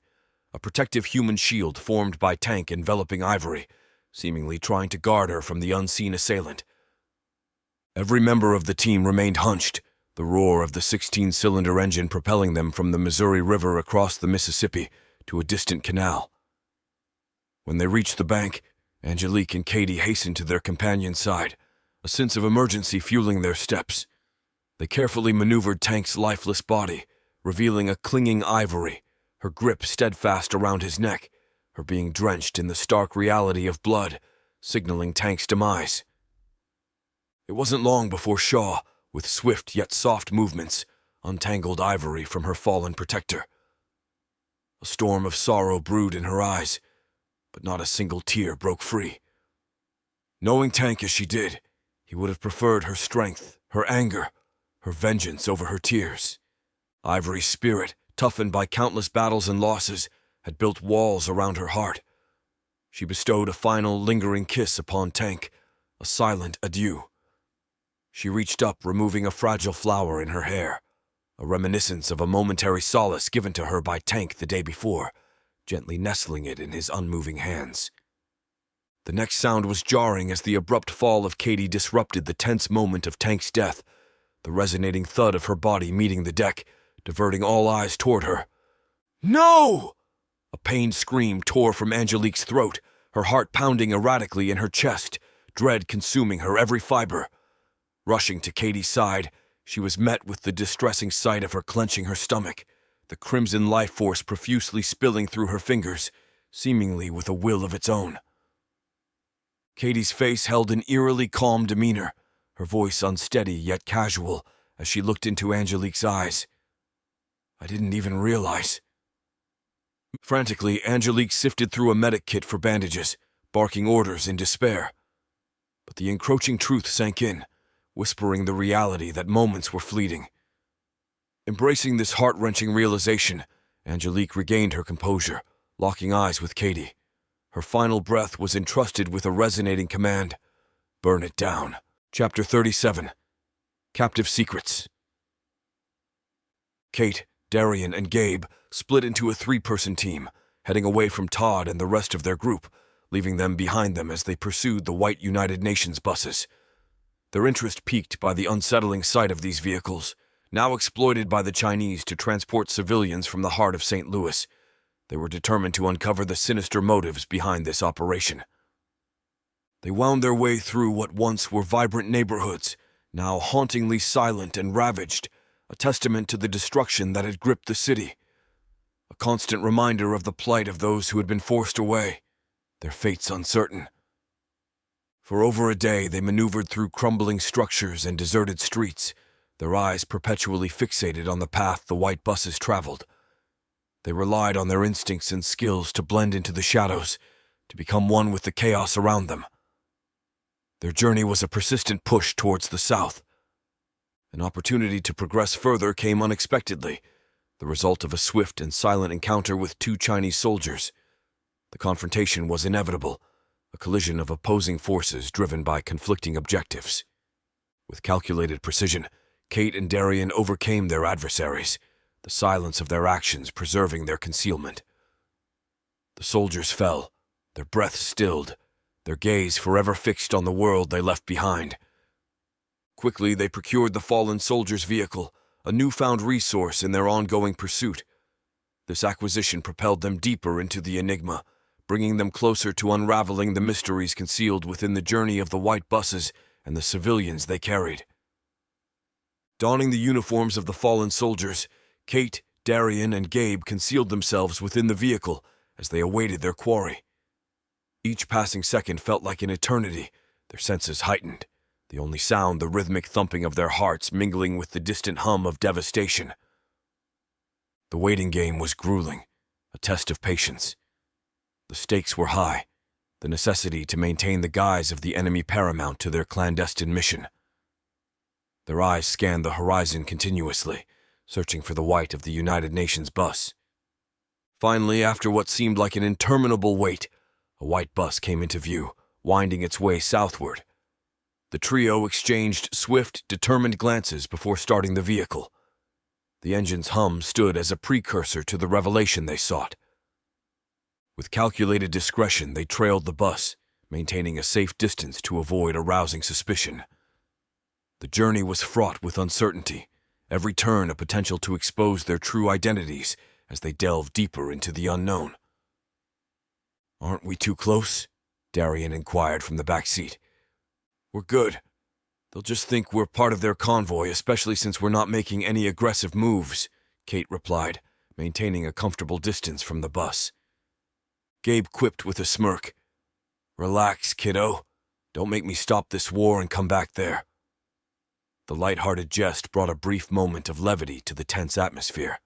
a protective human shield formed by Tank enveloping Ivory, seemingly trying to guard her from the unseen assailant. Every member of the team remained hunched, the roar of the 16-cylinder engine propelling them from the Missouri River across the Mississippi to a distant canal. When they reached the bank, Angelique and Katie hastened to their companion's side, a sense of emergency fueling their steps. They carefully maneuvered Tank's lifeless body, revealing a clinging Ivory, her grip steadfast around his neck, her being drenched in the stark reality of blood, signaling Tank's demise. It wasn't long before Shaw, with swift yet soft movements, untangled Ivory from her fallen protector. A storm of sorrow brewed in her eyes, but not a single tear broke free. Knowing Tank as she did, he would have preferred her strength, her anger, her vengeance over her tears. Ivory's spirit, toughened by countless battles and losses, had built walls around her heart. She bestowed a final lingering kiss upon Tank, a silent adieu. She reached up, removing a fragile flower in her hair, a reminiscence of a momentary solace given to her by Tank the day before, gently nestling it in his unmoving hands. The next sound was jarring as the abrupt fall of Katie disrupted the tense moment of Tank's death, the resonating thud of her body meeting the deck, diverting all eyes toward her. "No!" A pained scream tore from Angelique's throat, her heart pounding erratically in her chest, dread consuming her every fiber. Rushing to Katie's side, she was met with the distressing sight of her clenching her stomach, the crimson life force profusely spilling through her fingers, seemingly with a will of its own. Katie's face held an eerily calm demeanor, her voice unsteady yet casual as she looked into Angelique's eyes. "I didn't even realize." Frantically, Angelique sifted through a medic kit for bandages, barking orders in despair. But the encroaching truth sank in, whispering the reality that moments were fleeting. Embracing this heart-wrenching realization, Angelique regained her composure, locking eyes with Katie. Her final breath was entrusted with a resonating command: "Burn it down." Chapter 37. Captive Secrets. Kate, Darian, and Gabe split into a three-person team, heading away from Todd and the rest of their group, leaving them behind them as they pursued the white United Nations buses. Their interest piqued by the unsettling sight of these vehicles, now exploited by the Chinese to transport civilians from the heart of St. Louis. They were determined to uncover the sinister motives behind this operation. They wound their way through what once were vibrant neighborhoods, now hauntingly silent and ravaged, a testament to the destruction that had gripped the city. A constant reminder of the plight of those who had been forced away, their fates uncertain. For over a day they maneuvered through crumbling structures and deserted streets, their eyes perpetually fixated on the path the white buses traveled. They relied on their instincts and skills to blend into the shadows, to become one with the chaos around them. Their journey was a persistent push towards the south. An opportunity to progress further came unexpectedly, the result of a swift and silent encounter with two Chinese soldiers. The confrontation was inevitable, a collision of opposing forces driven by conflicting objectives. With calculated precision, Kate and Darian overcame their adversaries, the silence of their actions preserving their concealment. The soldiers fell, their breath stilled, their gaze forever fixed on the world they left behind. Quickly they procured the fallen soldier's vehicle, a newfound resource in their ongoing pursuit. This acquisition propelled them deeper into the enigma, bringing them closer to unraveling the mysteries concealed within the journey of the white buses and the civilians they carried. Donning the uniforms of the fallen soldiers, Kate, Darian, and Gabe concealed themselves within the vehicle as they awaited their quarry. Each passing second felt like an eternity, their senses heightened, the only sound the rhythmic thumping of their hearts mingling with the distant hum of devastation. The waiting game was grueling, a test of patience. The stakes were high, the necessity to maintain the guise of the enemy paramount to their clandestine mission. Their eyes scanned the horizon continuously, searching for the white of the United Nations bus. Finally, after what seemed like an interminable wait, a white bus came into view, winding its way southward. The trio exchanged swift, determined glances before starting the vehicle. The engine's hum stood as a precursor to the revelation they sought. With calculated discretion, they trailed the bus, maintaining a safe distance to avoid arousing suspicion. The journey was fraught with uncertainty, every turn a potential to expose their true identities as they delved deeper into the unknown. "Aren't we too close?" Darian inquired from the back seat. "We're good. They'll just think we're part of their convoy, especially since we're not making any aggressive moves," Kate replied, maintaining a comfortable distance from the bus. Gabe quipped with a smirk, "Relax, kiddo. Don't make me stop this war and come back there." The light-hearted jest brought a brief moment of levity to the tense atmosphere.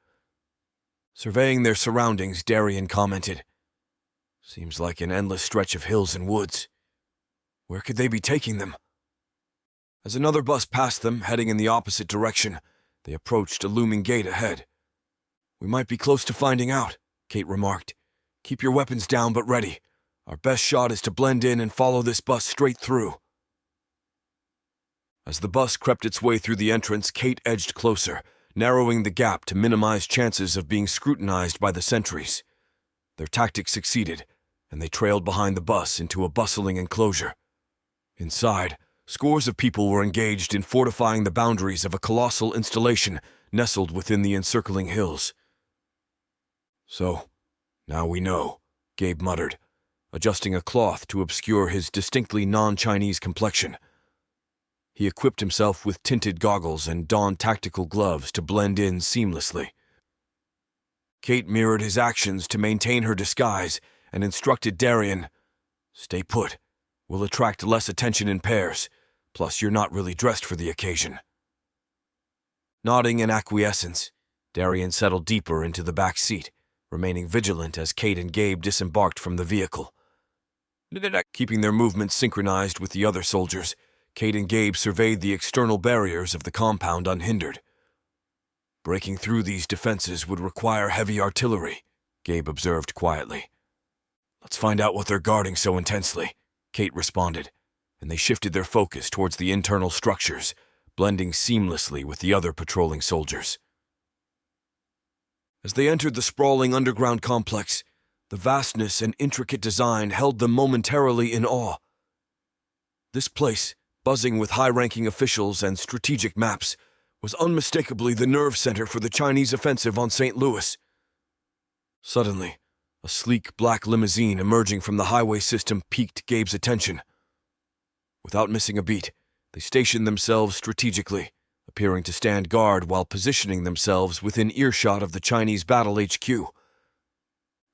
Surveying their surroundings, Darian commented, "Seems like an endless stretch of hills and woods. Where could they be taking them?" As another bus passed them, heading in the opposite direction, they approached a looming gate ahead. "We might be close to finding out," Kate remarked. "Keep your weapons down but ready. Our best shot is to blend in and follow this bus straight through." As the bus crept its way through the entrance, Kate edged closer, narrowing the gap to minimize chances of being scrutinized by the sentries. Their tactics succeeded, and they trailed behind the bus into a bustling enclosure. Inside, scores of people were engaged in fortifying the boundaries of a colossal installation nestled within the encircling hills. "So, now we know," Gabe muttered, adjusting a cloth to obscure his distinctly non-Chinese complexion. He equipped himself with tinted goggles and donned tactical gloves to blend in seamlessly. Kate mirrored his actions to maintain her disguise and instructed Darian, "Stay put. We'll attract less attention in pairs. Plus, you're not really dressed for the occasion." Nodding in acquiescence, Darian settled deeper into the back seat, remaining vigilant as Kate and Gabe disembarked from the vehicle. Keeping their movements synchronized with the other soldiers, Kate and Gabe surveyed the external barriers of the compound unhindered. "Breaking through these defenses would require heavy artillery," Gabe observed quietly. "Let's find out what they're guarding so intensely," Kate responded, and they shifted their focus towards the internal structures, blending seamlessly with the other patrolling soldiers. As they entered the sprawling underground complex, the vastness and intricate design held them momentarily in awe. This place, buzzing with high-ranking officials and strategic maps, was unmistakably the nerve center for the Chinese offensive on St. Louis. Suddenly, a sleek black limousine emerging from the highway system piqued Gabe's attention. Without missing a beat, they stationed themselves strategically, appearing to stand guard while positioning themselves within earshot of the Chinese battle HQ.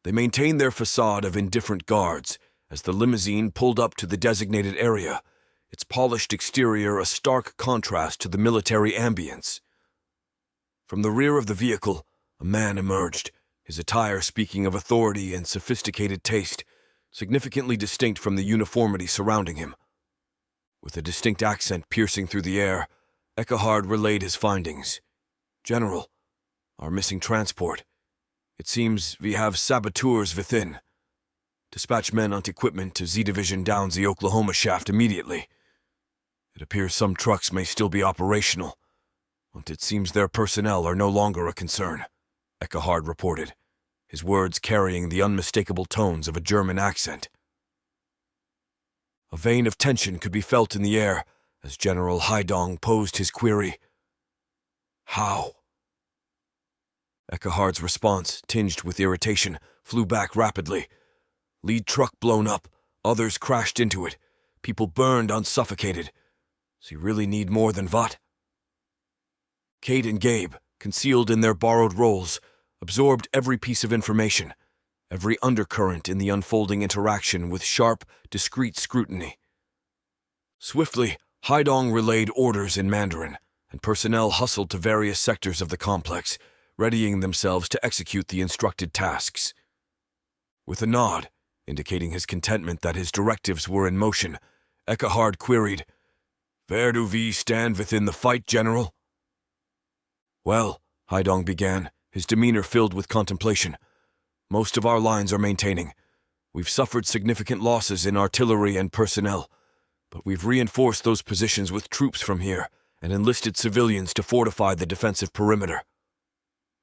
They maintained their facade of indifferent guards as the limousine pulled up to the designated area, its polished exterior a stark contrast to the military ambience. From the rear of the vehicle, a man emerged, his attire speaking of authority and sophisticated taste, significantly distinct from the uniformity surrounding him. With a distinct accent piercing through the air, Eckhard relayed his findings. "General, our missing transport. It seems we have saboteurs within. Dispatch men on equipment to Z Division down the Oklahoma shaft immediately. It appears some trucks may still be operational, but it seems their personnel are no longer a concern," Eckhard reported, his words carrying the unmistakable tones of a German accent. A vein of tension could be felt in the air as General Haidong posed his query. "How?" Eckhard's response, tinged with irritation, flew back rapidly. "Lead truck blown up, others crashed into it, people burned unsuffocated. So you really need more than that?" Kate and Gabe, concealed in their borrowed roles, absorbed every piece of information, every undercurrent in the unfolding interaction with sharp, discreet scrutiny. Swiftly, Haidong relayed orders in Mandarin, and personnel hustled to various sectors of the complex, readying themselves to execute the instructed tasks. With a nod, indicating his contentment that his directives were in motion, Eckhard queried, "Where do we stand within the fight, General?" "Well," Haidong began, his demeanor filled with contemplation, "most of our lines are maintaining. We've suffered significant losses in artillery and personnel, but we've reinforced those positions with troops from here and enlisted civilians to fortify the defensive perimeter.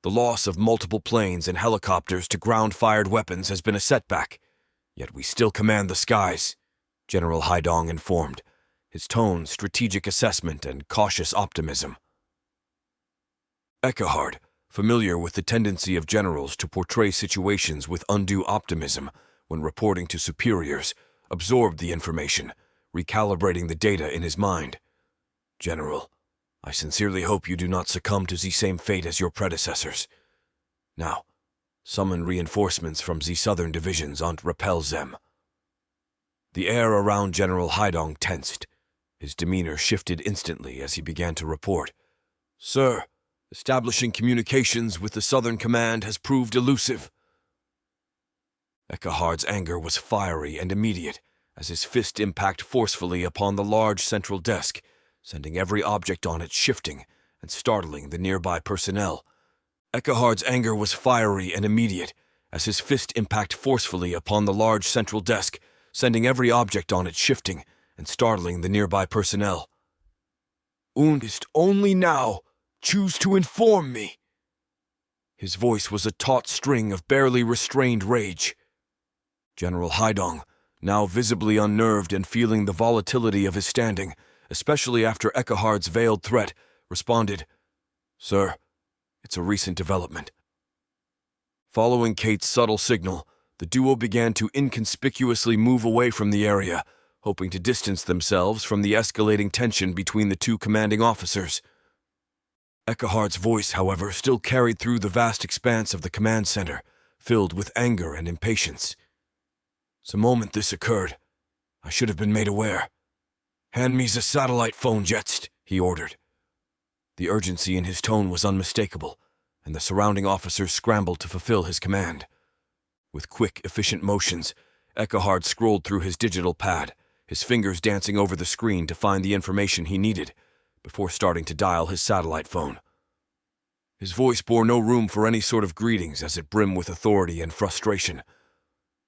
The loss of multiple planes and helicopters to ground-fired weapons has been a setback, yet we still command the skies," General Haidong informed, his tone strategic assessment and cautious optimism. Eckhard, familiar with the tendency of generals to portray situations with undue optimism when reporting to superiors, absorbed the information, recalibrating the data in his mind. "General, I sincerely hope you do not succumb to the same fate as your predecessors. Now, summon reinforcements from the southern divisions and repel them." The air around General Haidong tensed. His demeanor shifted instantly as he began to report. "Sir, establishing communications with the Southern Command has proved elusive." Eckhard's anger was fiery and immediate as his fist impacted forcefully upon the large central desk, sending every object on it shifting and startling the nearby personnel. Eckhard's anger was fiery and immediate as his fist impacted forcefully upon the large central desk, sending every object on it shifting and startling the nearby personnel. "Und ist only now choose to inform me." His voice was a taut string of barely restrained rage. General Haidong, now visibly unnerved and feeling the volatility of his standing, especially after Eckhard's veiled threat, responded, "Sir, it's a recent development." Following Kate's subtle signal, the duo began to inconspicuously move away from the area, hoping to distance themselves from the escalating tension between the two commanding officers. Eckhard's voice, however, still carried through the vast expanse of the command center, filled with anger and impatience. "The moment this occurred, I should have been made aware. Hand me the satellite phone jets," he ordered. The urgency in his tone was unmistakable, and the surrounding officers scrambled to fulfill his command. With quick, efficient motions, Eckhard scrolled through his digital pad, his fingers dancing over the screen to find the information he needed, before starting to dial his satellite phone. His voice bore no room for any sort of greetings as it brimmed with authority and frustration.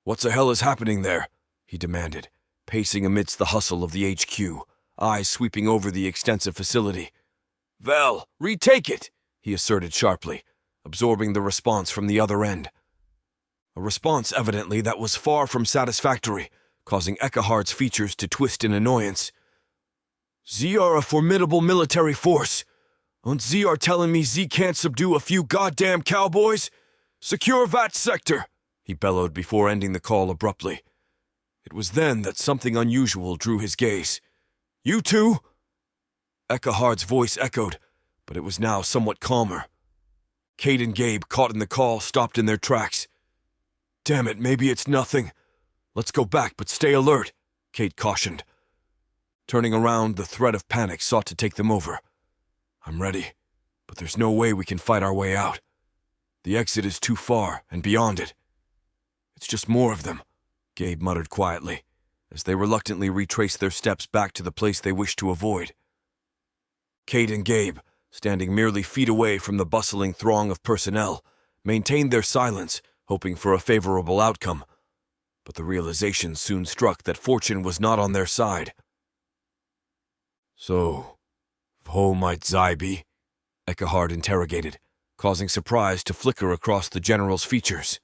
"What the hell is happening there?" he demanded, pacing amidst the hustle of the HQ, eyes sweeping over the extensive facility. "Well, retake it," he asserted sharply, absorbing the response from the other end. A response, evidently, that was far from satisfactory, causing Eckhard's features to twist in annoyance. "Z are a formidable military force. And Z are telling me Z can't subdue a few goddamn cowboys? Secure that sector," he bellowed before ending the call abruptly. It was then that something unusual drew his gaze. "You two?" Eckhard's voice echoed, but it was now somewhat calmer. Kate and Gabe, caught in the call, stopped in their tracks. "Damn it, maybe it's nothing. Let's go back, but stay alert," Kate cautioned. Turning around, the threat of panic sought to take them over. "I'm ready, but there's no way we can fight our way out. The exit is too far, and beyond it. It's just more of them," Gabe muttered quietly, as they reluctantly retraced their steps back to the place they wished to avoid. Kate and Gabe, standing merely feet away from the bustling throng of personnel, maintained their silence, hoping for a favorable outcome. But the realization soon struck that fortune was not on their side. "So, wo might Zai be?" Eckhard interrogated, causing surprise to flicker across the general's features.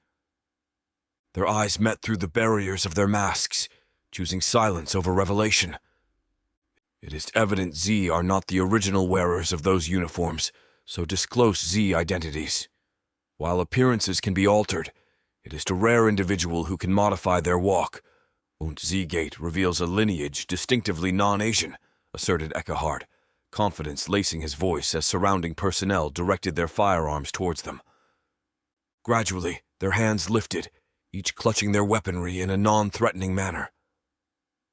Their eyes met through the barriers of their masks, choosing silence over revelation. "It is evident Z are not the original wearers of those uniforms, so disclose Z identities. While appearances can be altered, it is to rare individual who can modify their walk. Und Z-Gate reveals a lineage distinctively non-Asian," asserted Eckhard, confidence lacing his voice as surrounding personnel directed their firearms towards them. Gradually, their hands lifted, each clutching their weaponry in a non-threatening manner.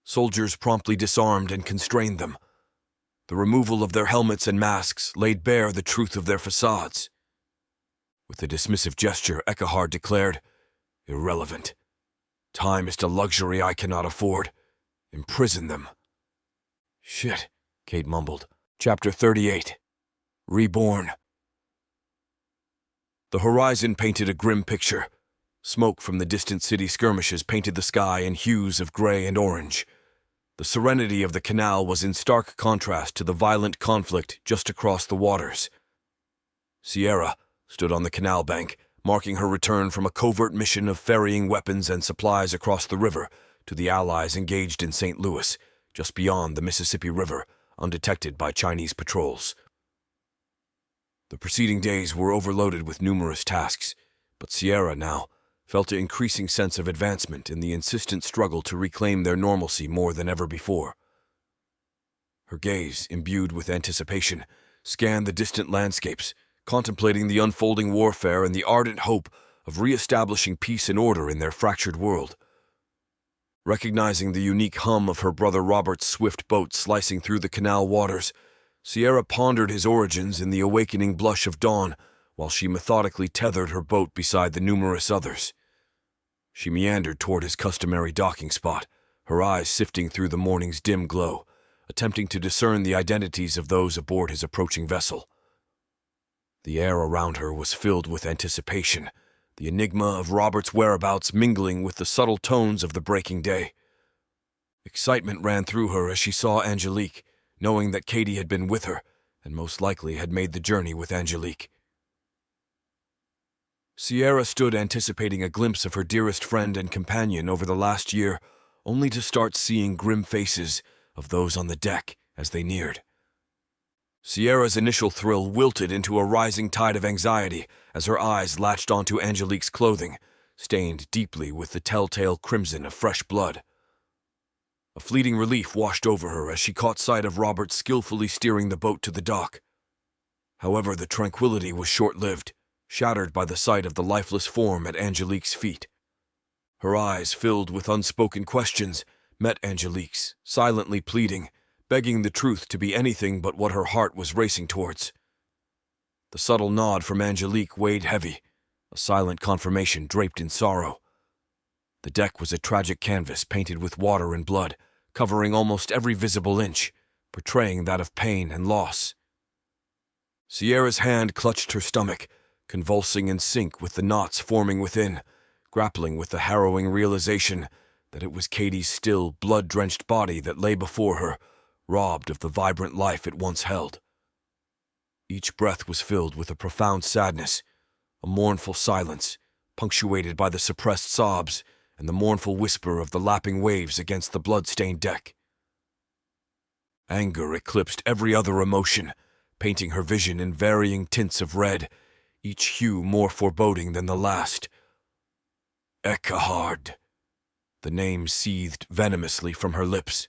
Soldiers promptly disarmed and constrained them. The removal of their helmets and masks laid bare the truth of their facades. With a dismissive gesture, Eckhard declared, "Irrelevant. Time is a luxury I cannot afford. Imprison them." "Shit," Kate mumbled. Chapter 38. Reborn. The horizon painted a grim picture. Smoke from the distant city skirmishes painted the sky in hues of gray and orange. The serenity of the canal was in stark contrast to the violent conflict just across the waters. Sierra stood on the canal bank, marking her return from a covert mission of ferrying weapons and supplies across the river to the Allies engaged in St. Louis, just beyond the Mississippi River, undetected by Chinese patrols. The preceding days were overloaded with numerous tasks, but Sierra now felt an increasing sense of advancement in the insistent struggle to reclaim their normalcy more than ever before. Her gaze, imbued with anticipation, scanned the distant landscapes, contemplating the unfolding warfare and the ardent hope of re-establishing peace and order in their fractured world. Recognizing the unique hum of her brother Robert's swift boat slicing through the canal waters, Sierra pondered his origins in the awakening blush of dawn while she methodically tethered her boat beside the numerous others. She meandered toward his customary docking spot, her eyes sifting through the morning's dim glow, attempting to discern the identities of those aboard his approaching vessel. The air around her was filled with anticipation, the enigma of Robert's whereabouts mingling with the subtle tones of the breaking day. Excitement ran through her as she saw Angelique, knowing that Katie had been with her, and most likely had made the journey with Angelique. Sierra stood anticipating a glimpse of her dearest friend and companion over the last year, only to start seeing grim faces of those on the deck as they neared. Sierra's initial thrill wilted into a rising tide of anxiety as her eyes latched onto Angelique's clothing, stained deeply with the telltale crimson of fresh blood. A fleeting relief washed over her as she caught sight of Robert skillfully steering the boat to the dock. However, the tranquility was short-lived, shattered by the sight of the lifeless form at Angelique's feet. Her eyes, filled with unspoken questions, met Angelique's, silently pleading, begging the truth to be anything but what her heart was racing towards. The subtle nod from Angelique weighed heavy, a silent confirmation draped in sorrow. The deck was a tragic canvas painted with water and blood, covering almost every visible inch, portraying that of pain and loss. Sierra's hand clutched her stomach, convulsing in sync with the knots forming within, grappling with the harrowing realization that it was Katie's still, blood-drenched body that lay before her, robbed of the vibrant life it once held. Each breath was filled with a profound sadness, a mournful silence, punctuated by the suppressed sobs and the mournful whisper of the lapping waves against the blood-stained deck. Anger eclipsed every other emotion, painting her vision in varying tints of red, each hue more foreboding than the last. Eckehard. The name seethed venomously from her lips,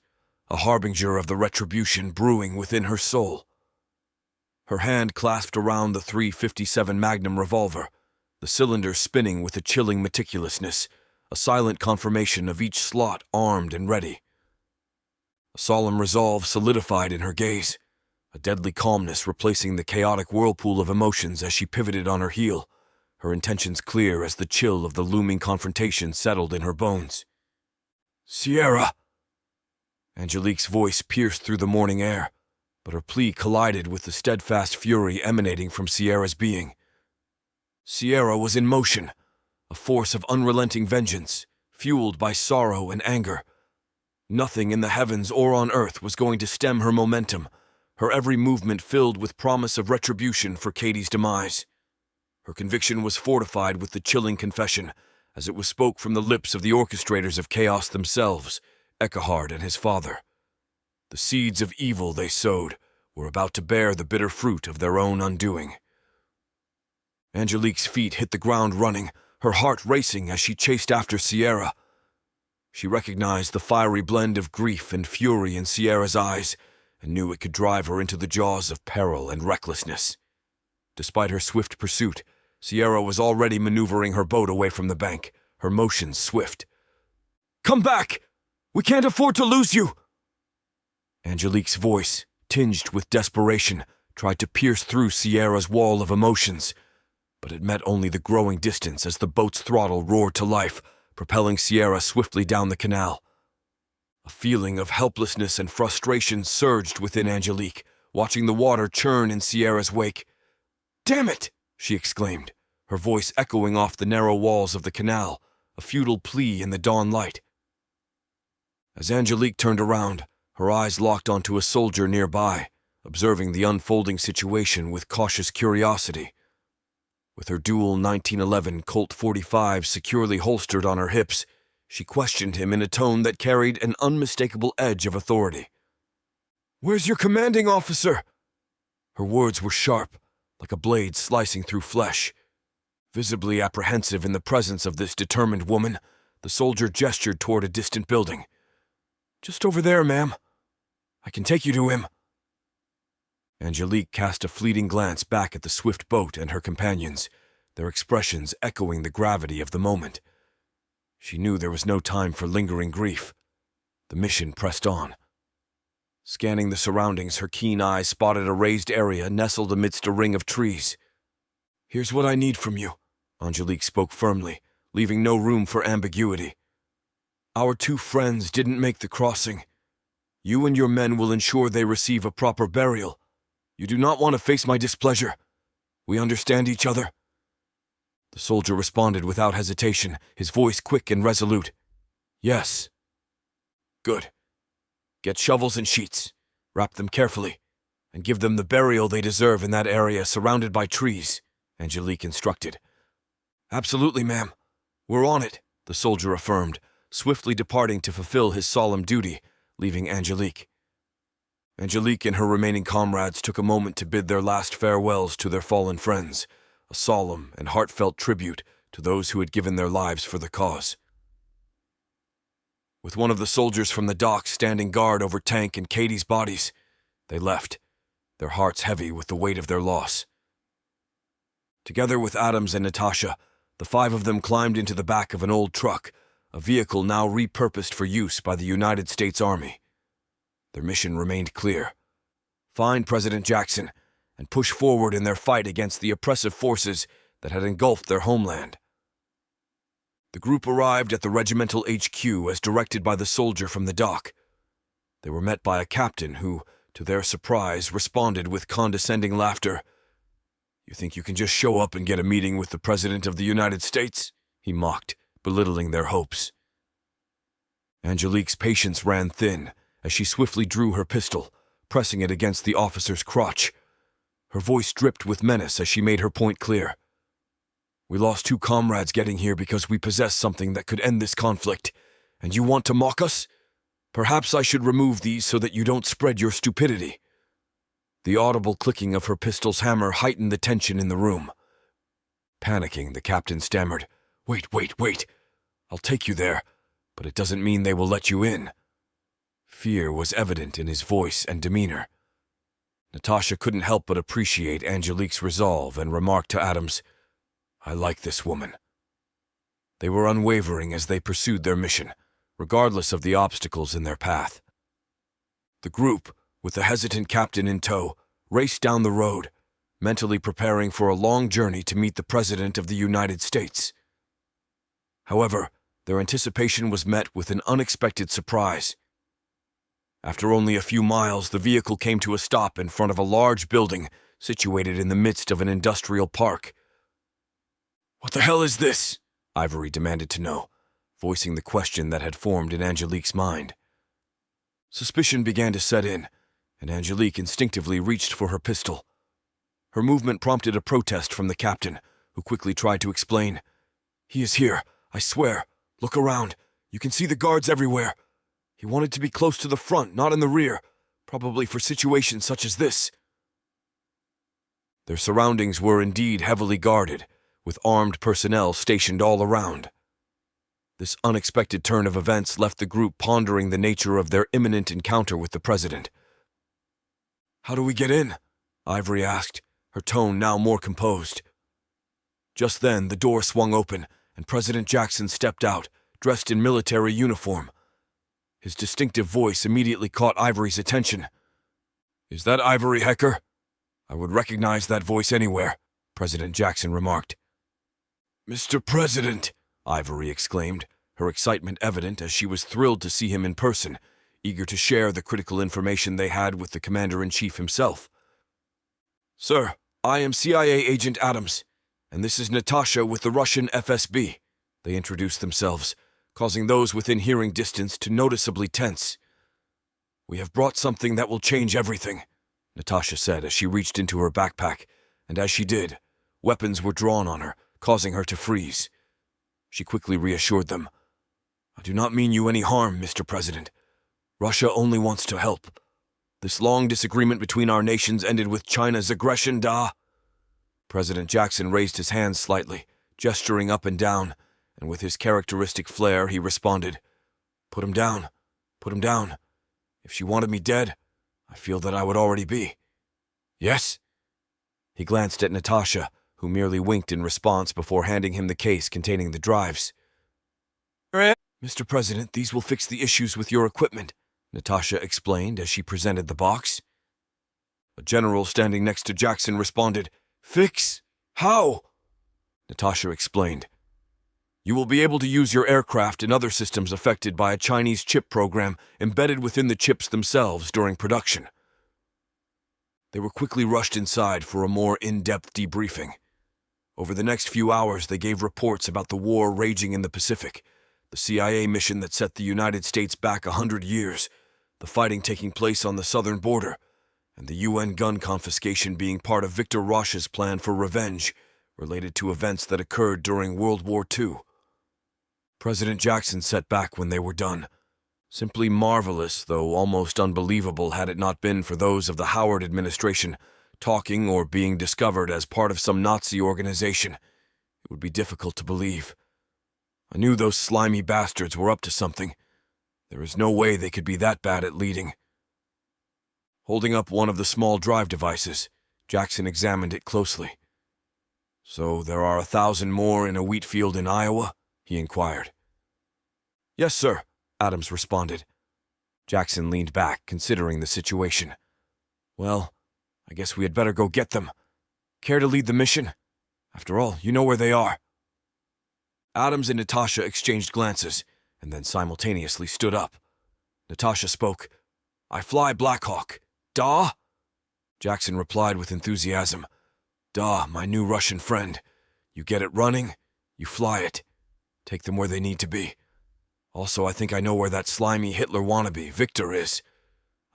a harbinger of the retribution brewing within her soul. Her hand clasped around the .357 Magnum revolver, the cylinder spinning with a chilling meticulousness, a silent confirmation of each slot armed and ready. A solemn resolve solidified in her gaze, a deadly calmness replacing the chaotic whirlpool of emotions as she pivoted on her heel, her intentions clear as the chill of the looming confrontation settled in her bones. "Sierra!" Angelique's voice pierced through the morning air, but her plea collided with the steadfast fury emanating from Sierra's being. Sierra was in motion, a force of unrelenting vengeance, fueled by sorrow and anger. Nothing in the heavens or on earth was going to stem her momentum, her every movement filled with promise of retribution for Katie's demise. Her conviction was fortified with the chilling confession, as it was spoke from the lips of the orchestrators of chaos themselves, Eckehard and his father. The seeds of evil they sowed were about to bear the bitter fruit of their own undoing. Angelique's feet hit the ground running, her heart racing as she chased after Sierra. She recognized the fiery blend of grief and fury in Sierra's eyes and knew it could drive her into the jaws of peril and recklessness. Despite her swift pursuit, Sierra was already maneuvering her boat away from the bank, her motions swift. "Come back! We can't afford to lose you!" Angelique's voice, tinged with desperation, tried to pierce through Sierra's wall of emotions, but it met only the growing distance as the boat's throttle roared to life, propelling Sierra swiftly down the canal. A feeling of helplessness and frustration surged within Angelique, watching the water churn in Sierra's wake. "Damn it!" she exclaimed, her voice echoing off the narrow walls of the canal, a futile plea in the dawn light. As Angelique turned around, her eyes locked onto a soldier nearby, observing the unfolding situation with cautious curiosity. With her dual 1911 Colt .45 securely holstered on her hips, she questioned him in a tone that carried an unmistakable edge of authority. "Where's your commanding officer?" Her words were sharp, like a blade slicing through flesh. Visibly apprehensive in the presence of this determined woman, the soldier gestured toward a distant building. "Just over there, ma'am. I can take you to him." Angelique cast a fleeting glance back at the swift boat and her companions, their expressions echoing the gravity of the moment. She knew there was no time for lingering grief. The mission pressed on. Scanning the surroundings, her keen eyes spotted a raised area nestled amidst a ring of trees. "Here's what I need from you," Angelique spoke firmly, leaving no room for ambiguity. "Our two friends didn't make the crossing. You and your men will ensure they receive a proper burial. You do not want to face my displeasure. We understand each other?" The soldier responded without hesitation, his voice quick and resolute. "Yes." "Good. Get shovels and sheets, wrap them carefully, and give them the burial they deserve in that area surrounded by trees," Angelique instructed. "Absolutely, ma'am. We're on it," the soldier affirmed, swiftly departing to fulfill his solemn duty, leaving Angelique. Angelique and her remaining comrades took a moment to bid their last farewells to their fallen friends, a solemn and heartfelt tribute to those who had given their lives for the cause. With one of the soldiers from the dock standing guard over Tank and Katie's bodies, they left, their hearts heavy with the weight of their loss. Together with Adams and Natasha, the five of them climbed into the back of an old truck, a vehicle now repurposed for use by the United States Army. Their mission remained clear: find President Jackson and push forward in their fight against the oppressive forces that had engulfed their homeland. The group arrived at the regimental HQ as directed by the soldier from the dock. They were met by a captain who, to their surprise, responded with condescending laughter. "You think you can just show up and get a meeting with the President of the United States?" he mocked, belittling their hopes. Angelique's patience ran thin as she swiftly drew her pistol, pressing it against the officer's crotch. Her voice dripped with menace as she made her point clear. We lost 2 comrades getting here because we possess something that could end this conflict, and you want to mock us? Perhaps I should remove these so that you don't spread your stupidity." The audible clicking of her pistol's hammer heightened the tension in the room. Panicking, the captain stammered, Wait. I'll take you there, but it doesn't mean they will let you in." Fear was evident in his voice and demeanor. Natasha couldn't help but appreciate Angelique's resolve and remarked to Adams, "I like this woman." They were unwavering as they pursued their mission, regardless of the obstacles in their path. The group, with the hesitant captain in tow, raced down the road, mentally preparing for a long journey to meet the President of the United States. However, their anticipation was met with an unexpected surprise. After only a few miles, the vehicle came to a stop in front of a large building situated in the midst of an industrial park. "What the hell is this?" Ivory demanded to know, voicing the question that had formed in Angelique's mind. Suspicion began to set in, and Angelique instinctively reached for her pistol. Her movement prompted a protest from the captain, who quickly tried to explain. "He is here, I swear. Look around. You can see the guards everywhere. He wanted to be close to the front, not in the rear, probably for situations such as this." Their surroundings were indeed heavily guarded, with armed personnel stationed all around. This unexpected turn of events left the group pondering the nature of their imminent encounter with the President. "How do we get in?" Ivory asked, her tone now more composed. Just then, the door swung open, and President Jackson stepped out, dressed in military uniform. His distinctive voice immediately caught Ivory's attention. "Is that Ivory Hecker? I would recognize that voice anywhere," President Jackson remarked. "Mr. President!" Ivory exclaimed, her excitement evident as she was thrilled to see him in person, eager to share the critical information they had with the Commander-in-Chief himself. "Sir, I am CIA Agent Adams, and this is Natasha with the Russian FSB," they introduced themselves, causing those within hearing distance to noticeably tense. "We have brought something that will change everything," Natasha said as she reached into her backpack, and as she did, weapons were drawn on her, causing her to freeze. She quickly reassured them. "I do not mean you any harm, Mr. President. Russia only wants to help. This long disagreement between our nations ended with China's aggression, da?" President Jackson raised his hands slightly, gesturing up and down, and with his characteristic flair, he responded, Put him down. If she wanted me dead, I feel that I would already be." "Yes?" He glanced at Natasha, who merely winked in response before handing him the case containing the drives. "Mr. President, these will fix the issues with your equipment," Natasha explained as she presented the box. A general standing next to Jackson responded, "Fix? How?" Natasha explained, "You will be able to use your aircraft and other systems affected by a Chinese chip program embedded within the chips themselves during production." They were quickly rushed inside for a more in-depth debriefing. Over the next few hours, they gave reports about the war raging in the Pacific, the CIA mission that set the United States back 100 years, the fighting taking place on the southern border, and the UN gun confiscation being part of Victor Rocha's plan for revenge related to events that occurred during World War II. President Jackson sat back when they were done. Simply marvelous, though almost unbelievable had it not been for those of the Howard administration talking or being discovered as part of some Nazi organization. It would be difficult to believe. I knew those slimy bastards were up to something. There is no way they could be that bad at leading. Holding up one of the small drive devices, Jackson examined it closely. "So there are 1,000 more in a wheat field in Iowa?" he inquired. "Yes, sir," Adams responded. Jackson leaned back, considering the situation. "Well, I guess we had better go get them. Care to lead the mission? After all, you know where they are." Adams and Natasha exchanged glances, and then simultaneously stood up. Natasha spoke. "I fly Blackhawk. Da?" Jackson replied with enthusiasm. "Da, my new Russian friend. You get it running, you fly it. Take them where they need to be. Also, I think I know where that slimy Hitler wannabe, Victor, is.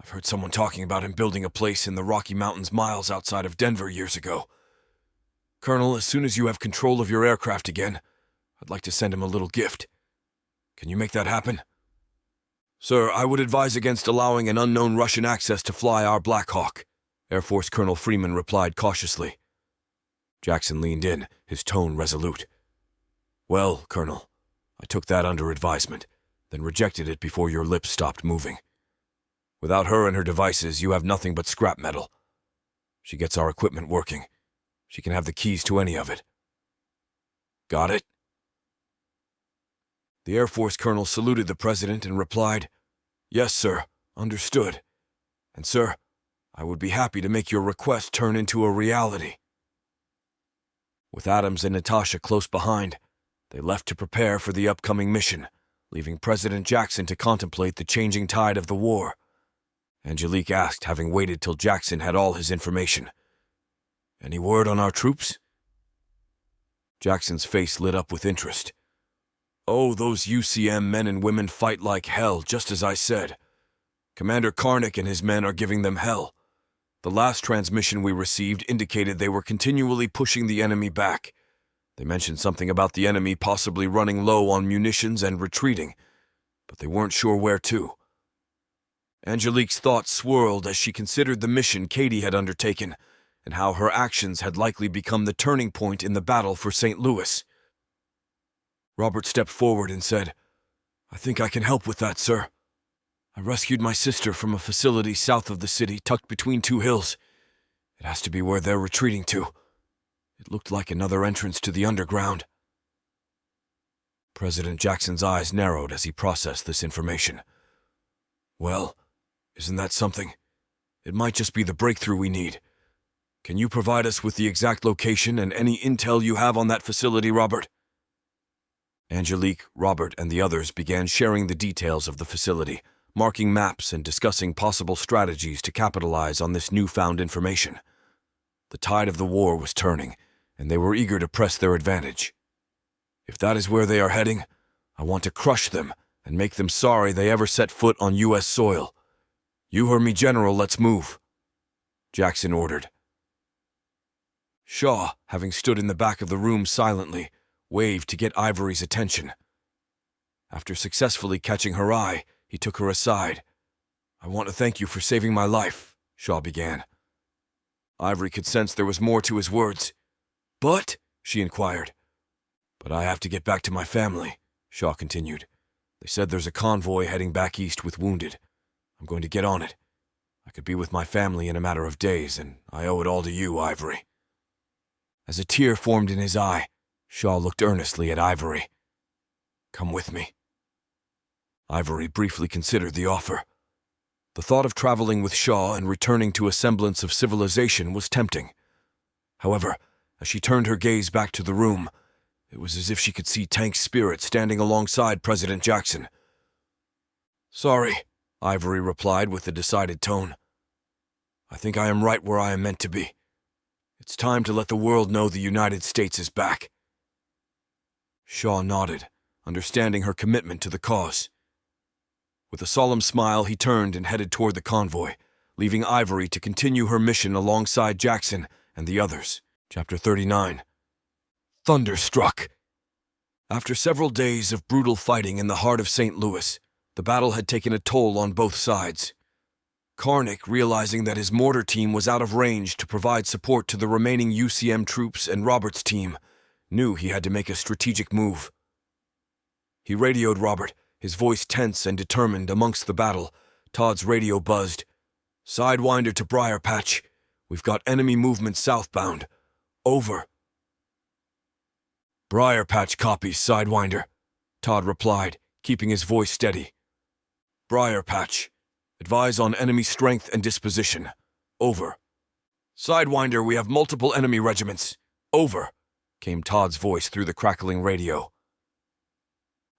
I've heard someone talking about him building a place in the Rocky Mountains miles outside of Denver years ago. Colonel, as soon as you have control of your aircraft again, I'd like to send him a little gift. Can you make that happen? Sir, I would advise against allowing an unknown Russian access to fly our Black Hawk, Air Force Colonel Freeman replied cautiously. Jackson leaned in, his tone resolute. Well, Colonel, I took that under advisement, then rejected it before your lips stopped moving. Without her and her devices, you have nothing but scrap metal. She gets our equipment working. She can have the keys to any of it. Got it? The Air Force Colonel saluted the President and replied, Yes, sir, understood. And, sir, I would be happy to make your request turn into a reality. With Adams and Natasha close behind, they left to prepare for the upcoming mission, leaving President Jackson to contemplate the changing tide of the war. Angelique asked, having waited till Jackson had all his information. Any word on our troops? Jackson's face lit up with interest. Oh, those UCM men and women fight like hell, just as I said. Commander Karnik and his men are giving them hell. The last transmission we received indicated they were continually pushing the enemy back. They mentioned something about the enemy possibly running low on munitions and retreating, but they weren't sure where to. Angelique's thoughts swirled as she considered the mission Katie had undertaken and how her actions had likely become the turning point in the battle for St. Louis. Robert stepped forward and said, I think I can help with that, sir. I rescued my sister from a facility south of the city, tucked between two hills. It has to be where they're retreating to. It looked like another entrance to the underground. President Jackson's eyes narrowed as he processed this information. Well, isn't that something? It might just be the breakthrough we need. Can you provide us with the exact location and any intel you have on that facility, Robert? Angelique, Robert, and the others began sharing the details of the facility, marking maps and discussing possible strategies to capitalize on this newfound information. The tide of the war was turning, and they were eager to press their advantage. If that is where they are heading, I want to crush them and make them sorry they ever set foot on U.S. soil. You heard me, General, let's move, Jackson ordered. Shaw, having stood in the back of the room silently, waved to get Ivory's attention. After successfully catching her eye, he took her aside. I want to thank you for saving my life, Shaw began. Ivory could sense there was more to his words. But, she inquired. But I have to get back to my family, Shaw continued. They said there's a convoy heading back east with wounded. I'm going to get on it. I could be with my family in a matter of days, and I owe it all to you, Ivory. As a tear formed in his eye, Shaw looked earnestly at Ivory. Come with me. Ivory briefly considered the offer. The thought of traveling with Shaw and returning to a semblance of civilization was tempting. However, as she turned her gaze back to the room, it was as if she could see Tank's spirit standing alongside President Jackson. Sorry, Ivory replied with a decided tone. I think I am right where I am meant to be. It's time to let the world know the United States is back. Shaw nodded, understanding her commitment to the cause. With a solemn smile, he turned and headed toward the convoy, leaving Ivory to continue her mission alongside Jackson and the others. Chapter 39. Thunderstruck. After several days of brutal fighting in the heart of St. Louis, the battle had taken a toll on both sides. Karnik, realizing that his mortar team was out of range to provide support to the remaining UCM troops and Robert's team, knew he had to make a strategic move. He radioed Robert, his voice tense and determined amongst the battle. Todd's radio buzzed. Sidewinder to Briar Patch. We've got enemy movement southbound. Over. Briar Patch copies, Sidewinder, Todd replied, keeping his voice steady. Briar Patch. Advise on enemy strength and disposition. Over. Sidewinder, we have multiple enemy regiments. Over, came Todd's voice through the crackling radio.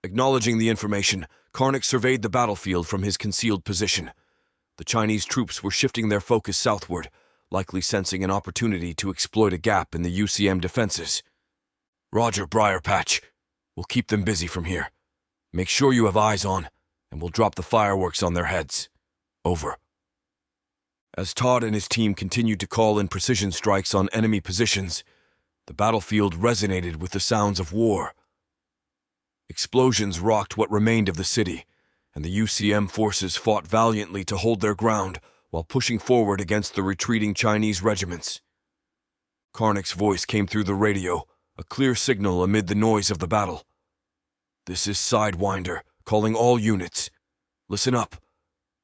Acknowledging the information, Karnik surveyed the battlefield from his concealed position. The Chinese troops were shifting their focus southward, likely sensing an opportunity to exploit a gap in the UCM defenses. Roger, Briar Patch. We'll keep them busy from here. Make sure you have eyes on, and we'll drop the fireworks on their heads. Over. As Todd and his team continued to call in precision strikes on enemy positions, The battlefield resonated with the sounds of war. Explosions rocked what remained of the city, and the UCM forces fought valiantly to hold their ground while pushing forward against the retreating Chinese regiments. Karnak's voice came through the radio, a clear signal amid the noise of the battle. "This is Sidewinder, calling all units. Listen up.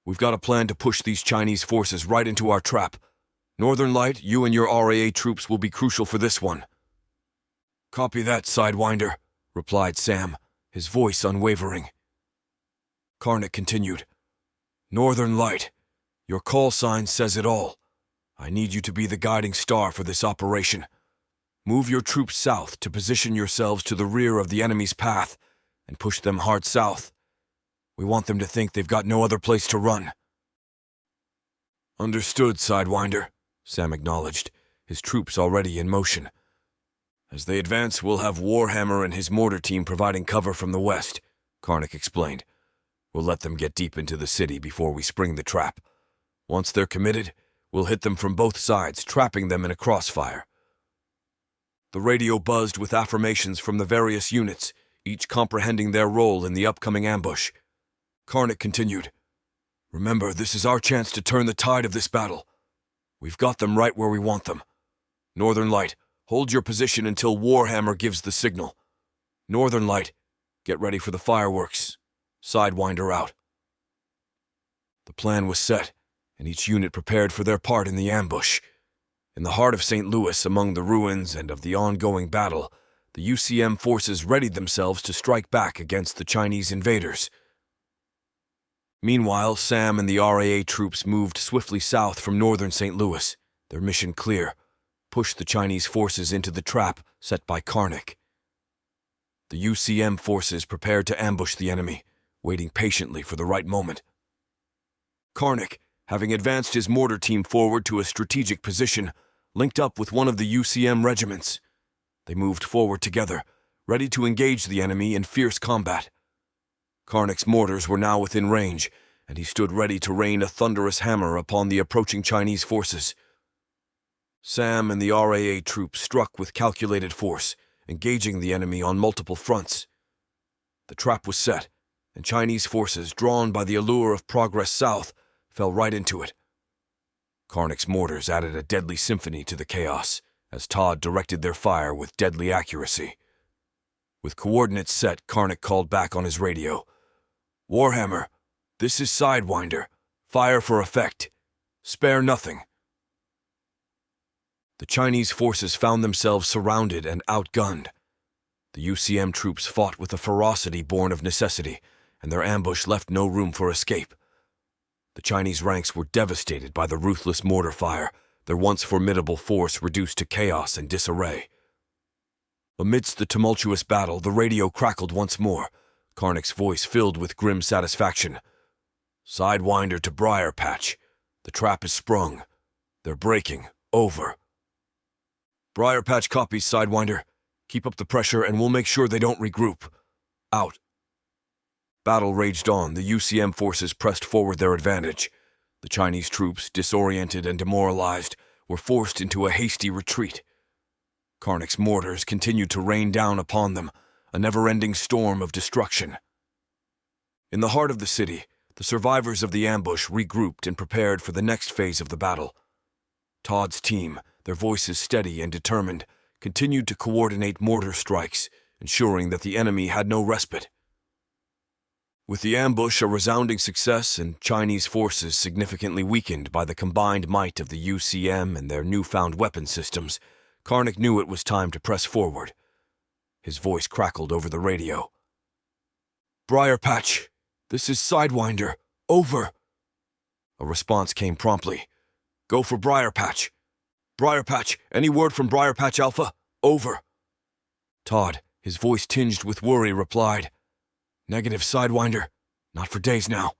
We've got a plan to push these Chinese forces right into our trap. Northern Light, you and your RAA troops will be crucial for this one." "Copy that, Sidewinder," replied Sam, his voice unwavering. Karnak continued, "Northern Light, your call sign says it all. I need you to be the guiding star for this operation. Move your troops south to position yourselves to the rear of the enemy's path and push them hard south. We want them to think they've got no other place to run." "Understood, Sidewinder," Sam acknowledged, his troops already in motion. "As they advance, we'll have Warhammer and his mortar team providing cover from the west," Karnak explained. "We'll let them get deep into the city before we spring the trap. Once they're committed, we'll hit them from both sides, trapping them in a crossfire." The radio buzzed with affirmations from the various units, each comprehending their role in the upcoming ambush. Karnak continued, "Remember, this is our chance to turn the tide of this battle. We've got them right where we want them. Northern Light, hold your position until Warhammer gives the signal. Northern Light, get ready for the fireworks. Sidewinder out." The plan was set, and each unit prepared for their part in the ambush. In the heart of St. Louis, among the ruins and of the ongoing battle, the UCM forces readied themselves to strike back against the Chinese invaders. Meanwhile, Sam and the RAA troops moved swiftly south from northern St. Louis, their mission clear: push the Chinese forces into the trap set by Karnak. The UCM forces prepared to ambush the enemy, waiting patiently for the right moment. Karnak, having advanced his mortar team forward to a strategic position, linked up with one of the UCM regiments. They moved forward together, ready to engage the enemy in fierce combat. Karnak's mortars were now within range, and he stood ready to rain a thunderous hammer upon the approaching Chinese forces. Sam and the RAA troops struck with calculated force, engaging the enemy on multiple fronts. The trap was set, and Chinese forces, drawn by the allure of progress south, fell right into it. Karnak's mortars added a deadly symphony to the chaos, as Todd directed their fire with deadly accuracy. With coordinates set, Karnak called back on his radio. "Warhammer, this is Sidewinder. Fire for effect. Spare nothing." The Chinese forces found themselves surrounded and outgunned. The UCM troops fought with a ferocity born of necessity, and their ambush left no room for escape. The Chinese ranks were devastated by the ruthless mortar fire, their once formidable force reduced to chaos and disarray. Amidst the tumultuous battle, the radio crackled once more, Karnak's voice filled with grim satisfaction. "Sidewinder to Briar Patch. The trap is sprung. They're breaking. Over." "Briar Patch copies, Sidewinder. Keep up the pressure and we'll make sure they don't regroup. Out." Battle raged on. The UCM forces pressed forward their advantage. The Chinese troops, disoriented and demoralized, were forced into a hasty retreat. Karnak's mortars continued to rain down upon them, a never-ending storm of destruction. In the heart of the city, the survivors of the ambush regrouped and prepared for the next phase of the battle. Todd's team, their voices steady and determined, continued to coordinate mortar strikes, ensuring that the enemy had no respite. With the ambush a resounding success and Chinese forces significantly weakened by the combined might of the UCM and their newfound weapon systems, Karnak knew it was time to press forward. His voice crackled over the radio. "Briar Patch, this is Sidewinder. Over." A response came promptly. "Go for Briar Patch. Briar Patch, any word from Briar Patch Alpha? Over." Todd, his voice tinged with worry, replied, "Negative, Sidewinder. Not for days now."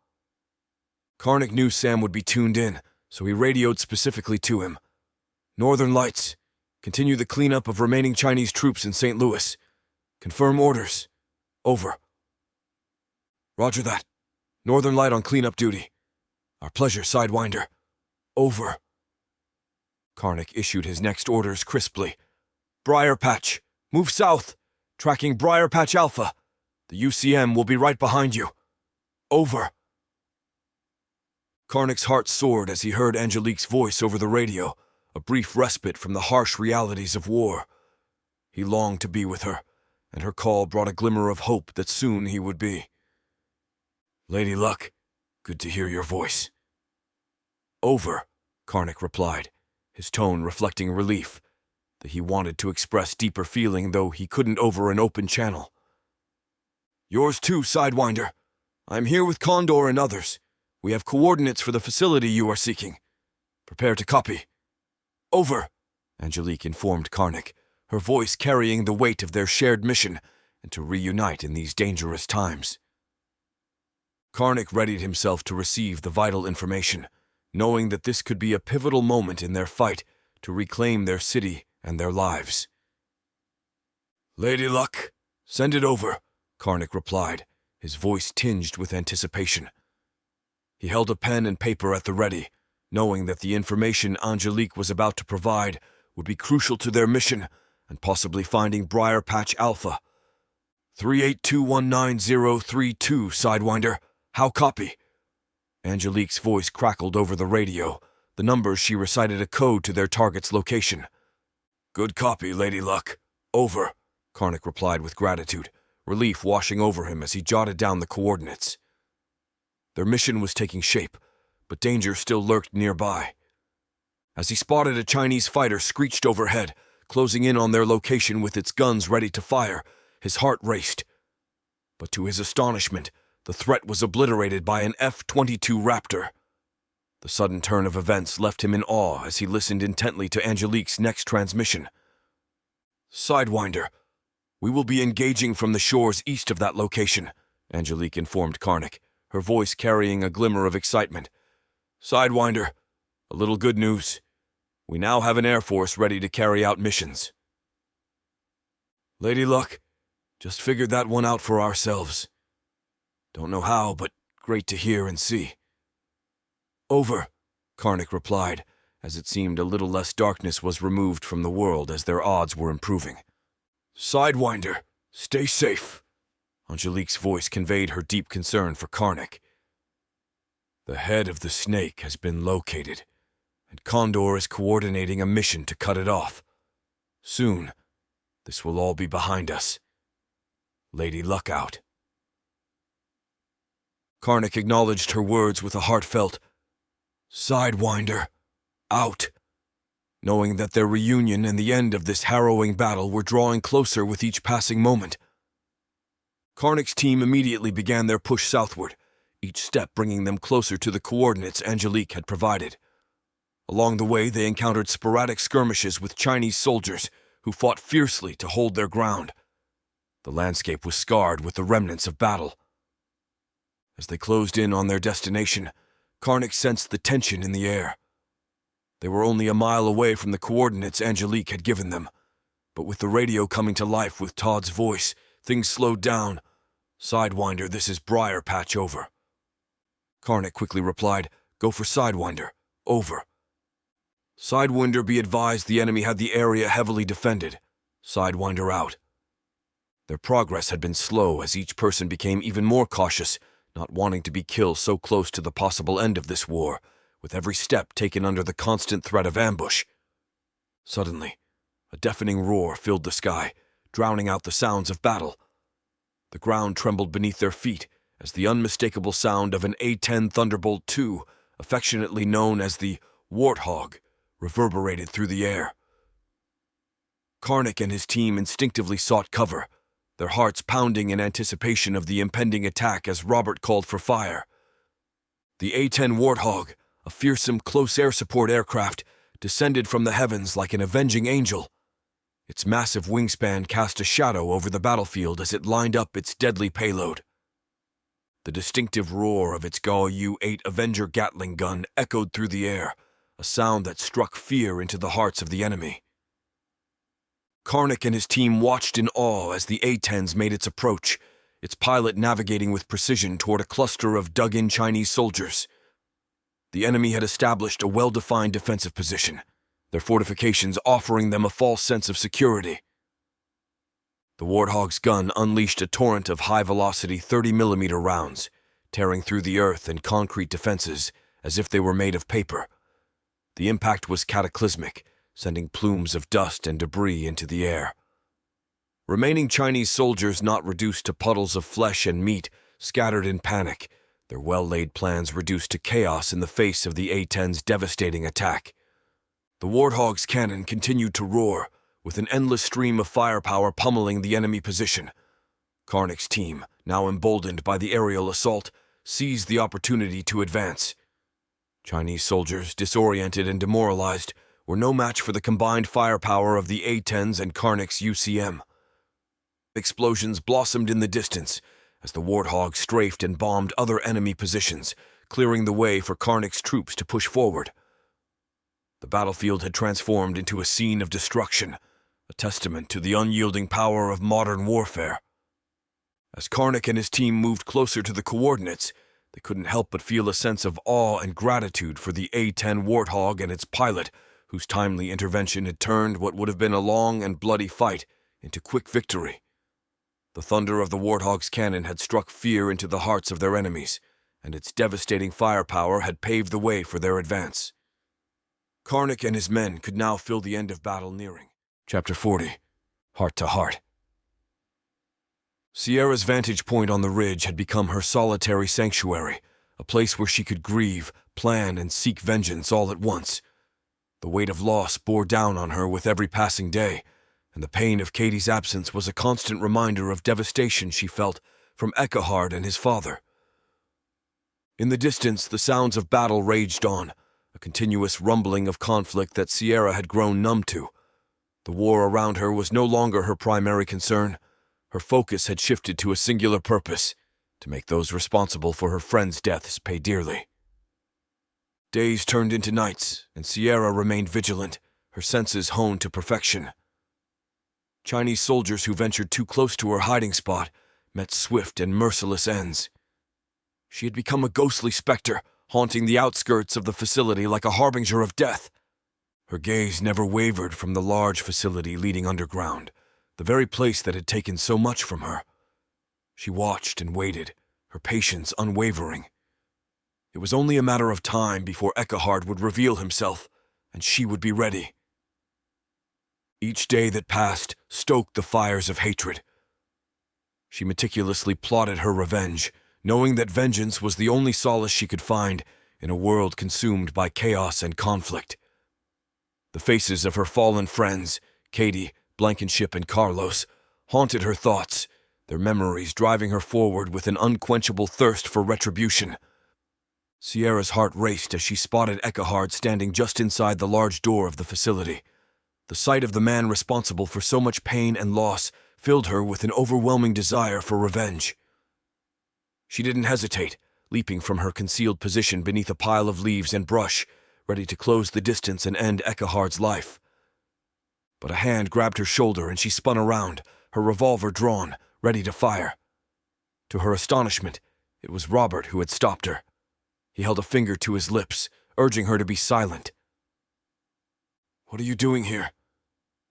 Karnak knew Sam would be tuned in, so he radioed specifically to him. "Northern Lights, continue the cleanup of remaining Chinese troops in St. Louis. Confirm orders. Over." "Roger that. Northern Light on cleanup duty. Our pleasure, Sidewinder. Over." Karnak issued his next orders crisply. Briar Patch, move south. Tracking Briar Patch Alpha. The UCM will be right behind you. Over. Karnak's heart soared as he heard Angelique's voice over the radio, a brief respite from the harsh realities of war. He longed to be with her, and her call brought a glimmer of hope that soon he would be. Lady Luck, good to hear your voice. Over, Karnak replied, his tone reflecting relief that he wanted to express deeper feeling, though he couldn't over an open channel. Yours too, Sidewinder. I'm here with Condor and others. We have coordinates for the facility you are seeking. Prepare to copy. Over, Angelique informed Karnak, her voice carrying the weight of their shared mission and to reunite in these dangerous times. Karnak readied himself to receive the vital information, knowing that this could be a pivotal moment in their fight to reclaim their city and their lives. Lady Luck, send it over, Karnak replied, his voice tinged with anticipation. He held a pen and paper at the ready, knowing that the information Angelique was about to provide would be crucial to their mission and possibly finding Briar Patch Alpha. 38219-032, Sidewinder. How copy? Angelique's voice crackled over the radio. The numbers she recited a code to their target's location. Good copy, Lady Luck. Over, Karnak replied with gratitude, relief washing over him as he jotted down the coordinates. Their mission was taking shape, but danger still lurked nearby. As he spotted a Chinese fighter screeched overhead, closing in on their location with its guns ready to fire, his heart raced. But to his astonishment, the threat was obliterated by an F-22 Raptor. The sudden turn of events left him in awe as he listened intently to Angelique's next transmission. Sidewinder, we will be engaging from the shores east of that location, Angelique informed Karnak, her voice carrying a glimmer of excitement. Sidewinder, a little good news. We now have an air force ready to carry out missions. Lady Luck, just figured that one out for ourselves. Don't know how, but great to hear and see. Over, Karnak replied, as it seemed a little less darkness was removed from the world as their odds were improving. Sidewinder, stay safe. Angelique's voice conveyed her deep concern for Karnak. The head of the snake has been located, and Condor is coordinating a mission to cut it off. Soon, this will all be behind us. Lady Luck out. Karnak acknowledged her words with a heartfelt, Sidewinder, out, knowing that their reunion and the end of this harrowing battle were drawing closer with each passing moment. Karnak's team immediately began their push southward, each step bringing them closer to the coordinates Angelique had provided. Along the way, they encountered sporadic skirmishes with Chinese soldiers who fought fiercely to hold their ground. The landscape was scarred with the remnants of battle. As they closed in on their destination, Karnak sensed the tension in the air. They were only a mile away from the coordinates Angelique had given them, but with the radio coming to life with Todd's voice, things slowed down. Sidewinder, this is Briar Patch, over. Karnak quickly replied, Go for Sidewinder, over. Sidewinder, be advised the enemy had the area heavily defended. Sidewinder out. Their progress had been slow as each person became even more cautious, not wanting to be killed so close to the possible end of this war, with every step taken under the constant threat of ambush. Suddenly, a deafening roar filled the sky, drowning out the sounds of battle. The ground trembled beneath their feet as the unmistakable sound of an A-10 Thunderbolt II, affectionately known as the Warthog, reverberated through the air. Karnak and his team instinctively sought cover, their hearts pounding in anticipation of the impending attack as Robert called for fire. The A-10 Warthog, a fearsome close air support aircraft, descended from the heavens like an avenging angel. Its massive wingspan cast a shadow over the battlefield as it lined up its deadly payload. The distinctive roar of its GAU-8 Avenger Gatling gun echoed through the air, a sound that struck fear into the hearts of the enemy. Karnak and his team watched in awe as the A-10s made its approach, its pilot navigating with precision toward a cluster of dug-in Chinese soldiers. The enemy had established a well-defined defensive position, their fortifications offering them a false sense of security. The Warthog's gun unleashed a torrent of high-velocity 30mm rounds, tearing through the earth and concrete defenses as if they were made of paper. The impact was cataclysmic, sending plumes of dust and debris into the air. Remaining Chinese soldiers, not reduced to puddles of flesh and meat, scattered in panic, their well-laid plans reduced to chaos in the face of the A-10's devastating attack. The Warthog's cannon continued to roar, with an endless stream of firepower pummeling the enemy position. Karnak's team, now emboldened by the aerial assault, seized the opportunity to advance. Chinese soldiers, disoriented and demoralized, were no match for the combined firepower of the A-10s and Karnak's UCM. Explosions blossomed in the distance as the Warthog strafed and bombed other enemy positions, clearing the way for Karnak's troops to push forward. The battlefield had transformed into a scene of destruction, a testament to the unyielding power of modern warfare. As Karnak and his team moved closer to the coordinates, they couldn't help but feel a sense of awe and gratitude for the A-10 Warthog and its pilot, whose timely intervention had turned what would have been a long and bloody fight into quick victory. The thunder of the Warthog's cannon had struck fear into the hearts of their enemies, and its devastating firepower had paved the way for their advance. Karnak and his men could now feel the end of battle nearing. Chapter 40. Heart to Heart. Sierra's vantage point on the ridge had become her solitary sanctuary, a place where she could grieve, plan, and seek vengeance all at once. The weight of loss bore down on her with every passing day, and the pain of Katie's absence was a constant reminder of devastation she felt from Eckhard and his father. In the distance, the sounds of battle raged on, a continuous rumbling of conflict that Sierra had grown numb to. The war around her was no longer her primary concern. Her focus had shifted to a singular purpose: to make those responsible for her friends' deaths pay dearly. Days turned into nights, and Sierra remained vigilant, her senses honed to perfection. Chinese soldiers who ventured too close to her hiding spot met swift and merciless ends. She had become a ghostly specter, haunting the outskirts of the facility like a harbinger of death. Her gaze never wavered from the large facility leading underground, the very place that had taken so much from her. She watched and waited, her patience unwavering. It was only a matter of time before Eckhard would reveal himself, and she would be ready. Each day that passed stoked the fires of hatred. She meticulously plotted her revenge, knowing that vengeance was the only solace she could find in a world consumed by chaos and conflict. The faces of her fallen friends, Katie, Blankenship, and Carlos, haunted her thoughts, their memories driving her forward with an unquenchable thirst for retribution. Sierra's heart raced as she spotted Eckhard standing just inside the large door of the facility. The sight of the man responsible for so much pain and loss filled her with an overwhelming desire for revenge. She didn't hesitate, leaping from her concealed position beneath a pile of leaves and brush, ready to close the distance and end Eckhard's life. But a hand grabbed her shoulder and she spun around, her revolver drawn, ready to fire. To her astonishment, it was Robert who had stopped her. He held a finger to his lips, urging her to be silent. "What are you doing here?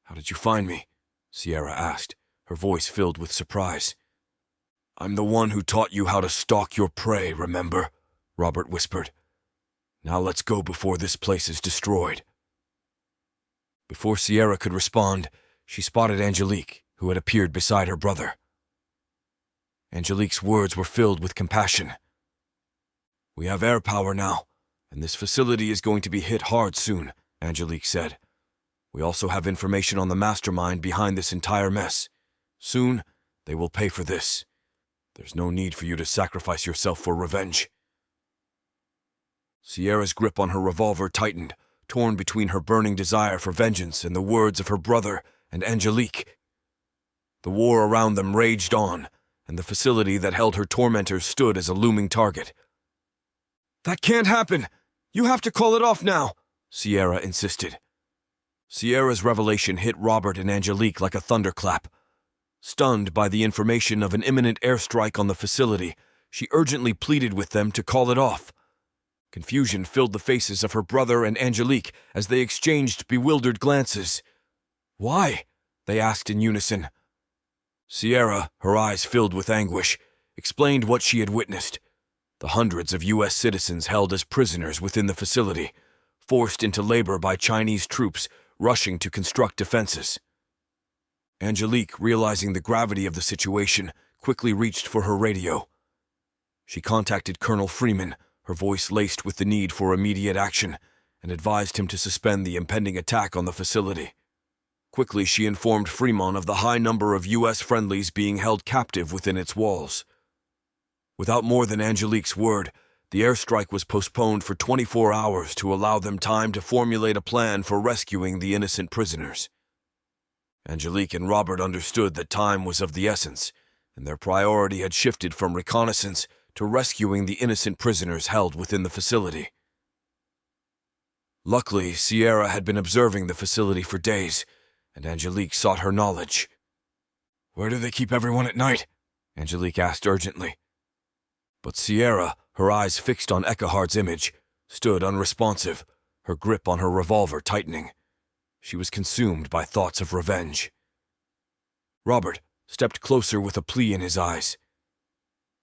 How did you find me?" Sierra asked, her voice filled with surprise. "I'm the one who taught you how to stalk your prey, remember?" Robert whispered. "Now let's go before this place is destroyed." Before Sierra could respond, she spotted Angelique, who had appeared beside her brother. Angelique's words were filled with compassion. "We have air power now, and this facility is going to be hit hard soon," Angelique said. "We also have information on the mastermind behind this entire mess. Soon, they will pay for this. There's no need for you to sacrifice yourself for revenge." Sierra's grip on her revolver tightened, torn between her burning desire for vengeance and the words of her brother and Angelique. The war around them raged on, and the facility that held her tormentors stood as a looming target. "That can't happen! You have to call it off now!" Sierra insisted. Sierra's revelation hit Robert and Angelique like a thunderclap. Stunned by the information of an imminent airstrike on the facility, she urgently pleaded with them to call it off. Confusion filled the faces of her brother and Angelique as they exchanged bewildered glances. "Why?" they asked in unison. Sierra, her eyes filled with anguish, explained what she had witnessed. The hundreds of U.S. citizens held as prisoners within the facility, forced into labor by Chinese troops rushing to construct defenses. Angelique, realizing the gravity of the situation, quickly reached for her radio. She contacted Colonel Freeman, her voice laced with the need for immediate action, and advised him to suspend the impending attack on the facility. Quickly, she informed Fremont of the high number of U.S. friendlies being held captive within its walls. Without more than Angelique's word, the airstrike was postponed for 24 hours to allow them time to formulate a plan for rescuing the innocent prisoners. Angelique and Robert understood that time was of the essence, and their priority had shifted from reconnaissance to rescuing the innocent prisoners held within the facility. Luckily, Sierra had been observing the facility for days, and Angelique sought her knowledge. "Where do they keep everyone at night?" Angelique asked urgently. But Sierra, her eyes fixed on Eckhard's image, stood unresponsive, her grip on her revolver tightening. She was consumed by thoughts of revenge. Robert stepped closer with a plea in his eyes.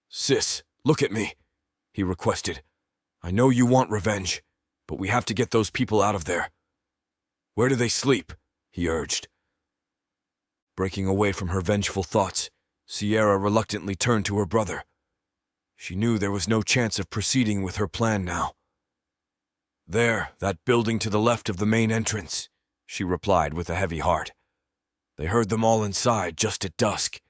"Sis, look at me," he requested. "I know you want revenge, but we have to get those people out of there." "Where do they sleep?" he urged. Breaking away from her vengeful thoughts, Sierra reluctantly turned to her brother. She knew there was no chance of proceeding with her plan now. "There, that building to the left of the main entrance," she replied with a heavy heart. They heard them all inside just at dusk.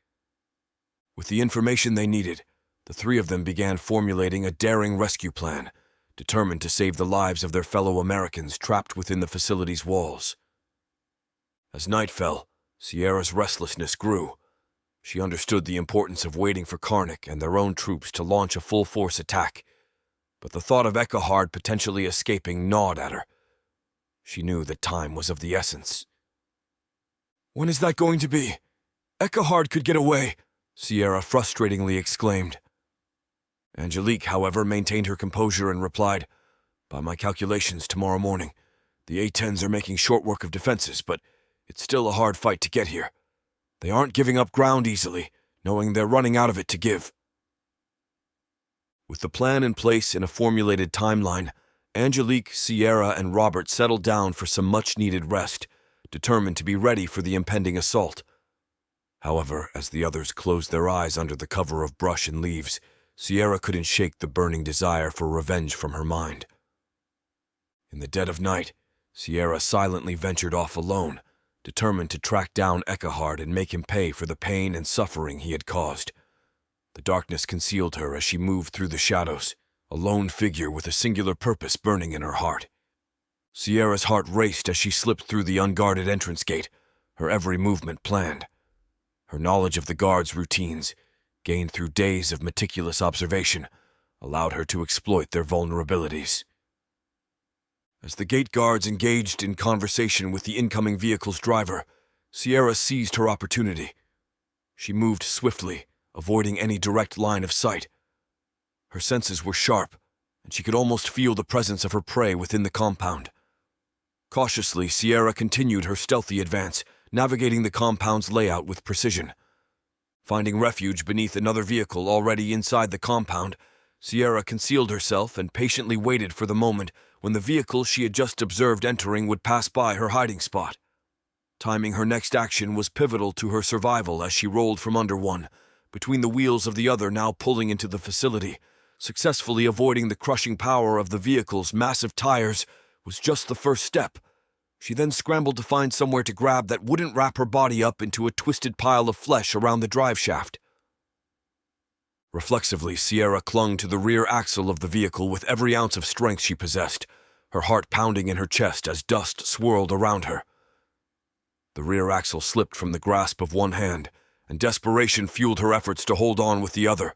With the information they needed, the three of them began formulating a daring rescue plan, determined to save the lives of their fellow Americans trapped within the facility's walls. As night fell, Sierra's restlessness grew. She understood the importance of waiting for Karnak and their own troops to launch a full-force attack, but the thought of Eckhard potentially escaping gnawed at her. She knew that time was of the essence. "When is that going to be? Eckhard could get away," Sierra frustratingly exclaimed. Angelique, however, maintained her composure and replied, "By my calculations, tomorrow morning. The A-10s are making short work of defenses, but it's still a hard fight to get here. They aren't giving up ground easily, knowing they're running out of it to give." With the plan in place and a formulated timeline, Angelique, Sierra, and Robert settled down for some much-needed rest, determined to be ready for the impending assault. However, as the others closed their eyes under the cover of brush and leaves, Sierra couldn't shake the burning desire for revenge from her mind. In the dead of night, Sierra silently ventured off alone, determined to track down Eckhard and make him pay for the pain and suffering he had caused. The darkness concealed her as she moved through the shadows, a lone figure with a singular purpose burning in her heart. Sierra's heart raced as she slipped through the unguarded entrance gate, her every movement planned. Her knowledge of the guards' routines, gained through days of meticulous observation, allowed her to exploit their vulnerabilities. As the gate guards engaged in conversation with the incoming vehicle's driver, Sierra seized her opportunity. She moved swiftly, avoiding any direct line of sight. Her senses were sharp, and she could almost feel the presence of her prey within the compound. Cautiously, Sierra continued her stealthy advance, navigating the compound's layout with precision. Finding refuge beneath another vehicle already inside the compound, Sierra concealed herself and patiently waited for the moment when the vehicle she had just observed entering would pass by her hiding spot. Timing her next action was pivotal to her survival as she rolled from under one, between the wheels of the other now pulling into the facility. Successfully avoiding the crushing power of the vehicle's massive tires was just the first step. She then scrambled to find somewhere to grab that wouldn't wrap her body up into a twisted pile of flesh around the drive shaft. Reflexively, Sierra clung to the rear axle of the vehicle with every ounce of strength she possessed, her heart pounding in her chest as dust swirled around her. The rear axle slipped from the grasp of one hand, and desperation fueled her efforts to hold on with the other.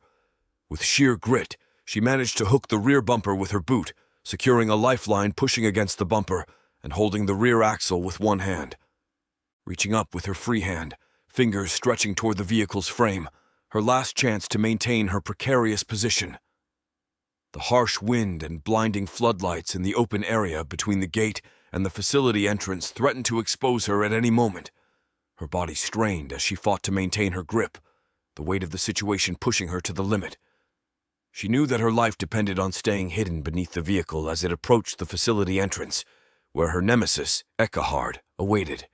With sheer grit, she managed to hook the rear bumper with her boot, securing a lifeline pushing against the bumper and holding the rear axle with one hand. Reaching up with her free hand, fingers stretching toward the vehicle's frame, her last chance to maintain her precarious position. The harsh wind and blinding floodlights in the open area between the gate and the facility entrance threatened to expose her at any moment. Her body strained as she fought to maintain her grip, the weight of the situation pushing her to the limit. She knew that her life depended on staying hidden beneath the vehicle as it approached the facility entrance, where her nemesis, Eckhard, awaited.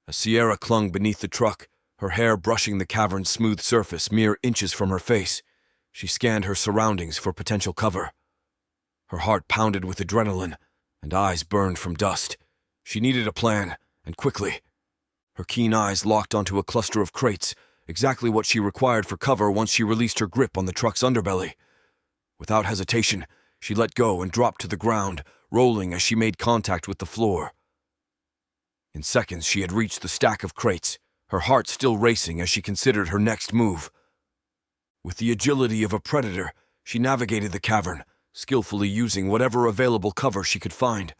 As Sierra clung beneath the truck, her hair brushing the cavern's smooth surface mere inches from her face, she scanned her surroundings for potential cover. Her heart pounded with adrenaline, and eyes burned from dust. She needed a plan, and quickly. Her keen eyes locked onto a cluster of crates, exactly what she required for cover once she released her grip on the truck's underbelly. Without hesitation, she let go and dropped to the ground, rolling as she made contact with the floor. In seconds, she had reached the stack of crates, her heart still racing as she considered her next move. With the agility of a predator, she navigated the cavern, skillfully using whatever available cover she could find.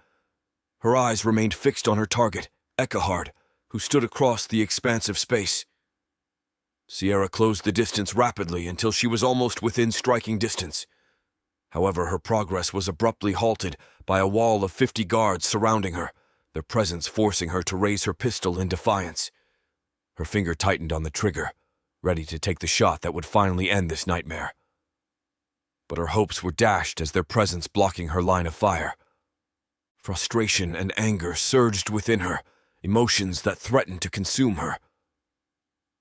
Her eyes remained fixed on her target, Eckhard, who stood across the expansive space. Sierra closed the distance rapidly until she was almost within striking distance. However, her progress was abruptly halted by a wall of 50 guards surrounding her, their presence forcing her to raise her pistol in defiance. Her finger tightened on the trigger, ready to take the shot that would finally end this nightmare. But her hopes were dashed as their presence blocking her line of fire. Frustration and anger surged within her, emotions that threatened to consume her.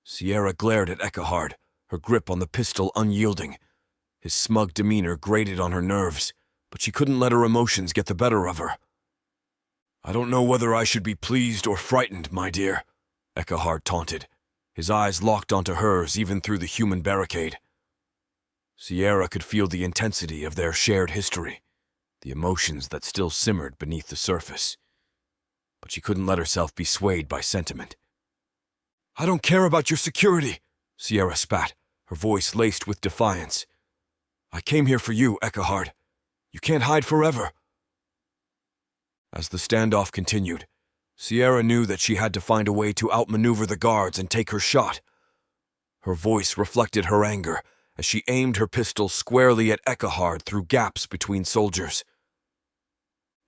Sierra glared at Eckhard, her grip on the pistol unyielding. His smug demeanor grated on her nerves, but she couldn't let her emotions get the better of her. "I don't know whether I should be pleased or frightened, my dear," Eckhard taunted, his eyes locked onto hers even through the human barricade. Sierra could feel the intensity of their shared history, the emotions that still simmered beneath the surface. But she couldn't let herself be swayed by sentiment. "I don't care about your security," Sierra spat, her voice laced with defiance. "I came here for you, Eckhard. You can't hide forever." As the standoff continued, Sierra knew that she had to find a way to outmaneuver the guards and take her shot. Her voice reflected her anger as she aimed her pistol squarely at Eckhard through gaps between soldiers.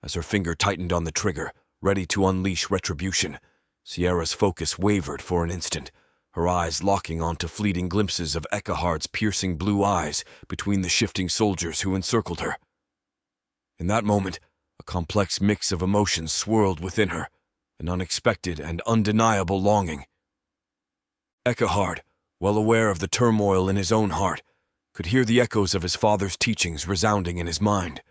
As her finger tightened on the trigger, ready to unleash retribution, Sierra's focus wavered for an instant, her eyes locking onto fleeting glimpses of Eckhard's piercing blue eyes between the shifting soldiers who encircled her. In that moment, a complex mix of emotions swirled within her, an unexpected and undeniable longing. Eckhard, well aware of the turmoil in his own heart, could hear the echoes of his father's teachings resounding in his mind.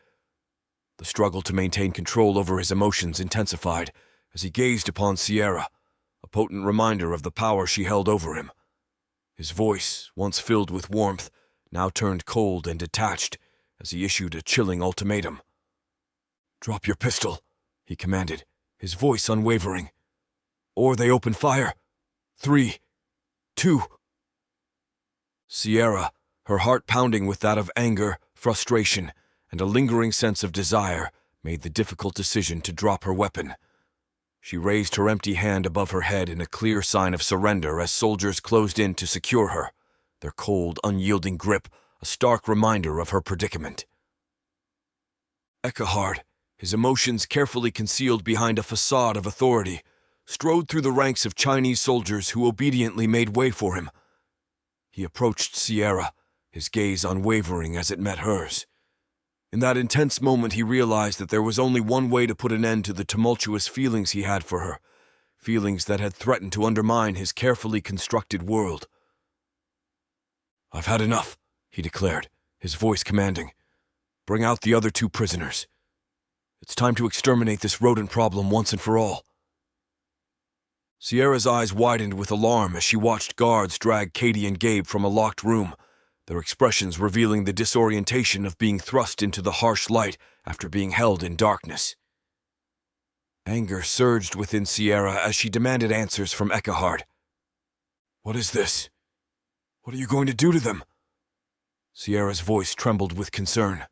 The struggle to maintain control over his emotions intensified as he gazed upon Sierra, a potent reminder of the power she held over him. His voice, once filled with warmth, now turned cold and detached as he issued a chilling ultimatum. "Drop your pistol," he commanded, his voice unwavering. "Or they open fire. 3, 2... Sierra, her heart pounding with that of anger, frustration, and a lingering sense of desire, made the difficult decision to drop her weapon. She raised her empty hand above her head in a clear sign of surrender as soldiers closed in to secure her, their cold, unyielding grip a stark reminder of her predicament. Eckhard, his emotions carefully concealed behind a facade of authority, strode through the ranks of Chinese soldiers who obediently made way for him. He approached Sierra, his gaze unwavering as it met hers. In that intense moment, he realized that there was only one way to put an end to the tumultuous feelings he had for her, feelings that had threatened to undermine his carefully constructed world. "I've had enough," he declared, his voice commanding. "Bring out the other 2 prisoners. It's time to exterminate this rodent problem once and for all." Sierra's eyes widened with alarm as she watched guards drag Katie and Gabe from a locked room, their expressions revealing the disorientation of being thrust into the harsh light after being held in darkness. Anger surged within Sierra as she demanded answers from Eckhard. "What is this? What are you going to do to them?" Sierra's voice trembled with concern.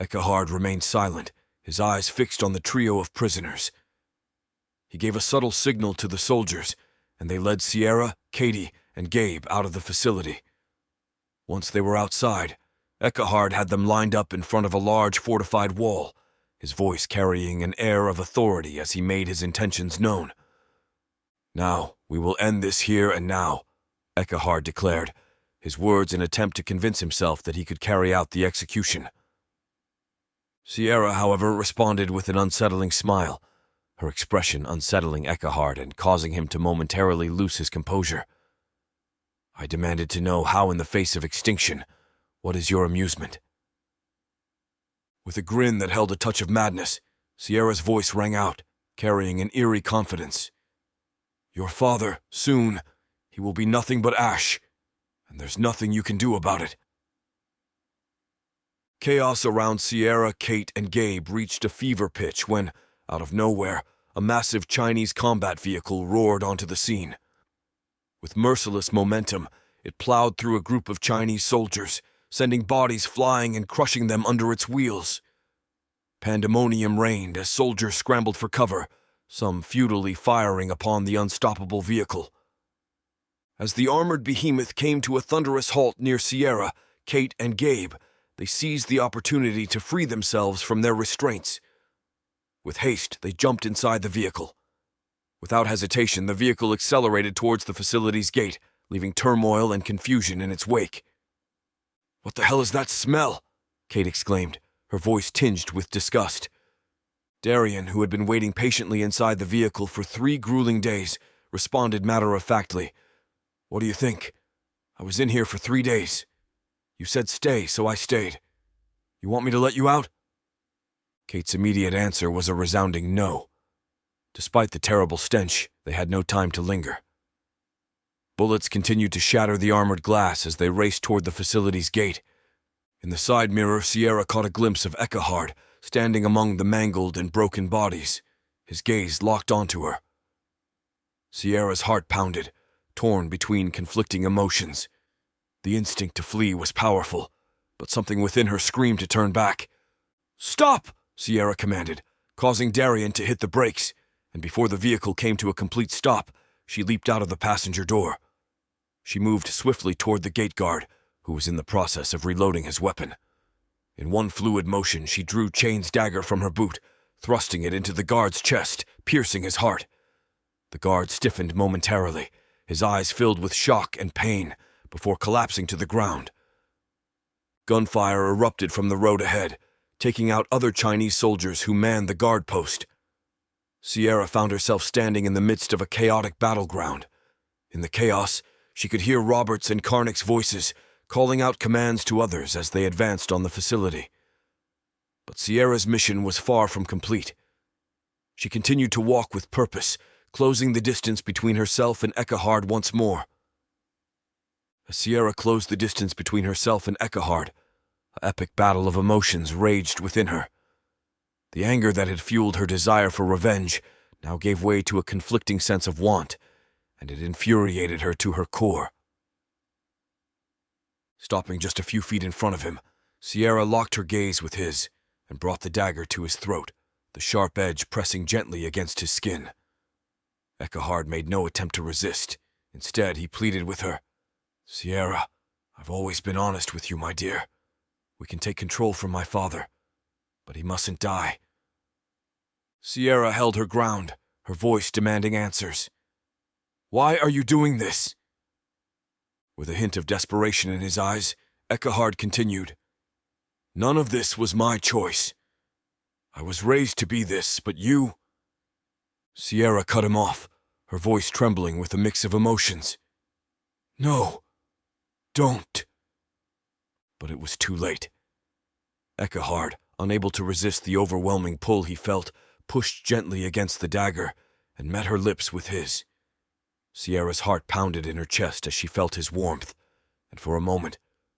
Eckhard remained silent, his eyes fixed on the trio of prisoners. He gave a subtle signal to the soldiers, and they led Sierra, Katie, and Gabe out of the facility. Once they were outside, Eckehard had them lined up in front of a large fortified wall, his voice carrying an air of authority as he made his intentions known. "Now, we will end this here and now," Eckehard declared, his words an attempt to convince himself that he could carry out the execution. Sierra, however, responded with an unsettling smile, her expression unsettling Eckehard and causing him to momentarily lose his composure. "I demanded to know how, in the face of extinction, what is your amusement?" With a grin that held a touch of madness, Sierra's voice rang out, carrying an eerie confidence. "Your father, soon, he will be nothing but ash, and there's nothing you can do about it." Chaos around Sierra, Kate, and Gabe reached a fever pitch when, out of nowhere, a massive Chinese combat vehicle roared onto the scene. With merciless momentum, it plowed through a group of Chinese soldiers, sending bodies flying and crushing them under its wheels. Pandemonium reigned as soldiers scrambled for cover, some futilely firing upon the unstoppable vehicle. As the armored behemoth came to a thunderous halt near Sierra, Kate, and Gabe, they seized the opportunity to free themselves from their restraints. With haste, they jumped inside the vehicle. Without hesitation, the vehicle accelerated towards the facility's gate, leaving turmoil and confusion in its wake. "What the hell is that smell?" Kate exclaimed, her voice tinged with disgust. Darian, who had been waiting patiently inside the vehicle for 3 grueling days, responded matter-of-factly. "What do you think? I was in here for 3 days. You said stay, so I stayed. You want me to let you out?" Kate's immediate answer was a resounding no. Despite the terrible stench, they had no time to linger. Bullets continued to shatter the armored glass as they raced toward the facility's gate. In the side mirror, Sierra caught a glimpse of Eckehard, standing among the mangled and broken bodies, his gaze locked onto her. Sierra's heart pounded, torn between conflicting emotions. The instinct to flee was powerful, but something within her screamed to turn back. "Stop!" Sierra commanded, causing Darian to hit the brakes, and before the vehicle came to a complete stop, she leaped out of the passenger door. She moved swiftly toward the gate guard, who was in the process of reloading his weapon. In one fluid motion, she drew Chain's dagger from her boot, thrusting it into the guard's chest, piercing his heart. The guard stiffened momentarily, his eyes filled with shock and pain, before collapsing to the ground. Gunfire erupted from the road ahead, taking out other Chinese soldiers who manned the guard post. Sierra found herself standing in the midst of a chaotic battleground. In the chaos, she could hear Roberts and Karnick's voices, calling out commands to others as they advanced on the facility. But Sierra's mission was far from complete. She continued to walk with purpose, closing the distance between herself and Eckehard once more. As Sierra closed the distance between herself and Eckehard, an epic battle of emotions raged within her. The anger that had fueled her desire for revenge now gave way to a conflicting sense of want, and it infuriated her to her core. Stopping just a few feet in front of him, Sierra locked her gaze with his and brought the dagger to his throat, the sharp edge pressing gently against his skin. Eckehard made no attempt to resist. Instead, he pleaded with her. "Sierra, I've always been honest with you, my dear. We can take control from my father, but he mustn't die." Sierra held her ground, her voice demanding answers. "Why are you doing this?" With a hint of desperation in his eyes, Eckehard continued. "None of this was my choice. I was raised to be this, but you—" Sierra cut him off, her voice trembling with a mix of emotions. "No, don't." But it was too late. Eckehard, unable to resist the overwhelming pull he felt, pushed gently against the dagger and met her lips with his. Sierra's heart pounded in her chest as she felt his warmth, and for a moment,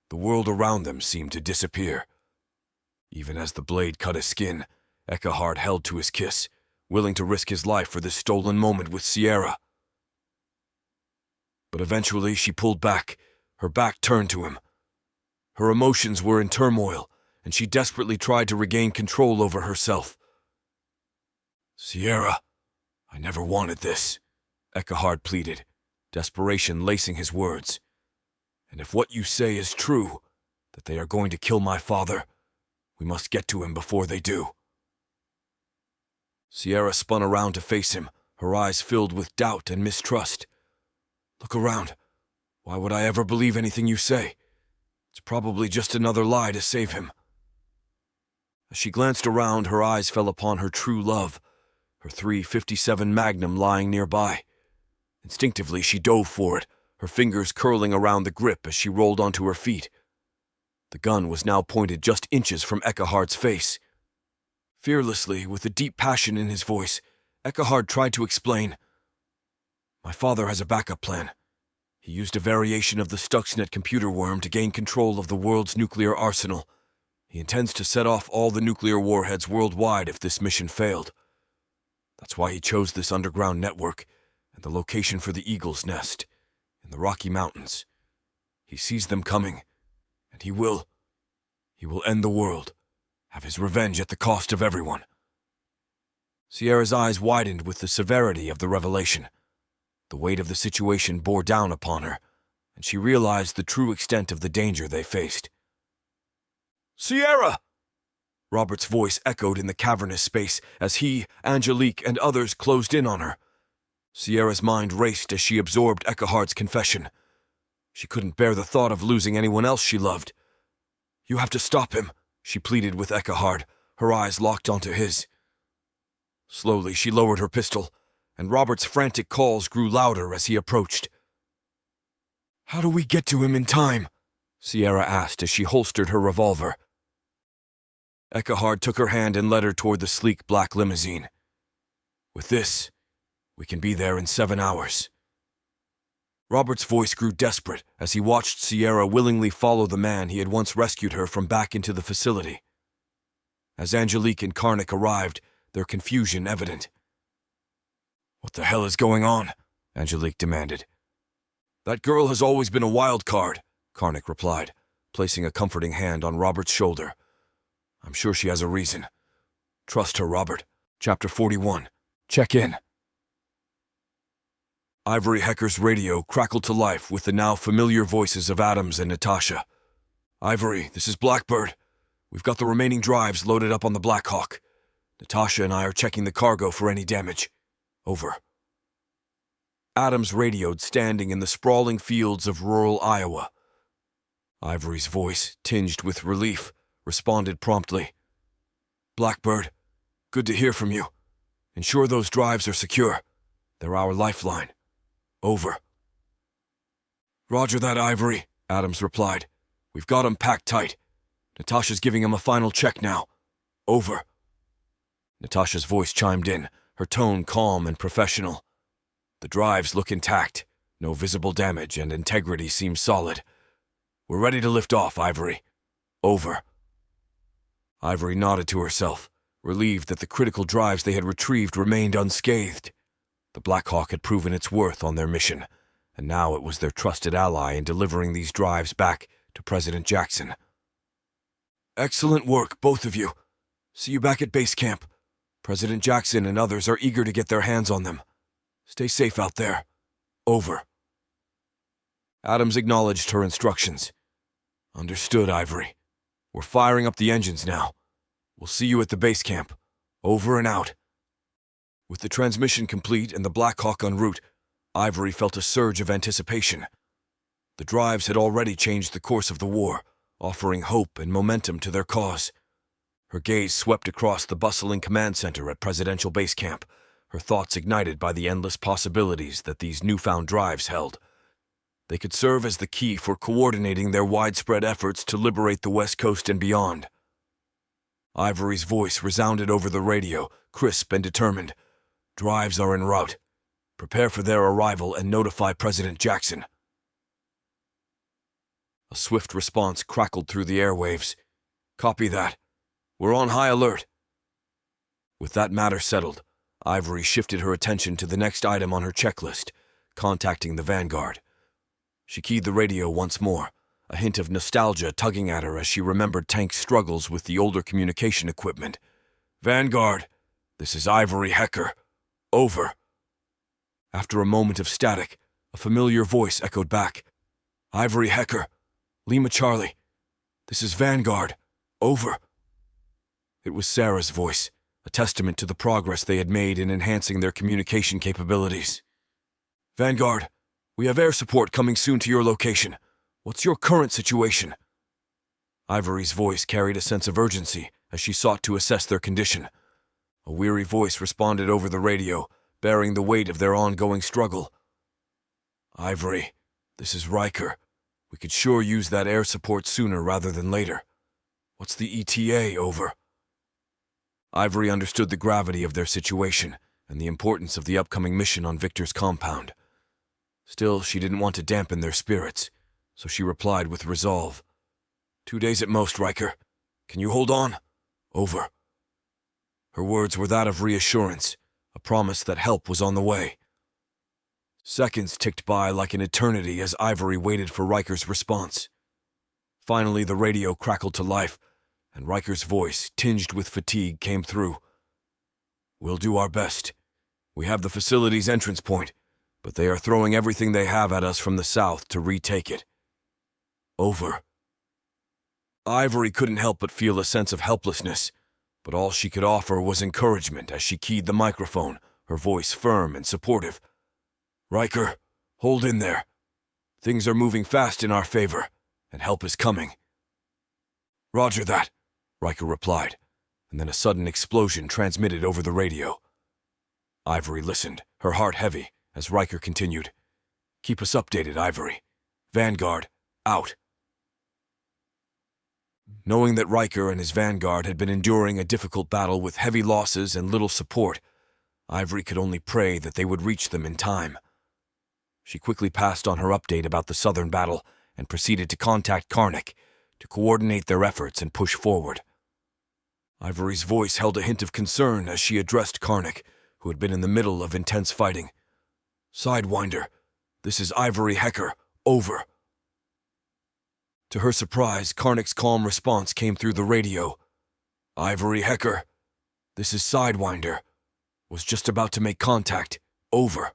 the world around them seemed to disappear. Even as the blade cut his skin, Eckehard held to his kiss, willing to risk his life for this stolen moment with Sierra. But eventually she pulled back, her back turned to him. Her emotions were in turmoil, and she desperately tried to regain control over herself. "Sierra, I never wanted this," Eckehard pleaded, desperation lacing his words. "And if what you say is true, that they are going to kill my father. We must get to him before they do." Sierra spun around to face him, her eyes filled with doubt and mistrust. "Look around. Why would I ever believe anything you say? It's probably just another lie to save him." As she glanced around, her eyes fell upon her true love, her .357 Magnum lying nearby. Instinctively, she dove for it, her fingers curling around the grip as she rolled onto her feet. The gun was now pointed just inches from Eckhard's face. Fearlessly, with a deep passion in his voice, Eckhard tried to explain. "My father has a backup plan. He used a variation of the Stuxnet computer worm to gain control of the world's nuclear arsenal. He intends to set off all the nuclear warheads worldwide if this mission failed. That's why he chose this underground network and the location for the Eagle's Nest, in the Rocky Mountains. He sees them coming, and he will end the world, have his revenge at the cost of everyone." Sierra's eyes widened with the severity of the revelation. The weight of the situation bore down upon her, and she realized the true extent of the danger they faced. "Sierra!" Robert's voice echoed in the cavernous space as he, Angelique, and others closed in on her. Sierra's mind raced as she absorbed Eckhard's confession. She couldn't bear the thought of losing anyone else she loved. "You have to stop him," she pleaded with Eckhard, her eyes locked onto his. Slowly, she lowered her pistol, and Robert's frantic calls grew louder as he approached. "How do we get to him in time?" Sierra asked as she holstered her revolver. Eckhard took her hand and led her toward the sleek black limousine. "With this, we can be there in 7 hours." Robert's voice grew desperate as he watched Sierra willingly follow the man he had once rescued her from back into the facility. As Angelique and Karnak arrived, their confusion evident. "What the hell is going on?" Angelique demanded. "That girl has always been a wild card," Karnak replied, placing a comforting hand on Robert's shoulder. "I'm sure she has a reason. Trust her, Robert." Chapter 41. Check in. Ivory Hecker's radio crackled to life with the now familiar voices of Adams and Natasha. "Ivory, this is Blackbird. We've got the remaining drives loaded up on the Black Hawk. Natasha and I are checking the cargo for any damage. Over." Adams radioed, standing in the sprawling fields of rural Iowa. Ivory's voice, tinged with relief, responded promptly. "Blackbird, good to hear from you. Ensure those drives are secure. They're our lifeline. Over." "Roger that, Ivory," Adams replied. "We've got 'em packed tight. Natasha's giving him a final check now. Over." Natasha's voice chimed in, her tone calm and professional. "The drives look intact. No visible damage, and integrity seems solid. We're ready to lift off, Ivory. Over." Ivory nodded to herself, relieved that the critical drives they had retrieved remained unscathed. The Black Hawk had proven its worth on their mission, and now it was their trusted ally in delivering these drives back to President Jackson. "Excellent work, both of you. See you back at base camp. President Jackson and others are eager to get their hands on them. Stay safe out there. Over." Adams acknowledged her instructions. "Understood, Ivory. We're firing up the engines now. We'll see you at the base camp. Over and out." With the transmission complete and the Black Hawk en route, Ivory felt a surge of anticipation. The drives had already changed the course of the war, offering hope and momentum to their cause. Her gaze swept across the bustling command center at Presidential Base Camp, her thoughts ignited by the endless possibilities that these newfound drives held. They could serve as the key for coordinating their widespread efforts to liberate the West Coast and beyond. Ivory's voice resounded over the radio, crisp and determined. "Drives are en route. Prepare for their arrival and notify President Jackson." A swift response crackled through the airwaves. "Copy that. We're on high alert." With that matter settled, Ivory shifted her attention to the next item on her checklist, contacting the Vanguard. She keyed the radio once more, a hint of nostalgia tugging at her as she remembered Tank's struggles with the older communication equipment. "Vanguard, this is Ivory Hecker. Over." After a moment of static, a familiar voice echoed back. "Ivory Hecker, Lima Charlie. This is Vanguard. Over. It was Sarah's voice, a testament to the progress they had made in enhancing their communication capabilities. Vanguard, we have air support coming soon to your location. What's your current situation? Ivory's voice carried a sense of urgency as she sought to assess their condition. A weary voice responded over the radio, bearing the weight of their ongoing struggle. Ivory, this is Riker. We could sure use that air support sooner rather than later. What's the ETA, over? Ivory understood the gravity of their situation and the importance of the upcoming mission on Victor's compound. Still, she didn't want to dampen their spirits, so she replied with resolve. 2 days at most, Riker. Can you hold on? Over. Her words were that of reassurance, a promise that help was on the way. Seconds ticked by like an eternity as Ivory waited for Riker's response. Finally, the radio crackled to life, and Riker's voice, tinged with fatigue, came through. We'll do our best. We have the facility's entrance point, but they are throwing everything they have at us from the south to retake it. Over. Ivory couldn't help but feel a sense of helplessness, but all she could offer was encouragement as she keyed the microphone, her voice firm and supportive. Riker, hold in there. Things are moving fast in our favor, and help is coming. Roger that, Riker replied, and then a sudden explosion transmitted over the radio. Ivory listened, her heart heavy, as Riker continued. Keep us updated, Ivory. Vanguard, out. Knowing that Riker and his Vanguard had been enduring a difficult battle with heavy losses and little support, Ivory could only pray that they would reach them in time. She quickly passed on her update about the southern battle and proceeded to contact Karnak to coordinate their efforts and push forward. Ivory's voice held a hint of concern as she addressed Karnak, who had been in the middle of intense fighting. Sidewinder, this is Ivory Hecker, over. To her surprise, Karnak's calm response came through the radio. Ivory Hecker, this is Sidewinder. Was just about to make contact, over.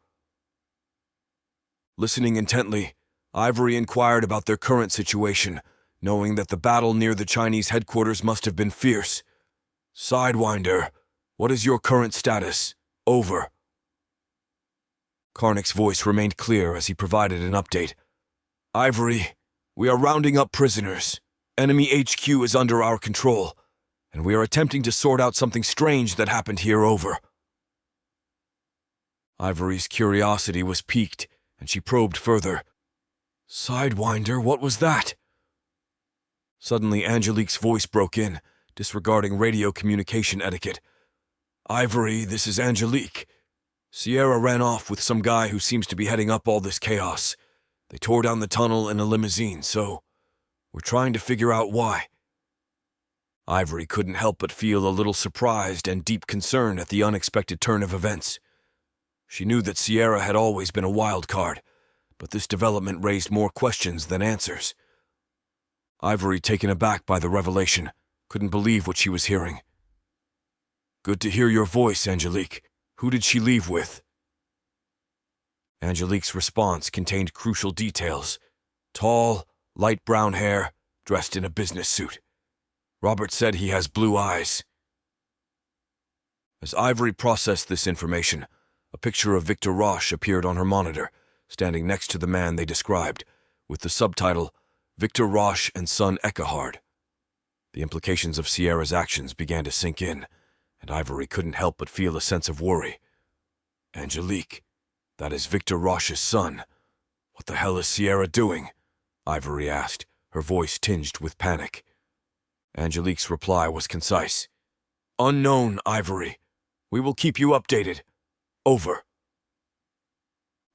Listening intently, Ivory inquired about their current situation, knowing that the battle near the Chinese headquarters must have been fierce. Sidewinder, what is your current status? Over. Karnak's voice remained clear as he provided an update. Ivory, we are rounding up prisoners. Enemy HQ is under our control, and we are attempting to sort out something strange that happened here, over. Ivory's curiosity was piqued, and she probed further. Sidewinder, what was that? Suddenly, Angelique's voice broke in, disregarding radio communication etiquette. Ivory, this is Angelique. Sierra ran off with some guy who seems to be heading up all this chaos. They tore down the tunnel in a limousine, so we're trying to figure out why. Ivory couldn't help but feel a little surprised and deep concern at the unexpected turn of events. She knew that Sierra had always been a wild card, but this development raised more questions than answers. Ivory, taken aback by the revelation, couldn't believe what she was hearing. Good to hear your voice, Angelique. Who did she leave with? Angelique's response contained crucial details. Tall, light brown hair, dressed in a business suit. Robert said he has blue eyes. As Ivory processed this information, a picture of Victor Roche appeared on her monitor, standing next to the man they described, with the subtitle, Victor Roche and son Ekahard. The implications of Sierra's actions began to sink in, and Ivory couldn't help but feel a sense of worry. Angelique, that is Victor Roche's son. What the hell is Sierra doing? Ivory asked, her voice tinged with panic. Angelique's reply was concise. Unknown, Ivory. We will keep you updated. Over.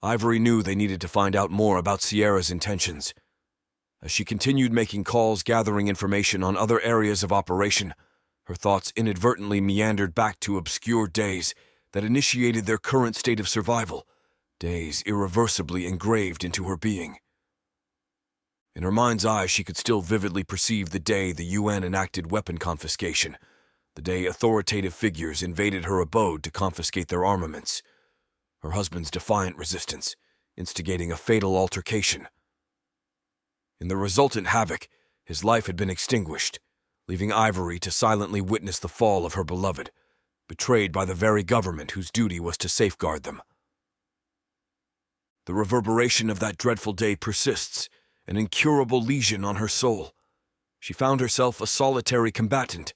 Ivory knew they needed to find out more about Sierra's intentions. As she continued making calls gathering information on other areas of operation, her thoughts inadvertently meandered back to obscure days that initiated their current state of survival, days irreversibly engraved into her being. In her mind's eye, she could still vividly perceive the day the UN enacted weapon confiscation, the day authoritative figures invaded her abode to confiscate their armaments, her husband's defiant resistance, instigating a fatal altercation. In the resultant havoc, his life had been extinguished, leaving Ivory to silently witness the fall of her beloved, betrayed by the very government whose duty was to safeguard them. The reverberation of that dreadful day persists, an incurable lesion on her soul. She found herself a solitary combatant.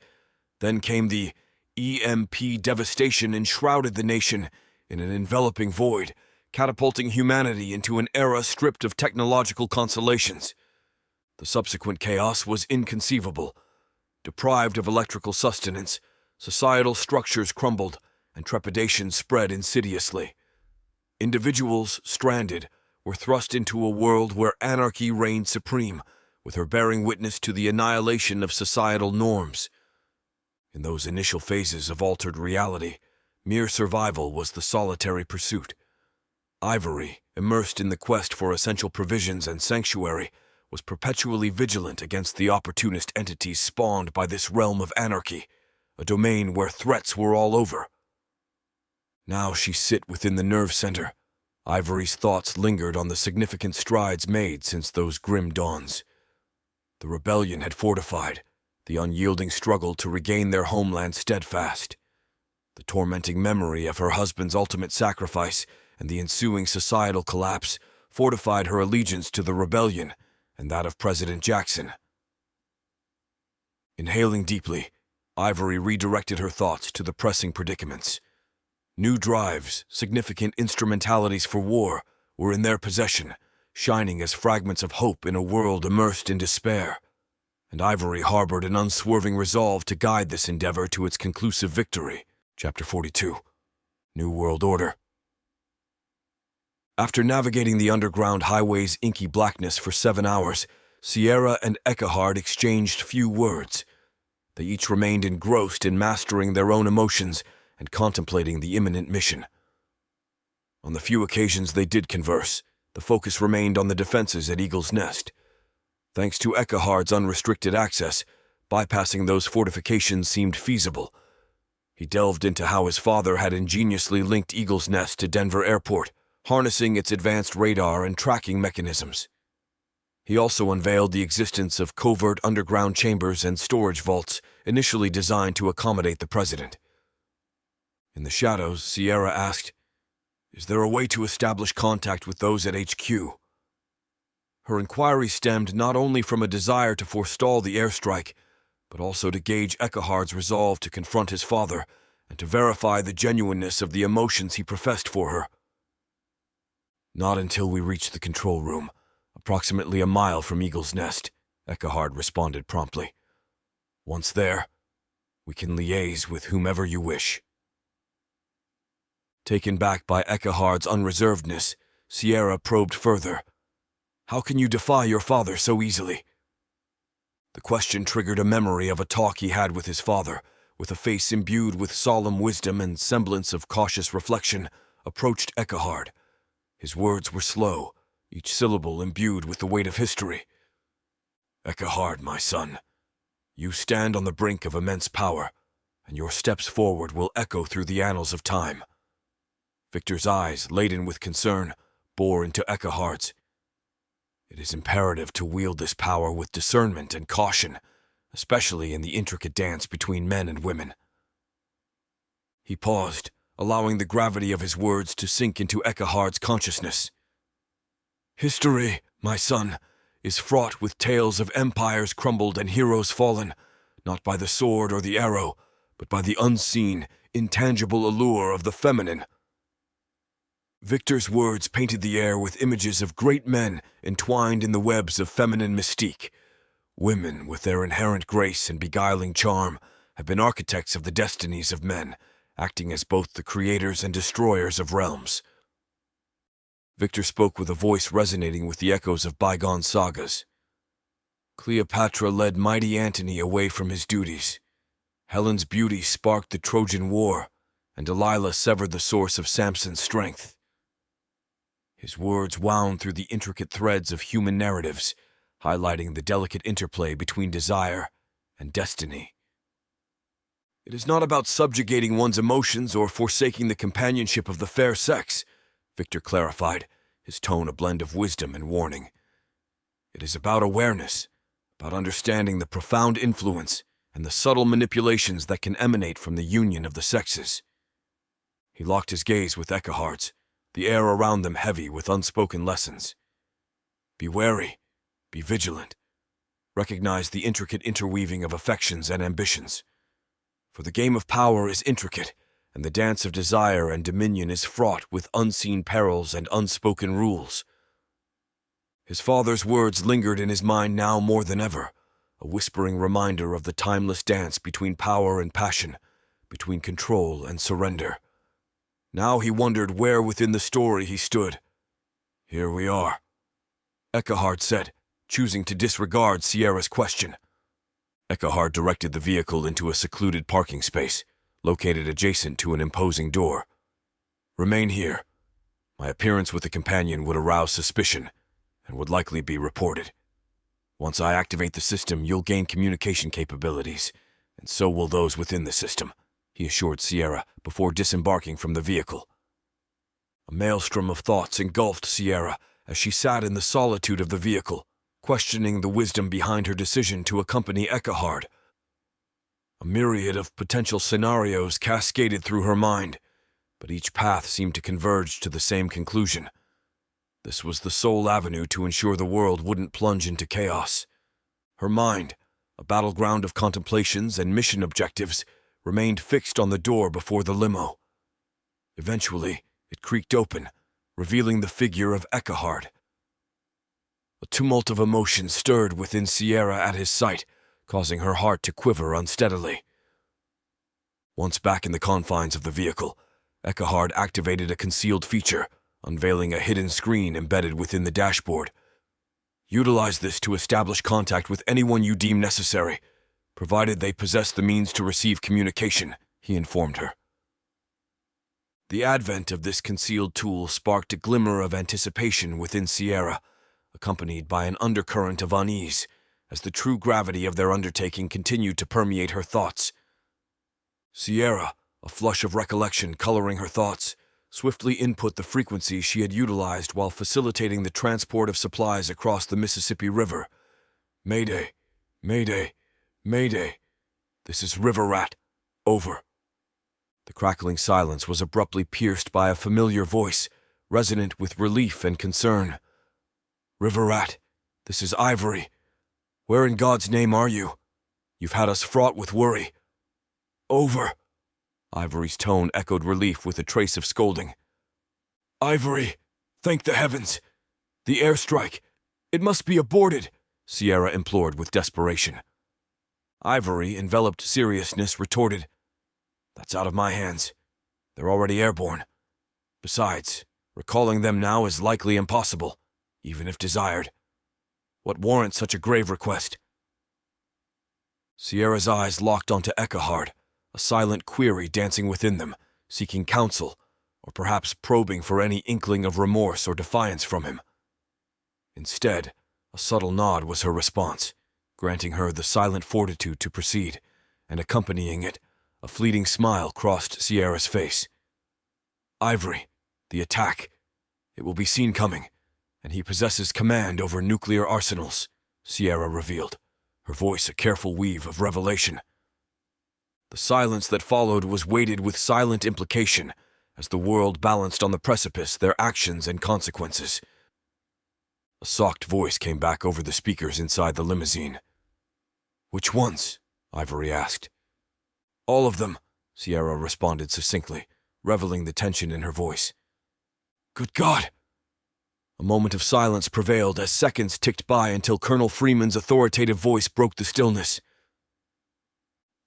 Then came the EMP devastation enshrouded the nation in an enveloping void, catapulting humanity into an era stripped of technological consolations. The subsequent chaos was inconceivable. Deprived of electrical sustenance, societal structures crumbled, and trepidation spread insidiously. Individuals, stranded, were thrust into a world where anarchy reigned supreme, with her bearing witness to the annihilation of societal norms. In those initial phases of altered reality, mere survival was the solitary pursuit. Ivory, immersed in the quest for essential provisions and sanctuary, was perpetually vigilant against the opportunist entities spawned by this realm of anarchy, a domain where threats were all over. Now she sit within the nerve center. Ivory's thoughts lingered on the significant strides made since those grim dawns. The rebellion had fortified, the unyielding struggle to regain their homeland steadfast. The tormenting memory of her husband's ultimate sacrifice and the ensuing societal collapse fortified her allegiance to the rebellion and that of President Jackson. Inhaling deeply, Ivory redirected her thoughts to the pressing predicaments. New drives, significant instrumentalities for war, were in their possession, shining as fragments of hope in a world immersed in despair. And Ivory harbored an unswerving resolve to guide this endeavor to its conclusive victory. Chapter 42. New World Order. After navigating the underground highway's inky blackness for 7 hours, Sierra and Eckhard exchanged few words. They each remained engrossed in mastering their own emotions and contemplating the imminent mission. On the few occasions they did converse, the focus remained on the defenses at Eagle's Nest. Thanks to Eckhard's unrestricted access, bypassing those fortifications seemed feasible. He delved into how his father had ingeniously linked Eagle's Nest to Denver Airport, harnessing its advanced radar and tracking mechanisms. He also unveiled the existence of covert underground chambers and storage vaults initially designed to accommodate the president. In the shadows, Sierra asked, "Is there a way to establish contact with those at HQ?" Her inquiry stemmed not only from a desire to forestall the airstrike, but also to gauge Eckhard's resolve to confront his father and to verify the genuineness of the emotions he professed for her. "Not until we reach the control room, approximately a mile from Eagle's Nest," Eckhard responded promptly. "Once there, we can liaise with whomever you wish." Taken back by Eckhard's unreservedness, Sierra probed further. "How can you defy your father so easily?" The question triggered a memory of a talk he had with his father, with a face imbued with solemn wisdom and semblance of cautious reflection, approached Eckhard. His words were slow, each syllable imbued with the weight of history. "Eckhard, my son, you stand on the brink of immense power, and your steps forward will echo through the annals of time." Victor's eyes, laden with concern, bore into Eckhard's. "It is imperative to wield this power with discernment and caution, especially in the intricate dance between men and women." He paused, allowing the gravity of his words to sink into Eckhard's consciousness. "History, my son, is fraught with tales of empires crumbled and heroes fallen, not by the sword or the arrow, but by the unseen, intangible allure of the feminine." Victor's words painted the air with images of great men entwined in the webs of feminine mystique. Women, with their inherent grace and beguiling charm, have been architects of the destinies of men, acting as both the creators and destroyers of realms. Victor spoke with a voice resonating with the echoes of bygone sagas. Cleopatra led mighty Antony away from his duties. Helen's beauty sparked the Trojan War, and Delilah severed the source of Samson's strength. His words wound through the intricate threads of human narratives, highlighting the delicate interplay between desire and destiny. "It is not about subjugating one's emotions or forsaking the companionship of the fair sex," Victor clarified, his tone a blend of wisdom and warning. "It is about awareness, about understanding the profound influence and the subtle manipulations that can emanate from the union of the sexes. He locked his gaze with Eckhard's, the air around them heavy with unspoken lessons. Be wary, be vigilant. Recognize the intricate interweaving of affections and ambitions. For the game of power is intricate, and the dance of desire and dominion is fraught with unseen perils and unspoken rules. His father's words lingered in his mind now more than ever, a whispering reminder of the timeless dance between power and passion, between control and surrender. Now he wondered where within the story he stood. Here we are, Eckhard said, choosing to disregard Sierra's question. Eckhard directed the vehicle into a secluded parking space, located adjacent to an imposing door. Remain here. My appearance with a companion would arouse suspicion, and would likely be reported. Once I activate the system, you'll gain communication capabilities, and so will those within the system, he assured Sierra before disembarking from the vehicle. A maelstrom of thoughts engulfed Sierra as she sat in the solitude of the vehicle, questioning the wisdom behind her decision to accompany Eckhard. A myriad of potential scenarios cascaded through her mind, but each path seemed to converge to the same conclusion. This was the sole avenue to ensure the world wouldn't plunge into chaos. Her mind, a battleground of contemplations and mission objectives, remained fixed on the door before the limo. Eventually, it creaked open, revealing the figure of Eckhard. A tumult of emotion stirred within Sierra at his sight, causing her heart to quiver unsteadily. Once back in the confines of the vehicle, Eckhard activated a concealed feature, unveiling a hidden screen embedded within the dashboard. Utilize this to establish contact with anyone you deem necessary, provided they possess the means to receive communication, he informed her. The advent of this concealed tool sparked a glimmer of anticipation within Sierra, accompanied by an undercurrent of unease, as the true gravity of their undertaking continued to permeate her thoughts. Sierra, a flush of recollection coloring her thoughts, swiftly input the frequency she had utilized while facilitating the transport of supplies across the Mississippi River. Mayday, Mayday, Mayday. This is River Rat. Over. The crackling silence was abruptly pierced by a familiar voice, resonant with relief and concern. River Rat, this is Ivory. Where in God's name are you? You've had us fraught with worry. Over. Ivory's tone echoed relief with a trace of scolding. Ivory, thank the heavens. The airstrike. It must be aborted, Sierra implored with desperation. Ivory, enveloped seriousness, retorted, That's out of my hands. They're already airborne. Besides, recalling them now is likely impossible, even if desired. What warrants such a grave request? Sierra's eyes locked onto Eckhard, a silent query dancing within them, seeking counsel, or perhaps probing for any inkling of remorse or defiance from him. Instead, a subtle nod was her response, granting her the silent fortitude to proceed, and accompanying it, a fleeting smile crossed Sierra's face. Ivory, the attack. It will be seen coming, and he possesses command over nuclear arsenals, Sierra revealed, her voice a careful weave of revelation. The silence that followed was weighted with silent implication, as the world balanced on the precipice their actions and consequences. A soft voice came back over the speakers inside the limousine. Which ones? Ivory asked. All of them, Sierra responded succinctly, reveling the tension in her voice. Good God! A moment of silence prevailed as seconds ticked by until Colonel Freeman's authoritative voice broke the stillness.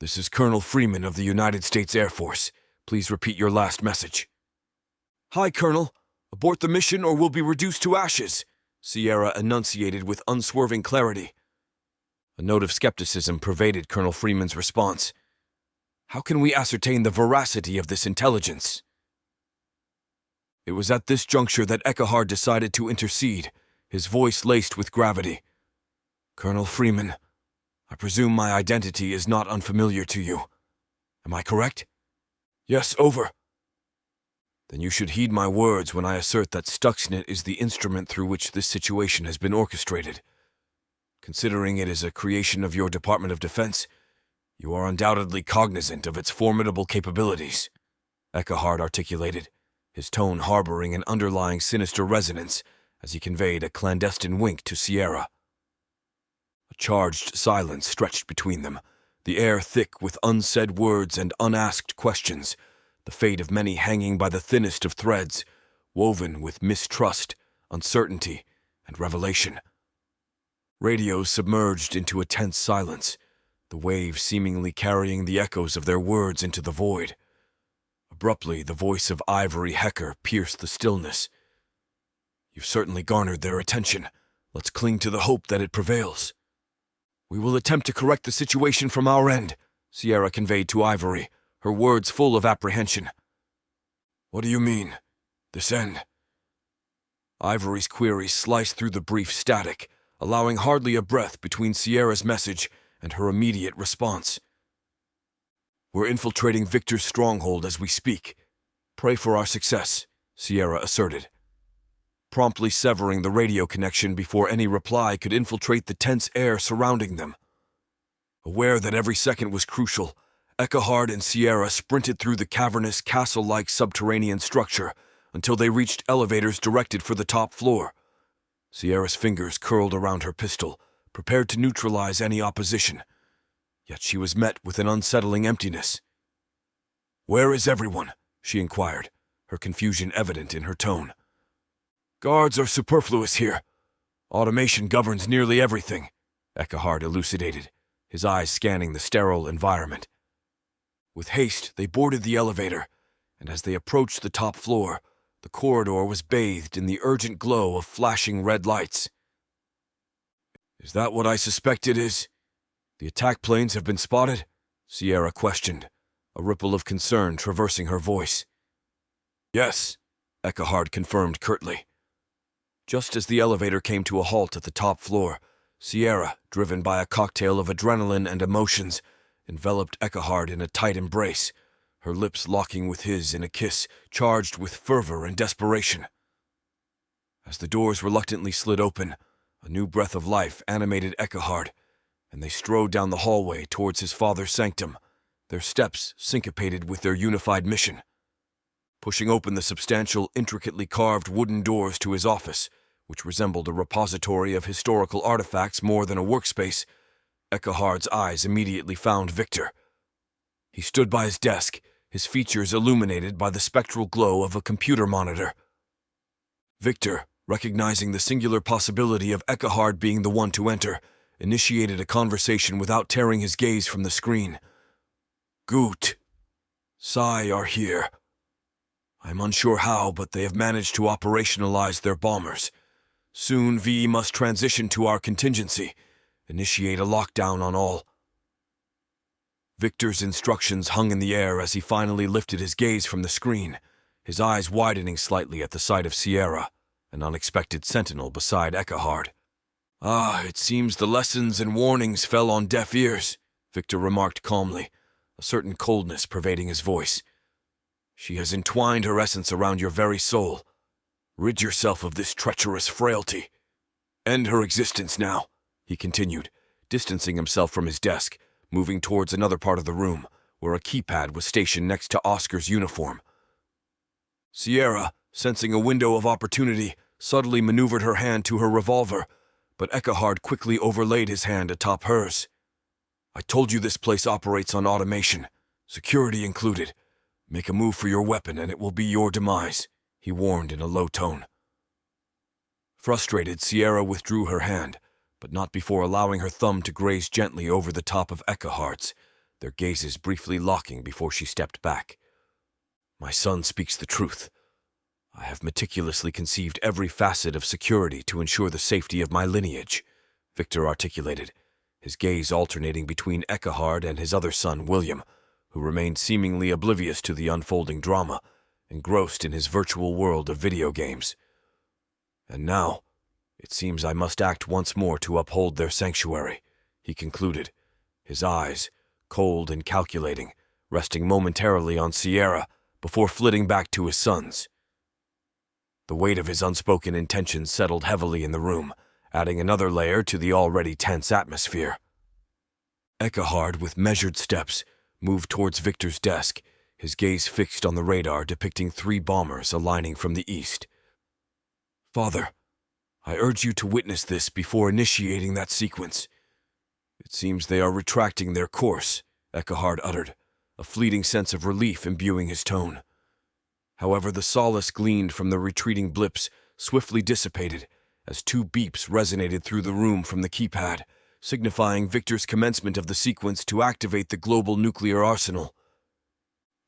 This is Colonel Freeman of the United States Air Force. Please repeat your last message. Hi, Colonel. Abort the mission or we'll be reduced to ashes, Sierra enunciated with unswerving clarity. A note of skepticism pervaded Colonel Freeman's response. How can we ascertain the veracity of this intelligence? It was at this juncture that Eckhard decided to intercede, his voice laced with gravity. Colonel Freeman, I presume my identity is not unfamiliar to you. Am I correct? Yes, over. Then you should heed my words when I assert that Stuxnet is the instrument through which this situation has been orchestrated. Considering it is a creation of your Department of Defense, you are undoubtedly cognizant of its formidable capabilities, Eckhart articulated, his tone harboring an underlying sinister resonance as he conveyed a clandestine wink to Sierra. A charged silence stretched between them, the air thick with unsaid words and unasked questions, the fate of many hanging by the thinnest of threads, woven with mistrust, uncertainty, and revelation. Radios submerged into a tense silence, the waves seemingly carrying the echoes of their words into the void. Abruptly, the voice of Ivory Hecker pierced the stillness. You've certainly garnered their attention. Let's cling to the hope that it prevails. We will attempt to correct the situation from our end, Sierra conveyed to Ivory, her words full of apprehension. What do you mean, this end? Ivory's query sliced through the brief static, allowing hardly a breath between Sierra's message and her immediate response. We're infiltrating Victor's stronghold as we speak. Pray for our success, Sierra asserted, promptly severing the radio connection before any reply could infiltrate the tense air surrounding them. Aware that every second was crucial, Eckhart and Sierra sprinted through the cavernous, castle-like subterranean structure until they reached elevators directed for the top floor. Sierra's fingers curled around her pistol, prepared to neutralize any opposition. Yet she was met with an unsettling emptiness. Where is everyone? She inquired, her confusion evident in her tone. Guards are superfluous here. Automation governs nearly everything, Eckhart elucidated, his eyes scanning the sterile environment. With haste, they boarded the elevator, and as they approached the top floor, the corridor was bathed in the urgent glow of flashing red lights. Is that what I suspect it is? The attack planes have been spotted? Sierra questioned, a ripple of concern traversing her voice. Yes, Eckhart confirmed curtly. Just as the elevator came to a halt at the top floor, Sierra, driven by a cocktail of adrenaline and emotions, enveloped Eckhart in a tight embrace, her lips locking with his in a kiss charged with fervor and desperation. As the doors reluctantly slid open, a new breath of life animated Eckhart, and they strode down the hallway towards his father's sanctum, their steps syncopated with their unified mission. Pushing open the substantial, intricately carved wooden doors to his office, which resembled a repository of historical artifacts more than a workspace, Eckhart's eyes immediately found Victor. He stood by his desk, his features illuminated by the spectral glow of a computer monitor. Victor, recognizing the singular possibility of Eckhart being the one to enter, initiated a conversation without tearing his gaze from the screen. Gut. Psy are here. I'm unsure how, but they have managed to operationalize their bombers. Soon V must transition to our contingency, initiate a lockdown on all. Victor's instructions hung in the air as he finally lifted his gaze from the screen, his eyes widening slightly at the sight of Sierra, an unexpected sentinel beside Eckhart. Ah, it seems the lessons and warnings fell on deaf ears, Victor remarked calmly, a certain coldness pervading his voice. She has entwined her essence around your very soul. Rid yourself of this treacherous frailty. End her existence now, he continued, distancing himself from his desk, moving towards another part of the room, where a keypad was stationed next to Oscar's uniform. Sierra, sensing a window of opportunity, subtly maneuvered her hand to her revolver, but Eckhart quickly overlaid his hand atop hers. I told you this place operates on automation, security included. Make a move for your weapon and it will be your demise, he warned in a low tone. Frustrated, Sierra withdrew her hand, but not before allowing her thumb to graze gently over the top of Eckhart's, their gazes briefly locking before she stepped back. My son speaks the truth. I have meticulously conceived every facet of security to ensure the safety of my lineage, Victor articulated, his gaze alternating between Eckhart and his other son, William, who remained seemingly oblivious to the unfolding drama, engrossed in his virtual world of video games. And now, it seems I must act once more to uphold their sanctuary, he concluded, his eyes, cold and calculating, resting momentarily on Sierra before flitting back to his sons. The weight of his unspoken intentions settled heavily in the room adding another layer to the already tense atmosphere. Eckhard, with measured steps, moved towards Victor's desk, his gaze fixed on the radar depicting 3 bombers aligning from the east. "Father, I urge you to witness this before initiating that sequence." "It seems they are retracting their course," Eckhard uttered, a fleeting sense of relief imbuing his tone. However, the solace gleaned from the retreating blips swiftly dissipated as 2 beeps resonated through the room from the keypad, signifying Victor's commencement of the sequence to activate the global nuclear arsenal.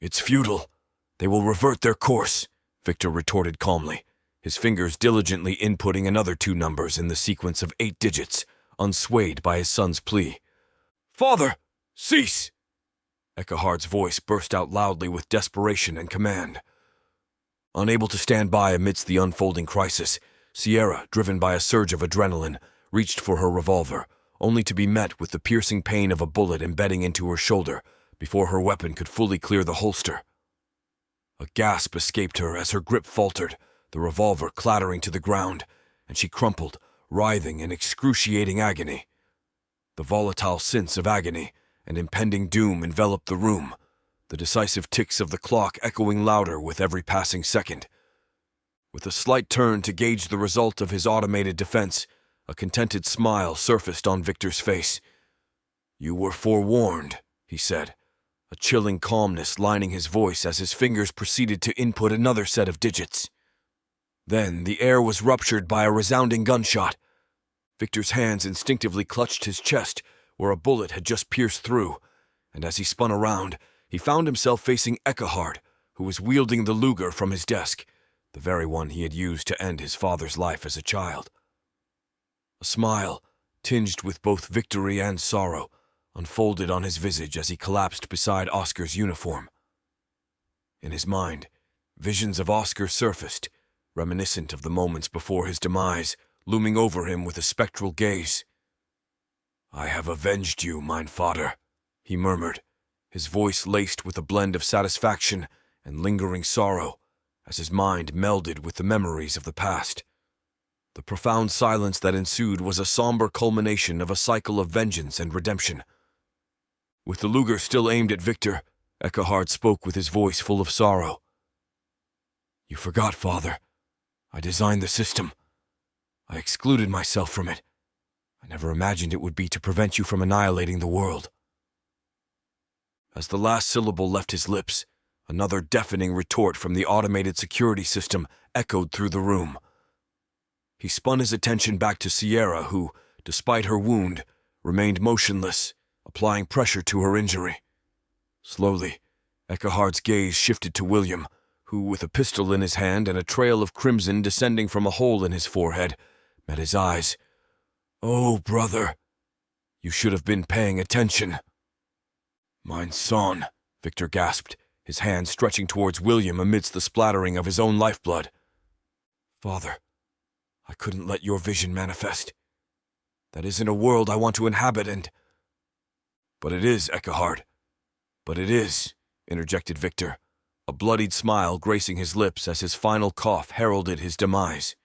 "It's futile. They will revert their course," Victor retorted calmly, his fingers diligently inputting another 2 numbers in the sequence of 8 digits, unswayed by his son's plea. "Father, cease!" Eckhard's voice burst out loudly with desperation and command. Unable to stand by amidst the unfolding crisis, Sierra, driven by a surge of adrenaline, reached for her revolver, only to be met with the piercing pain of a bullet embedding into her shoulder before her weapon could fully clear the holster. A gasp escaped her as her grip faltered, the revolver clattering to the ground, and she crumpled, writhing in excruciating agony. The volatile sense of agony and impending doom enveloped the room, the decisive ticks of the clock echoing louder with every passing second. With a slight turn to gauge the result of his automated defense, a contented smile surfaced on Victor's face. "You were forewarned," he said, a chilling calmness lining his voice as his fingers proceeded to input another set of digits. Then the air was ruptured by a resounding gunshot. Victor's hands instinctively clutched his chest, where a bullet had just pierced through, and as he spun around, he found himself facing Eckhard, who was wielding the Luger from his desk, the very one he had used to end his father's life as a child. A smile, tinged with both victory and sorrow, unfolded on his visage as he collapsed beside Oscar's uniform. In his mind, visions of Oscar surfaced, reminiscent of the moments before his demise, looming over him with a spectral gaze. "I have avenged you, mein Vater," he murmured, his voice laced with a blend of satisfaction and lingering sorrow, as his mind melded with the memories of the past. The profound silence that ensued was a somber culmination of a cycle of vengeance and redemption. With the Luger still aimed at Victor, Eckhard spoke with his voice full of sorrow. "You forgot, Father. I designed the system. I excluded myself from it. I never imagined it would be to prevent you from annihilating the world." As the last syllable left his lips, another deafening retort from the automated security system echoed through the room. He spun his attention back to Sierra, who, despite her wound, remained motionless, applying pressure to her injury. Slowly, Eckhard's gaze shifted to William, who, with a pistol in his hand and a trail of crimson descending from a hole in his forehead, met his eyes. "Oh, brother, you should have been paying attention." "Mein Sohn," Victor gasped, his hand stretching towards William amidst the splattering of his own lifeblood. "Father, I couldn't let your vision manifest. That isn't a world I want to inhabit and—" "But it is, Eckhard. But it is," interjected Victor, a bloodied smile gracing his lips as his final cough heralded his demise.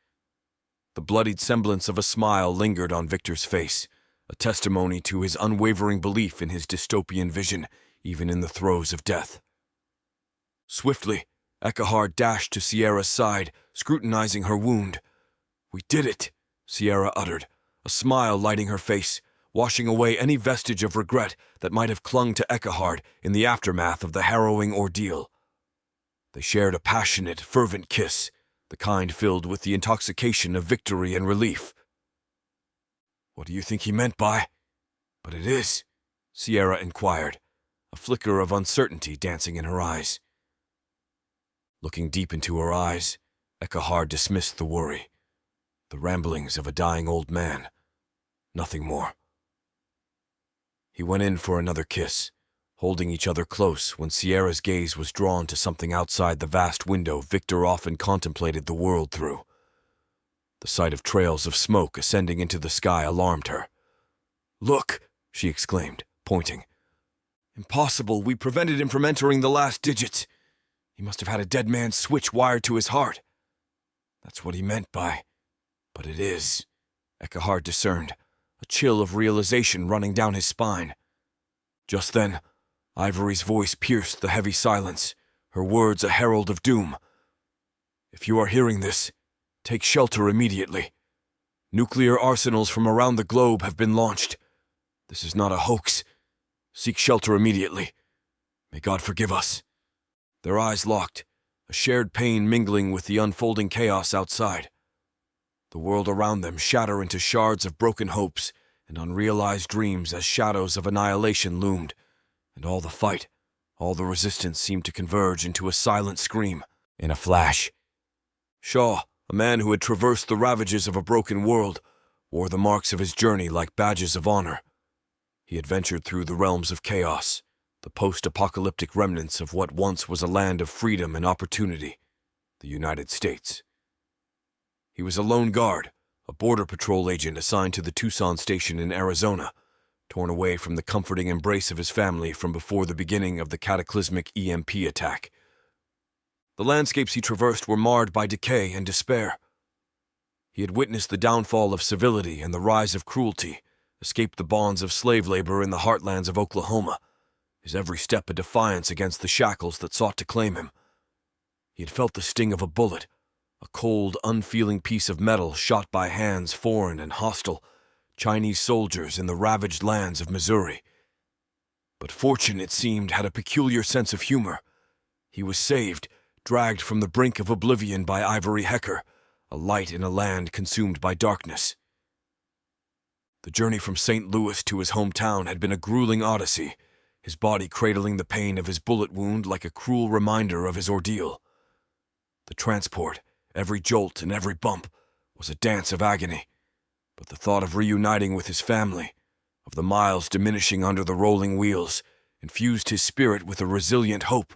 The bloodied semblance of a smile lingered on Victor's face, a testimony to his unwavering belief in his dystopian vision, even in the throes of death. Swiftly, Eckhard dashed to Sierra's side, scrutinizing her wound. "We did it," Sierra uttered, a smile lighting her face, washing away any vestige of regret that might have clung to Eckhard in the aftermath of the harrowing ordeal. They shared a passionate, fervent kiss, the kind filled with the intoxication of victory and relief. "What do you think he meant by—" "But it is?" Sierra inquired, a flicker of uncertainty dancing in her eyes. Looking deep into her eyes, Eckhard dismissed the worry. The ramblings of a dying old man. Nothing more. He went in for another kiss, holding each other close when Sierra's gaze was drawn to something outside the vast window Victor often contemplated the world through. The sight of trails of smoke ascending into the sky alarmed her. "Look!" she exclaimed, pointing. "Impossible, we prevented him from entering the last digits. He must have had a dead man's switch wired to his heart. That's what he meant by, but it is," Eckhart discerned, a chill of realization running down his spine. Just then, Ivory's voice pierced the heavy silence, her words a herald of doom. "If you are hearing this, take shelter immediately. Nuclear arsenals from around the globe have been launched. This is not a hoax. Seek shelter immediately. May God forgive us." Their eyes locked, a shared pain mingling with the unfolding chaos outside. The world around them shatter into shards of broken hopes and unrealized dreams as shadows of annihilation loomed, and all the fight, all the resistance seemed to converge into a silent scream. In a flash, Shaw, a man who had traversed the ravages of a broken world, wore the marks of his journey like badges of honor. He had ventured through the realms of chaos, the post-apocalyptic remnants of what once was a land of freedom and opportunity, the United States. He was a lone guard, a border patrol agent assigned to the Tucson station in Arizona, torn away from the comforting embrace of his family from before the beginning of the cataclysmic EMP attack. The landscapes he traversed were marred by decay and despair. He had witnessed the downfall of civility and the rise of cruelty, escaped the bonds of slave labor in the heartlands of Oklahoma, his every step a defiance against the shackles that sought to claim him. He had felt the sting of a bullet, a cold, unfeeling piece of metal shot by hands foreign and hostile, Chinese soldiers in the ravaged lands of Missouri. But fortune, it seemed, had a peculiar sense of humor. He was saved, dragged from the brink of oblivion by Ivory Hecker, a light in a land consumed by darkness. The journey from St. Louis to his hometown had been a grueling odyssey, his body cradling the pain of his bullet wound like a cruel reminder of his ordeal. The transport, every jolt and every bump, was a dance of agony, but the thought of reuniting with his family, of the miles diminishing under the rolling wheels, infused his spirit with a resilient hope.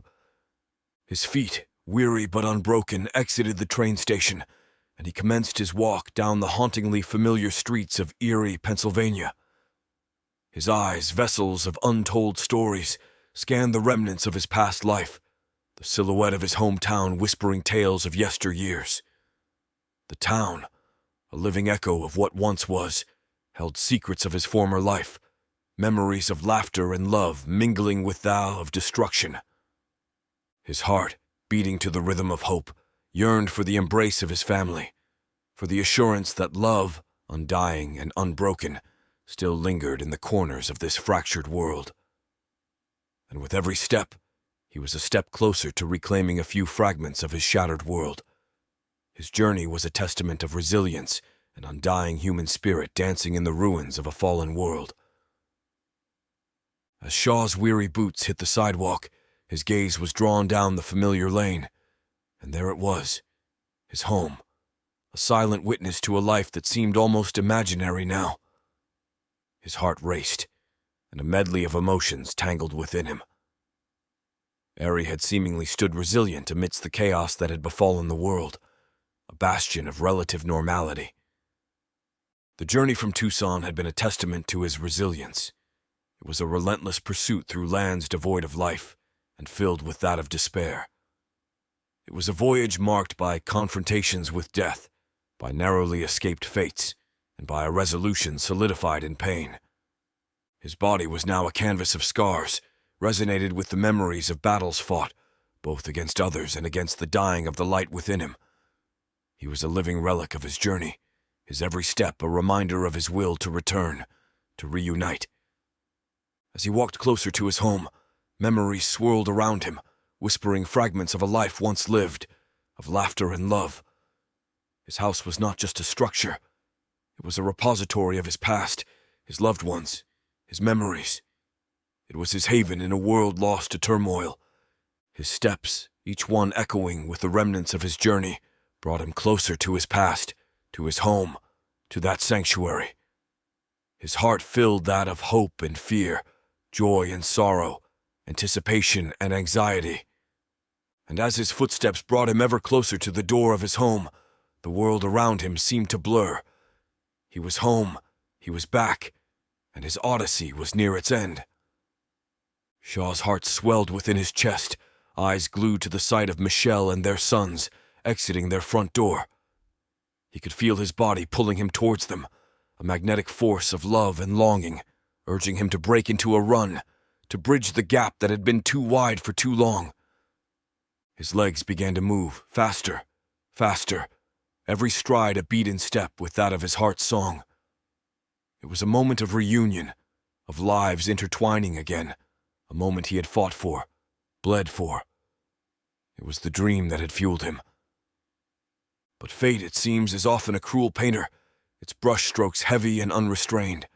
His feet, weary but unbroken, exited the train station, and he commenced his walk down the hauntingly familiar streets of Erie, Pennsylvania. His eyes, vessels of untold stories, scanned the remnants of his past life, the silhouette of his hometown whispering tales of yesteryears. The town, a living echo of what once was, held secrets of his former life, memories of laughter and love mingling with that of destruction. His heart, beating to the rhythm of hope, yearned for the embrace of his family, for the assurance that love, undying and unbroken, still lingered in the corners of this fractured world. And with every step, he was a step closer to reclaiming a few fragments of his shattered world. His journey was a testament of resilience and undying human spirit dancing in the ruins of a fallen world. As Shaw's weary boots hit the sidewalk, his gaze was drawn down the familiar lane, and there it was, his home, a silent witness to a life that seemed almost imaginary now. His heart raced, and a medley of emotions tangled within him. Erie had seemingly stood resilient amidst the chaos that had befallen the world, a bastion of relative normality. The journey from Tucson had been a testament to his resilience. It was a relentless pursuit through lands devoid of life and filled with that of despair. It was a voyage marked by confrontations with death, by narrowly escaped fates, and by a resolution solidified in pain. His body was now a canvas of scars, resonated with the memories of battles fought, both against others and against the dying of the light within him. He was a living relic of his journey, his every step a reminder of his will to return, to reunite. As he walked closer to his home, memories swirled around him, whispering fragments of a life once lived, of laughter and love. His house was not just a structure. It was a repository of his past, his loved ones, his memories. It was his haven in a world lost to turmoil. His steps, each one echoing with the remnants of his journey, brought him closer to his past, to his home, to that sanctuary. His heart filled that of hope and fear, joy and sorrow, anticipation and anxiety. And as his footsteps brought him ever closer to the door of his home, the world around him seemed to blur. He was home, he was back, and his odyssey was near its end. Shaw's heart swelled within his chest, eyes glued to the sight of Michelle and their sons exiting their front door. He could feel his body pulling him towards them, a magnetic force of love and longing, urging him to break into a run, to bridge the gap that had been too wide for too long. His legs began to move, faster, faster, every stride a beat in step with that of his heart's song. It was a moment of reunion, of lives intertwining again, a moment he had fought for, bled for. It was the dream that had fueled him. But fate, it seems, is often a cruel painter, its brushstrokes heavy and unrestrained.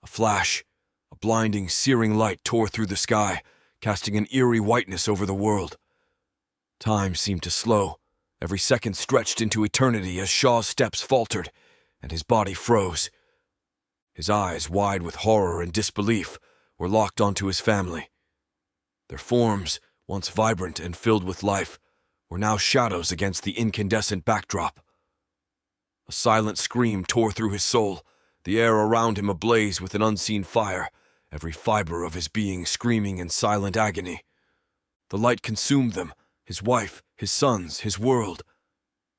A flash, a blinding, searing light tore through the sky, casting an eerie whiteness over the world. Time seemed to slow, every second stretched into eternity as Shaw's steps faltered, and his body froze. His eyes, wide with horror and disbelief, were locked onto his family. Their forms, once vibrant and filled with life, were now shadows against the incandescent backdrop. A silent scream tore through his soul, the air around him ablaze with an unseen fire, every fiber of his being screaming in silent agony. The light consumed them, his wife, his sons, his world.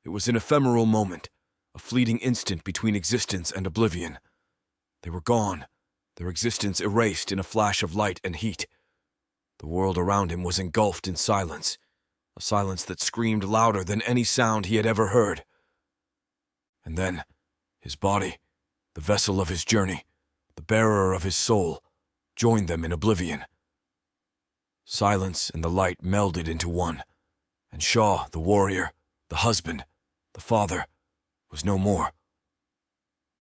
It was an ephemeral moment, a fleeting instant between existence and oblivion. They were gone, their existence erased in a flash of light and heat. The world around him was engulfed in silence, a silence that screamed louder than any sound he had ever heard. And then, his body, the vessel of his journey, the bearer of his soul, joined them in oblivion. Silence and the light melded into one, and Shaw, the warrior, the husband, the father, was no more.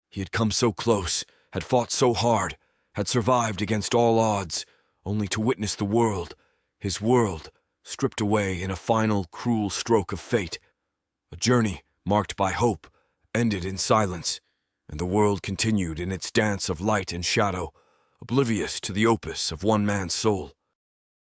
He had come so close, had fought so hard, had survived against all odds, only to witness the world, his world, stripped away in a final, cruel stroke of fate. A journey marked by hope ended in silence, and the world continued in its dance of light and shadow, oblivious to the opus of one man's soul.